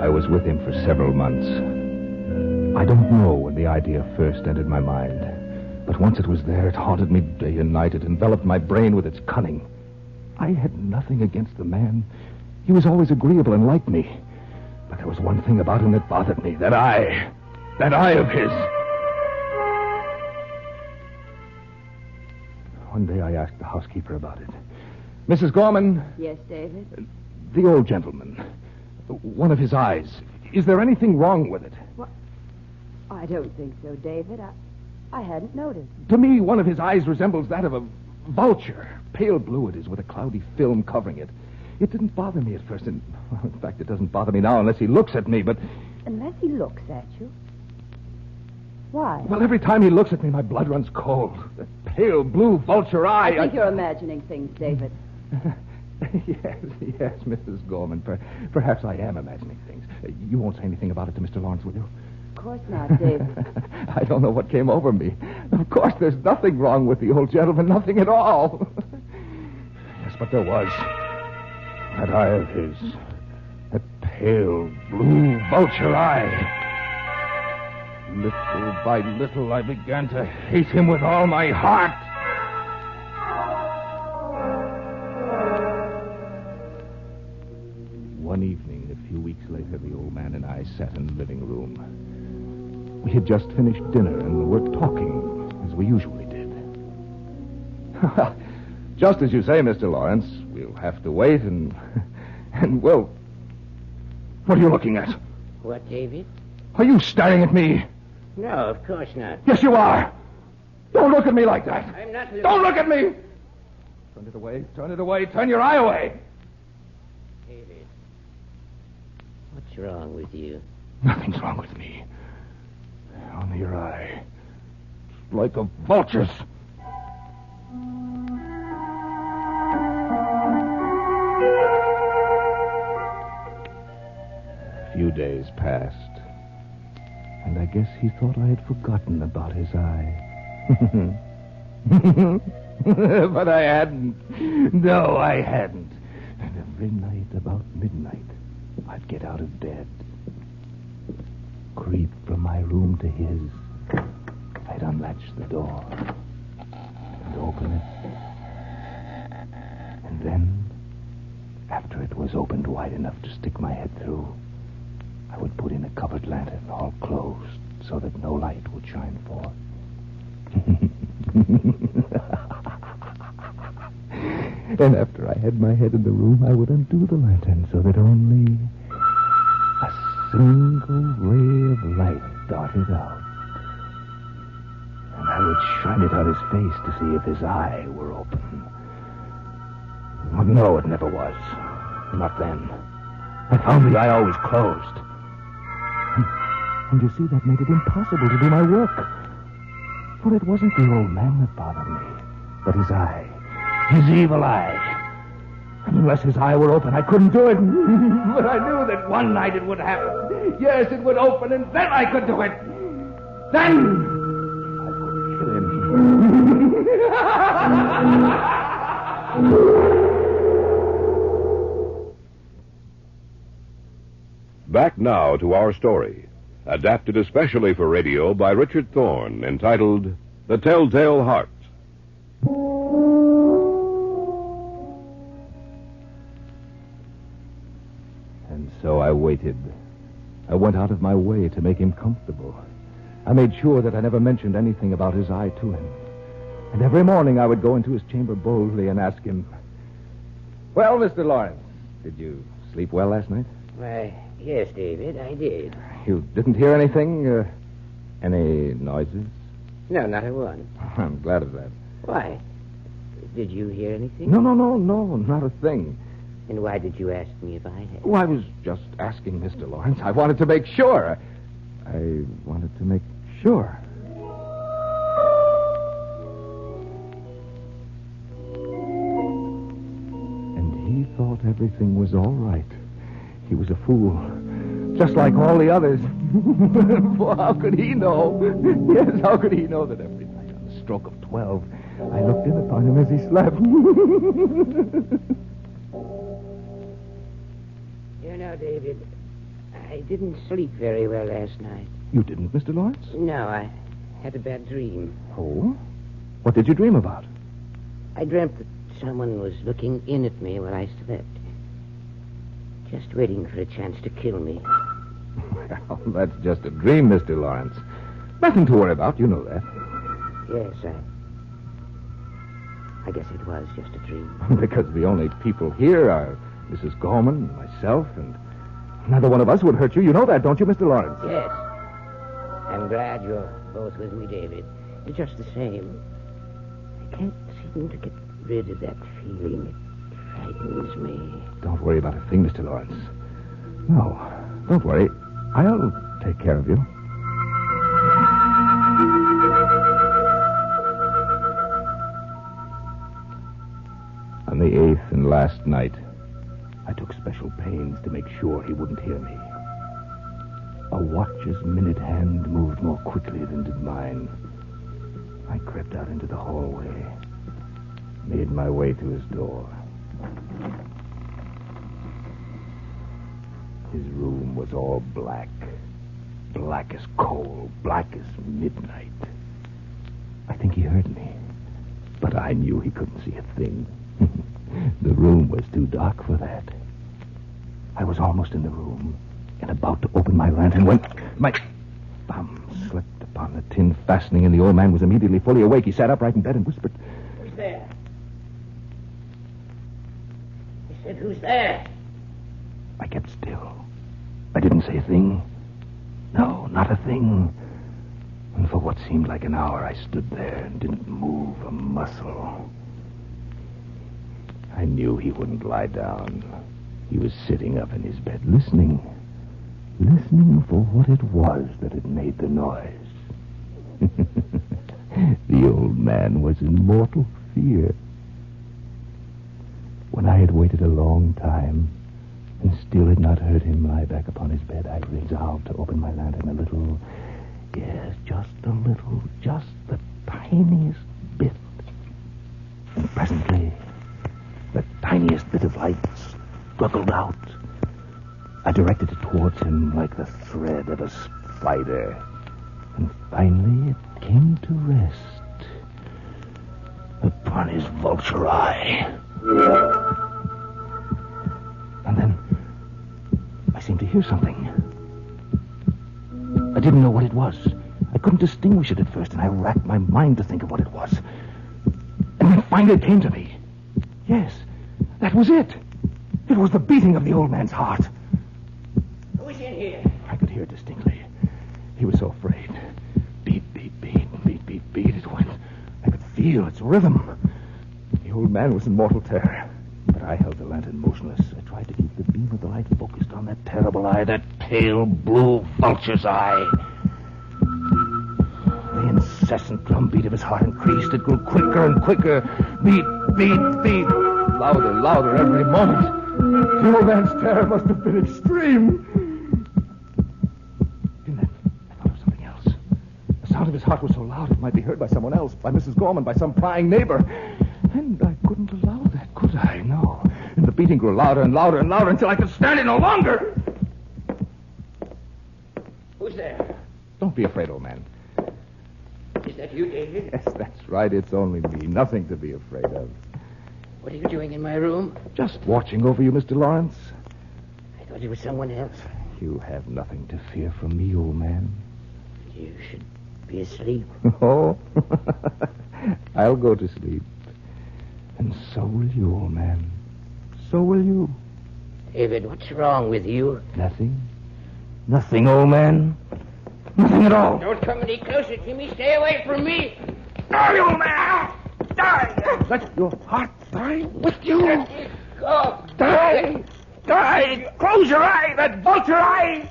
I was with him for several months. I don't know when the idea first entered my mind, but once it was there, it haunted me day and night. It enveloped my brain with its cunning. I had nothing against the man. He was always agreeable and liked me. But there was one thing about him that bothered me. That eye of his. One day I asked the housekeeper about it. Mrs. Gorman. Yes, David? The old gentleman. One of his eyes. Is there anything wrong with it? What? I don't think so, David. I hadn't noticed. To me, one of his eyes resembles that of a vulture. Pale blue it is with a cloudy film covering it. It didn't bother me at first, and in fact, it doesn't bother me now unless he looks at me, but... Unless he looks at you? Why? Well, every time he looks at me, my blood runs cold. That pale blue vulture eye... I think you're imagining things, David. Yes, Mrs. Gorman. Perhaps I am imagining things. You won't say anything about it to Mr. Lawrence, will you? Of course not, David. I don't know what came over me. Of course, there's nothing wrong with the old gentleman, nothing at all. Yes, but there was. That eye of his. That pale blue vulture eye. Little by little, I began to hate him with all my heart. One evening, a few weeks later, the old man and I sat in the living room. We had just finished dinner and were talking, as we usually did. Just as you say, Mr. Lawrence, we'll have to wait and well... What are you looking at? What, David? Are you staring at me? No, of course not. Yes, you are. Don't look at me like that. I'm not looking... Don't look at me! Turn it away, turn it away, turn your eye away. David, what's wrong with you? Nothing's wrong with me. Only your eye. It's like a vulture's. A few days passed, and I guess he thought I had forgotten about his eye. But I hadn't. No, I hadn't. And every night about midnight, I'd get out of bed, creep from my room to his. I'd unlatch the door and open it. And then, after it was opened wide enough to stick my head through, I would put in a covered lantern, all closed, so that no light would shine forth. And after I had my head in the room, I would undo the lantern so that only a single ray of light darted out. And I would shine it on his face to see if his eye were open. But no, it never was. Not then. I found the eye always closed. And you see, that made it impossible to do my work. For it wasn't the old man that bothered me, but his eye. His evil eye. And unless his eye were open, I couldn't do it. But I knew that one night it would happen. Yes, it would open, and then I could do it. Then I could kill him. Back now to our story, adapted especially for radio by Richard Thorne, entitled The Telltale Heart. And so I waited. I went out of my way to make him comfortable. I made sure that I never mentioned anything about his eye to him. And every morning I would go into his chamber boldly and ask him, "Well, Mr. Lawrence, did you sleep well last night?" Why, yes, David, I did. You didn't hear anything? Any noises? No, not a one. I'm glad of that. Why? Did you hear anything? No, not a thing. And why did you ask me if I had? Oh, I was just asking Mr. Lawrence. I wanted to make sure. I wanted to make sure. And he thought everything was all right. He was a fool. Just like all the others. Well, how could he know? Yes, how could he know that every night on the stroke of 12, I looked in upon him as he slept? You know, David, I didn't sleep very well last night. You didn't, Mr. Lawrence? No, I had a bad dream. Oh? What did you dream about? I dreamt that someone was looking in at me while I slept. Just waiting for a chance to kill me. Well, that's just a dream, Mr. Lawrence. Nothing to worry about, you know that. Yes, I guess it was just a dream. Because the only people here are Mrs. Gorman, myself, and neither one of us would hurt you. You know that, don't you, Mr. Lawrence? Yes. I'm glad you're both with me, David. It's just the same. I can't seem to get rid of that feeling. It frightens me. Don't worry about a thing, Mr. Lawrence. No, don't worry. I'll take care of you. On the 8th and last night, I took special pains to make sure he wouldn't hear me. A watch's minute hand moved more quickly than did mine. I crept out into the hallway, made my way to his door. His room was all black. Black as coal, black as midnight. I think he heard me, but I knew he couldn't see a thing. The room was too dark for that. I was almost in the room and about to open my lantern when my thumb slipped upon the tin fastening, and the old man was immediately fully awake. He sat upright in bed and whispered, "Who's there?" He said, "Who's there?" I kept still. I didn't say a thing. No, not a thing. And for what seemed like an hour, I stood there and didn't move a muscle. I knew he wouldn't lie down. He was sitting up in his bed, listening for what it was that had made the noise. The old man was in mortal fear. When I had waited a long time and still had not heard him lie back upon his bed, I resolved to open my lantern a little. Yes, just a little, just the tiniest bit. And presently, the tiniest bit of light struggled out. I directed it towards him like the thread of a spider. And finally it came to rest upon his vulture eye. And then I seemed to hear something. I didn't know what it was. I couldn't distinguish it at first, and I racked my mind to think of what it was. And then finally it came to me. Yes, that was it. It was the beating of the old man's heart. Who's in here? I could hear it distinctly. He was so afraid. Beat, beat, beat, beat, beat, beat. It went. I could feel its rhythm. The old man was in mortal terror. But I held the lantern motionless. I tried to keep the beam of the light focused on that terrible eye, that pale blue vulture's eye. The incessant drumbeat of his heart increased. It grew quicker and quicker. Beat, beat, beat. Louder, louder every moment. The old man's terror must have been extreme. And then I thought of something else. The sound of his heart was so loud it might be heard by someone else, by Mrs. Gorman, by some prying neighbor. And I couldn't allow that, could I? No. And the beating grew louder and louder and louder until I could stand it no longer. Who's there? Don't be afraid, old man. Is that you, David? Yes, that's right. It's only me. Nothing to be afraid of. What are you doing in my room? Just watching over you, Mr. Lawrence. I thought it was someone else. You have nothing to fear from me, old man. You should be asleep. Oh, I'll go to sleep. And so will you, old man. So will you. David, what's wrong with you? Nothing. Nothing, old man. Nothing at all. Don't come any closer to me. Stay away from me. Die, old man! Die! Let your heart die with you. Let me go. Die! Die! Close your eye, that vulture eye!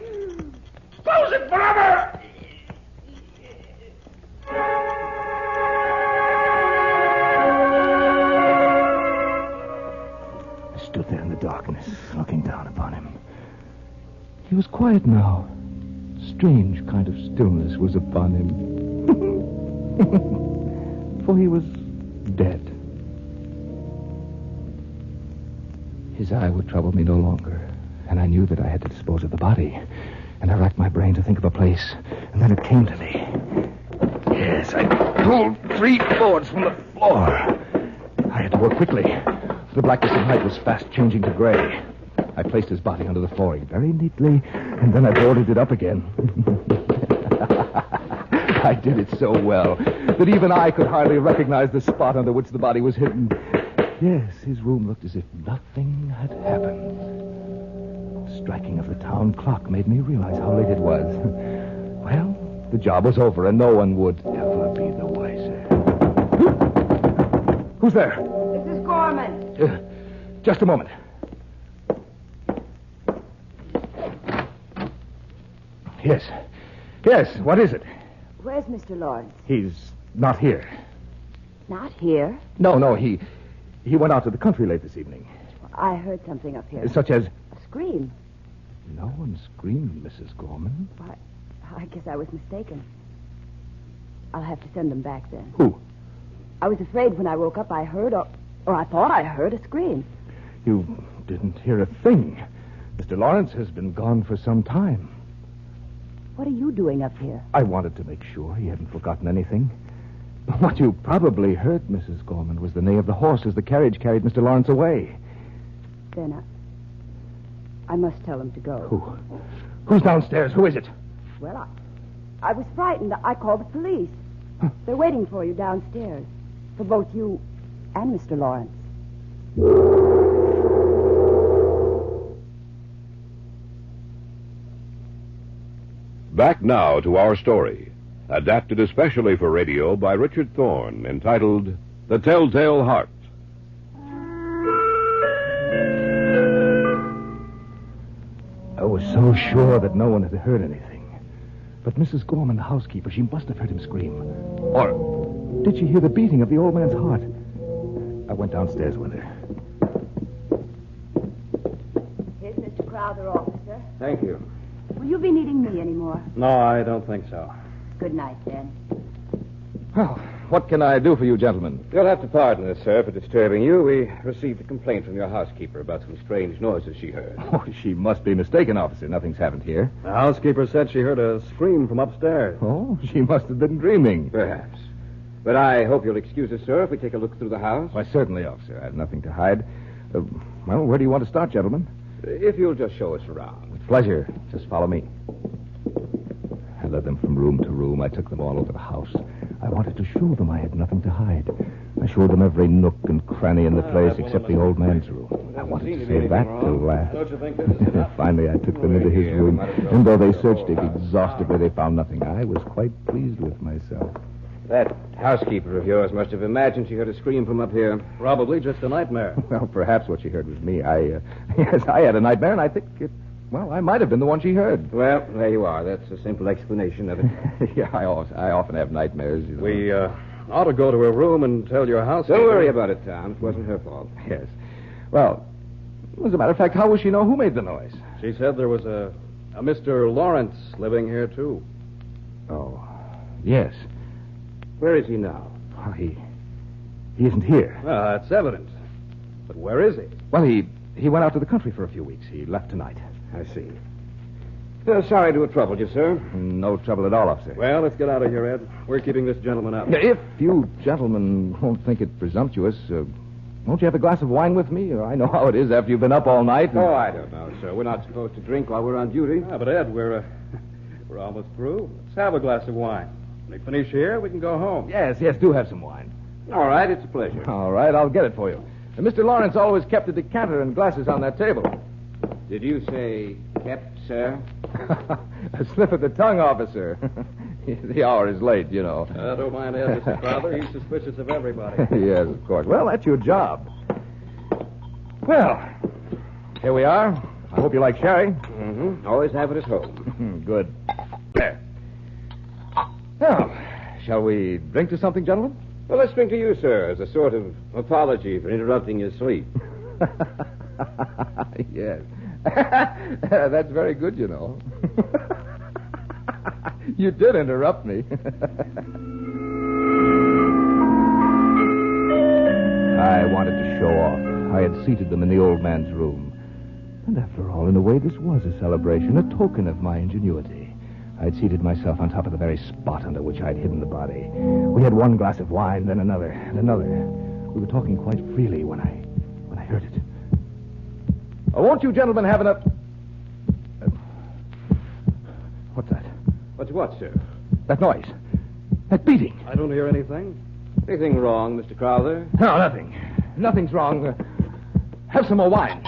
Close it forever! I stood there in the darkness, looking down upon him. He was quiet now. Strange kind of stillness was upon him. For he was dead. His eye would trouble me no longer, and I knew that I had to dispose of the body. And I racked my brain to think of a place, and then it came to me. Yes, I pulled 3 boards from the floor. I had to work quickly. The blackness of night was fast changing to gray. I placed his body under the flooring very neatly, and then I boarded it up again. I did it so well that even I could hardly recognize the spot under which the body was hidden. Yes, his room looked as if nothing had happened. The striking of the town clock made me realize how late it was. Well, The job was over, and no one would ever be the wiser. Who's there? This is Gorman. Just a moment. Yes. Yes, what is it? Where's Mr. Lawrence? He's not here. Not here. No, he went out to the country late this evening. I heard something up here. Such as? A scream. No one screamed, Mrs. Gorman. Why, I guess I was mistaken. I'll have to send them back then. Who? I was afraid when I woke up I heard, or I thought I heard a scream. You didn't hear a thing. Mr. Lawrence has been gone for some time. What are you doing up here? I wanted to make sure he hadn't forgotten anything. What you probably heard, Mrs. Gorman, was the neigh of the horse as the carriage carried Mr. Lawrence away. Then I must tell him to go. Who? Who's downstairs? Who is it? Well, I was frightened. I called the police. They're waiting for you downstairs. For both you and Mr. Lawrence. Back now to our story, adapted especially for radio by Richard Thorne, entitled The Telltale Heart. I was so sure that no one had heard anything. But Mrs. Gorman, the housekeeper, she must have heard him scream. Or did she hear the beating of the old man's heart? I went downstairs with her. Here's Mr. Crowther, officer. Thank you. Will you be needing me anymore? No, I don't think so. Good night, then. Well, what can I do for you, gentlemen? You'll have to pardon us, sir, for disturbing you. We received a complaint from your housekeeper about some strange noises she heard. Oh, she must be mistaken, officer. Nothing's happened here. The housekeeper said she heard a scream from upstairs. Oh, she must have been dreaming. Perhaps. But I hope you'll excuse us, sir, if we take a look through the house. Why, certainly, officer. I have nothing to hide. Well, where do you want to start, gentlemen? If you'll just show us around. With pleasure. Just follow me. I led them from room to room. I took them all over the house. I wanted to show them I had nothing to hide. I showed them every nook and cranny in the place except the old man's room. I wanted to save that till last. Don't you think this is enough? Finally, I took them into his room, and though they searched it exhaustively, they found nothing. I was quite pleased with myself. That housekeeper of yours must have imagined she heard a scream from up here. Probably just a nightmare. Well, perhaps what she heard was me. Yes, I had a nightmare, and I think well, I might have been the one she heard. Well, there you are. That's a simple explanation of it. Yeah, I often have nightmares. You know. We ought to go to her room and tell your housekeeper. Don't worry about it, Tom. It wasn't her fault. Yes. Well, as a matter of fact, how will she know who made the noise? She said there was a Mr. Lawrence living here, too. Oh, yes. Where is he now? Oh, he isn't here. Well, that's evident. But where is he? Well, he went out to the country for a few weeks. He left tonight. I see. Sorry to have troubled you, sir. No trouble at all, officer. Well, let's get out of here, Ed. We're keeping this gentleman out. If you gentlemen won't think it presumptuous, won't you have a glass of wine with me? I know how it is after you've been up all night. Oh, I don't know, sir. We're not supposed to drink while we're on duty. Ah, but, Ed, we're almost through. Let's have a glass of wine. When we finish here, we can go home. Yes, do have some wine. All right, it's a pleasure. All right, I'll get it for you. And Mr. Lawrence always kept a decanter and glasses on that table. Did you say kept, sir? A slip of the tongue, officer. The hour is late, you know. Don't mind Ed, Mr. Crowther. He's suspicious of everybody. Yes, of course. Well, that's your job. Well, here we are. I hope you like sherry. Mm-hmm. Always have it at home. Good. There. Now, shall we drink to something, gentlemen? Well, let's drink to you, sir, as a sort of apology for interrupting your sleep. Yes. That's very good, you know. You did interrupt me. I wanted to show off. I had seated them in the old man's room. And after all, in a way, this was a celebration, a token of my ingenuity. I'd seated myself on top of the very spot under which I'd hidden the body. We had one glass of wine, then another, and another. We were talking quite freely when I heard it. Oh, won't you gentlemen have enough... What's that? What's what, sir? That noise. That beating. I don't hear anything. Anything wrong, Mr. Crowther? No, nothing. Nothing's wrong. Have some more wine.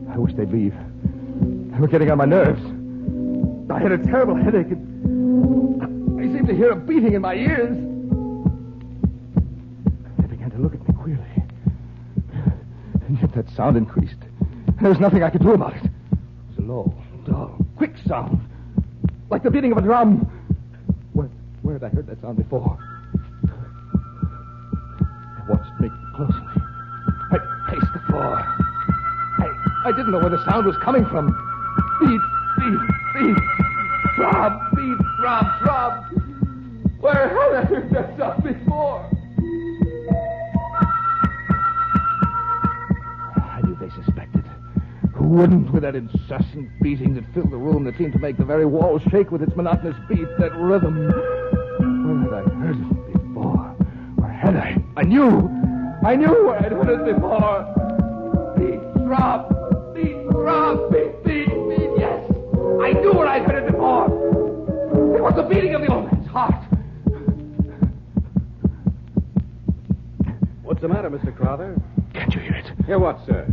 I wish they'd leave. They were getting on my nerves. I had a terrible headache. I seemed to hear a beating in my ears. They began to look at me queerly. And yet that sound increased. There was nothing I could do about it. It was a low, dull, quick sound. Like the beating of a drum. Where had I heard that sound before? They watched me closely. I paced the floor. I didn't know where the sound was coming from. Beat, beat, beat. Throb, beat, throb, throb. Where had I heard that sound before? I knew they suspected. Who wouldn't, with that incessant beating that filled the room that seemed to make the very walls shake with its monotonous beat, that rhythm? Where had I heard it before? Where had I? I knew where I'd heard it before. Beat, throb, beat, throb, beat, beat, beat, yes. I knew where I'd heard it before. It was the beating of the old man's heart. What's the matter, Mr. Crowther? Can't you hear it? Hear what, sir?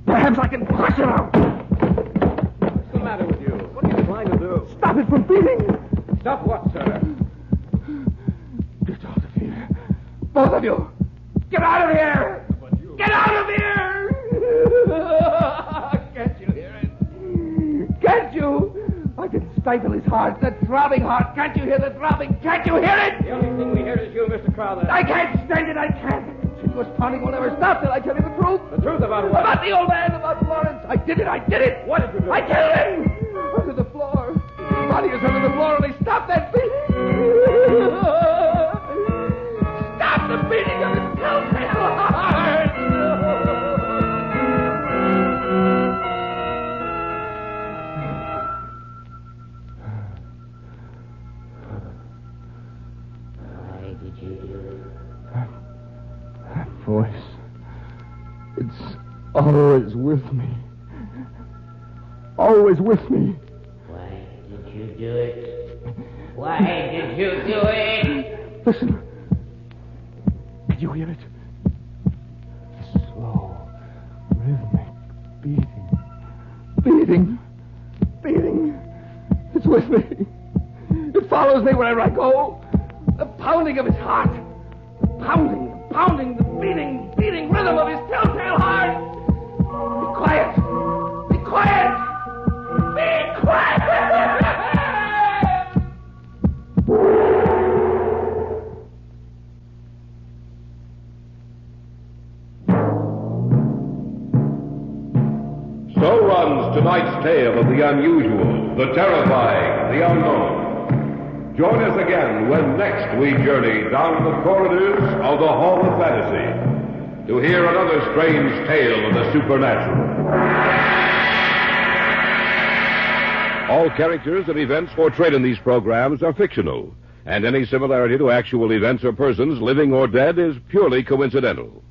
Perhaps I can push it out. What's the matter with you? What are you trying to do? Stop it from beating. Stop what, sir? Get out of here. Both of you. Get out of here. Get out of here. Can't you hear it? Can't you? I can stifle his heart, that throbbing heart. Can't you hear the throbbing? Can't you hear it? The only thing we hear is you, Mr. Crowther. I can't stand it. I can't. Continuous pounding will never stop till I tell you the truth. The truth about what? About the old man, about Lawrence. I did it. What did you do? I killed him. Under the floor. His body is under the floor, and they stopped that beating. Stop the beating of his telltale heart. Why did you do it? That voice. It's always with me. Always with me. Why did you do it? Why did you do it? Listen. Can you hear it? Slow, rhythmic beating. Beating. Beating. It's with me. It follows me wherever I go. The pounding of his heart. The pounding, the beating rhythm of his telltale heart. Be quiet. Be quiet. Be quiet. So runs tonight's tale of the unusual, the terrifying, the unknown. Join us again when next we journey down the corridors of the Hall of Fantasy to hear another strange tale of the supernatural. All characters and events portrayed in these programs are fictional, and any similarity to actual events or persons, living or dead, is purely coincidental.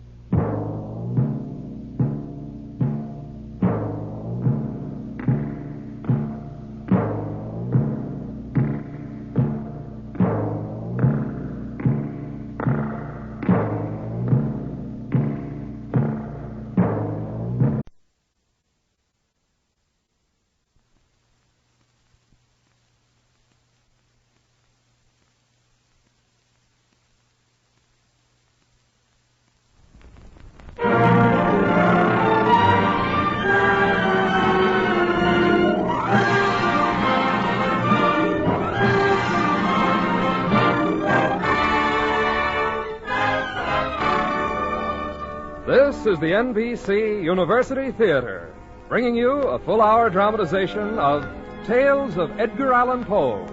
This is the NBC University Theater, bringing you a full-hour dramatization of Tales of Edgar Allan Poe,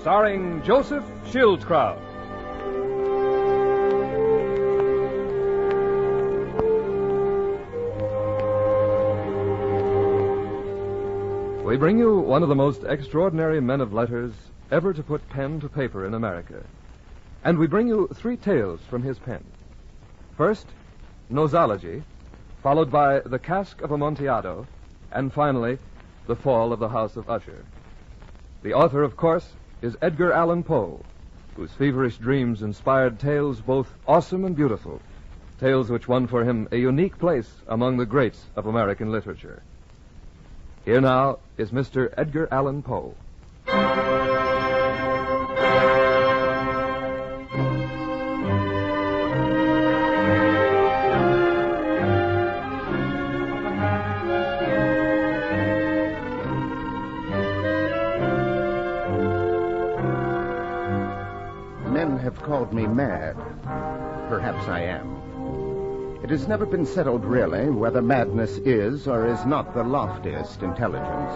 starring Joseph Schildkraut. We bring you one of the most extraordinary men of letters ever to put pen to paper in America. And we bring you 3 tales from his pen. First, Nosology, followed by The Cask of Amontillado, and finally, The Fall of the House of Usher. The author, of course, is Edgar Allan Poe, whose feverish dreams inspired tales both awesome and beautiful, tales which won for him a unique place among the greats of American literature. Here now is Mr. Edgar Allan Poe. Men have called me mad. Perhaps I am. It has never been settled, really, whether madness is or is not the loftiest intelligence.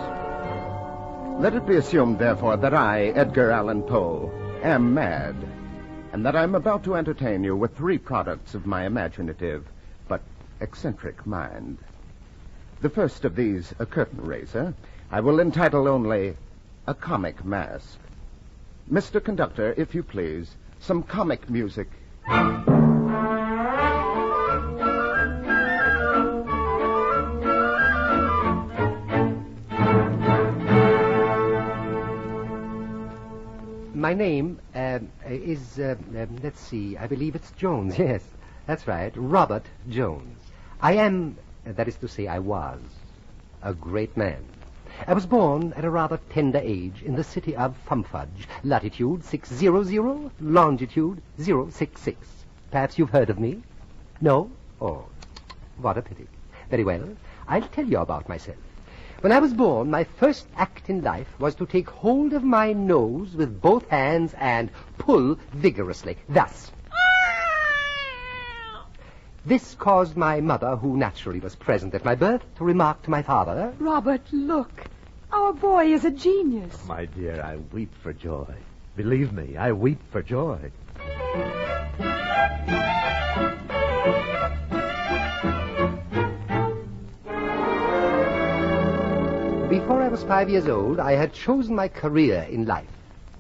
Let it be assumed, therefore, that I, Edgar Allan Poe, am mad, and that I'm about to entertain you with 3 products of my imaginative but eccentric mind. The first of these, a curtain raiser, I will entitle only A Comic Mask. Mr. Conductor, if you please, some comic music. My name is, let's see, I believe it's Jones. Yes, that's right, Robert Jones. I am, that is to say, I was, a great man. I was born at a rather tender age in the city of Fumfudge, latitude 600, longitude 066. Perhaps you've heard of me? No? Oh, what a pity. Very well, I'll tell you about myself. When I was born, my first act in life was to take hold of my nose with both hands and pull vigorously, thus. This caused my mother, who naturally was present at my birth, to remark to my father, Robert, look. Our boy is a genius. My dear, I weep for joy. Believe me, I weep for joy. Before I was 5 years old, I had chosen my career in life,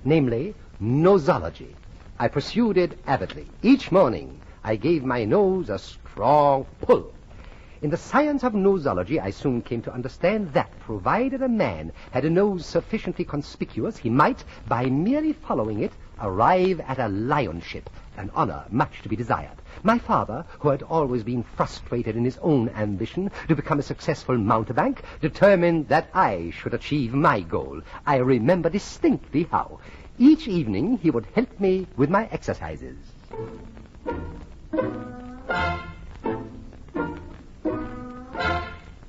namely, nosology. I pursued it avidly. Each morning, I gave my nose a strong pull. In the science of nosology, I soon came to understand that, provided a man had a nose sufficiently conspicuous, he might, by merely following it, arrive at a lionship, an honor much to be desired. My father, who had always been frustrated in his own ambition to become a successful mountebank, determined that I should achieve my goal. I remember distinctly how. Each evening, he would help me with my exercises.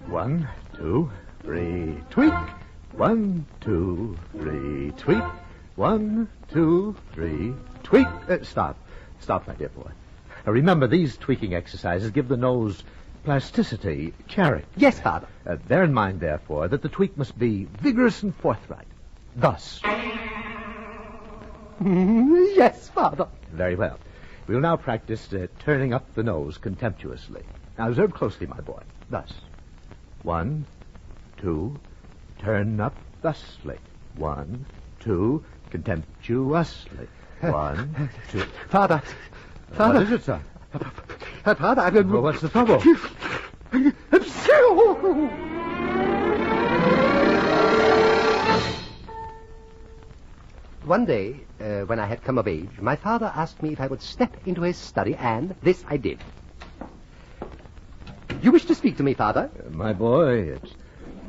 1, 2, 3, tweak. 1, 2, 3, tweak. 1, 2, 3, tweak. Stop, my dear boy. Now remember, these tweaking exercises give the nose plasticity, character. Yes, Father. Bear in mind, therefore, that the tweak must be vigorous and forthright. Thus. Yes, Father. Very well. We'll now practice turning up the nose contemptuously. Now observe closely, my boy. Thus. 1, 2, turn up thusly. 1, 2, contemptuously. 1, 2. Father. What is it, son? Father, I've... Well, what's the trouble? One day, when I had come of age, my father asked me if I would step into his study, and this I did. You wish to speak to me, Father? My boy, it's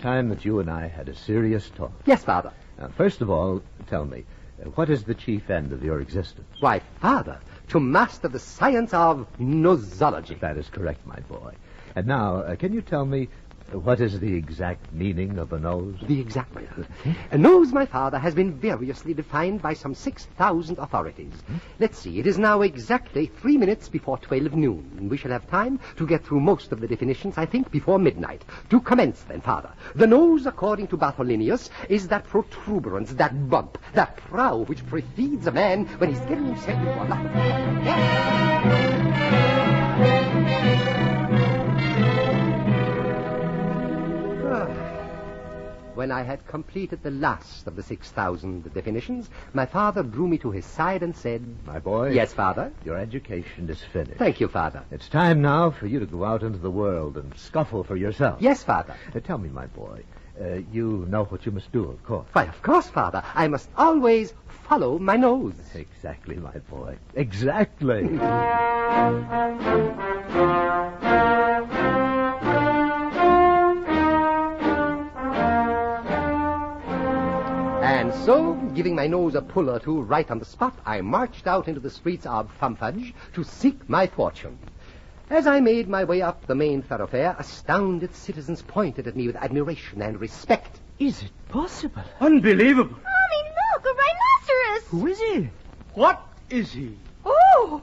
time that you and I had a serious talk. Yes, Father. Now, first of all, tell me, what is the chief end of your existence? Why, Father, to master the science of nosology. That is correct, my boy. And now, can you tell me what is the exact meaning of a nose? The exact meaning. A nose, my father, has been variously defined by some 6,000 authorities. Let's see, it is now exactly 3 minutes before 12 noon. We shall have time to get through most of the definitions, I think, before midnight. To commence, then, Father. The nose, according to Bartholinius, is that protuberance, that bump, that prow which precedes a man when he's getting himself into a lot of When I had completed the last of the 6,000 definitions, my father drew me to his side and said... My boy? Yes, Father? Your education is finished. Thank you, Father. It's time now for you to go out into the world and scuffle for yourself. Yes, Father. Tell me, my boy, you know what you must do, of course. Why, of course, Father. I must always follow my nose. Exactly, my boy. Exactly. And so, giving my nose a pull or two right on the spot, I marched out into the streets of Thumpage to seek my fortune. As I made my way up the main thoroughfare, astounded citizens pointed at me with admiration and respect. Is it possible? Unbelievable. Mommy, look, a rhinoceros. Who is he? What is he? Oh!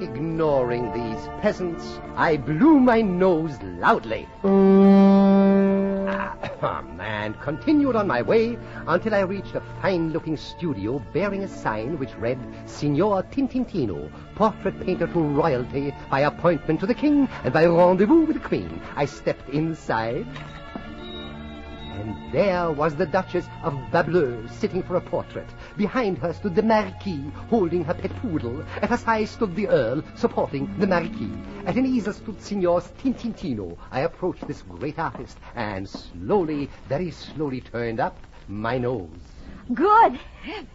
Ignoring these peasants, I blew my nose loudly. And continued on my way until I reached a fine-looking studio bearing a sign which read, Signor Tintintino, portrait painter to royalty, by appointment to the king and by rendezvous with the queen. I stepped inside, and there was the Duchess of Bableu sitting for a portrait. Behind her stood the Marquis, holding her pet poodle. At her side stood the Earl, supporting the Marquis. At an easel stood Signor Tintintino. I approached this great artist and slowly, very slowly turned up my nose. Good.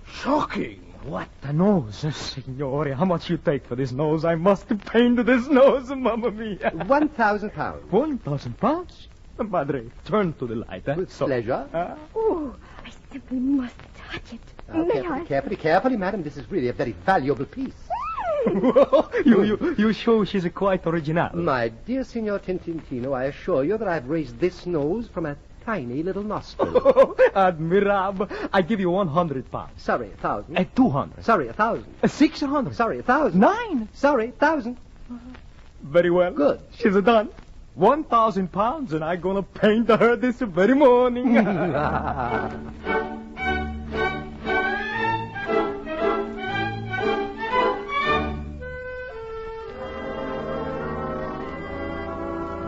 Shocking. What a nose, signore. How much you take for this nose? I must paint this nose, mamma mia. 1,000 pounds. 1,000 pounds? Madre, turn to the light. With pleasure. Oh, I simply must touch it. May I? Carefully, madam. This is really a very valuable piece. You show she's quite original. My dear Signor Tintintino, I assure you that I've raised this nose from a tiny little nostril. Admirable. I give you 100 pounds. Sorry, 1,000. 200. Sorry, 1,000. 600. Sorry, 1,000. 9. Sorry, 1,000. Very well. Good. She's done. 1,000 pounds, and I'm gonna paint her this very morning.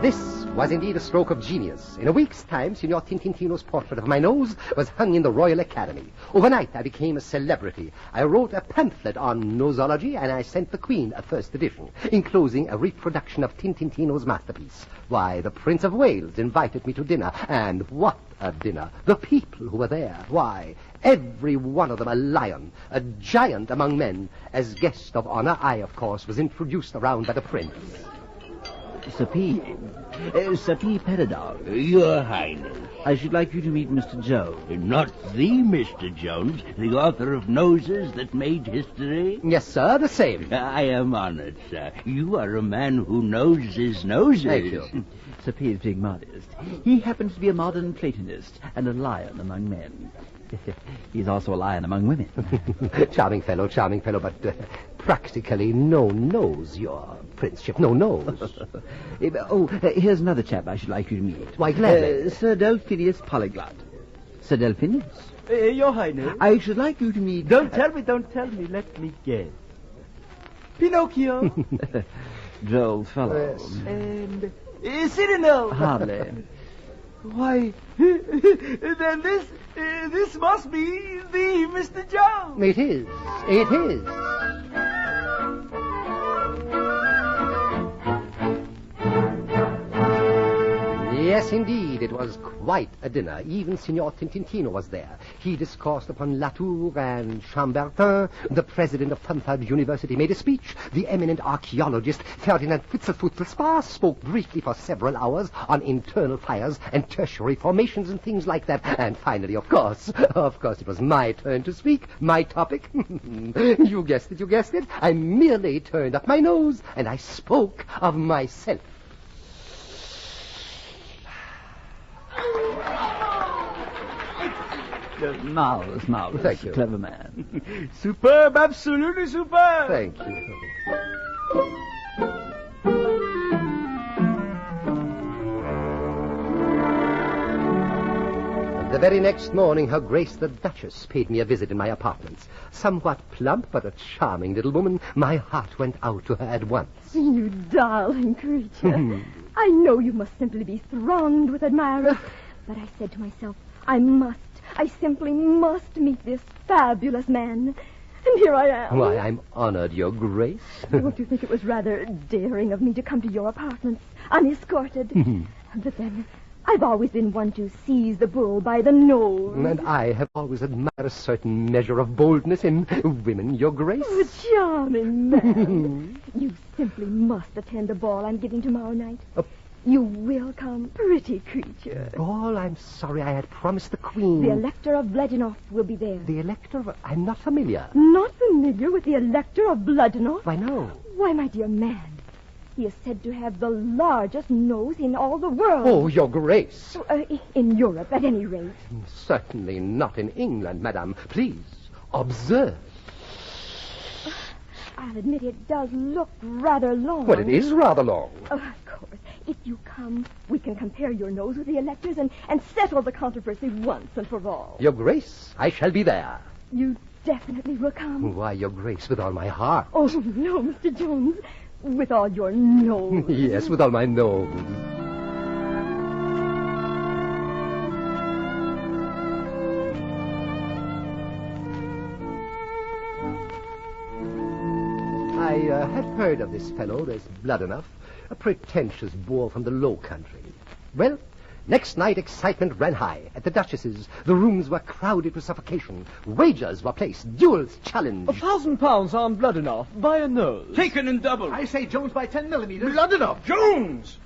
This was indeed a stroke of genius. In a week's time, Signor Tintintino's portrait of my nose was hung in the Royal Academy. Overnight, I became a celebrity. I wrote a pamphlet on nosology, and I sent the Queen a first edition, enclosing a reproduction of Tintintino's masterpiece. Why, the Prince of Wales invited me to dinner, and what a dinner! The people who were there, why, every one of them a lion, a giant among men. As guest of honor, I, of course, was introduced around by the Prince. Sir P. Peridot. Your Highness. I should like you to meet Mr. Jones. Not the Mr. Jones, the author of Noses That Made History? Yes, sir, the same. I am honored, sir. You are a man who knows his noses. Thank you. Sir P. is being modest. He happens to be a modern Platonist and a lion among men. He's also a lion among women. Charming fellow, but practically no nose, your princeship, no nose. Here's another chap I should like you to meet. Why, gladly. Sir Delphinius Polyglot. Sir Delphinius? Your Highness. I should like you to meet... Don't tell me, let me guess. Pinocchio. Droll fellow. Yes. And Cyrano. Hardly. Why, then this must be the Mr. Jones. It is. Yes, indeed, it was quite a dinner. Even Signor Tintintino was there. He discoursed upon Latour and Chambertin. The president of Thumpage University made a speech. The eminent archaeologist Ferdinand Witzelfutzelspaß spoke briefly for several hours on internal fires and tertiary formations and things like that. And finally, of course, it was my turn to speak. My topic. You guessed it. I merely turned up my nose and I spoke of myself. Marvelous. Thank you. Clever man. Superb, absolutely superb. Thank you. The very next morning, Her Grace the Duchess paid me a visit in my apartments. Somewhat plump, but a charming little woman. My heart went out to her at once. You darling creature. I know you must simply be thronged with admirers. But I said to myself, I simply must meet this fabulous man. And here I am. Why, I'm honored, Your Grace. Don't you think it was rather daring of me to come to your apartments, unescorted? But then, I've always been one to seize the bull by the nose. And I have always admired a certain measure of boldness in women, Your Grace. Oh, charming man. You simply must attend a ball I'm giving tomorrow night. You will come, pretty creature. Ball? I'm sorry, I had promised the Queen. The Elector of Bledinoff will be there. The Elector of... I'm not familiar. Not familiar with the Elector of Bledinoff? Why, no. Why, my dear man, he is said to have the largest nose in all the world. Oh, Your Grace. In Europe, at any rate. Certainly not in England, madame. Please, observe. I'll admit it does look rather long. Well, it is rather long. Of course. If you come, we can compare your nose with the Elector's and settle the controversy once and for all. Your Grace, I shall be there. You definitely will come? Why, Your Grace, with all my heart. Oh, no, Mr. Jones. With all your nose. Yes, with all my nose. I had heard of this fellow, there's Bledinoff, a pretentious boor from the Low Country. Well, next night excitement ran high. At the Duchess's, the rooms were crowded to suffocation. Wagers were placed, duels challenged. £1,000 on Bledinoff by a nose. Taken in double. I say Jones by 10 millimeters. Bledinoff. Jones!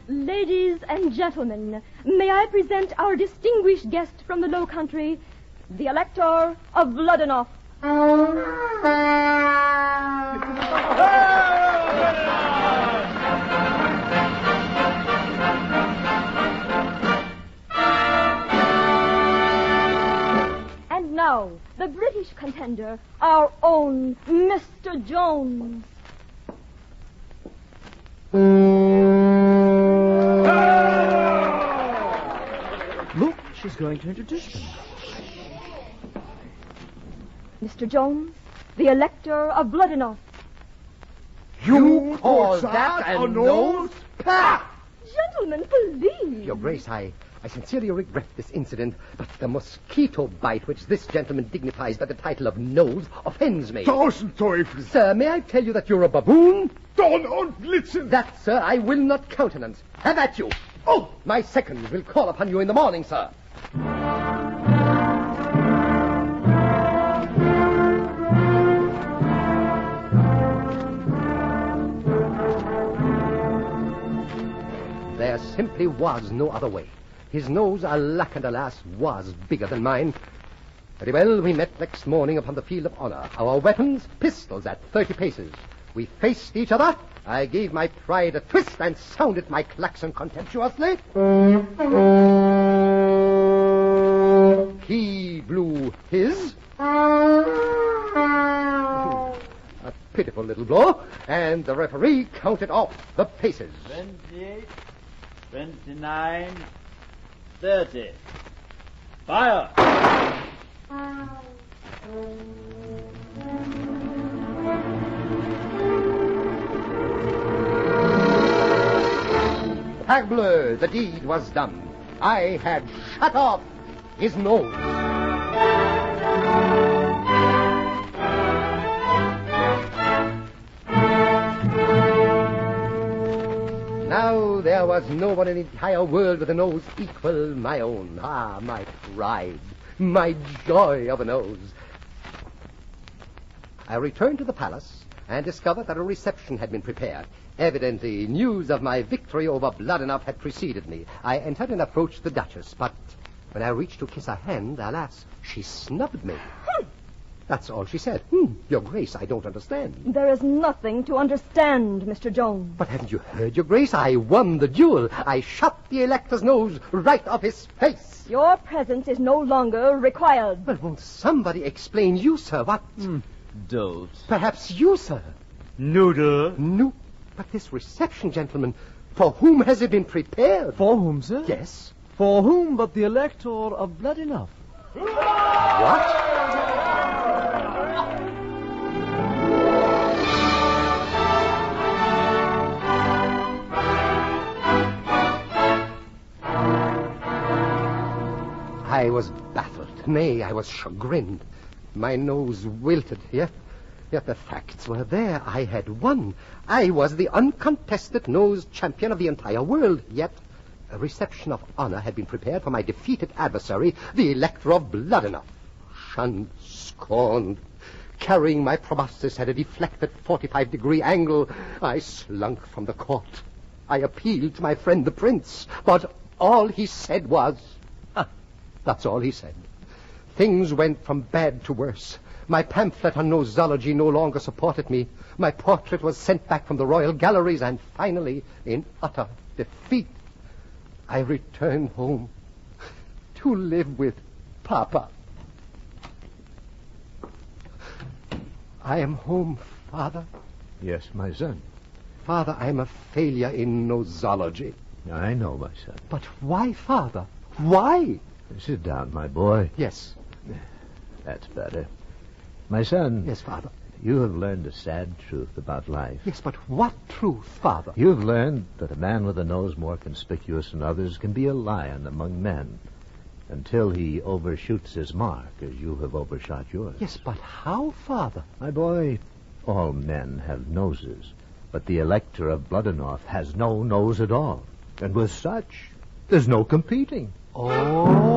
Ladies and gentlemen, may I present our distinguished guest from the Low Country, the Elector of Bledinoff. And now, the British contender, our own Mr. Jones. Look, she's going to introduce them. Mr. Jones, the Elector of Bledinoff. You call that a nose? Pah! Gentlemen, please. Your Grace, I sincerely regret this incident, but the mosquito bite which this gentleman dignifies by the title of nose offends me. Tausend Teufel! Sir, may I tell you that you're a baboon? Don und Blitzen! That, sir, I will not countenance. Have at you. Oh, my second will call upon you in the morning, sir. There simply was no other way. His nose, alack and alas, was bigger than mine. Very well, we met next morning upon the field of honor. Our weapons, pistols at 30 paces. We faced each other. I gave my pride a twist and sounded my klaxon contemptuously. He blew his. A pitiful little blow, and the referee counted off the paces. 28, 29, 30. Fire! Parbleu, the deed was done. I had shut off his nose. Now there was no one in the entire world with a nose equal my own. Ah, my pride, my joy of a nose. I returned to the palace and discovered that a reception had been prepared. Evidently, news of my victory over Bledinoff had preceded me. I entered and approached the Duchess, but when I reached to kiss her hand, alas, she snubbed me. That's all she said. Your Grace, I don't understand. There is nothing to understand, Mr. Jones. But haven't you heard, Your Grace? I won the duel. I shot the Elector's nose right off his face. Your presence is no longer required. Well, won't somebody explain you, sir? What? Don't. Perhaps you, sir. Noodle. No. But this reception, gentlemen, for whom has it been prepared? For whom, sir? Yes. For whom but the Elector of Bledinoff? What? I was baffled. Nay, I was chagrined. My nose wilted, yet the facts were there. I had won. I was the uncontested nose champion of the entire world. Yet A reception of honor had been prepared for my defeated adversary, the Elector of Bloodenough. Shunned, scorned, carrying my proboscis at a deflected 45-degree angle, I slunk from the court. I appealed to my friend the prince, but all he said was... that's all he said. Things went from bad to worse. My pamphlet on nosology no longer supported me. My portrait was sent back from the royal galleries, and finally, in utter defeat, I returned home to live with Papa. I am home, Father. Yes, my son. Father, I am a failure in nosology. I know, my son. But why, Father? Why? Sit down, my boy. Yes. That's better. My son. Yes, Father. You have learned a sad truth about life. Yes, but what truth, Father? You've learned that a man with a nose more conspicuous than others can be a lion among men until he overshoots his mark, as you have overshot yours. Yes, but how, Father? My boy, all men have noses, but the Elector of Bloodenough has no nose at all. And with such, there's no competing. Oh.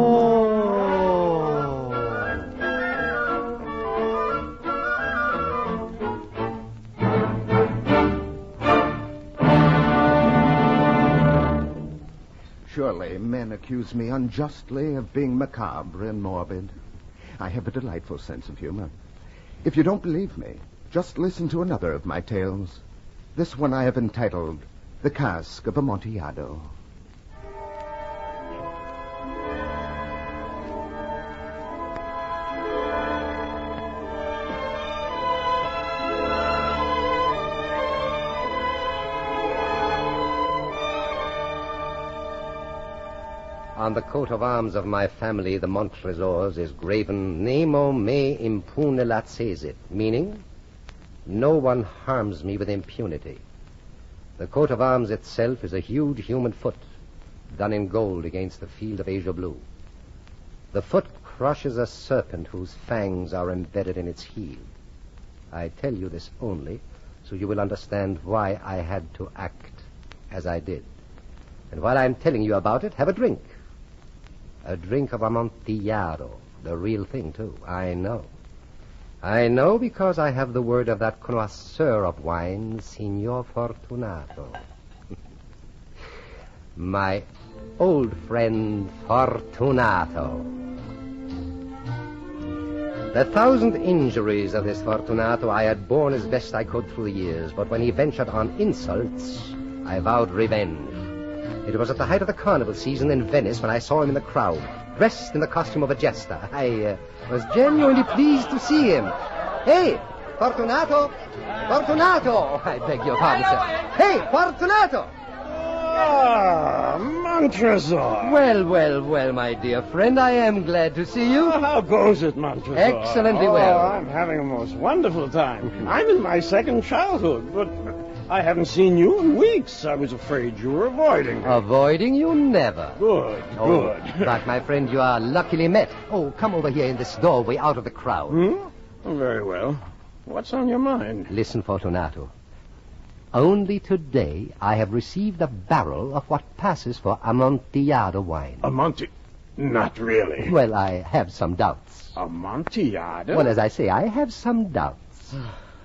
Surely men accuse me unjustly of being macabre and morbid. I have a delightful sense of humor. If you don't believe me, just listen to another of my tales. This one I have entitled The Cask of Amontillado. On the coat of arms of my family, the Montresors, is graven Nemo me impune lacessit, meaning, no one harms me with impunity. The coat of arms itself is a huge human foot, done in gold against the field of azure blue. The foot crushes a serpent whose fangs are embedded in its heel. I tell you this only so you will understand why I had to act as I did. And while I'm telling you about it, have a drink. A drink of Amontillado, the real thing, too. I know. I know because I have the word of that connoisseur of wine, Signor Fortunato. My old friend Fortunato. The 1,000 injuries of this Fortunato I had borne as best I could through the years, but when he ventured on insults, I vowed revenge. It was at the height of the carnival season in Venice when I saw him in the crowd, dressed in the costume of a jester. I was genuinely pleased to see him. Hey, Fortunato! Fortunato! I beg your pardon, sir. Hey, Fortunato! Ah, Montresor. Well, my dear friend, I am glad to see you. How goes it, Montresor? Excellently well. I'm having a most wonderful time. I'm in my second childhood, but I haven't seen you in weeks. I was afraid you were avoiding me. Avoiding you? Never. Good. But, my friend, you are luckily met. Oh, come over here in this doorway out of the crowd. Very well. What's on your mind? Listen, Fortunato. Only today I have received a barrel of what passes for Amontillado wine. Not really. Well, I have some doubts. Amontillado? Well, as I say, I have some doubts.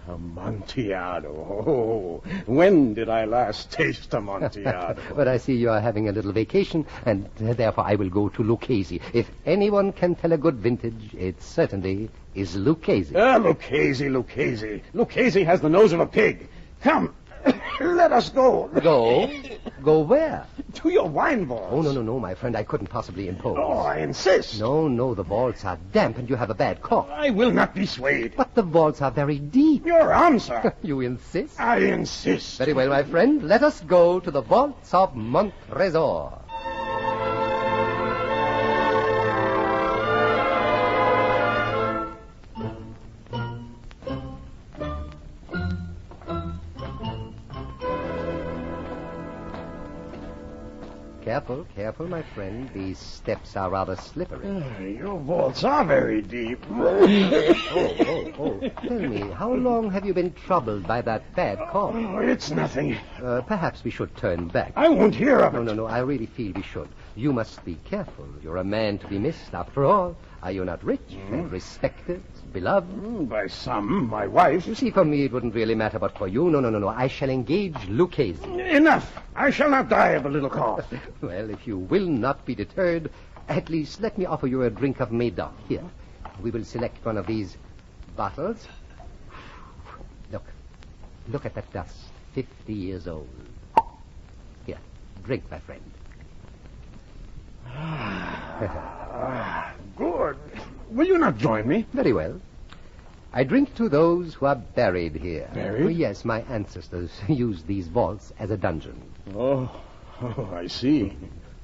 Amontillado. Oh, when did I last taste Amontillado? But I see you are having a little vacation, and therefore I will go to Lucchese. If anyone can tell a good vintage, it certainly is Lucchese. Lucchese. Lucchese has the nose of a pig. Come, let us go. Go? Go where? To your wine vaults. Oh, no, my friend. I couldn't possibly impose. Oh, I insist. No, the vaults are damp and you have a bad cough. I will not be swayed. But the vaults are very deep. Your answer. You insist? I insist. Very well, my friend. Let us go to the vaults of Montresor. Careful, careful, my friend. These steps are rather slippery. Your vaults are very deep. Oh. Tell me, how long have you been troubled by that bad cough? Oh, it's nothing. Perhaps we should turn back. I won't hear of it. No, I really feel we should. You must be careful. You're a man to be missed, after all. Are you not rich and respected, beloved? By some, my wife. You see, for me it wouldn't really matter, but for you, no. I shall engage Lucchese. Enough. I shall not die of a little cough. Well, if you will not be deterred, at least let me offer you a drink of Medoc. Here, we will select one of these bottles. Look at that dust. 50 years old. Here, drink, my friend. Good. Will you not join me? Very well. I drink to those who are buried here. Buried? Oh, yes, my ancestors used these vaults as a dungeon. Oh, I see.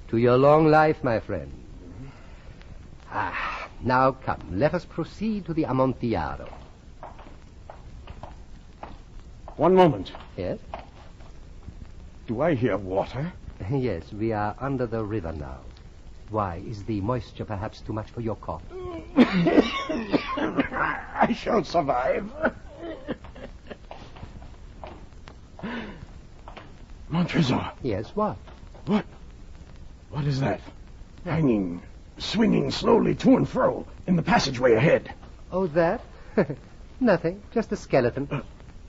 To your long life, my friend. Now come, let us proceed to the Amontillado. One moment. Yes? Do I hear water? Yes, we are under the river now. Why, is the moisture perhaps too much for your cough? I shall survive. Montresor. Yes, what? What is that? Hanging, swinging slowly to and fro in the passageway ahead. Oh, that? Nothing, just a skeleton.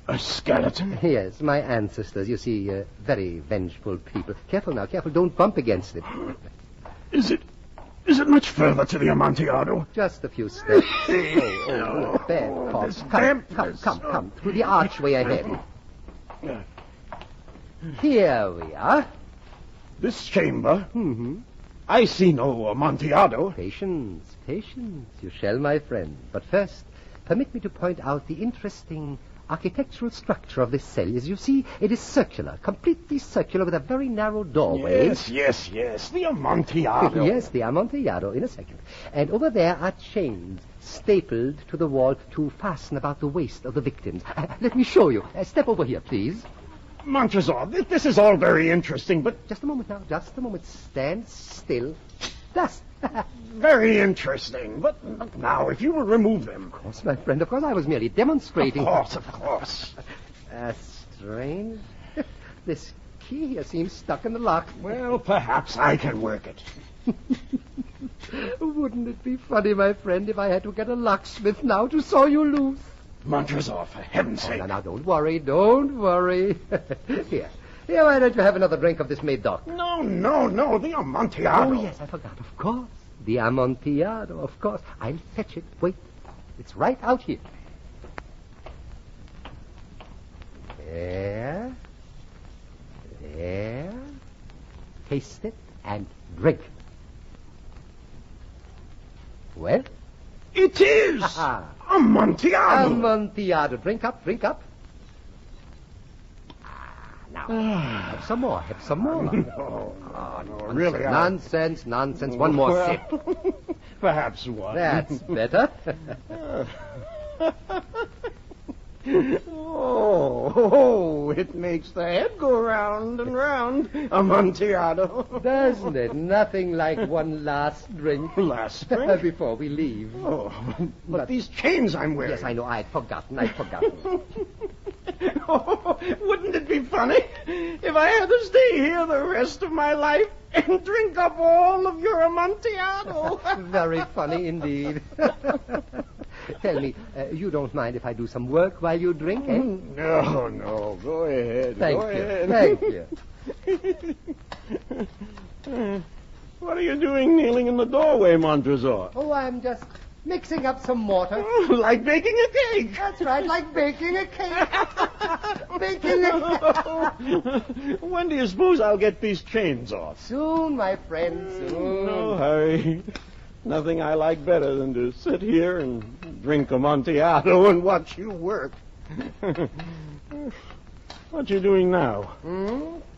A skeleton? Yes, my ancestors, you see, very vengeful people. Careful now, careful, don't bump against it. Is it much further to the Amontillado? Just a few steps. Bad cough. Come, through the archway ahead. Here we are. This chamber? Mm-hmm. I see no Amontillado. Patience. You shall, my friend. But first, permit me to point out the interesting architectural structure of this cell. As you see, it is circular, completely circular, with a very narrow doorway. Yes, the Amontillado. Yes, the Amontillado, in a second. And over there are chains stapled to the wall to fasten about the waist of the victims. Let me show you. Step over here, please. Montresor, this is all very interesting, but... Just a moment now, just a moment. Stand still. Thus. Very interesting, but now, if you will remove them. Of course, my friend, of course. I was merely demonstrating. Of course. Strange. This key here seems stuck in the lock. Well, perhaps I can work it. Wouldn't it be funny, my friend, if I had to get a locksmith now to saw you loose? Montresor, for heaven's sake. Now, don't worry. Here, why don't you have another drink of this Medoc? No, the Amontillado. Oh, yes, I forgot, of course. The Amontillado, of course. I'll fetch it. Wait, it's right out here. There. Taste it and drink. Well? It is! Amontillado! Amontillado. Drink up. Now, have some more. No, really. Nonsense. One more sip. Perhaps one. That's better. Oh, it makes the head go round and round. Amontillado. Doesn't it? Nothing like one last drink. Last drink? Before we leave. Oh, but these chains I'm wearing. Yes, I know. I'd forgotten. Oh, wouldn't it be funny if I had to stay here the rest of my life and drink up all of your Amontillado? Very funny indeed. Tell me, you don't mind if I do some work while you drink, eh? No. Go ahead. Thank you. What are you doing kneeling in the doorway, Montresor? Oh, I'm just mixing up some mortar. Like baking a cake. That's right, like baking a cake. When do you suppose I'll get these chains off? Soon, my friend, soon. No hurry. Nothing I like better than to sit here and drink Amontillado and watch you work. What you doing now?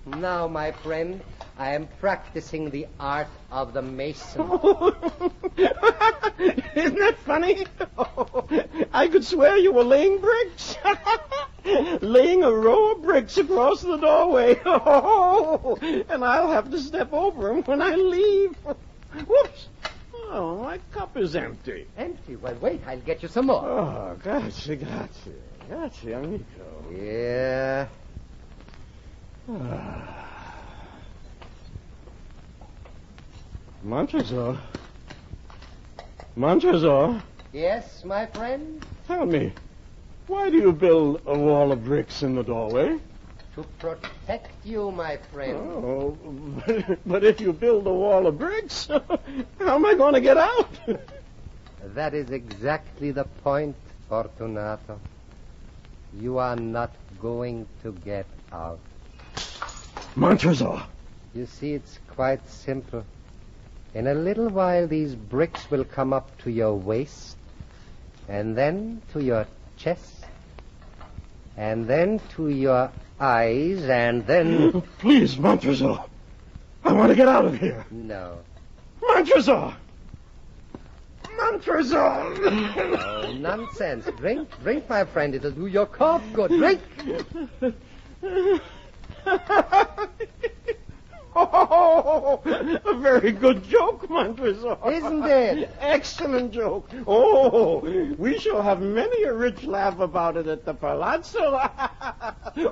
Now, my friend, I am practicing the art of the mason. Isn't that funny? I could swear you were laying bricks. laying a row of bricks across the doorway. Oh, and I'll have to step over them when I leave. Whoops. Oh, my cup is empty. Empty? Well, wait, I'll get you some more. Oh, grazie. Grazie, amico. Yeah. Montresor. Yes, my friend? Tell me, why do you build a wall of bricks in the doorway? To protect you, my friend. Oh, but if you build a wall of bricks, how am I going to get out? That is exactly the point, Fortunato. You are not going to get out. Montresor. You see, it's quite simple. In a little while, these bricks will come up to your waist, and then to your chest, and then to your eyes, and then... Please, Montresor. I want to get out of here. No. Montresor! Oh, nonsense. Drink, my friend. It'll do your cough good. Drink! Oh, a very good joke, Montresor. Isn't it? Excellent joke. Oh, we shall have many a rich laugh about it at the Palazzo.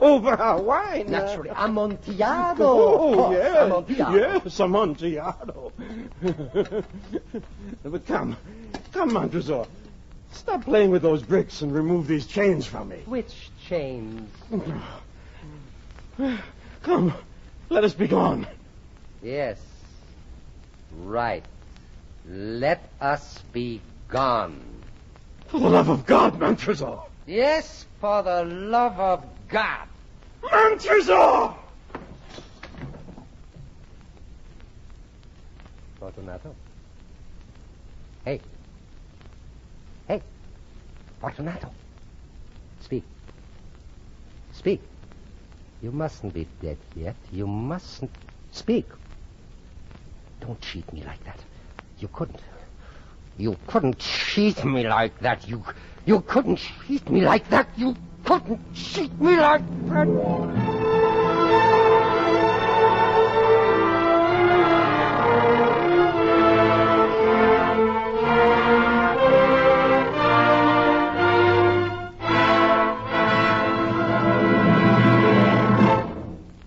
Over our wine. Naturally. Amontillado. Oh, yes. Amontillado. Yes, Amontillado. But come, Montresor. Stop playing with those bricks and remove these chains from me. Which chains? Come, let us be gone. Yes. Right. Let us be gone. For the love of God, Montresor. Yes, for the love of God. Montresor! Fortunato. Hey. Fortunato. Speak. You mustn't be dead yet. You mustn't... Speak. Don't cheat me like that. You couldn't. You couldn't cheat me like that. You couldn't cheat me like that. You couldn't cheat me like that.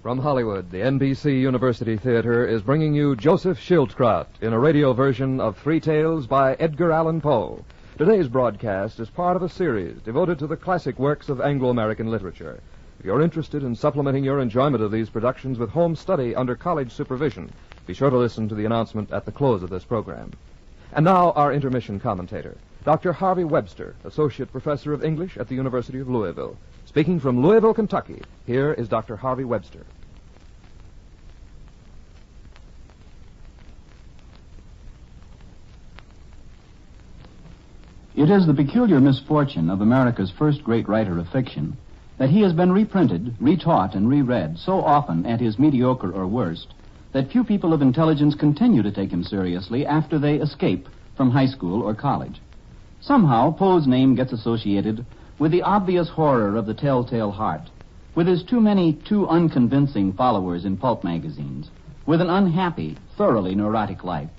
From Hollywood, the NBC University Theater is bringing you Joseph Schildkraut in a radio version of Three Tales by Edgar Allan Poe. Today's broadcast is part of a series devoted to the classic works of Anglo-American literature. If you're interested in supplementing your enjoyment of these productions with home study under college supervision, be sure to listen to the announcement at the close of this program. And now, our intermission commentator, Dr. Harvey Webster, Associate Professor of English at the University of Louisville. Speaking from Louisville, Kentucky, here is Dr. Harvey Webster. It is the peculiar misfortune of America's first great writer of fiction that he has been reprinted, retaught, and reread so often at his mediocre or worst that few people of intelligence continue to take him seriously after they escape from high school or college. Somehow, Poe's name gets associated with the obvious horror of the telltale heart, with his too many, too unconvincing followers in pulp magazines, with an unhappy, thoroughly neurotic life.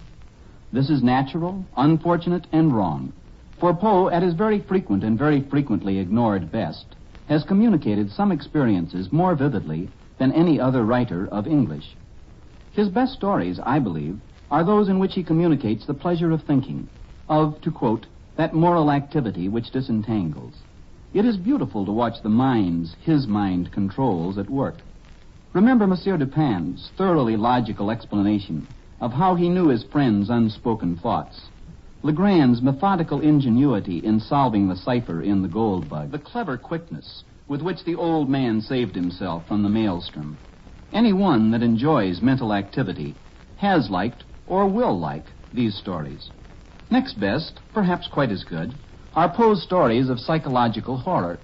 This is natural, unfortunate, and wrong. For Poe, at his very frequent and very frequently ignored best, has communicated some experiences more vividly than any other writer of English. His best stories, I believe, are those in which he communicates the pleasure of thinking, of, to quote, that moral activity which disentangles. It is beautiful to watch the minds his mind controls at work. Remember Monsieur Dupin's thoroughly logical explanation of how he knew his friend's unspoken thoughts. Legrand's methodical ingenuity in solving the cipher in The Gold Bug. The clever quickness with which the old man saved himself from the maelstrom. Anyone that enjoys mental activity has liked or will like these stories. Next best, perhaps quite as good, are Poe's stories of psychological horror.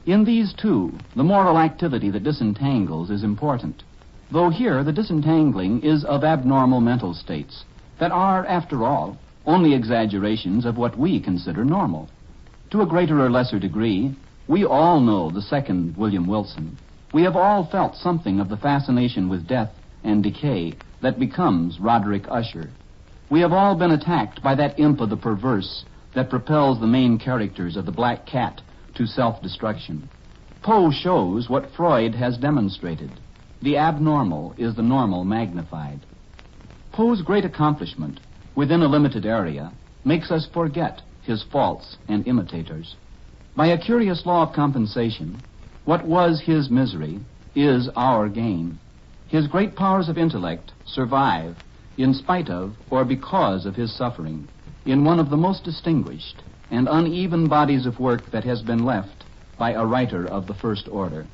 In these, too, the moral activity that disentangles is important, though here the disentangling is of abnormal mental states that are, after all, only exaggerations of what we consider normal. To a greater or lesser degree, We all know the second William Wilson. We have all felt something of the fascination with death and decay that becomes Roderick Usher. We have all been attacked by that imp of the perverse that propels the main characters of The Black Cat to self-destruction. Poe shows what Freud has demonstrated. The abnormal is the normal magnified. Poe's great accomplishment within a limited area makes us forget his faults and imitators. By a curious law of compensation, what was his misery is our gain. His great powers of intellect survive in spite of or because of his suffering in one of the most distinguished and uneven bodies of work that has been left by a writer of the first order.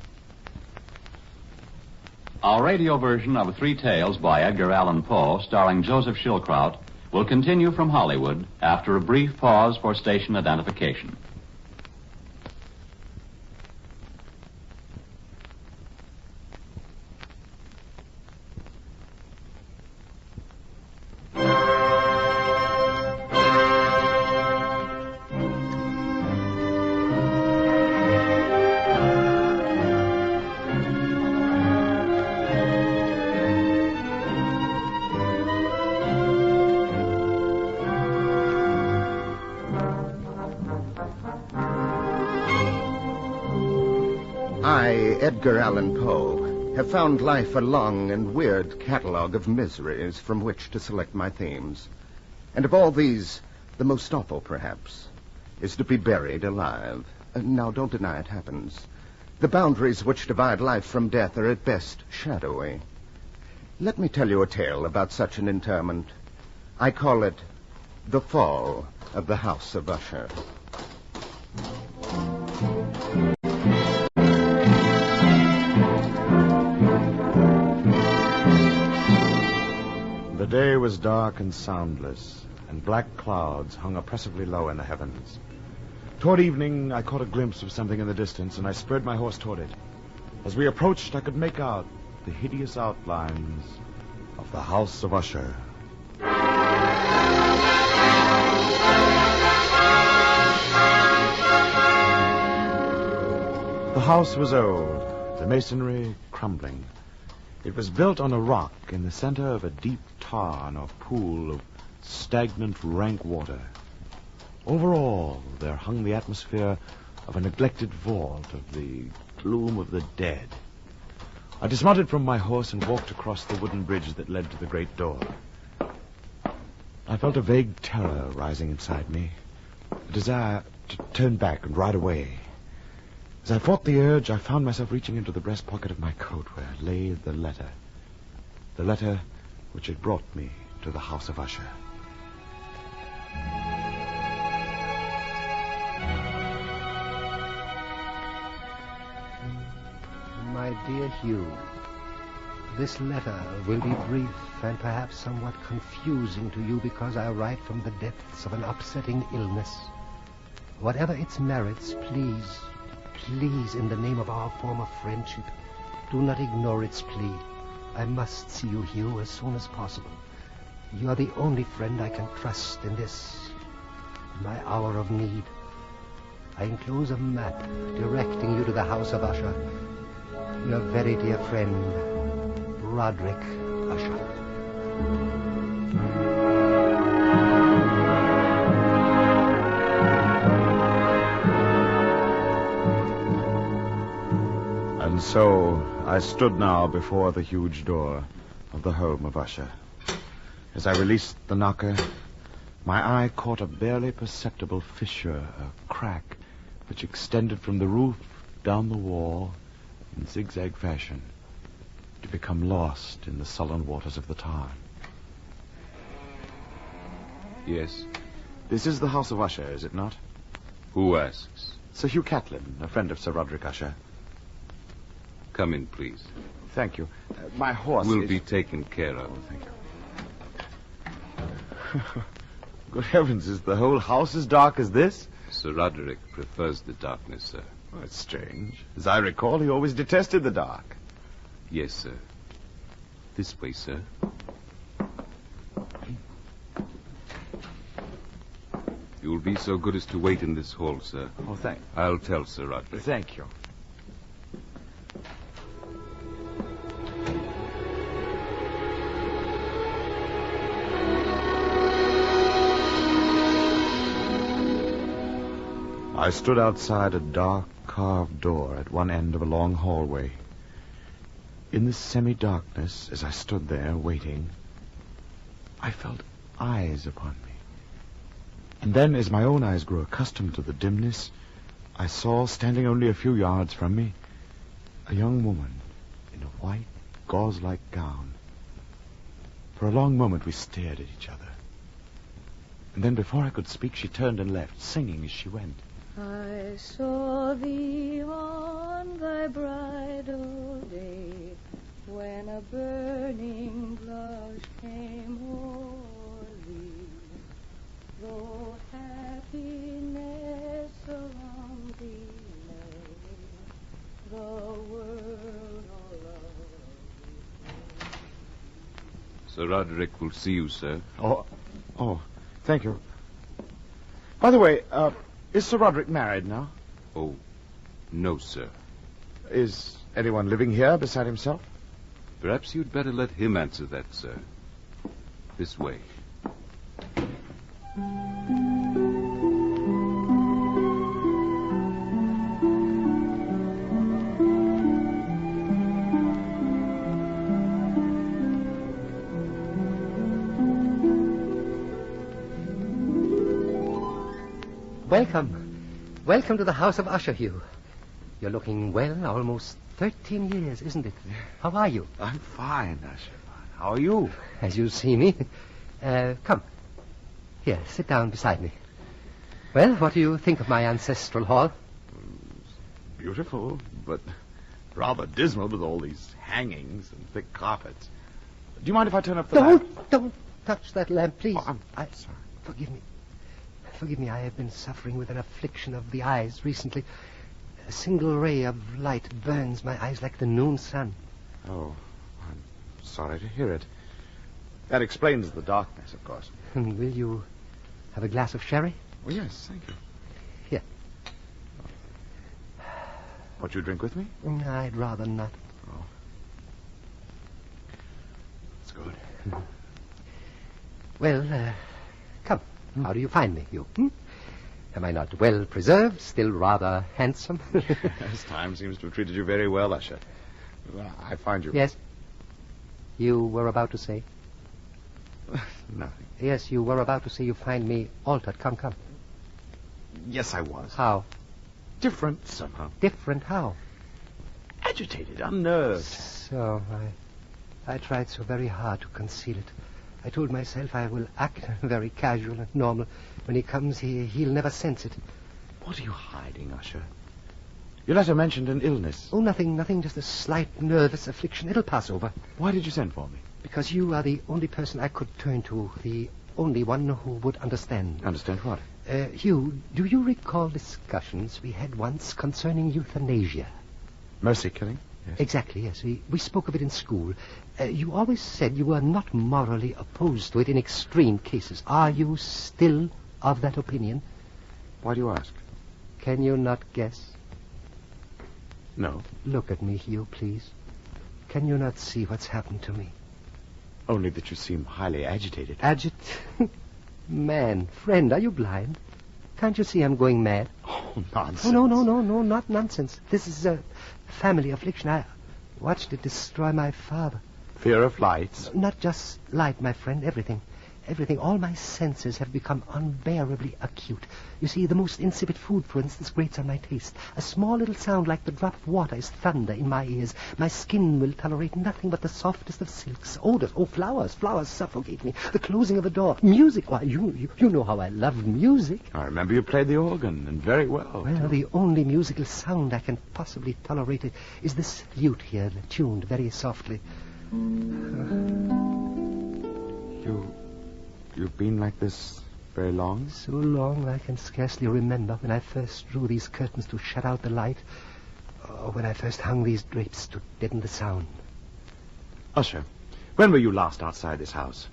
Our radio version of Three Tales by Edgar Allan Poe, starring Joseph Schildkraut, will continue from Hollywood after a brief pause for station identification. I, Edgar Allan Poe, have found life a long and weird catalogue of miseries from which to select my themes. And of all these, the most awful, perhaps, is to be buried alive. Now, don't deny it happens. The boundaries which divide life from death are at best shadowy. Let me tell you a tale about such an interment. I call it The Fall of the House of Usher. The day was dark and soundless, and black clouds hung oppressively low in the heavens. Toward evening, I caught a glimpse of something in the distance, and I spurred my horse toward it. As we approached, I could make out the hideous outlines of the House of Usher. The house was old, the masonry crumbling. It was built on a rock in the center of a deep tarn or pool of stagnant, rank water. Over all, there hung the atmosphere of a neglected vault, of the gloom of the dead. I dismounted from my horse and walked across the wooden bridge that led to the great door. I felt a vague terror rising inside me, a desire to turn back and ride away. As I fought the urge, I found myself reaching into the breast pocket of my coat where lay the letter which had brought me to the House of Usher. My dear Hugh, this letter will be brief and perhaps somewhat confusing to you because I write from the depths of an upsetting illness. Whatever its merits, please, in the name of our former friendship, do not ignore its plea. I must see you, Hugh, as soon as possible. You are the only friend I can trust in this, my hour of need. I enclose a map directing you to the House of Usher. Your very dear friend, Roderick Usher. And so I stood now before the huge door of the home of Usher. As I released the knocker, my eye caught a barely perceptible fissure, a crack, which extended from the roof down the wall in zigzag fashion to become lost in the sullen waters of the tarn. Yes? This is the House of Usher, is it not? Who asks? Sir Hugh Catlin, a friend of Sir Roderick Usher. Come in, please. Thank you. My horse will be taken care of. Thank you. Good heavens, is the whole house as dark as this? Sir Roderick prefers the darkness, sir. Oh, that's strange. As I recall, he always detested the dark. Yes, sir. This way, sir. You'll be so good as to wait in this hall, sir. Oh, I'll tell Sir Roderick. Thank you. I stood outside a dark carved door at one end of a long hallway. In the semi-darkness, as I stood there waiting, I felt eyes upon me. And then, as my own eyes grew accustomed to the dimness, I saw, standing only a few yards from me, a young woman in a white, gauze-like gown. For a long moment we stared at each other. And then, before I could speak, she turned and left, singing as she went. I saw thee on thy bridal day, when a burning blush came o'er thee. Though happiness around thee lay, the world all love. Sir Roderick will see you, sir. Oh, thank you. By the way, is Sir Roderick married now? Oh, no, sir. Is anyone living here beside himself? Perhaps you'd better let him answer that, sir. This way. Welcome to the house of Usher, Hugh. You're looking well, almost 13 years, isn't it? How are you? I'm fine, Usher. How are you? As you see me. Come. Here, sit down beside me. Well, what do you think of my ancestral hall? Beautiful, but rather dismal with all these hangings and thick carpets. Do you mind if I turn up the lamp? Don't touch that lamp, please. Oh, I'm sorry. Forgive me. Forgive me, I have been suffering with an affliction of the eyes recently. A single ray of light burns my eyes like the noon sun. Oh, I'm sorry to hear it. That explains the darkness, of course. And will you have a glass of sherry? Oh, yes, thank you. Here. Won't you drink with me? I'd rather not. Oh. That's good. Well, come. How do you find me, Hugh? Am I not well preserved, still rather handsome? Yes, time seems to have treated you very well, Usher. I find you... Yes? You were about to say? Nothing. Yes, you were about to say you find me altered. Come. Yes, I was. How? Different, somehow. Different how? Agitated, unnerved. So, I tried so very hard to conceal it. I told myself I will act very casual and normal. When he comes, he'll never sense it. What are you hiding, Usher? Your letter mentioned an illness. Oh, nothing, just a slight nervous affliction. It'll pass over. Why did you send for me? Because you are the only person I could turn to, the only one who would understand. Understand what? Hugh, do you recall discussions we had once concerning euthanasia? Mercy killing? Yes. Exactly, yes. We spoke of it in school. You always said you were not morally opposed to it in extreme cases. Are you still of that opinion? Why do you ask? Can you not guess? No. Look at me, Hugh, please. Can you not see what's happened to me? Only that you seem highly agitated. Man, friend, are you blind? Can't you see I'm going mad? Oh, nonsense. Oh, no, not nonsense. This is a family affliction. I watched it destroy my father. Fear of lights? Not just light, my friend. Everything. All my senses have become unbearably acute. You see, the most insipid food, for instance, grates on my taste. A small little sound like the drop of water is thunder in my ears. My skin will tolerate nothing but the softest of silks. Odors. Oh, flowers suffocate me. The closing of a door. Music. Why, you know how I love music. I remember you played the organ, and very well. Well, the only musical sound I can possibly tolerate is this lute here, tuned very softly. You've been like this very long? So long I can scarcely remember when I first drew these curtains to shut out the light, or when I first hung these drapes to deaden the sound. Usher, when were you last outside this house?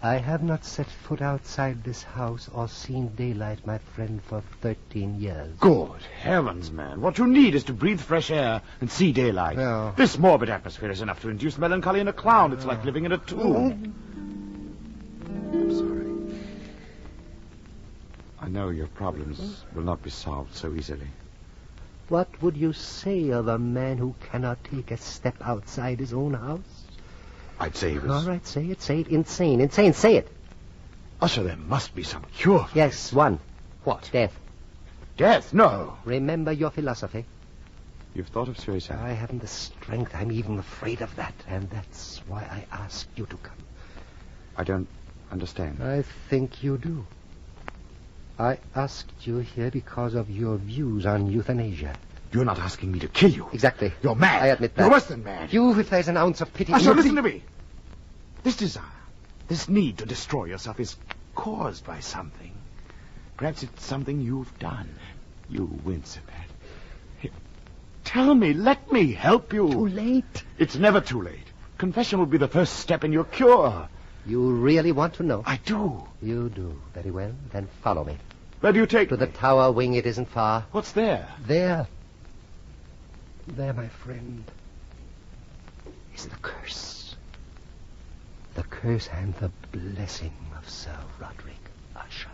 I have not set foot outside this house or seen daylight, my friend, for 13 years. Good heavens, man. What you need is to breathe fresh air and see daylight. No. This morbid atmosphere is enough to induce melancholy in a clown. It's like living in a tomb. I'm sorry. I know your problems will not be solved so easily. What would you say of a man who cannot take a step outside his own house? I'd say he was... All right, say it. Insane, say it. Usher, there must be some cure for Yes, one. What? Death. Death? No. Remember your philosophy. You've thought of suicide? I haven't the strength. I'm even afraid of that. And that's why I asked you to come. I don't understand. I think you do. I asked you here because of your views on euthanasia. You're not asking me to kill you. Exactly. You're mad. I admit that. You're worse than mad. You, if there's an ounce of pity... Usher, listen to me. This desire, this need to destroy yourself is caused by something. Perhaps it's something you've done. You wince at that. Here, tell me, let me help you. Too late. It's never too late. Confession will be the first step in your cure. You really want to know? I do. You do. Very well. Then follow me. Where do you take me? To the tower wing. It isn't far. What's there? There, my friend, is the curse. The curse and the blessing of Sir Roderick Usher.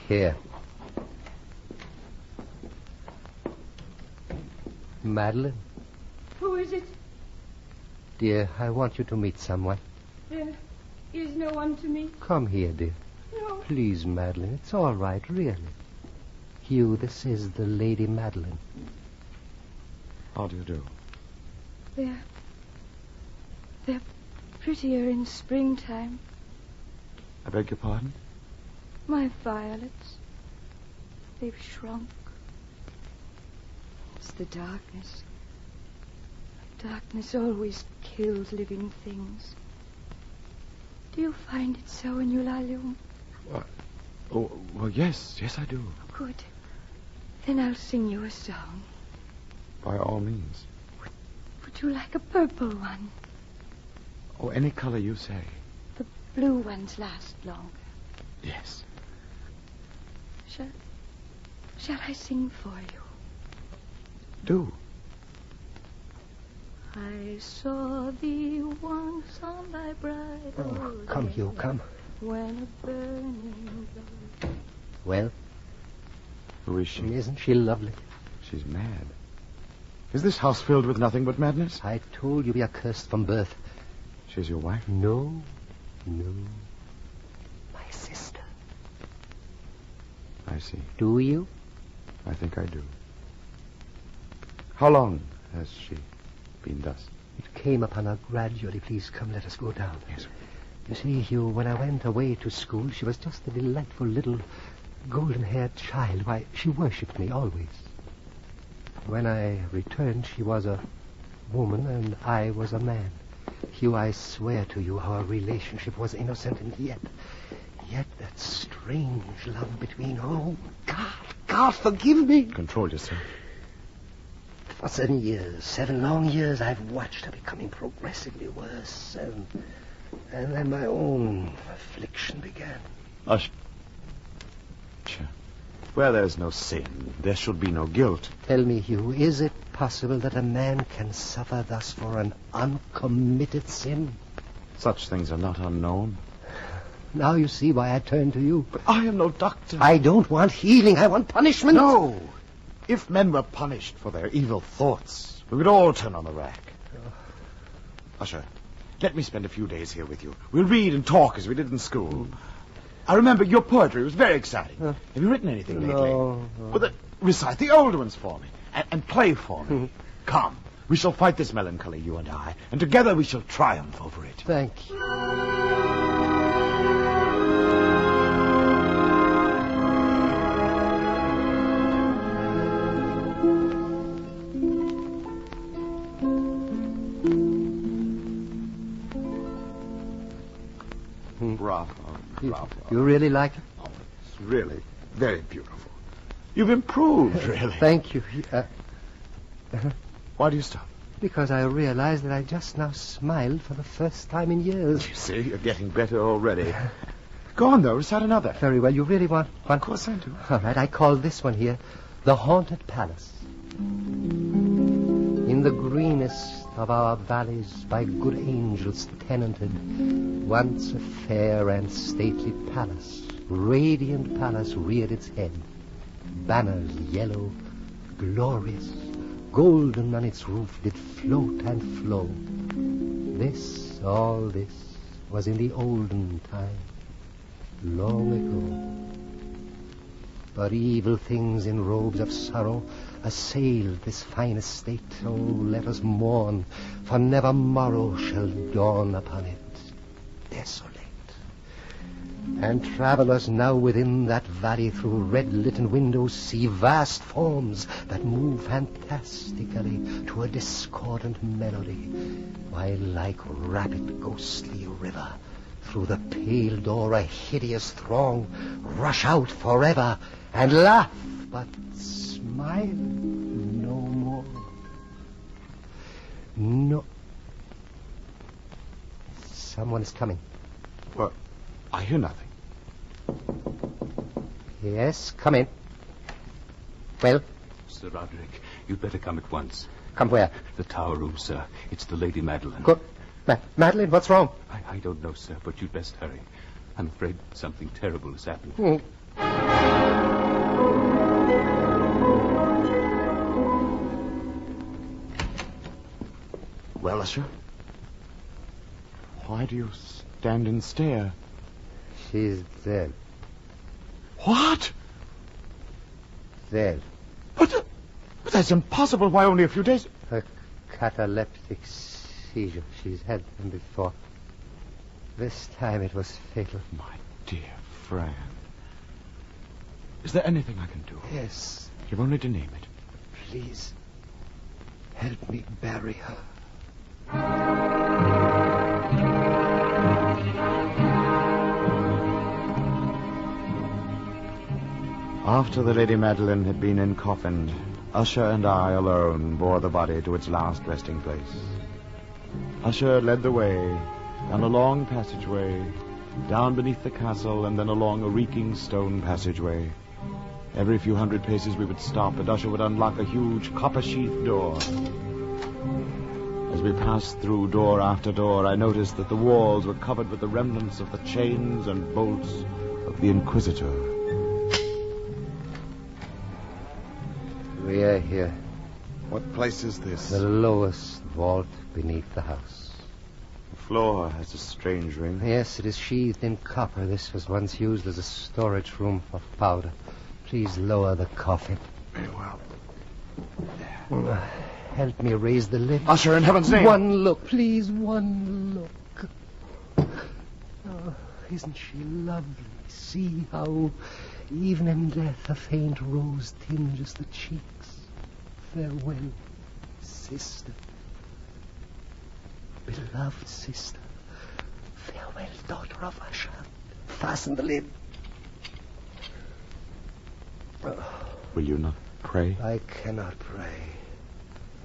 Here. Madeline? Who is it? Dear, I want you to meet someone. There is no one to meet. Come here, dear. No. Please, Madeline. It's all right, really. Hugh, this is the Lady Madeline. How do you do? They're prettier in springtime. I beg your pardon? My violets. They've shrunk. It's the darkness. Darkness always kills living things. Do you find it so in Eulalia? Oh, well, yes, I do. Good. Then I'll sing you a song. By all means. Would you like a purple one? Oh, any color you say. The blue ones last longer. Yes. Shall I sing for you? Do. I saw thee once on thy bridal Oh, come, day, Hugh, come. when a burning glow. Well? Who is she? Isn't she lovely? She's mad. Is this house filled with nothing but madness? I told you we are cursed from birth. She's your wife? No. My sister. I see. Do you? I think I do. How long has she been thus? It came upon her gradually. Please come, let us go down. Yes. You see, Hugh, when I went away to school, she was just a delightful little golden-haired child. Why, she worshipped me always. When I returned, she was a woman and I was a man. Hugh, I swear to you our relationship was innocent, and yet that strange love between... Oh, God, forgive me. Control yourself. For 7 years, 7 long years, I've watched her becoming progressively worse, and then my own affliction began. Usher. Where there's no sin, there should be no guilt. Tell me, Hugh, is it possible that a man can suffer thus for an uncommitted sin? Such things are not unknown. Now you see why I turn to you. But I am no doctor. I don't want healing, I want punishment. No! If men were punished for their evil thoughts, we would all turn on the rack. Usher, let me spend a few days here with you. We'll read and talk as we did in school. I remember your poetry was very exciting. Have you written anything lately? No. Well, then, recite the old ones for me. And play for me. Come, we shall fight this melancholy, you and I, and together we shall triumph over it. Thank you. You really like it? Oh, it's really very beautiful. You've improved, really. Thank you. Why do you stop? Because I realized that I just now smiled for the first time in years. You see, you're getting better already. Go on, though. Recite another. Very well. You really want one? Of course I do. All right. I call this one here The Haunted Palace. In the greenest of our valleys, by good angels tenanted, once a fair and stately palace, radiant palace, reared its head. Banners yellow, glorious, golden on its roof did float and flow. All this, was in the olden time, long ago. But evil things in robes of sorrow assailed this fine estate. Oh, let us mourn, for never morrow shall dawn upon it, desolate. And travelers now within that valley through red-lit windows see vast forms that move fantastically to a discordant melody, while like rapid ghostly river through the pale door a hideous throng rush out forever and laugh, but smile no more. No. Someone is coming. What? I hear nothing. Yes, come in. Well? Sir Roderick, you'd better come at once. Come where? The tower room, sir. It's the Lady Madeline. Good. Madeline, what's wrong? I don't know, sir, but you'd best hurry. I'm afraid something terrible has happened. Well, Usher? Why do you stand and stare? She's dead. What? Dead. But that's impossible. Why, only a few days... A cataleptic seizure. She's had them before. This time it was fatal. My dear Fran. Is there anything I can do? Yes. You've only to name it. Please, help me bury her. After the Lady Madeline had been encoffined, Usher and I alone bore the body to its last resting place. Usher led the way down a long passageway, down beneath the castle, and then along a reeking stone passageway. Every few hundred paces we would stop, and Usher would unlock a huge copper-sheathed door. As we passed through door after door, I noticed that the walls were covered with the remnants of the chains and bolts of the Inquisitor. We are here. What place is this? The lowest vault beneath the house. The floor has a strange ring. Yes, it is sheathed in copper. This was once used as a storage room for powder. Please lower the coffin. Very well. Help me raise the lid. Usher, in heaven's name. One look, please, one look. Oh, isn't she lovely? See how, even in death, a faint rose tinges the cheeks. Farewell, sister. Beloved sister. Farewell, daughter of Usher. Fasten the lid. Will you not pray? I cannot pray.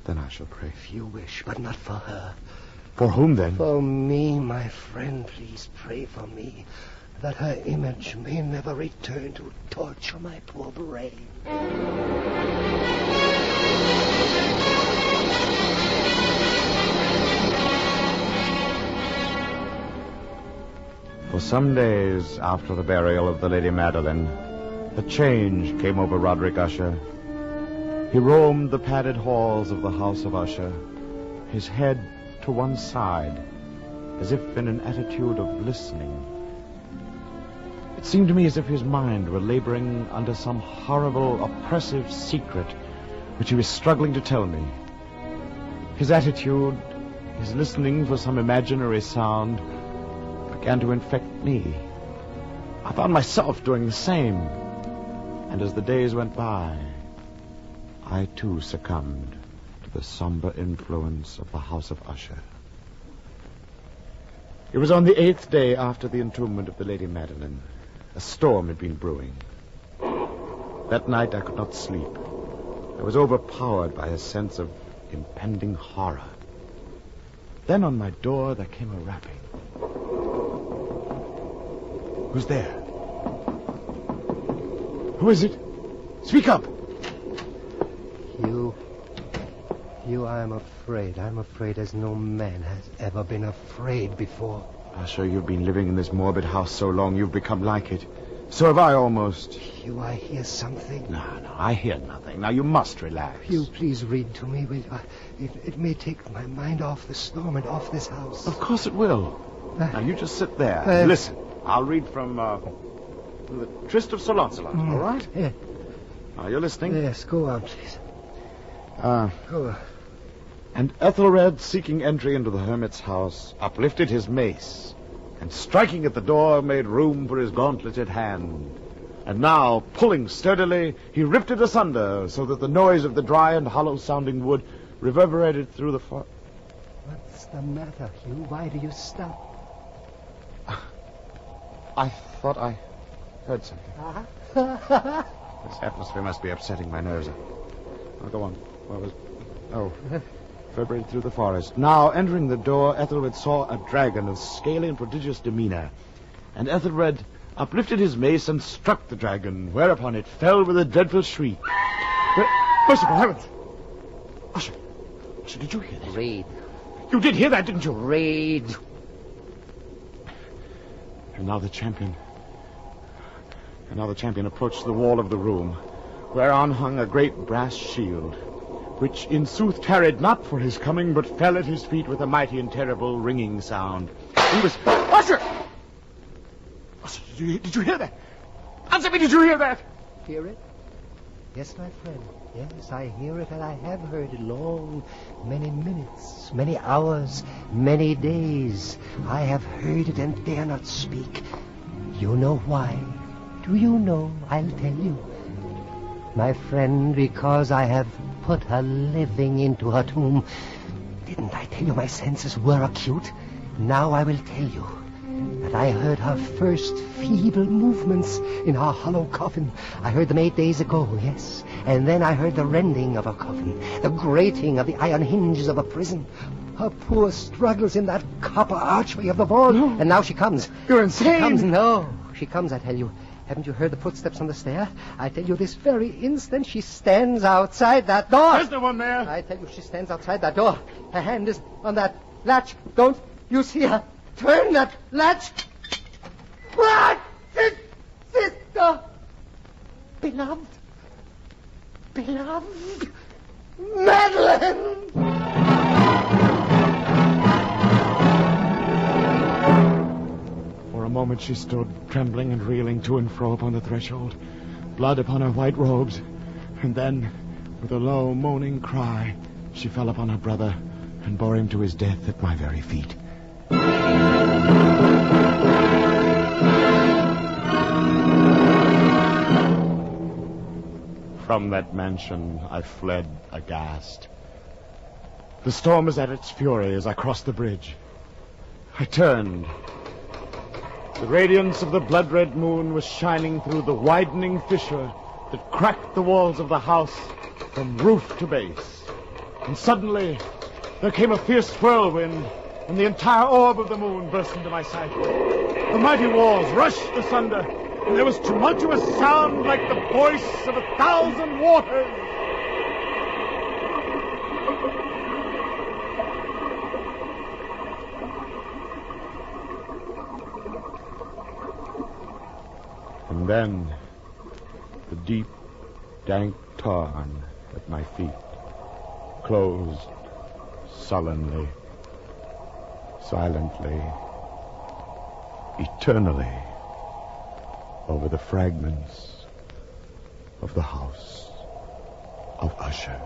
Then I shall pray. If you wish, but not for her. For whom, then? For me, my friend. Please pray for me, that her image may never return to torture my poor brain. For some days after the burial of the Lady Madeline, a change came over Roderick Usher. He roamed the padded halls of the house of Usher, his head to one side, as if in an attitude of listening. It seemed to me as if his mind were laboring under some horrible, oppressive secret which he was struggling to tell me. His attitude, his listening for some imaginary sound, began to infect me. I found myself doing the same. And as the days went by, I too succumbed to the somber influence of the House of Usher. It was on the 8th day after the entombment of the Lady Madeline. A storm had been brewing. That night I could not sleep. I was overpowered by a sense of impending horror. Then on my door there came a rapping. Who's there? Who is it? Speak up! You, I'm afraid. I'm afraid as no man has ever been afraid before. Usher, you've been living in this morbid house so long you've become like it. So have I almost. Hugh, I hear something. No, I hear nothing. Now, you must relax. Hugh, please read to me, will you? It may take my mind off the storm and off this house. Of course it will. Now, you just sit there. Listen. I'll read from the Tryst of Sir Launcelot, all right? Yeah. Are you listening? Yes, go on, please. Go on. And Ethelred, seeking entry into the hermit's house, uplifted his mace, and striking at the door, made room for his gauntleted hand. And now, pulling sturdily, he ripped it asunder, so that the noise of the dry and hollow-sounding wood reverberated through the What's the matter, Hugh? Why do you stop? I thought I heard something. This atmosphere must be upsetting my nerves. I'll go on. What was... Oh... reverberated through the forest. Now, entering the door, Ethelred saw a dragon of scaly and prodigious demeanor. And Ethelred uplifted his mace and struck the dragon, whereupon it fell with a dreadful shriek. Merciful heavens! Usher, did you hear that? Read. You did hear that, didn't you? Read. And now the champion approached the wall of the room, whereon hung a great brass shield, which in sooth tarried not for his coming, but fell at his feet with a mighty and terrible ringing sound. He was... Usher! Usher, did you hear that? Answer me, did you hear that? Hear it? Yes, my friend. Yes, I hear it, and I have heard it long, many minutes, many hours, many days. I have heard it and dare not speak. You know why? Do you know? I'll tell you. My friend, because I have put her living into her tomb. Didn't I tell you my senses were acute? Now I will tell you that I heard her first feeble movements in her hollow coffin. I heard them 8 days ago, yes. And then I heard the rending of her coffin, the grating of the iron hinges of a prison, her poor struggles in that copper archway of the vault. No. And now she comes. You're insane. She comes, no. She comes, I tell you. Haven't you heard the footsteps on the stair? I tell you, this very instant she stands outside that door. There's no one there. I tell you, she stands outside that door. Her hand is on that latch. Don't you see her? Turn that latch. What? Sister. Beloved. Madeline! For a moment she stood, trembling and reeling to and fro upon the threshold, blood upon her white robes. And then, with a low, moaning cry, she fell upon her brother and bore him to his death at my very feet. From that mansion I fled aghast. The storm was at its fury as I crossed the bridge. I turned. The radiance of the blood-red moon was shining through the widening fissure that cracked the walls of the house from roof to base. And suddenly there came a fierce whirlwind, and the entire orb of the moon burst into my sight. The mighty walls rushed asunder, and there was tumultuous sound like the voice of 1,000 waters. And then the deep, dank tarn at my feet closed sullenly, silently, eternally over the fragments of the house of Usher.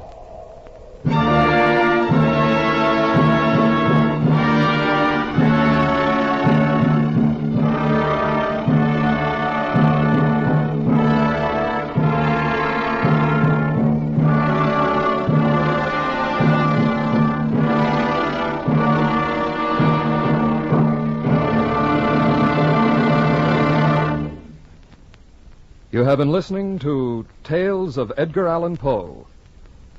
You have been listening to Tales of Edgar Allan Poe,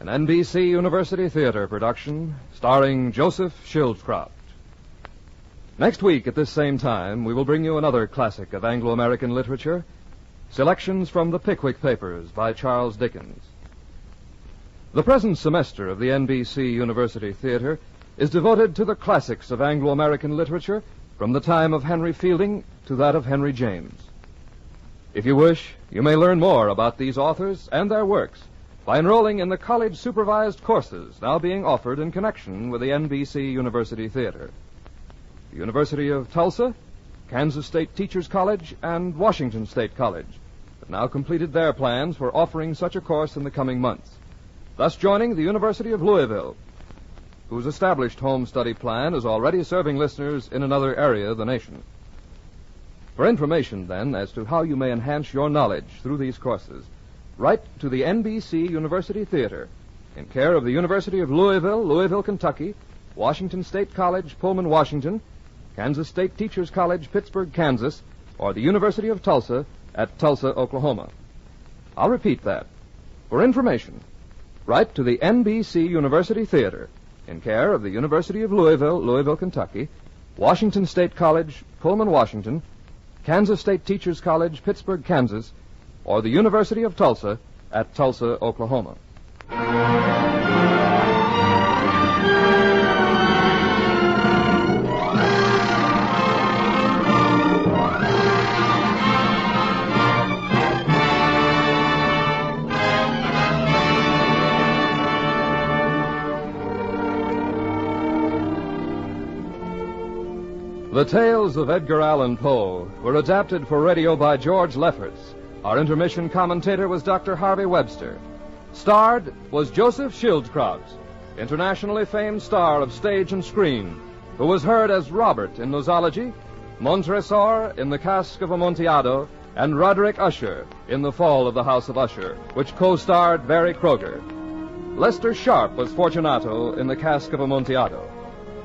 an NBC University Theater production starring Joseph Schildkraut. Next week at this same time, we will bring you another classic of Anglo-American literature, selections from the Pickwick Papers by Charles Dickens. The present semester of the NBC University Theater is devoted to the classics of Anglo-American literature from the time of Henry Fielding to that of Henry James. If you wish, you may learn more about these authors and their works by enrolling in the college-supervised courses now being offered in connection with the NBC University Theater. The University of Tulsa, Kansas State Teachers College, and Washington State College have now completed their plans for offering such a course in the coming months, thus joining the University of Louisville, whose established home study plan is already serving listeners in another area of the nation. For information, then, as to how you may enhance your knowledge through these courses, write to the NBC University Theater in care of the University of Louisville, Louisville, Kentucky, Washington State College, Pullman, Washington, Kansas State Teachers College, Pittsburgh, Kansas, or the University of Tulsa at Tulsa, Oklahoma. I'll repeat that. For information, write to the NBC University Theater in care of the University of Louisville, Louisville, Kentucky, Washington State College, Pullman, Washington, Kansas State Teachers College, Pittsburgh, Kansas, or the University of Tulsa at Tulsa, Oklahoma. The Tales of Edgar Allan Poe were adapted for radio by George Lefferts. Our intermission commentator was Dr. Harvey Webster. Starred was Joseph Schildkraut, internationally famed star of stage and screen, who was heard as Robert in Nosology, Montresor in The Cask of Amontillado, and Roderick Usher in The Fall of the House of Usher, which co-starred Barry Kroger. Lester Sharp was Fortunato in The Cask of Amontillado.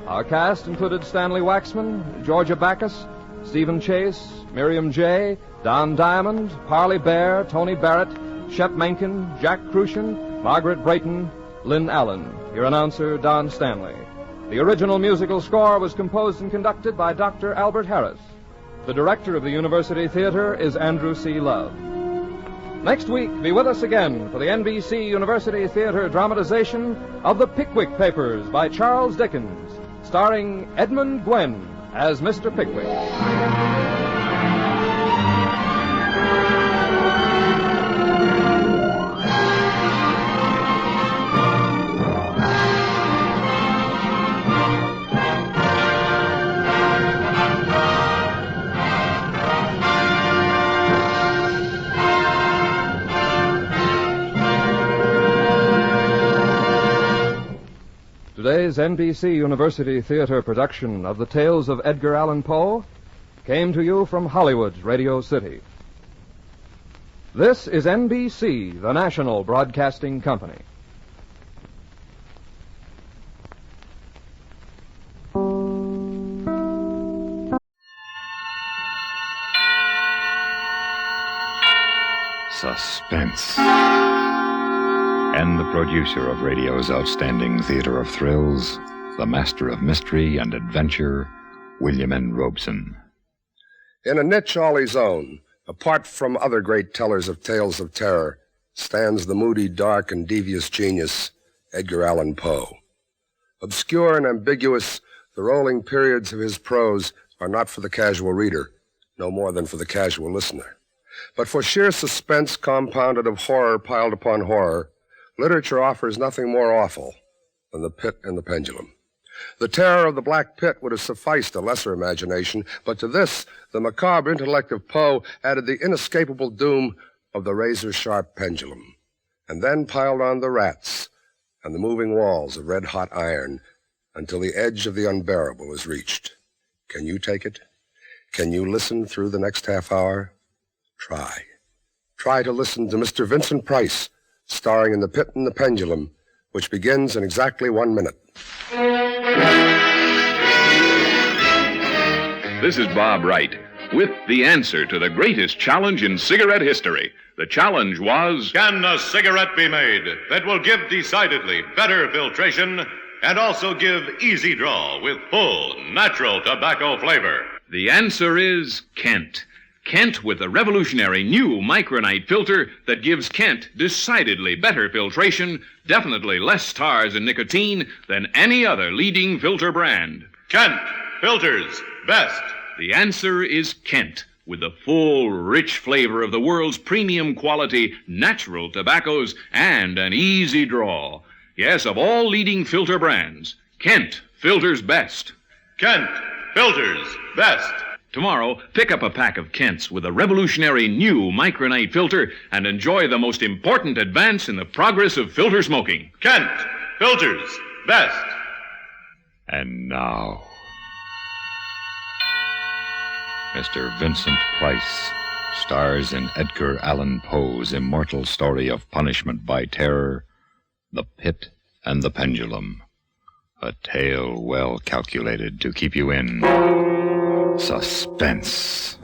Our cast included Stanley Waxman, Georgia Backus, Stephen Chase, Miriam J., Don Diamond, Parley Bear, Tony Barrett, Shep Mencken, Jack Crucian, Margaret Brayton, Lynn Allen. Your announcer, Don Stanley. The original musical score was composed and conducted by Dr. Albert Harris. The director of the University Theater is Andrew C. Love. Next week, be with us again for the NBC University Theater dramatization of The Pickwick Papers by Charles Dickens, starring Edmund Gwenn as Mr. Pickwick. Today's NBC University Theater production of the Tales of Edgar Allan Poe came to you from Hollywood's Radio City. This is NBC, the national broadcasting company. Suspense. And the producer of radio's outstanding theater of thrills, the master of mystery and adventure, William N. Robeson. In a niche all his own, apart from other great tellers of tales of terror, stands the moody, dark, and devious genius, Edgar Allan Poe. Obscure and ambiguous, the rolling periods of his prose are not for the casual reader, no more than for the casual listener. But for sheer suspense compounded of horror piled upon horror, literature offers nothing more awful than the pit and the pendulum. The terror of the Black Pit would have sufficed a lesser imagination, but to this, the macabre intellect of Poe added the inescapable doom of the razor-sharp pendulum, and then piled on the rats and the moving walls of red-hot iron until the edge of the unbearable is reached. Can you take it? Can you listen through the next half hour? Try. Try to listen to Mr. Vincent Price, starring in The Pit and the Pendulum, which begins in exactly 1 minute. This is Bob Wright with the answer to the greatest challenge in cigarette history. The challenge was, can a cigarette be made that will give decidedly better filtration and also give easy draw with full, natural tobacco flavor? The answer is Kent. Kent with the revolutionary new micronite filter that gives Kent decidedly better filtration, definitely less tars and nicotine than any other leading filter brand. Kent, filters, best. The answer is Kent, with the full, rich flavor of the world's premium quality natural tobaccos and an easy draw. Yes, of all leading filter brands, Kent filters best. Kent, filters, best. Tomorrow, pick up a pack of Kents with a revolutionary new micronite filter and enjoy the most important advance in the progress of filter smoking. Kent, filters, best. And now, Mr. Vincent Price stars in Edgar Allan Poe's immortal story of punishment by terror, The Pit and the Pendulum. A tale well calculated to keep you in suspense.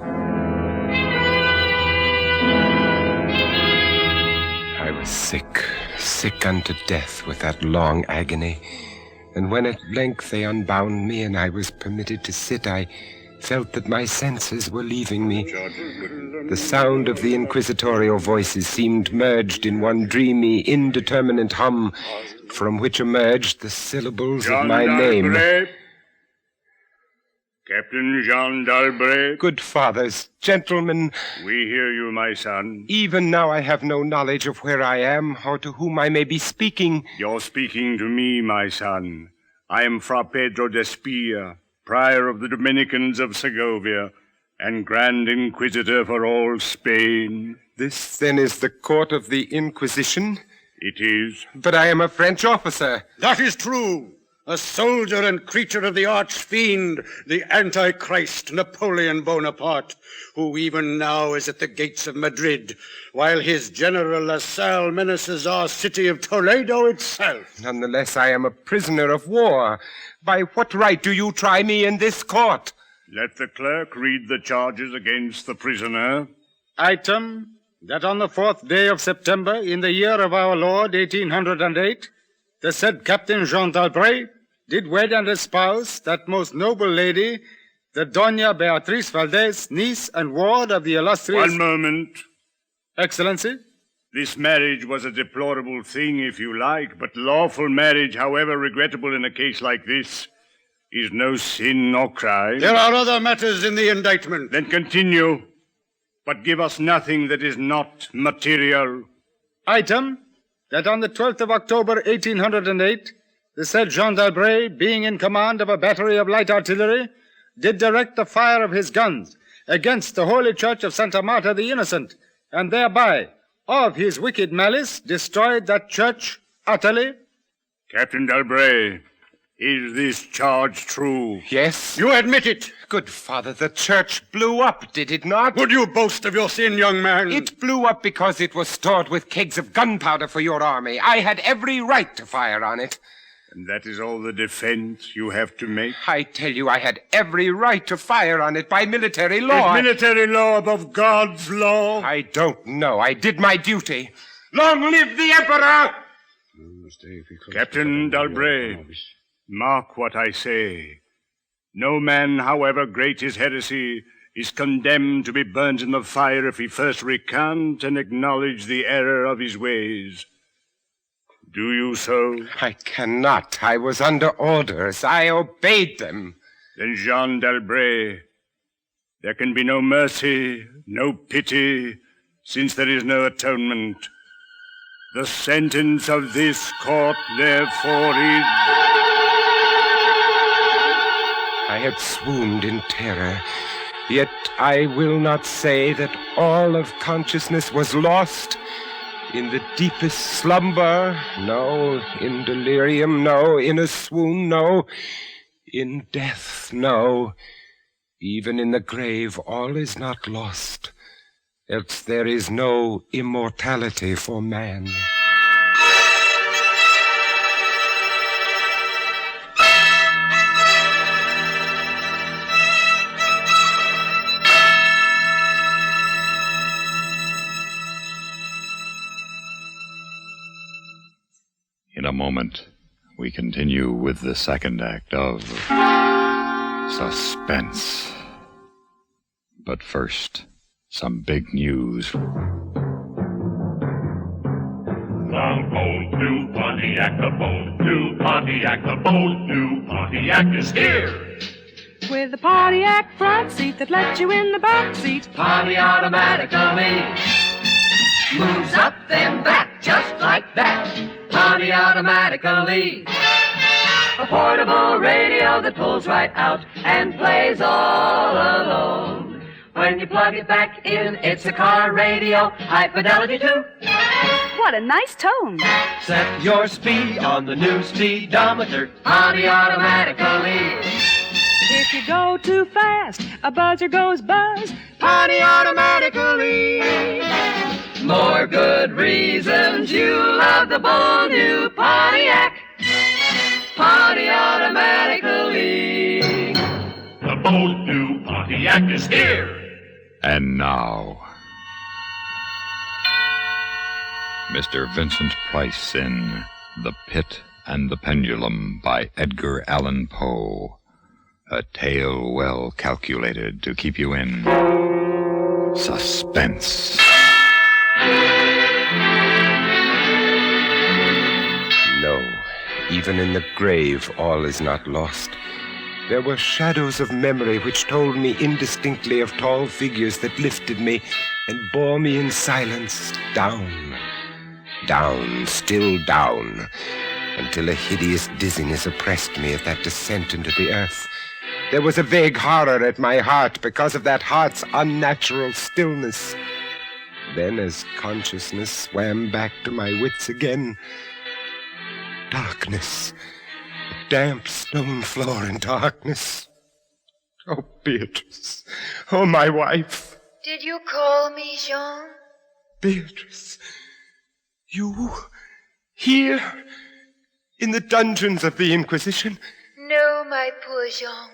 I was sick unto death with that long agony. And when at length they unbound me and I was permitted to sit, I felt that my senses were leaving me. The sound of the inquisitorial voices seemed merged in one dreamy, indeterminate hum, from which emerged the syllables of my name. Captain Jean d'Albret. Good fathers, gentlemen. We hear you, my son. Even now I have no knowledge of where I am or to whom I may be speaking. You're speaking to me, my son. I am Fra Pedro d'Espia, prior of the Dominicans of Segovia, and Grand Inquisitor for all Spain. This, then, is the court of the Inquisition? It is. But I am a French officer. That is true. A soldier and creature of the arch-fiend, the Antichrist Napoleon Bonaparte, who even now is at the gates of Madrid, while his general La Salle menaces our city of Toledo itself. Nonetheless, I am a prisoner of war. By what right do you try me in this court? Let the clerk read the charges against the prisoner. Item, that on the 4th day of September, in the year of our Lord, 1808, the said Captain Jean d'Albret did wed and espouse that most noble lady, the Doña Beatriz Valdez, niece and ward of the illustrious... One moment. Excellency? This marriage was a deplorable thing, if you like, but lawful marriage, however regrettable in a case like this, is no sin nor crime. There are other matters in the indictment. Then continue, but give us nothing that is not material. Item, that on the 12th of October, 1808, the said Jean d'Albret, being in command of a battery of light artillery, did direct the fire of his guns against the holy church of Santa Marta the Innocent, and thereby, of his wicked malice, destroyed that church utterly. Captain d'Albret, is this charge true? Yes. You admit it. Good father, the church blew up, did it not? Would you boast of your sin, young man? It blew up because it was stored with kegs of gunpowder for your army. I had every right to fire on it. And that is all the defense you have to make? I tell you, I had every right to fire on it by military law. Is military law above God's law? I don't know. I did my duty. Long live the Emperor! Captain d'Albret, mark what I say. No man, however great his heresy, is condemned to be burnt in the fire if he first recant and acknowledge the error of his ways. Do you so? I cannot. I was under orders. I obeyed them. Then, Jean d'Albret, there can be no mercy, no pity, since there is no atonement. The sentence of this court, therefore, is... I had swooned in terror, yet I will not say that all of consciousness was lost. In the deepest slumber, no. In delirium, no. In a swoon, no. In death, no. Even in the grave, all is not lost, else there is no immortality for man. moment, we continue with the second act of Suspense. But first, some big news. From Bone to Pontiac, the Bone to Pontiac, the Bone to Pontiac is here. With a Pontiac front seat that lets you in the back seat. Pontiac automatically moves up then back just like that. Pontiac automatically. A portable radio that pulls right out and plays all alone. When you plug it back in, it's a car radio, high fidelity too. What a nice tone. Set your speed on the new speedometer, Pontiac automatically. If you go too fast, a buzzer goes buzz, Pontiac automatically. More good reasons you love the bold new Pontiac. Pontiac automatically. The bold new Pontiac is here. And now, Mr. Vincent Price in The Pit and the Pendulum by Edgar Allan Poe. A tale well calculated to keep you in suspense. No, even in the grave, all is not lost. There were shadows of memory which told me indistinctly of tall figures that lifted me and bore me in silence down, down, still down, until a hideous dizziness oppressed me at that descent into the earth. There was a vague horror at my heart because of that heart's unnatural stillness. Then, as consciousness swam back to my wits again, darkness. A damp stone floor in darkness. Oh, Beatrice. Oh, my wife. Did you call me, Jean? Beatrice. You here in the dungeons of the Inquisition? No, my poor Jean.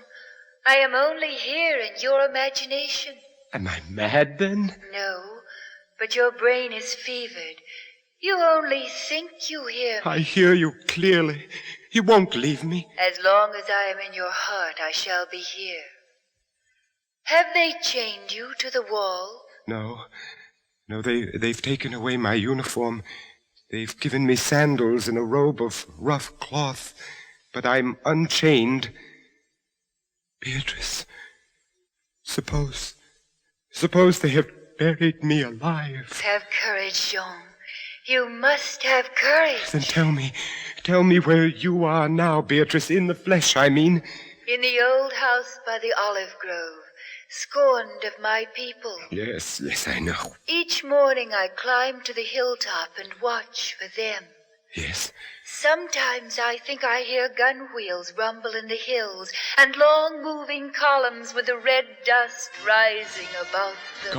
I am only here in your imagination. Am I mad, then? No, but your brain is fevered. You only think you hear me. I hear you clearly. You won't leave me. As long as I am in your heart, I shall be here. Have they chained you to the wall? No, they've taken away my uniform. They've given me sandals and a robe of rough cloth, but I'm unchained. Beatrice, suppose they have buried me alive. Have courage, Jean. You must have courage. Then tell me where you are now, Beatrice, in the flesh, I mean. In the old house by the olive grove, scorned of my people. Yes, I know. Each morning I climb to the hilltop and watch for them. Yes. Sometimes I think I hear gun wheels rumble in the hills and long moving columns with the red dust rising above them.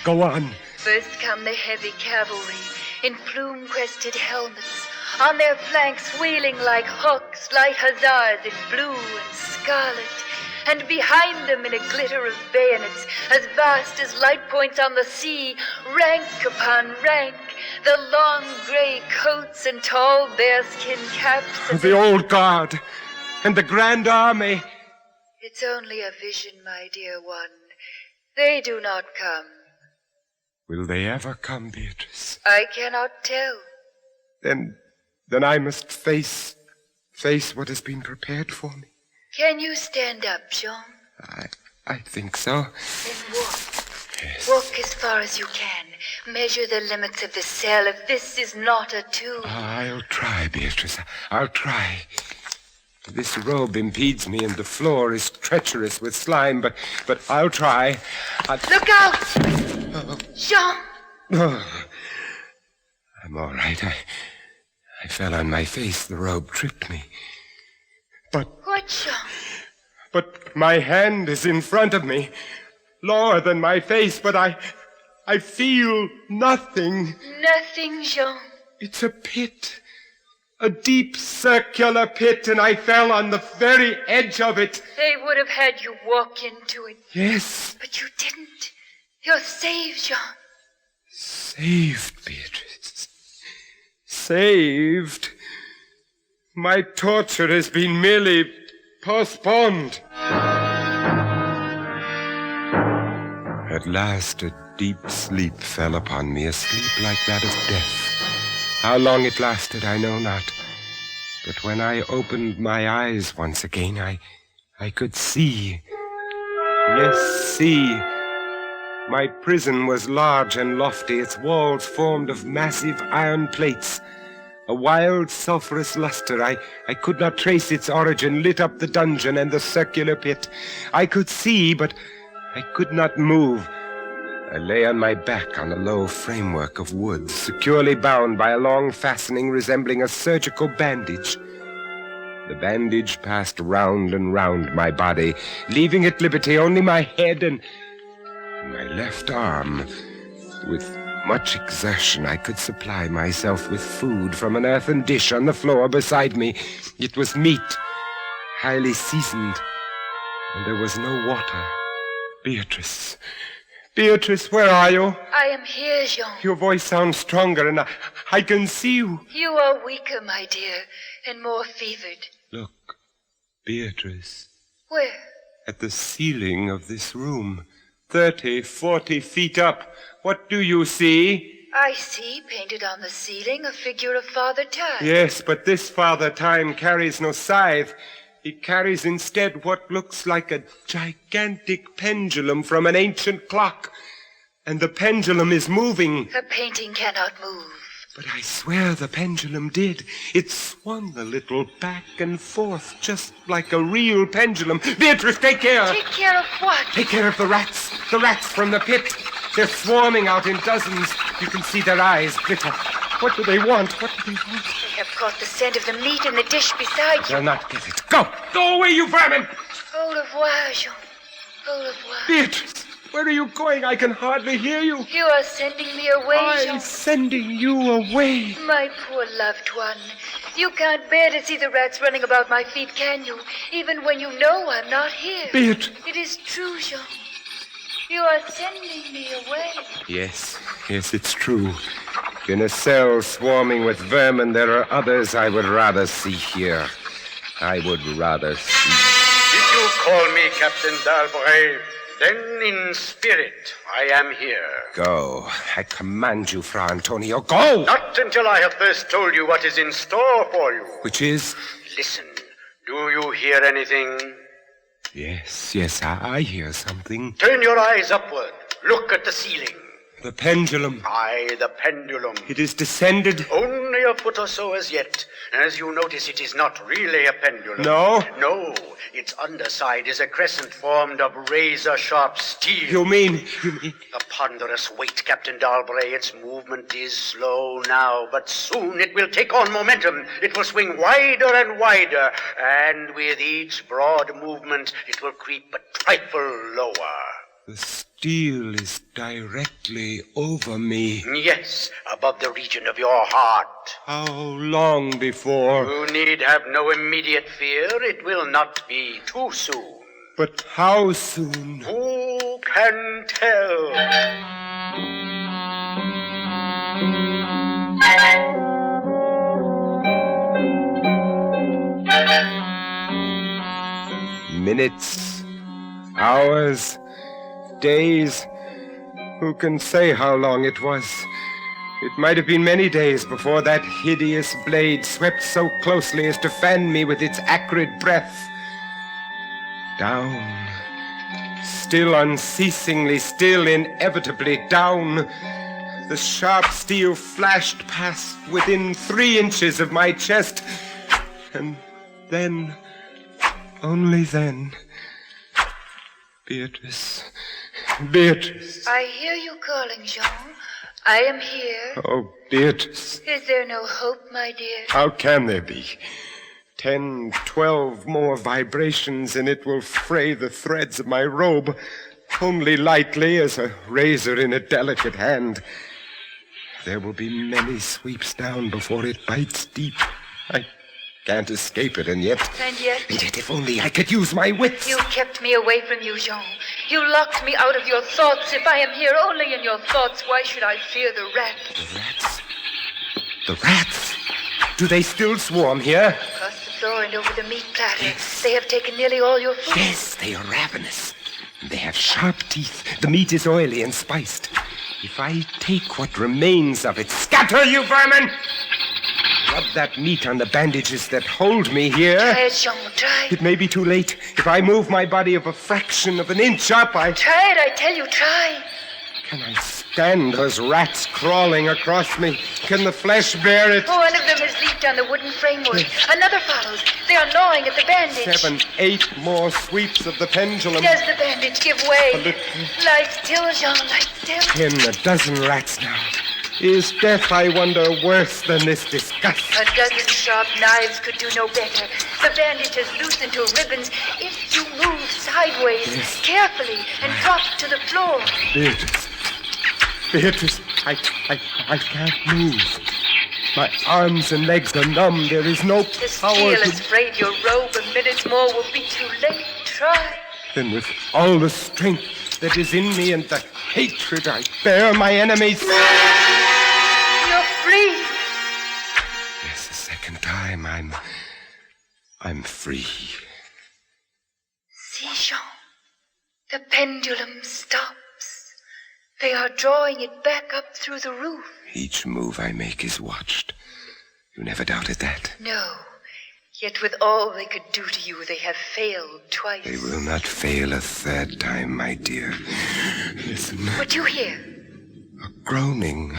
Go on. First come the heavy cavalry in plume-crested helmets, on their flanks wheeling like hawks, light hussars in blue and scarlet, and behind them in a glitter of bayonets, as vast as light points on the sea, rank upon rank, the long gray coats and tall bearskin caps. The old guard and the Grand Army. It's only a vision, my dear one. They do not come. Will they ever come, Beatrice? I cannot tell. Then I must face what has been prepared for me. Can you stand up, Jean? I think so. Then walk. Yes. Walk as far as you can. Measure the limits of the cell if this is not a tomb. I'll try, Beatrice. I'll try. This robe impedes me, and the floor is treacherous with slime, but I'll try. Look out! Jean! Oh, I'm all right. I fell on my face. The robe tripped me. What, Jean? But my hand is in front of me, lower than my face, but I feel nothing. Nothing, Jean. It's a pit. A deep circular pit, and I fell on the very edge of it. They would have had you walk into it. Yes. But you didn't. You're saved, Jean. Saved, Beatrice. Saved. My torture has been merely postponed. At last, a deep sleep fell upon me, a sleep like that of death. How long it lasted, I know not. But when I opened my eyes once again, I could see. Yes, see. My prison was large and lofty, its walls formed of massive iron plates. A wild, sulphurous luster, I could not trace its origin, lit up the dungeon and the circular pit. I could see, but I could not move. I lay on my back on a low framework of wood, securely bound by a long fastening resembling a surgical bandage. The bandage passed round and round my body, leaving at liberty only my head and my left arm. With much exertion, I could supply myself with food from an earthen dish on the floor beside me. It was meat, highly seasoned, and there was no water. Beatrice, where are you? I am here, Jean. Your voice sounds stronger, and I can see you. You are weaker, my dear, and more fevered. Look, Beatrice. Where? At the ceiling of this room. 30, 40 feet up. What do you see? I see, painted on the ceiling, a figure of Father Time. Yes, but this Father Time carries no scythe. He carries instead what looks like a gigantic pendulum from an ancient clock. And the pendulum is moving. The painting cannot move. But I swear the pendulum did. It swung a little back and forth, just like a real pendulum. Beatrice, take care! Take care of what? Take care of the rats from the pit. They're swarming out in dozens. You can see their eyes glitter. What do they want? What do they want? They have caught the scent of the meat in the dish beside you. They'll not get it. Go! Go away, you vermin! Au revoir, Jean. Au revoir. Beatrice, where are you going? I can hardly hear you. You are sending me away, Jean. I'm sending you away. My poor loved one. You can't bear to see the rats running about my feet, can you? Even when you know I'm not here. Beatrice. It is true, Jean. You are sending me away. Yes, it's true. In a cell swarming with vermin, there are others I would rather see here. I would rather see. If you call me Captain Dalbray, then in spirit I am here. Go. I command you, Fra Antonio, go! Not until I have first told you what is in store for you. Which is? Listen, do you hear anything? Yes, I hear something. Turn your eyes upward. Look at the ceiling. The pendulum. Aye, the pendulum. It is descended. Only a foot or so as yet. As you notice, it is not really a pendulum. No? No. Its underside is a crescent formed of razor-sharp steel. You mean? A ponderous weight, Captain Dalbray. Its movement is slow now, but soon it will take on momentum. It will swing wider and wider, and with each broad movement, it will creep a trifle lower. The steel is directly over me. Yes, above the region of your heart. How long before? You need have no immediate fear. It will not be too soon. But how soon? Who can tell? Minutes, hours, days. Who can say how long it was? It might have been many days before that hideous blade swept so closely as to fan me with its acrid breath. Down. Still unceasingly, still inevitably down. The sharp steel flashed past within 3 inches of my chest. And then, only then, Beatrice. I hear you calling, Jean. I am here. Oh, Beatrice. Is there no hope, my dear? How can there be? 10, 12 more vibrations, and it will fray the threads of my robe, only lightly as a razor in a delicate hand. There will be many sweeps down before it bites deep. I can't escape it, and yet... And yet, if only I could use my wits. You kept me away from you, Jean. You locked me out of your thoughts. If I am here only in your thoughts, why should I fear the rats? The rats? The rats? Do they still swarm here? Because floor and over the meat platter. They have taken nearly all your food. Yes, they are ravenous. They have sharp teeth. The meat is oily and spiced. If I take what remains of it, scatter, you vermin! Rub that meat on the bandages that hold me here. Try it, Jean, try. It may be too late. If I move my body of a fraction of an inch up, Try it, I tell you, try. Can I stand those rats crawling across me? Can the flesh bear it? Oh, one of them has leaped on the wooden framework. Another follows. They are gnawing at the bandage. 7, 8 more sweeps of the pendulum. Does the bandage give way? A little. Lie still, Jean, lie still. 10, a dozen rats now. Is death, I wonder, worse than this disgust? A dozen sharp knives could do no better. The bandage has loosened to ribbons. If you move sideways, carefully, and drop to the floor. Beatrice, I can't move. My arms and legs are numb. There is no The power steel to... is frayed your robe. A minute more will be too late. Try. Then with all the strength that is in me and the hatred I bear my enemies... You're free. Yes, the second time I'm free. See, Jean. The pendulum stops. They are drawing it back up through the roof. Each move I make is watched. You never doubted that? No. Yet with all they could do to you, they have failed twice. They will not fail a third time, my dear. Listen. What you hear? Groaning.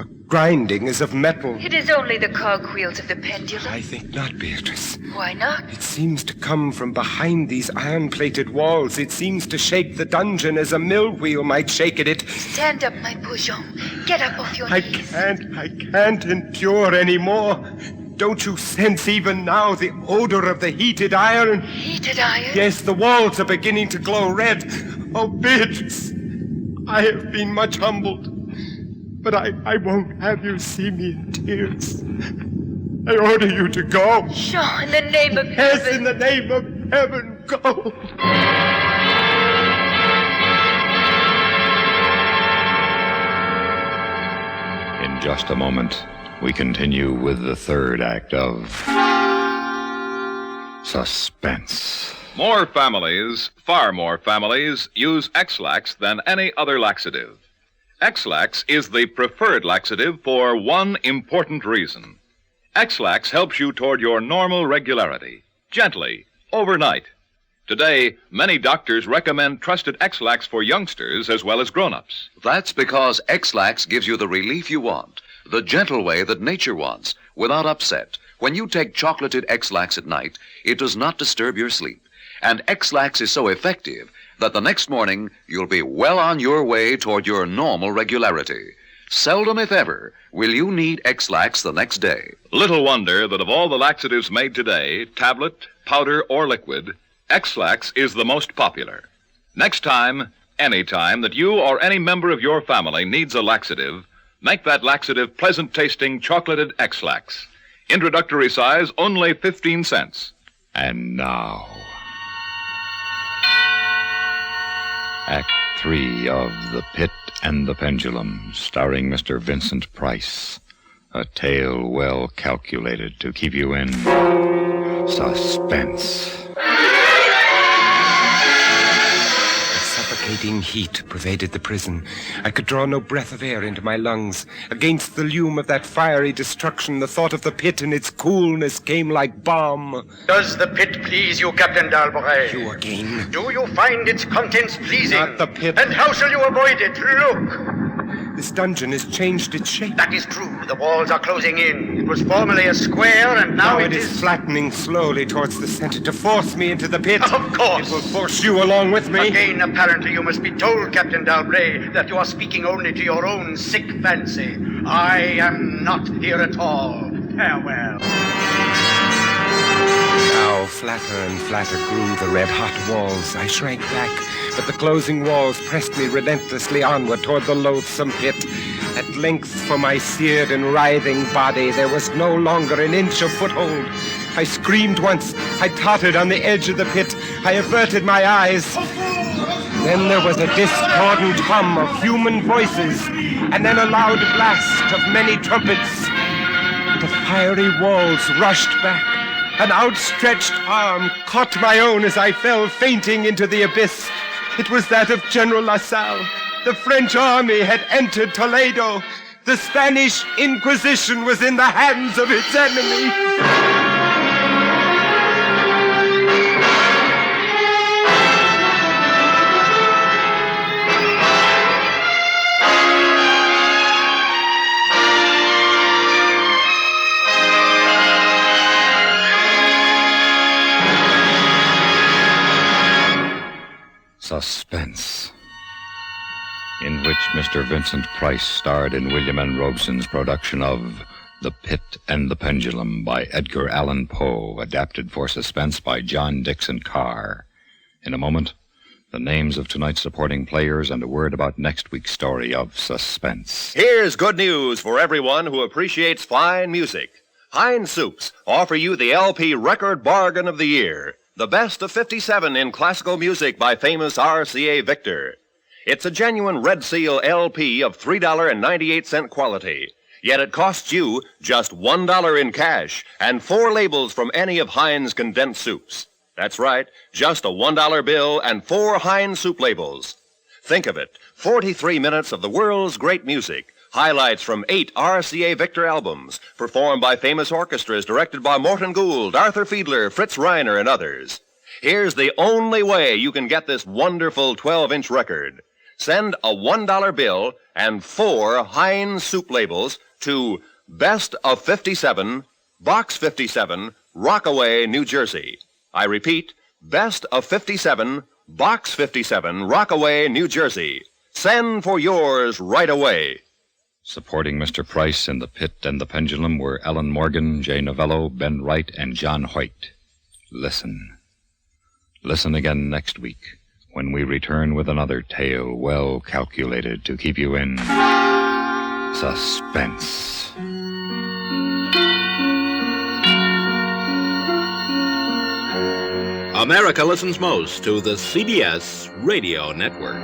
A grinding as of metal. It is only the cogwheels of the pendulum. I think not, Beatrice. Why not? It seems to come from behind these iron-plated walls. It seems to shake the dungeon as a mill wheel might shake at it. Stand up, my poor Jean. Get up off your knees. I can't endure any more. Don't you sense even now the odor of the heated iron? Heated iron? Yes, the walls are beginning to glow red. Oh, Beatrice, I have been much humbled. But I won't have you see me in tears. I order you to go. Jean, in the name of Yes, heaven. in the name of heaven, go. In just a moment, we continue with the third act of Suspense. More families, far more families, use X-Lax than any other laxative. X-Lax is the preferred laxative for one important reason. X-Lax helps you toward your normal regularity, gently, overnight. Today, many doctors recommend trusted X-Lax for youngsters as well as grown-ups. That's because X-Lax gives you the relief you want, the gentle way that nature wants, without upset. When you take chocolated X-Lax at night, it does not disturb your sleep. And X-Lax is so effective that the next morning you'll be well on your way toward your normal regularity. Seldom, if ever, will you need X-Lax the next day. Little wonder that of all the laxatives made today, tablet, powder, or liquid, X-Lax is the most popular. Next time, any time that you or any member of your family needs a laxative, make that laxative pleasant-tasting chocolated X-Lax. Introductory size, only 15 cents. And now, Act 3 of The Pit and the Pendulum, starring Mr. Vincent Price. A tale well calculated to keep you in suspense. Suffocating heat pervaded the prison. I could draw no breath of air into my lungs. Against the lume of that fiery destruction, the thought of the pit and its coolness came like balm. Does the pit please you, Captain d'Albret? You again? Do you find its contents pleasing? Not the pit. And how shall you avoid it? Look! This dungeon has changed its shape. That is true. The walls are closing in. It was formerly a square, and now it is flattening slowly towards the center to force me into the pit. Of course. It will force you along with me. Again, apparently, you must be told, Captain d'Albret, that you are speaking only to your own sick fancy. I am not here at all. Farewell. Now, flatter and flatter grew the red-hot walls. I shrank back, but the closing walls pressed me relentlessly onward toward the loathsome pit. At length, for my seared and writhing body, there was no longer an inch of foothold. I screamed once. I tottered on the edge of the pit. I averted my eyes. Then there was a discordant hum of human voices, and then a loud blast of many trumpets. The fiery walls rushed back. An outstretched arm caught my own as I fell fainting into the abyss. It was that of General LaSalle. The French army had entered Toledo. The Spanish Inquisition was in the hands of its enemy. Suspense, in which Mr. Vincent Price starred in William N. Robeson's production of The Pit and the Pendulum by Edgar Allan Poe, adapted for suspense by John Dixon Carr. In a moment, the names of tonight's supporting players and a word about next week's story of Suspense. Here's good news for everyone who appreciates fine music. Heinz Soups offer you the LP Record Bargain of the Year. The best of 57 in classical music by famous RCA Victor. It's a genuine Red Seal LP of $3.98 quality. Yet it costs you just $1 in cash and 4 labels from any of Heinz condensed soups. That's right, just a $1 bill and 4 Heinz soup labels. Think of it, 43 minutes of the world's great music. Highlights from 8 RCA Victor albums, performed by famous orchestras directed by Morton Gould, Arthur Fiedler, Fritz Reiner, and others. Here's the only way you can get this wonderful 12-inch record. Send a $1 bill and 4 Heinz soup labels to Best of 57, Box 57, Rockaway, New Jersey. I repeat, Best of 57, Box 57, Rockaway, New Jersey. Send for yours right away. Supporting Mr. Price in The Pit and the Pendulum were Ellen Morgan, Jay Novello, Ben Wright, and John Hoyt. Listen. Listen again next week when we return with another tale well calculated to keep you in suspense. America listens most to the CBS Radio Network.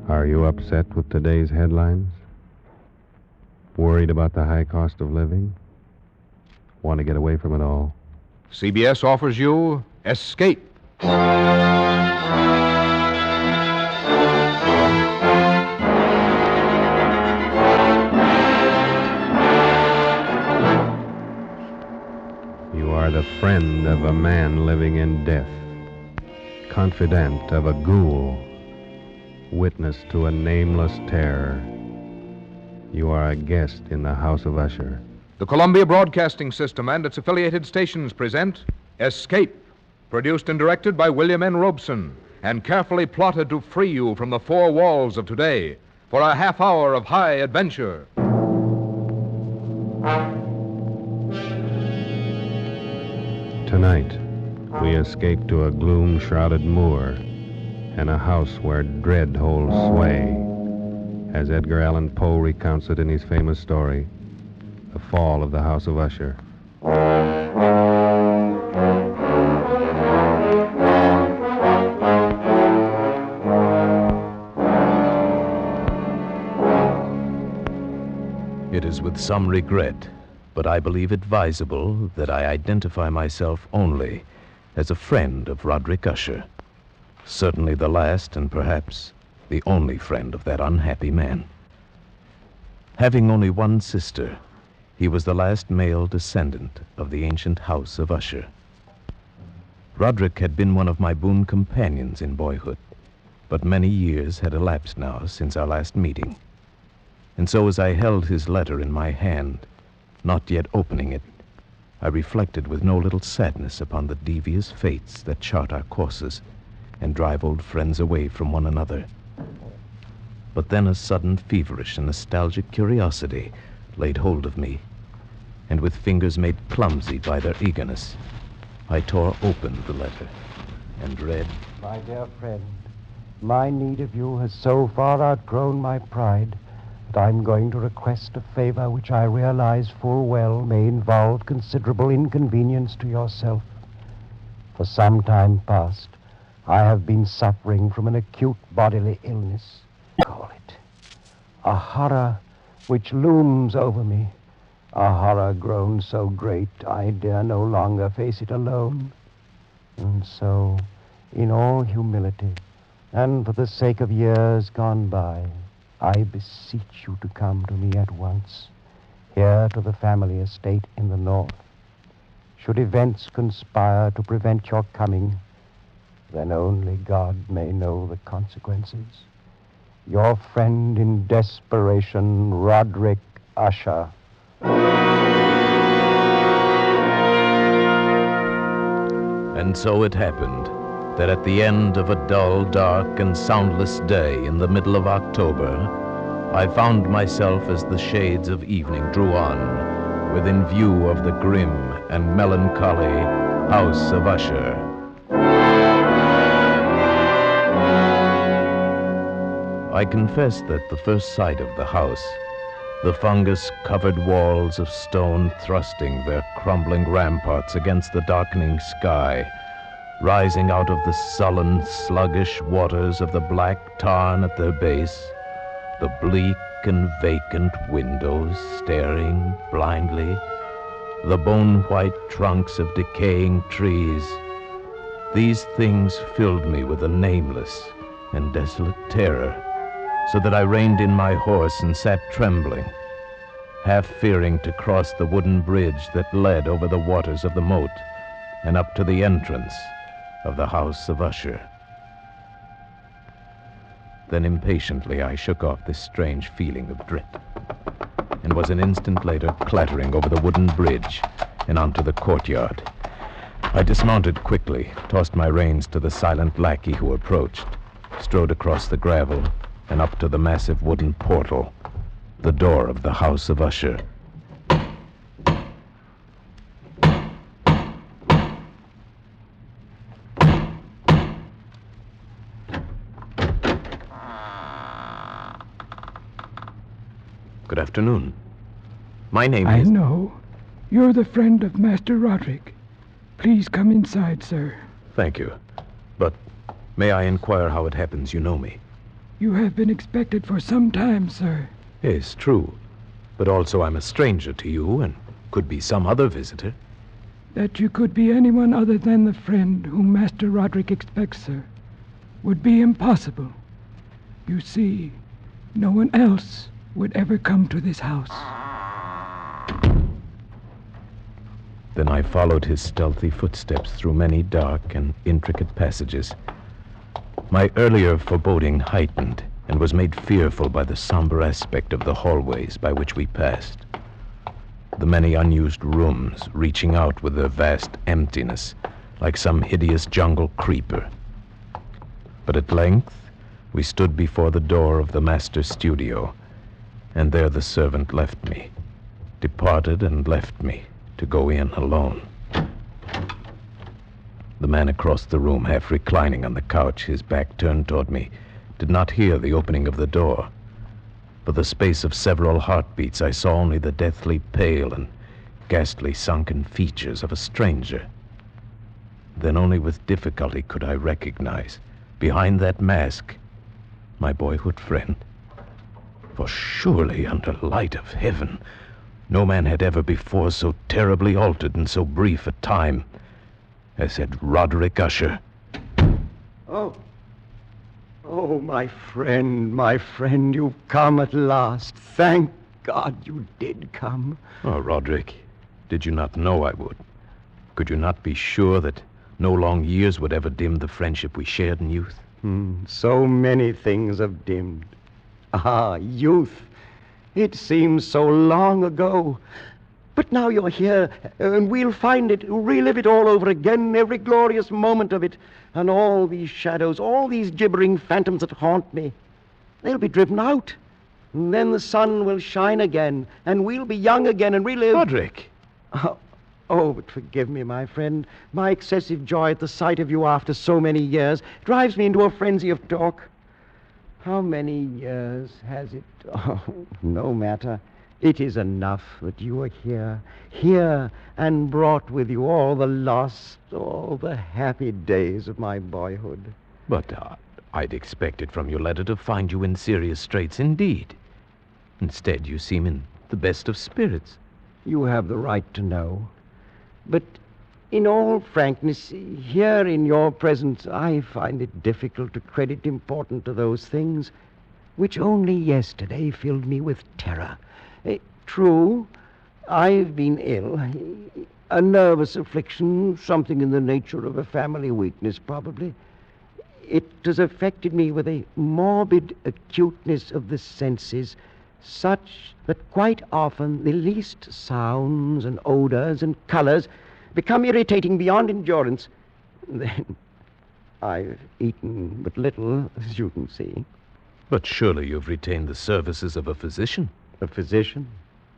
Are you upset with today's headlines? Worried about the high cost of living? Want to get away from it all? CBS offers you Escape. You are the friend of a man living in death, confidant of a ghoul, witness to a nameless terror. You are a guest in the House of Usher. The Columbia Broadcasting System and its affiliated stations present Escape, produced and directed by William N. Robeson, and carefully plotted to free you from the 4 walls of today for a half hour of high adventure. Tonight, we escape to a gloom-shrouded moor and a house where dread holds sway, as Edgar Allan Poe recounts it in his famous story, The Fall of the House of Usher. It is with some regret, but I believe advisable that I identify myself only as a friend of Roderick Usher. Certainly the last and perhaps the only friend of that unhappy man. Having only one sister, he was the last male descendant of the ancient house of Usher. Roderick had been one of my boon companions in boyhood, but many years had elapsed now since our last meeting. And so as I held his letter in my hand, not yet opening it, I reflected with no little sadness upon the devious fates that chart our courses and drive old friends away from one another. But then a sudden feverish and nostalgic curiosity laid hold of me, and with fingers made clumsy by their eagerness, I tore open the letter and read, My dear friend, my need of you has so far outgrown my pride that I'm going to request a favor which I realize full well may involve considerable inconvenience to yourself. For some time past, I have been suffering from an acute bodily illness, call it, a horror which looms over me, a horror grown so great I dare no longer face it alone. And so, in all humility, and for the sake of years gone by, I beseech you to come to me at once, here to the family estate in the north. Should events conspire to prevent your coming, then only God may know the consequences. Your friend in desperation, Roderick Usher. And so it happened that at the end of a dull, dark, and soundless day in the middle of October, I found myself as the shades of evening drew on, within view of the grim and melancholy House of Usher. I confess that the first sight of the house, the fungus-covered walls of stone thrusting their crumbling ramparts against the darkening sky, rising out of the sullen, sluggish waters of the black tarn at their base, the bleak and vacant windows staring blindly, the bone-white trunks of decaying trees, these things filled me with a nameless and desolate terror, so that I reined in my horse and sat trembling, half fearing to cross the wooden bridge that led over the waters of the moat and up to the entrance of the House of Usher. Then impatiently I shook off this strange feeling of dread, and was an instant later clattering over the wooden bridge and onto the courtyard. I dismounted quickly, tossed my reins to the silent lackey who approached, strode across the gravel and up to the massive wooden portal, the door of the House of Usher. Good afternoon. My name is... I know. You're the friend of Master Roderick. Please come inside, sir. Thank you. But may I inquire how it happens you know me? You have been expected for some time, sir. Yes, true. But also I'm a stranger to you and could be some other visitor. That you could be anyone other than the friend whom Master Roderick expects, sir, would be impossible. You see, no one else would ever come to this house. Then I followed his stealthy footsteps through many dark and intricate passages. My earlier foreboding heightened and was made fearful by the somber aspect of the hallways by which we passed. The many unused rooms reaching out with their vast emptiness like some hideous jungle creeper. But at length we stood before the door of the master's studio, and there the servant left me, departed and left me to go in alone. The man across the room, half reclining on the couch, his back turned toward me, did not hear the opening of the door. For the space of several heartbeats, I saw only the deathly pale and ghastly sunken features of a stranger. Then only with difficulty could I recognize, behind that mask, my boyhood friend. For surely, under light of heaven, no man had ever before so terribly altered in so brief a time as had Roderick Usher. Oh, my friend, you've come at last. Thank God, you did come. Oh, Roderick, did you not know I would? Could you not be sure that no long years would ever dim the friendship we shared in youth? So many things have dimmed. Ah, youth. It seems so long ago. But now you're here, and we'll find it, relive it all over again, every glorious moment of it. And all these shadows, all these gibbering phantoms that haunt me, they'll be driven out. And then the sun will shine again, and we'll be young again and relive... Roderick! Oh, but forgive me, my friend. My excessive joy at the sight of you after so many years drives me into a frenzy of talk. How many years has it? Oh, no matter. It is enough that you are here, and brought with you all the lost, all the happy days of my boyhood. But I'd expected from your letter to find you in serious straits indeed. Instead, you seem in the best of spirits. You have the right to know. But in all frankness, here in your presence, I find it difficult to credit importance to those things which only yesterday filled me with terror. True, I've been ill. A nervous affliction, something in the nature of a family weakness, probably. It has affected me with a morbid acuteness of the senses, such that quite often the least sounds and odors and colors become irritating beyond endurance. Then I've eaten but little, as you can see. But surely you've retained the services of a physician. A physician?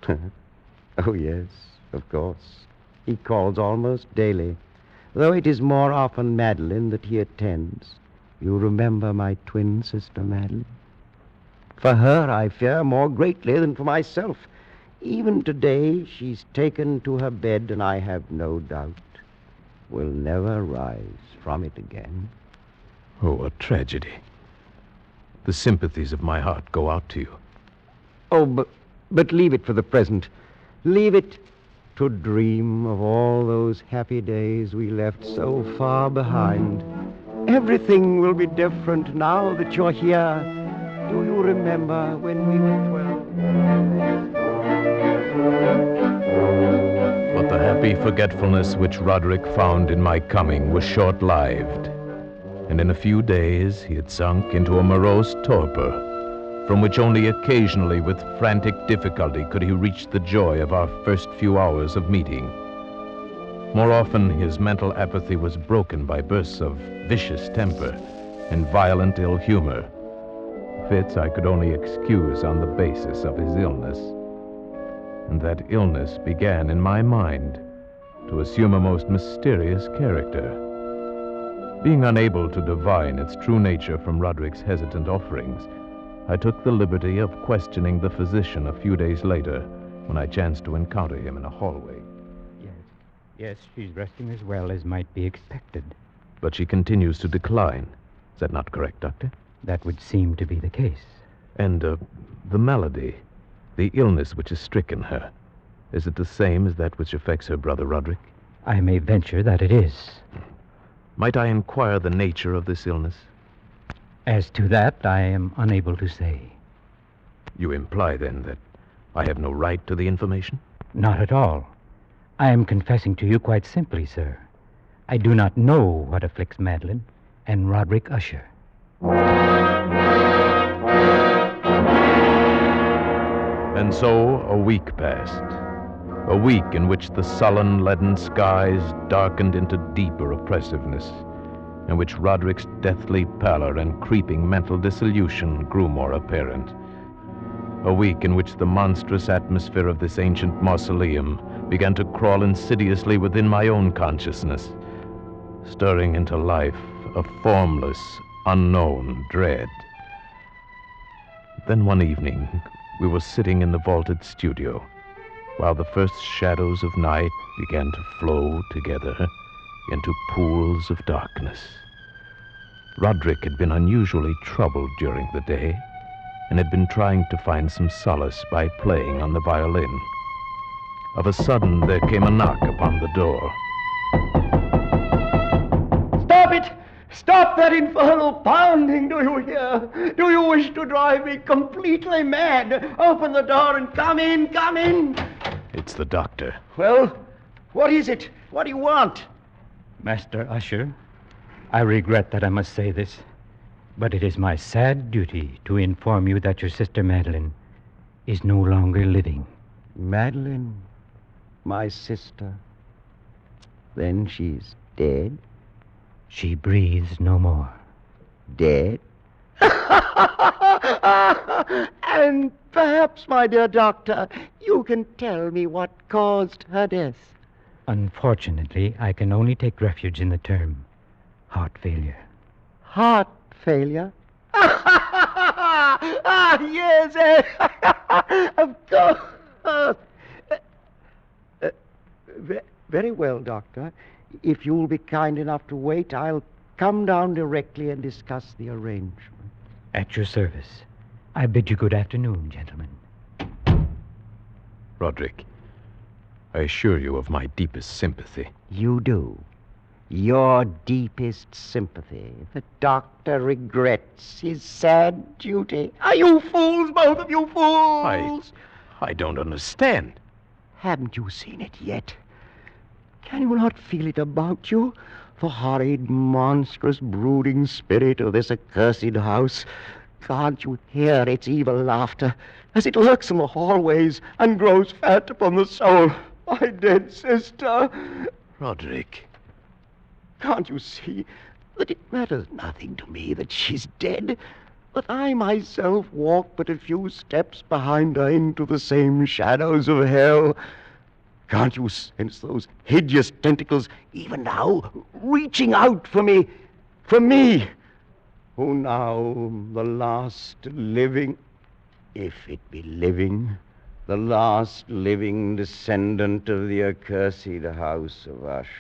Oh, yes, of course. He calls almost daily, though it is more often Madeline that he attends. You remember my twin sister, Madeline? For her I fear more greatly than for myself. Even today she's taken to her bed, and I have no doubt will never rise from it again. Oh, a tragedy. The sympathies of my heart go out to you. Oh, but leave it for the present. Leave it to dream of all those happy days we left so far behind. Everything will be different now that you're here. Do you remember when we were 12? But the happy forgetfulness which Roderick found in my coming was short-lived, and in a few days he had sunk into a morose torpor, from which only occasionally with frantic difficulty could he reach the joy of our first few hours of meeting. More often his mental apathy was broken by bursts of vicious temper and violent ill humor, fits I could only excuse on the basis of his illness. And that illness began in my mind to assume a most mysterious character. Being unable to divine its true nature from Roderick's hesitant offerings, I took the liberty of questioning the physician a few days later when I chanced to encounter him in a hallway. Yes, she's resting as well as might be expected. But she continues to decline. Is that not correct, Doctor? That would seem to be the case. And the malady, the illness which has stricken her, is it the same as that which affects her brother Roderick? I may venture that it is. Might I inquire the nature of this illness? As to that, I am unable to say. You imply, then, that I have no right to the information? Not at all. I am confessing to you quite simply, sir. I do not know what afflicts Madeline and Roderick Usher. And so a week passed. A week in which the sullen, leaden skies darkened into deeper oppressiveness, in which Roderick's deathly pallor and creeping mental dissolution grew more apparent. A week in which the monstrous atmosphere of this ancient mausoleum began to crawl insidiously within my own consciousness, stirring into life a formless, unknown dread. Then one evening, we were sitting in the vaulted studio, while the first shadows of night began to flow together into pools of darkness. Roderick had been unusually troubled during the day, and had been trying to find some solace by playing on the violin. Of a sudden, there came a knock upon the door. Stop that infernal pounding, do you hear? Do you wish to drive me completely mad? Open the door and come in, come in. It's the doctor. Well, what is it? What do you want? Master Usher, I regret that I must say this, but it is my sad duty to inform you that your sister Madeline is no longer living. Madeline, my sister. Then she's dead? She breathes no more. Dead? And perhaps, my dear doctor, you can tell me what caused her death. Unfortunately, I can only take refuge in the term heart failure. Heart failure? Yes, of course. Very well, doctor. If you'll be kind enough to wait, I'll come down directly and discuss the arrangement. At your service. I bid you good afternoon, gentlemen. Roderick, I assure you of my deepest sympathy. You do. Your deepest sympathy. The doctor regrets his sad duty. Are you fools, both of you fools? I don't understand. Haven't you seen it yet? Can you not feel it about you? The horrid, monstrous, brooding spirit of this accursed house. Can't you hear its evil laughter as it lurks in the hallways and grows fat upon the soul? My dead sister. Roderick. Can't you see that it matters nothing to me that she's dead? That I myself walk but a few steps behind her into the same shadows of hell? Can't you sense those hideous tentacles, even now, reaching out for me? For me, who now am the last living, if it be living, the last living descendant of the accursed house of Usher.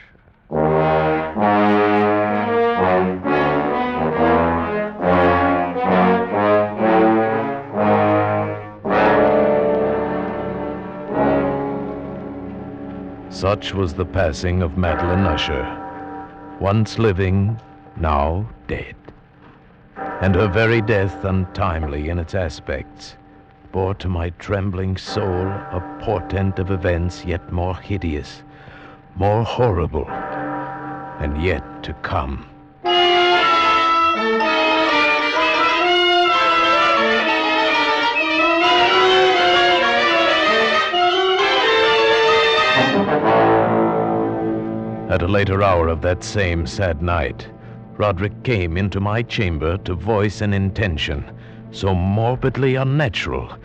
Such was the passing of Madeline Usher, once living, now dead. And her very death, untimely in its aspects, bore to my trembling soul a portent of events yet more hideous, more horrible, and yet to come. At a later hour of that same sad night, Roderick came into my chamber to voice an intention so morbidly unnatural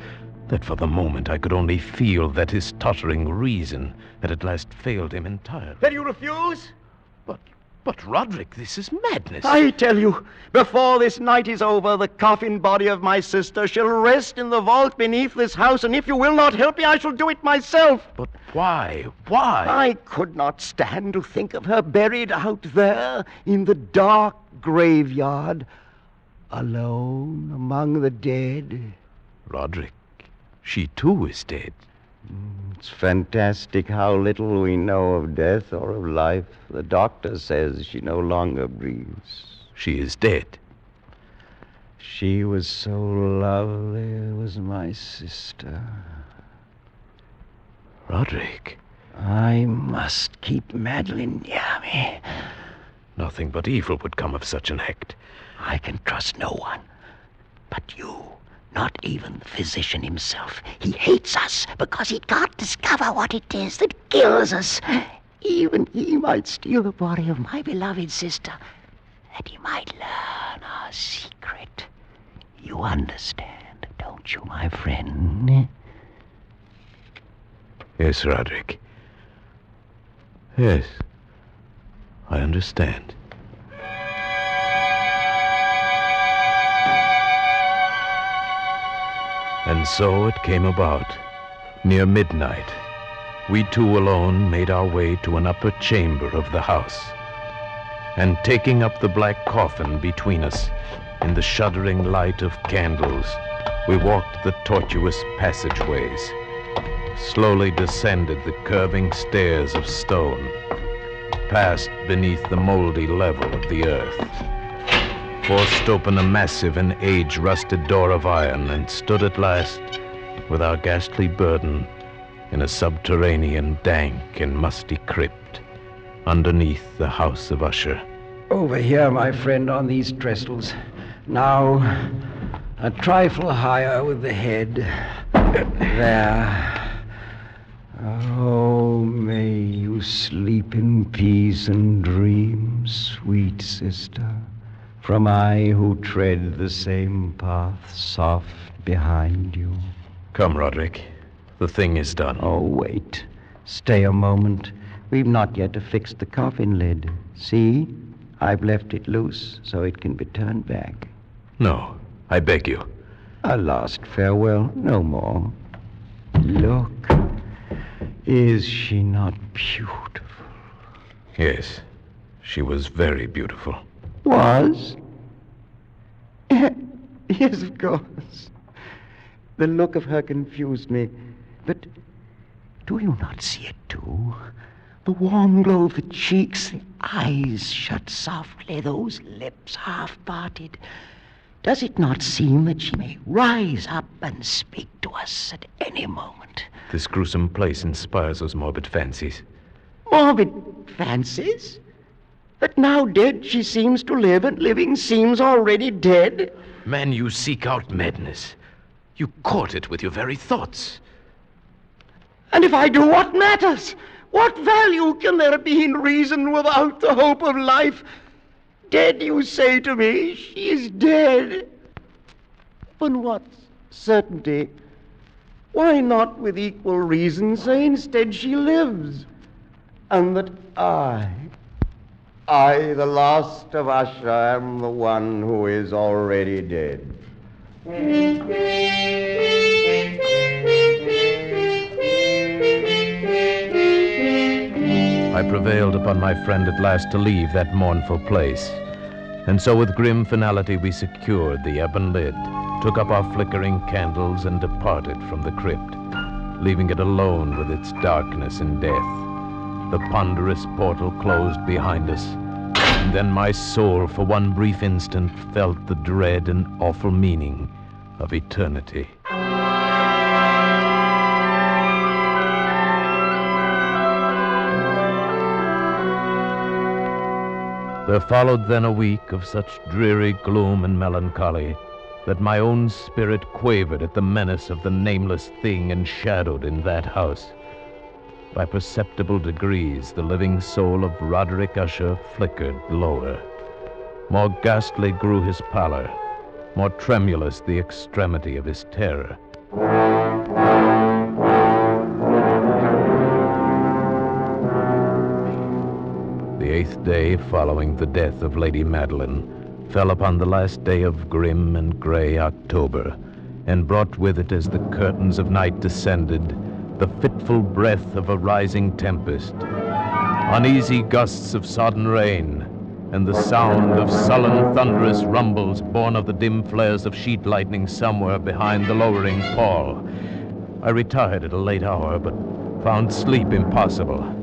that for the moment I could only feel that his tottering reason had at last failed him entirely. Then you refuse? But Roderick, this is madness. I tell you, before this night is over, the coffin body of my sister shall rest in the vault beneath this house, and if you will not help me, I shall do it myself. But why? Why? I could not stand to think of her buried out there in the dark graveyard, alone among the dead. Roderick, she too is dead. It's fantastic how little we know of death or of life. The doctor says she no longer breathes. She is dead. She was so lovely, was my sister. Roderick. I must keep Madeline near me. Nothing but evil would come of such an act. I can trust no one but you. Not even the physician himself. He hates us because he can't discover what it is that kills us. Even he might steal the body of my beloved sister, that he might learn our secret. You understand, don't you, my friend? Yes, Roderick. Yes, I understand. And so it came about. Near midnight, we two alone made our way to an upper chamber of the house. And taking up the black coffin between us, in the shuddering light of candles, we walked the tortuous passageways, slowly descended the curving stairs of stone, passed beneath the moldy level of the earth, forced open a massive and age-rusted door of iron, and stood at last, with our ghastly burden, in a subterranean, dank and musty crypt, underneath the House of Usher. Over here, my friend, on these trestles. Now, a trifle higher with the head. There. Oh, may you sleep in peace and dream, sweet sister, from I who tread the same path soft behind you. Come, Roderick. The thing is done. Oh, wait. Stay a moment. We've not yet affixed the coffin lid. See? I've left it loose so it can be turned back. No, I beg you. A last farewell, no more. Look. Is she not beautiful? Yes, she was very beautiful. Was? Yes, of course. The look of her confused me. But do you not see it, too? The warm glow of the cheeks, the eyes shut softly, those lips half-parted. Does it not seem that she may rise up and speak to us at any moment? This gruesome place inspires those morbid fancies. Morbid fancies? That now dead she seems to live, and living seems already dead? Man, you seek out madness. You court it with your very thoughts. And if I do, what matters? What value can there be in reason without the hope of life? Dead, you say to me, she is dead. But what certainty? Why not with equal reason say instead she lives? And that I, the last of Usher, am the one who is already dead. I prevailed upon my friend at last to leave that mournful place. And so with grim finality we secured the ebon lid, took up our flickering candles, and departed from the crypt, leaving it alone with its darkness and death. The ponderous portal closed behind us, and then my soul for one brief instant felt the dread and awful meaning of eternity. There followed then a week of such dreary gloom and melancholy that my own spirit quavered at the menace of the nameless thing enshadowed in that house. By perceptible degrees, the living soul of Roderick Usher flickered lower. More ghastly grew his pallor, more tremulous the extremity of his terror. The 8th day following the death of Lady Madeline fell upon the last day of grim and gray October, and brought with it, as the curtains of night descended, the fitful breath of a rising tempest, uneasy gusts of sodden rain, and the sound of sullen thunderous rumbles born of the dim flares of sheet lightning somewhere behind the lowering pall. I retired at a late hour, but found sleep impossible.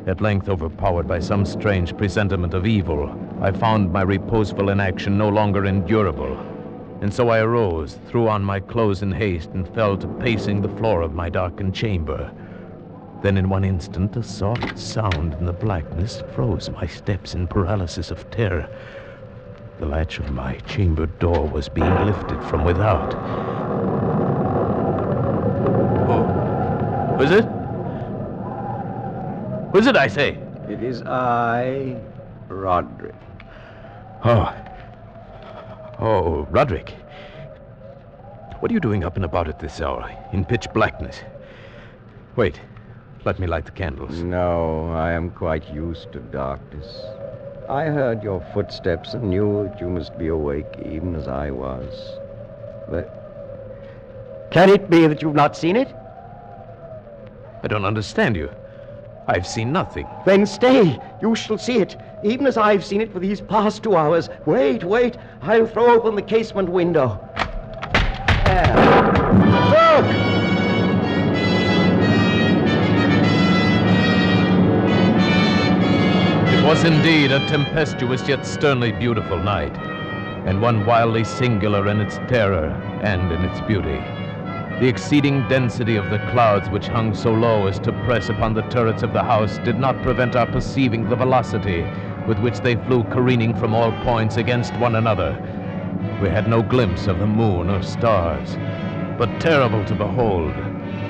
At length, overpowered by some strange presentiment of evil, I found my reposeful inaction no longer endurable. And so I arose, threw on my clothes in haste, and fell to pacing the floor of my darkened chamber. Then in one instant, a soft sound in the blackness froze my steps in paralysis of terror. The latch of my chamber door was being lifted from without. Oh, was it? Who's it, I say? It is I, Roderick. Oh, Roderick. What are you doing up and about at this hour, in pitch blackness? Wait, let me light the candles. No, I am quite used to darkness. I heard your footsteps and knew that you must be awake, even as I was. But can it be that you've not seen it? I don't understand you. I've seen nothing. Then stay. You shall see it, even as I've seen it for these past 2 hours. Wait. I'll throw open the casement window. There. Look! It was indeed a tempestuous yet sternly beautiful night. and one wildly singular in its terror and in its beauty. The exceeding density of the clouds which hung so low as to press upon the turrets of the house did not prevent our perceiving the velocity with which they flew careening from all points against one another. We had no glimpse of the moon or stars, but terrible to behold,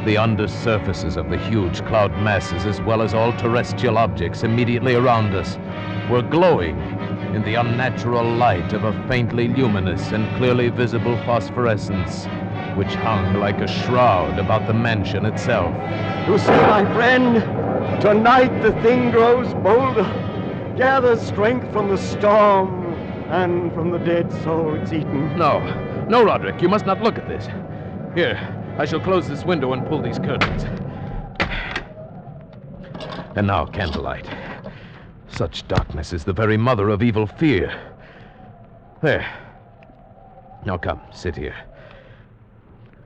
the undersurfaces of the huge cloud masses, as well as all terrestrial objects immediately around us, were glowing in the unnatural light of a faintly luminous and clearly visible phosphorescence, which hung like a shroud about the mansion itself. You see, my friend, tonight the thing grows bolder, gathers strength from the storm and from the dead soul it's eaten. No, Roderick, you must not look at this. Here, I shall close this window and pull these curtains. And now, candlelight. Such darkness is the very mother of evil fear. There. Now come, sit here.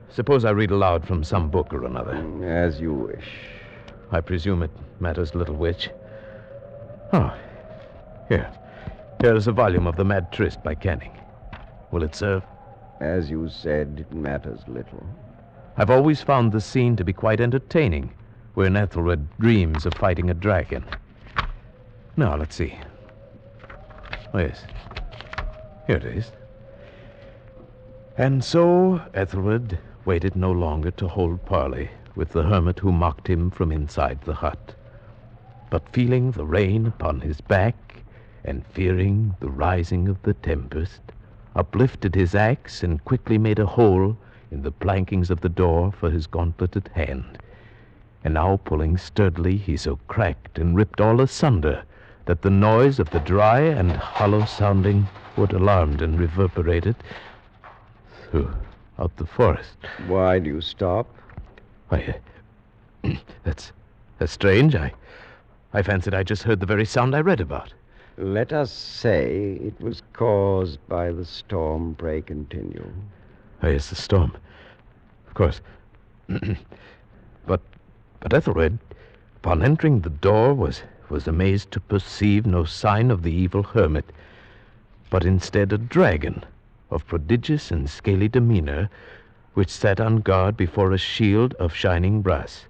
Suppose I read aloud from some book or another. As you wish. I presume it matters little which. Oh, here. Here is a volume of The Mad Tryst by Canning. Will it serve? As you said, it matters little. I've always found the scene to be quite entertaining, wherein Ethelred dreams of fighting a dragon. Now, let's see. Oh, yes. Here it is. And so Ethelred waited no longer to hold parley with the hermit who mocked him from inside the hut, but feeling the rain upon his back and fearing the rising of the tempest, uplifted his axe and quickly made a hole in the plankings of the door for his gauntleted hand. And now, pulling sturdily, he so cracked and ripped all asunder that the noise of the dry and hollow-sounding wood alarmed and reverberated throughout the forest. Why do you stop? Why, that's strange. I fancied I just heard the very sound I read about. Let us say it was caused by the storm. Pray continue. Oh, yes, the storm. Of course. But Ethelred, upon entering the door, was amazed to perceive no sign of the evil hermit, but instead a dragon of prodigious and scaly demeanor, which sat on guard before a shield of shining brass.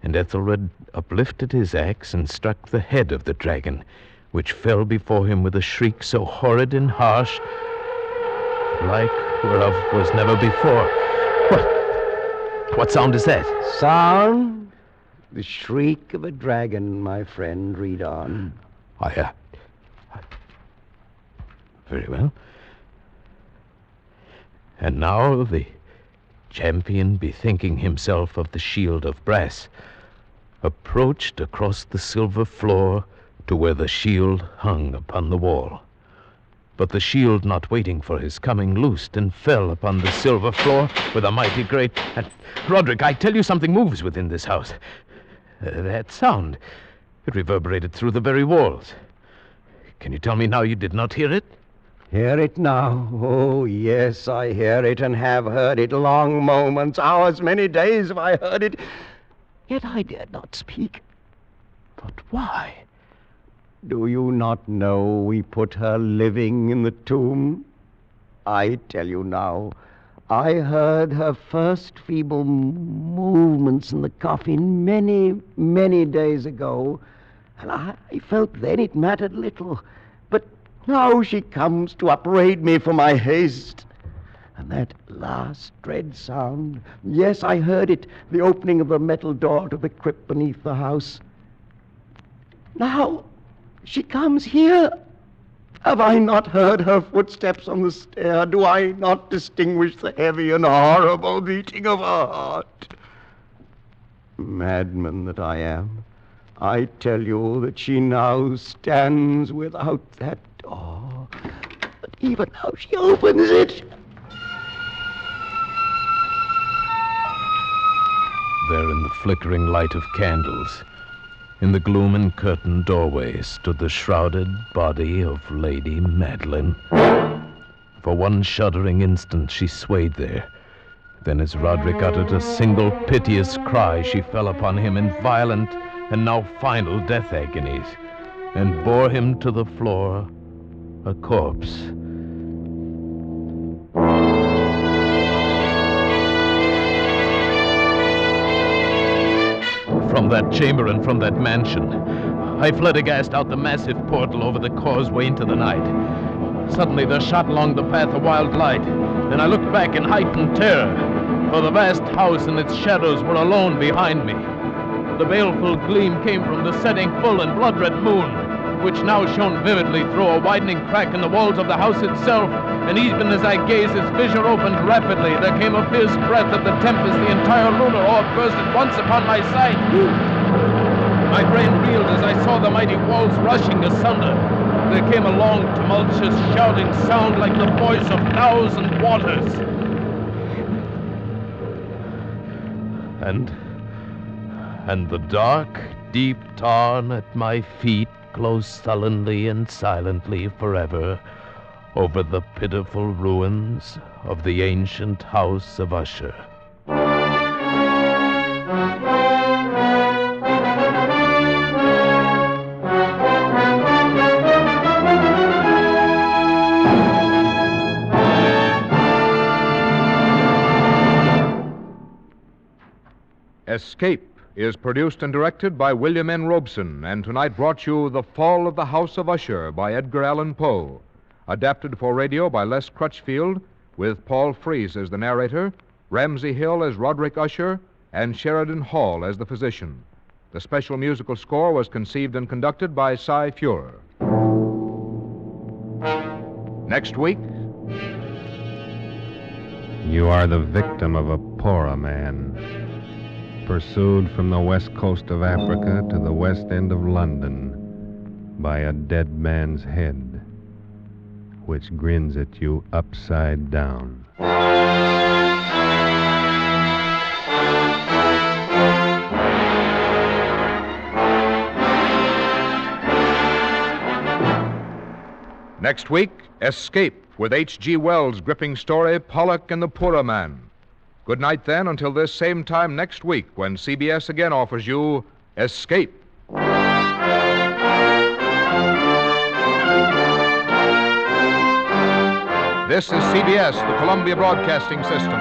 And Ethelred uplifted his axe and struck the head of the dragon, which fell before him with a shriek so horrid and harsh, like whereof was never before. What sound is that? Sound? The shriek of a dragon, my friend. Read on. Very well. And now the champion, bethinking himself of the shield of brass, approached across the silver floor to where the shield hung upon the wall. But the shield, not waiting for his coming, loosed and fell upon the silver floor with a mighty great... Roderick, I tell you something moves within this house. That sound, it reverberated through the very walls. Can you tell me now you did not hear it? Hear it now? Oh, yes, I hear it and have heard it. Long moments, hours, many days have I heard it. Yet I dared not speak. But why? Do you not know we put her living in the tomb? I tell you now, I heard her first feeble movements in the coffin many, many days ago, and I felt then it mattered little. But now she comes to upbraid me for my haste. And that last dread sound, yes, I heard it, the opening of the metal door to the crypt beneath the house. Now she comes here. Have I not heard her footsteps on the stair? Do I not distinguish the heavy and horrible beating of her heart? Madman that I am, I tell you that she now stands without that door. But even now she opens it. There in the flickering light of candles, in the gloom and curtained doorway, stood the shrouded body of Lady Madeline. For one shuddering instant she swayed there. Then as Roderick uttered a single piteous cry, she fell upon him in violent and now final death agonies, and bore him to the floor, a corpse, from that chamber and from that mansion. I fled aghast out the massive portal over the causeway into the night. Suddenly there shot along the path a wild light. Then I looked back in heightened terror, for the vast house and its shadows were alone behind me. The baleful gleam came from the setting full and blood-red moon, which now shone vividly through a widening crack in the walls of the house itself, and even as I gazed, its vision opened rapidly. There came a fierce breath of the tempest. The entire lunar orb burst at once upon my sight. My brain reeled as I saw the mighty walls rushing asunder. There came a long, tumultuous, shouting sound like the voice of 1,000 waters. And the dark, deep tarn at my feet closed sullenly and silently forever over the pitiful ruins of the ancient house of Usher. Escape is produced and directed by William N. Robeson, and tonight brought you The Fall of the House of Usher by Edgar Allan Poe, adapted for radio by Les Crutchfield, with Paul Frees as the narrator, Ramsey Hill as Roderick Usher, and Sheridan Hall as the physician. The special musical score was conceived and conducted by Cy Fuhrer. Next week... You are the victim of a poorer man, pursued from the west coast of Africa to the west end of London by a dead man's head, which grins at you upside down. Next week, Escape, with H.G. Wells' gripping story, Pollock and the Poorer Man. Good night, then, until this same time next week, when CBS again offers you Escape. This is CBS, the Columbia Broadcasting System.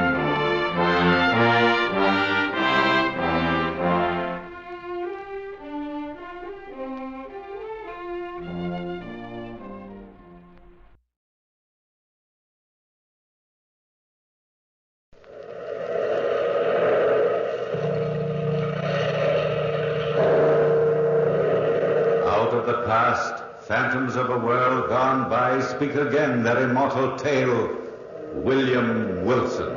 Phantoms of a world gone by speak again their immortal tale. William Wilson.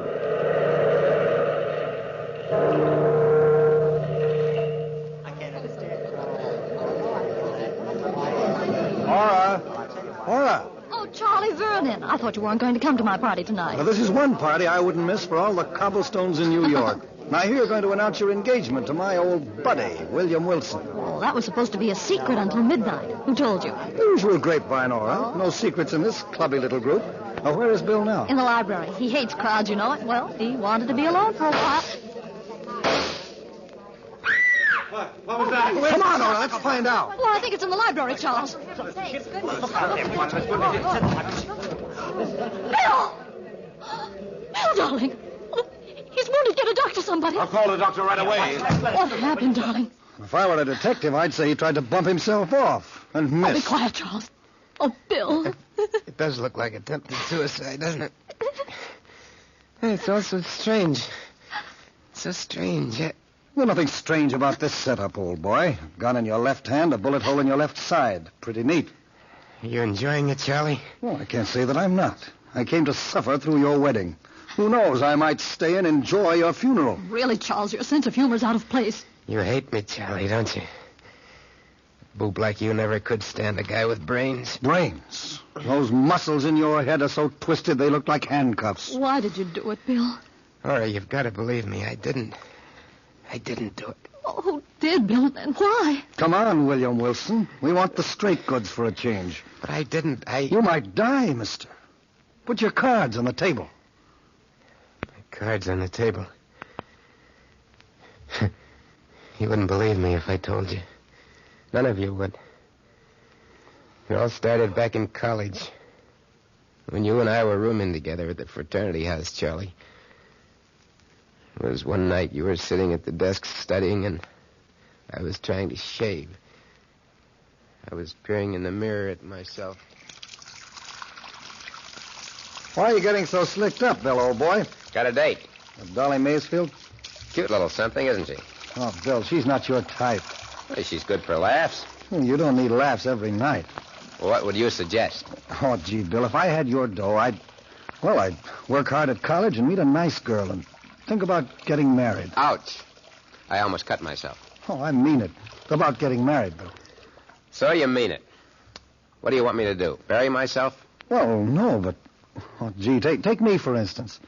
Ora! Oh, Charlie Vernon. I thought you weren't going to come to my party tonight. Now, this is one party I wouldn't miss for all the cobblestones in New York. Now, here you're going to announce your engagement to my old buddy, William Wilson. Well, that was supposed to be a secret until midnight. Who told you? Usual grapevine, all right. No secrets in this clubby little group. Now, where is Bill now? In the library. He hates crowds, you know it. Well, he wanted to be alone for a while. What was that? Come on, Nora, let's find out. Well, I think it's in the library, Charles. Bill! Bill, darling. He's wounded. Get a doctor, somebody. I'll call the doctor right away. What happened, darling? If I were a detective, I'd say he tried to bump himself off and miss. Oh, be quiet, Charles. Oh, Bill. It does look like attempted suicide, doesn't it? It's all so strange. So strange. Well, nothing strange about this setup, old boy. Gun in your left hand, a bullet hole in your left side. Pretty neat. Are you enjoying it, Charlie? Well, I can't say that I'm not. I came to suffer through your wedding. Who knows, I might stay and enjoy your funeral. Really, Charles, your sense of humor's out of place. You hate me, Charlie, don't you? A boob like you never could stand a guy with brains. Brains? Those muscles in your head are so twisted they look like handcuffs. Why did you do it, Bill? All right, you've got to believe me. I didn't do it. Oh, who did, Bill, and why? Come on, William Wilson. We want the straight goods for a change. But I didn't. You might die, mister. Put your cards on the table. Cards on the table. You wouldn't believe me if I told you. None of you would. It all started back in college. When you and I were rooming together at the fraternity house, Charlie. It was one night you were sitting at the desk studying, and I was trying to shave. I was peering in the mirror at myself. Why are you getting so slicked up, Bill, old boy? Got a date. With Dolly Maysfield? Cute little something, isn't she? Oh, Bill, she's not your type. Well, she's good for laughs. You don't need laughs every night. What would you suggest? Oh, gee, Bill, if I had your dough, I'd work hard at college and meet a nice girl and think about getting married. Ouch. I almost cut myself. Oh, I mean it. About getting married, Bill. So you mean it. What do you want me to do? Bury myself? Well, no, but... Oh, gee, take me, for instance.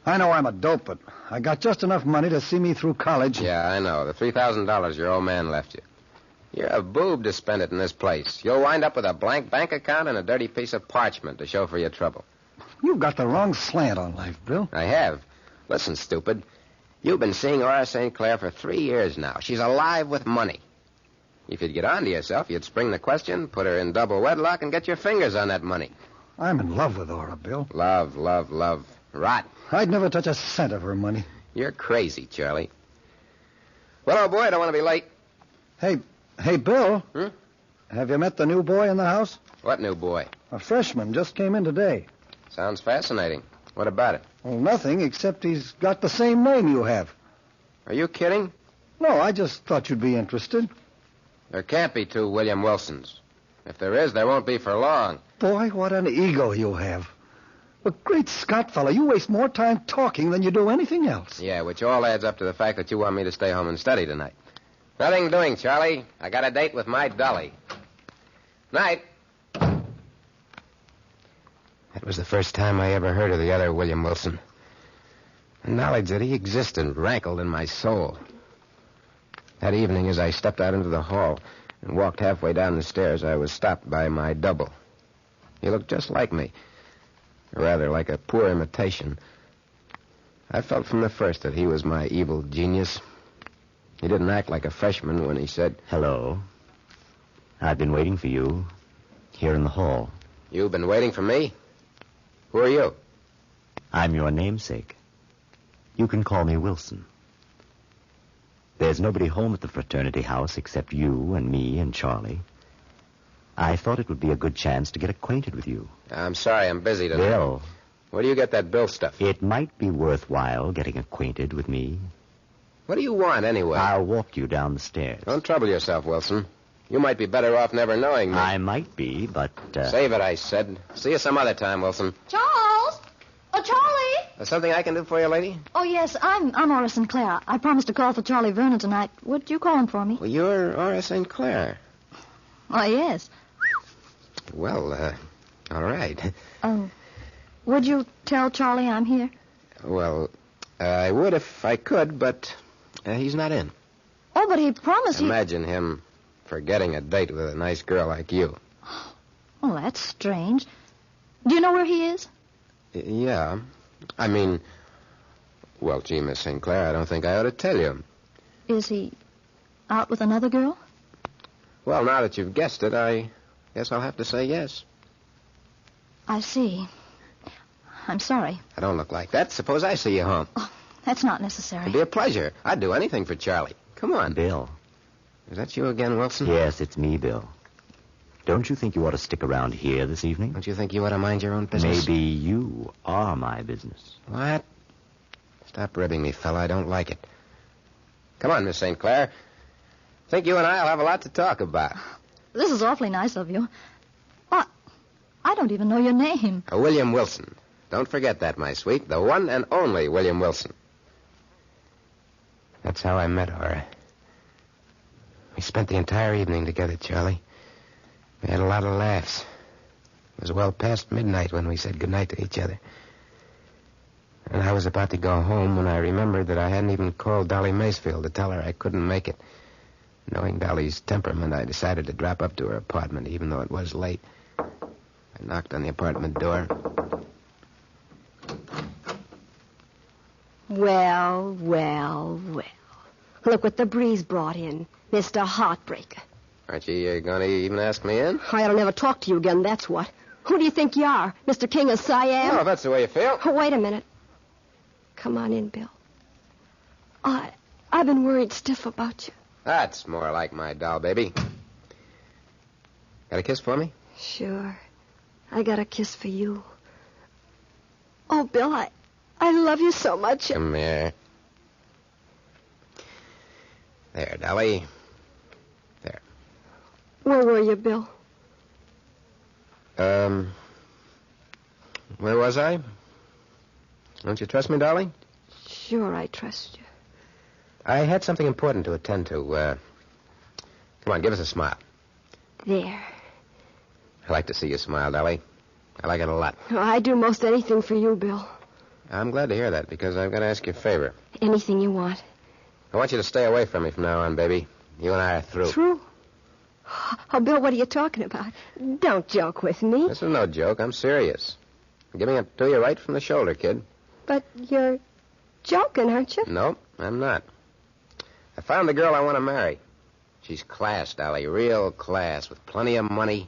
I know I'm a dope, but I got just enough money to see me through college. Yeah, I know. The $3,000 your old man left you. You're a boob to spend it in this place. You'll wind up with a blank bank account and a dirty piece of parchment to show for your trouble. You've got the wrong slant on life, Bill. I have. Listen, stupid. You've been seeing Aura St. Clair for 3 years now. She's alive with money. If you'd get on to yourself, you'd spring the question, put her in double wedlock, and get your fingers on that money. I'm in love with Aura, Bill. Love, love, love. Rot. I'd never touch a cent of her money. You're crazy, Charlie. Well, old boy, I don't want to be late. Hey, Bill. Have you met the new boy in the house? What new boy? A freshman just came in today. Sounds fascinating. What about it? Well, nothing, except he's got the same name you have. Are you kidding? No, I just thought you'd be interested. There can't be 2 William Wilsons. If there is, there won't be for long. Boy, what an ego you have. But great Scott, fella, you waste more time talking than you do anything else. Yeah, which all adds up to the fact that you want me to stay home and study tonight. Nothing doing, Charlie. I got a date with my Dolly. Night. That was the first time I ever heard of the other William Wilson. The knowledge that he existed rankled in my soul. That evening, as I stepped out into the hall and walked halfway down the stairs, I was stopped by my double. He looked just like me. Or rather, like a poor imitation. I felt from the first that he was my evil genius. He didn't act like a freshman when he said, "Hello. I've been waiting for you here in the hall." "You've been waiting for me? Who are you?" "I'm your namesake. You can call me Wilson. There's nobody home at the fraternity house except you and me and Charlie. I thought it would be a good chance to get acquainted with you." "I'm sorry, I'm busy tonight." "Bill." "Where do you get that Bill stuff?" "It might be worthwhile getting acquainted with me." "What do you want, anyway?" "I'll walk you down the stairs." "Don't trouble yourself, Wilson. You might be better off never knowing me." "I might be, but..." "Save it," I said. "See you some other time, Wilson." Charles! Oh, Charlie! There's something I can do for you, lady? Oh, yes, I'm Aura St. Clair. I promised to call for Charlie Vernon tonight. Would you call him for me? Well, you're Aura St. Clair. Oh, yes. Well, all right. Would you tell Charlie I'm here? Well, I would if I could, but he's not in. Oh, but he promised Imagine him forgetting a date with a nice girl like you. Oh, that's strange. Do you know where he is? Yeah. I mean, well, gee, Miss St. Clair, I don't think I ought to tell you. Is he out with another girl? Well, now that you've guessed it, I guess I'll have to say yes. I see. I'm sorry. I don't look like that. Suppose I see you home. Oh, that's not necessary. It'd be a pleasure. I'd do anything for Charlie. Come on. "Bill." Is that you again, Wilson? "Yes, it's me, Bill. Don't you think you ought to stick around here this evening?" Don't you think you ought to mind your own business? "Maybe you are my business." What? Stop ribbing me, fella. I don't like it. Come on, Miss St. Clair. Think you and I'll have a lot to talk about. This is awfully nice of you. What? I don't even know your name. William Wilson. Don't forget that, my sweet. The one and only William Wilson. That's how I met Aura. We spent the entire evening together, Charlie. We had a lot of laughs. It was well past midnight when we said goodnight to each other. And I was about to go home when I remembered that I hadn't even called Dolly Maysfield to tell her I couldn't make it. Knowing Dolly's temperament, I decided to drop up to her apartment, even though it was late. I knocked on the apartment door. Well, well, well. Look what the breeze brought in. Mr. Heartbreaker. Aren't you going to even ask me in? I ought to never talk to you again, that's what. Who do you think you are? Mr. King of Siam? Oh, if that's the way you feel. Oh, wait a minute. Come on in, Bill. I've been worried stiff about you. That's more like my doll, baby. Got a kiss for me? Sure. I got a kiss for you. Oh, Bill, I love you so much. Come here. There, Dolly. There. Where were you, Bill? Where was I? Don't you trust me, Dolly? Sure, I trust you. I had something important to attend to. Come on, give us a smile. There. I like to see you smile, Dolly. I like it a lot. Oh, I do most anything for you, Bill. I'm glad to hear that, because I've got to ask you a favor. Anything you want. I want you to stay away from me from now on, baby. You and I are through. Through? Oh, Bill, what are you talking about? Don't joke with me. This is no joke. I'm serious. I'm giving it to you right from the shoulder, kid. But you're joking, aren't you? No, I'm not. I found the girl I want to marry. She's class, Dolly. Real class, with plenty of money.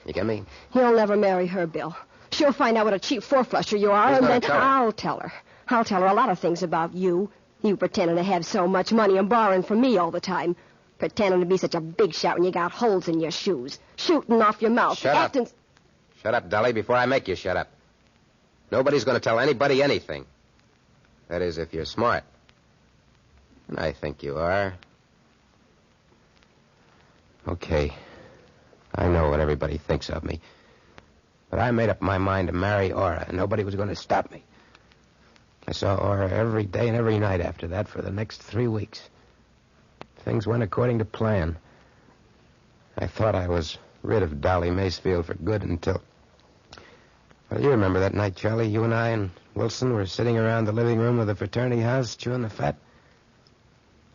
You get me? You'll never marry her, Bill. She'll find out what a cheap four-flusher you are, Who's and gonna then tell her? I'll tell her. I'll tell her a lot of things about you. You pretending to have so much money and borrowing from me all the time. Pretending to be such a big shot when you got holes in your shoes. Shooting off your mouth. Shut up. Shut up, Dolly, before I make you shut up. Nobody's going to tell anybody anything. That is, if you're smart. And I think you are. Okay. I know what everybody thinks of me. But I made up my mind to marry Aura, and nobody was going to stop me. I saw Aura every day and every night after that for the next 3 weeks. Things went according to plan. I thought I was rid of Dolly Macefield for good until... Well, you remember that night, Charlie? You and I and Wilson were sitting around the living room of the fraternity house chewing the fat.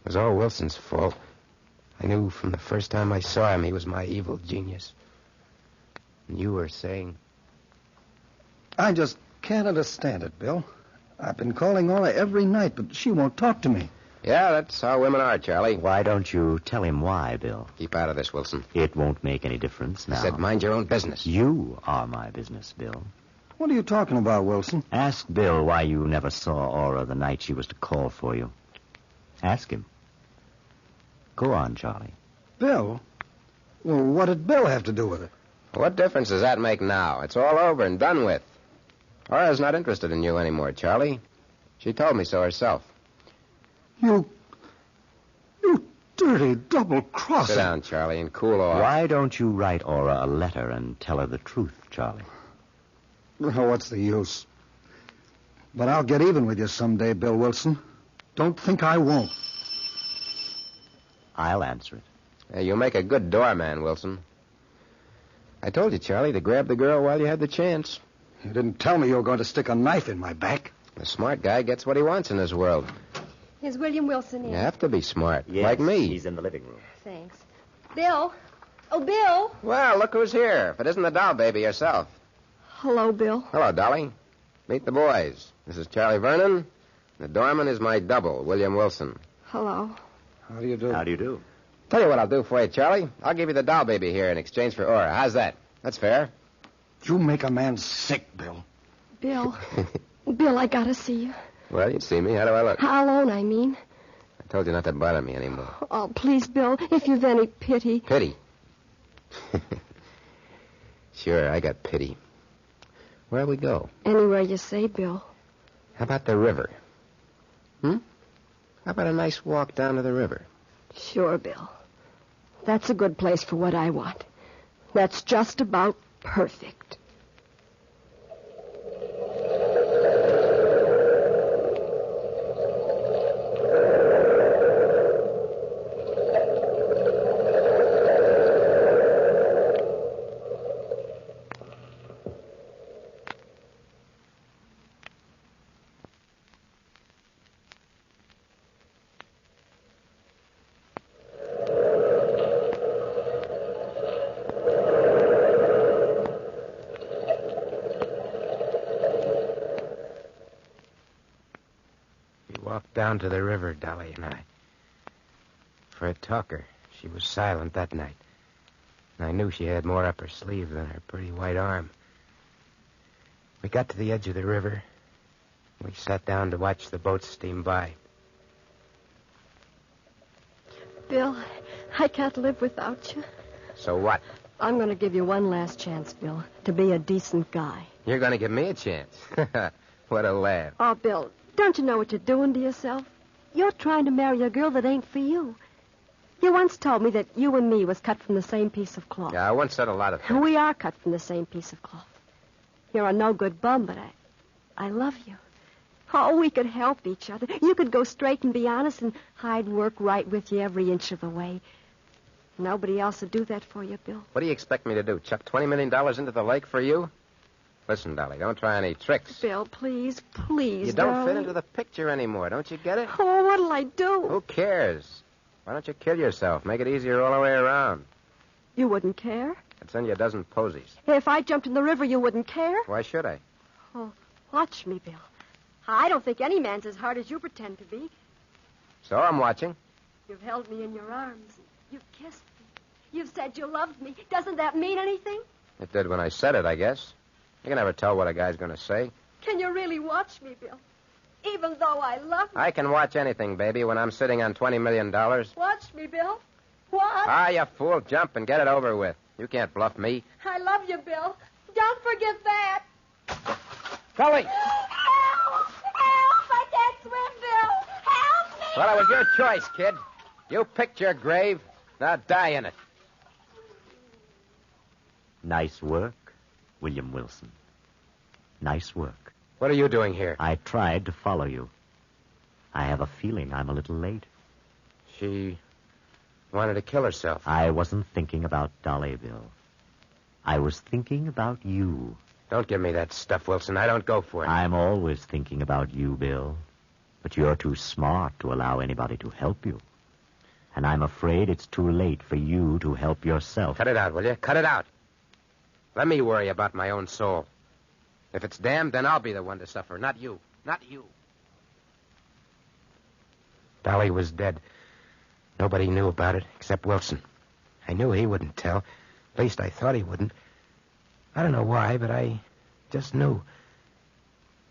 It was all Wilson's fault. I knew from the first time I saw him he was my evil genius. And you were saying... I just can't understand it, Bill. I've been calling Aura every night, but she won't talk to me. Yeah, that's how women are, Charlie. Why don't you tell him why, Bill? Keep out of this, Wilson. It won't make any difference now. I said mind your own business. You are my business, Bill. What are you talking about, Wilson? Ask Bill why you never saw Aura the night she was to call for you. Ask him. Go on, Charlie. Bill? Well, what did Bill have to do with it? What difference does that make now? It's all over and done with. Aura's not interested in you anymore, Charlie. She told me so herself. You dirty double-crosser. Sit down, Charlie, and cool off. Why don't you write Aura a letter and tell her the truth, Charlie? Well, what's the use? But I'll get even with you someday, Bill Wilson. Don't think I won't. I'll answer it. Yeah, you'll make a good doorman, Wilson. I told you, Charlie, to grab the girl while you had the chance. You didn't tell me you were going to stick a knife in my back. The smart guy gets what he wants in this world. Is William Wilson in? You have to be smart, Yes, like me. He's in the living room. Thanks. Bill? Oh, Bill? Well, look who's here. If it isn't the doll baby herself. Hello, Bill. Hello, Dolly. Meet the boys. This is Charlie Vernon. The doorman is my double, William Wilson. Hello. How do you do? How do you do? Tell you what I'll do for you, Charlie. I'll give you the doll baby here in exchange for Aura. How's that? That's fair. You make a man sick, Bill. Bill. Bill, I gotta see you. Well, you see me. How do I look? How alone, I mean. I told you not to bother me anymore. Oh, please, Bill, if you've any pity. Pity? Sure, I got pity. Where'll we go? Anywhere you say, Bill. How about the river? How about a nice walk down to the river? Sure, Bill. That's a good place for what I want. That's just about perfect. Down to the river, Dolly and I. For a talker, she was silent that night. And I knew she had more up her sleeve than her pretty white arm. We got to the edge of the river. We sat down to watch the boats steam by. Bill, I can't live without you. So what? I'm going to give you one last chance, Bill, to be a decent guy. You're going to give me a chance. What a laugh. Oh, Bill, don't you know what you're doing to yourself? You're trying to marry a girl that ain't for you. You once told me that you and me was cut from the same piece of cloth. Yeah, I once said a lot of things. We are cut from the same piece of cloth. You're a no-good bum, but I love you. Oh, we could help each other. You could go straight and be honest, and I'd work right with you every inch of the way. Nobody else would do that for you, Bill. What do you expect me to do? Chuck $20 million into the lake for you? Listen, Dolly, don't try any tricks. Bill, please, please, You don't darling. fit into the picture anymore. Don't you get it? Oh, what'll I do? Who cares? Why don't you kill yourself? Make it easier all the way around. You wouldn't care? I'd send you a dozen posies. If I jumped in the river, you wouldn't care? Why should I? Oh, watch me, Bill. I don't think any man's as hard as you pretend to be. So I'm watching. You've held me in your arms. You've kissed me. You've said you loved me. Doesn't that mean anything? It did when I said it, I guess. You can never tell what a guy's going to say. Can you really watch me, Bill? Even though I love you. I can watch anything, baby, when I'm sitting on $20 million. Watch me, Bill. What? Ah, you fool. Jump and get it over with. You can't bluff me. I love you, Bill. Don't forget that. Cully! Help! Help! I can't swim, Bill. Help me! Well, it was your choice, kid. You picked your grave. Now die in it. Nice work, William Wilson. Nice work. What are you doing here? I tried to follow you. I have a feeling I'm a little late. She wanted to kill herself. I wasn't thinking about Dolly, Bill. I was thinking about you. Don't give me that stuff, Wilson. I don't go for it. I'm always thinking about you, Bill. But you're too smart to allow anybody to help you. And I'm afraid it's too late for you to help yourself. Cut it out, will you? Cut it out. Let me worry about my own soul. If it's damned, then I'll be the one to suffer, not you. Not you. Dolly was dead. Nobody knew about it except Wilson. I knew he wouldn't tell. At least I thought he wouldn't. I don't know why, but I just knew.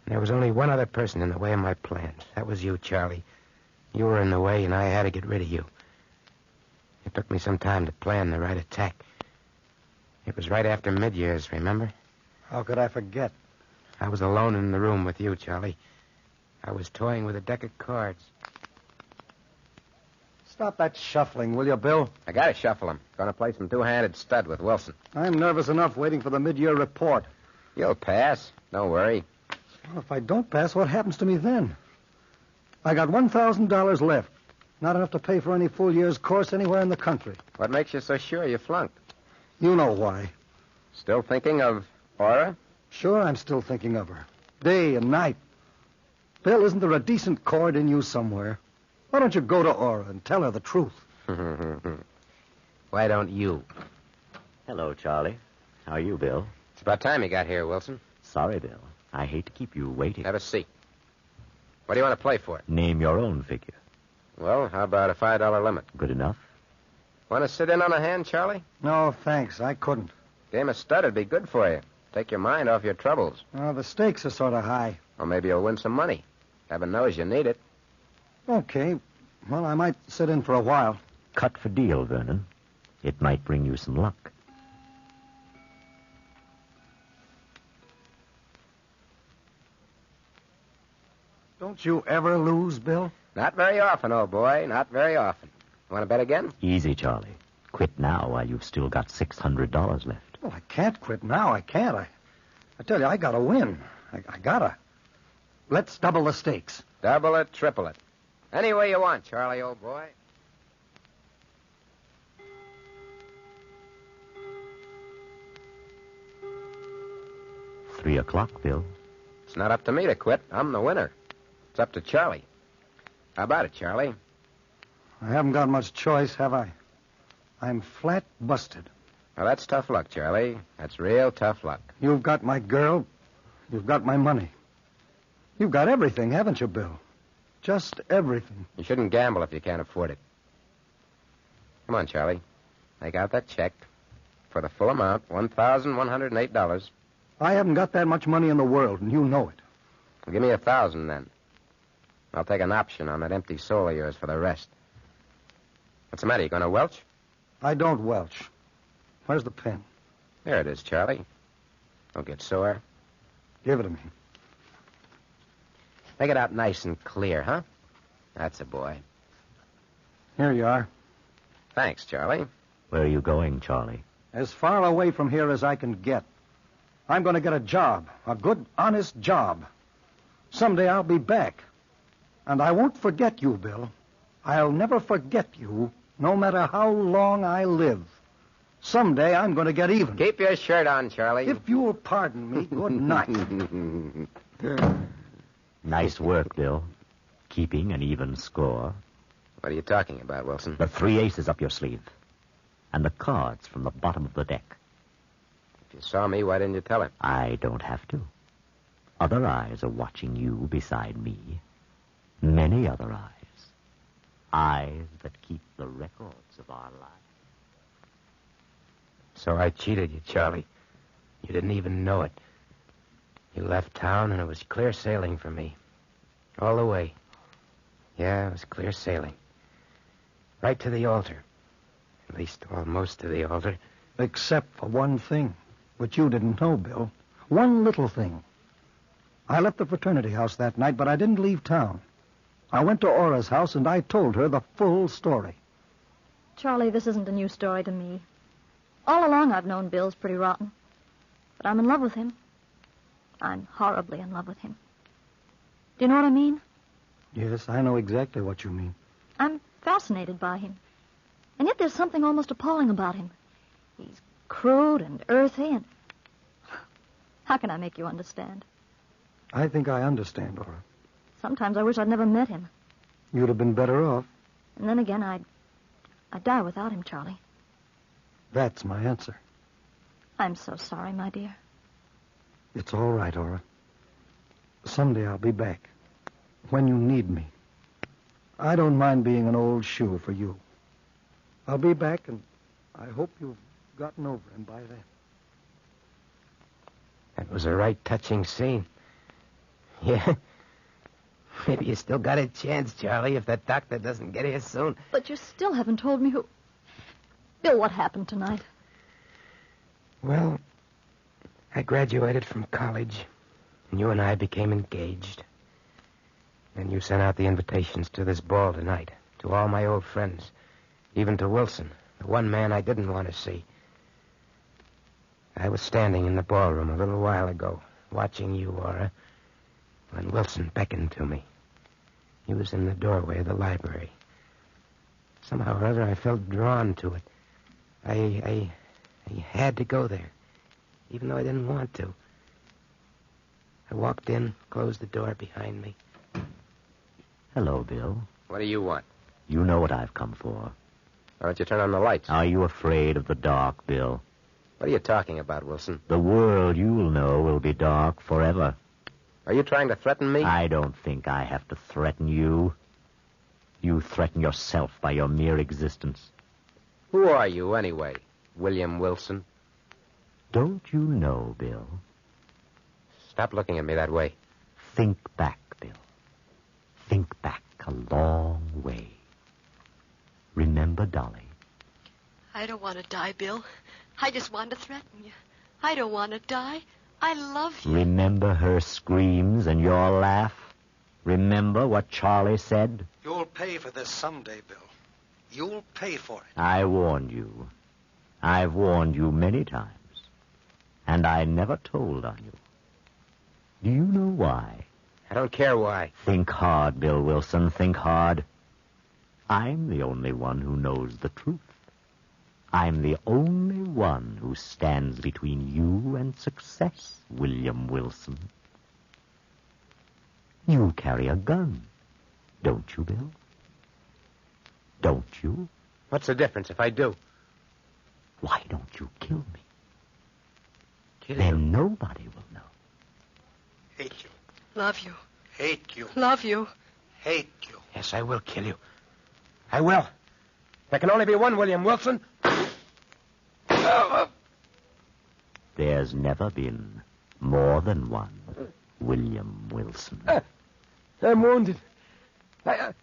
And there was only one other person in the way of my plans. That was you, Charlie. You were in the way, and I had to get rid of you. It took me some time to plan the right attack. It was right after mid-years, remember? How could I forget? I was alone in the room with you, Charlie. I was toying with a deck of cards. Stop that shuffling, will you, Bill? I gotta shuffle him. Gonna play some two-handed stud with Wilson. I'm nervous enough waiting for the mid-year report. You'll pass. Don't worry. Well, if I don't pass, what happens to me then? I got $1,000 left. Not enough to pay for any full year's course anywhere in the country. What makes you so sure you flunked? You know why. Still thinking of Aura? Sure, I'm still thinking of her. Day and night. Bill, isn't there a decent chord in you somewhere? Why don't you go to Aura and tell her the truth? Why don't you? Hello, Charlie. How are you, Bill? It's about time you got here, Wilson. Sorry, Bill. I hate to keep you waiting. Have a seat. What do you want to play for? Name your own figure. Well, how about a $5 limit? Good enough. Want to sit in on a hand, Charlie? No, thanks. I couldn't. Game of stud would be good for you. Take your mind off your troubles. Oh, the stakes are sort of high. Or maybe you'll win some money. Heaven knows you need it. Okay. Well, I might sit in for a while. Cut for deal, Vernon. It might bring you some luck. Don't you ever lose, Bill? Not very often, old boy. Not very often. Want to bet again? Easy, Charlie. Quit now while you've still got $600 left. Well, I can't quit now. I can't. I tell you, I gotta win. I gotta. Let's double the stakes. Double it, triple it. Any way you want, Charlie, old boy. $3:00, Bill. It's not up to me to quit. I'm the winner. It's up to Charlie. How about it, Charlie? I haven't got much choice, have I? I'm flat busted. Well, that's tough luck, Charlie. That's real tough luck. You've got my girl. You've got my money. You've got everything, haven't you, Bill? Just everything. You shouldn't gamble if you can't afford it. Come on, Charlie. Make out that check for the full amount, $1,108. I haven't got that much money in the world, and you know it. Well, give me $1,000 then. I'll take an option on that empty soul of yours for the rest. What's the matter? You going to welch? I don't welch. Where's the pen? There it is, Charlie. Don't get sore. Give it to me. Make it out nice and clear, huh? That's a boy. Here you are. Thanks, Charlie. Where are you going, Charlie? As far away from here as I can get. I'm going to get a job. A good, honest job. Someday I'll be back. And I won't forget you, Bill. I'll never forget you, no matter how long I live. Someday I'm going to get even. Keep your shirt on, Charlie. If you'll pardon me, good night. Nice work, Bill. Keeping an even score. What are you talking about, Wilson? The 3 aces up your sleeve. And the cards from the bottom of the deck. If you saw me, why didn't you tell him? I don't have to. Other eyes are watching you beside me. Many other eyes. Eyes that keep the records of our lives. So I cheated you, Charlie. You didn't even know it. You left town, and it was clear sailing for me. All the way. Yeah, it was clear sailing. Right to the altar. At least almost to the altar. Except for one thing, which you didn't know, Bill. One little thing. I left the fraternity house that night, but I didn't leave town. I went to Aura's house, and I told her the full story. Charlie, this isn't a new story to me. All along I've known Bill's pretty rotten. But I'm in love with him. I'm horribly in love with him. Do you know what I mean? Yes, I know exactly what you mean. I'm fascinated by him. And yet there's something almost appalling about him. He's crude and earthy and... How can I make you understand? I think I understand, Aura. Sometimes I wish I'd never met him. You'd have been better off. And then again, I'd die without him, Charlie. That's my answer. I'm so sorry, my dear. It's all right, Aura. Someday I'll be back. When you need me. I don't mind being an old shoe for you. I'll be back, and I hope you've gotten over him by then. That was a right touching scene. Yeah. Maybe you still got a chance, Charlie, if that doctor doesn't get here soon. But you still haven't told me who... Bill, what happened tonight? Well, I graduated from college, and you and I became engaged. Then you sent out the invitations to this ball tonight, to all my old friends, even to Wilson, the one man I didn't want to see. I was standing in the ballroom a little while ago, watching you, Aura, when Wilson beckoned to me. He was in the doorway of the library. Somehow or other, I felt drawn to it. I had to go there, even though I didn't want to. I walked in, closed the door behind me. Hello, Bill. What do you want? You know what I've come for. Why don't you turn on the lights? Are you afraid of the dark, Bill? What are you talking about, Wilson? The world you'll know will be dark forever. Are you trying to threaten me? I don't think I have to threaten you. You threaten yourself by your mere existence. Who are you, anyway, William Wilson? Don't you know, Bill? Stop looking at me that way. Think back, Bill. Think back a long way. Remember Dolly? I don't want to die, Bill. I just want to threaten you. I don't want to die. I love you. Remember her screams and your laugh? Remember what Charlie said? You'll pay for this someday, Bill. You'll pay for it. I warned you. I've warned you many times. And I never told on you. Do you know why? I don't care why. Think hard, Bill Wilson. Think hard. I'm the only one who knows the truth. I'm the only one who stands between you and success, William Wilson. You carry a gun, don't you, Bill? Don't you? What's the difference if I do? Why don't you kill me? Kill then you? Nobody will know. Hate you. Love you. Hate you. Love you. Hate you. Yes, I will kill you. I will. There can only be one William Wilson. There's never been more than one William Wilson. I'm wounded. I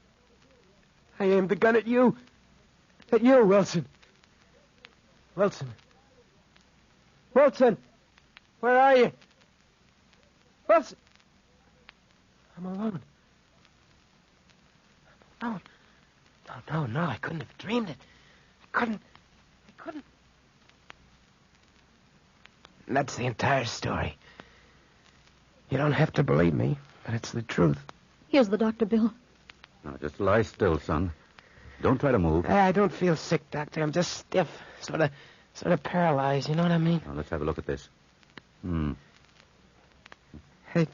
aimed the gun at you. You, Wilson. Wilson. Wilson! Where are you? Wilson! I'm alone. I'm alone. No, I couldn't have dreamed it. I couldn't. And that's the entire story. You don't have to believe me, but it's the truth. Here's the doctor, Bill. Now, just lie still, son. Don't try to move. I don't feel sick, Doctor. I'm just stiff. Sort of paralyzed, you know what I mean? Now, let's have a look at this. Hey,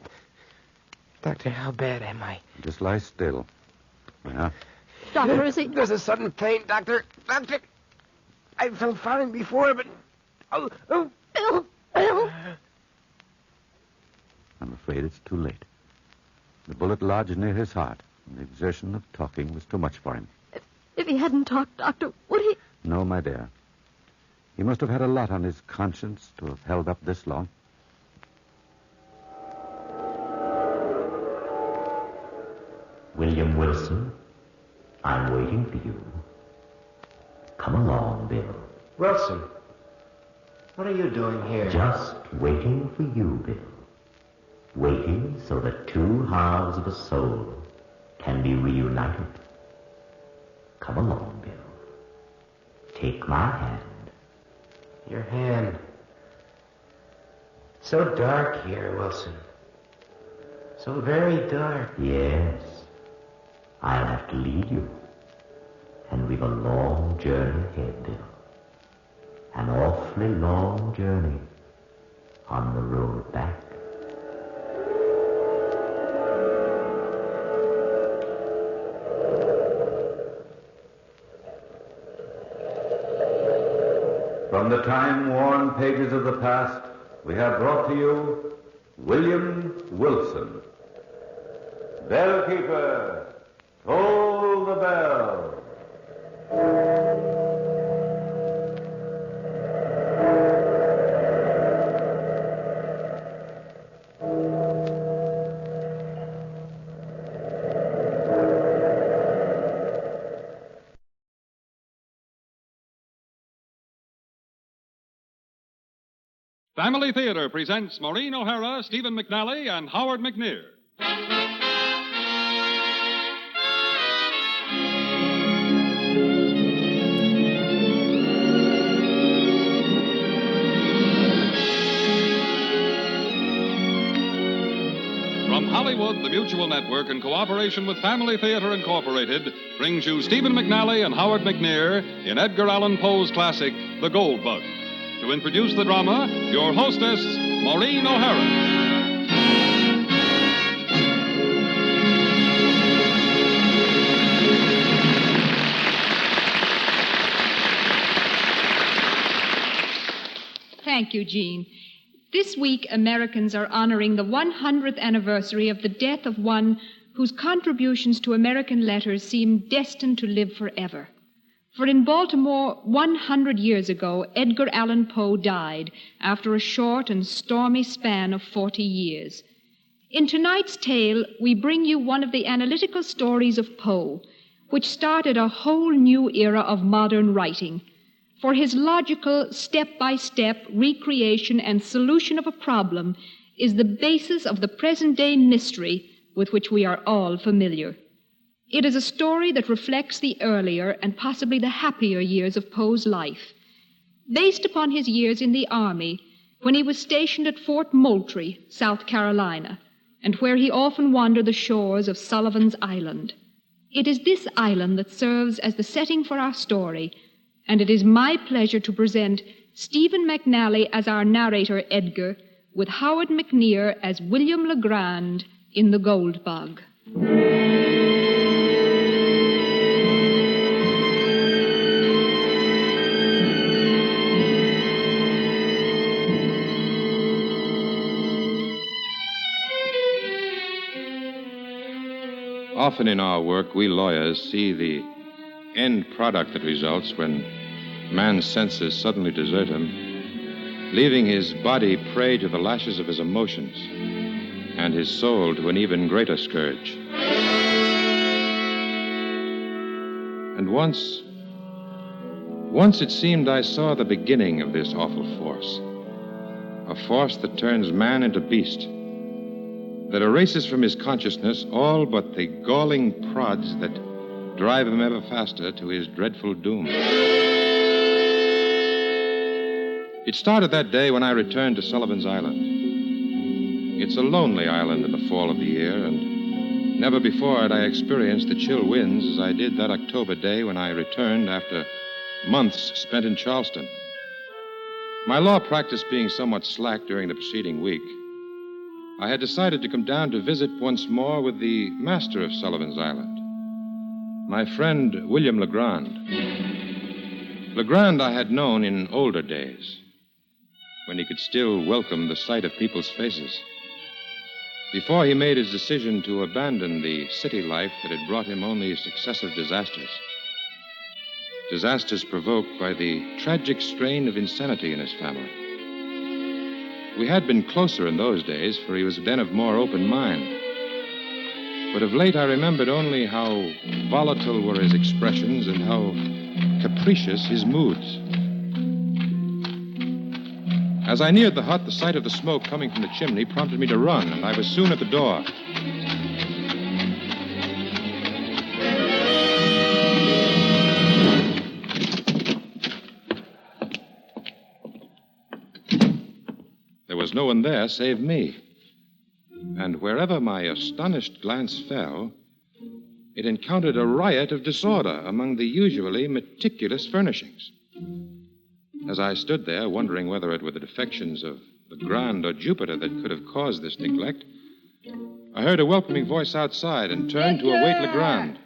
Doctor, how bad am I? Just lie still. Yeah. Doctor, is he... There's a sudden pain, Doctor. Doctor, I felt fine before, but... Bill! I'm afraid it's too late. The bullet lodged near his heart, and the exertion of talking was too much for him. If he hadn't talked, Doctor, would he... No, my dear. He must have had a lot on his conscience to have held up this long. William Wilson, I'm waiting for you. Come along, Bill. Wilson, what are you doing here? Just waiting for you, Bill. Waiting so that two halves of a soul can be reunited. Come along, Bill. Take my hand. Your hand. So dark here, Wilson. So very dark. Yes. I'll have to lead you. And we've a long journey ahead, Bill. An awfully long journey on the road back. From the time-worn pages of the past, we have brought to you William Wilson. Bellkeeper, toll the bell. Family Theater presents Maureen O'Hara, Stephen McNally, and Howard McNear. From Hollywood, the Mutual Network, in cooperation with Family Theater Incorporated, brings you Stephen McNally and Howard McNear in Edgar Allan Poe's classic, The Gold Bug. To introduce the drama, your hostess, Maureen O'Hara. Thank you, Jean. This week, Americans are honoring the 100th anniversary of the death of one whose contributions to American letters seem destined to live forever. For in Baltimore, 100 years ago, Edgar Allan Poe died after a short and stormy span of 40 years. In tonight's tale, we bring you one of the analytical stories of Poe, which started a whole new era of modern writing. For his logical, step-by-step recreation and solution of a problem is the basis of the present-day mystery with which we are all familiar. It is a story that reflects the earlier and possibly the happier years of Poe's life. Based upon his years in the Army, when he was stationed at Fort Moultrie, South Carolina, and where he often wandered the shores of Sullivan's Island. It is this island that serves as the setting for our story, and it is my pleasure to present Stephen McNally as our narrator, Edgar, with Howard McNear as William Legrand in The Gold Bug. Often in our work, we lawyers see the end product that results when man's senses suddenly desert him, leaving his body prey to the lashes of his emotions and his soul to an even greater scourge. And once, Once it seemed I saw the beginning of this awful force. A force that turns man into beast. That erases from his consciousness all but the galling prods that drive him ever faster to his dreadful doom. It started that day when I returned to Sullivan's Island. It's a lonely island in the fall of the year, and never before had I experienced the chill winds as I did that October day when I returned after months spent in Charleston. My law practice being somewhat slack during the preceding week, I had decided to come down to visit once more with the master of Sullivan's Island, my friend William Legrand. Legrand I had known in older days, when he could still welcome the sight of people's faces, before he made his decision to abandon the city life that had brought him only successive disasters. Disasters provoked by the tragic strain of insanity in his family. We had been closer in those days, for he was then of more open mind. But of late I remembered only how volatile were his expressions and how capricious his moods. As I neared the hut, the sight of the smoke coming from the chimney prompted me to run, and I was soon at the door. There was no one there save me. And wherever my astonished glance fell, it encountered a riot of disorder among the usually meticulous furnishings. As I stood there, wondering whether it were the defections of Legrand or Jupiter that could have caused this neglect, I heard a welcoming voice outside and turned to await Legrand.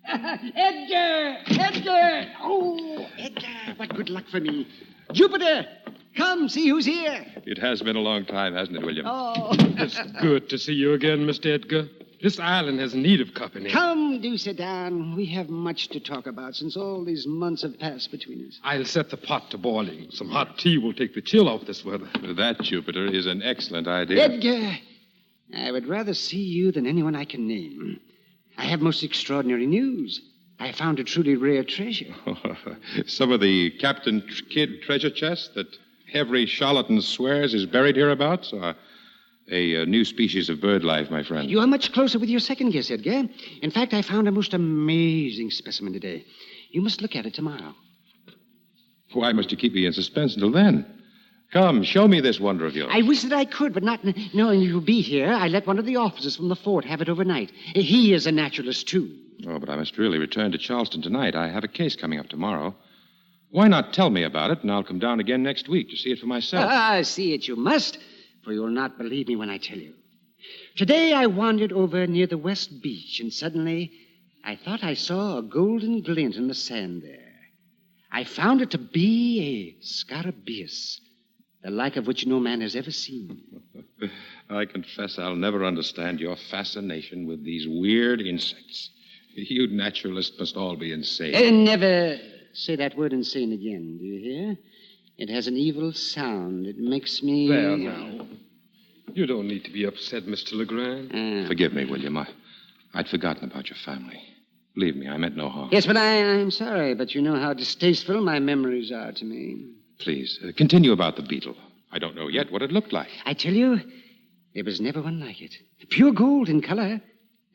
Edgar! Edgar! Oh, Edgar, what good luck for me. Jupiter, come see who's here. It has been a long time, hasn't it, William? Oh. It's good to see you again, Mr. Edgar. This island has need of company. Come, do sit down. We have much to talk about since all these months have passed between us. I'll set the pot to boiling. Some hot tea will take the chill off this weather. That, Jupiter, is an excellent idea. Edgar, I would rather see you than anyone I can name. I have most extraordinary news. I found a truly rare treasure. Some of the Captain Kidd treasure chest that every charlatan swears is buried hereabouts, or a new species of bird life, my friend? You are much closer with your second guess, Edgar. In fact, I found a most amazing specimen today. You must look at it tomorrow. Why must you keep me in suspense until then? Come, show me this wonder of yours. I wish that I could, but not knowing you'll be here, I let one of the officers from the fort have it overnight. He is a naturalist, too. Oh, but I must really return to Charleston tonight. I have a case coming up tomorrow. Why not tell me about it, and I'll come down again next week to see it for myself. See it you must, for you'll not believe me when I tell you. Today I wandered over near the West Beach, and suddenly I thought I saw a golden glint in the sand there. I found it to be a scarabaeus, the like of which no man has ever seen. I confess I'll never understand your fascination with these weird insects. You naturalists must all be insane. Never say that word insane again, do you hear? It has an evil sound. It makes me... There now. You don't need to be upset, Mr. Legrand. Forgive me, William. I'd forgotten about your family. Believe me, I meant no harm. Yes, but I'm sorry, but you know how distasteful my memories are to me. Please, continue about the beetle. I don't know yet what it looked like. I tell you, there was never one like it. Pure gold in color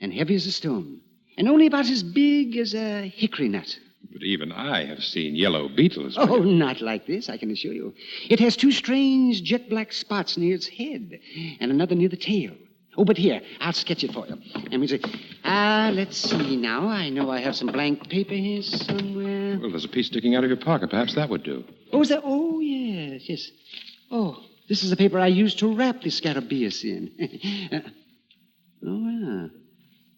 and heavy as a stone. And only about as big as a hickory nut. But even I have seen yellow beetles. Oh, not like this, I can assure you. It has two strange jet black spots near its head and another near the tail. Oh, but here, I'll sketch it for you. And we say, let's see now. I know I have some blank paper here somewhere. Well, there's a piece sticking out of your pocket. Perhaps that would do. Oh, is that? Oh, yes. Oh, this is the paper I used to wrap the scarabaeus in. Well.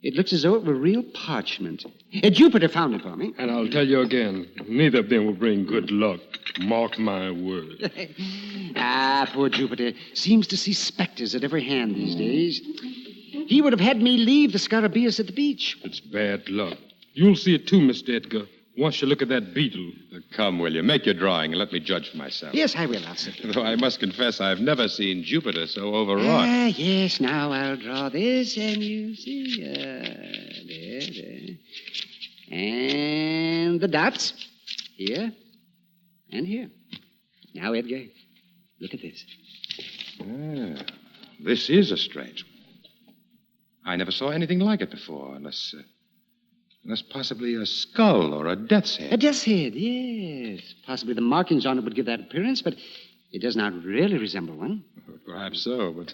It looks as though it were real parchment. Jupiter found it for me. And I'll tell you again, neither of them will bring good luck. Mark my word. Poor Jupiter seems to see specters at every hand these days. He would have had me leave the scarabaeus at the beach. It's bad luck. You'll see it too, Mr. Edgar, once you look at that beetle. Come, will you? Make your drawing and let me judge for myself. Yes, I will. I'll sit. Though I must confess I've never seen Jupiter so overwrought. Yes, now I'll draw this, and you see, there. And the dots. Here. And here. Now, Edgar, look at this. Ah, this is a strange one. I never saw anything like it before, unless possibly a skull or a death's head. A death's head, yes. Possibly the markings on it would give that appearance, but it does not really resemble one. Perhaps so, but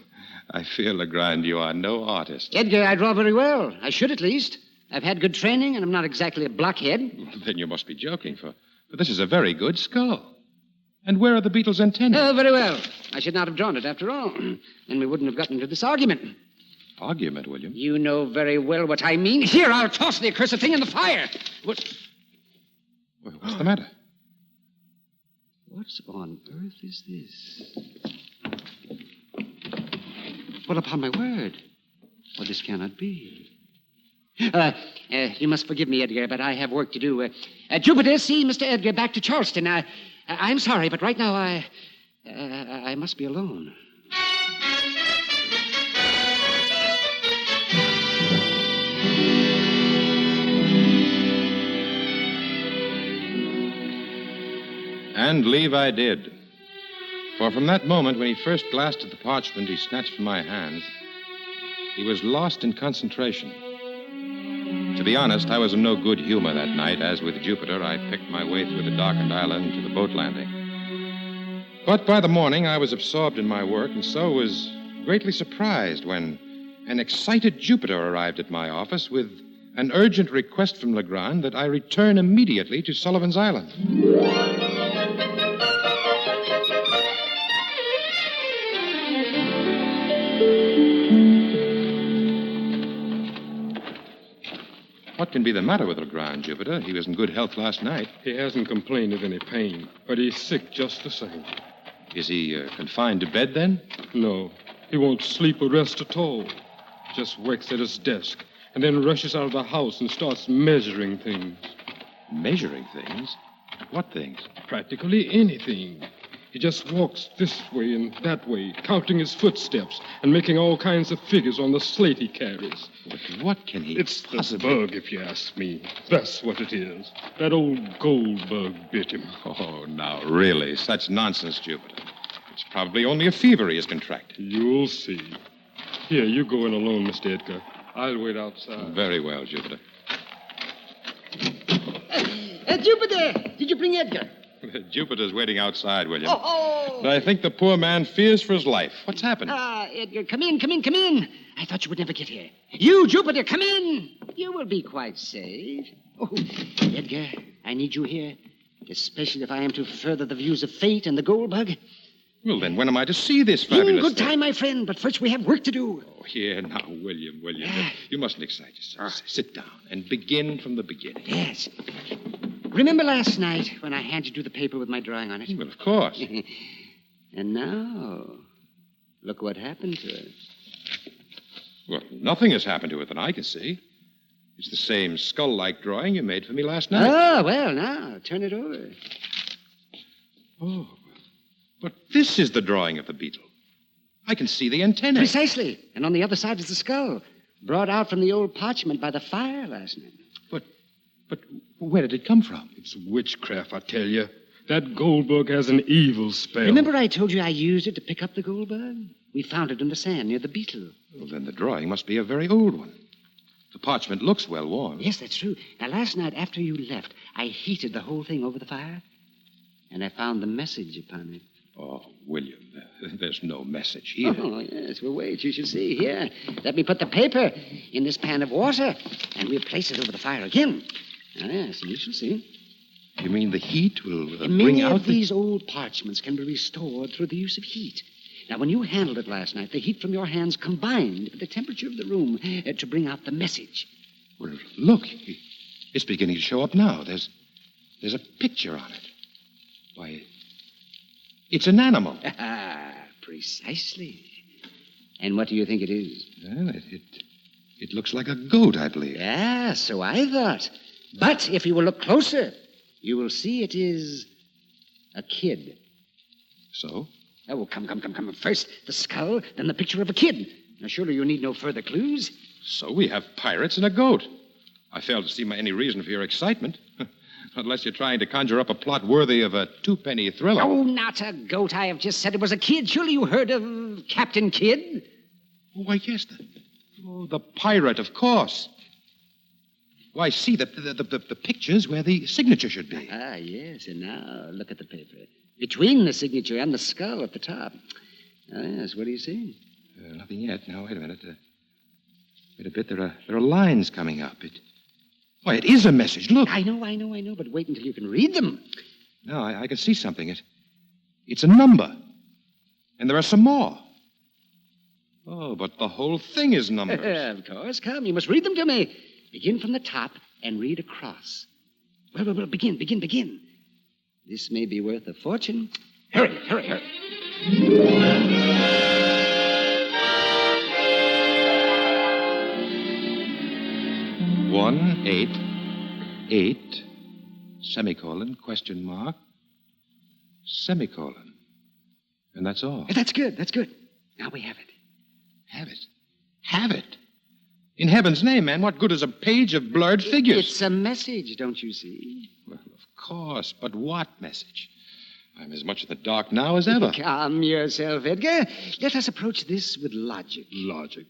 I fear, Legrand, you are no artist. Edgar, I draw very well. I should at least. I've had good training, and I'm not exactly a blockhead. Then you must be joking, for this is a very good skull. And where are the beetle's antennae? Oh, very well. I should not have drawn it after all. Then we wouldn't have gotten into this argument. Argument, William? You know very well what I mean. Here, I'll toss the accursed thing in the fire. What's the matter? What on earth is this? Well, upon my word. Well, this cannot be. You must forgive me, Edgar, but I have work to do. Jupiter, see Mr. Edgar back to Charleston. I'm sorry, but right now I must be alone. And leave I did. For from that moment when he first glanced at the parchment he snatched from my hands, he was lost in concentration. To be honest, I was in no good humor that night, as with Jupiter, I picked my way through the darkened island to the boat landing. But by the morning, I was absorbed in my work, and so was greatly surprised when an excited Jupiter arrived at my office with an urgent request from Legrand that I return immediately to Sullivan's Island. What can be the matter with Legrand, Jupiter? He was in good health last night. He hasn't complained of any pain, but he's sick just the same. Is he confined to bed, then? No, he won't sleep or rest at all. Just works at his desk and then rushes out of the house and starts measuring things. Measuring things? What things? Practically anything. He just walks this way and that way, counting his footsteps and making all kinds of figures on the slate he carries. But what can he It's possibly... the bug, if you ask me. That's what it is. That old gold bug bit him. Oh, now, really, such nonsense, Jupiter. It's probably only a fever he has contracted. You'll see. Here, you go in alone, Mr. Edgar. I'll wait outside. Very well, Jupiter. Jupiter! Did you bring Edgar? Jupiter's waiting outside, William. Oh! But I think the poor man fears for his life. What's happened? Edgar, come in. I thought you would never get here. You, Jupiter, come in. You will be quite safe. Oh, Edgar, I need you here, especially if I am to further the views of fate and the gold bug. Well, then, when am I to see this fabulous In good thing? time, my friend, but first we have work to do. Oh, here now, William. You mustn't excite yourself. Sit down and begin from the beginning. Yes. Remember last night when I handed you the paper with my drawing on it? Well, of course. And now, look what happened to it. Well, nothing has happened to it that I can see. It's the same skull-like drawing you made for me last night. Oh, well, now, turn it over. Oh, but this is the drawing of the beetle. I can see the antennae. Precisely. And on the other side is the skull, brought out from the old parchment by the fire last night. But where did it come from? It's witchcraft, I tell you. That gold bug has an evil spell. Remember I told you I used it to pick up the gold bug? We found it in the sand near the beetle. Well, then the drawing must be a very old one. The parchment looks well worn. Yes, that's true. Now, last night after you left, I heated the whole thing over the fire, and I found the message upon it. Oh, William, there's no message here. Oh, yes. Well, wait. You shall see. Here, let me put the paper in this pan of water, and we'll place it over the fire again. Ah, yes, you shall see. You mean the heat will bring Many out of these old parchments can be restored through the use of heat. Now, when you handled it last night, the heat from your hands combined with the temperature of the room to bring out the message. Well, look. It's beginning to show up now. There's a picture on it. Why, it's an animal. Precisely. And what do you think it is? Well, it looks like a goat, I believe. Yeah, so I thought. But if you will look closer, you will see it is a kid. So? Oh, come. First the skull, then the picture of a kid. Now, surely you need no further clues. So we have pirates and a goat. I fail to see any reason for your excitement. Unless you're trying to conjure up a plot worthy of a two-penny thriller. Oh, not a goat. I have just said it was a kid. Surely you heard of Captain Kidd? Oh, why, yes. The pirate, of course. Why, see, the picture's where the signature should be. Ah, yes. And now look at the paper. Between the signature and the skull at the top. Ah, yes. What do you see? Nothing yet. Now, wait a minute. Wait a bit. There are lines coming up. Why, it is a message. Look. I know. But wait until you can read them. No, I can see something. It's a number. And there are some more. Oh, but the whole thing is numbers. Of course. Come, you must read them to me. Begin from the top and read across. Well, begin. This may be worth a fortune. Hurry. 188 semicolon, question mark, semicolon. And that's all. That's good. Now we have it. Have it? In heaven's name, man, what good is a page of blurred figures? It's a message, don't you see? Well, of course, but what message? I'm as much in the dark now as ever. Calm yourself, Edgar. Let us approach this with logic. Logic?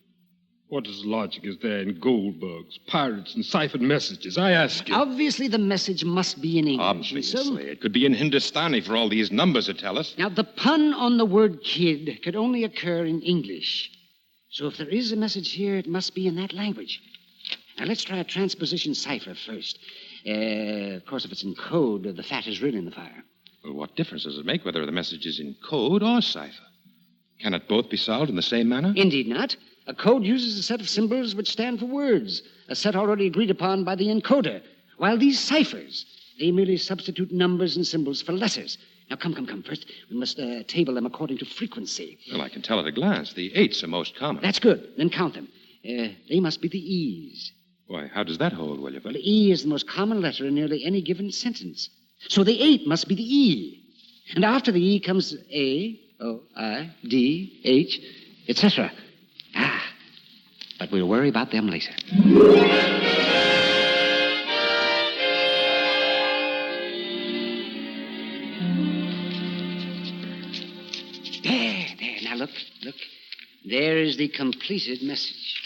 What is logic is there in gold bugs, pirates, and ciphered messages? I ask you. Obviously, the message must be in English. Obviously. It could be in Hindustani for all these numbers that tell us. Now, the pun on the word kid could only occur in English. So if there is a message here, it must be in that language. Now, let's try a transposition cipher first. Of course, if it's in code, the fat is really in the fire. Well, what difference does it make whether the message is in code or cipher? Can it both be solved in the same manner? Indeed not. A code uses a set of symbols which stand for words, a set already agreed upon by the encoder, while these ciphers, they merely substitute numbers and symbols for letters. Now, come. First, we must table them according to frequency. Well, I can tell at a glance. The 8s are most common. That's good. Then count them. They must be the E's. Why, how does that hold, William? Well, E is the most common letter in nearly any given sentence. So the 8 must be the E. And after the E comes A, O, I, D, H, etc. But we'll worry about them later. There. Now look. There is the completed message.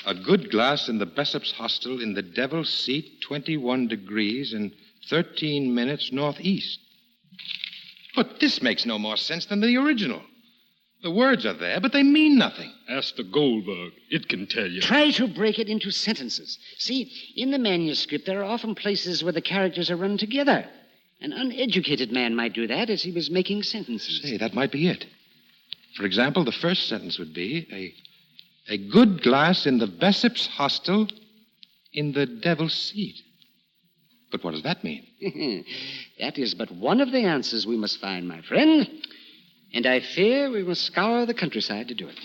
A good glass in the Bessop's Hostel in the Devil's Seat, 21 degrees and 13 minutes northeast. But this makes no more sense than the original. The words are there, but they mean nothing. Ask the Goldberg. It can tell you. Try to break it into sentences. See, in the manuscript, there are often places where the characters are run together. An uneducated man might do that as he was making sentences. Say, that might be it. For example, the first sentence would be, a good glass in the Bessop's Hostel in the Devil's Seat. But what does that mean? That is but one of the answers we must find, my friend. And I fear we must scour the countryside to do it.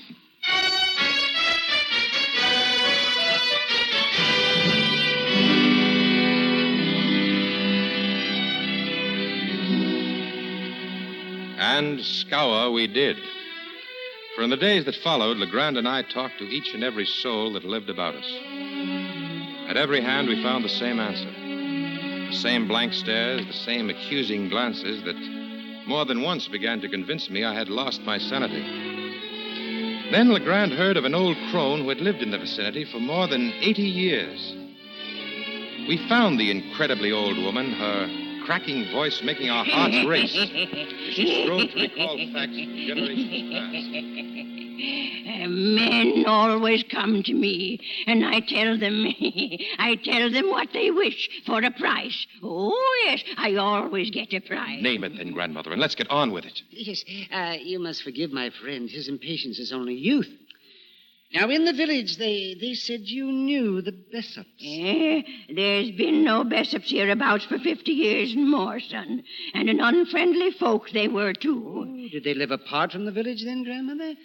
And scour we did. For in the days that followed, Legrand and I talked to each and every soul that lived about us. At every hand, we found the same answer. The same blank stares, the same accusing glances that more than once began to convince me I had lost my sanity. Then Legrand heard of an old crone who had lived in the vicinity for more than 80 years. We found the incredibly old woman, her cracking voice making our hearts race as she strove to recall facts from generations past. Men always come to me, and I tell them what they wish for a price. Oh, yes, I always get a price. Name it then, Grandmother, and let's get on with it. Yes, you must forgive my friend. His impatience is only youth. Now, in the village, they said you knew the Bessops. There's been no Bessops hereabouts for 50 years and more, son. And an unfriendly folk they were, too. Oh, did they live apart from the village, then, Grandmother?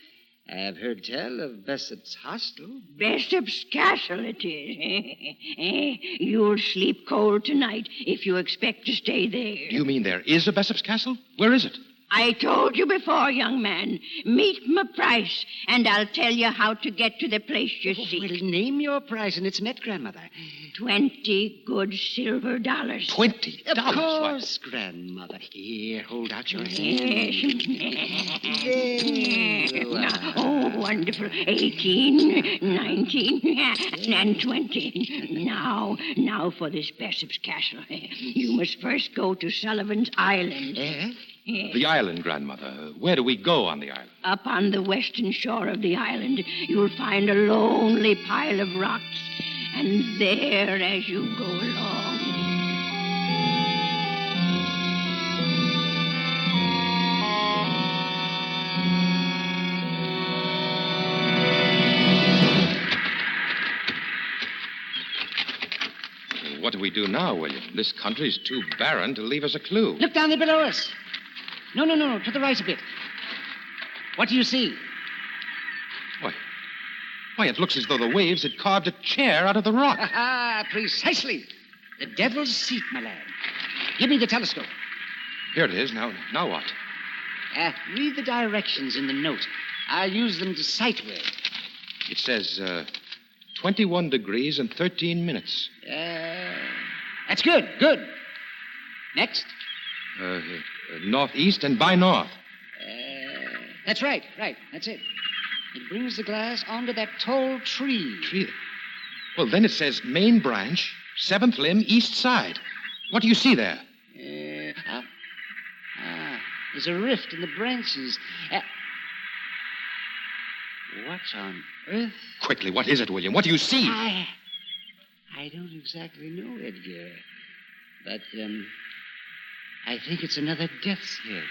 I've heard tell of Bessop's Hostel. Bessop's Castle it is. You'll sleep cold tonight if you expect to stay there. Do you mean there is a Bessop's Castle? Where is it? I told you before, young man. Meet my price, and I'll tell you how to get to the place you seek. Well, name your price, and it's met, Grandmother. 20 good silver dollars. $20? Of Why? course, Grandmother. Here, hold out your hand. Yes. Oh, wonderful. 18, 19, and 20. Now for this Bessop's castle. You must first go to Sullivan's Island. Yes? The island, Grandmother. Where do we go on the island? Up on the western shore of the island, you'll find a lonely pile of rocks. And there, as you go along... What do we do now, William? This country's too barren to leave us a clue. Look down there below us. No, to the right a bit. What do you see? Why, it looks as though the waves had carved a chair out of the rock. Precisely. The devil's seat, my lad. Give me the telescope. Here it is. Now what? Read the directions in the note. I'll use them to sight with. It says 21 degrees and 13 minutes. That's good. Next. Northeast and by north. That's right. That's it. It brings the glass onto that tall tree. Well, then it says main branch, 7th limb, east side. What do you see there? There's a rift in the branches. What on earth? Quickly, what is it, William? What do you see? I don't exactly know, Edgar. But, I think it's another death's head.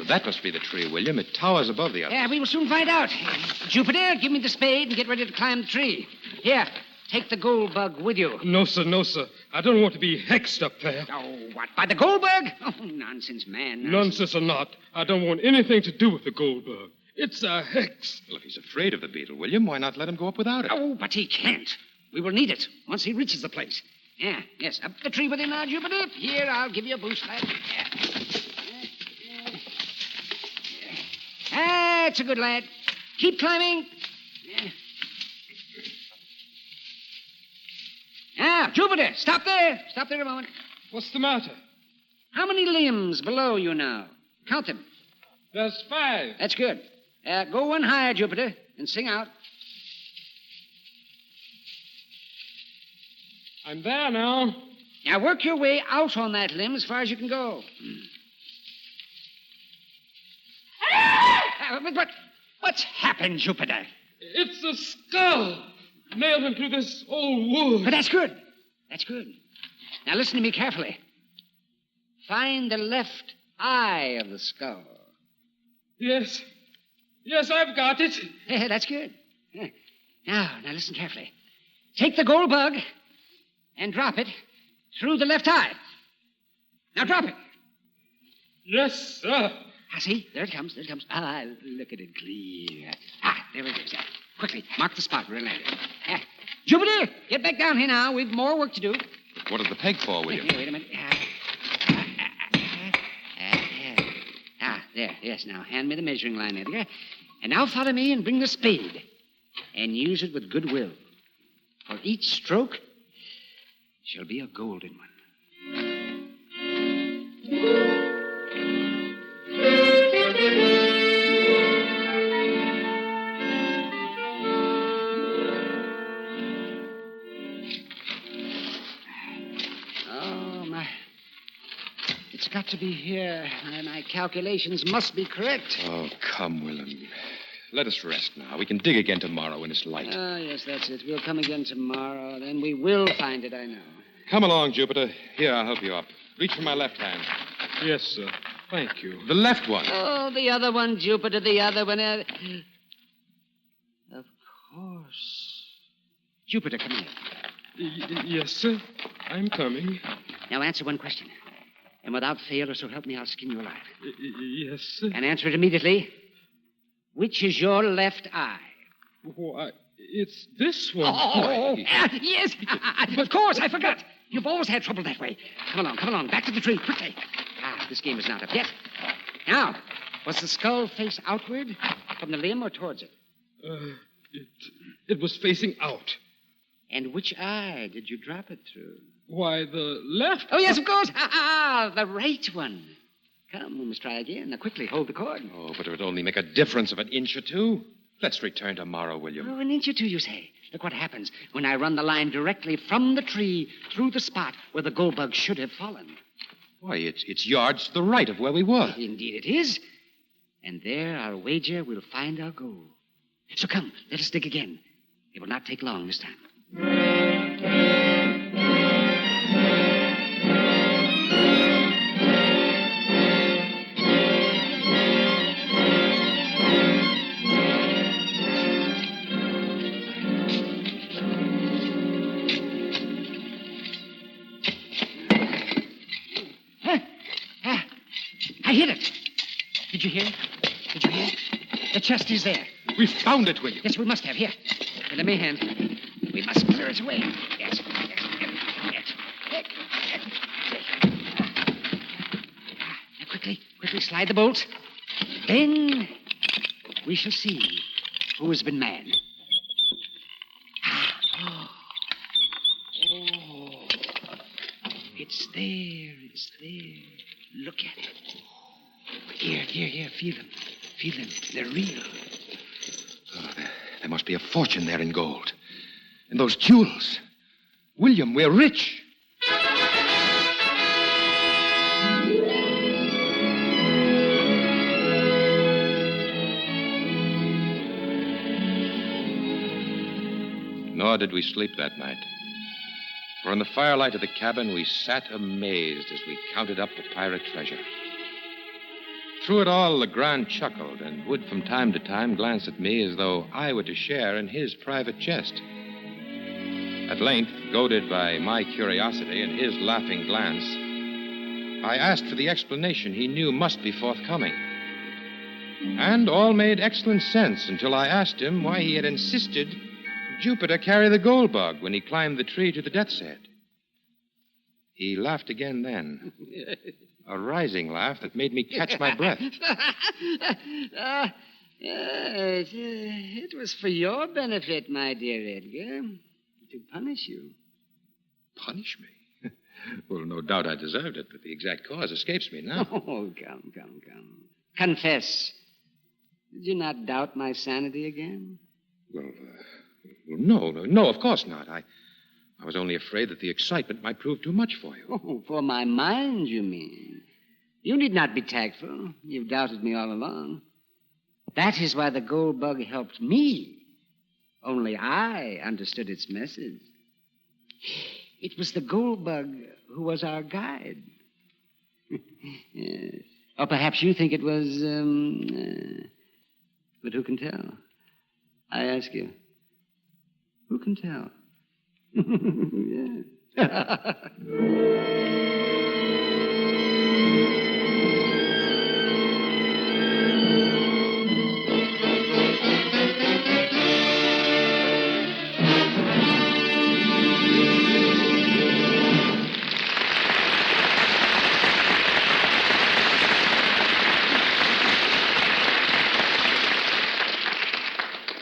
That must be the tree, William. It towers above the others. Yeah, we will soon find out. Jupiter, give me the spade and get ready to climb the tree. Here, take the gold bug with you. No, sir. I don't want to be hexed up there. Oh, what, by the gold bug? Oh, nonsense, man. Nonsense or not, I don't want anything to do with the gold bug. It's a hex. Well, if he's afraid of the beetle, William, why not let him go up without it? Oh, but he can't. We will need it once he reaches the place. Yes, up the tree with him now, Jupiter. Here, I'll give you a boost, lad. That's a good lad. Keep climbing. Now, Jupiter, stop there. Stop there a moment. What's the matter? How many limbs below you now? Count them. There's 5. That's good. Go one higher, Jupiter, and sing out. I'm there now. Now work your way out on that limb as far as you can go. What's happened, Jupiter? It's a skull nailed into this old wood. But that's good. Now listen to me carefully. Find the left eye of the skull. Yes, I've got it. That's good. Now listen carefully. Take the gold bug and drop it through the left eye. Now drop it. Yes, sir. See, there it comes. Look at it clear. There it is. Quickly, mark the spot where it landed. Jupiter, get back down here now. We've more work to do. What is the peg for, William? Wait a minute. There. Yes, now hand me the measuring line, Edgar. And now follow me and bring the spade. And use it with good will. For each stroke shall be a golden one. It's got to be here. My calculations must be correct. Oh, come, William. Let us rest now. We can dig again tomorrow when it's light. Oh, yes, that's it. We'll come again tomorrow. Then we will find it, I know. Come along, Jupiter. Here, I'll help you up. Reach for my left hand. Yes, sir. Thank you. The left one. Oh, the other one, Jupiter, the other one. Of course. Jupiter, come here. Yes, sir. I'm coming. Now answer one question. And without fail, or so help me, I'll skin you alive. Yes, sir. And answer it immediately. Which is your left eye? Why, it's this one. Yes, of course, I forgot. You've always had trouble that way. Come along, back to the tree, quickly. This game is not up yet. Now, was the skull face outward, from the limb, or towards it? It was facing out. And which eye did you drop it through? Why, the left. Oh, yes, of course. The right one. Come, we must try again. Now, quickly, hold the cord. Oh, but it would only make a difference of an inch or two. Let's return tomorrow, William. Oh, an inch or two, you say? Look what happens when I run the line directly from the tree through the spot where the gold bug should have fallen. Why, it's yards to the right of where we were. Indeed it is. And there, I'll wager we'll find our goal. So come, let us dig again. It will not take long this time. I hit it. Did you hear? The chest is there. We found it, William. Yes, we must have. Here. Let me hand. We must clear it away. Yes. Now, quickly slide the bolt. Then we shall see who has been mad. It's there. Look at it. Here. Feel them. They're real. Oh, there must be a fortune there in gold. And those jewels. William, we're rich. Nor did we sleep that night. For in the firelight of the cabin, we sat amazed as we counted up the pirate treasure. Through it all, Legrand chuckled and would from time to time glance at me as though I were to share in his private jest. At length, goaded by my curiosity and his laughing glance, I asked for the explanation he knew must be forthcoming. And all made excellent sense until I asked him why he had insisted Jupiter carry the gold bug when he climbed the tree to the death's head. He laughed again then. A rising laugh that made me catch my breath. It was for your benefit, my dear Edgar, to punish you. Punish me? Well, no doubt I deserved it, but the exact cause escapes me now. Oh, come. Confess. Did you not doubt my sanity again? Well, no, of course not. I was only afraid that the excitement might prove too much for you. Oh, for my mind, you mean? You need not be tactful. You've doubted me all along. That is why the gold bug helped me. Only I understood its message. It was the gold bug who was our guide. Yes. Or perhaps you think it was, but who can tell? I ask you, who can tell? Yes.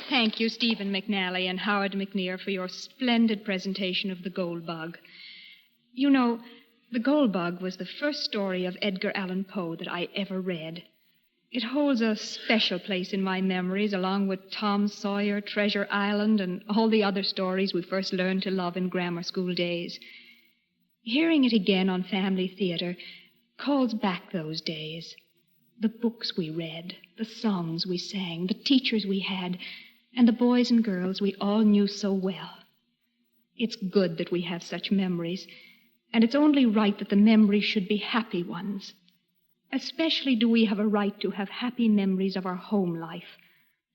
Thank you, Stephen McNally and Howard McNear, for your splendid presentation of The Gold Bug. You know, The Gold Bug was the first story of Edgar Allan Poe that I ever read. It holds a special place in my memories, along with Tom Sawyer, Treasure Island, and all the other stories we first learned to love in grammar school days. Hearing it again on Family Theater calls back those days. The books we read, the songs we sang, the teachers we had, and the boys and girls we all knew so well. It's good that we have such memories, and it's only right that the memories should be happy ones. Especially do we have a right to have happy memories of our home life,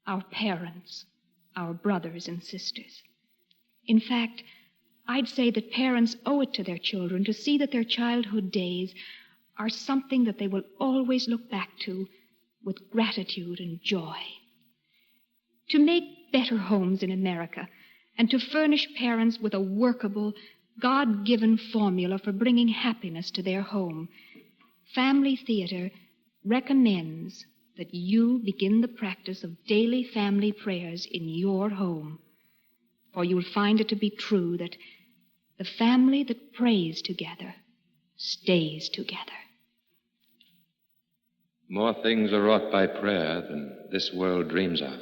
our parents, our brothers and sisters. In fact, I'd say that parents owe it to their children to see that their childhood days are something that they will always look back to with gratitude and joy. To make better homes in America and to furnish parents with a workable, God-given formula for bringing happiness to their home, Family Theater recommends that you begin the practice of daily family prayers in your home. For you'll find it to be true that the family that prays together stays together. More things are wrought by prayer than this world dreams of.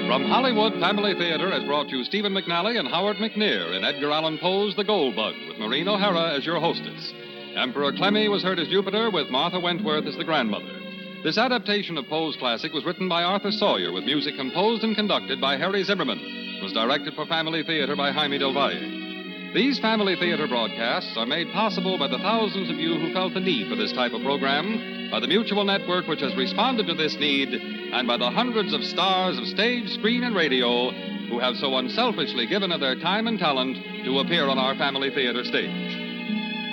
From Hollywood, Family Theater has brought you Stephen McNally and Howard McNear in Edgar Allan Poe's The Gold Bug, with Maureen O'Hara as your hostess. Emperor Clemmy was heard as Jupiter, with Martha Wentworth as the grandmother. This adaptation of Poe's classic was written by Arthur Sawyer, with music composed and conducted by Harry Zimmerman. It was directed for Family Theater by Jaime Del Valle. These Family Theater broadcasts are made possible by the thousands of you who felt the need for this type of program, by the Mutual Network, which has responded to this need, and by the hundreds of stars of stage, screen, and radio who have so unselfishly given of their time and talent to appear on our Family Theater stage.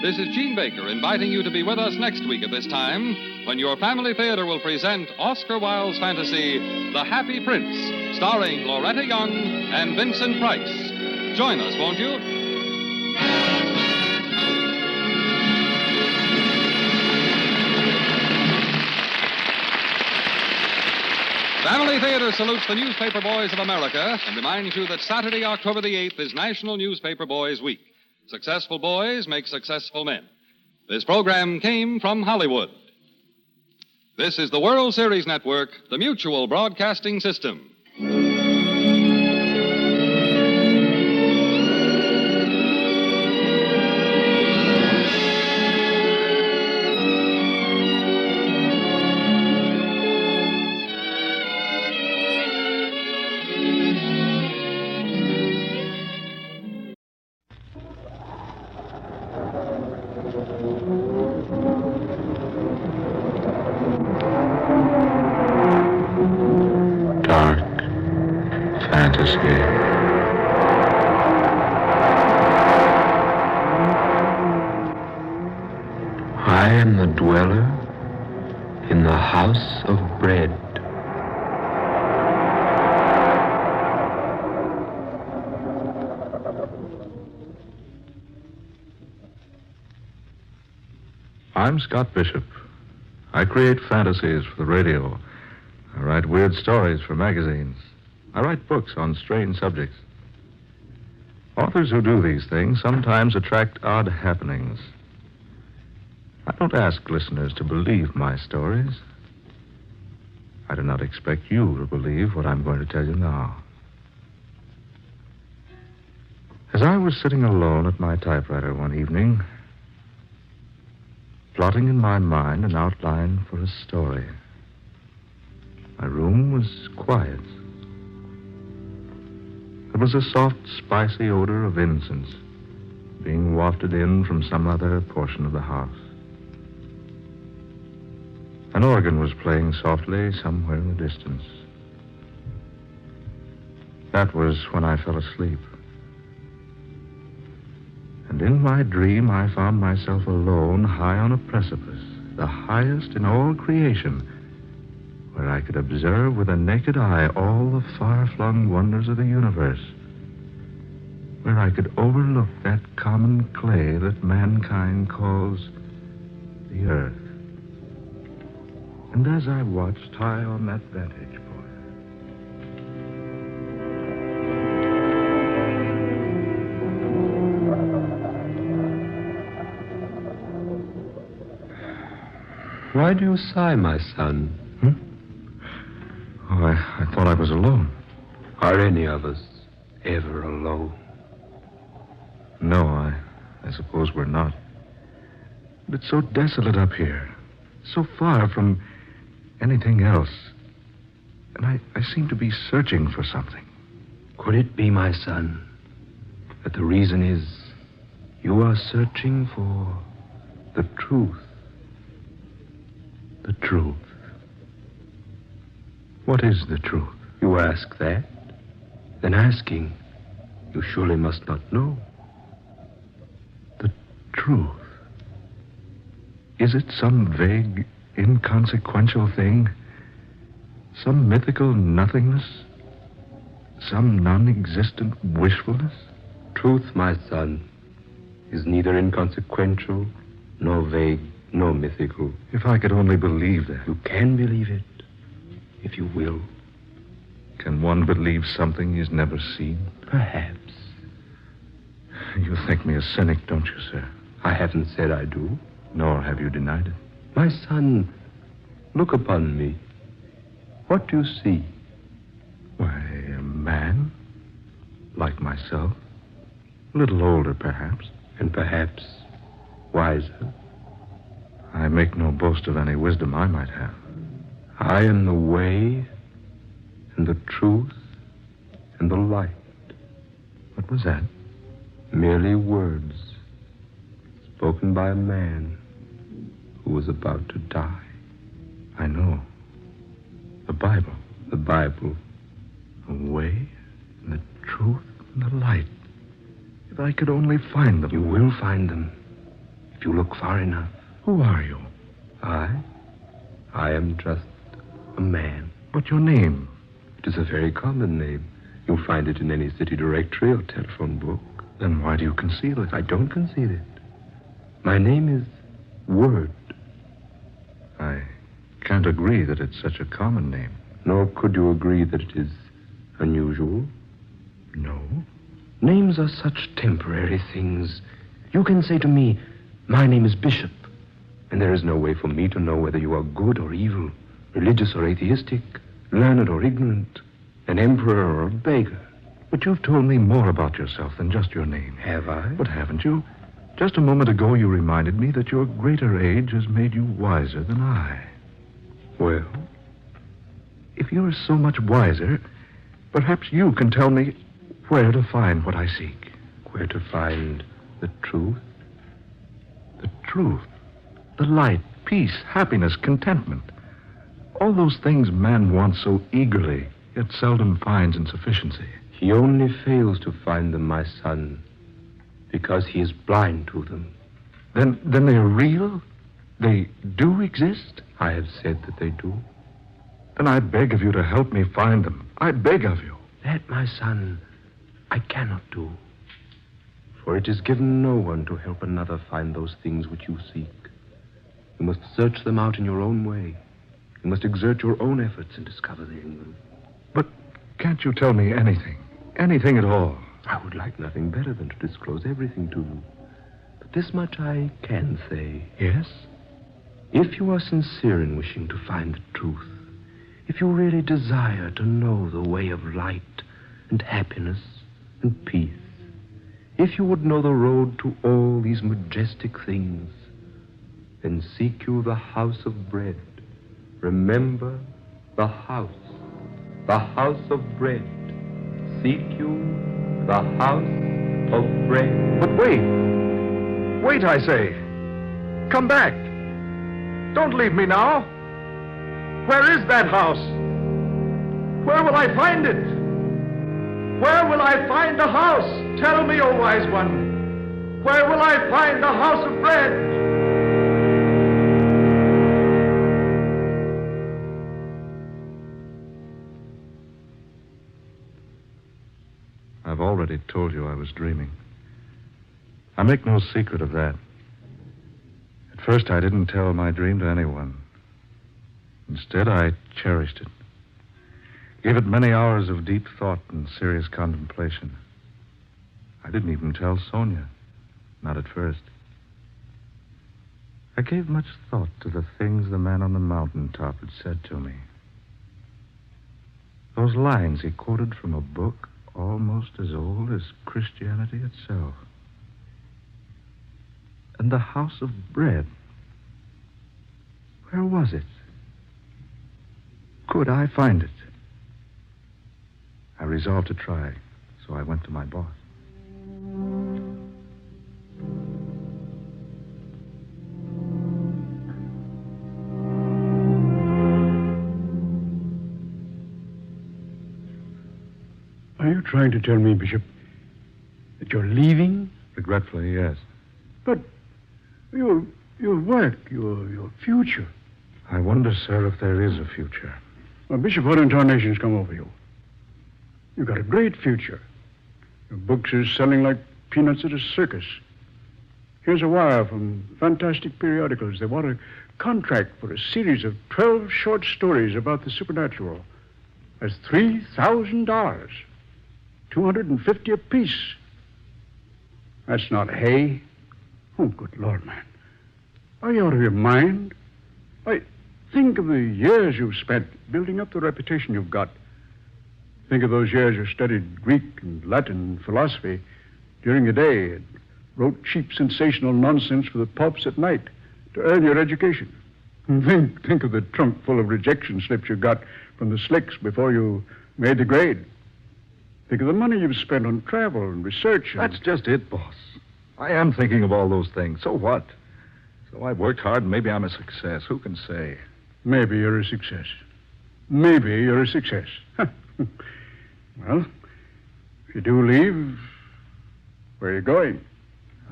This is Gene Baker inviting you to be with us next week at this time when your Family Theater will present Oscar Wilde's fantasy, The Happy Prince, starring Loretta Young and Vincent Price. Join us, won't you? Family Theater salutes the newspaper boys of America and reminds you that Saturday, October the 8th, is National Newspaper Boys Week. Successful boys make successful men. This program came from Hollywood. This is the World Series Network, the Mutual Broadcasting System. I am the dweller in the house of bread. I'm Scott Bishop. I create fantasies for the radio. I write weird stories for magazines. I write books on strange subjects. Authors who do these things sometimes attract odd happenings. I don't ask listeners to believe my stories. I do not expect you to believe what I'm going to tell you now. As I was sitting alone at my typewriter one evening, plotting in my mind an outline for a story, my room was quiet. There was a soft, spicy odor of incense being wafted in from some other portion of the house. An organ was playing softly somewhere in the distance. That was when I fell asleep. And in my dream, I found myself alone high on a precipice, the highest in all creation, where I could observe with a naked eye all the far-flung wonders of the universe, where I could overlook that common clay that mankind calls the earth. And as I watched high on that vantage point, Why do you sigh, my son? Oh, I thought I was alone. Are any of us ever alone? No, I suppose we're not. But it's so desolate up here, so far from anything else. And I seem to be searching for something. Could it be, my son, that the reason is you are searching for the truth? The truth. What is the truth? You ask that? Then asking, you surely must not know. The truth. Is it some vague, inconsequential thing? Some mythical nothingness? Some non-existent wishfulness? Truth, my son, is neither inconsequential, nor vague, nor mythical. If I could only believe that. You can believe it, if you will. Can one believe something he's never seen? Perhaps. You think me a cynic, don't you, sir? I haven't said I do. Nor have you denied it. My son, look upon me. What do you see? Why, a man, like myself. A little older, perhaps. And perhaps wiser. I make no boast of any wisdom I might have. I am the way, and the truth, and the light. What was that? Merely words spoken by a man who was about to die. I know. The Bible. The Bible. The way, and the truth, and the light. If I could only find them. You will find them, if you look far enough. Who are you? I am just a man. But your name? It is a very common name. You'll find it in any city directory or telephone book. Then why do you conceal it? I don't conceal it. My name is Word. I can't agree that it's such a common name. Nor could you agree that it is unusual? No. Names are such temporary things. You can say to me, my name is Bishop, and there is no way for me to know whether you are good or evil, religious or atheistic, learned or ignorant, an emperor or a beggar. But you've told me more about yourself than just your name. Have I? But haven't you? Just a moment ago, you reminded me that your greater age has made you wiser than I. Well, if you're so much wiser, perhaps you can tell me where to find what I seek. Where to find the truth? The truth. The light, peace, happiness, contentment. All those things man wants so eagerly, yet seldom finds in sufficiency. He only fails to find them, my son, because he is blind to them. Then they are real? They do exist? I have said that they do. Then I beg of you to help me find them. I beg of you. That, my son, I cannot do. For it is given no one to help another find those things which you seek. You must search them out in your own way. You must exert your own efforts and discover them. But can't you tell me anything? Anything at all? I would like nothing better than to disclose everything to you. But this much I can say. Yes? If you are sincere in wishing to find the truth, if you really desire to know the way of light and happiness and peace, if you would know the road to all these majestic things, then seek you the house of bread. Remember the house of bread. Seek you the house of bread. But wait. Wait, I say. Come back. Don't leave me now. Where is that house? Where will I find it? Where will I find the house? Tell me, O wise one. Where will I find the house of bread? I've already told you I was dreaming. I make no secret of that. At first, I didn't tell my dream to anyone. Instead, I cherished it. Gave it many hours of deep thought and serious contemplation. I didn't even tell Sonia. Not at first. I gave much thought to the things the man on the mountaintop had said to me. Those lines he quoted from a book almost as old as Christianity itself. And the house of bread. Where was it? Could I find it? I resolved to try, so I went to my boss. Are you trying to tell me, Bishop, that you're leaving? Regretfully, yes. But your work, your future. I wonder, sir, if there is a future. Well, Bishop, what in tarnation's come over you? You've got a great future. Your books are selling like peanuts at a circus. Here's a wire from fantastic periodicals. They want a contract for a series of 12 short stories about the supernatural. That's $3,000. $250 apiece. That's not hay. Oh, good Lord, man. Are you out of your mind? Why, think of the years you've spent building up the reputation you've got. Think of those years you studied Greek and Latin and philosophy during the day and wrote cheap, sensational nonsense for the pulps at night to earn your education. And think of the trunk full of rejection slips you got from the slicks before you made the grade. Think of the money you've spent on travel and research. That's just it, boss. I am thinking of all those things. So what? So I've worked hard and maybe I'm a success. Who can say? Maybe you're a success. Maybe you're a success. Well, if you do leave, where are you going?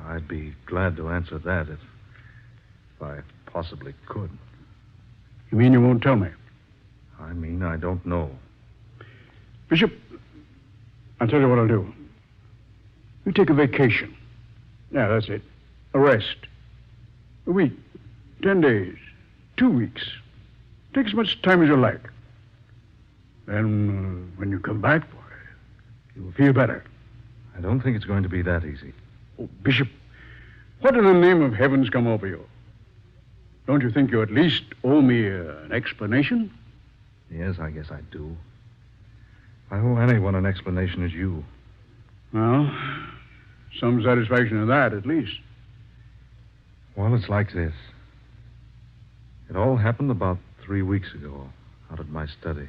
I'd be glad to answer that if I possibly could. You mean you won't tell me? I mean, I don't know. Bishop, I'll tell you what I'll do. You take a vacation. Yeah, that's it. A rest. A week. 10 days. 2 weeks. Take as much time as you like. Then, when you come back, you'll feel better. I don't think it's going to be that easy. Oh, Bishop, what in the name of heaven's come over you? Don't you think you at least owe me an explanation? Yes, I guess I do. I owe anyone an explanation as you. Well, some satisfaction in that, at least. Well, it's like this. It all happened about 3 weeks ago, out at my study.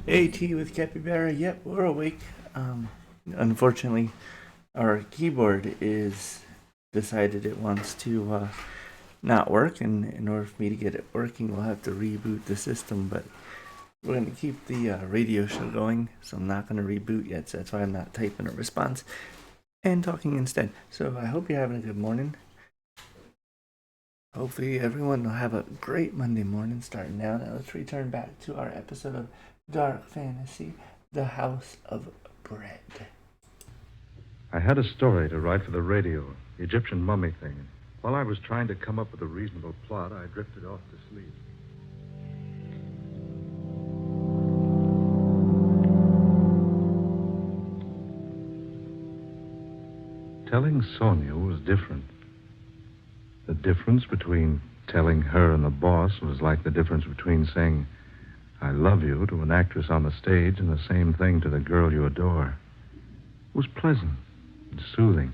AT with Capybara. Yep, we're awake. Unfortunately, our keyboard is decided it wants to not work, and in order for me to get it working, we'll have to reboot the system. But we're going to keep the radio show going, so I'm not going to reboot yet. So that's why I'm not typing a response and talking instead. So I hope you're having a good morning. Hopefully everyone will have a great Monday morning starting now. Now let's return back to our episode of Dark Fantasy, The House of Bread. I had a story to write for the radio, the Egyptian mummy thing. While I was trying to come up with a reasonable plot, I drifted off to sleep. Telling Sonia was different. The difference between telling her and the boss was like the difference between saying, I love you to an actress on the stage and the same thing to the girl you adore. It was pleasant and soothing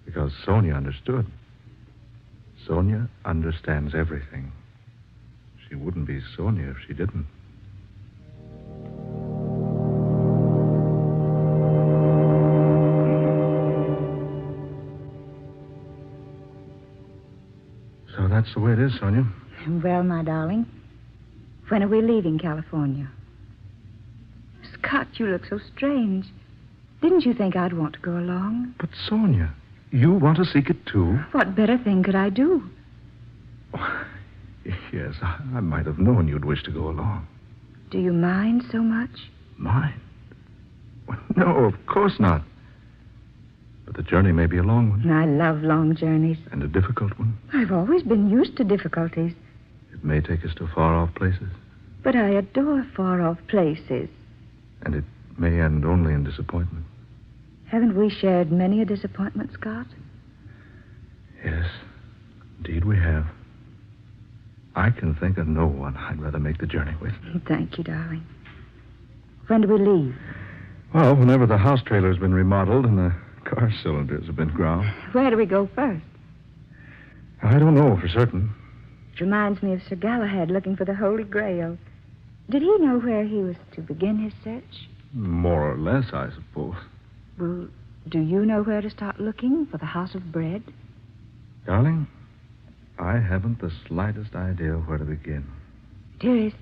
because Sonia understood. Sonia understands everything. She wouldn't be Sonia if she didn't. So that's the way it is, Sonia. Well, my darling, when are we leaving California? Scott, you look so strange. Didn't you think I'd want to go along? But, Sonia, you want to seek it, too? What better thing could I do? Yes, I might have known you'd wish to go along. Do you mind so much? Mind? Well, no, of course not. But the journey may be a long one. I love long journeys. And a difficult one. I've always been used to difficulties. It may take us to far-off places. But I adore far-off places. And it may end only in disappointment. Haven't we shared many a disappointment, Scott? Yes, indeed we have. I can think of no one I'd rather make the journey with. Thank you, darling. When do we leave? Well, whenever the house trailer's been remodeled and the car cylinders have been ground. Where do we go first? I don't know for certain. It reminds me of Sir Galahad looking for the Holy Grail. Did he know where he was to begin his search? More or less, I suppose. Well, do you know where to start looking for the House of Bread? Darling, I haven't the slightest idea where to begin. Dearest,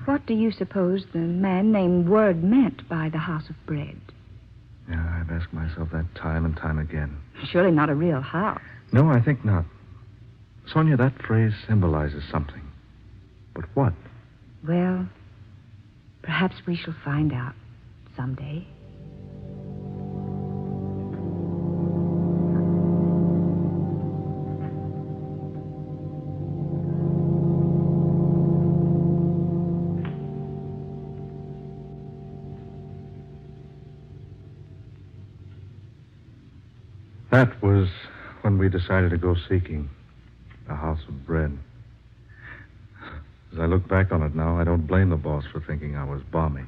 What do you suppose the man named Word meant by the House of Bread? Yeah, I've asked myself that time and time again. Surely not a real house. No, I think not. Sonia, that phrase symbolizes something. But what? Well, perhaps we shall find out someday. That was when we decided to go seeking the House of Bread. As I look back on it now, I don't blame the boss for thinking I was balmy.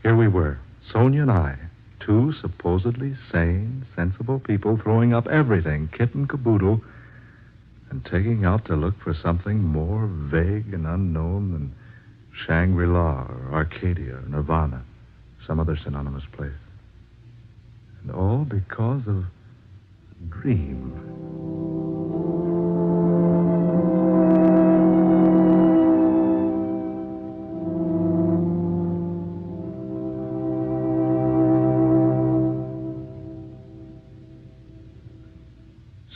Here we were, Sonia and I, two supposedly sane, sensible people throwing up everything, kit and caboodle, and taking out to look for something more vague and unknown than Shangri-La or Arcadia or Nirvana, some other synonymous place. And all because of a dream.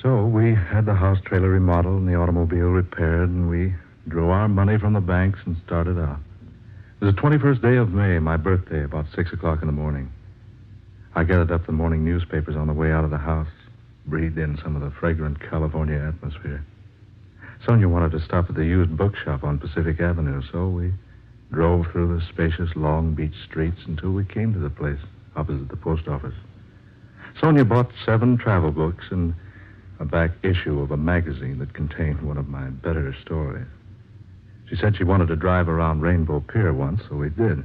So we had the house trailer remodeled and the automobile repaired, and we drew our money from the banks and started out. It was the 21st day of May, my birthday, about 6 o'clock in the morning. I gathered up the morning newspapers on the way out of the house, breathed in some of the fragrant California atmosphere. Sonia wanted to stop at the used bookshop on Pacific Avenue, so we drove through the spacious Long Beach streets until we came to the place opposite the post office. Sonia bought 7 travel books and a back issue of a magazine that contained one of my better stories. She said she wanted to drive around Rainbow Pier once, so we did.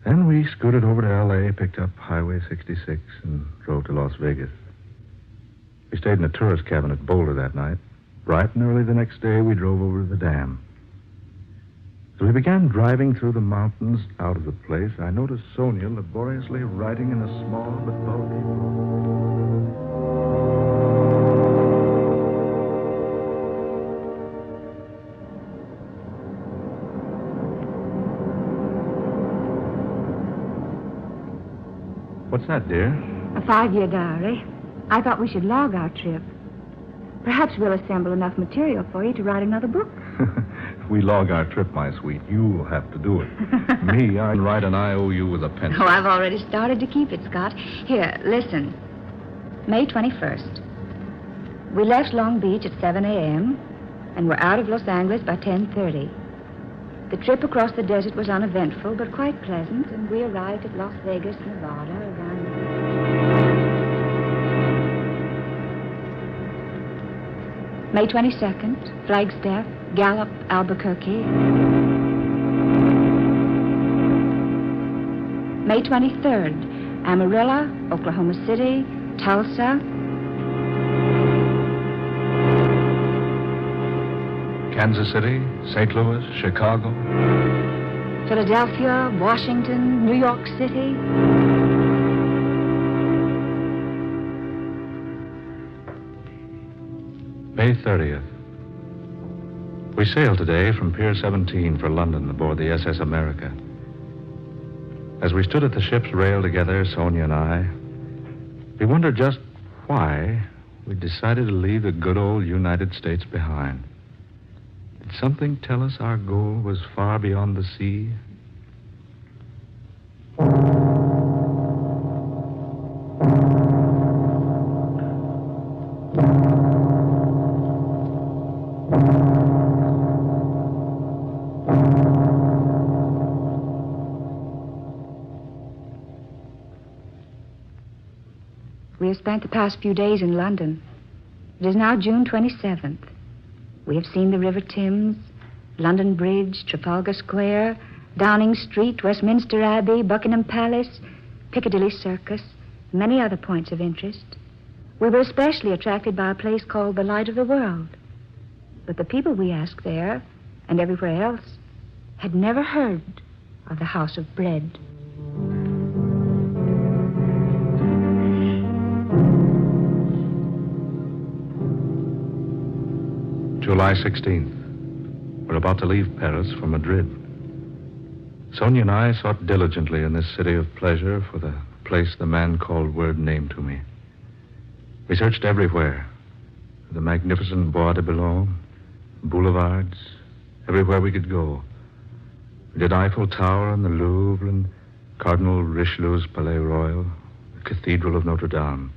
Then we scooted over to L.A., picked up Highway 66, and drove to Las Vegas. We stayed in a tourist cabin at Boulder that night. Bright and early the next day, we drove over to the dam. As we began driving through the mountains out of the place, I noticed Sonia laboriously writing in a small but bulky book. What's that, dear? A 5-year diary. I thought we should log our trip. Perhaps we'll assemble enough material for you to write another book. If we log our trip, my sweet, you'll have to do it. Me, I can write an IOU with a pencil. Oh, I've already started to keep it, Scott. Here, listen. May 21st. We left Long Beach at 7 a.m. and were out of Los Angeles by 10:30. The trip across the desert was uneventful, but quite pleasant, and we arrived at Las Vegas, Nevada, around... May 22nd, Flagstaff, Gallup, Albuquerque. May 23rd, Amarillo, Oklahoma City, Tulsa. Kansas City, St. Louis, Chicago. Philadelphia, Washington, New York City. May 30th. We sailed today from Pier 17 for London aboard the SS America. As we stood at the ship's rail together, Sonia and I, we wondered just why we decided to leave the good old United States behind. Did something tell us our goal was far beyond the sea? We have spent the past few days in London. It is now June 27th. We have seen the River Thames, London Bridge, Trafalgar Square, Downing Street, Westminster Abbey, Buckingham Palace, Piccadilly Circus, and many other points of interest. We were especially attracted by a place called the Light of the World. But the people we asked there, and everywhere else, had never heard of the House of Bread. July 16th. We're about to leave Paris for Madrid. Sonia and I sought diligently in this city of pleasure for the place the man called Word named to me. We searched everywhere. The magnificent Bois de Boulogne, boulevards, everywhere we could go. We did Eiffel Tower and the Louvre and Cardinal Richelieu's Palais Royal, the Cathedral of Notre Dame,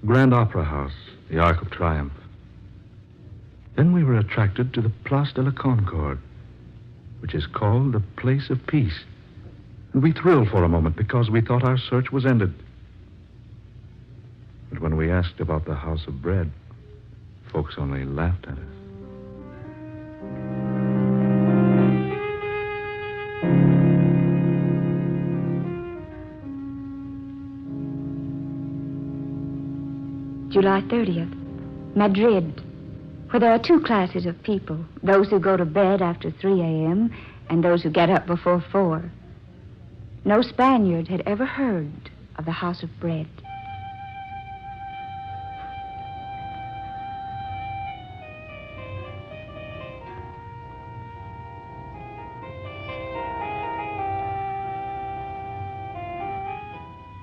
Grand Opera House, the Arc of Triumph. Then we were attracted to the Place de la Concorde, which is called the Place of Peace. And we thrilled for a moment because we thought our search was ended. But when we asked about the House of Bread, folks only laughed at us. July 30th, Madrid, where there are two classes of people, those who go to bed after 3 a.m. and those who get up before 4. No Spaniard had ever heard of the House of Bread.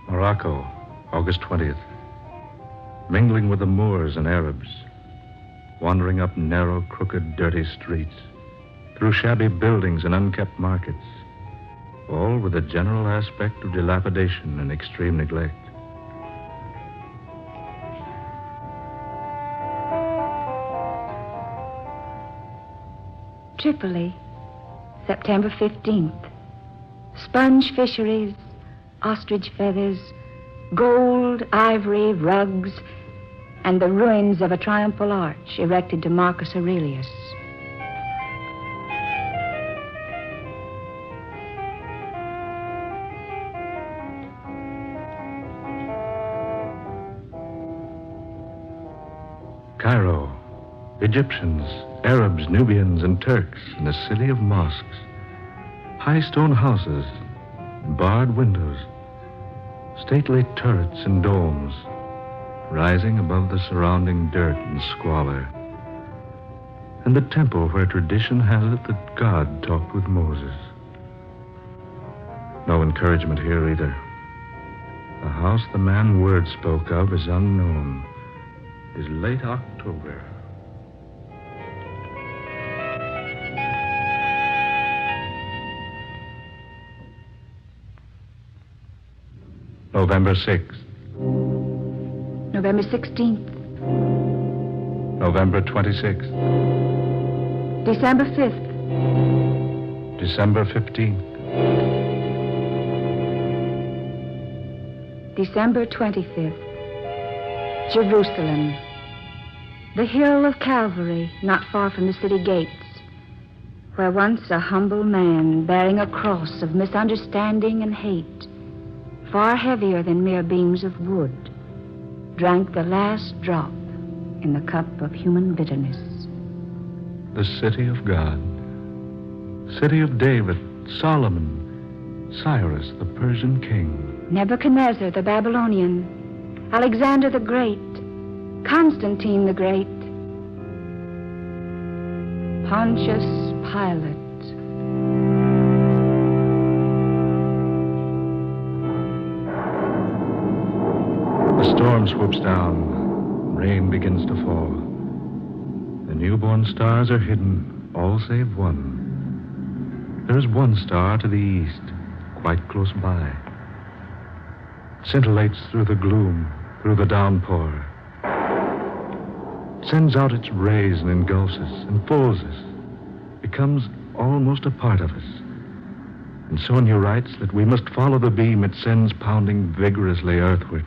Morocco, August 20th. Mingling with the Moors and Arabs, wandering up narrow, crooked, dirty streets, through shabby buildings and unkept markets, all with a general aspect of dilapidation and extreme neglect. Tripoli, September 15th. Sponge fisheries, ostrich feathers, gold, ivory, rugs, and the ruins of a triumphal arch erected to Marcus Aurelius. Cairo, Egyptians, Arabs, Nubians, and Turks in a city of mosques, high stone houses, barred windows, stately turrets and domes, rising above the surrounding dirt and squalor, and the temple where tradition has it that God talked with Moses. No encouragement here either. The house the man Word spoke of is unknown. It is late October. November 6th. November 16th. November 26th. December 5th. December 15th. December 25th. Jerusalem. The hill of Calvary, not far from the city gates, where once a humble man bearing a cross of misunderstanding and hate, far heavier than mere beams of wood, drank the last drop in the cup of human bitterness. The city of God. City of David, Solomon, Cyrus, the Persian king. Nebuchadnezzar, the Babylonian, Alexander the Great, Constantine the Great, Pontius Pilate. The storm swoops down. Rain begins to fall. The newborn stars are hidden, all save one. There is one star to the east, quite close by. Scintillates through the gloom, through the downpour. Sends out its rays and engulfs us, enfolds us, becomes almost a part of us. And Sonia writes that we must follow the beam it sends pounding vigorously earthward.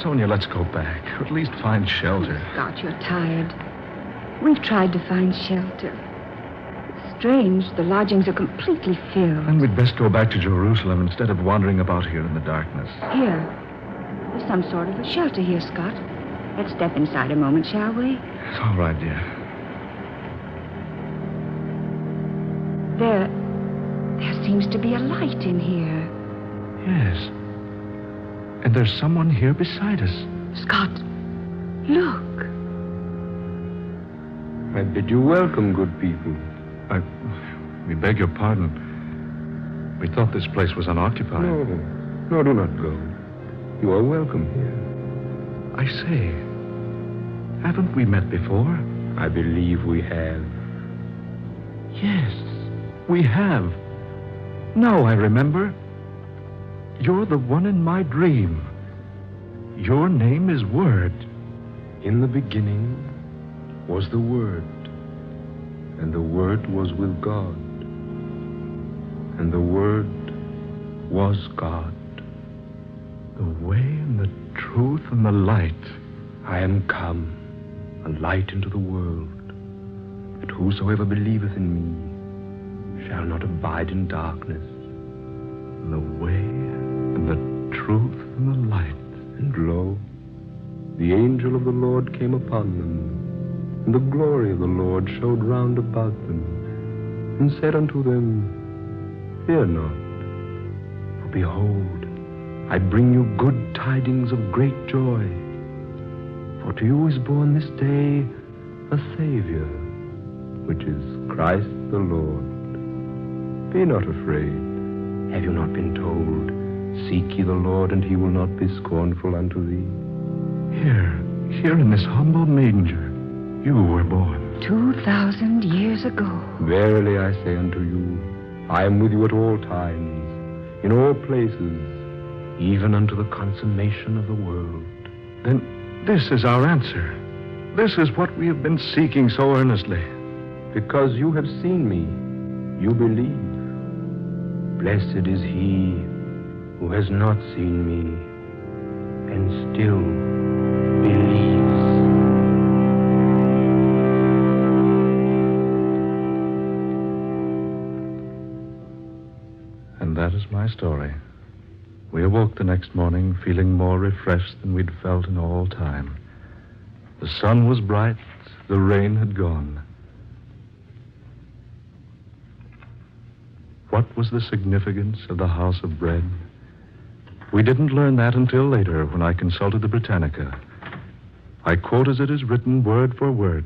Sonia, let's go back, or at least find shelter. Scott, you're tired. We've tried to find shelter. It's strange, the lodgings are completely filled. Then we'd best go back to Jerusalem instead of wandering about here in the darkness. Here. There's some sort of a shelter here, Scott. Let's step inside a moment, shall we? It's all right, dear. There seems to be a light in here. Yes. And there's someone here beside us. Scott, Look. I bid you welcome, good people. We beg your pardon. We thought this place was unoccupied. No, do not go. You are welcome here. I say, haven't we met before? I believe we have. Yes, we have. Now I remember. You're the one in my dream. Your name is Word. In the beginning was the Word, and the Word was with God, and the Word was God. The way and the truth and the light. I am come, a light into the world, that whosoever believeth in me shall not abide in darkness. And the way and the truth and the light. And lo, the angel of the Lord came upon them, and the glory of the Lord showed round about them, and said unto them, Fear not, for behold, I bring you good tidings of great joy. For to you is born this day a Savior, which is Christ the Lord. Be not afraid. Have you not been told, Seek ye the Lord, and he will not be scornful unto thee? Here in this humble manger, you were born. 2,000 years ago. Verily I say unto you, I am with you at all times, in all places, even unto the consummation of the world. Then this is our answer. This is what we have been seeking so earnestly. Because you have seen me, you believe. Blessed is he who has not seen me and still believes. And that is my story. We awoke the next morning feeling more refreshed than we'd felt in all time. The sun was bright, the rain had gone. What was the significance of the house of bread? We didn't learn that until later when I consulted the Britannica. I quote as it is written word for word.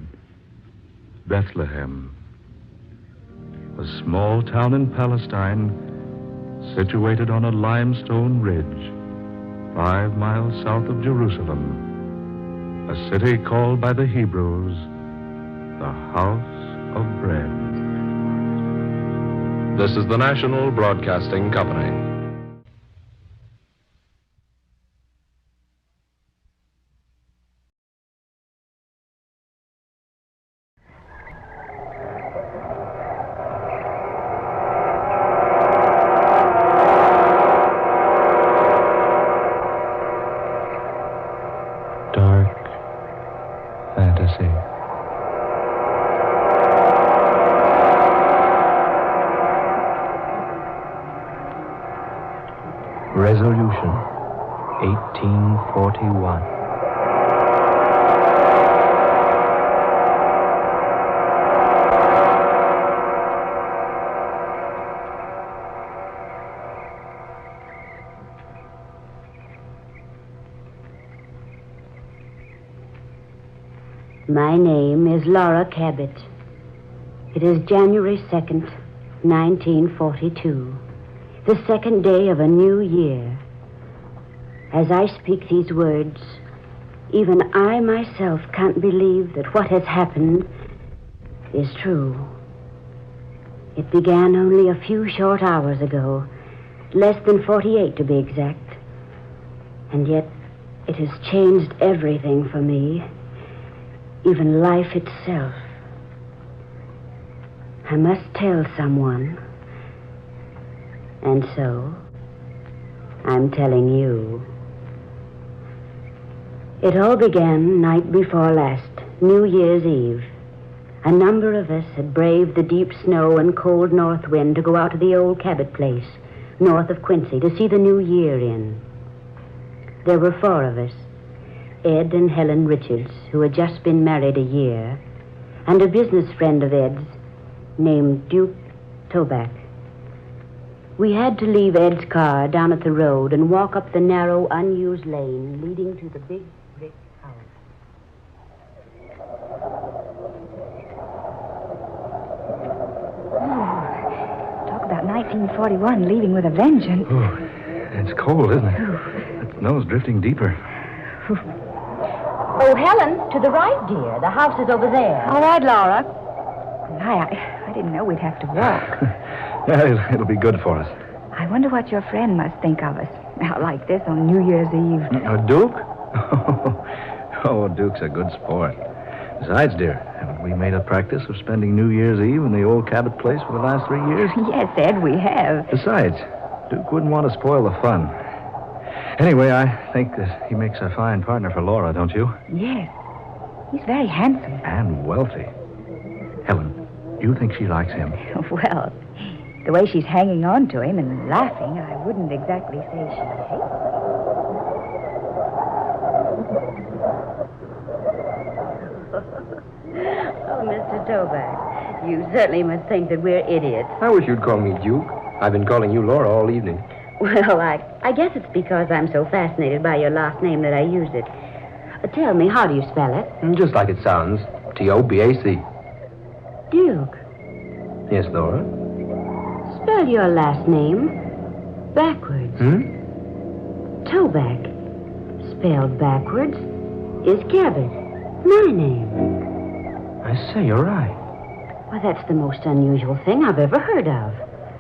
Bethlehem, a small town in Palestine situated on a limestone ridge 5 miles south of Jerusalem, a city called by the Hebrews the House of Bread. This is the National Broadcasting Company. Dark fantasy. Resolution 1841. My name is Laura Cabot. It is January 2nd, 1942. The second day of a new year. As I speak these words, even I myself can't believe that what has happened is true. It began only a few short hours ago, less than 48 to be exact. And yet it has changed everything for me, even life itself. I must tell someone. And so, I'm telling you. It all began night before last, New Year's Eve. A number of us had braved the deep snow and cold north wind to go out to the old Cabot place, north of Quincy, to see the new year in. There were 4 of us, Ed and Helen Richards, who had just been married a year, and a business friend of Ed's named Duke Toback. We had to leave Ed's car down at the road and walk up the narrow, unused lane leading to the big brick house. Scene 41, leaving with a vengeance. Oh, it's cold, isn't it? That snow's drifting deeper. Oh, Helen, to the right, dear. The house is over there. All right, Laura. I didn't know we'd have to walk. Yeah, it'll be good for us. I wonder what your friend must think of us. Out like this on New Year's Eve. Duke? Oh, Duke's a good sport. Besides, dear, haven't we made a practice of spending New Year's Eve in the old Cabot place for the last 3 years? Yes, Ed, we have. Besides, Duke wouldn't want to spoil the fun. Anyway, I think that he makes a fine partner for Laura, don't you? Yes. He's very handsome. And wealthy. Helen, do you think she likes him? Well, the way she's hanging on to him and laughing, I wouldn't exactly say she hates him. Oh, Mr. Toback, you certainly must think that we're idiots. I wish you'd call me Duke. I've been calling you Laura all evening. Well, I guess it's because I'm so fascinated by your last name that I use it. Tell me, how do you spell it? Just like it sounds. T-O-B-A-C. Duke. Yes, Laura? Spell your last name backwards. Toback, spelled backwards, is Cabot. My name. I say, you're right. Well, that's the most unusual thing I've ever heard of.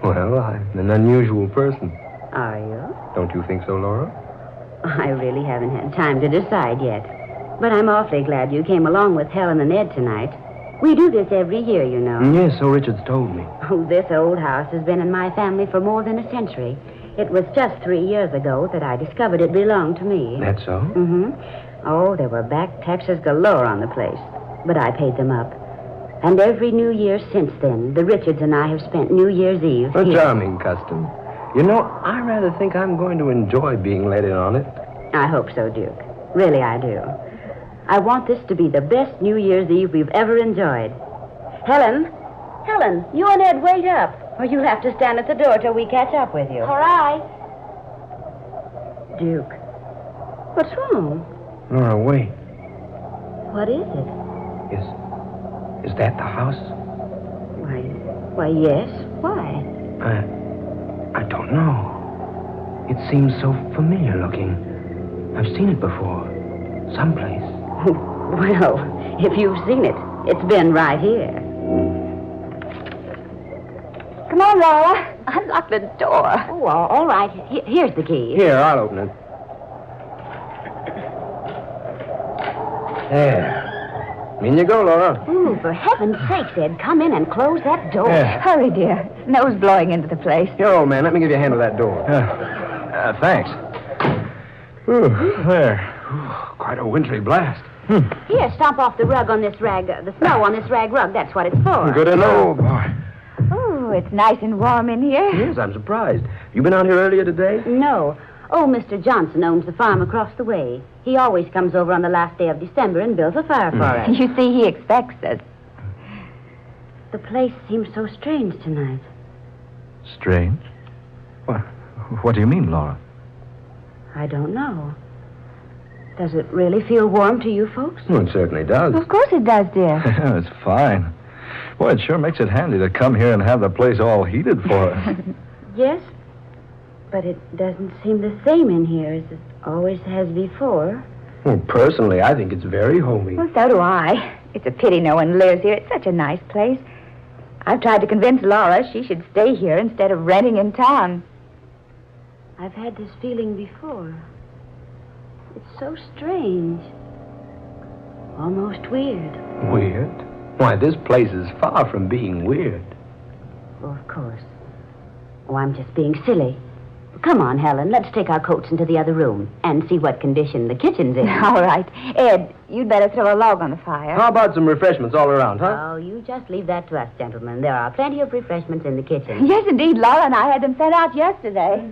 Well, I'm an unusual person. Are you? Don't you think so, Laura? I really haven't had time to decide yet. But I'm awfully glad you came along with Helen and Ed tonight. We do this every year, you know. Yes, so Richard's told me. Oh, this old house has been in my family for more than a century. It was just 3 years ago that I discovered it belonged to me. That's so? Oh, there were back taxes galore on the place. But I paid them up. And every New Year since then, the Richards and I have spent New Year's Eve A here. charming custom. You know, I rather think I'm going to enjoy being let in on it. I hope so, Duke. Really, I do. I want this to be the best New Year's Eve we've ever enjoyed. Helen, you and Ed wait up, or you'll have to stand at the door till we catch up with you. All right. Duke, what's wrong? Laura, wait. What is it? Is that the house? Why, yes. Why? I don't know. It seems so familiar looking. I've seen it before. Someplace. Well, if you've seen it, it's been right here. Come on, Laura. Unlock the door. Oh, all right. Here's the key. Here, I'll open it. There. In you go, Laura. Ooh, for heaven's sake, Ed, come in and close that door. Yeah. Hurry, dear. Snow's blowing into the place. Here, old man, let me give you a hand with that door. Thanks. There. Quite a wintry blast. Here, stomp off the rug on this rag, the snow on this rag rug. That's what it's for. Good to know. boy. Oh, it's nice and warm in here. Yes, I'm surprised. You been out here earlier today? No. Oh, Mr. Johnson owns the farm across the way. He always comes over on the last day of December and builds a fire for us. You see, he expects us. The place seems so strange tonight. Strange? What do you mean, Laura? I don't know. Does it really feel warm to you folks? Well, it certainly does. Of course it does, dear. It's fine. Boy, it sure makes it handy to come here and have the place all heated for us. Yes, but it doesn't seem the same in here as it always has before. Well, personally, I think it's very homey. Well, so do I. It's a pity no one lives here. It's such a nice place. I've tried to convince Laura she should stay here instead of renting in town. I've had this feeling before. It's so strange. Almost weird. Weird? Why, this place is far from being weird. Oh, of course. Oh, I'm just being silly. Come on, Helen. Let's take our coats into the other room and see what condition the kitchen's in. All right. Ed, you'd better throw a log on the fire. How about some refreshments all around, huh? Oh, you just leave that to us, gentlemen. There are plenty of refreshments in the kitchen. Yes, indeed. Laura and I had them sent out yesterday.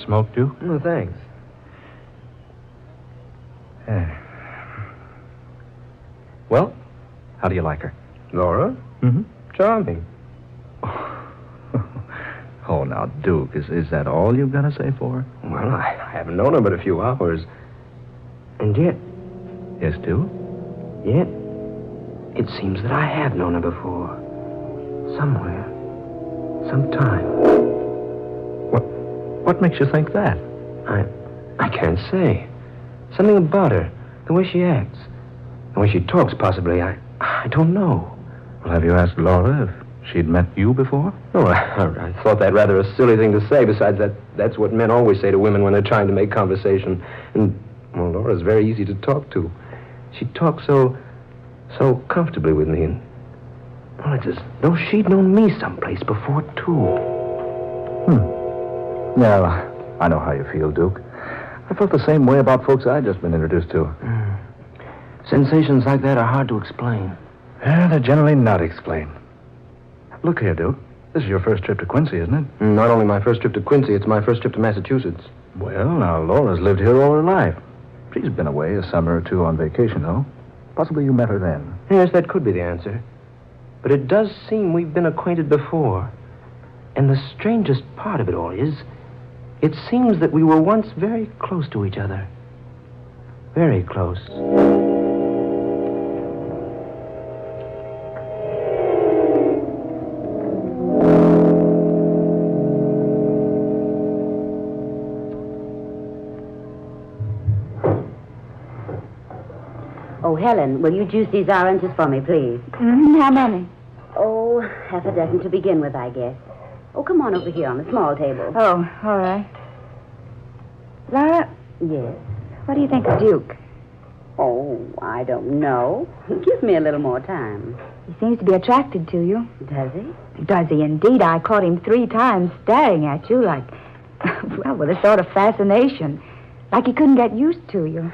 Smoke, Duke? No, thanks. Well, how do you like her? Laura? Mm-hmm. Charming. Oh, now, Duke, is that all you've got to say for her? Well, I haven't known her but a few hours. And yet, Yes, Duke? yet, it seems that I have known her before. Somewhere. Sometime. What makes you think that? I can't say. Something about her. The way she acts. The way she talks, possibly. I don't know. Well, have you asked Laura if she'd met you before? Oh, I thought that rather a silly thing to say. Besides, that's what men always say to women when they're trying to make conversation. And, well, Laura's very easy to talk to. She talks so comfortably with me. And, well, it's as though she'd known me someplace before, too. Well, I know how you feel, Duke. I felt the same way about folks I'd just been introduced to. Sensations like that are hard to explain. Yeah, they're generally not explained. Look here, Duke. This is your first trip to Quincy, isn't it? Not only my first trip to Quincy, it's my first trip to Massachusetts. Well, now, Laura's lived here all her life. She's been away a summer or two on vacation, though. Possibly you met her then. Yes, that could be the answer. But it does seem we've been acquainted before. And the strangest part of it all is, it seems that we were once very close to each other. Very close. Oh, Helen, will you juice these oranges for me, please? How many? Oh, half a dozen to begin with, I guess. Oh, come on over here on the small table. Oh, all right. Laura? Yes? What do you think of Duke? Oh, I don't know. Give me a little more time. He seems to be attracted to you. Does he? Does he indeed? I caught him 3 times staring at you like, well, with a sort of fascination. Like he couldn't get used to you.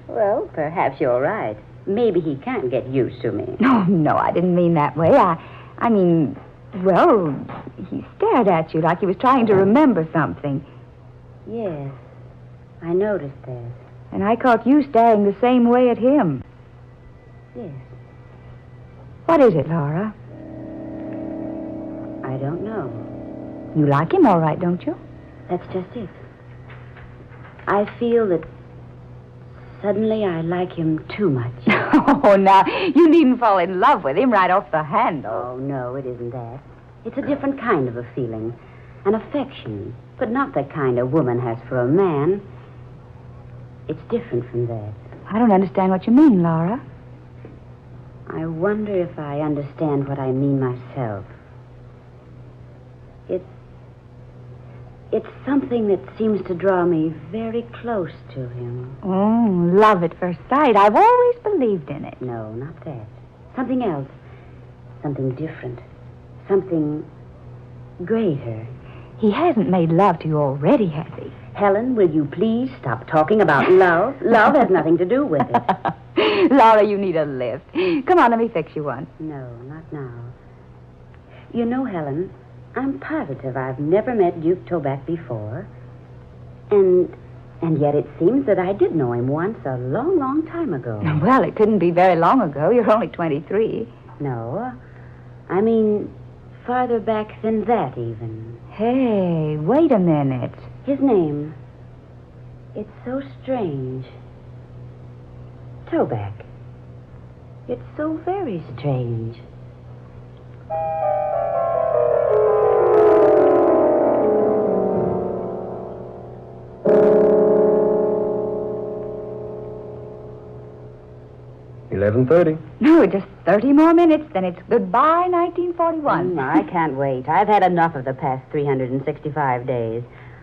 Well, perhaps you're right. Maybe he can't get used to me. No, I didn't mean that way. I mean, well, he stared at you like he was trying to remember something. Yes, I noticed that. And I caught you staring the same way at him. Yes. What is it, Laura? I don't know. You like him all right, don't you? That's just it. I feel that suddenly I like him too much. Oh, now, you needn't fall in love with him right off the handle. Oh, no, it isn't that. It's a different kind of a feeling. An affection, but not the kind a woman has for a man. It's different from that. I don't understand what you mean, Laura. I wonder if I understand what I mean myself. It's something that seems to draw me very close to him. Oh, love at first sight. I've always believed in it. No, not that. Something else. Something different. Something greater. He hasn't made love to you already, has he? Helen, will you please stop talking about love? Love has nothing to do with it. Laura, you need a lift. Come on, let me fix you one. No, not now. You know, Helen, I'm positive I've never met Duke Toback before. And yet it seems that I did know him once a long, long time ago. Well, it couldn't be very long ago. You're only 23. No, I mean farther back than that, even. Hey, wait a minute. His name. It's so strange. Toback. It's so very strange. $11:30. No, just 30 more minutes, then it's goodbye, 1941. I can't wait. I've had enough of the past 365 days.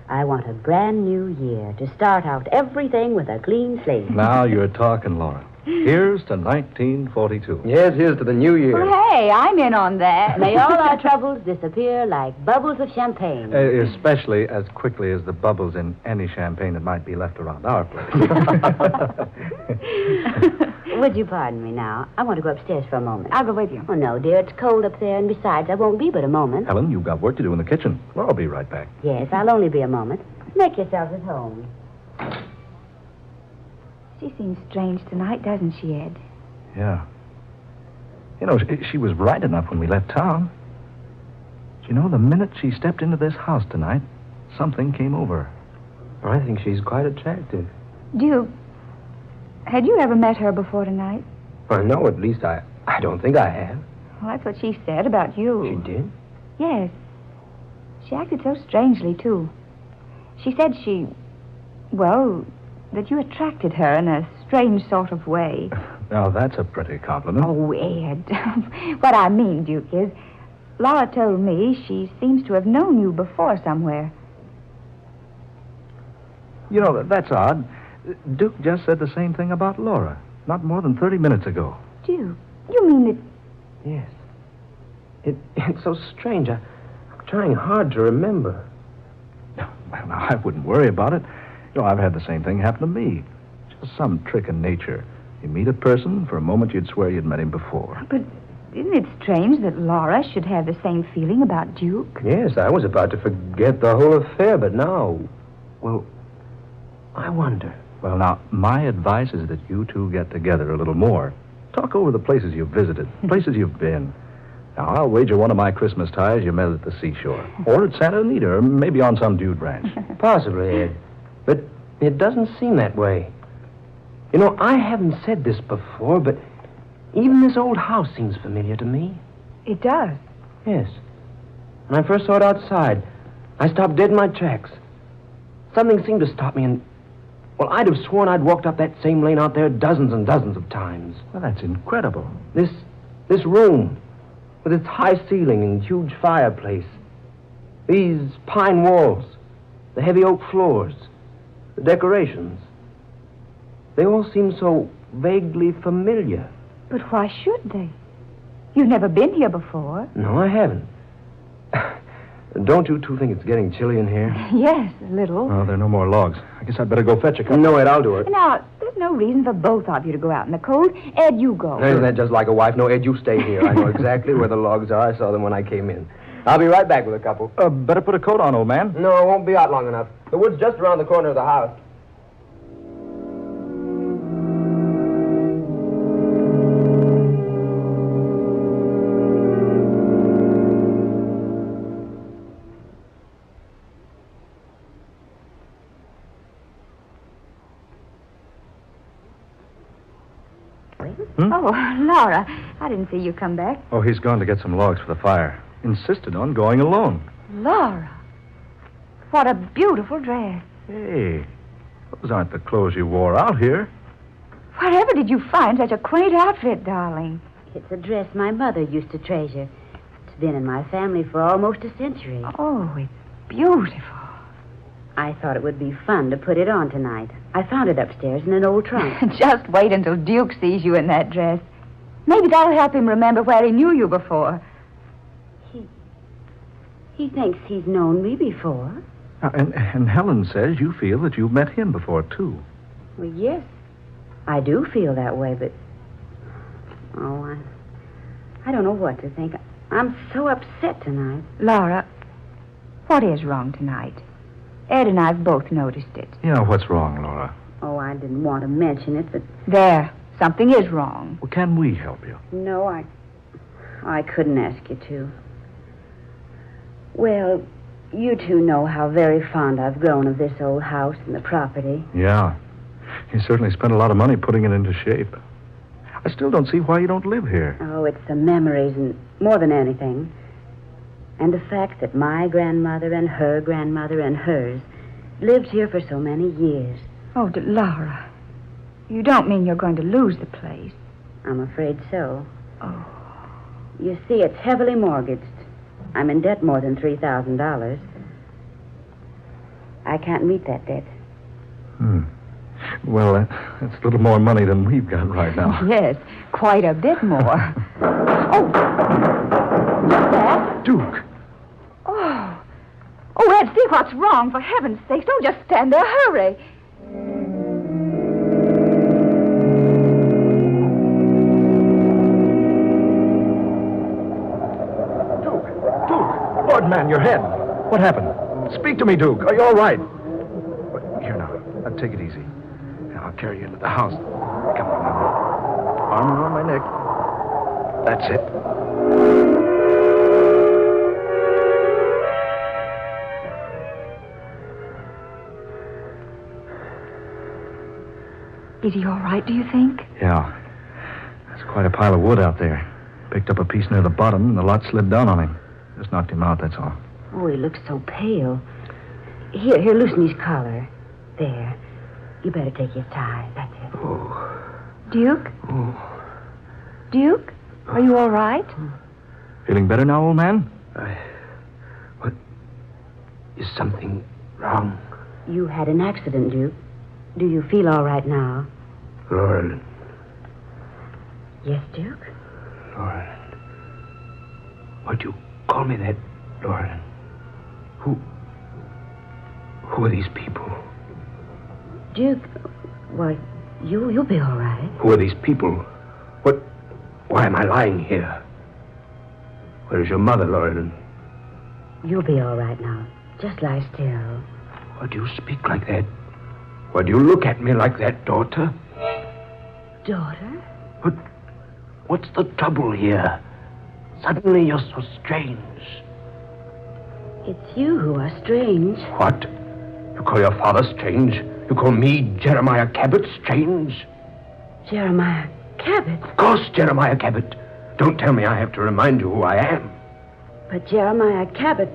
I want a brand new year to start out everything with a clean slate. Now you're talking, Laura. Here's to 1942. Yes, here's to the new year. Well, hey, I'm in on that. May all our troubles disappear like bubbles of champagne. Especially as quickly as the bubbles in any champagne that might be left around our place. Would you pardon me now? I want to go upstairs for a moment. I'll go with you. Oh, no, dear. It's cold up there, and besides, I won't be but a moment. Helen, you've got work to do in the kitchen. Well, I'll be right back. Yes, I'll only be a moment. Make yourselves at home. She seems strange tonight, doesn't she, Ed? Yeah. You know, she was right enough when we left town. But you know, the minute she stepped into this house tonight, something came over her. I think she's quite attractive. Duke, Had you ever met her before tonight? Well, no, at least I don't think I have. Well, that's what she said about you. She did? Yes. She acted so strangely, too. She said that you attracted her in a strange sort of way. Now, that's a pretty compliment. Oh, Ed. What I mean, Duke, is Laura told me she seems to have known you before somewhere. You know, that's odd. Duke just said the same thing about Laura, not more than 30 minutes ago. Duke, you mean that... Yes. It's so strange. I'm trying hard to remember. Well, now, I wouldn't worry about it. You know, I've had the same thing happen to me. Just some trick in nature. You meet a person, for a moment you'd swear you'd met him before. But isn't it strange that Laura should have the same feeling about Duke? Yes, I was about to forget the whole affair, but now... Well, I wonder. Well, now, my advice is that you two get together a little more. Talk over the places you've visited, places you've been. Now, I'll wager one of my Christmas ties you met at the seashore. Or at Santa Anita, or maybe on some dude ranch. Possibly, Ed. But it doesn't seem that way. You know, I haven't said this before, but even this old house seems familiar to me. It does? Yes. When I first saw it outside, I stopped dead in my tracks. Something seemed to stop me, and... Well, I'd have sworn I'd walked up that same lane out there dozens and dozens of times. Well, that's incredible. This room, with its high ceiling and huge fireplace, these pine walls, the heavy oak floors, the decorations, they all seem so vaguely familiar. But why should they? You've never been here before. No, I haven't. Don't you two think it's getting chilly in here? Yes, a little. Oh, there are no more logs. I guess I'd better go fetch a couple. No, Ed, I'll do it. Now, there's no reason for both of you to go out in the cold. Ed, you go. Isn't that just like a wife? No, Ed, you stay here. I know exactly where the logs are. I saw them when I came in. I'll be right back with a couple. Better put a coat on, old man. No, I won't be out long enough. The wood's just around the corner of the house. Oh, Laura, I didn't see you come back. Oh, he's gone to get some logs for the fire. Insisted on going alone. Laura, what a beautiful dress. Hey, those aren't the clothes you wore out here. Wherever did you find such a quaint outfit, darling? It's a dress my mother used to treasure. It's been in my family for almost a century. Oh, it's beautiful. I thought it would be fun to put it on tonight. I found it upstairs in an old trunk. Just wait until Duke sees you in that dress. Maybe that'll help him remember where he knew you before. He thinks he's known me before. And Helen says you feel that you've met him before, too. Well, yes, I do feel that way, but... Oh, I don't know what to think. I'm so upset tonight. Laura, what is wrong tonight? Ed and I've both noticed it. You know what's wrong, Laura? Oh, I didn't want to mention it, but... There. Something is wrong. Well, can we help you? No, I couldn't ask you to. Well, you two know how very fond I've grown of this old house and the property. Yeah. You certainly spent a lot of money putting it into shape. I still don't see why you don't live here. Oh, it's the memories and more than anything. And the fact that my grandmother and her grandmother and hers lived here for so many years. Oh, Laura, you don't mean you're going to lose the place? I'm afraid so. Oh. You see, it's heavily mortgaged. I'm in debt more than $3,000. I can't meet that debt. Well, that's a little more money than we've got right now. Yes, quite a bit more. Oh, what's that? Duke. Oh, Ed, see what's wrong. For heaven's sake, don't just stand there. Hurry. Duke! Lord, man, your head. What happened? Speak to me, Duke. Are you all right? Here now. Take it easy. I'll carry you into the house. Come on now. Arm around my neck. That's it. Is he all right, do you think? Yeah. There's quite a pile of wood out there. Picked up a piece near the bottom, and the lot slid down on him. Just knocked him out, that's all. Oh, he looks so pale. Here, loosen his collar. There. You better take his tie. That's it. Oh. Duke? Oh. Duke? Are you all right? Feeling better now, old man? What? Is something wrong? You had an accident, Duke. Do you feel all right now? Laurel. Yes, Duke? Laurel. Why do you call me that, Laurel? Who are these people? Duke, why, you'll be all right. Who are these people? Why am I lying here? Where is your mother, Laurel? You'll be all right now. Just lie still. Why do you speak like that? Why do you look at me like that, daughter? Daughter? But what's the trouble here? Suddenly you're so strange. It's you who are strange. What? You call your father strange? You call me, Jeremiah Cabot, strange? Jeremiah Cabot? Of course, Jeremiah Cabot. Don't tell me I have to remind you who I am. But Jeremiah Cabot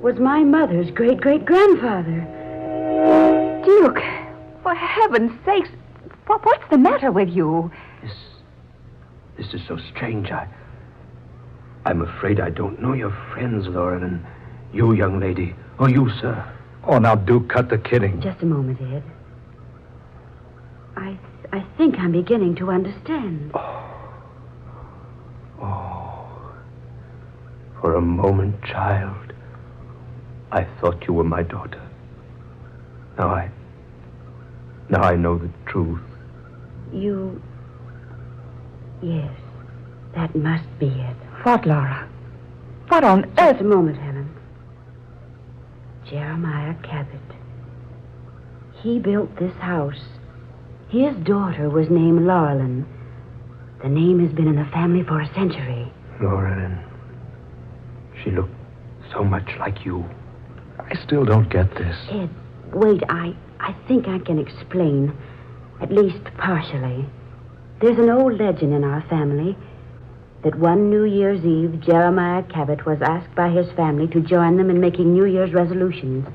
was my mother's great-great-grandfather. Duke, for heaven's sakes, what's the matter with you? This is so strange. I'm afraid I don't know your friends, Laurel, and you, young lady, or you, sir. Oh, now, Duke, cut the kidding. Just a moment, Ed. I think I'm beginning to understand. Oh. For a moment, child, I thought you were my daughter. Now I know the truth. You... Yes, that must be it. What, Laura? What on earth? Just a moment, Helen. Jeremiah Cabot. He built this house. His daughter was named Laurelyn. The name has been in the family for a century. Laurelyn. She looked so much like you. I still don't get this. Ed, wait, I think I can explain. At least partially. There's an old legend in our family that one New Year's Eve, Jeremiah Cabot was asked by his family to join them in making New Year's resolutions.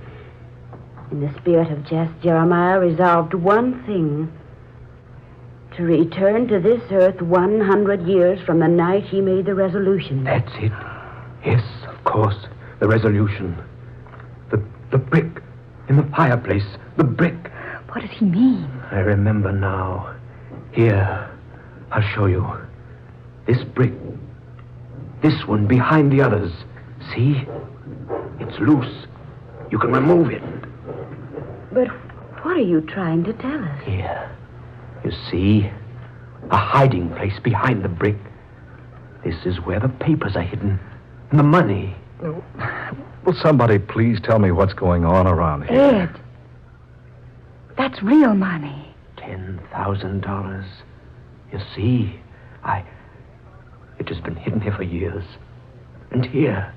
In the spirit of jest, Jeremiah resolved one thing: to return to this earth 100 years from the night he made the resolution. That's it. Yes, of course, the resolution. The brick in the fireplace, the brick. What does he mean? I remember now. Here, I'll show you. This brick. This one behind the others. See? It's loose. You can remove it. But what are you trying to tell us? Here. You see? A hiding place behind the brick. This is where the papers are hidden. And the money. Will somebody please tell me what's going on around here? Ed, that's real money. $10,000. You see? It has been hidden here for years. And here,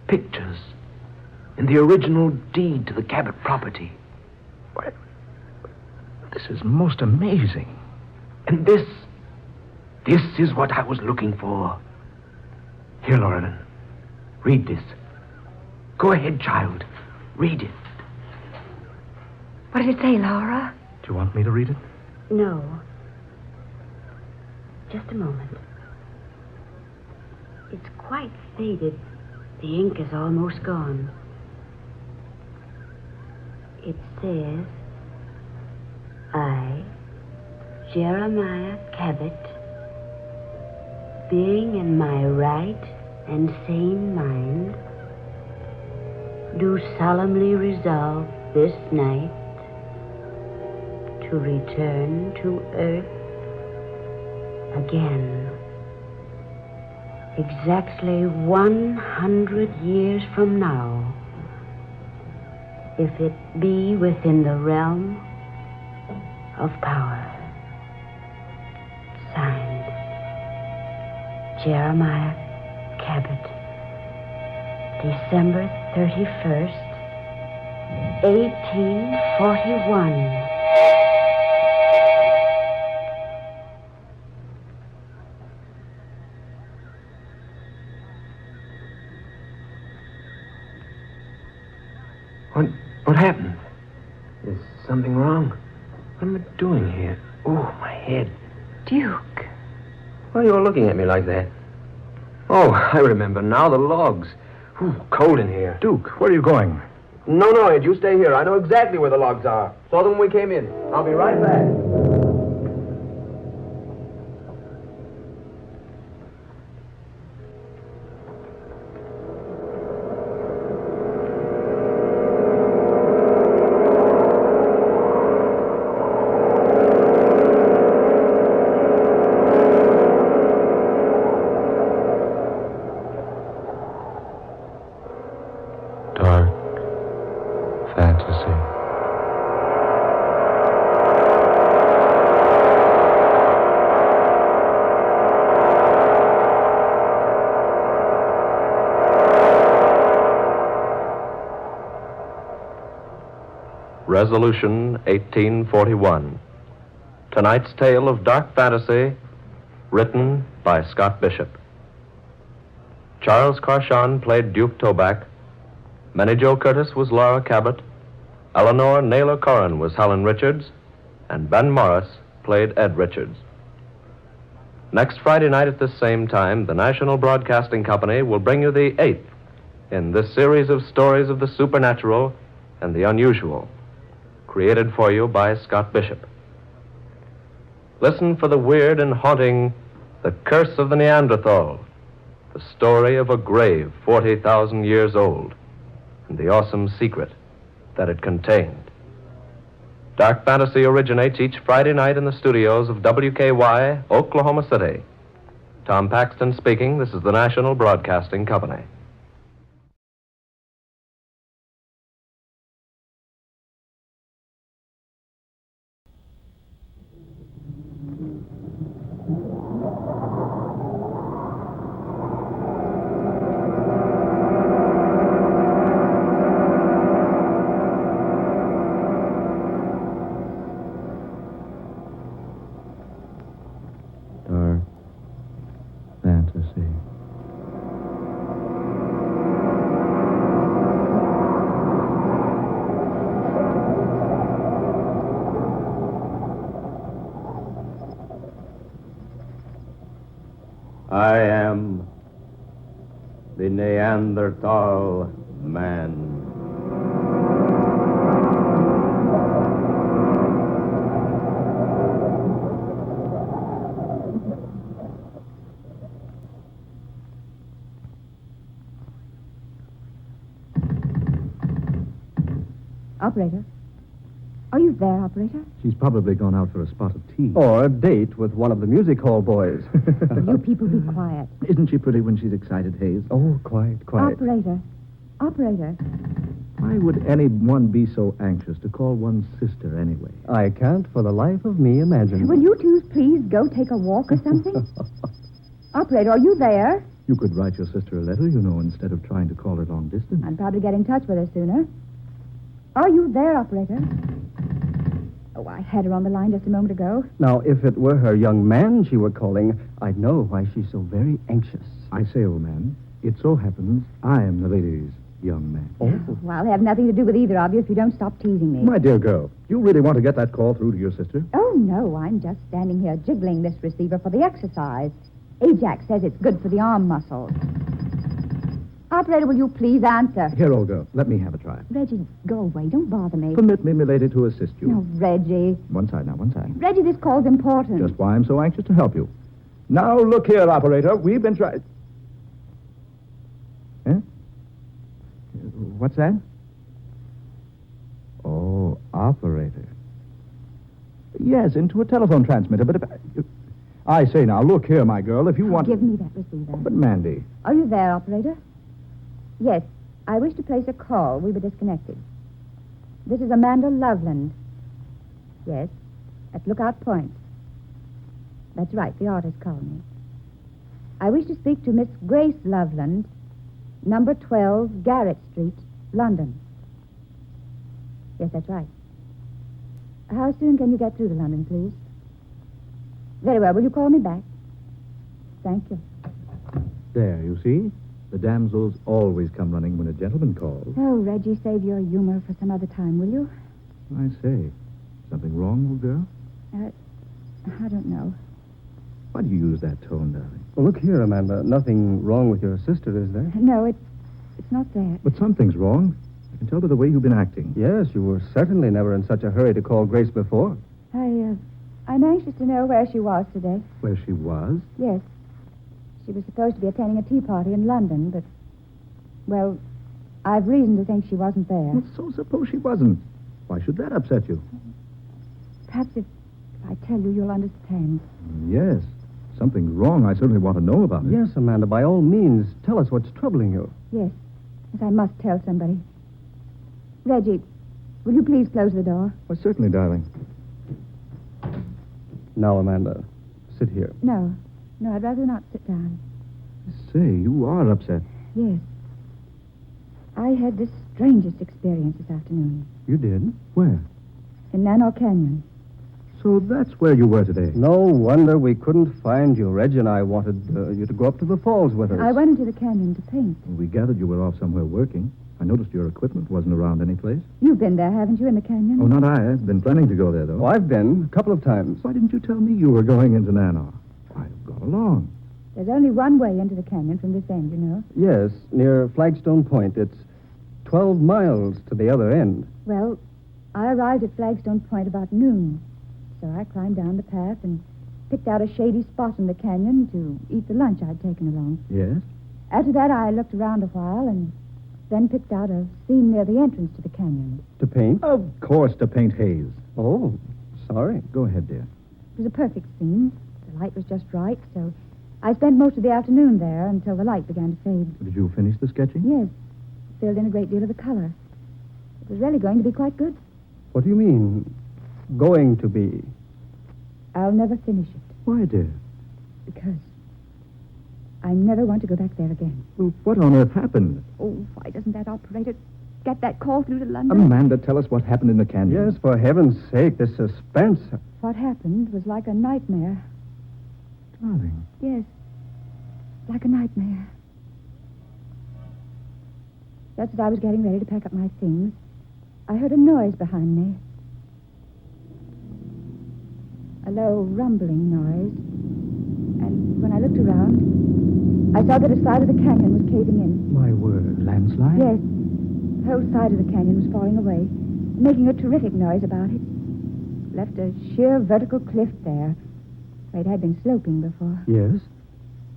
pictures. In the original deed to the Cabot property. Why, this is most amazing. And this is what I was looking for. Here, Laurelyn, read this. Go ahead, child. Read it. What does it say, Laura? Do you want me to read it? No. Just a moment. It's quite faded. The ink is almost gone. It says, I, Jeremiah Cabot, being in my right and sane mind, do solemnly resolve this night to return to earth again, exactly 100 years from now, if it be within the realm of power. Signed, Jeremiah Cabot, December 31st, 1841. What happened? Is something wrong? What am I doing here? Oh, my head. Duke. Why are you all looking at me like that? Oh, I remember now, the logs. Ooh, cold in here. Duke, where are you going? No, Ed, you stay here. I know exactly where the logs are. Saw them when we came in. I'll be right back. Resolution 1841. Tonight's tale of dark fantasy, written by Scott Bishop. Charles Carshon played Duke Toback. Minnie Jo Curtis was Laura Cabot. Eleanor Naylor Corrin was Helen Richards. And Ben Morris played Ed Richards. Next Friday night at this same time, the National Broadcasting Company will bring you the 8th in this series of stories of the supernatural and the unusual, created for you by Scott Bishop. Listen for the weird and haunting The Curse of the Neanderthal, the story of a grave 40,000 years old, and the awesome secret that it contained. Dark Fantasy originates each Friday night in the studios of WKY, Oklahoma City. Tom Paxton speaking. This is the National Broadcasting Company. I am the Neanderthal man. Operator? Are you there, operator? She's probably gone out for a spot of tea. Or a date with one of the music hall boys. You people be quiet. Isn't she pretty when she's excited, Hayes? Oh, quiet. Operator. Operator. Why would anyone be so anxious to call one's sister anyway? I can't for the life of me imagine. Will you two please go take a walk or something? Operator, are you there? You could write your sister a letter, you know, instead of trying to call her long distance. I'd probably get in touch with her sooner. Are you there, operator? Oh, I had her on the line just a moment ago. Now, if it were her young man she were calling, I'd know why she's so very anxious. I say, old man, it so happens I am the lady's young man. Oh, well, I'll have nothing to do with either of you if you don't stop teasing me. My dear girl, you really want to get that call through to your sister? Oh, no, I'm just standing here jiggling this receiver for the exercise. Ajax says it's good for the arm muscles. Operator, will you please answer? Here, old girl, let me have a try. Reggie, go away. Don't bother me. Permit me, milady, to assist you. No, Reggie. One side now, one side. Reggie, this call's important. Just why I'm so anxious to help you. Now, look here, operator. We've been trying... Eh? What's that? Oh, operator. Yes, into a telephone transmitter, but if... I say now, look here, my girl, if you want... Give me that receiver. But, Mandy... Are you there, operator? Yes, I wish to place a call. We were disconnected. This is Amanda Loveland. Yes, at Lookout Point. That's right, the artist called me. I wish to speak to Miss Grace Loveland, number 12, Garrett Street, London. Yes, that's right. How soon can you get through to London, please? Very well. Will you call me back? Thank you. There, you see? The damsels always come running when a gentleman calls. Oh, Reggie, save your humor for some other time, will you? I say, something wrong, old girl? I don't know. Why do you use that tone, darling? Well, look here, Amanda. Nothing wrong with your sister, is there? No, it's not that. But something's wrong. I can tell by the way you've been acting. Yes, you were certainly never in such a hurry to call Grace before. I'm anxious to know where she was today. Where she was? Yes. She was supposed to be attending a tea party in London, but, well, I've reason to think she wasn't there. Well, so suppose she wasn't. Why should that upset you? Perhaps if I tell you, you'll understand. Yes. Something's wrong. I certainly want to know about it. Yes, Amanda, by all means, tell us what's troubling you. Yes, I must tell somebody. Reggie, will you please close the door? Well, certainly, darling. Now, Amanda, sit here. No, I'd rather not sit down. Say, you are upset. Yes. I had the strangest experience this afternoon. You did? Where? In Nanow Canyon. So that's where you were today. No wonder we couldn't find you. Reggie and I wanted you to go up to the falls with us. I went into the canyon to paint. Well, we gathered you were off somewhere working. I noticed your equipment wasn't around any place. You've been there, haven't you, in the canyon? Oh, not I. I've been planning to go there, though. Oh, I've been a couple of times. Why didn't you tell me you were going into Nanow? I've gone along. There's only one way into the canyon from this end, you know. Yes, near Flagstone Point. It's 12 miles to the other end. Well, I arrived at Flagstone Point about noon. So I climbed down the path and picked out a shady spot in the canyon to eat the lunch I'd taken along. Yes? After that, I looked around a while and then picked out a scene near the entrance to the canyon. To paint? Of course, to paint haze. Oh, sorry. Go ahead, dear. It was a perfect scene. The light was just right, so I spent most of the afternoon there until the light began to fade. Did you finish the sketching? Yes. Filled in a great deal of the color. It was really going to be quite good. What do you mean, going to be? I'll never finish it. Why, dear? Because I never want to go back there again. Well, what on earth happened? Oh, why doesn't that operator get that call through to London? Amanda, tell us what happened in the canyon. Yes, for heaven's sake, this suspense. What happened was like a nightmare. Darling. Yes, like a nightmare. Just as I was getting ready to pack up my things, I heard a noise behind me. A low, rumbling noise. And when I looked around, I saw that a side of the canyon was caving in. My word, landslide? Yes. The whole side of the canyon was falling away, making a terrific noise about it. Left a sheer vertical cliff there, where it had been sloping before. Yes?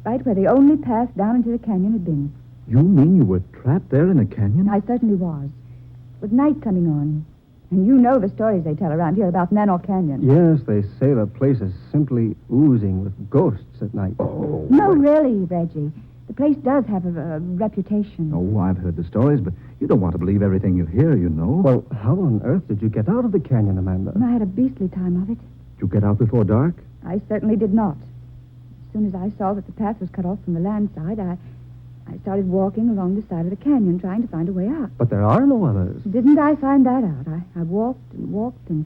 Right where the only path down into the canyon had been. You mean you were trapped there in a canyon? I certainly was. With night coming on. And you know the stories they tell around here about Nanow Canyon. Yes, they say the place is simply oozing with ghosts at night. Oh. No, really, Reggie. The place does have a reputation. Oh, I've heard the stories, but you don't want to believe everything you hear, you know. Well, how on earth did you get out of the canyon, Amanda? I had a beastly time of it. Did you get out before dark? I certainly did not. As soon as I saw that the path was cut off from the land side, I started walking along the side of the canyon, trying to find a way out. But there are no others. Didn't I find that out? I walked and walked, and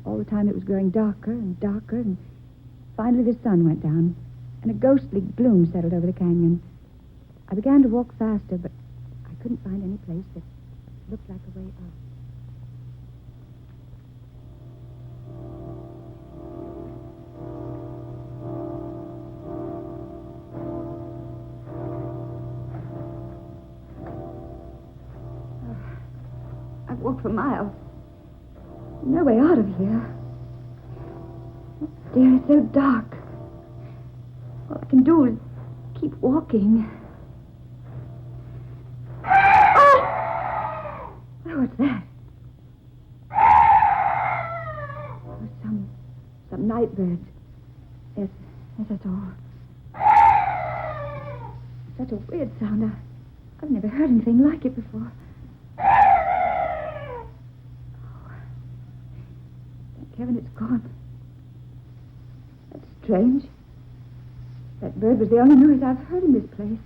all the time it was growing darker and darker, and finally the sun went down, and a ghostly gloom settled over the canyon. I began to walk faster, but I couldn't find any place that looked like a way out. I've walked for miles. No way out of here. Oh, dear, it's so dark. All I can do is keep walking. Oh, what's that? Oh, some night birds. Yes, that's all. Such a weird sound. I've never heard anything like it before. Kevin, it's gone. That's strange. That bird was the only noise I've heard in this place.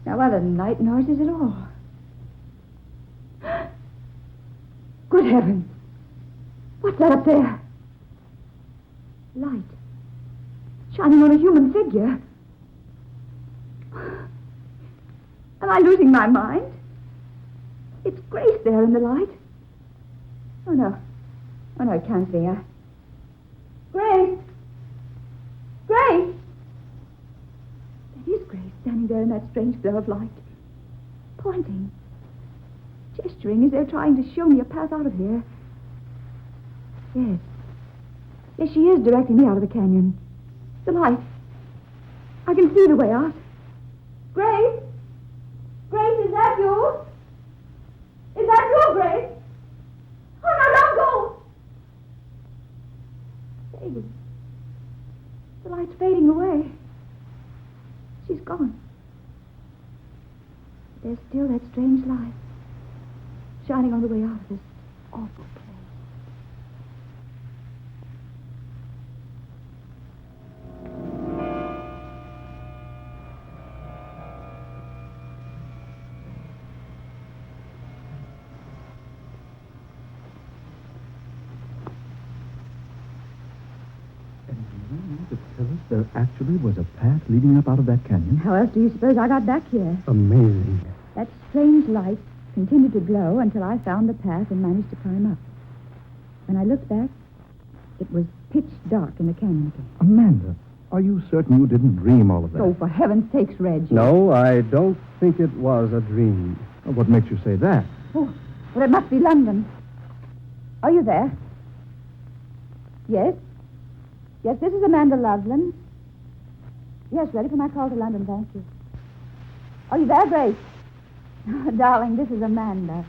No other night noises at all. Good heavens. What's that up there? Light. Shining on a human figure. Am I losing my mind? It's Grace there in the light. Oh, no. Oh, no, it can't be. Grace! Grace! That is Grace standing there in that strange glow of light. Pointing. Gesturing as though trying to show me a path out of here. Yes. Yes, she is directing me out of the canyon. The light. I can see the way out. Grace? Grace, is that you? Is that you, Grace? Oh, no, don't go! Fading. The light's fading away. She's gone. There's still that strange light shining on the way out of this awful place. There actually was a path leading up out of that canyon. How else do you suppose I got back here? Amazing. That strange light continued to glow until I found the path and managed to climb up. When I looked back, it was pitch dark in the canyon again. Amanda, are you certain you didn't dream all of that? Oh, for heaven's sakes, Reg. No, I don't think it was a dream. What makes you say that? Oh, well, it must be London. Are you there? Yes? Yes, this is Amanda Loveland. Yes, ready for my call to London, thank you. Are you there, Grace? Oh, darling, this is Amanda.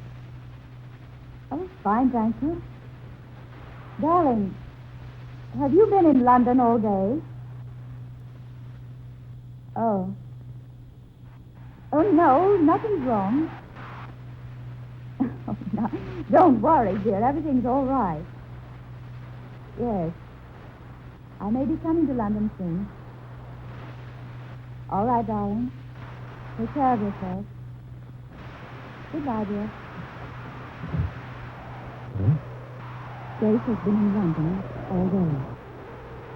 Oh, fine, thank you. Darling, have you been in London all day? Oh. Oh, no, nothing's wrong. Oh, no, don't worry, dear. Everything's all right. Yes. I may be coming to London soon. All right, darling. Take care of yourself. Goodbye, dear. Huh? Grace has been in London all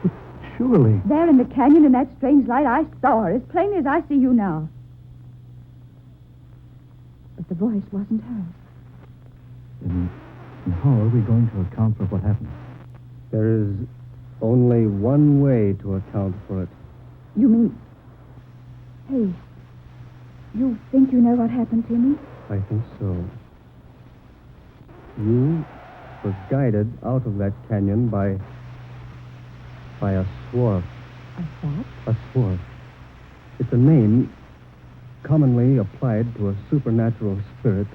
day. Surely. There in the canyon in that strange light, I saw her as plainly as I see you now. But the voice wasn't hers. Then how are we going to account for what happened? There is only one way to account for it. You mean... Hey, you think you know what happened to me? I think so. You were guided out of that canyon by a swarf. A what? A swarf. It's a name commonly applied to a supernatural spirit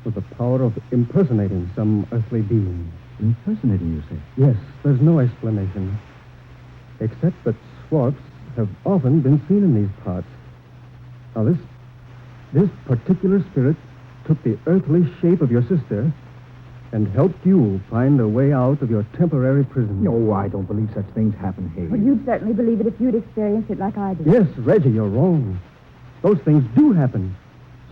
with the power of impersonating some earthly being. Impersonating, you say? Yes, there's no explanation. Except that swarfs have often been seen in these parts. Now, this particular spirit took the earthly shape of your sister and helped you find a way out of your temporary prison. No, I don't believe such things happen, Hayes. Well, you'd certainly believe it if you'd experienced it like I did. Yes, Reggie, you're wrong. Those things do happen.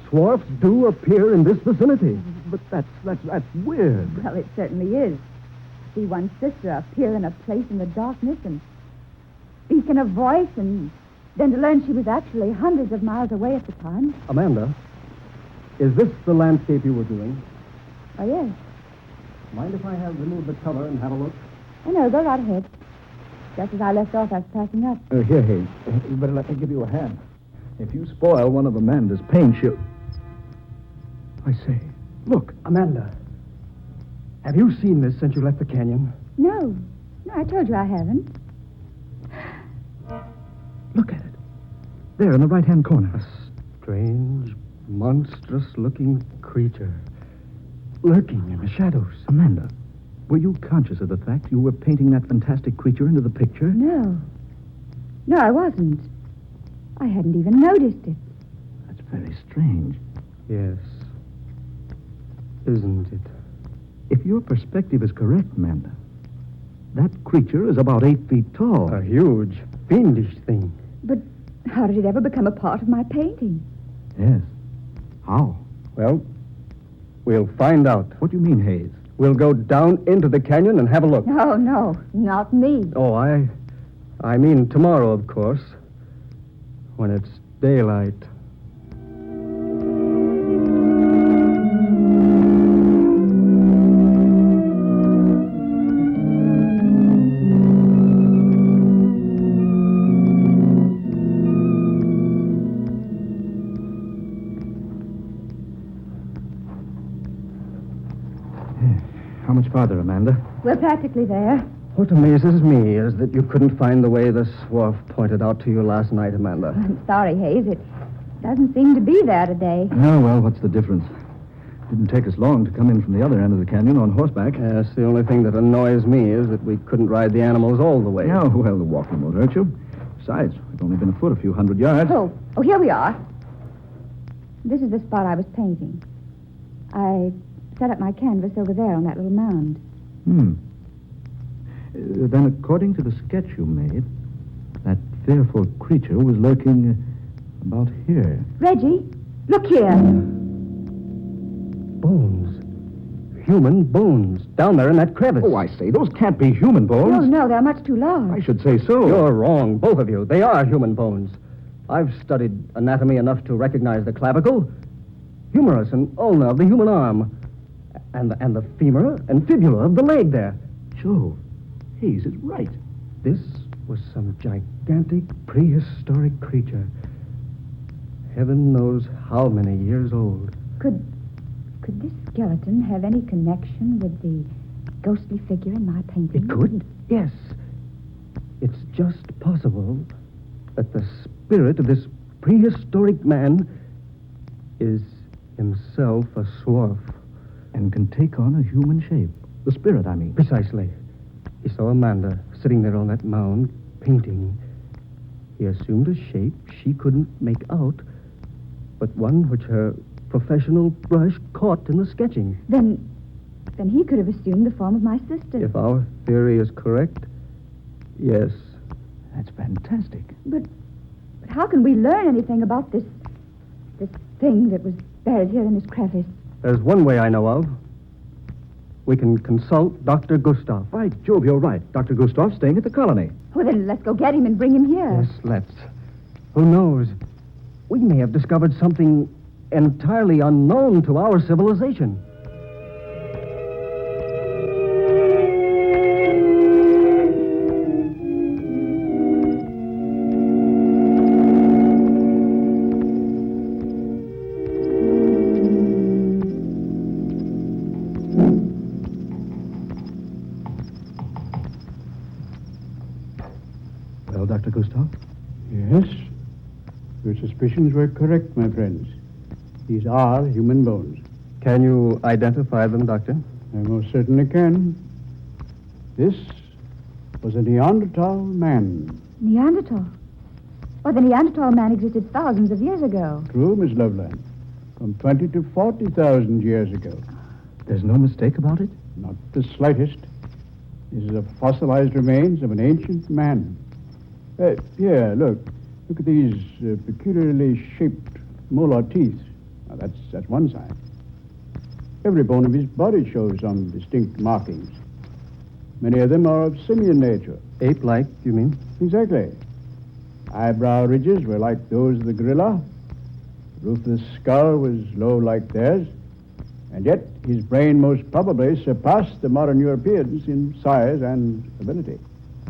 Swarfs do appear in this vicinity. But that's weird. Well, it certainly is. To see one's sister appear in a place in the darkness and speak in a voice, and then to learn she was actually hundreds of miles away at the time. Amanda, is this the landscape you were doing? Oh, yes. Mind if I have removed the cover and have a look? Oh, no, go right ahead. Just as I left off, I was packing up. Here, Hayes. You better let me give you a hand. If you spoil one of Amanda's paint, she'll... I say, look. Amanda, have you seen this since you left the canyon? No. No, I told you I haven't. Look at it. There in the right-hand corner. A strange, monstrous-looking creature lurking in the shadows. Amanda, were you conscious of the fact you were painting that fantastic creature into the picture? No. No, I wasn't. I hadn't even noticed it. That's very strange. Yes. Isn't it? If your perspective is correct, Amanda, that creature is about 8 feet tall. A huge, fiendish thing. But how did it ever become a part of my painting? Yes. How? Well, we'll find out. What do you mean, Hayes? We'll go down into the canyon and have a look. No, not me. Oh, I mean tomorrow, of course, when it's daylight. How much farther, Amanda? We're practically there. What amazes me is that you couldn't find the way the swarf pointed out to you last night, Amanda. I'm sorry, Hayes. It doesn't seem to be there today. Oh, well, what's the difference? Didn't take us long to come in from the other end of the canyon on horseback. Yes, the only thing that annoys me is that we couldn't ride the animals all the way. Oh, well, the walking won't hurt you. Besides, we've only been afoot a few hundred yards. Oh, here we are. This is the spot I was painting. I set up my canvas over there on that little mound. Then, according to the sketch you made, that fearful creature was lurking about here. Reggie, look here. Bones. Human bones. Down there in that crevice. Oh, I say, those can't be human bones. No, they're much too large. I should say so. You're wrong, both of you. They are human bones. I've studied anatomy enough to recognize the clavicle, humerus and ulna of the human arm, and the femur and fibula of the leg there. Jove, Hayes is right. This was some gigantic prehistoric creature. Heaven knows how many years old. Could this skeleton have any connection with the ghostly figure in my painting? It could, yes. It's just possible that the spirit of this prehistoric man is himself a swarf. And can take on a human shape. The spirit, I mean. Precisely. He saw Amanda sitting there on that mound, painting. He assumed a shape she couldn't make out, but one which her professional brush caught in the sketching. Then he could have assumed the form of my sister. If our theory is correct, yes. That's fantastic. But how can we learn anything about this thing that was buried here in this crevice? There's one way I know of. We can consult Dr. Gustav. By Jove, you're right. Dr. Gustav's staying at the colony. Well, then let's go get him and bring him here. Yes, let's. Who knows? We may have discovered something entirely unknown to our civilization. Well, Dr. Gustav? Yes. Your suspicions were correct, my friends. These are human bones. Can you identify them, Doctor? I most certainly can. This was a Neanderthal man. Neanderthal? Well, the Neanderthal man existed thousands of years ago. True, Miss Loveland. From 20 to 40,000 years ago. There's no mistake about it? Not the slightest. This is a fossilized remains of an ancient man. Here, look. Look at these peculiarly shaped molar teeth. Now, that's one sign. Every bone of his body shows some distinct markings. Many of them are of simian nature. Ape-like, you mean? Exactly. Eyebrow ridges were like those of the gorilla. The roof of the skull was low like theirs. And yet, his brain most probably surpassed the modern Europeans in size and ability.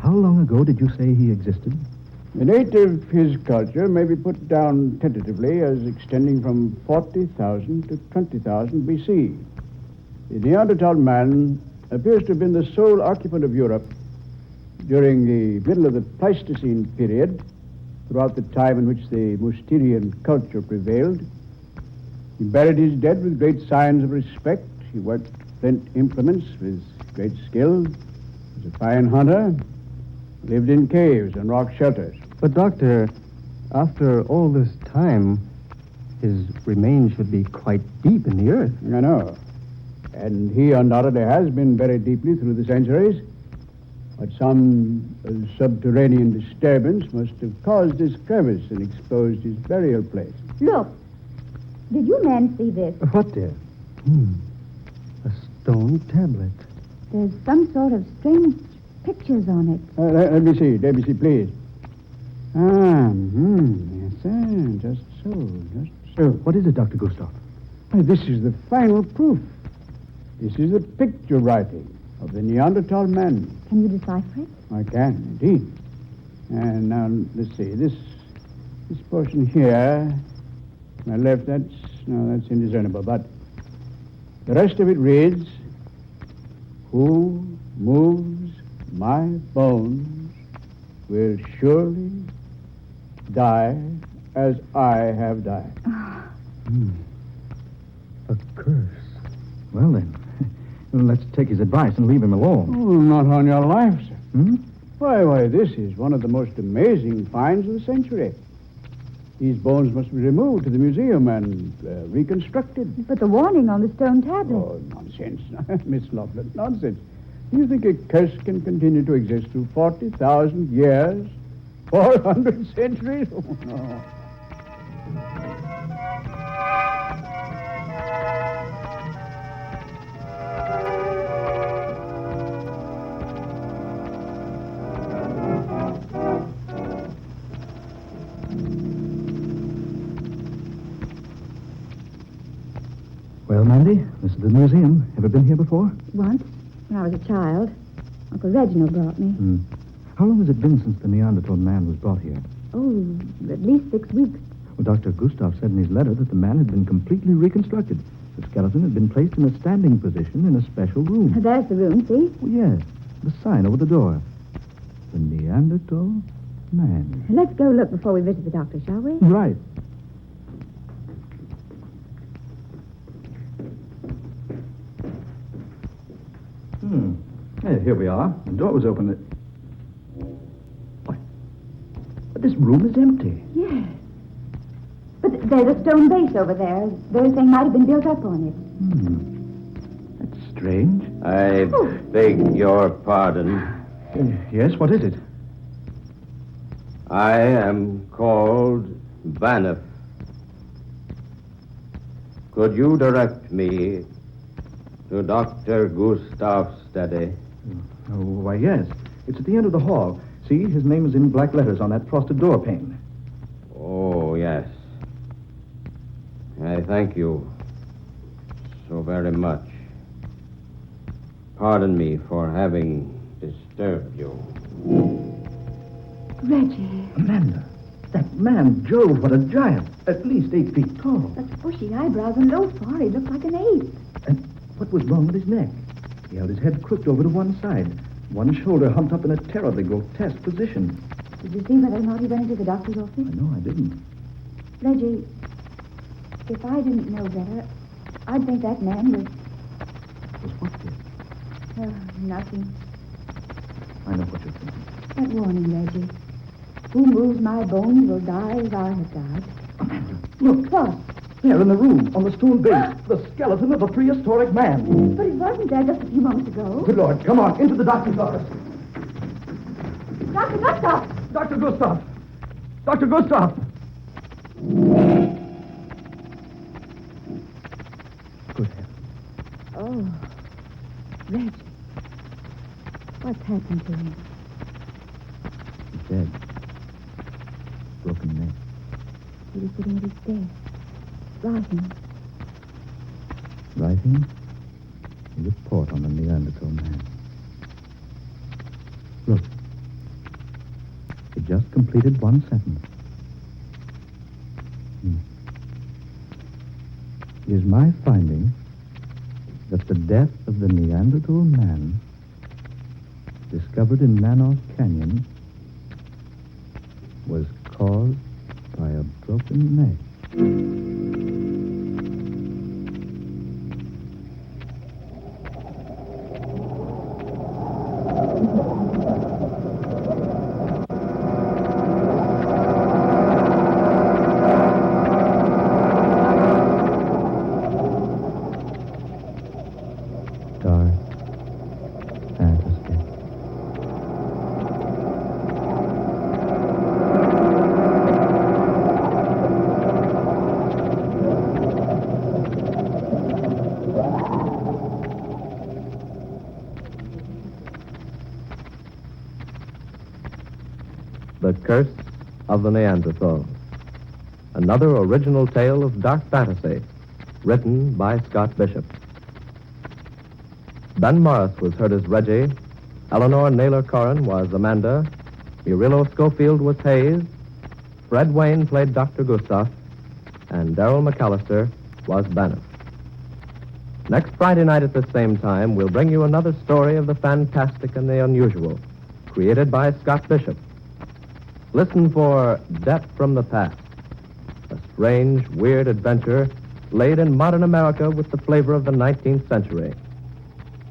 How long ago did you say he existed? The date of his culture may be put down tentatively as extending from 40,000 to 20,000 B.C. The Neanderthal man appears to have been the sole occupant of Europe during the middle of the Pleistocene period, throughout the time in which the Mousterian culture prevailed. He buried his dead with great signs of respect. He worked flint implements with great skill. He was a fine hunter. Lived in caves and rock shelters. But, Doctor, after all this time, his remains should be quite deep in the earth. I know. And he undoubtedly has been buried deeply through the centuries. But some subterranean disturbance must have caused this crevice and exposed his burial place. Look. Did you men see this? What, dear? A stone tablet. There's some sort of strange pictures on it. Let me see, please. Yes, sir. Just so. What is it, Dr. Gustav? This is the final proof. This is the picture writing of the Neanderthal man. Can you decipher it? I can, indeed. And now, let's see. This portion here, my left, that's indiscernible. But the rest of it reads, Who moves my bones will surely die as I have died. A curse. Well, then, let's take his advice and leave him alone. Oh, not on your life, sir. Hmm? Why, this is one of the most amazing finds of the century. These bones must be removed to the museum and reconstructed. But the warning on the stone tablet. Oh, nonsense. Miss Loveland, nonsense. Do you think a curse can continue to exist through 40,000 years? 400 centuries? Oh, no. Well, Mandy, this is the museum. Ever been here before? Once, when I was a child. Uncle Reginald brought me. How long has it been since the Neanderthal man was brought here? Oh, at least 6 weeks. Well, Dr. Gustav said in his letter that the man had been completely reconstructed. The skeleton had been placed in a standing position in a special room. There's the room, see? Well, yes, the sign over the door. The Neanderthal man. Let's go look before we visit the doctor, shall we? Right. Hey, here we are. The door was open. What? But this room is empty. Yes. But there's a stone base over there. They're saying might have been built up on it. That's strange. I beg your pardon. Yes, what is it? I am called Banff. Could you direct me to Dr. Gustav's study? Oh, why, yes. It's at the end of the hall. See, his name is in black letters on that frosted door pane. Oh, yes. I thank you so very much. Pardon me for having disturbed you. Reggie. Amanda, that man, Jove, what a giant. At least 8 feet tall. Those bushy eyebrows and low forehead looked like an ape. And what was wrong with his neck? He held his head crooked over to one side, one shoulder humped up in a terribly grotesque position. Did you see whether or not he went into the doctor's office? No, I didn't. Reggie, if I didn't know better, I'd think that man was... Was what, dear? Oh, nothing. I know what you're thinking. That warning, Reggie. Who moves my bones will die as I have died. Amanda, look. What? There in the room, on the stone base, the skeleton of a prehistoric man. But it wasn't there just a few moments ago. Good Lord, come on, into the doctor's office. Dr. Gustav! Dr. Gustav! Dr. Gustav! Good heavens. Oh, Reggie. What's happened to him? He's dead. Broken neck. He was sitting at his desk, writing. Writing a report on the Neanderthal man. Look. He just completed one sentence. It is my finding that the death of the Neanderthal man discovered in Manoff Canyon was caused by a broken neck. The Curse of the Neanderthal. Another original tale of dark fantasy, written by Scott Bishop. Ben Morris was heard as Reggie, Eleanor Naylor Corrin was Amanda, Murillo Schofield was Hayes, Fred Wayne played Dr. Gustav, and Darrell McAllister was Banff. Next Friday night at the same time, we'll bring you another story of the fantastic and the unusual, created by Scott Bishop. Listen for Debt from the Past, a strange, weird adventure laid in modern America with the flavor of the 19th century.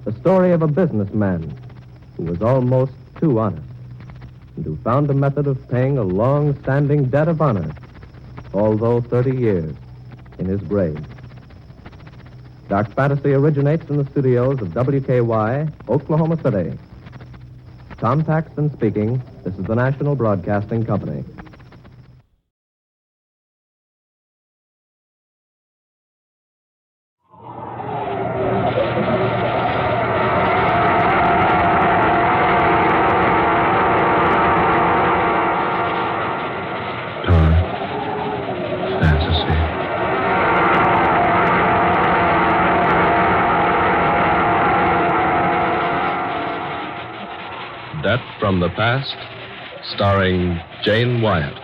The story of a businessman who was almost too honest and who found a method of paying a long-standing debt of honor, although 30 years in his grave. Dark Fantasy originates in the studios of WKY, Oklahoma City. Tom Paxton speaking. This is the National Broadcasting Company. Debt from the Past, starring Jane Wyatt.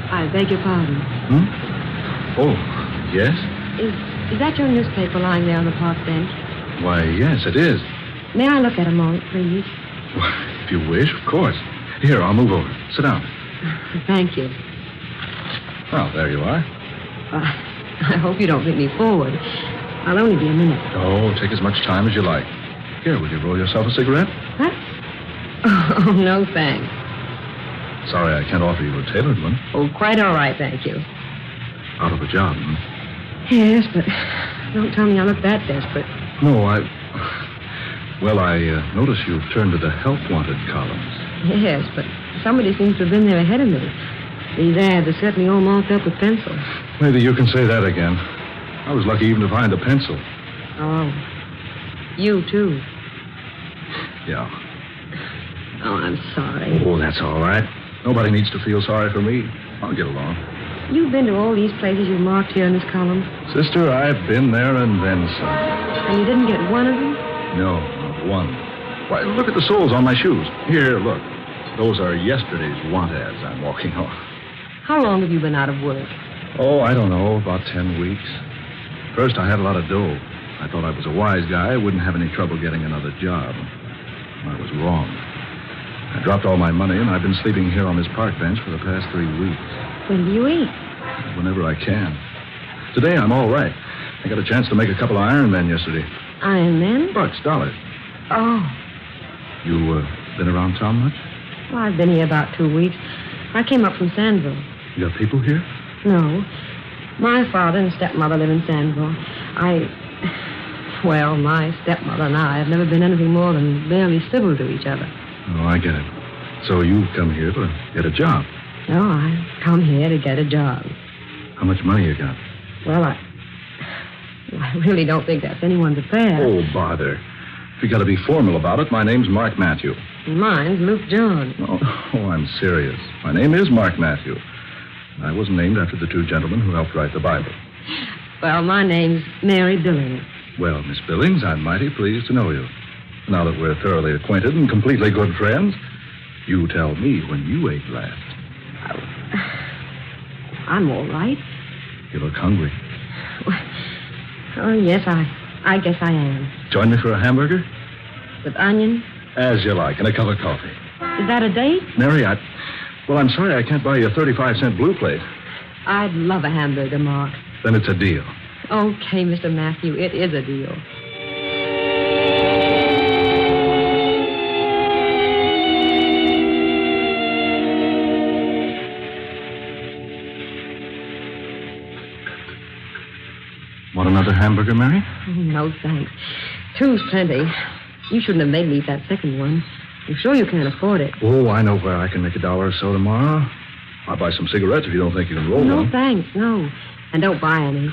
I beg your pardon. Oh, yes? Is that your newspaper lying there on the park bench? Why, yes, it is. May I look at it a moment, please? Why, if you wish, of course. Here, I'll move over. Sit down. Thank you. Well, there you are. I hope you don't think me forward. I'll only be a minute. Oh, take as much time as you like. Here, will you roll yourself a cigarette? What? Oh, no, thanks. Sorry, I can't offer you a tailored one. Oh, quite all right, thank you. Out of a job, hmm? Yes, but don't tell me I look that desperate. No, Well, I notice you've turned to the help wanted columns. Yes, but somebody seems to have been there ahead of me. These ads are certainly all marked up with pencil. Maybe you can say that again. I was lucky even to find a pencil. Oh. You, too. Yeah. Oh, I'm sorry. Oh, that's all right. Nobody needs to feel sorry for me. I'll get along. You've been to all these places you've marked here in this column. Sister, I've been there and then some. And you didn't get one of them? No, not one. Why, look at the soles on my shoes. Here, look. Those are yesterday's want ads I'm walking off. How long have you been out of work? Oh, I don't know, about 10 weeks. First, I had a lot of dough. I thought I was a wise guy. I wouldn't have any trouble getting another job. I was wrong. I dropped all my money, and I've been sleeping here on this park bench for the past 3 weeks. When do you eat? Whenever I can. Today, I'm all right. I got a chance to make a couple of Iron Men yesterday. Iron Men? Bucks, dollars. Oh. You, been around town much? Well, I've been here about 2 weeks. I came up from Sandville. You got people here? No. My father and stepmother live in Sandville. Well, my stepmother and I have never been anything more than barely civil to each other. Oh, I get it. So you've come here to get a job? No, I come here to get a job. How much money you got? Well, I really don't think that's anyone's affair. Oh, bother. If you got to be formal about it, my name's Mark Matthew. Mine's Luke John. Oh, I'm serious. My name is Mark Matthew. I was named after the two gentlemen who helped write the Bible. Well, my name's Mary Billings. Well, Miss Billings, I'm mighty pleased to know you. Now that we're thoroughly acquainted and completely good friends, you tell me when you ate last. I'm all right. You look hungry. Oh, yes, I guess I am. Join me for a hamburger? With onion? As you like, and a cup of coffee. Is that a date? Mary, well, I'm sorry I can't buy you a 35-cent blue plate. I'd love a hamburger, Mark. Then it's a deal. Okay, Mr. Matthew, it is a deal. Want another hamburger, Mary? Oh, no, thanks. Two's plenty. You shouldn't have made me eat that second one. I'm sure you can't afford it. Oh, I know where I can make $1 or so tomorrow. I'll buy some cigarettes if you don't think you can roll No, one. thanks, no. And don't buy any.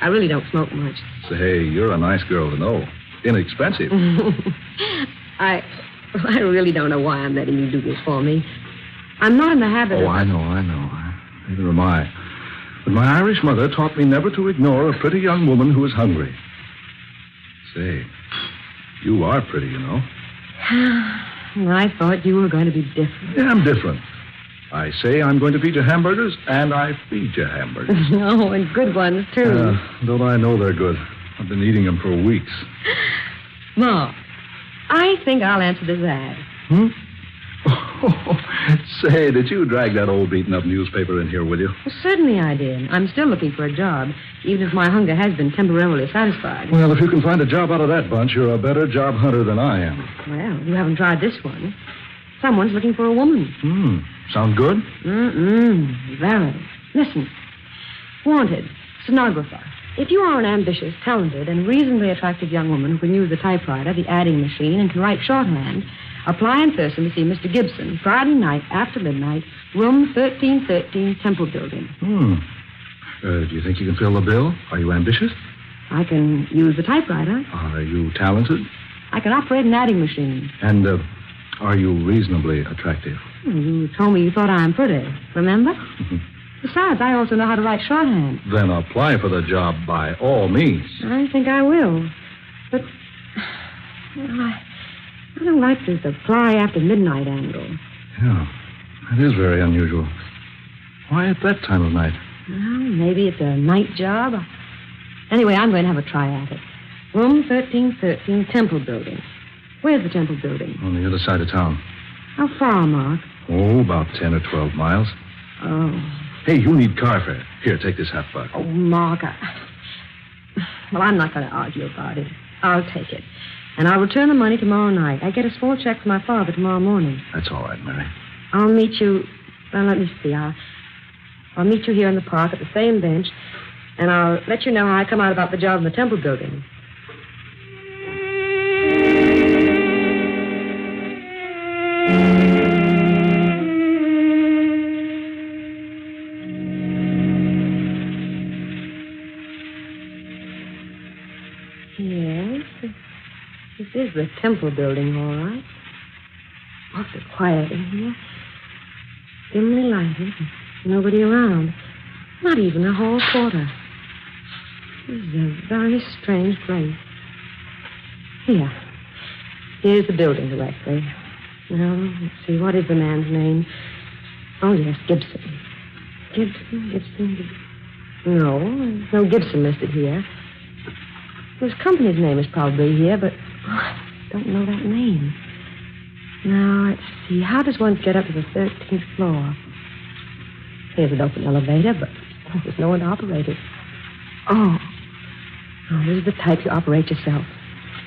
I really don't smoke much. Say, you're a nice girl to know. Inexpensive. I really don't know why I'm letting you do this for me. I'm not in the habit of... Oh, I know. Neither am I. But my Irish mother taught me never to ignore a pretty young woman who is hungry. Say, you are pretty, you know. I thought you were going to be different. Yeah, I'm different. I say I'm going to feed you hamburgers, and I feed you hamburgers. Oh, and good ones, too. Don't I know they're good? I've been eating them for weeks. Ma, I think I'll answer this ad. Say, did you drag that old beaten-up newspaper in here, will you? Well, certainly I did. I'm still looking for a job, even if my hunger has been temporarily satisfied. Well, if you can find a job out of that bunch, you're a better job hunter than I am. Well, you haven't tried this one. Someone's looking for a woman. Sound good? Very. Listen. Wanted. Stenographer. If you are an ambitious, talented, and reasonably attractive young woman who can use the typewriter, the adding machine, and can write shorthand, apply in person to see Mr. Gibson, Friday night after midnight, room 1313, Temple Building. Do you think you can fill the bill? Are you ambitious? I can use the typewriter. Are you talented? I can operate an adding machine. And are you reasonably attractive? You told me you thought I'm pretty, remember? Besides, I also know how to write shorthand. Then apply for the job by all means. I think I will. But I don't like this apply after midnight angle. Yeah, that is very unusual. Why at that time of night? Well, maybe it's a night job. Anyway, I'm going to have a try at it. Room 1313, Temple Building. Where's the Temple Building? On the other side of town. How far, Mark? Oh, about 10 or 12 miles. Oh. Hey, you need car fare. Here, take this $50. Oh, Mark, well, I'm not going to argue about it. I'll take it. And I'll return the money tomorrow night. I get a small check from my father tomorrow morning. That's all right, Mary. I'll meet you... Well, let me see. I'll meet you here in the park at the same bench, and I'll let you know how I come out about the job in the Temple Building. Yes, this is the Temple Building, all right. Awfully quiet in here. Dimly lighted. Nobody around. Not even a hall porter. This is a very strange place. Here's the building directly. Now, let's see, what is the man's name? Oh, yes, Gibson. Gibson. No, there's no Gibson listed here. His company's name is probably here, but I don't know that name. Now, let's see, how does one get up to the 13th floor? Here's an open elevator, but there's no one to operate it. Oh, this is the type you operate yourself.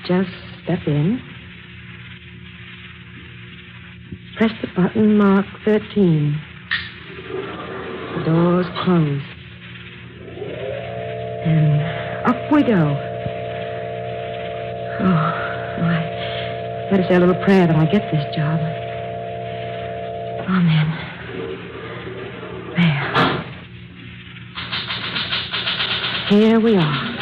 Just step in. Press the button marked 13. The door's closed. And up we go. Oh, I better say a little prayer that I get this job. Amen. There. Here we are.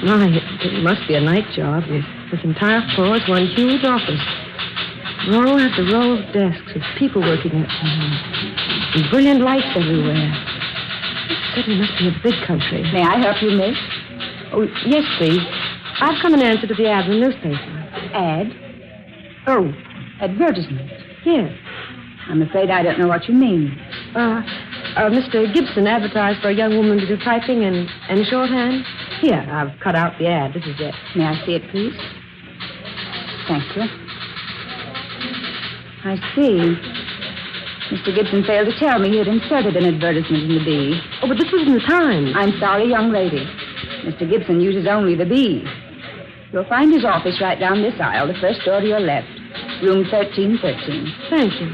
My, it must be a night job. This entire floor is one huge office. Row after row of desks with people working at them. And brilliant lights everywhere. This certainly must be a big country. May I help you, miss? Oh, yes, please. I've come in answer to the ad in the newspaper. Ad? Oh. Advertisement? Yes. I'm afraid I don't know what you mean. Mr. Gibson advertised for a young woman to do typing and shorthand. Here, I've cut out the ad. This is it. May I see it, please? Thank you. I see. Mr. Gibson failed to tell me he had inserted an advertisement in the B. Oh, but this was in the Times. I'm sorry, young lady. Mr. Gibson uses only the B. You'll find his office right down this aisle, the first door to your left. Room 1313. Thank you.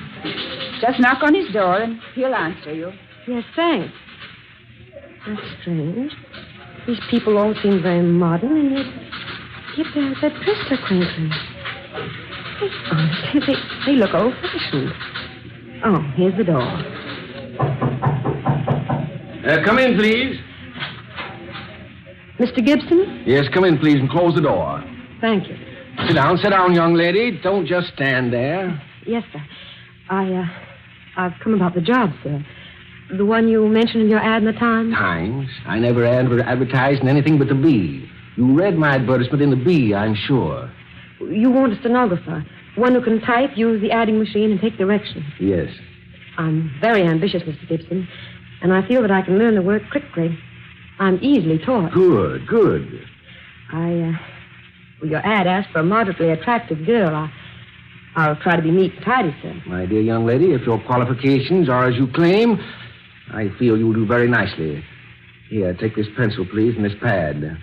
Just knock on his door and he'll answer you. Yes, thanks. That's strange. These people all seem very modern, and yet they're dressed so quaintly. Honestly, they look old-fashioned. Oh, here's the door. Come in, please. Mr. Gibson? Yes, come in, please, and close the door. Thank you. Sit down, young lady. Don't just stand there. Yes, sir. I've come about the job, sir. The one you mentioned in your ad in the Times? Times? I never advertised in anything but the B. You read my advertisement in the Bee, I'm sure. You want a stenographer, one who can type, use the adding machine, and take directions. Yes. I'm very ambitious, Mr. Gibson, and I feel that I can learn the work quickly. I'm easily taught. Good, good. Your ad asked for a moderately attractive girl. I'll try to be neat and tidy, sir. My dear young lady, if your qualifications are as you claim, I feel you'll do very nicely. Here, take this pencil, please, and this pad.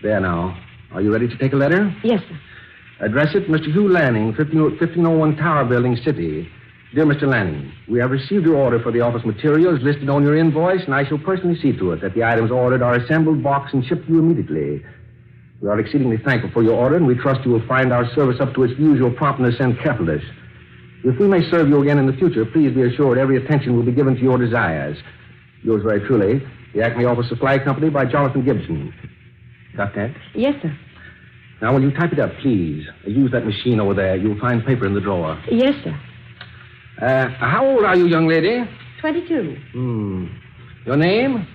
There now. Are you ready to take a letter? Yes, sir. Address it, Mr. Hugh Lanning, 1501 Tower Building, City. Dear Mr. Lanning, we have received your order for the office materials listed on your invoice, and I shall personally see to it that the items ordered are assembled, boxed, and shipped to you immediately. We are exceedingly thankful for your order, and we trust you will find our service up to its usual promptness and carefulness. If we may serve you again in the future, please be assured every attention will be given to your desires. Yours very truly, the Acme Office Supply Company by Jonathan Gibson. Got that? Yes, sir. Now, will you type it up, please? Use that machine over there. You'll find paper in the drawer. Yes, sir. How old are you, young lady? 22. Your name?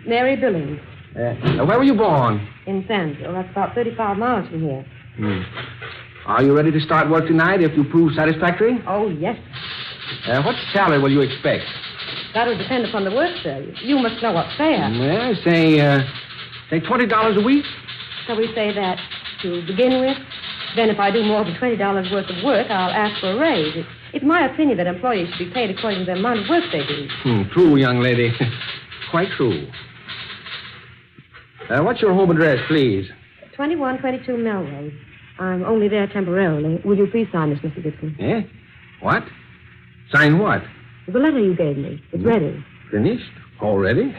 Mary Billings. Where were you born? In Sandville. That's about 35 miles from here. Are you ready to start work tonight if you prove satisfactory? Oh, yes. What salary will you expect? That'll depend upon the work, sir. You must know what's fair. Well, say $20 a week. Shall we say that to begin with? Then if I do more than $20 worth of work, I'll ask for a raise. It's my opinion that employees should be paid according to the amount of work they do. True, young lady. Quite true. What's your home address, please? 2122 Melrose. I'm only there temporarily. Will you please sign this, Mr. Gibson? Eh? What? Sign what? The letter you gave me. It's ready. Finished? Already?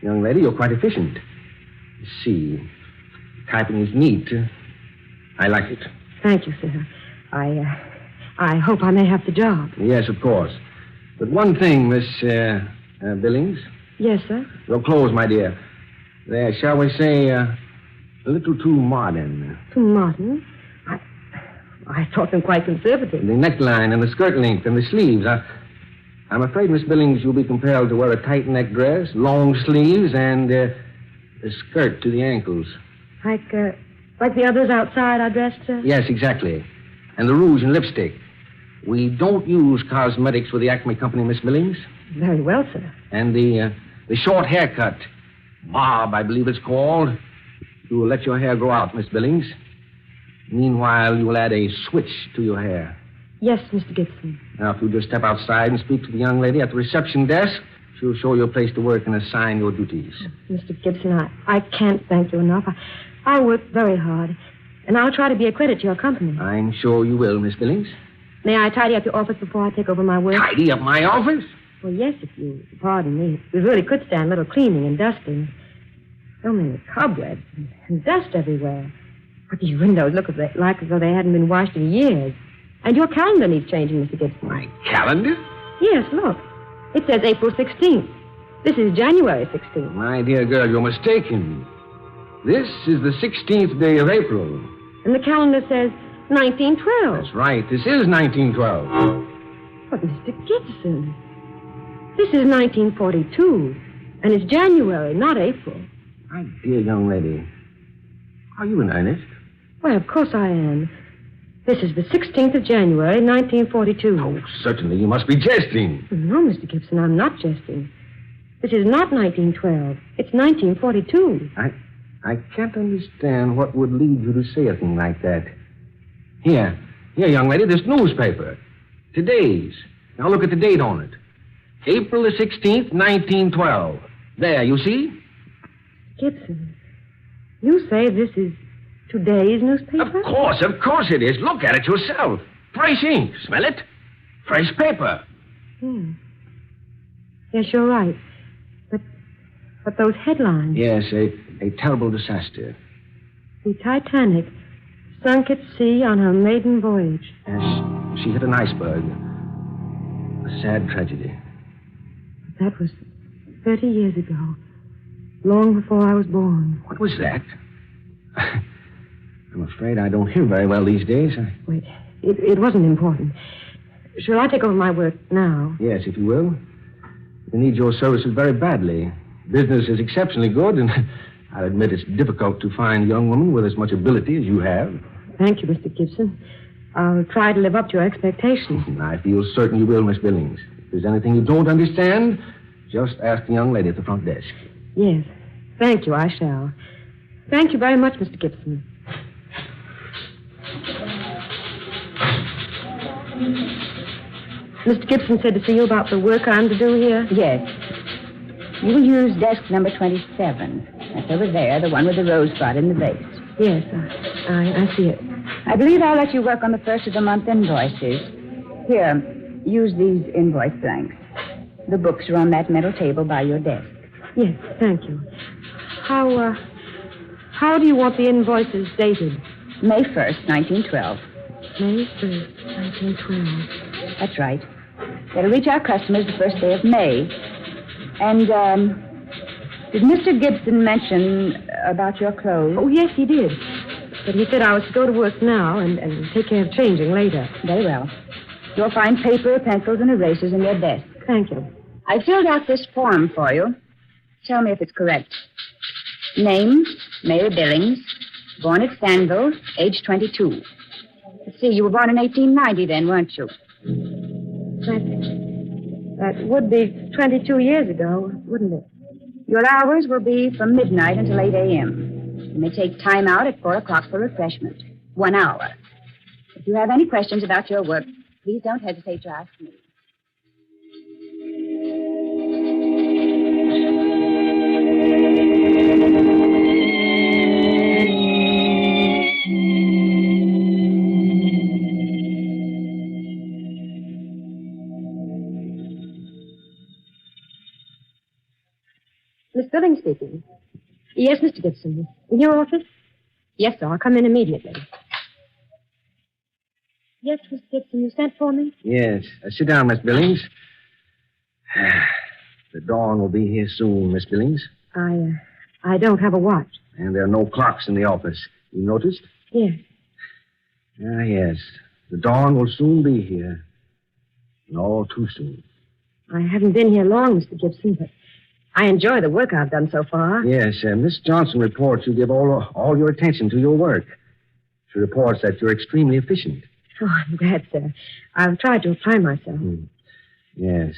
Young lady, you're quite efficient. Let's see. Typing is neat. I like it. Thank you, sir. I hope I may have the job. Yes, of course. But one thing, Miss Billings. Yes, sir? Your clothes, my dear. They're, shall we say, a little too modern. Too modern? I thought them quite conservative. The neckline and the skirt length and the sleeves. I'm afraid, Miss Billings, you'll be compelled to wear a tight neck dress, long sleeves, and a skirt to the ankles. Like the others outside I dressed, sir? Yes, exactly. And the rouge and lipstick. We don't use cosmetics with the Acme Company, Miss Billings. Very well, sir. And the short haircut. Bob, I believe it's called. You will let your hair grow out, Miss Billings. Meanwhile, you will add a switch to your hair. Yes, Mr. Gibson. Now, if you just step outside and speak to the young lady at the reception desk, she'll show you a place to work and assign your duties. Mr. Gibson, I can't thank you enough. I work very hard, and I'll try to be a credit to your company. I'm sure you will, Miss Billings. May I tidy up your office before I take over my work? Tidy up my office? Well, yes, if you pardon me. We really could stand a little cleaning and dusting. So many cobwebs and dust everywhere. But these windows look like as though they hadn't been washed in years. And your calendar needs changing, Mr. Gibson. My calendar? Yes, look. It says April 16th. This is January 16th. My dear girl, you're mistaken. This is the 16th day of April. And the calendar says 1912. That's right. This is 1912. But, Mr. Gibson, this is 1942. And it's January, not April. My dear young lady, are you in earnest? Why, of course I am. This is the 16th of January, 1942. Oh, certainly. You must be jesting. No, Mr. Gibson, I'm not jesting. This is not 1912. It's 1942. I can't understand what would lead you to say a thing like that. Here, young lady, this newspaper. Today's. Now look at the date on it. April the 16th, 1912. There, you see? Gibson, you say this is today's newspaper? Of course it is. Look at it yourself. Fresh ink. Smell it? Fresh paper. Yes, you're right. But those headlines. Yes, a terrible disaster. The Titanic sunk at sea on her maiden voyage. Yes, she hit an iceberg. A sad tragedy. That was 30 years ago. Long before I was born. What was that? I'm afraid I don't hear very well these days. Wait, it wasn't important. Shall I take over my work now? Yes, if you will. We need your services very badly. Business is exceptionally good, and I'll admit it's difficult to find a young woman with as much ability as you have. Thank you, Mr. Gibson. I'll try to live up to your expectations. I feel certain you will, Miss Billings. If there's anything you don't understand, just ask the young lady at the front desk. Yes. Thank you, I shall. Thank you very much, Mr. Gibson. Mr. Gibson said to see you about the work I'm to do here? Yes. You will use desk number 27. That's over there, the one with the rosebud in the vase. Yes, I see it. I believe I'll let you work on the first of the month invoices. Here, use these invoice blanks. The books are on that metal table by your desk. Yes, thank you. How do you want the invoices dated? May 1st, 1912. May 1st, 1912. That's right. They'll reach our customers the first day of May. And, did Mr. Gibson mention about your clothes? Oh, yes, he did. But he said I was to go to work now and take care of changing later. Very well. You'll find paper, pencils, and erasers in your desk. Thank you. I filled out this form for you. Tell me if it's correct. Name, Mary Billings. Born at Stanville, age 22. Let's see, you were born in 1890 then, weren't you? That would be 22 years ago, wouldn't it? Your hours will be from midnight until 8 a.m. You may take time out at 4 o'clock for refreshment. 1 hour. If you have any questions about your work, please don't hesitate to ask me. Miss Billings speaking. Yes, Mr. Gibson. In your office? Yes, sir. I'll come in immediately. Yes, Mr. Gibson, you sent for me? Yes. Sit down, Miss Billings. The dawn will be here soon, Miss Billings. I don't have a watch. And there are no clocks in the office. You noticed? Yes. Yes. The dawn will soon be here. And all too soon. I haven't been here long, Mr. Gibson, but I enjoy the work I've done so far. Yes, Miss Johnson reports you give all your attention to your work. She reports that you're extremely efficient. Oh, I'm glad, sir. I've tried to apply myself. Yes.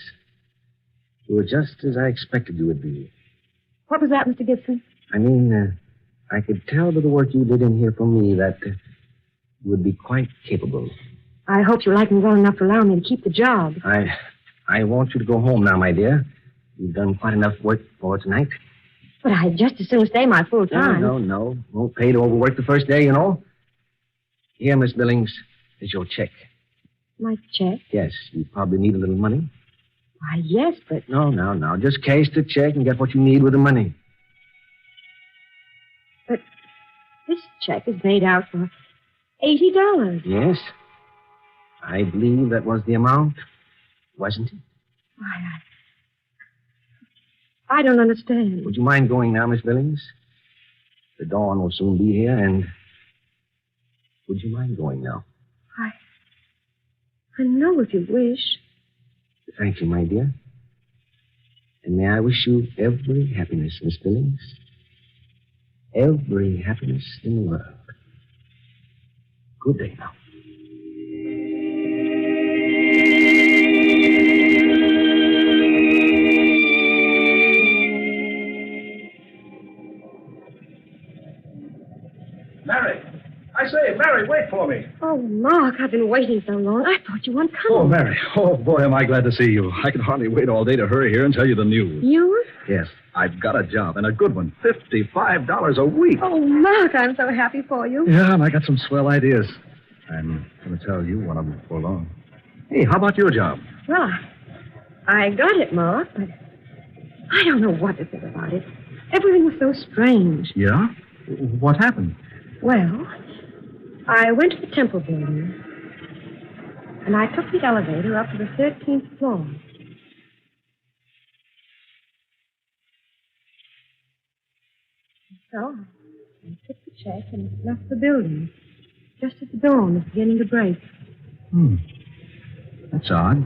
You were just as I expected you would be. What was that, Mr. Gibson? I mean, I could tell by the work you did in here for me that you would be quite capable. I hope you like me well enough to allow me to keep the job. I want you to go home now, my dear. You've done quite enough work for tonight. But I'd just as soon stay my full time. No. Won't pay to overwork the first day, you know. Here, Miss Billings, is your check. My check? Yes, you probably need a little money. Why, yes, but... No. Just cash the check and get what you need with the money. But this check is made out for $80. Yes. I believe that was the amount, wasn't it? Why, I don't understand. Would you mind going now, Miss Billings? The dawn will soon be here, and... Would you mind going now? I know if you wish. Thank you, my dear. And may I wish you every happiness, Miss Billings. Every happiness in the world. Good day now. Mary! I say, Mary, wait for me. Oh, Mark, I've been waiting so long. I thought you weren't coming. Oh, Mary. Oh, boy, am I glad to see you. I can hardly wait all day to hurry here and tell you the news. News? Yes, I've got a job, and a good one. $55 a week. Oh, Mark, I'm so happy for you. Yeah, and I got some swell ideas. I'm going to tell you one of them before long. Hey, how about your job? Well, I got it, Mark, but I don't know what to think about it. Everything was so strange. Yeah? What happened? Well, I went to the Temple building, and I took the elevator up to the 13th floor. So I took the check and left the building, just as the dawn was beginning to break. That's odd.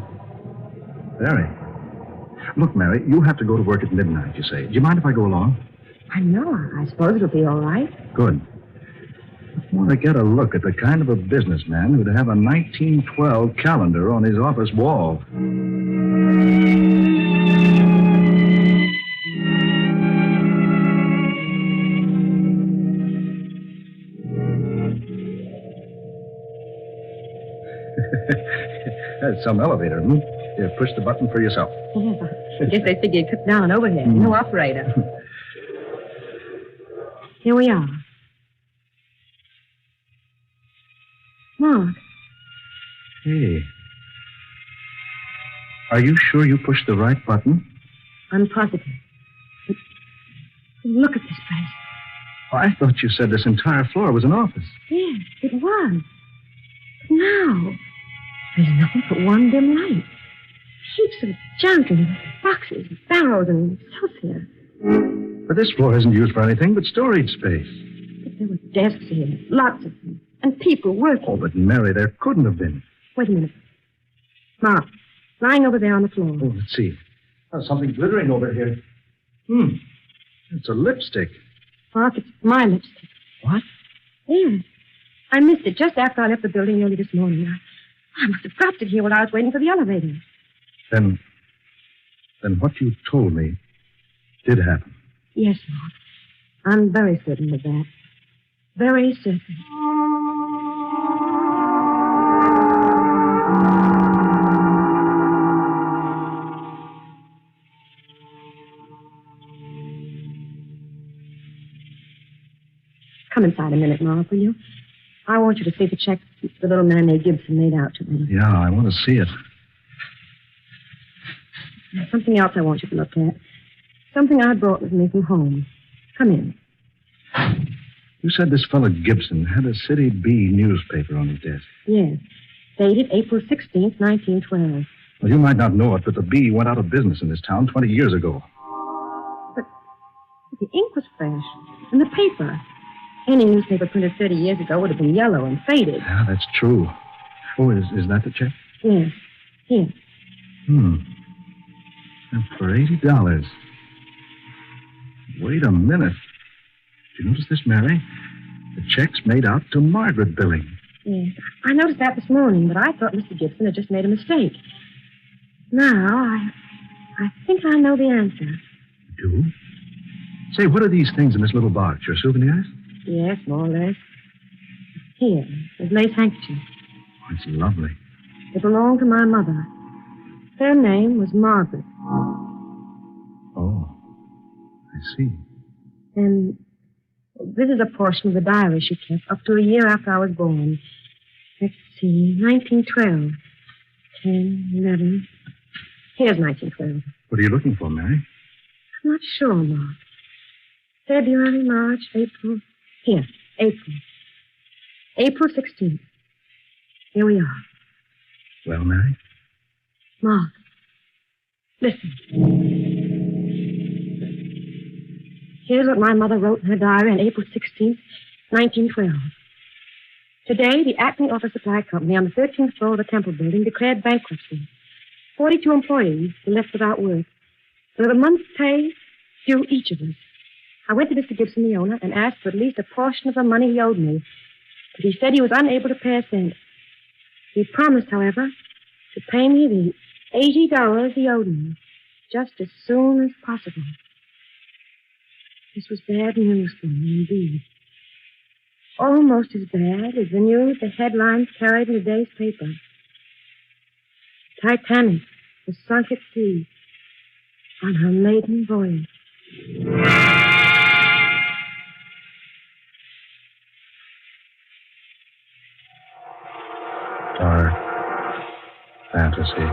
Very. Look, Mary, you have to go to work at midnight, you say. Do you mind if I go along? I know. I suppose it'll be all right. Good. I want to get a look at the kind of a businessman who'd have a 1912 calendar on his office wall. That's some elevator, hmm? Here, push the button for yourself. I guess they figured cut down overhead. No operator. Here we are. Mark. Hey. Are you sure you pushed the right button? I'm positive. But look at this place. I thought you said this entire floor was an office. Yes, it was. But now, there's nothing but one dim light. Heaps of junk and boxes, and barrels, and saucer. But this floor isn't used for anything but storage space. But there were desks here, lots of them, and people working. Oh, but Mary, there couldn't have been. Wait a minute. Mark, lying over there on the floor. Oh, let's see. Oh, something glittering over here. It's a lipstick. Mark, it's my lipstick. What? Yes. I missed it just after I left the building early this morning. I must have dropped it here while I was waiting for the elevator. Then what you told me did happen. Yes, Mark. I'm very certain of that. Very certain. Come inside a minute, Mark, will you? I want you to see the check the little man named Gibson made out to me. Yeah, I want to see it. There's something else I want you to look at. Something I brought with me from home. Come in. You said this fellow Gibson had a City B newspaper on his desk. Yes. Dated April 16th, 1912. Well, you might not know it, but the Bee went out of business in this town 20 years ago. But the ink was fresh. And the paper. Any newspaper printed 30 years ago would have been yellow and faded. Yeah, that's true. Oh, is that the check? Yes. Here. And for $80. Wait a minute. Did you notice this, Mary? The check's made out to Margaret Billing. Yes. I noticed that this morning, but I thought Mr. Gibson had just made a mistake. Now, I think I know the answer. You do? Say, what are these things in this little box? Your souvenirs? Yes, more or less. Here, this lace handkerchief. Oh, it's lovely. It belonged to my mother. Her name was Margaret. Oh, I see. And this is a portion of the diary she kept up to a year after I was born. Let's see, 1912. 10, 11. Here's 1912. What are you looking for, Mary? I'm not sure, Mark. February, March, April. Here, April. April 16th. Here we are. Well, Mary? Mark, listen. Here's what my mother wrote in her diary on April 16th, 1912. Today, the Acme Office Supply Company on the 13th floor of the Temple Building declared bankruptcy. 42 employees were left without work. With a month's pay due each of us. I went to Mr. Gibson, the owner, and asked for at least a portion of the money he owed me. But he said he was unable to pay a cent. He promised, however, to pay me the $80 he owed me just as soon as possible. This was bad news for me, indeed. Almost as bad as the news the headlines carried in today's paper. Titanic was sunk at sea on her maiden voyage. Dark fantasy.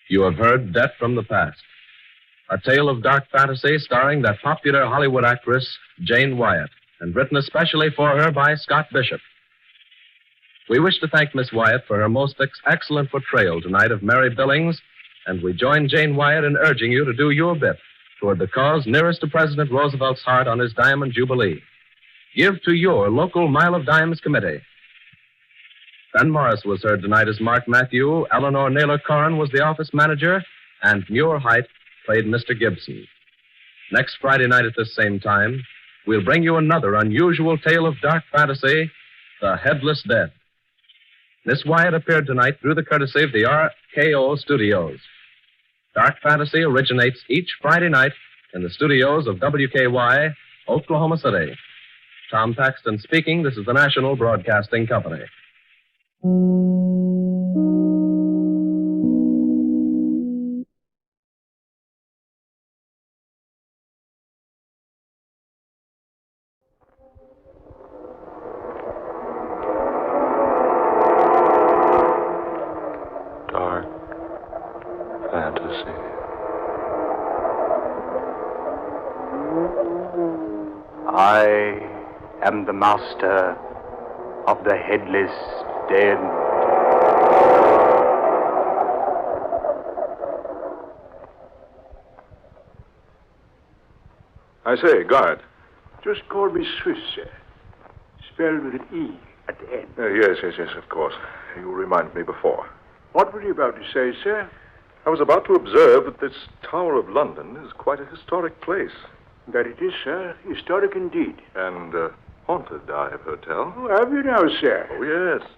You have heard Death from the Past, a tale of dark fantasy starring that popular Hollywood actress, Jane Wyatt, and written especially for her by Scott Bishop. We wish to thank Miss Wyatt for her most excellent portrayal tonight of Mary Billings, and we join Jane Wyatt in urging you to do your bit toward the cause nearest to President Roosevelt's heart on his Diamond Jubilee. Give to your local Mile of Dimes committee. Ben Morris was heard tonight as Mark Matthew, Eleanor Naylor Corrin was the office manager, and Muir Height played Mr. Gibson. Next Friday night at this same time, we'll bring you another unusual tale of dark fantasy, The Headless Dead. Miss Wyatt appeared tonight through the courtesy of the RKO Studios. Dark fantasy originates each Friday night in the studios of WKY, Oklahoma City. Tom Paxton speaking. This is the National Broadcasting Company. Dark fantasy. I am the master of the Headless Dead. I say, guard. Just call me Swiss, sir. Spelled with an E at the end. Yes, of course. You reminded me before. What were you about to say, sir? I was about to observe that this Tower of London is quite a historic place. That it is, sir. Historic indeed. And haunted, I have heard tell. Oh, have you now, sir? Oh, yes.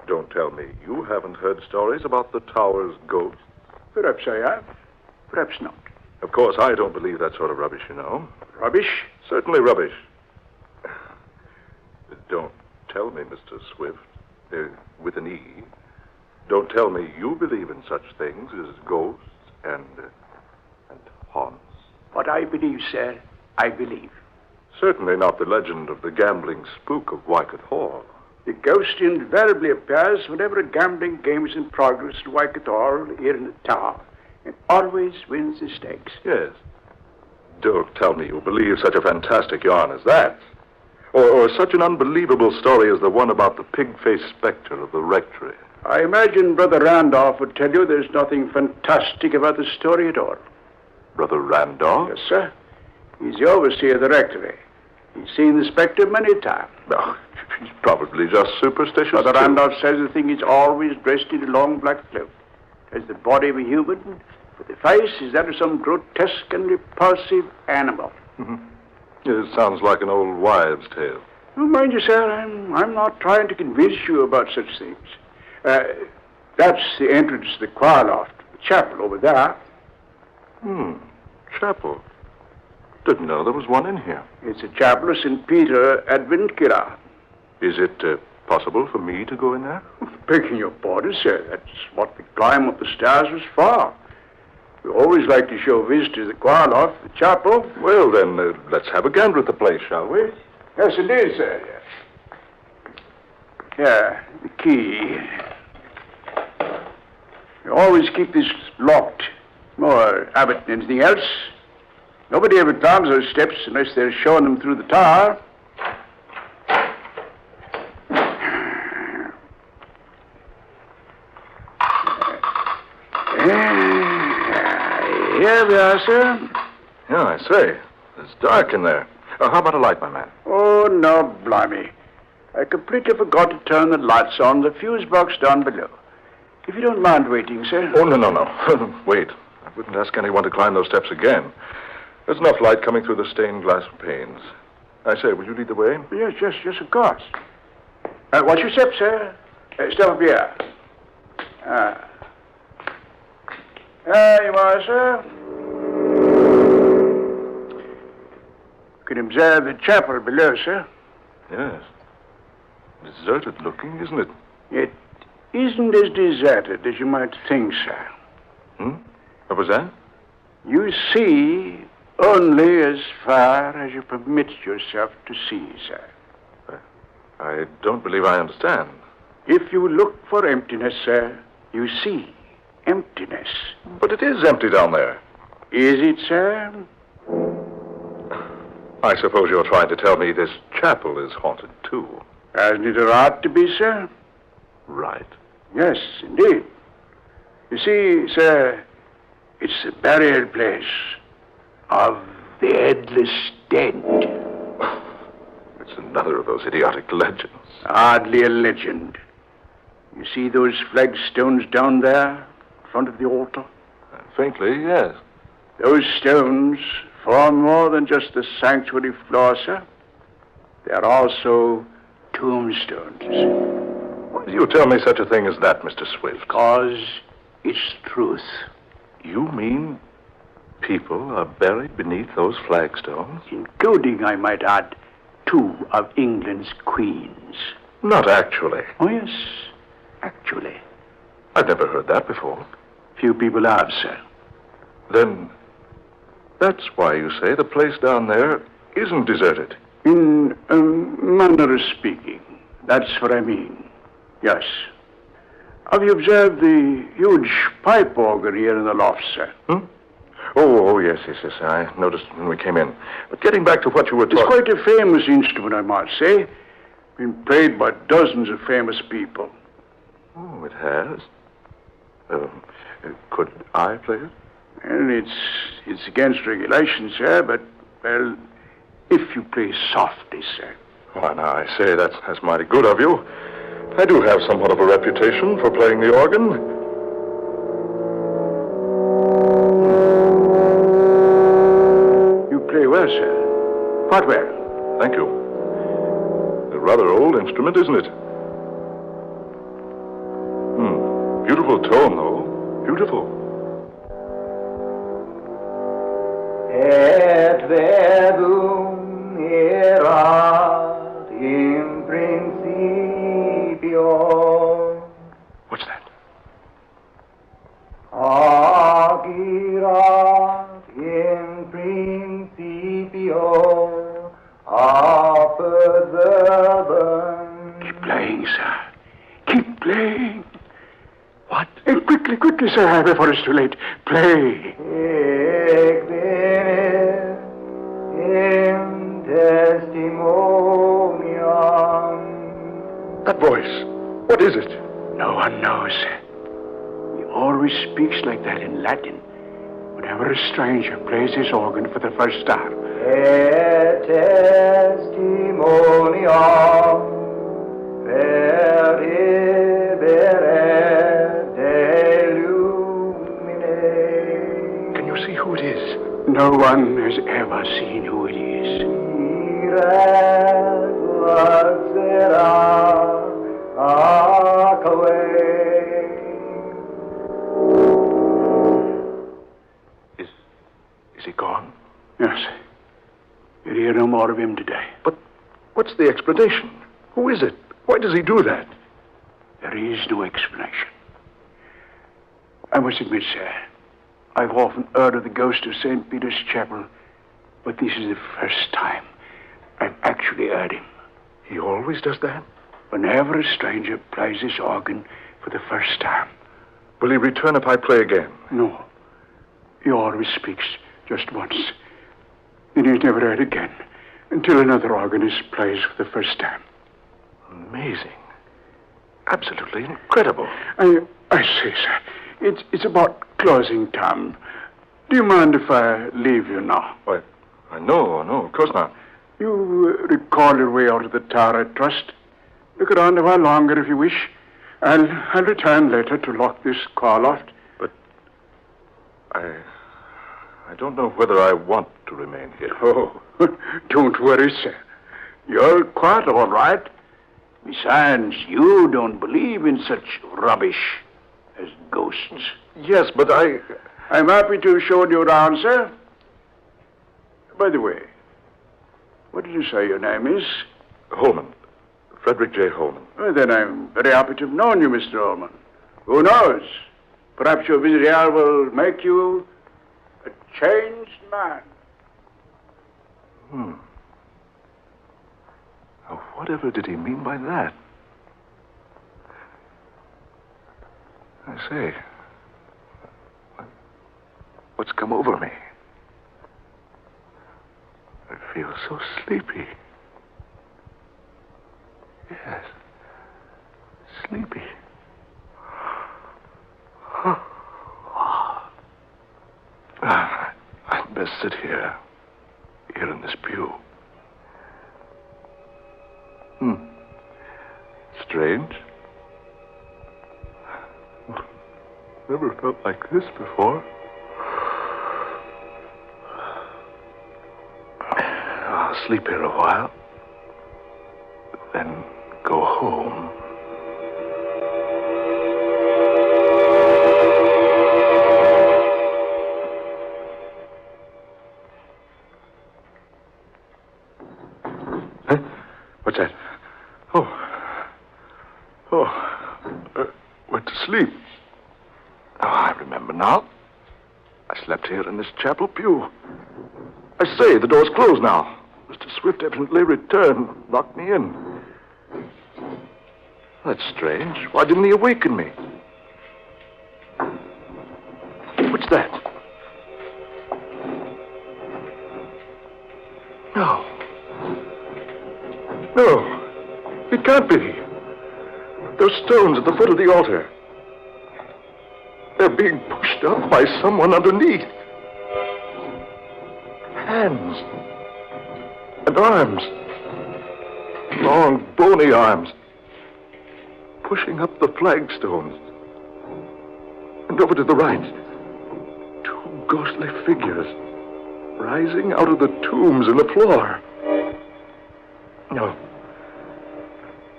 Don't tell me you haven't heard stories about the Tower's ghosts. Perhaps I have. Perhaps not. Of course, I don't believe that sort of rubbish, you know. Rubbish? Certainly rubbish. Don't tell me, Mr. Swift, with an E, don't tell me you believe in such things as ghosts and haunts. What I believe, sir, I believe. Certainly not the legend of the gambling spook of Wycott Hall. The ghost invariably appears whenever a gambling game is in progress at Wycott Hall here in the tower, and always wins the stakes. Yes. Don't tell me you believe such a fantastic yarn as that. Or such an unbelievable story as the one about the pig-faced specter of the rectory. I imagine Brother Randolph would tell you there's nothing fantastic about the story at all. Brother Randolph? Yes, sir. He's the overseer of the rectory. He's seen the specter many times. Oh, he's probably just superstitious. Brother Randolph says the thing is always dressed in a long black cloak. Has the body of a human, but the face is that of some grotesque and repulsive animal. Mm-hmm. It sounds like an old wives' tale. Oh, mind you, sir, I'm not trying to convince you about such things. That's the entrance to the choir loft, the chapel over there. Chapel. Didn't know there was one in here. It's a chapel of St. Peter ad Vincula. Is it possible for me to go in there? Begging your pardon, sir. That's what the climb up the stairs was for. We always like to show visitors the choir loft, the chapel. Well, then, let's have a gander at the place, shall we? Yes, indeed, sir. Yeah, the key. You always keep this locked. More habit than anything else. Nobody ever climbs those steps unless they're showing them through the tower. Here we are, sir. Yeah, I say. It's dark in there. How about a light, my man? Oh, no, blimey. I completely forgot to turn the lights on the fuse box down below. If you don't mind waiting, sir. Oh, no. Wait. I wouldn't ask anyone to climb those steps again. There's enough light coming through the stained glass panes. I say, will you lead the way? Yes, of course. Watch your step, sir. Step up here. There you are, sir. You can observe the chapel below, sir. Yes. Deserted looking, isn't it? It isn't as deserted as you might think, sir. What was that? You see only as far as you permit yourself to see, sir. I don't believe I understand. If you look for emptiness, sir, you see emptiness. But it is empty down there. Is it, sir? I suppose you're trying to tell me this chapel is haunted, too. Hasn't it a right to be, sir? Right. Yes, indeed. You see, sir, it's the burial place of the Headless Dead. It's another of those idiotic legends. Hardly a legend. You see those flagstones down there in front of the altar? Faintly, yes. Those stones far more than just a sanctuary floor, sir. They are also tombstones. Why do you tell me such a thing as that, Mr. Swift? Because it's truth. You mean people are buried beneath those flagstones? Including, I might add, 2 of England's queens. Not actually. Oh, yes, actually. I've never heard that before. Few people have, sir. Then that's why you say the place down there isn't deserted. In a manner of speaking, that's what I mean. Yes. Have you observed the huge pipe organ here in the loft, sir? Oh, yes. I noticed when we came in. But getting back to what you were talking... It's quite a famous instrument, I must say. Been played by dozens of famous people. Oh, it has? Could I play it? Well, it's against regulations, sir, but, well, if you play softly, sir. Why, now, I say that's mighty good of you. I do have somewhat of a reputation for playing the organ. You play well, sir. Quite well. Thank you. A rather old instrument, isn't it? Beautiful tone, though. Beautiful. Et verbum erat in principio. What's that? Hac erat in principio apud verbum. Keep playing, sir. Keep playing. What? Quickly, sir, before it's too late. Play. Ec bene in testimoniam. That voice. What is it? No one knows. He always speaks like that in Latin. Whenever a stranger plays his organ for the first time. Et testimoniam peribere delumine. Can you see who it is? No one has ever seen who it is. Is he gone? Yes. You'll hear no more of him today. But what's the explanation? Who is it? Why does he do that? There is no explanation. I must admit, sir, I've often heard of the ghost of St. Peter's Chapel, but this is the first time I've actually heard him. He always does that? Whenever a stranger plays his organ for the first time. Will he return if I play again? No. He always speaks just once. Then he's never heard again until another organist plays for the first time. Amazing. Absolutely incredible. I say, sir, it's about closing time. Do you mind if I leave you now? Why, no, of course not. You recall your way out of the tower, I trust. Look around a while longer if you wish. I'll return later to lock this car loft. But I don't know whether I want to remain here. Oh, don't worry, sir. You're quite all right. Besides, you don't believe in such rubbish as ghosts. Yes, but I'm happy to show you around, sir. By the way, what did you say your name is? Holman. Frederick J. Holman. Well, then I'm very happy to have known you, Mr. Holman. Who knows? Perhaps your visit here will make you a changed man. Now, whatever did he mean by that? I say, what's come over me? I feel so sleepy. Yes, sleepy. I'd best sit here in this pew. Strange. Never felt like this before. sleep here a while, then go home. What's that? Went to sleep. Oh, I remember now. I slept here in this chapel pew. I say, the door's closed now. Mr. Swift evidently returned, locked me in. That's strange. Why didn't he awaken me? What's that? No. No, it can't be. Those stones at the foot of the altar. They're being pushed up by someone underneath. Hands and arms. Long, bony arms. Pushing up the flagstones. And over to the right. Two ghostly figures rising out of the tombs in the floor.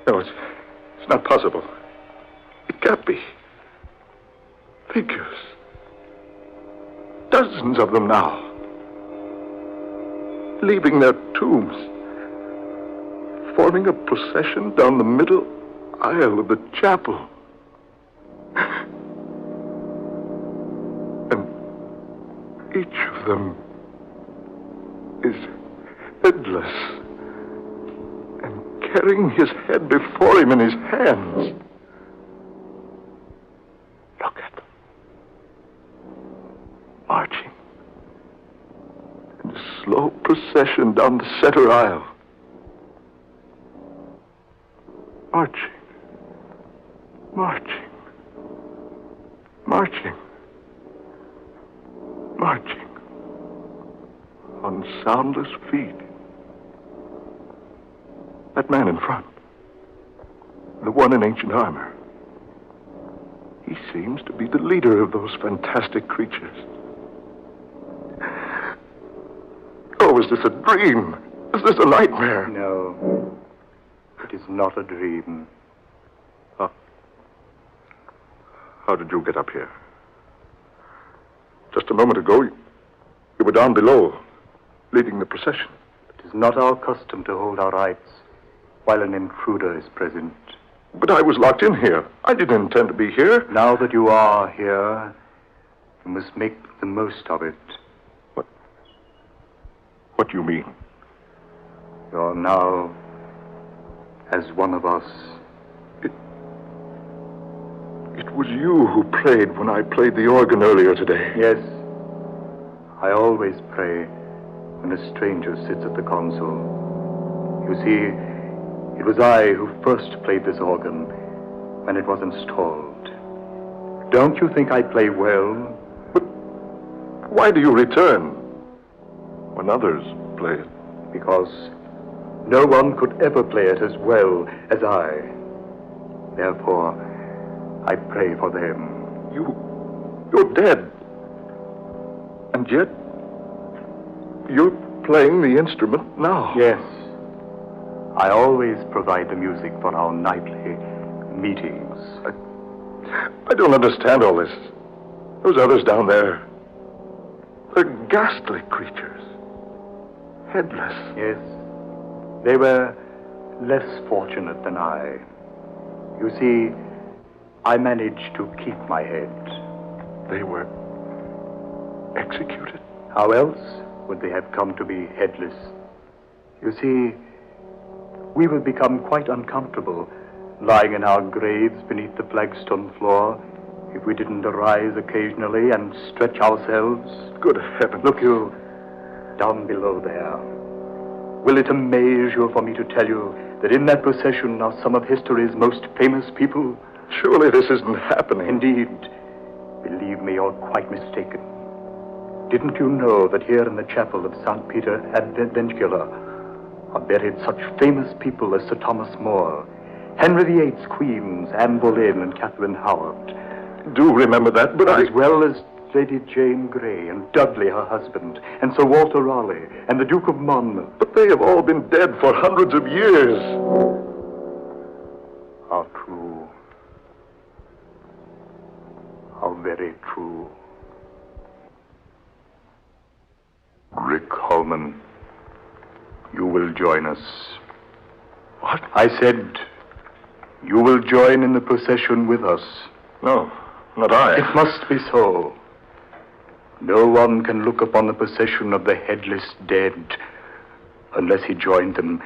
No, it's not possible. It can't be. Figures. Dozens of them now. Leaving their tombs. Forming a procession down the middle aisle of the chapel. And each of them is headless. Carrying his head before him in his hands. Look at them. Marching. In a slow procession down the center aisle. Marching. Marching. Marching. Marching. On soundless feet. That man in front. The one in ancient armor. He seems to be the leader of those fantastic creatures. Oh, is this a dream? Is this a nightmare? No. It is not a dream. How did you get up here? Just a moment ago, you were down below, leading the procession. It is not our custom to hold our rights while an intruder is present. But I was locked in here. I didn't intend to be here. Now that you are here, you must make the most of it. What do you mean? You're now as one of us. It was you who prayed when I played the organ earlier today. Yes. I always pray when a stranger sits at the console. You see, it was I who first played this organ when it was installed. Don't you think I play well? But why do you return when others play it? Because no one could ever play it as well as I. Therefore, I pray for them. You're dead. And yet, you're playing the instrument now. Yes. I always provide the music for our nightly meetings. I don't understand all this. Those others down there, they're ghastly creatures. Headless. Yes. They were less fortunate than I. You see, I managed to keep my head. They were executed? How else would they have come to be headless? You see, we will become quite uncomfortable lying in our graves beneath the flagstone floor if we didn't arise occasionally and stretch ourselves. Good heavens. Look, you, down below there. Will it amaze you for me to tell you that in that procession are some of history's most famous people? Surely this isn't happening. Indeed. Believe me, you're quite mistaken. Didn't you know that here in the chapel of St. Peter ad Vincula are buried such famous people as Sir Thomas More, Henry VIII's queens, Anne Boleyn and Catherine Howard? Do remember that, but as well as Lady Jane Grey, and Dudley, her husband, and Sir Walter Raleigh, and the Duke of Monmouth. But they have all been dead for hundreds of years. How true. How very true. Rick Holman, you will join us. What? I said, you will join in the procession with us. No, not I. It must be so. No one can look upon the procession of the headless dead unless he joined them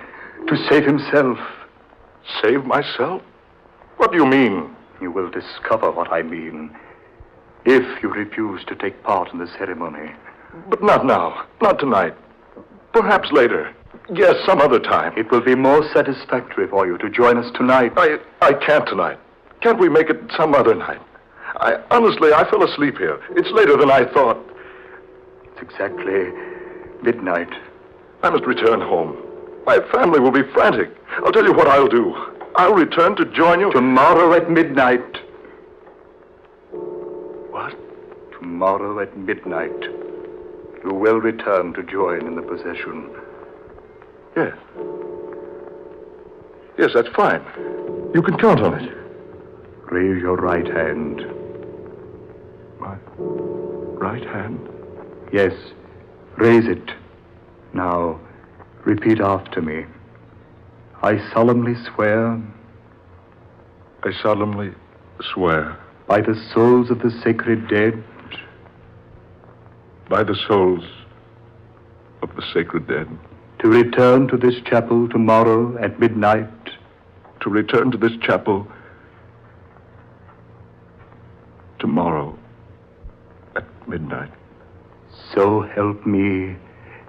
to save himself. Save myself? What do you mean? You will discover what I mean if you refuse to take part in the ceremony. But not now. Not tonight. Perhaps later. Yes, some other time. It will be more satisfactory for you to join us tonight. I can't tonight. Can't we make it some other night? Honestly, I fell asleep here. It's later than I thought. It's exactly midnight. I must return home. My family will be frantic. I'll tell you what I'll do. I'll return to join you. Tomorrow at midnight. What? Tomorrow at midnight. You will return to join in the procession. Yes. Yes, that's fine. You can count on it. Raise your right hand. My right hand? Yes, raise it. Now, repeat after me. I solemnly swear. I solemnly swear. By the souls of the sacred dead. By the souls of the sacred dead. To return to this chapel tomorrow at midnight. To return to this chapel tomorrow at midnight. So help me,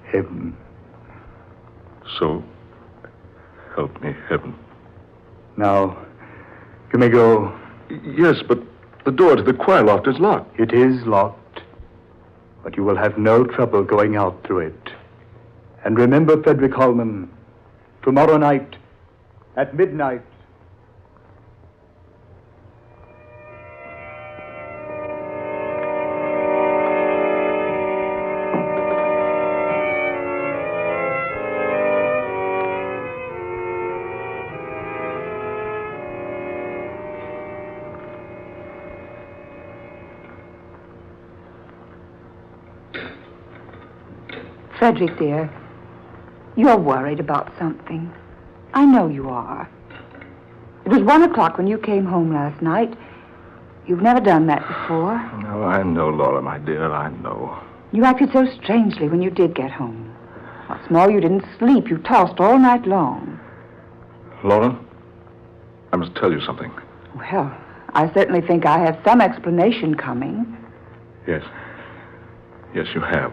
heaven. So help me, heaven. Now, you may go. Yes, but the door to the choir loft is locked. It is locked, but you will have no trouble going out through it. And remember, Frederick Holman, tomorrow night at midnight. Frederick, dear, you're worried about something. I know you are. It was 1 o'clock when you came home last night. You've never done that before. No, I know, Laura, my dear, I know. You acted so strangely when you did get home. What's more, you didn't sleep. You tossed all night long. Laura, I must tell you something. Well, I certainly think I have some explanation coming. Yes. Yes, you have.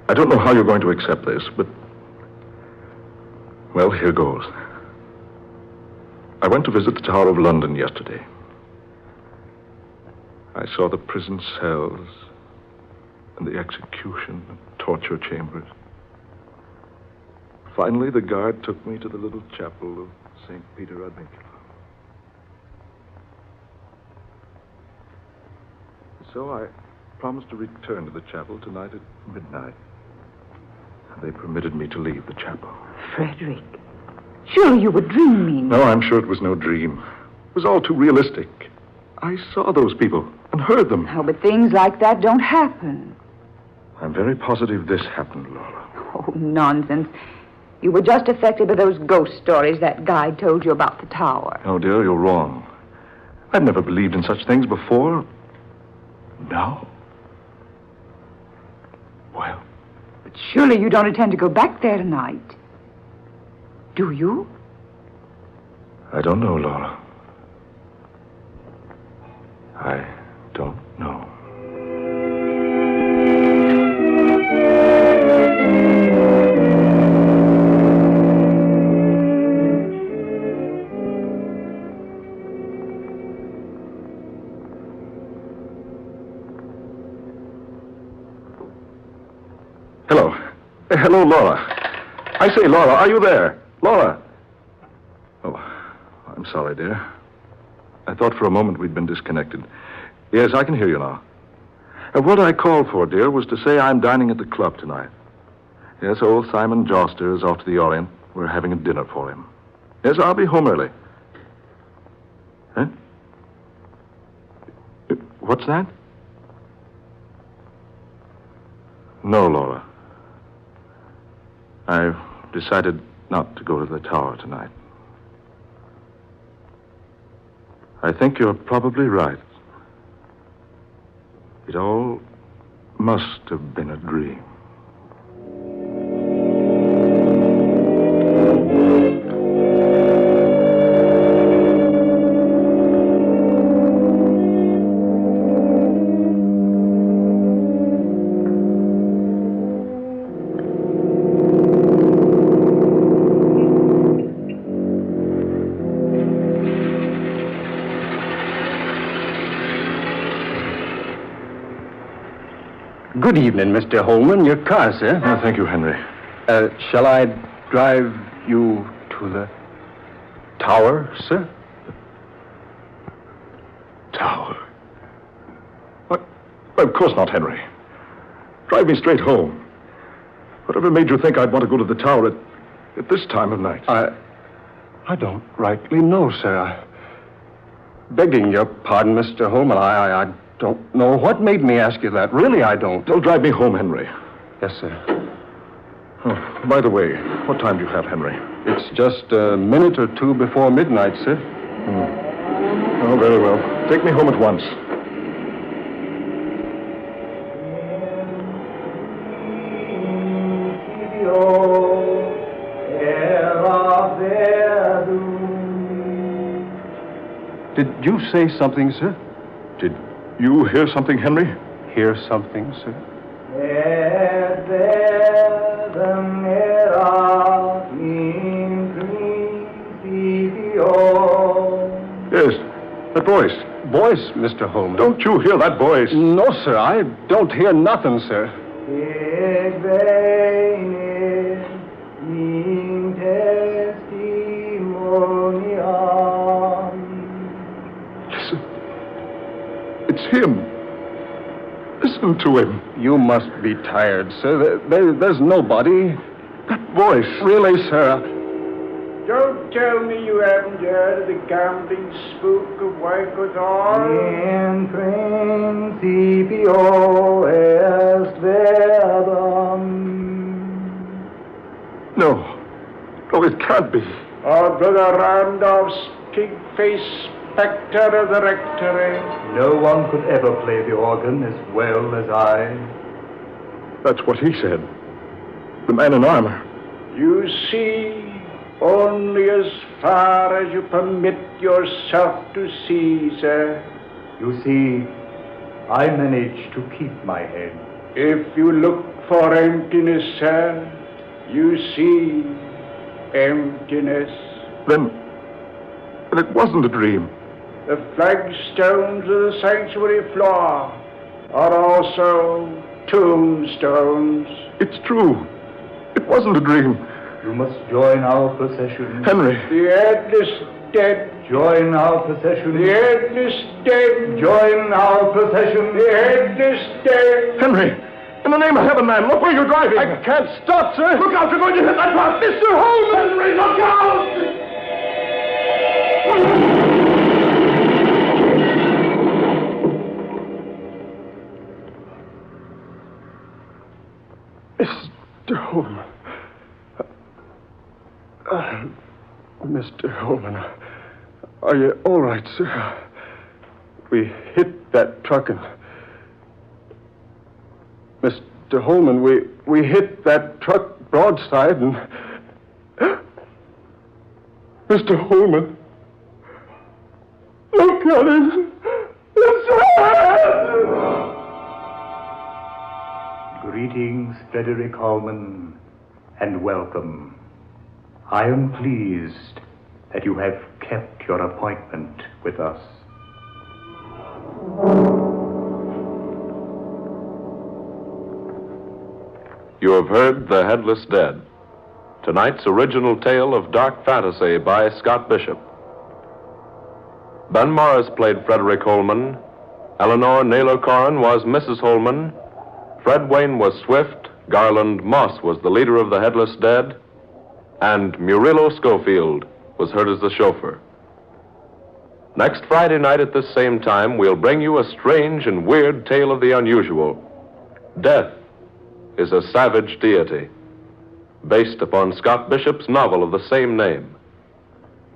I don't know how you're going to accept this, but... Well, here goes. I went to visit the Tower of London yesterday. I saw the prison cells and the execution and torture chambers. Finally, the guard took me to the little chapel of St. Peter ad Vincula. So I promised to return to the chapel tonight at midnight. And they permitted me to leave the chapel. Frederick, surely you were dreaming. No, I'm sure it was no dream. It was all too realistic. I saw those people and heard them. Oh, but things like that don't happen. I'm very positive this happened, Laura. Oh, nonsense. You were just affected by those ghost stories that guide told you about the tower. No, dear, you're wrong. I've never believed in such things before. Now? Well. But surely you don't intend to go back there tonight. Do you? I don't know, Laura. I don't know. Hello. Hello, Laura. I say, Laura, are you there? Laura. Oh, I'm sorry, dear. I thought for a moment we'd been disconnected. Yes, I can hear you now. What I called for, dear, was to say I'm dining at the club tonight. Yes, old Simon Joster is off to the Orient. We're having a dinner for him. Yes, I'll be home early. Huh? What's that? No, Laura. I've decided not to go to the tower tonight. I think you're probably right. It all must have been a dream. Good evening, Mr. Holman. Your car, sir. Oh, thank you, Henry. Shall I drive you to the tower, sir? Tower? What? Of course not, Henry. Drive me straight home. Whatever made you think I'd want to go to the tower at this time of night? I don't rightly know, sir. Begging your pardon, Mr. Holman, I don't know what made me ask you that. Really, I don't. Don't drive me home, Henry. Yes, sir. Oh, by the way, what time do you have, Henry? It's just a minute or two before midnight, sir. Oh, very well. Take me home at once. Did you say something, sir? Did you hear something, Henry? Hear something, sir? Yes, that voice. Voice, Mr. Holman. Don't you hear that voice? No, sir. I don't hear nothing, sir. Listen. It's him. Listen to him. You must be tired, sir. There's nobody. That voice. Really, sir. Don't tell me you haven't heard of the gambling spook of Wyckothor. In principio est verbum. No. No, it can't be. Or Brother Randolph's pig-faced spectre of the rectory. No one could ever play the organ as well as I. That's what he said. The man in armor. You see, only as far as you permit yourself to see, sir. You see, I managed to keep my head. If you look for emptiness, sir, you see emptiness. Then it wasn't a dream. The flagstones of the sanctuary floor are also tombstones. It's true. It wasn't a dream. You must join our procession. Henry. The headless dead. Join our procession. The headless dead. Join our procession. The headless dead. Henry, in the name of heaven, man, look where you're driving. I can't stop, sir. Look out, you're going to hit that rock. Mr. Holmes! Henry, look out! Mr. Holman. Mr. Holman, are you all right, sir? We hit that truck and... Mr. Holman, we hit that truck broadside and... Mr. Holman, look at him. Greetings, Frederick Holman, and welcome. I am pleased that you have kept your appointment with us. You have heard The Headless Dead, tonight's original tale of dark fantasy by Scott Bishop. Ben Morris played Frederick Holman. Eleanor Naylor Corrin was Mrs. Holman. Fred Wayne was Swift. Garland Moss was the leader of the Headless Dead. And Murillo Schofield was heard as the chauffeur. Next Friday night at this same time, we'll bring you a strange and weird tale of the unusual. Death is a savage deity, based upon Scott Bishop's novel of the same name.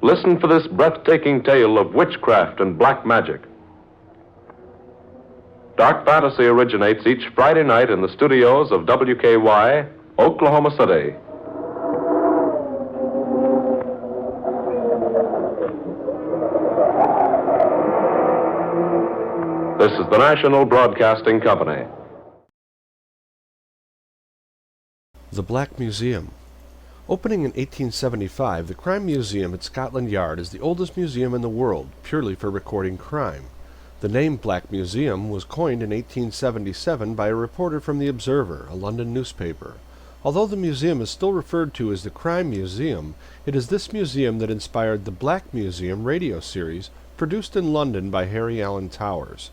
Listen for this breathtaking tale of witchcraft and black magic. Dark Fantasy originates each Friday night in the studios of WKY, Oklahoma City. This is the National Broadcasting Company. The Black Museum. Opening in 1875, the Crime Museum at Scotland Yard is the oldest museum in the world, purely for recording crime. The name Black Museum was coined in 1877 by a reporter from The Observer, a London newspaper. Although the museum is still referred to as the Crime Museum, it is this museum that inspired the Black Museum radio series, produced in London by Harry Allen Towers.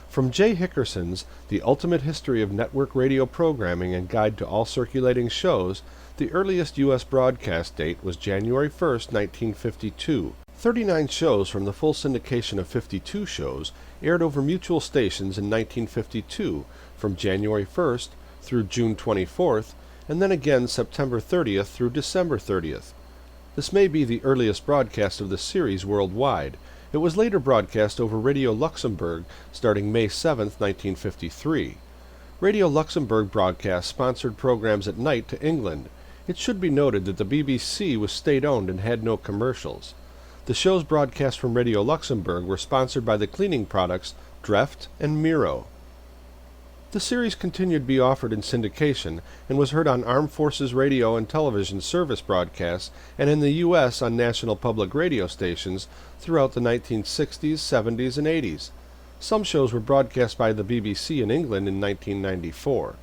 From Jay Hickerson's The Ultimate History of Network Radio Programming and Guide to All Circulating Shows, the earliest U.S. broadcast date was January 1, 1952. 39 shows from the full syndication of 52 shows aired over mutual stations in 1952, from January 1st through June 24th, and then again September 30th through December 30th. This may be the earliest broadcast of the series worldwide. It was later broadcast over Radio Luxembourg starting May 7, 1953. Radio Luxembourg broadcast sponsored programs at night to England. It should be noted that the BBC was state-owned and had no commercials. The shows broadcast from Radio Luxembourg were sponsored by the cleaning products Dreft and Miro. The series continued to be offered in syndication and was heard on Armed Forces Radio and Television Service broadcasts and in the U.S. on national public radio stations throughout the 1960s, 70s, and 80s. Some shows were broadcast by the BBC in England in 1994.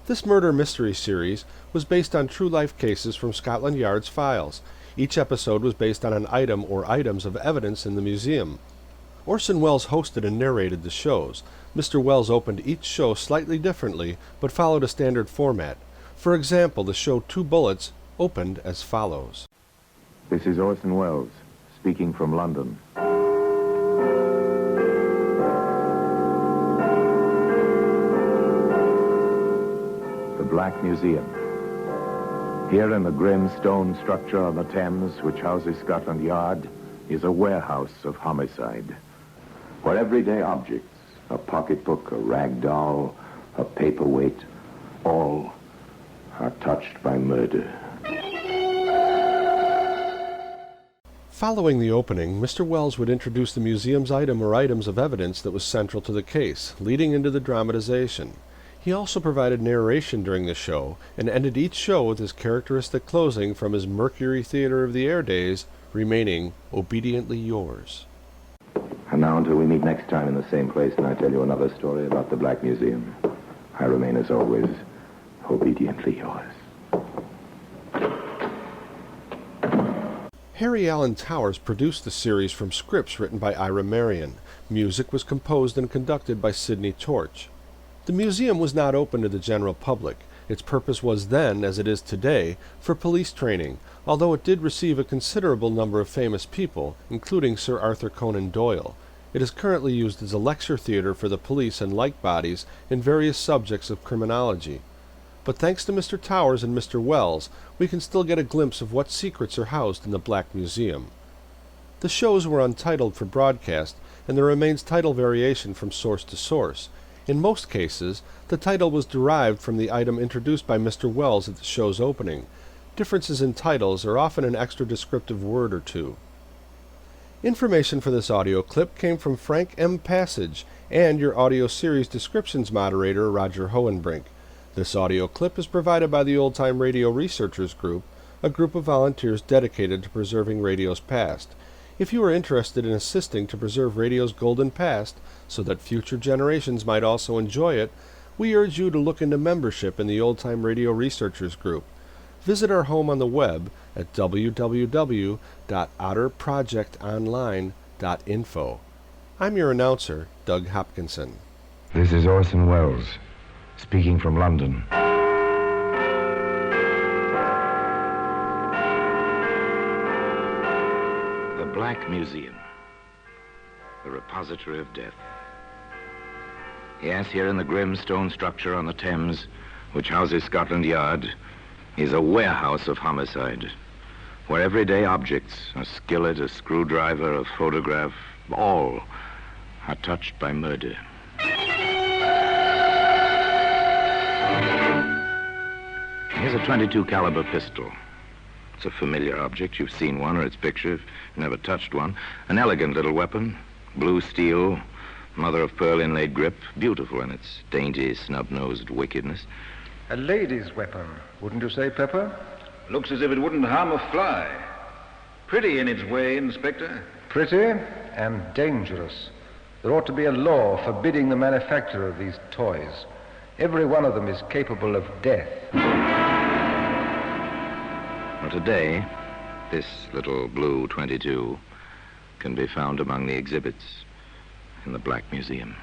This murder mystery series was based on true-life cases from Scotland Yard's files. Each episode was based on an item or items of evidence in the museum. Orson Welles hosted and narrated the shows. Mr. Welles opened each show slightly differently, but followed a standard format. For example, the show Two Bullets opened as follows. This is Orson Welles, speaking from London. The Black Museum. Here in the grim stone structure on the Thames, which houses Scotland Yard, is a warehouse of homicide, where everyday objects, a pocketbook, a rag doll, a paperweight, all are touched by murder. Following the opening, Mr. Welles would introduce the museum's item or items of evidence that was central to the case, leading into the dramatization. He also provided narration during the show, and ended each show with his characteristic closing from his Mercury Theater of the Air days, remaining obediently yours. And now until we meet next time in the same place and I tell you another story about the Black Museum, I remain as always, obediently yours. Harry Allen Towers produced the series from scripts written by Ira Marion. Music was composed and conducted by Sidney Torch. The museum was not open to the general public. Its purpose was then, as it is today, for police training, although it did receive a considerable number of famous people, including Sir Arthur Conan Doyle. It is currently used as a lecture theater for the police and like bodies in various subjects of criminology. But thanks to Mr. Towers and Mr. Welles, we can still get a glimpse of what secrets are housed in the Black Museum. The shows were untitled for broadcast, and there remains title variation from source to source. In most cases, the title was derived from the item introduced by Mr. Welles at the show's opening. Differences in titles are often an extra descriptive word or two. Information for this audio clip came from Frank M. Passage and your audio series descriptions moderator, Roger Hohenbrink. This audio clip is provided by the Old Time Radio Researchers Group, a group of volunteers dedicated to preserving radio's past. If you are interested in assisting to preserve radio's golden past so that future generations might also enjoy it, we urge you to look into membership in the Old Time Radio Researchers Group. Visit our home on the web at www.otterprojectonline.com. www.orson-welles.info. I'm your announcer, Doug Hopkinson. This is Orson Welles, speaking from London. The Black Museum, the repository of death. Yes, here in the grim stone structure on the Thames, which houses Scotland Yard, is a warehouse of homicide, where everyday objects, a skillet, a screwdriver, a photograph, all are touched by murder. Here's a .22 caliber pistol. It's a familiar object. You've seen one or its picture. You've never touched one. An elegant little weapon, blue steel, mother of pearl inlaid grip, beautiful in its dainty, snub-nosed wickedness. A lady's weapon, wouldn't you say, Pepper? Looks as if it wouldn't harm a fly. Pretty in its way, Inspector. Pretty and dangerous. There ought to be a law forbidding the manufacture of these toys. Every one of them is capable of death. Well, today, this little blue .22 can be found among the exhibits in the Black Museum.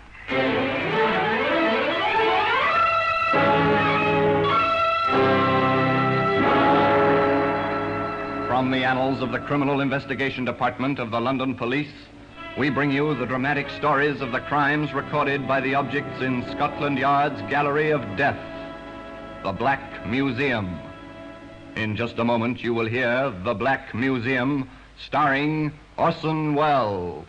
From the annals of the Criminal Investigation Department of the London Police, we bring you the dramatic stories of the crimes recorded by the objects in Scotland Yard's Gallery of Death, the Black Museum. In just a moment, you will hear The Black Museum, starring Orson Welles.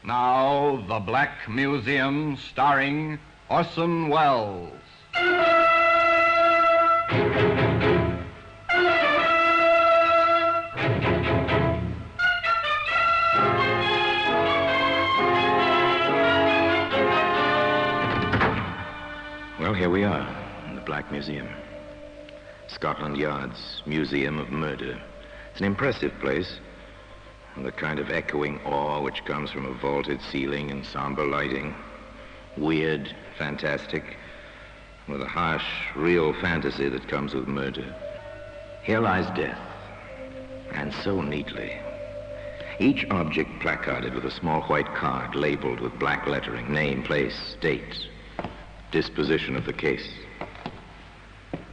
Now, The Black Museum, starring Orson Welles. Well, here we are in the Black Museum. Scotland Yard's Museum of Murder. It's an impressive place, the kind of echoing awe which comes from a vaulted ceiling and somber lighting. Weird, fantastic, with a harsh, real fantasy that comes with murder. Here lies death, and so neatly. Each object placarded with a small white card labeled with black lettering, name, place, date, disposition of the case.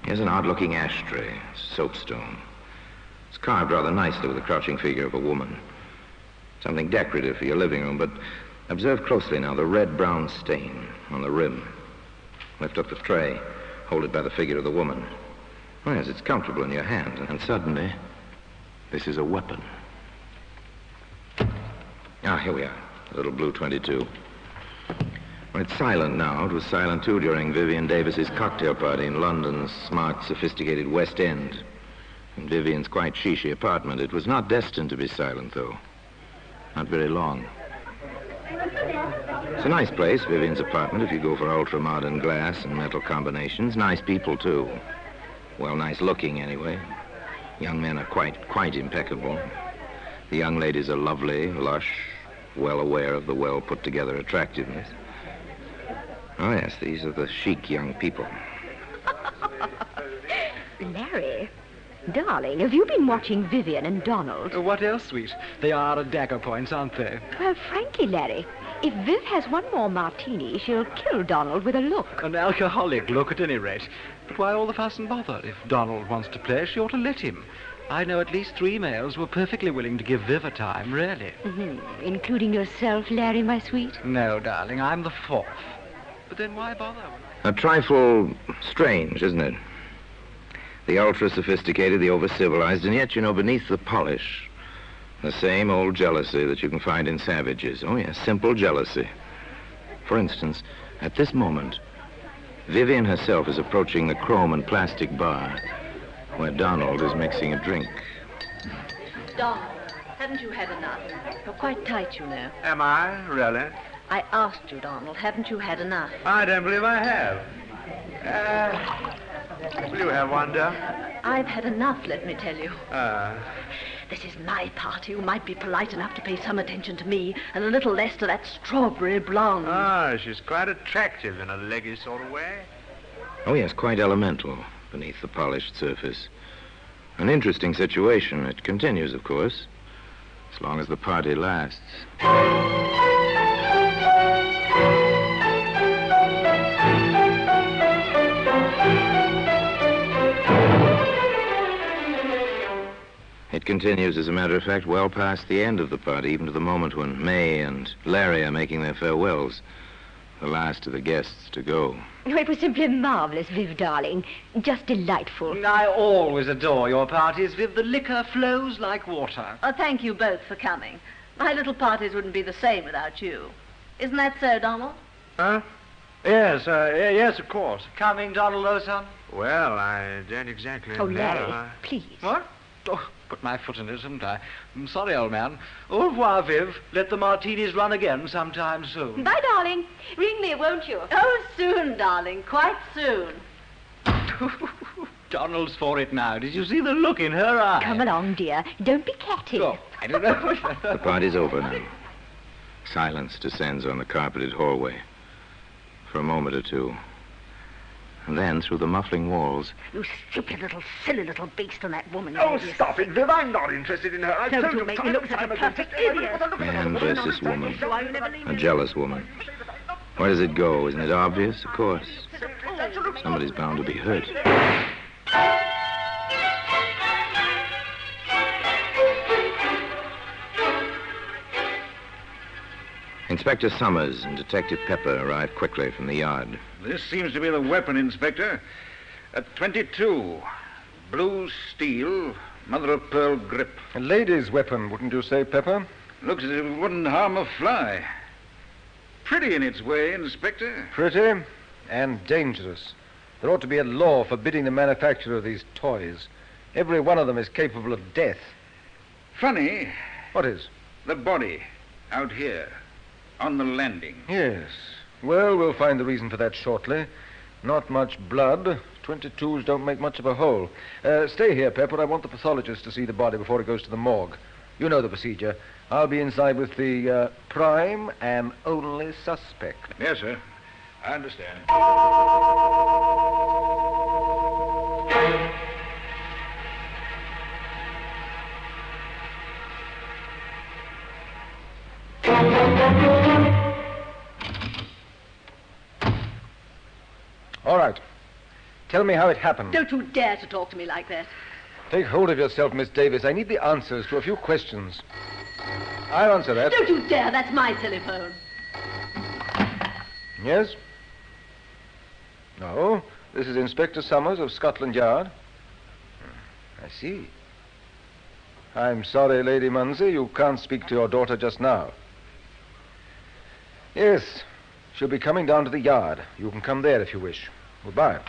Here's an odd-looking ashtray, soapstone. It's carved rather nicely with the crouching figure of a woman. Something decorative for your living room, but observe closely now the red-brown stain on the rim. Lift up the tray, hold it by the figure of the woman. Oh, yes, it's comfortable in your hand, and suddenly, this is a weapon. Ah, here we are, the little blue .22. Well, it's silent now. It was silent, too, during Vivian Davis's cocktail party in London's smart, sophisticated West End. In Vivian's quite chic apartment. It was not destined to be silent, though. Not very long. It's a nice place, Vivian's apartment, if you go for ultra-modern glass and metal combinations. Nice people, too. Well, nice looking, anyway. Young men are quite impeccable. The young ladies are lovely, lush, well aware of the well-put-together attractiveness. Oh, yes, these are the chic young people. Larry, darling, have you been watching Vivian and Donald? What else, sweet? They are at dagger points, aren't they? Well, frankly, Larry, if Viv has one more martini, she'll kill Donald with a look. An alcoholic look, at any rate. But why all the fuss and bother? If Donald wants to play, she ought to let him. I know at least 3 males who are perfectly willing to give Viv a time, really. Mm-hmm. Including yourself, Larry, my sweet? No, darling, I'm the 4th. But then why bother? A trifle strange, isn't it? The ultra-sophisticated, the over-civilized, and yet, beneath the polish, the same old jealousy that you can find in savages. Oh, yes, simple jealousy. For instance, at this moment, Vivian herself is approaching the chrome and plastic bar where Donald is mixing a drink. Donald, haven't you had enough? You're quite tight, you know. Am I? Really? I asked you, Donald, haven't you had enough? I don't believe I have. Will you have one, dear? I've had enough, let me tell you. Ah. This is my party. You might be polite enough to pay some attention to me and a little less to that strawberry blonde. Ah, she's quite attractive in a leggy sort of way. Oh, yes, quite elemental beneath the polished surface. An interesting situation. It continues, of course, as long as the party lasts. It continues, as a matter of fact, well past the end of the party, even to the moment when May and Larry are making their farewells. The last of the guests to go. Oh, it was simply marvelous, Viv, darling. Just delightful. I always adore your parties, Viv. The liquor flows like water. Oh, thank you both for coming. My little parties wouldn't be the same without you. Isn't that so, Donald? Huh? Yes, yes, of course. Coming, Donald, old son? Well, I don't exactly Oh, know. Larry, please. What? Oh, put my foot in it, haven't I? I'm sorry, old man. Au revoir, Viv. Let the martinis run again sometime soon. Bye, darling. Ring me, won't you? Oh, soon, darling. Quite soon. Donald's for it now. Did you see the look in her eye? Come along, dear. Don't be catty. Oh, I don't know. The party's over now. Silence descends on the carpeted hallway. For a moment or two. And then, through the muffling walls... You stupid little, silly little beast on that woman. Oh, stop it, Viv. I'm not interested in her. I've Don't told you you make me look such a perfect idiot. Man versus woman. A jealous woman. Where does it go? Isn't it obvious? Of course. Somebody's bound to be hurt. Inspector Summers and Detective Pepper arrived quickly from the yard. This seems to be the weapon, Inspector. A .22. Blue steel, mother-of-pearl grip. A lady's weapon, wouldn't you say, Pepper? Looks as if it wouldn't harm a fly. Pretty in its way, Inspector. Pretty and dangerous. There ought to be a law forbidding the manufacture of these toys. Every one of them is capable of death. Funny. What is? The body, out here, on the landing. Yes. Well, we'll find the reason for that shortly. Not much blood. 22s don't make much of a hole. Stay here, Pepper. I want the pathologist to see the body before it goes to the morgue. You know the procedure. I'll be inside with the prime and only suspect. Yes, sir. I understand. All right. Tell me how it happened. Don't you dare to talk to me like that. Take hold of yourself, Miss Davis. I need the answers to a few questions. I'll answer that. Don't you dare. That's my telephone. Yes? No. This is Inspector Summers of Scotland Yard. I see. I'm sorry, Lady Munsey, you can't speak to your daughter just now. Yes, she'll be coming down to the yard. You can come there if you wish. Goodbye.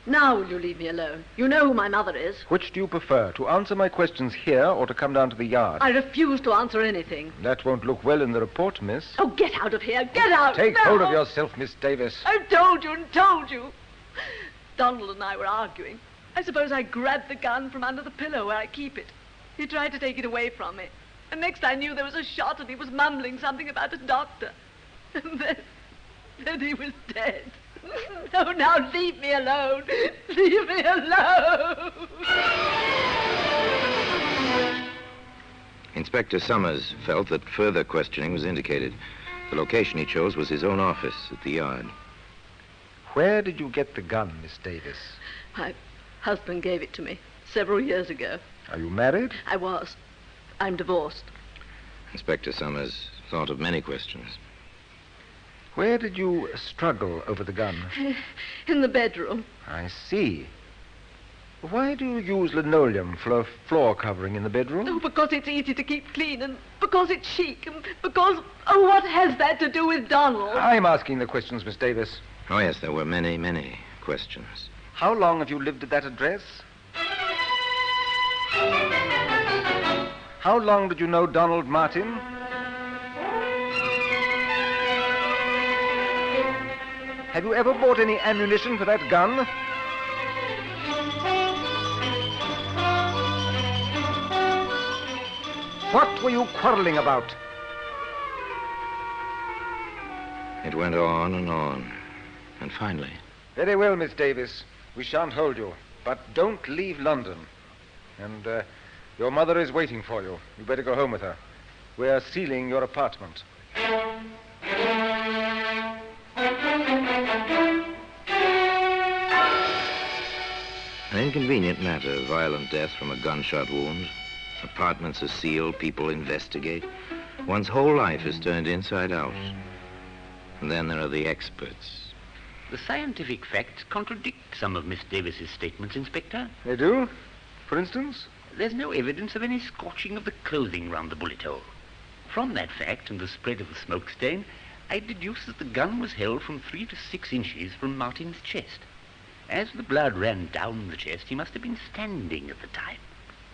Now will you leave me alone? You know who my mother is. Which do you prefer, to answer my questions here or to come down to the yard? I refuse to answer anything. That won't look well in the report, miss. Oh, get out of here. Get out. Take now. hold of yourself, Miss Davis. I've told you and told you. Donald and I were arguing. I suppose I grabbed the gun from under the pillow where I keep it. He tried to take it away from me. And next I knew there was a shot and he was mumbling something about a doctor. And then he was dead. Oh, now leave me alone. Leave me alone. Inspector Summers felt that further questioning was indicated. The location he chose was his own office at the yard. Where did you get the gun, Miss Davis? My husband gave it to me several years ago. Are you married? I was. I'm divorced. Inspector Summers thought of many questions. Where did you struggle over the gun? In the bedroom. I see. Why do you use linoleum for a floor covering in the bedroom? Oh, because it's easy to keep clean, and because it's chic, and because... Oh, what has that to do with Donald? I'm asking the questions, Miss Davis. Oh, yes, there were many, many questions. How long have you lived at that address? How long did you know Donald Martin? Have you ever bought any ammunition for that gun? What were you quarreling about? It went on and on. And finally... Very well, Miss Davis. We shan't hold you. But don't leave London. And your mother is waiting for you. You better go home with her. We're sealing your apartment. An inconvenient matter, violent death from a gunshot wound. Apartments are sealed, people investigate. One's whole life is turned inside out. And then there are the experts. The scientific facts contradict some of Miss Davis's statements, Inspector. They do? For instance? There's no evidence of any scorching of the clothing round the bullet hole. From that fact and the spread of the smoke stain, I deduce that the gun was held from 3 to 6 inches from Martin's chest. As the blood ran down the chest, he must have been standing at the time.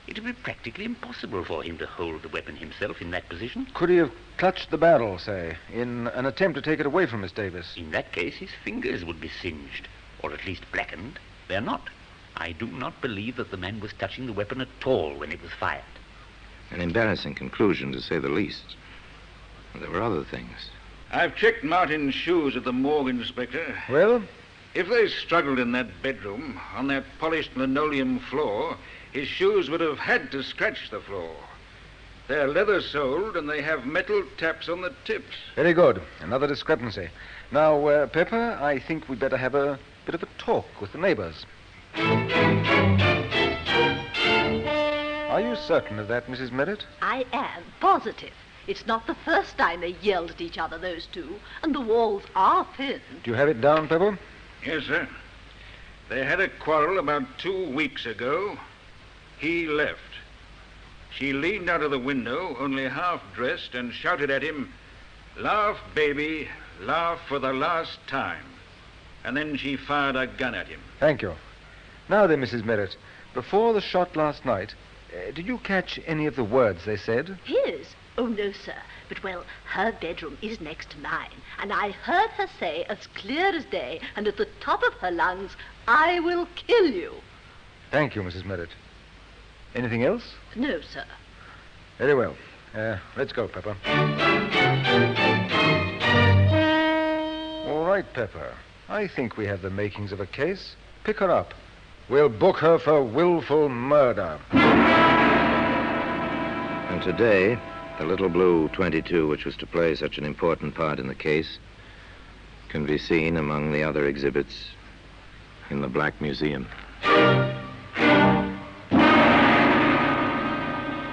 It would be practically impossible for him to hold the weapon himself in that position. Could he have clutched the barrel, say, in an attempt to take it away from Miss Davis? In that case, his fingers would be singed, or at least blackened. They're not. I do not believe that the man was touching the weapon at all when it was fired. An embarrassing conclusion, to say the least. There were other things. I've checked Martin's shoes at the morgue, Inspector. Well? If they struggled in that bedroom, on that polished linoleum floor, his shoes would have had to scratch the floor. They're leather-soled, and they have metal taps on the tips. Very good. Another discrepancy. Now, Pepper, I think we'd better have a bit of a talk with the neighbors. Are you certain of that, Mrs. Merritt? I am positive. It's not the first time they yelled at each other, those two, and the walls are thin. Do you have it down, Pepper? Yes, sir. They had a quarrel about 2 weeks ago. He left. She leaned out of the window, only half-dressed, and shouted at him, "Laugh, baby, laugh for the last time." And then she fired a gun at him. Thank you. Now then, Mrs. Merritt, before the shot last night, did you catch any of the words they said? His? Oh, no, sir. But, well, her bedroom is next to mine, and I heard her say as clear as day and at the top of her lungs, "I will kill you." Thank you, Mrs. Merritt. Anything else? No, sir. Very well. Let's go, Pepper. All right, Pepper. I think we have the makings of a case. Pick her up. We'll book her for willful murder. And today, the little blue 22, which was to play such an important part in the case, can be seen among the other exhibits in the Black Museum.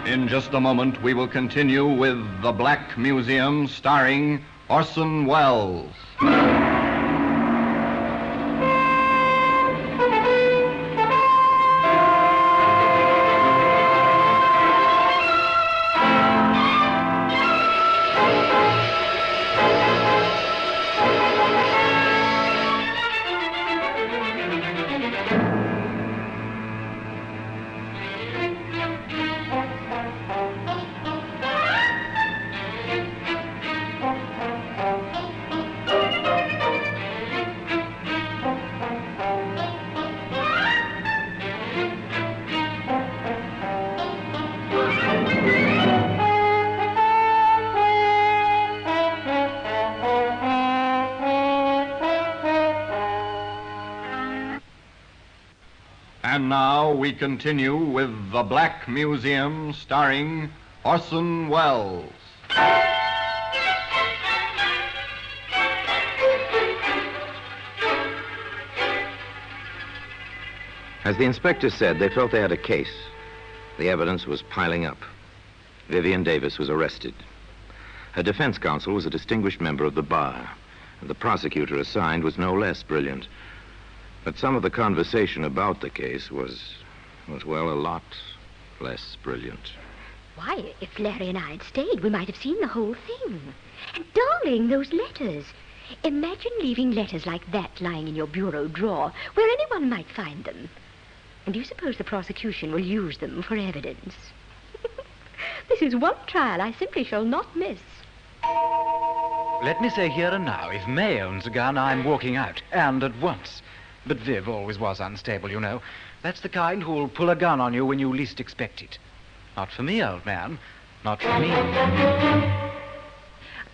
In just a moment, we will continue with The Black Museum, starring Orson Welles. And now we continue with The Black Museum, starring Orson Welles. As the inspector said, they felt they had a case. The evidence was piling up. Vivian Davis was arrested. Her defense counsel was a distinguished member of the bar, and the prosecutor assigned was no less brilliant. But some of the conversation about the case was, well, a lot less brilliant. Why, if Larry and I had stayed, we might have seen the whole thing. And darling, those letters. Imagine leaving letters like that lying in your bureau drawer, where anyone might find them. And do you suppose the prosecution will use them for evidence? This is one trial I simply shall not miss. Let me say here and now, if May owns a gun, I'm walking out, and at once. But Viv always was unstable, you know. That's the kind who'll pull a gun on you when you least expect it. Not for me, old man. Not for me.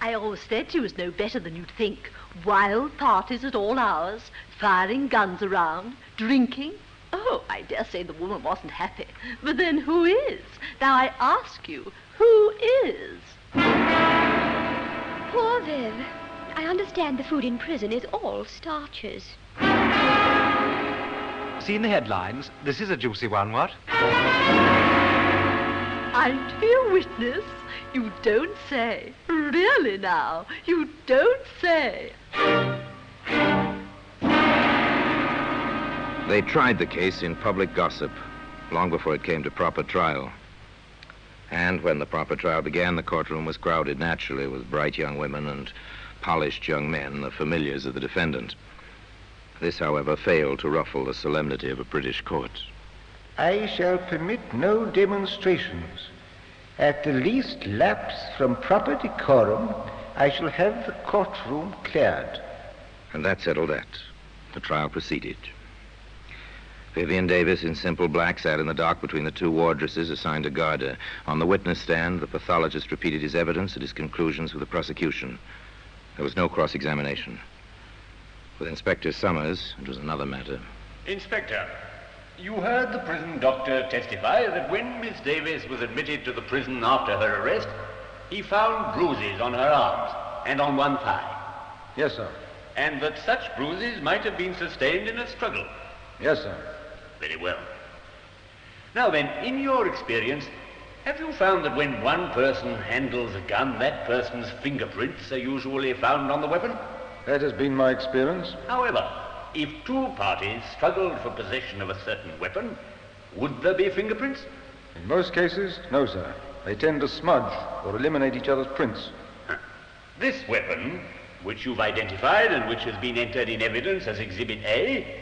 I always said she was no better than you'd think. Wild parties at all hours, firing guns around, drinking. Oh, I dare say the woman wasn't happy. But then who is? Now I ask you, who is? Poor Viv. I understand the food in prison is all starches. Seen the headlines? This is a juicy one, what? I'm to be a witness? You don't say. Really now, you don't say. They tried the case in public gossip long before it came to proper trial. And when the proper trial began, the courtroom was crowded naturally with bright young women and polished young men, the familiars of the defendant. This, however, failed to ruffle the solemnity of a British court. I shall permit no demonstrations. At the least lapse from proper decorum, I shall have the courtroom cleared. And that settled that. The trial proceeded. Vivian Davis, in simple black, sat in the dock between the two wardresses assigned to guard her. On the witness stand, the pathologist repeated his evidence and his conclusions with the prosecution. There was no cross-examination. With Inspector Summers, it was another matter. Inspector, you heard the prison doctor testify that when Miss Davis was admitted to the prison after her arrest, he found bruises on her arms and on one thigh. Yes, sir. And that such bruises might have been sustained in a struggle. Yes, sir. Very well. Now then, in your experience, have you found that when one person handles a gun, that person's fingerprints are usually found on the weapon? That has been my experience. However, if two parties struggled for possession of a certain weapon, would there be fingerprints? In most cases, no, sir. They tend to smudge or eliminate each other's prints. This weapon, which you've identified and which has been entered in evidence as Exhibit A,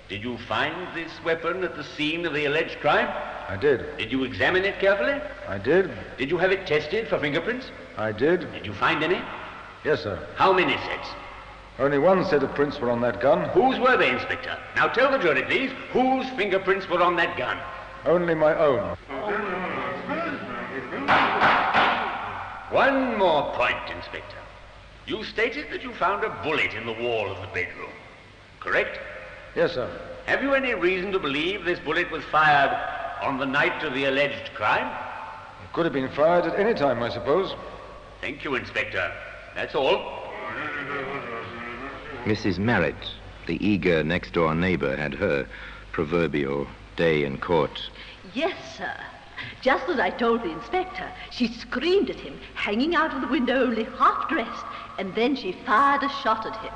did you find this weapon at the scene of the alleged crime? I did. Did you examine it carefully? I did. Did you have it tested for fingerprints? I did. Did you find any? Yes, sir. How many sets? Only one set of prints were on that gun. Whose were they, Inspector? Now tell the jury, please, whose fingerprints were on that gun? Only my own. One more point, Inspector. You stated that you found a bullet in the wall of the bedroom, correct? Yes, sir. Have you any reason to believe this bullet was fired on the night of the alleged crime? It could have been fired at any time, I suppose. Thank you, Inspector. That's all. Mrs. Merritt, the eager next-door neighbor, had her proverbial day in court. Yes, sir. Just as I told the inspector, she screamed at him, hanging out of the window only half-dressed, and then she fired a shot at him.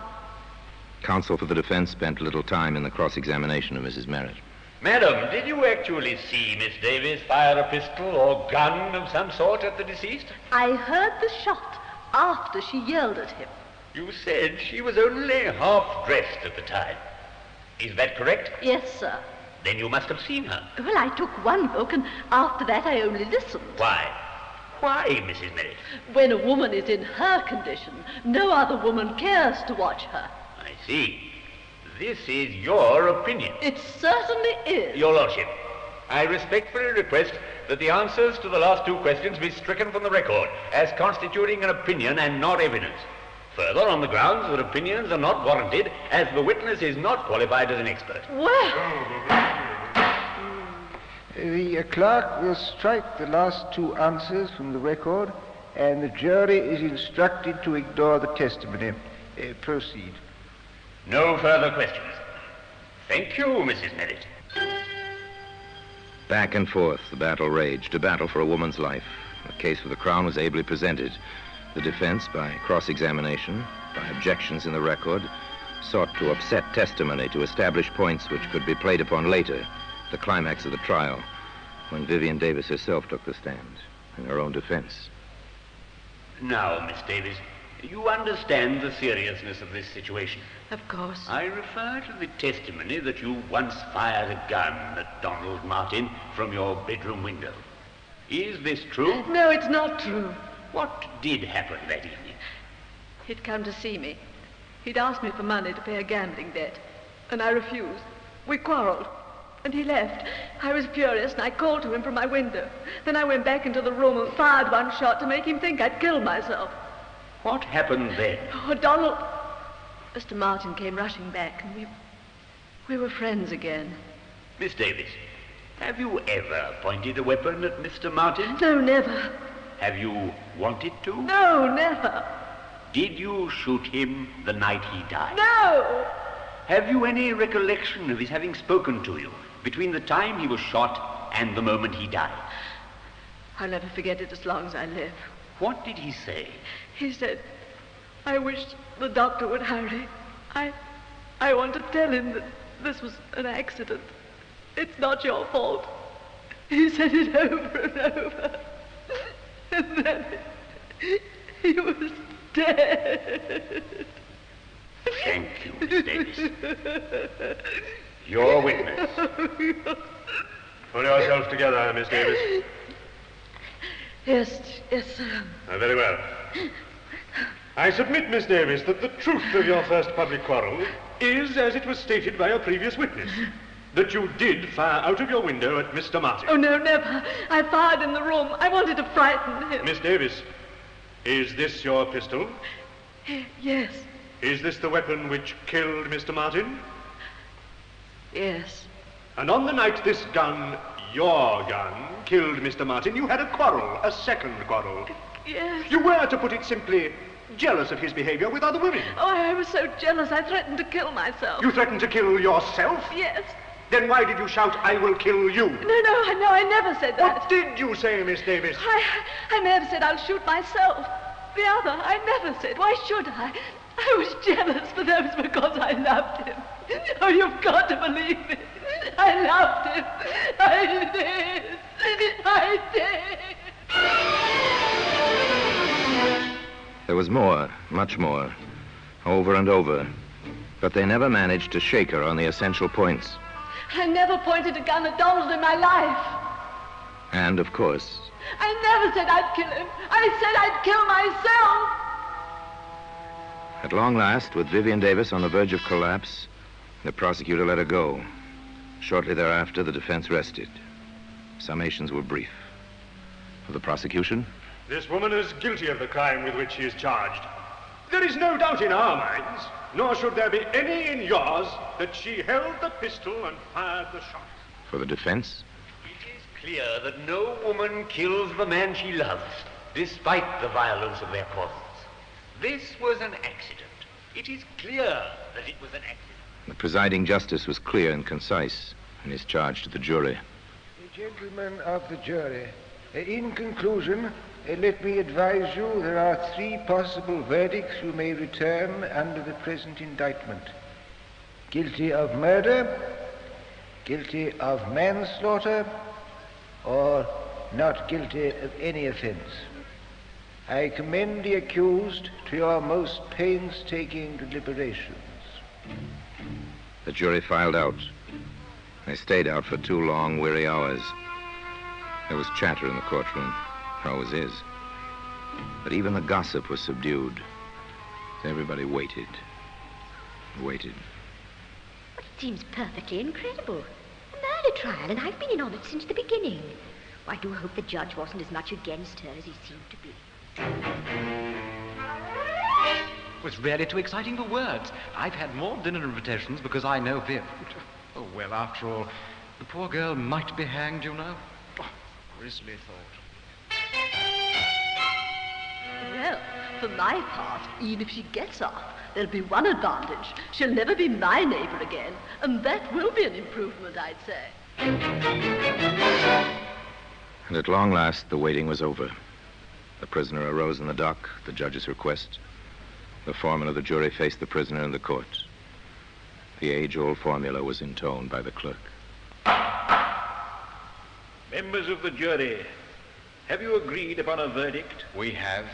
Counsel for the defense spent little time in the cross-examination of Mrs. Merritt. Madam, did you actually see Miss Davis fire a pistol or gun of some sort at the deceased? I heard the shot after she yelled at him. You said she was only half-dressed at the time. Is that correct? Yes, sir. Then you must have seen her. Well, I took one look, and after that I only listened. Why? Why, Mrs. Merritt? When a woman is in her condition, no other woman cares to watch her. I see. This is your opinion. It certainly is. Your Lordship, I respectfully request that the answers to the last two questions be stricken from the record as constituting an opinion and not evidence. Further, on the grounds that opinions are not warranted, as the witness is not qualified as an expert. Well... The clerk will strike the last two answers from the record, and the jury is instructed to ignore the testimony. Proceed. No further questions. Thank you, Mrs. Merritt. Back and forth, the battle raged, a battle for a woman's life. The case for the Crown was ably presented. The defense, by cross-examination, by objections in the record, sought to upset testimony to establish points which could be played upon later, the climax of the trial, when Vivian Davis herself took the stand in her own defense. Now, Miss Davis, you understand the seriousness of this situation. Of course. I refer to the testimony that you once fired a gun at Donald Martin from your bedroom window. Is this true? No, it's not true. What did happen that evening? He'd come to see me. He'd asked me for money to pay a gambling debt, and I refused. We quarreled, and he left. I was furious, and I called to him from my window. Then I went back into the room and fired one shot to make him think I'd killed myself. What happened then? Oh, Donald... Mr. Martin came rushing back, and we were friends again. Miss Davis, have you ever pointed a weapon at Mr. Martin? No, never. Have you wanted to? No, never. Did you shoot him the night he died? No! Have you any recollection of his having spoken to you between the time he was shot and the moment he died? I'll never forget it as long as I live. What did he say? He said, I wish the doctor would hurry. I want to tell him that this was an accident. It's not your fault. He said it over and over. And then he was dead. Thank you, Miss Davis. Your witness. Pull yourself together, Miss Davis. Yes, sir. Very well. I submit, Miss Davis, that the truth of your first public quarrel is, as it was stated by a previous witness, that you did fire out of your window at Mr. Martin. Oh, no, never. I fired in the room. I wanted to frighten him. Miss Davis, is this your pistol? Yes. Is this the weapon which killed Mr. Martin? Yes. And on the night this gun, your gun, killed Mr. Martin, you had a quarrel, a second quarrel. Yes. You were, to put it simply, jealous of his behavior with other women. Oh, I was so jealous, I threatened to kill myself. You threatened to kill yourself? Yes. Then why did you shout, I will kill you? No, I never said that. What did you say, Miss Davis? I never said I'll shoot myself. The other, I never said. Why should I? I was jealous, but that was because I loved him. Oh, you've got to believe me. I loved him. I did. I did. There was more, much more, over and over, but they never managed to shake her on the essential points. I never pointed a gun at Donald in my life. And, of course, I never said I'd kill him. I said I'd kill myself. at long last, with Vivian Davis on the verge of collapse, the prosecutor let her go. Shortly thereafter, the defense rested. Summations were brief. For the prosecution, this woman is guilty of the crime with which she is charged. There is no doubt in our minds, nor should there be any in yours, that she held the pistol and fired the shot. for the defense, It is clear that no woman kills the man she loves, despite the violence of their quarrels. This was an accident. It is clear that it was an accident. the presiding justice was clear and concise in his charge to the jury. Gentlemen of the jury, in conclusion, let me advise you there are 3 possible verdicts you may return under the present indictment. Guilty of murder, guilty of manslaughter, or not guilty of any offense. I commend the accused to your most painstaking deliberations. The jury filed out. They stayed out for 2 long, weary hours. There was chatter in the courtroom. There always is. But even the gossip was subdued. Everybody waited. Waited. It seems perfectly incredible. A murder trial, and I've been in on it since the beginning. I do hope the judge wasn't as much against her as he seemed to be. It was really too exciting for words. I've had more dinner invitations because I know Viv. Oh, well, after all, the poor girl might be hanged, you know. Oh, grisly thought. Well, for my part, even if she gets off, there'll be one advantage. She'll never be my neighbor again, and that will be an improvement, I'd say. And at long last, the waiting was over. The prisoner arose in the dock, at the judge's request. The foreman of the jury faced the prisoner in the court. The age-old formula was intoned by the clerk. Members of the jury, have you agreed upon a verdict? We have.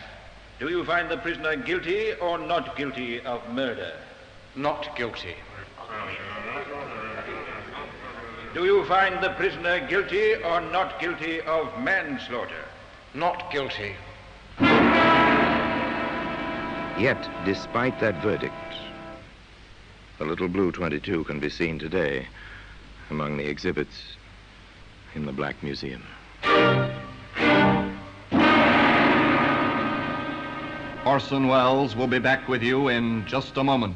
Do you find the prisoner guilty or not guilty of murder? Not guilty. Do you find the prisoner guilty or not guilty of manslaughter? Not guilty. Yet, despite that verdict, the little blue 22 can be seen today among the exhibits in the Black Museum. Orson Welles will be back with you in just a moment.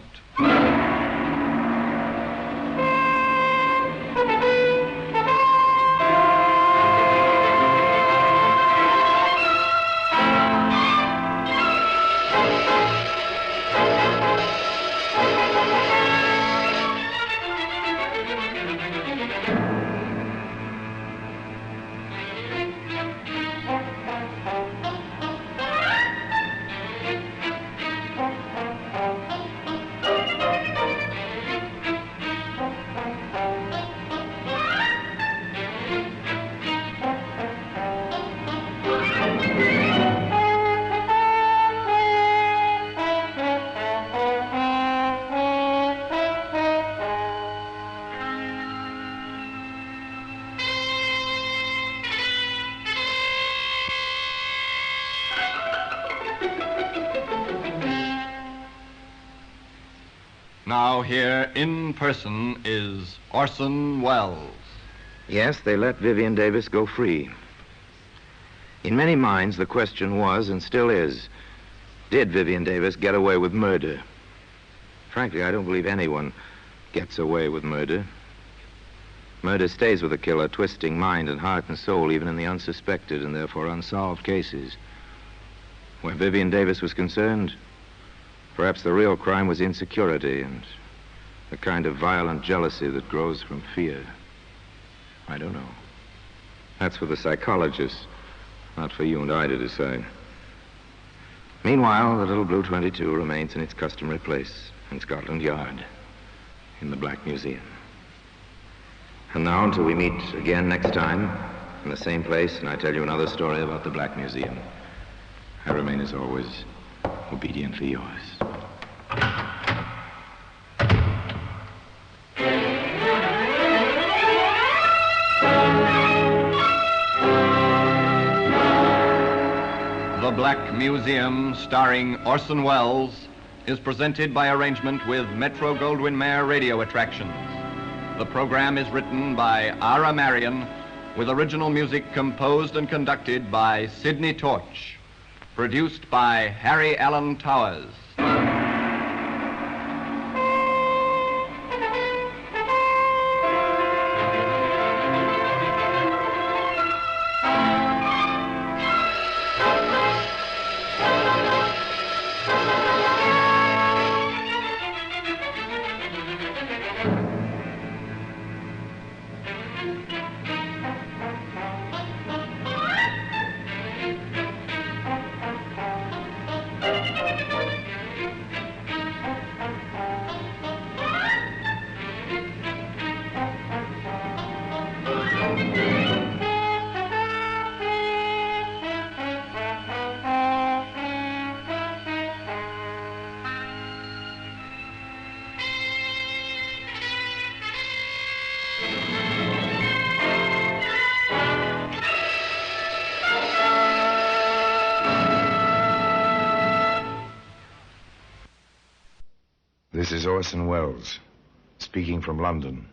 Now here in person is Orson Welles. Yes, they let Vivian Davis go free. In many minds, the question was, and still is, did Vivian Davis get away with murder? Frankly, I don't believe anyone gets away with murder. Murder stays with a killer, twisting mind and heart and soul, even in the unsuspected and therefore unsolved cases. Where Vivian Davis was concerned, perhaps the real crime was insecurity and the kind of violent jealousy that grows from fear. I don't know. That's for the psychologists, not for you and I to decide. Meanwhile, the little blue 22 remains in its customary place in Scotland Yard, in the Black Museum. And now, until we meet again next time, in the same place, and I tell you another story about the Black Museum, I remain, as always, obediently yours. The Black Museum, starring Orson Welles, is presented by arrangement with Metro-Goldwyn-Mayer Radio Attractions. The program is written by Ara Marion, with original music composed and conducted by Sidney Torch. Produced by Harry Allen Towers. This is Orson Welles, speaking from London.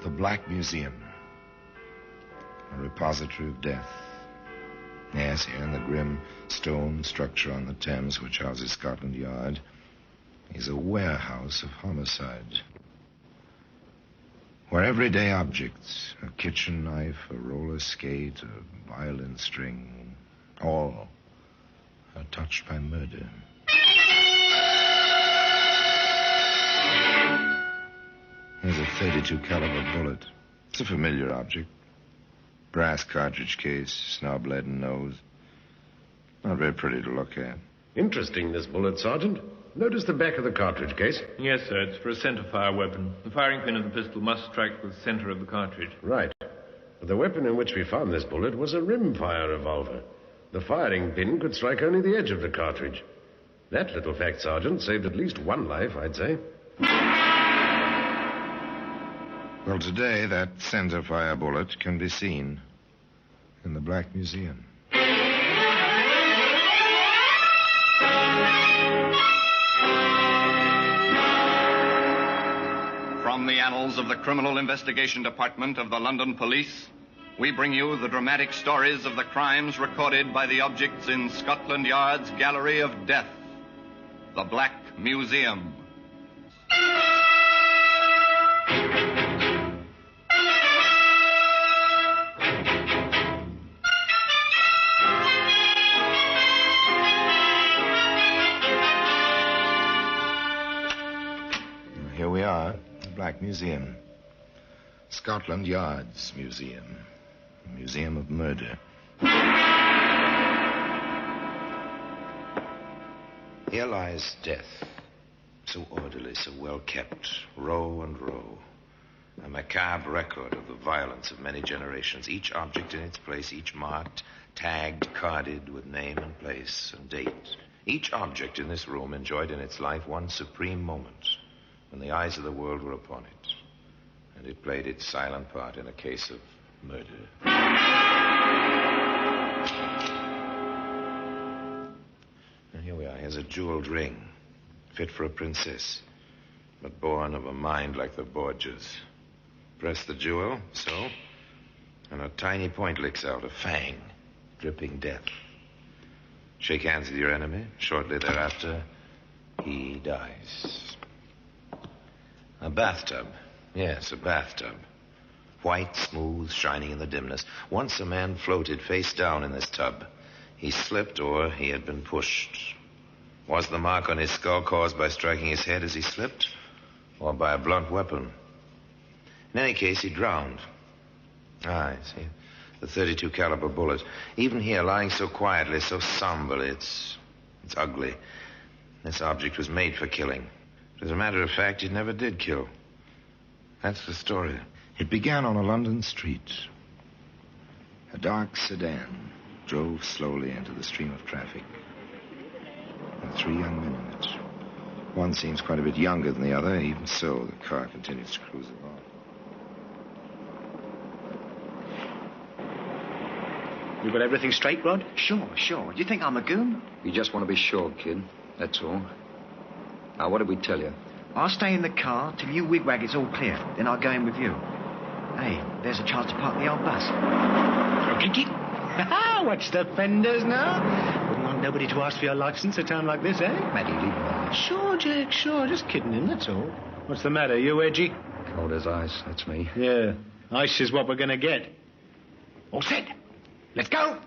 The Black Museum, a repository of death. Yes, here in the grim stone structure on the Thames, which houses Scotland Yard, is a warehouse of homicide. Where everyday objects, a kitchen knife, a roller skate, a violin string, all are touched by murder. Here's a .32 caliber bullet. It's a familiar object. Brass cartridge case, snub leaden nose. Not very pretty to look at. Interesting, this bullet, Sergeant. Notice the back of the cartridge case. Yes, sir. It's for a center-fire weapon. The firing pin of the pistol must strike the center of the cartridge. Right. But the weapon in which we found this bullet was a rimfire revolver. The firing pin could strike only the edge of the cartridge. That little fact, Sergeant, saved at least one life, I'd say. Well, today, that center-fire bullet can be seen in the Black Museum. From the annals of the Criminal Investigation Department of the London Police, we bring you the dramatic stories of the crimes recorded by the objects in Scotland Yard's Gallery of Death, the Black Museum. Here we are, the Black Museum. Scotland Yard's museum. A museum of murder. Here lies death. So orderly, so well kept. Row and row. A macabre record of the violence of many generations. Each object in its place, each marked, tagged, carded with name and place and date. Each object in this room enjoyed in its life one supreme moment when the eyes of the world were upon it, and it played its silent part in a case of murder. And here we are. Here's a jeweled ring, fit for a princess, but born of a mind like the Borgias. Press the jewel, so, and a tiny point licks out, a fang, dripping death. Shake hands with your enemy. Shortly thereafter, he dies. A bathtub. Yes, a bathtub. White, smooth, shining in the dimness. Once a man floated face down in this tub. He slipped, or he had been pushed. Was the mark on his skull caused by striking his head as he slipped, or by a blunt weapon? In any case, he drowned. Ah, I see. The .32 caliber bullet. Even here, lying so quietly, so somberly, it's ugly. This object was made for killing. But as a matter of fact, it never did kill. That's the story. It began on a London street. A dark sedan drove slowly into the stream of traffic. There were 3 young men in it. One seems quite a bit younger than the other. Even so, the car continues to cruise along. You got everything straight, Rod? Sure. Do you think I'm a goon? You just want to be sure, kid. That's all. Now, what did we tell you? I'll stay in the car till you wigwag it's all clear. Then I'll go in with you. Hey, there's a chance to park the old bus. Kinky. Watch the fenders now. Wouldn't want nobody to ask for your license at a time like this, eh? Maddie, leave me alone. Sure, Jack, sure. Just kidding him, that's all. What's the matter? You edgy? Cold as ice, that's me. Yeah. Ice is what we're going to get. All set. Let's go.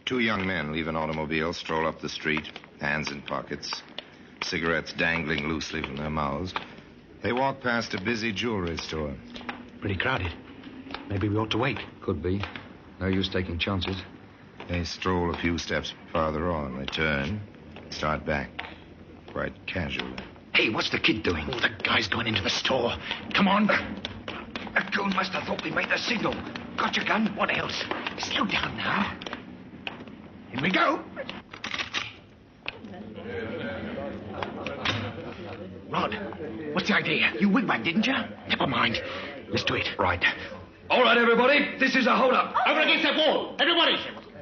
2 young men leave an automobile, stroll up the street, hands in pockets, cigarettes dangling loosely from their mouths. They walk past a busy jewelry store. Pretty crowded. Maybe we ought to wait. Could be. No use taking chances. They stroll a few steps farther on. They turn, start back, quite casually. Hey, what's the kid doing? Oh, the guy's going into the store. Come on. That goon must have thought we made the signal. Got your gun? What else? Slow down now. Here we go. Rod, what's the idea? You wigwag, didn't you? Never mind. Let's do it. Right. All right, everybody. This is a hold-up. Over against that wall. Everybody.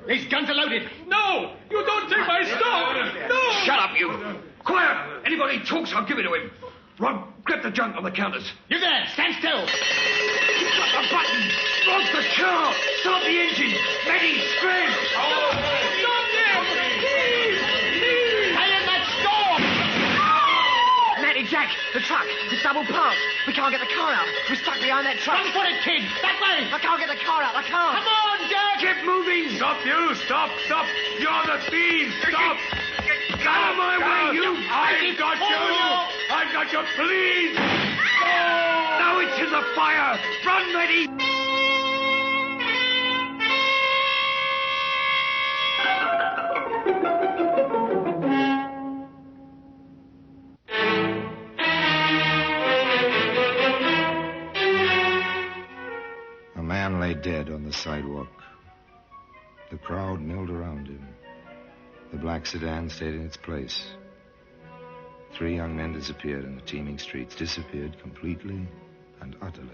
These guns are loaded. No! You don't take my stuff! No! Shut up, you. Quiet. Anybody talks, I'll give it to him. Rod, grab the junk on the counters. You there! Stand still! You've got the button! Rod, the car! Start the engine! Maddie, scram! Stop them! Please! Stay in that store! Maddie, Jack, the truck. It's double parked. We can't get the car out. We're stuck behind that truck. Run for it, kid! That way! I can't get the car out. I can't. Come on, Jack! Keep moving! Stop, you! Stop! You're the thieves! Stop! Out of my way, you! I've got you! I've I got you, please! Now it's in the fire! Run, ready! A man lay dead on the sidewalk. The crowd milled around him. The black sedan stayed in its place. 3 young men disappeared in the teeming streets, disappeared completely and utterly.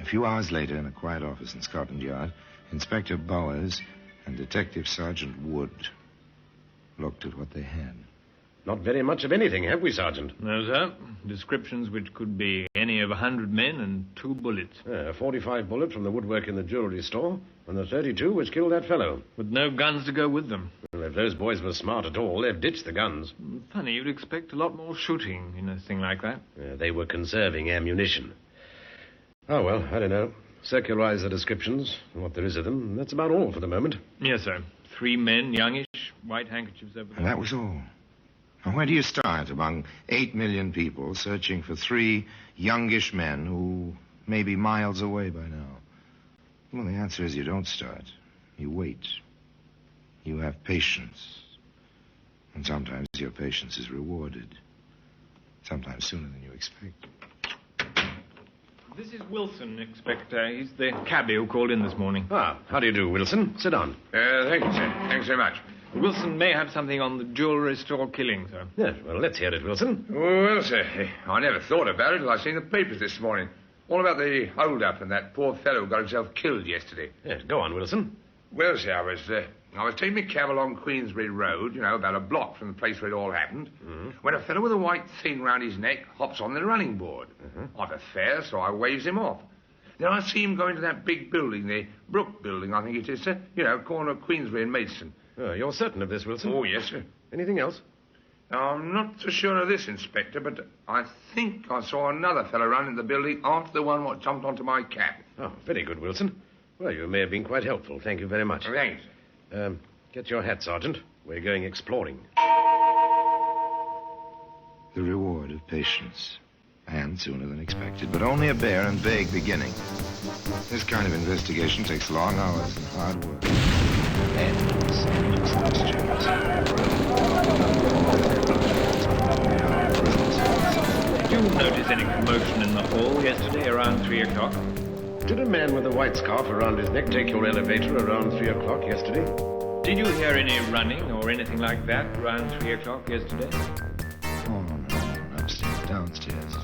A few hours later, in a quiet office in Scotland Yard, Inspector Bowers and Detective Sergeant Wood looked at what they had. Not very much of anything, have we, Sergeant? No, sir. Descriptions which could be any of 100 men and 2 bullets. A 45 bullet from the woodwork in the jewelry store, and the 32 which killed that fellow. With no guns to go with them. Well, if those boys were smart at all, they've ditched the guns. Funny, you'd expect a lot more shooting in a thing like that. They were conserving ammunition. Oh, well, I don't know. Circularize the descriptions, and what there is of them. That's about all for the moment. Yes, sir. 3 men, youngish, white handkerchiefs over And that was all. Now, where do you start among 8 million people searching for 3 youngish men who may be miles away by now? Well, the answer is you don't start. You wait. You have patience. And sometimes your patience is rewarded. Sometimes sooner than you expect. This is Wilson, Inspector. He's the cabbie who called in this morning. Ah, how do you do, Wilson? Sit down. Thank you, sir. Thanks very much. Wilson may have something on the jewellery store killing, sir. Yes, well, let's hear it, Wilson. Well, sir, I never thought about it till I seen the papers this morning. All about the hold-up and that poor fellow who got himself killed yesterday. Yes, go on, Wilson. Well, sir, I was taking my cab along Queensbury Road, about a block from the place where it all happened, when a fellow with a white thing round his neck hops on the running board. I've a fare, so I waves him off. Then I see him going to that big building, the Brook Building, I think it is, sir. Corner of Queensbury and Maidstone. Oh, you're certain of this, Wilson? Oh, yes, sir. Anything else? I'm not so sure of this, Inspector, but I think I saw another fellow run in the building after the one what jumped onto my cab. Oh, very good, Wilson. Well, you may have been quite helpful. Thank you very much. Thanks. Get your hat, Sergeant. We're going exploring. The reward of patience. And sooner than expected, but only a bare and vague beginning. This kind of investigation takes long hours and hard work. Endless questions. Did you notice any commotion in the hall yesterday around 3 o'clock? Did a man with a white scarf around his neck take your elevator around 3 o'clock yesterday? Did you hear any running or anything like that around 3 o'clock yesterday? Oh, no, upstairs, downstairs.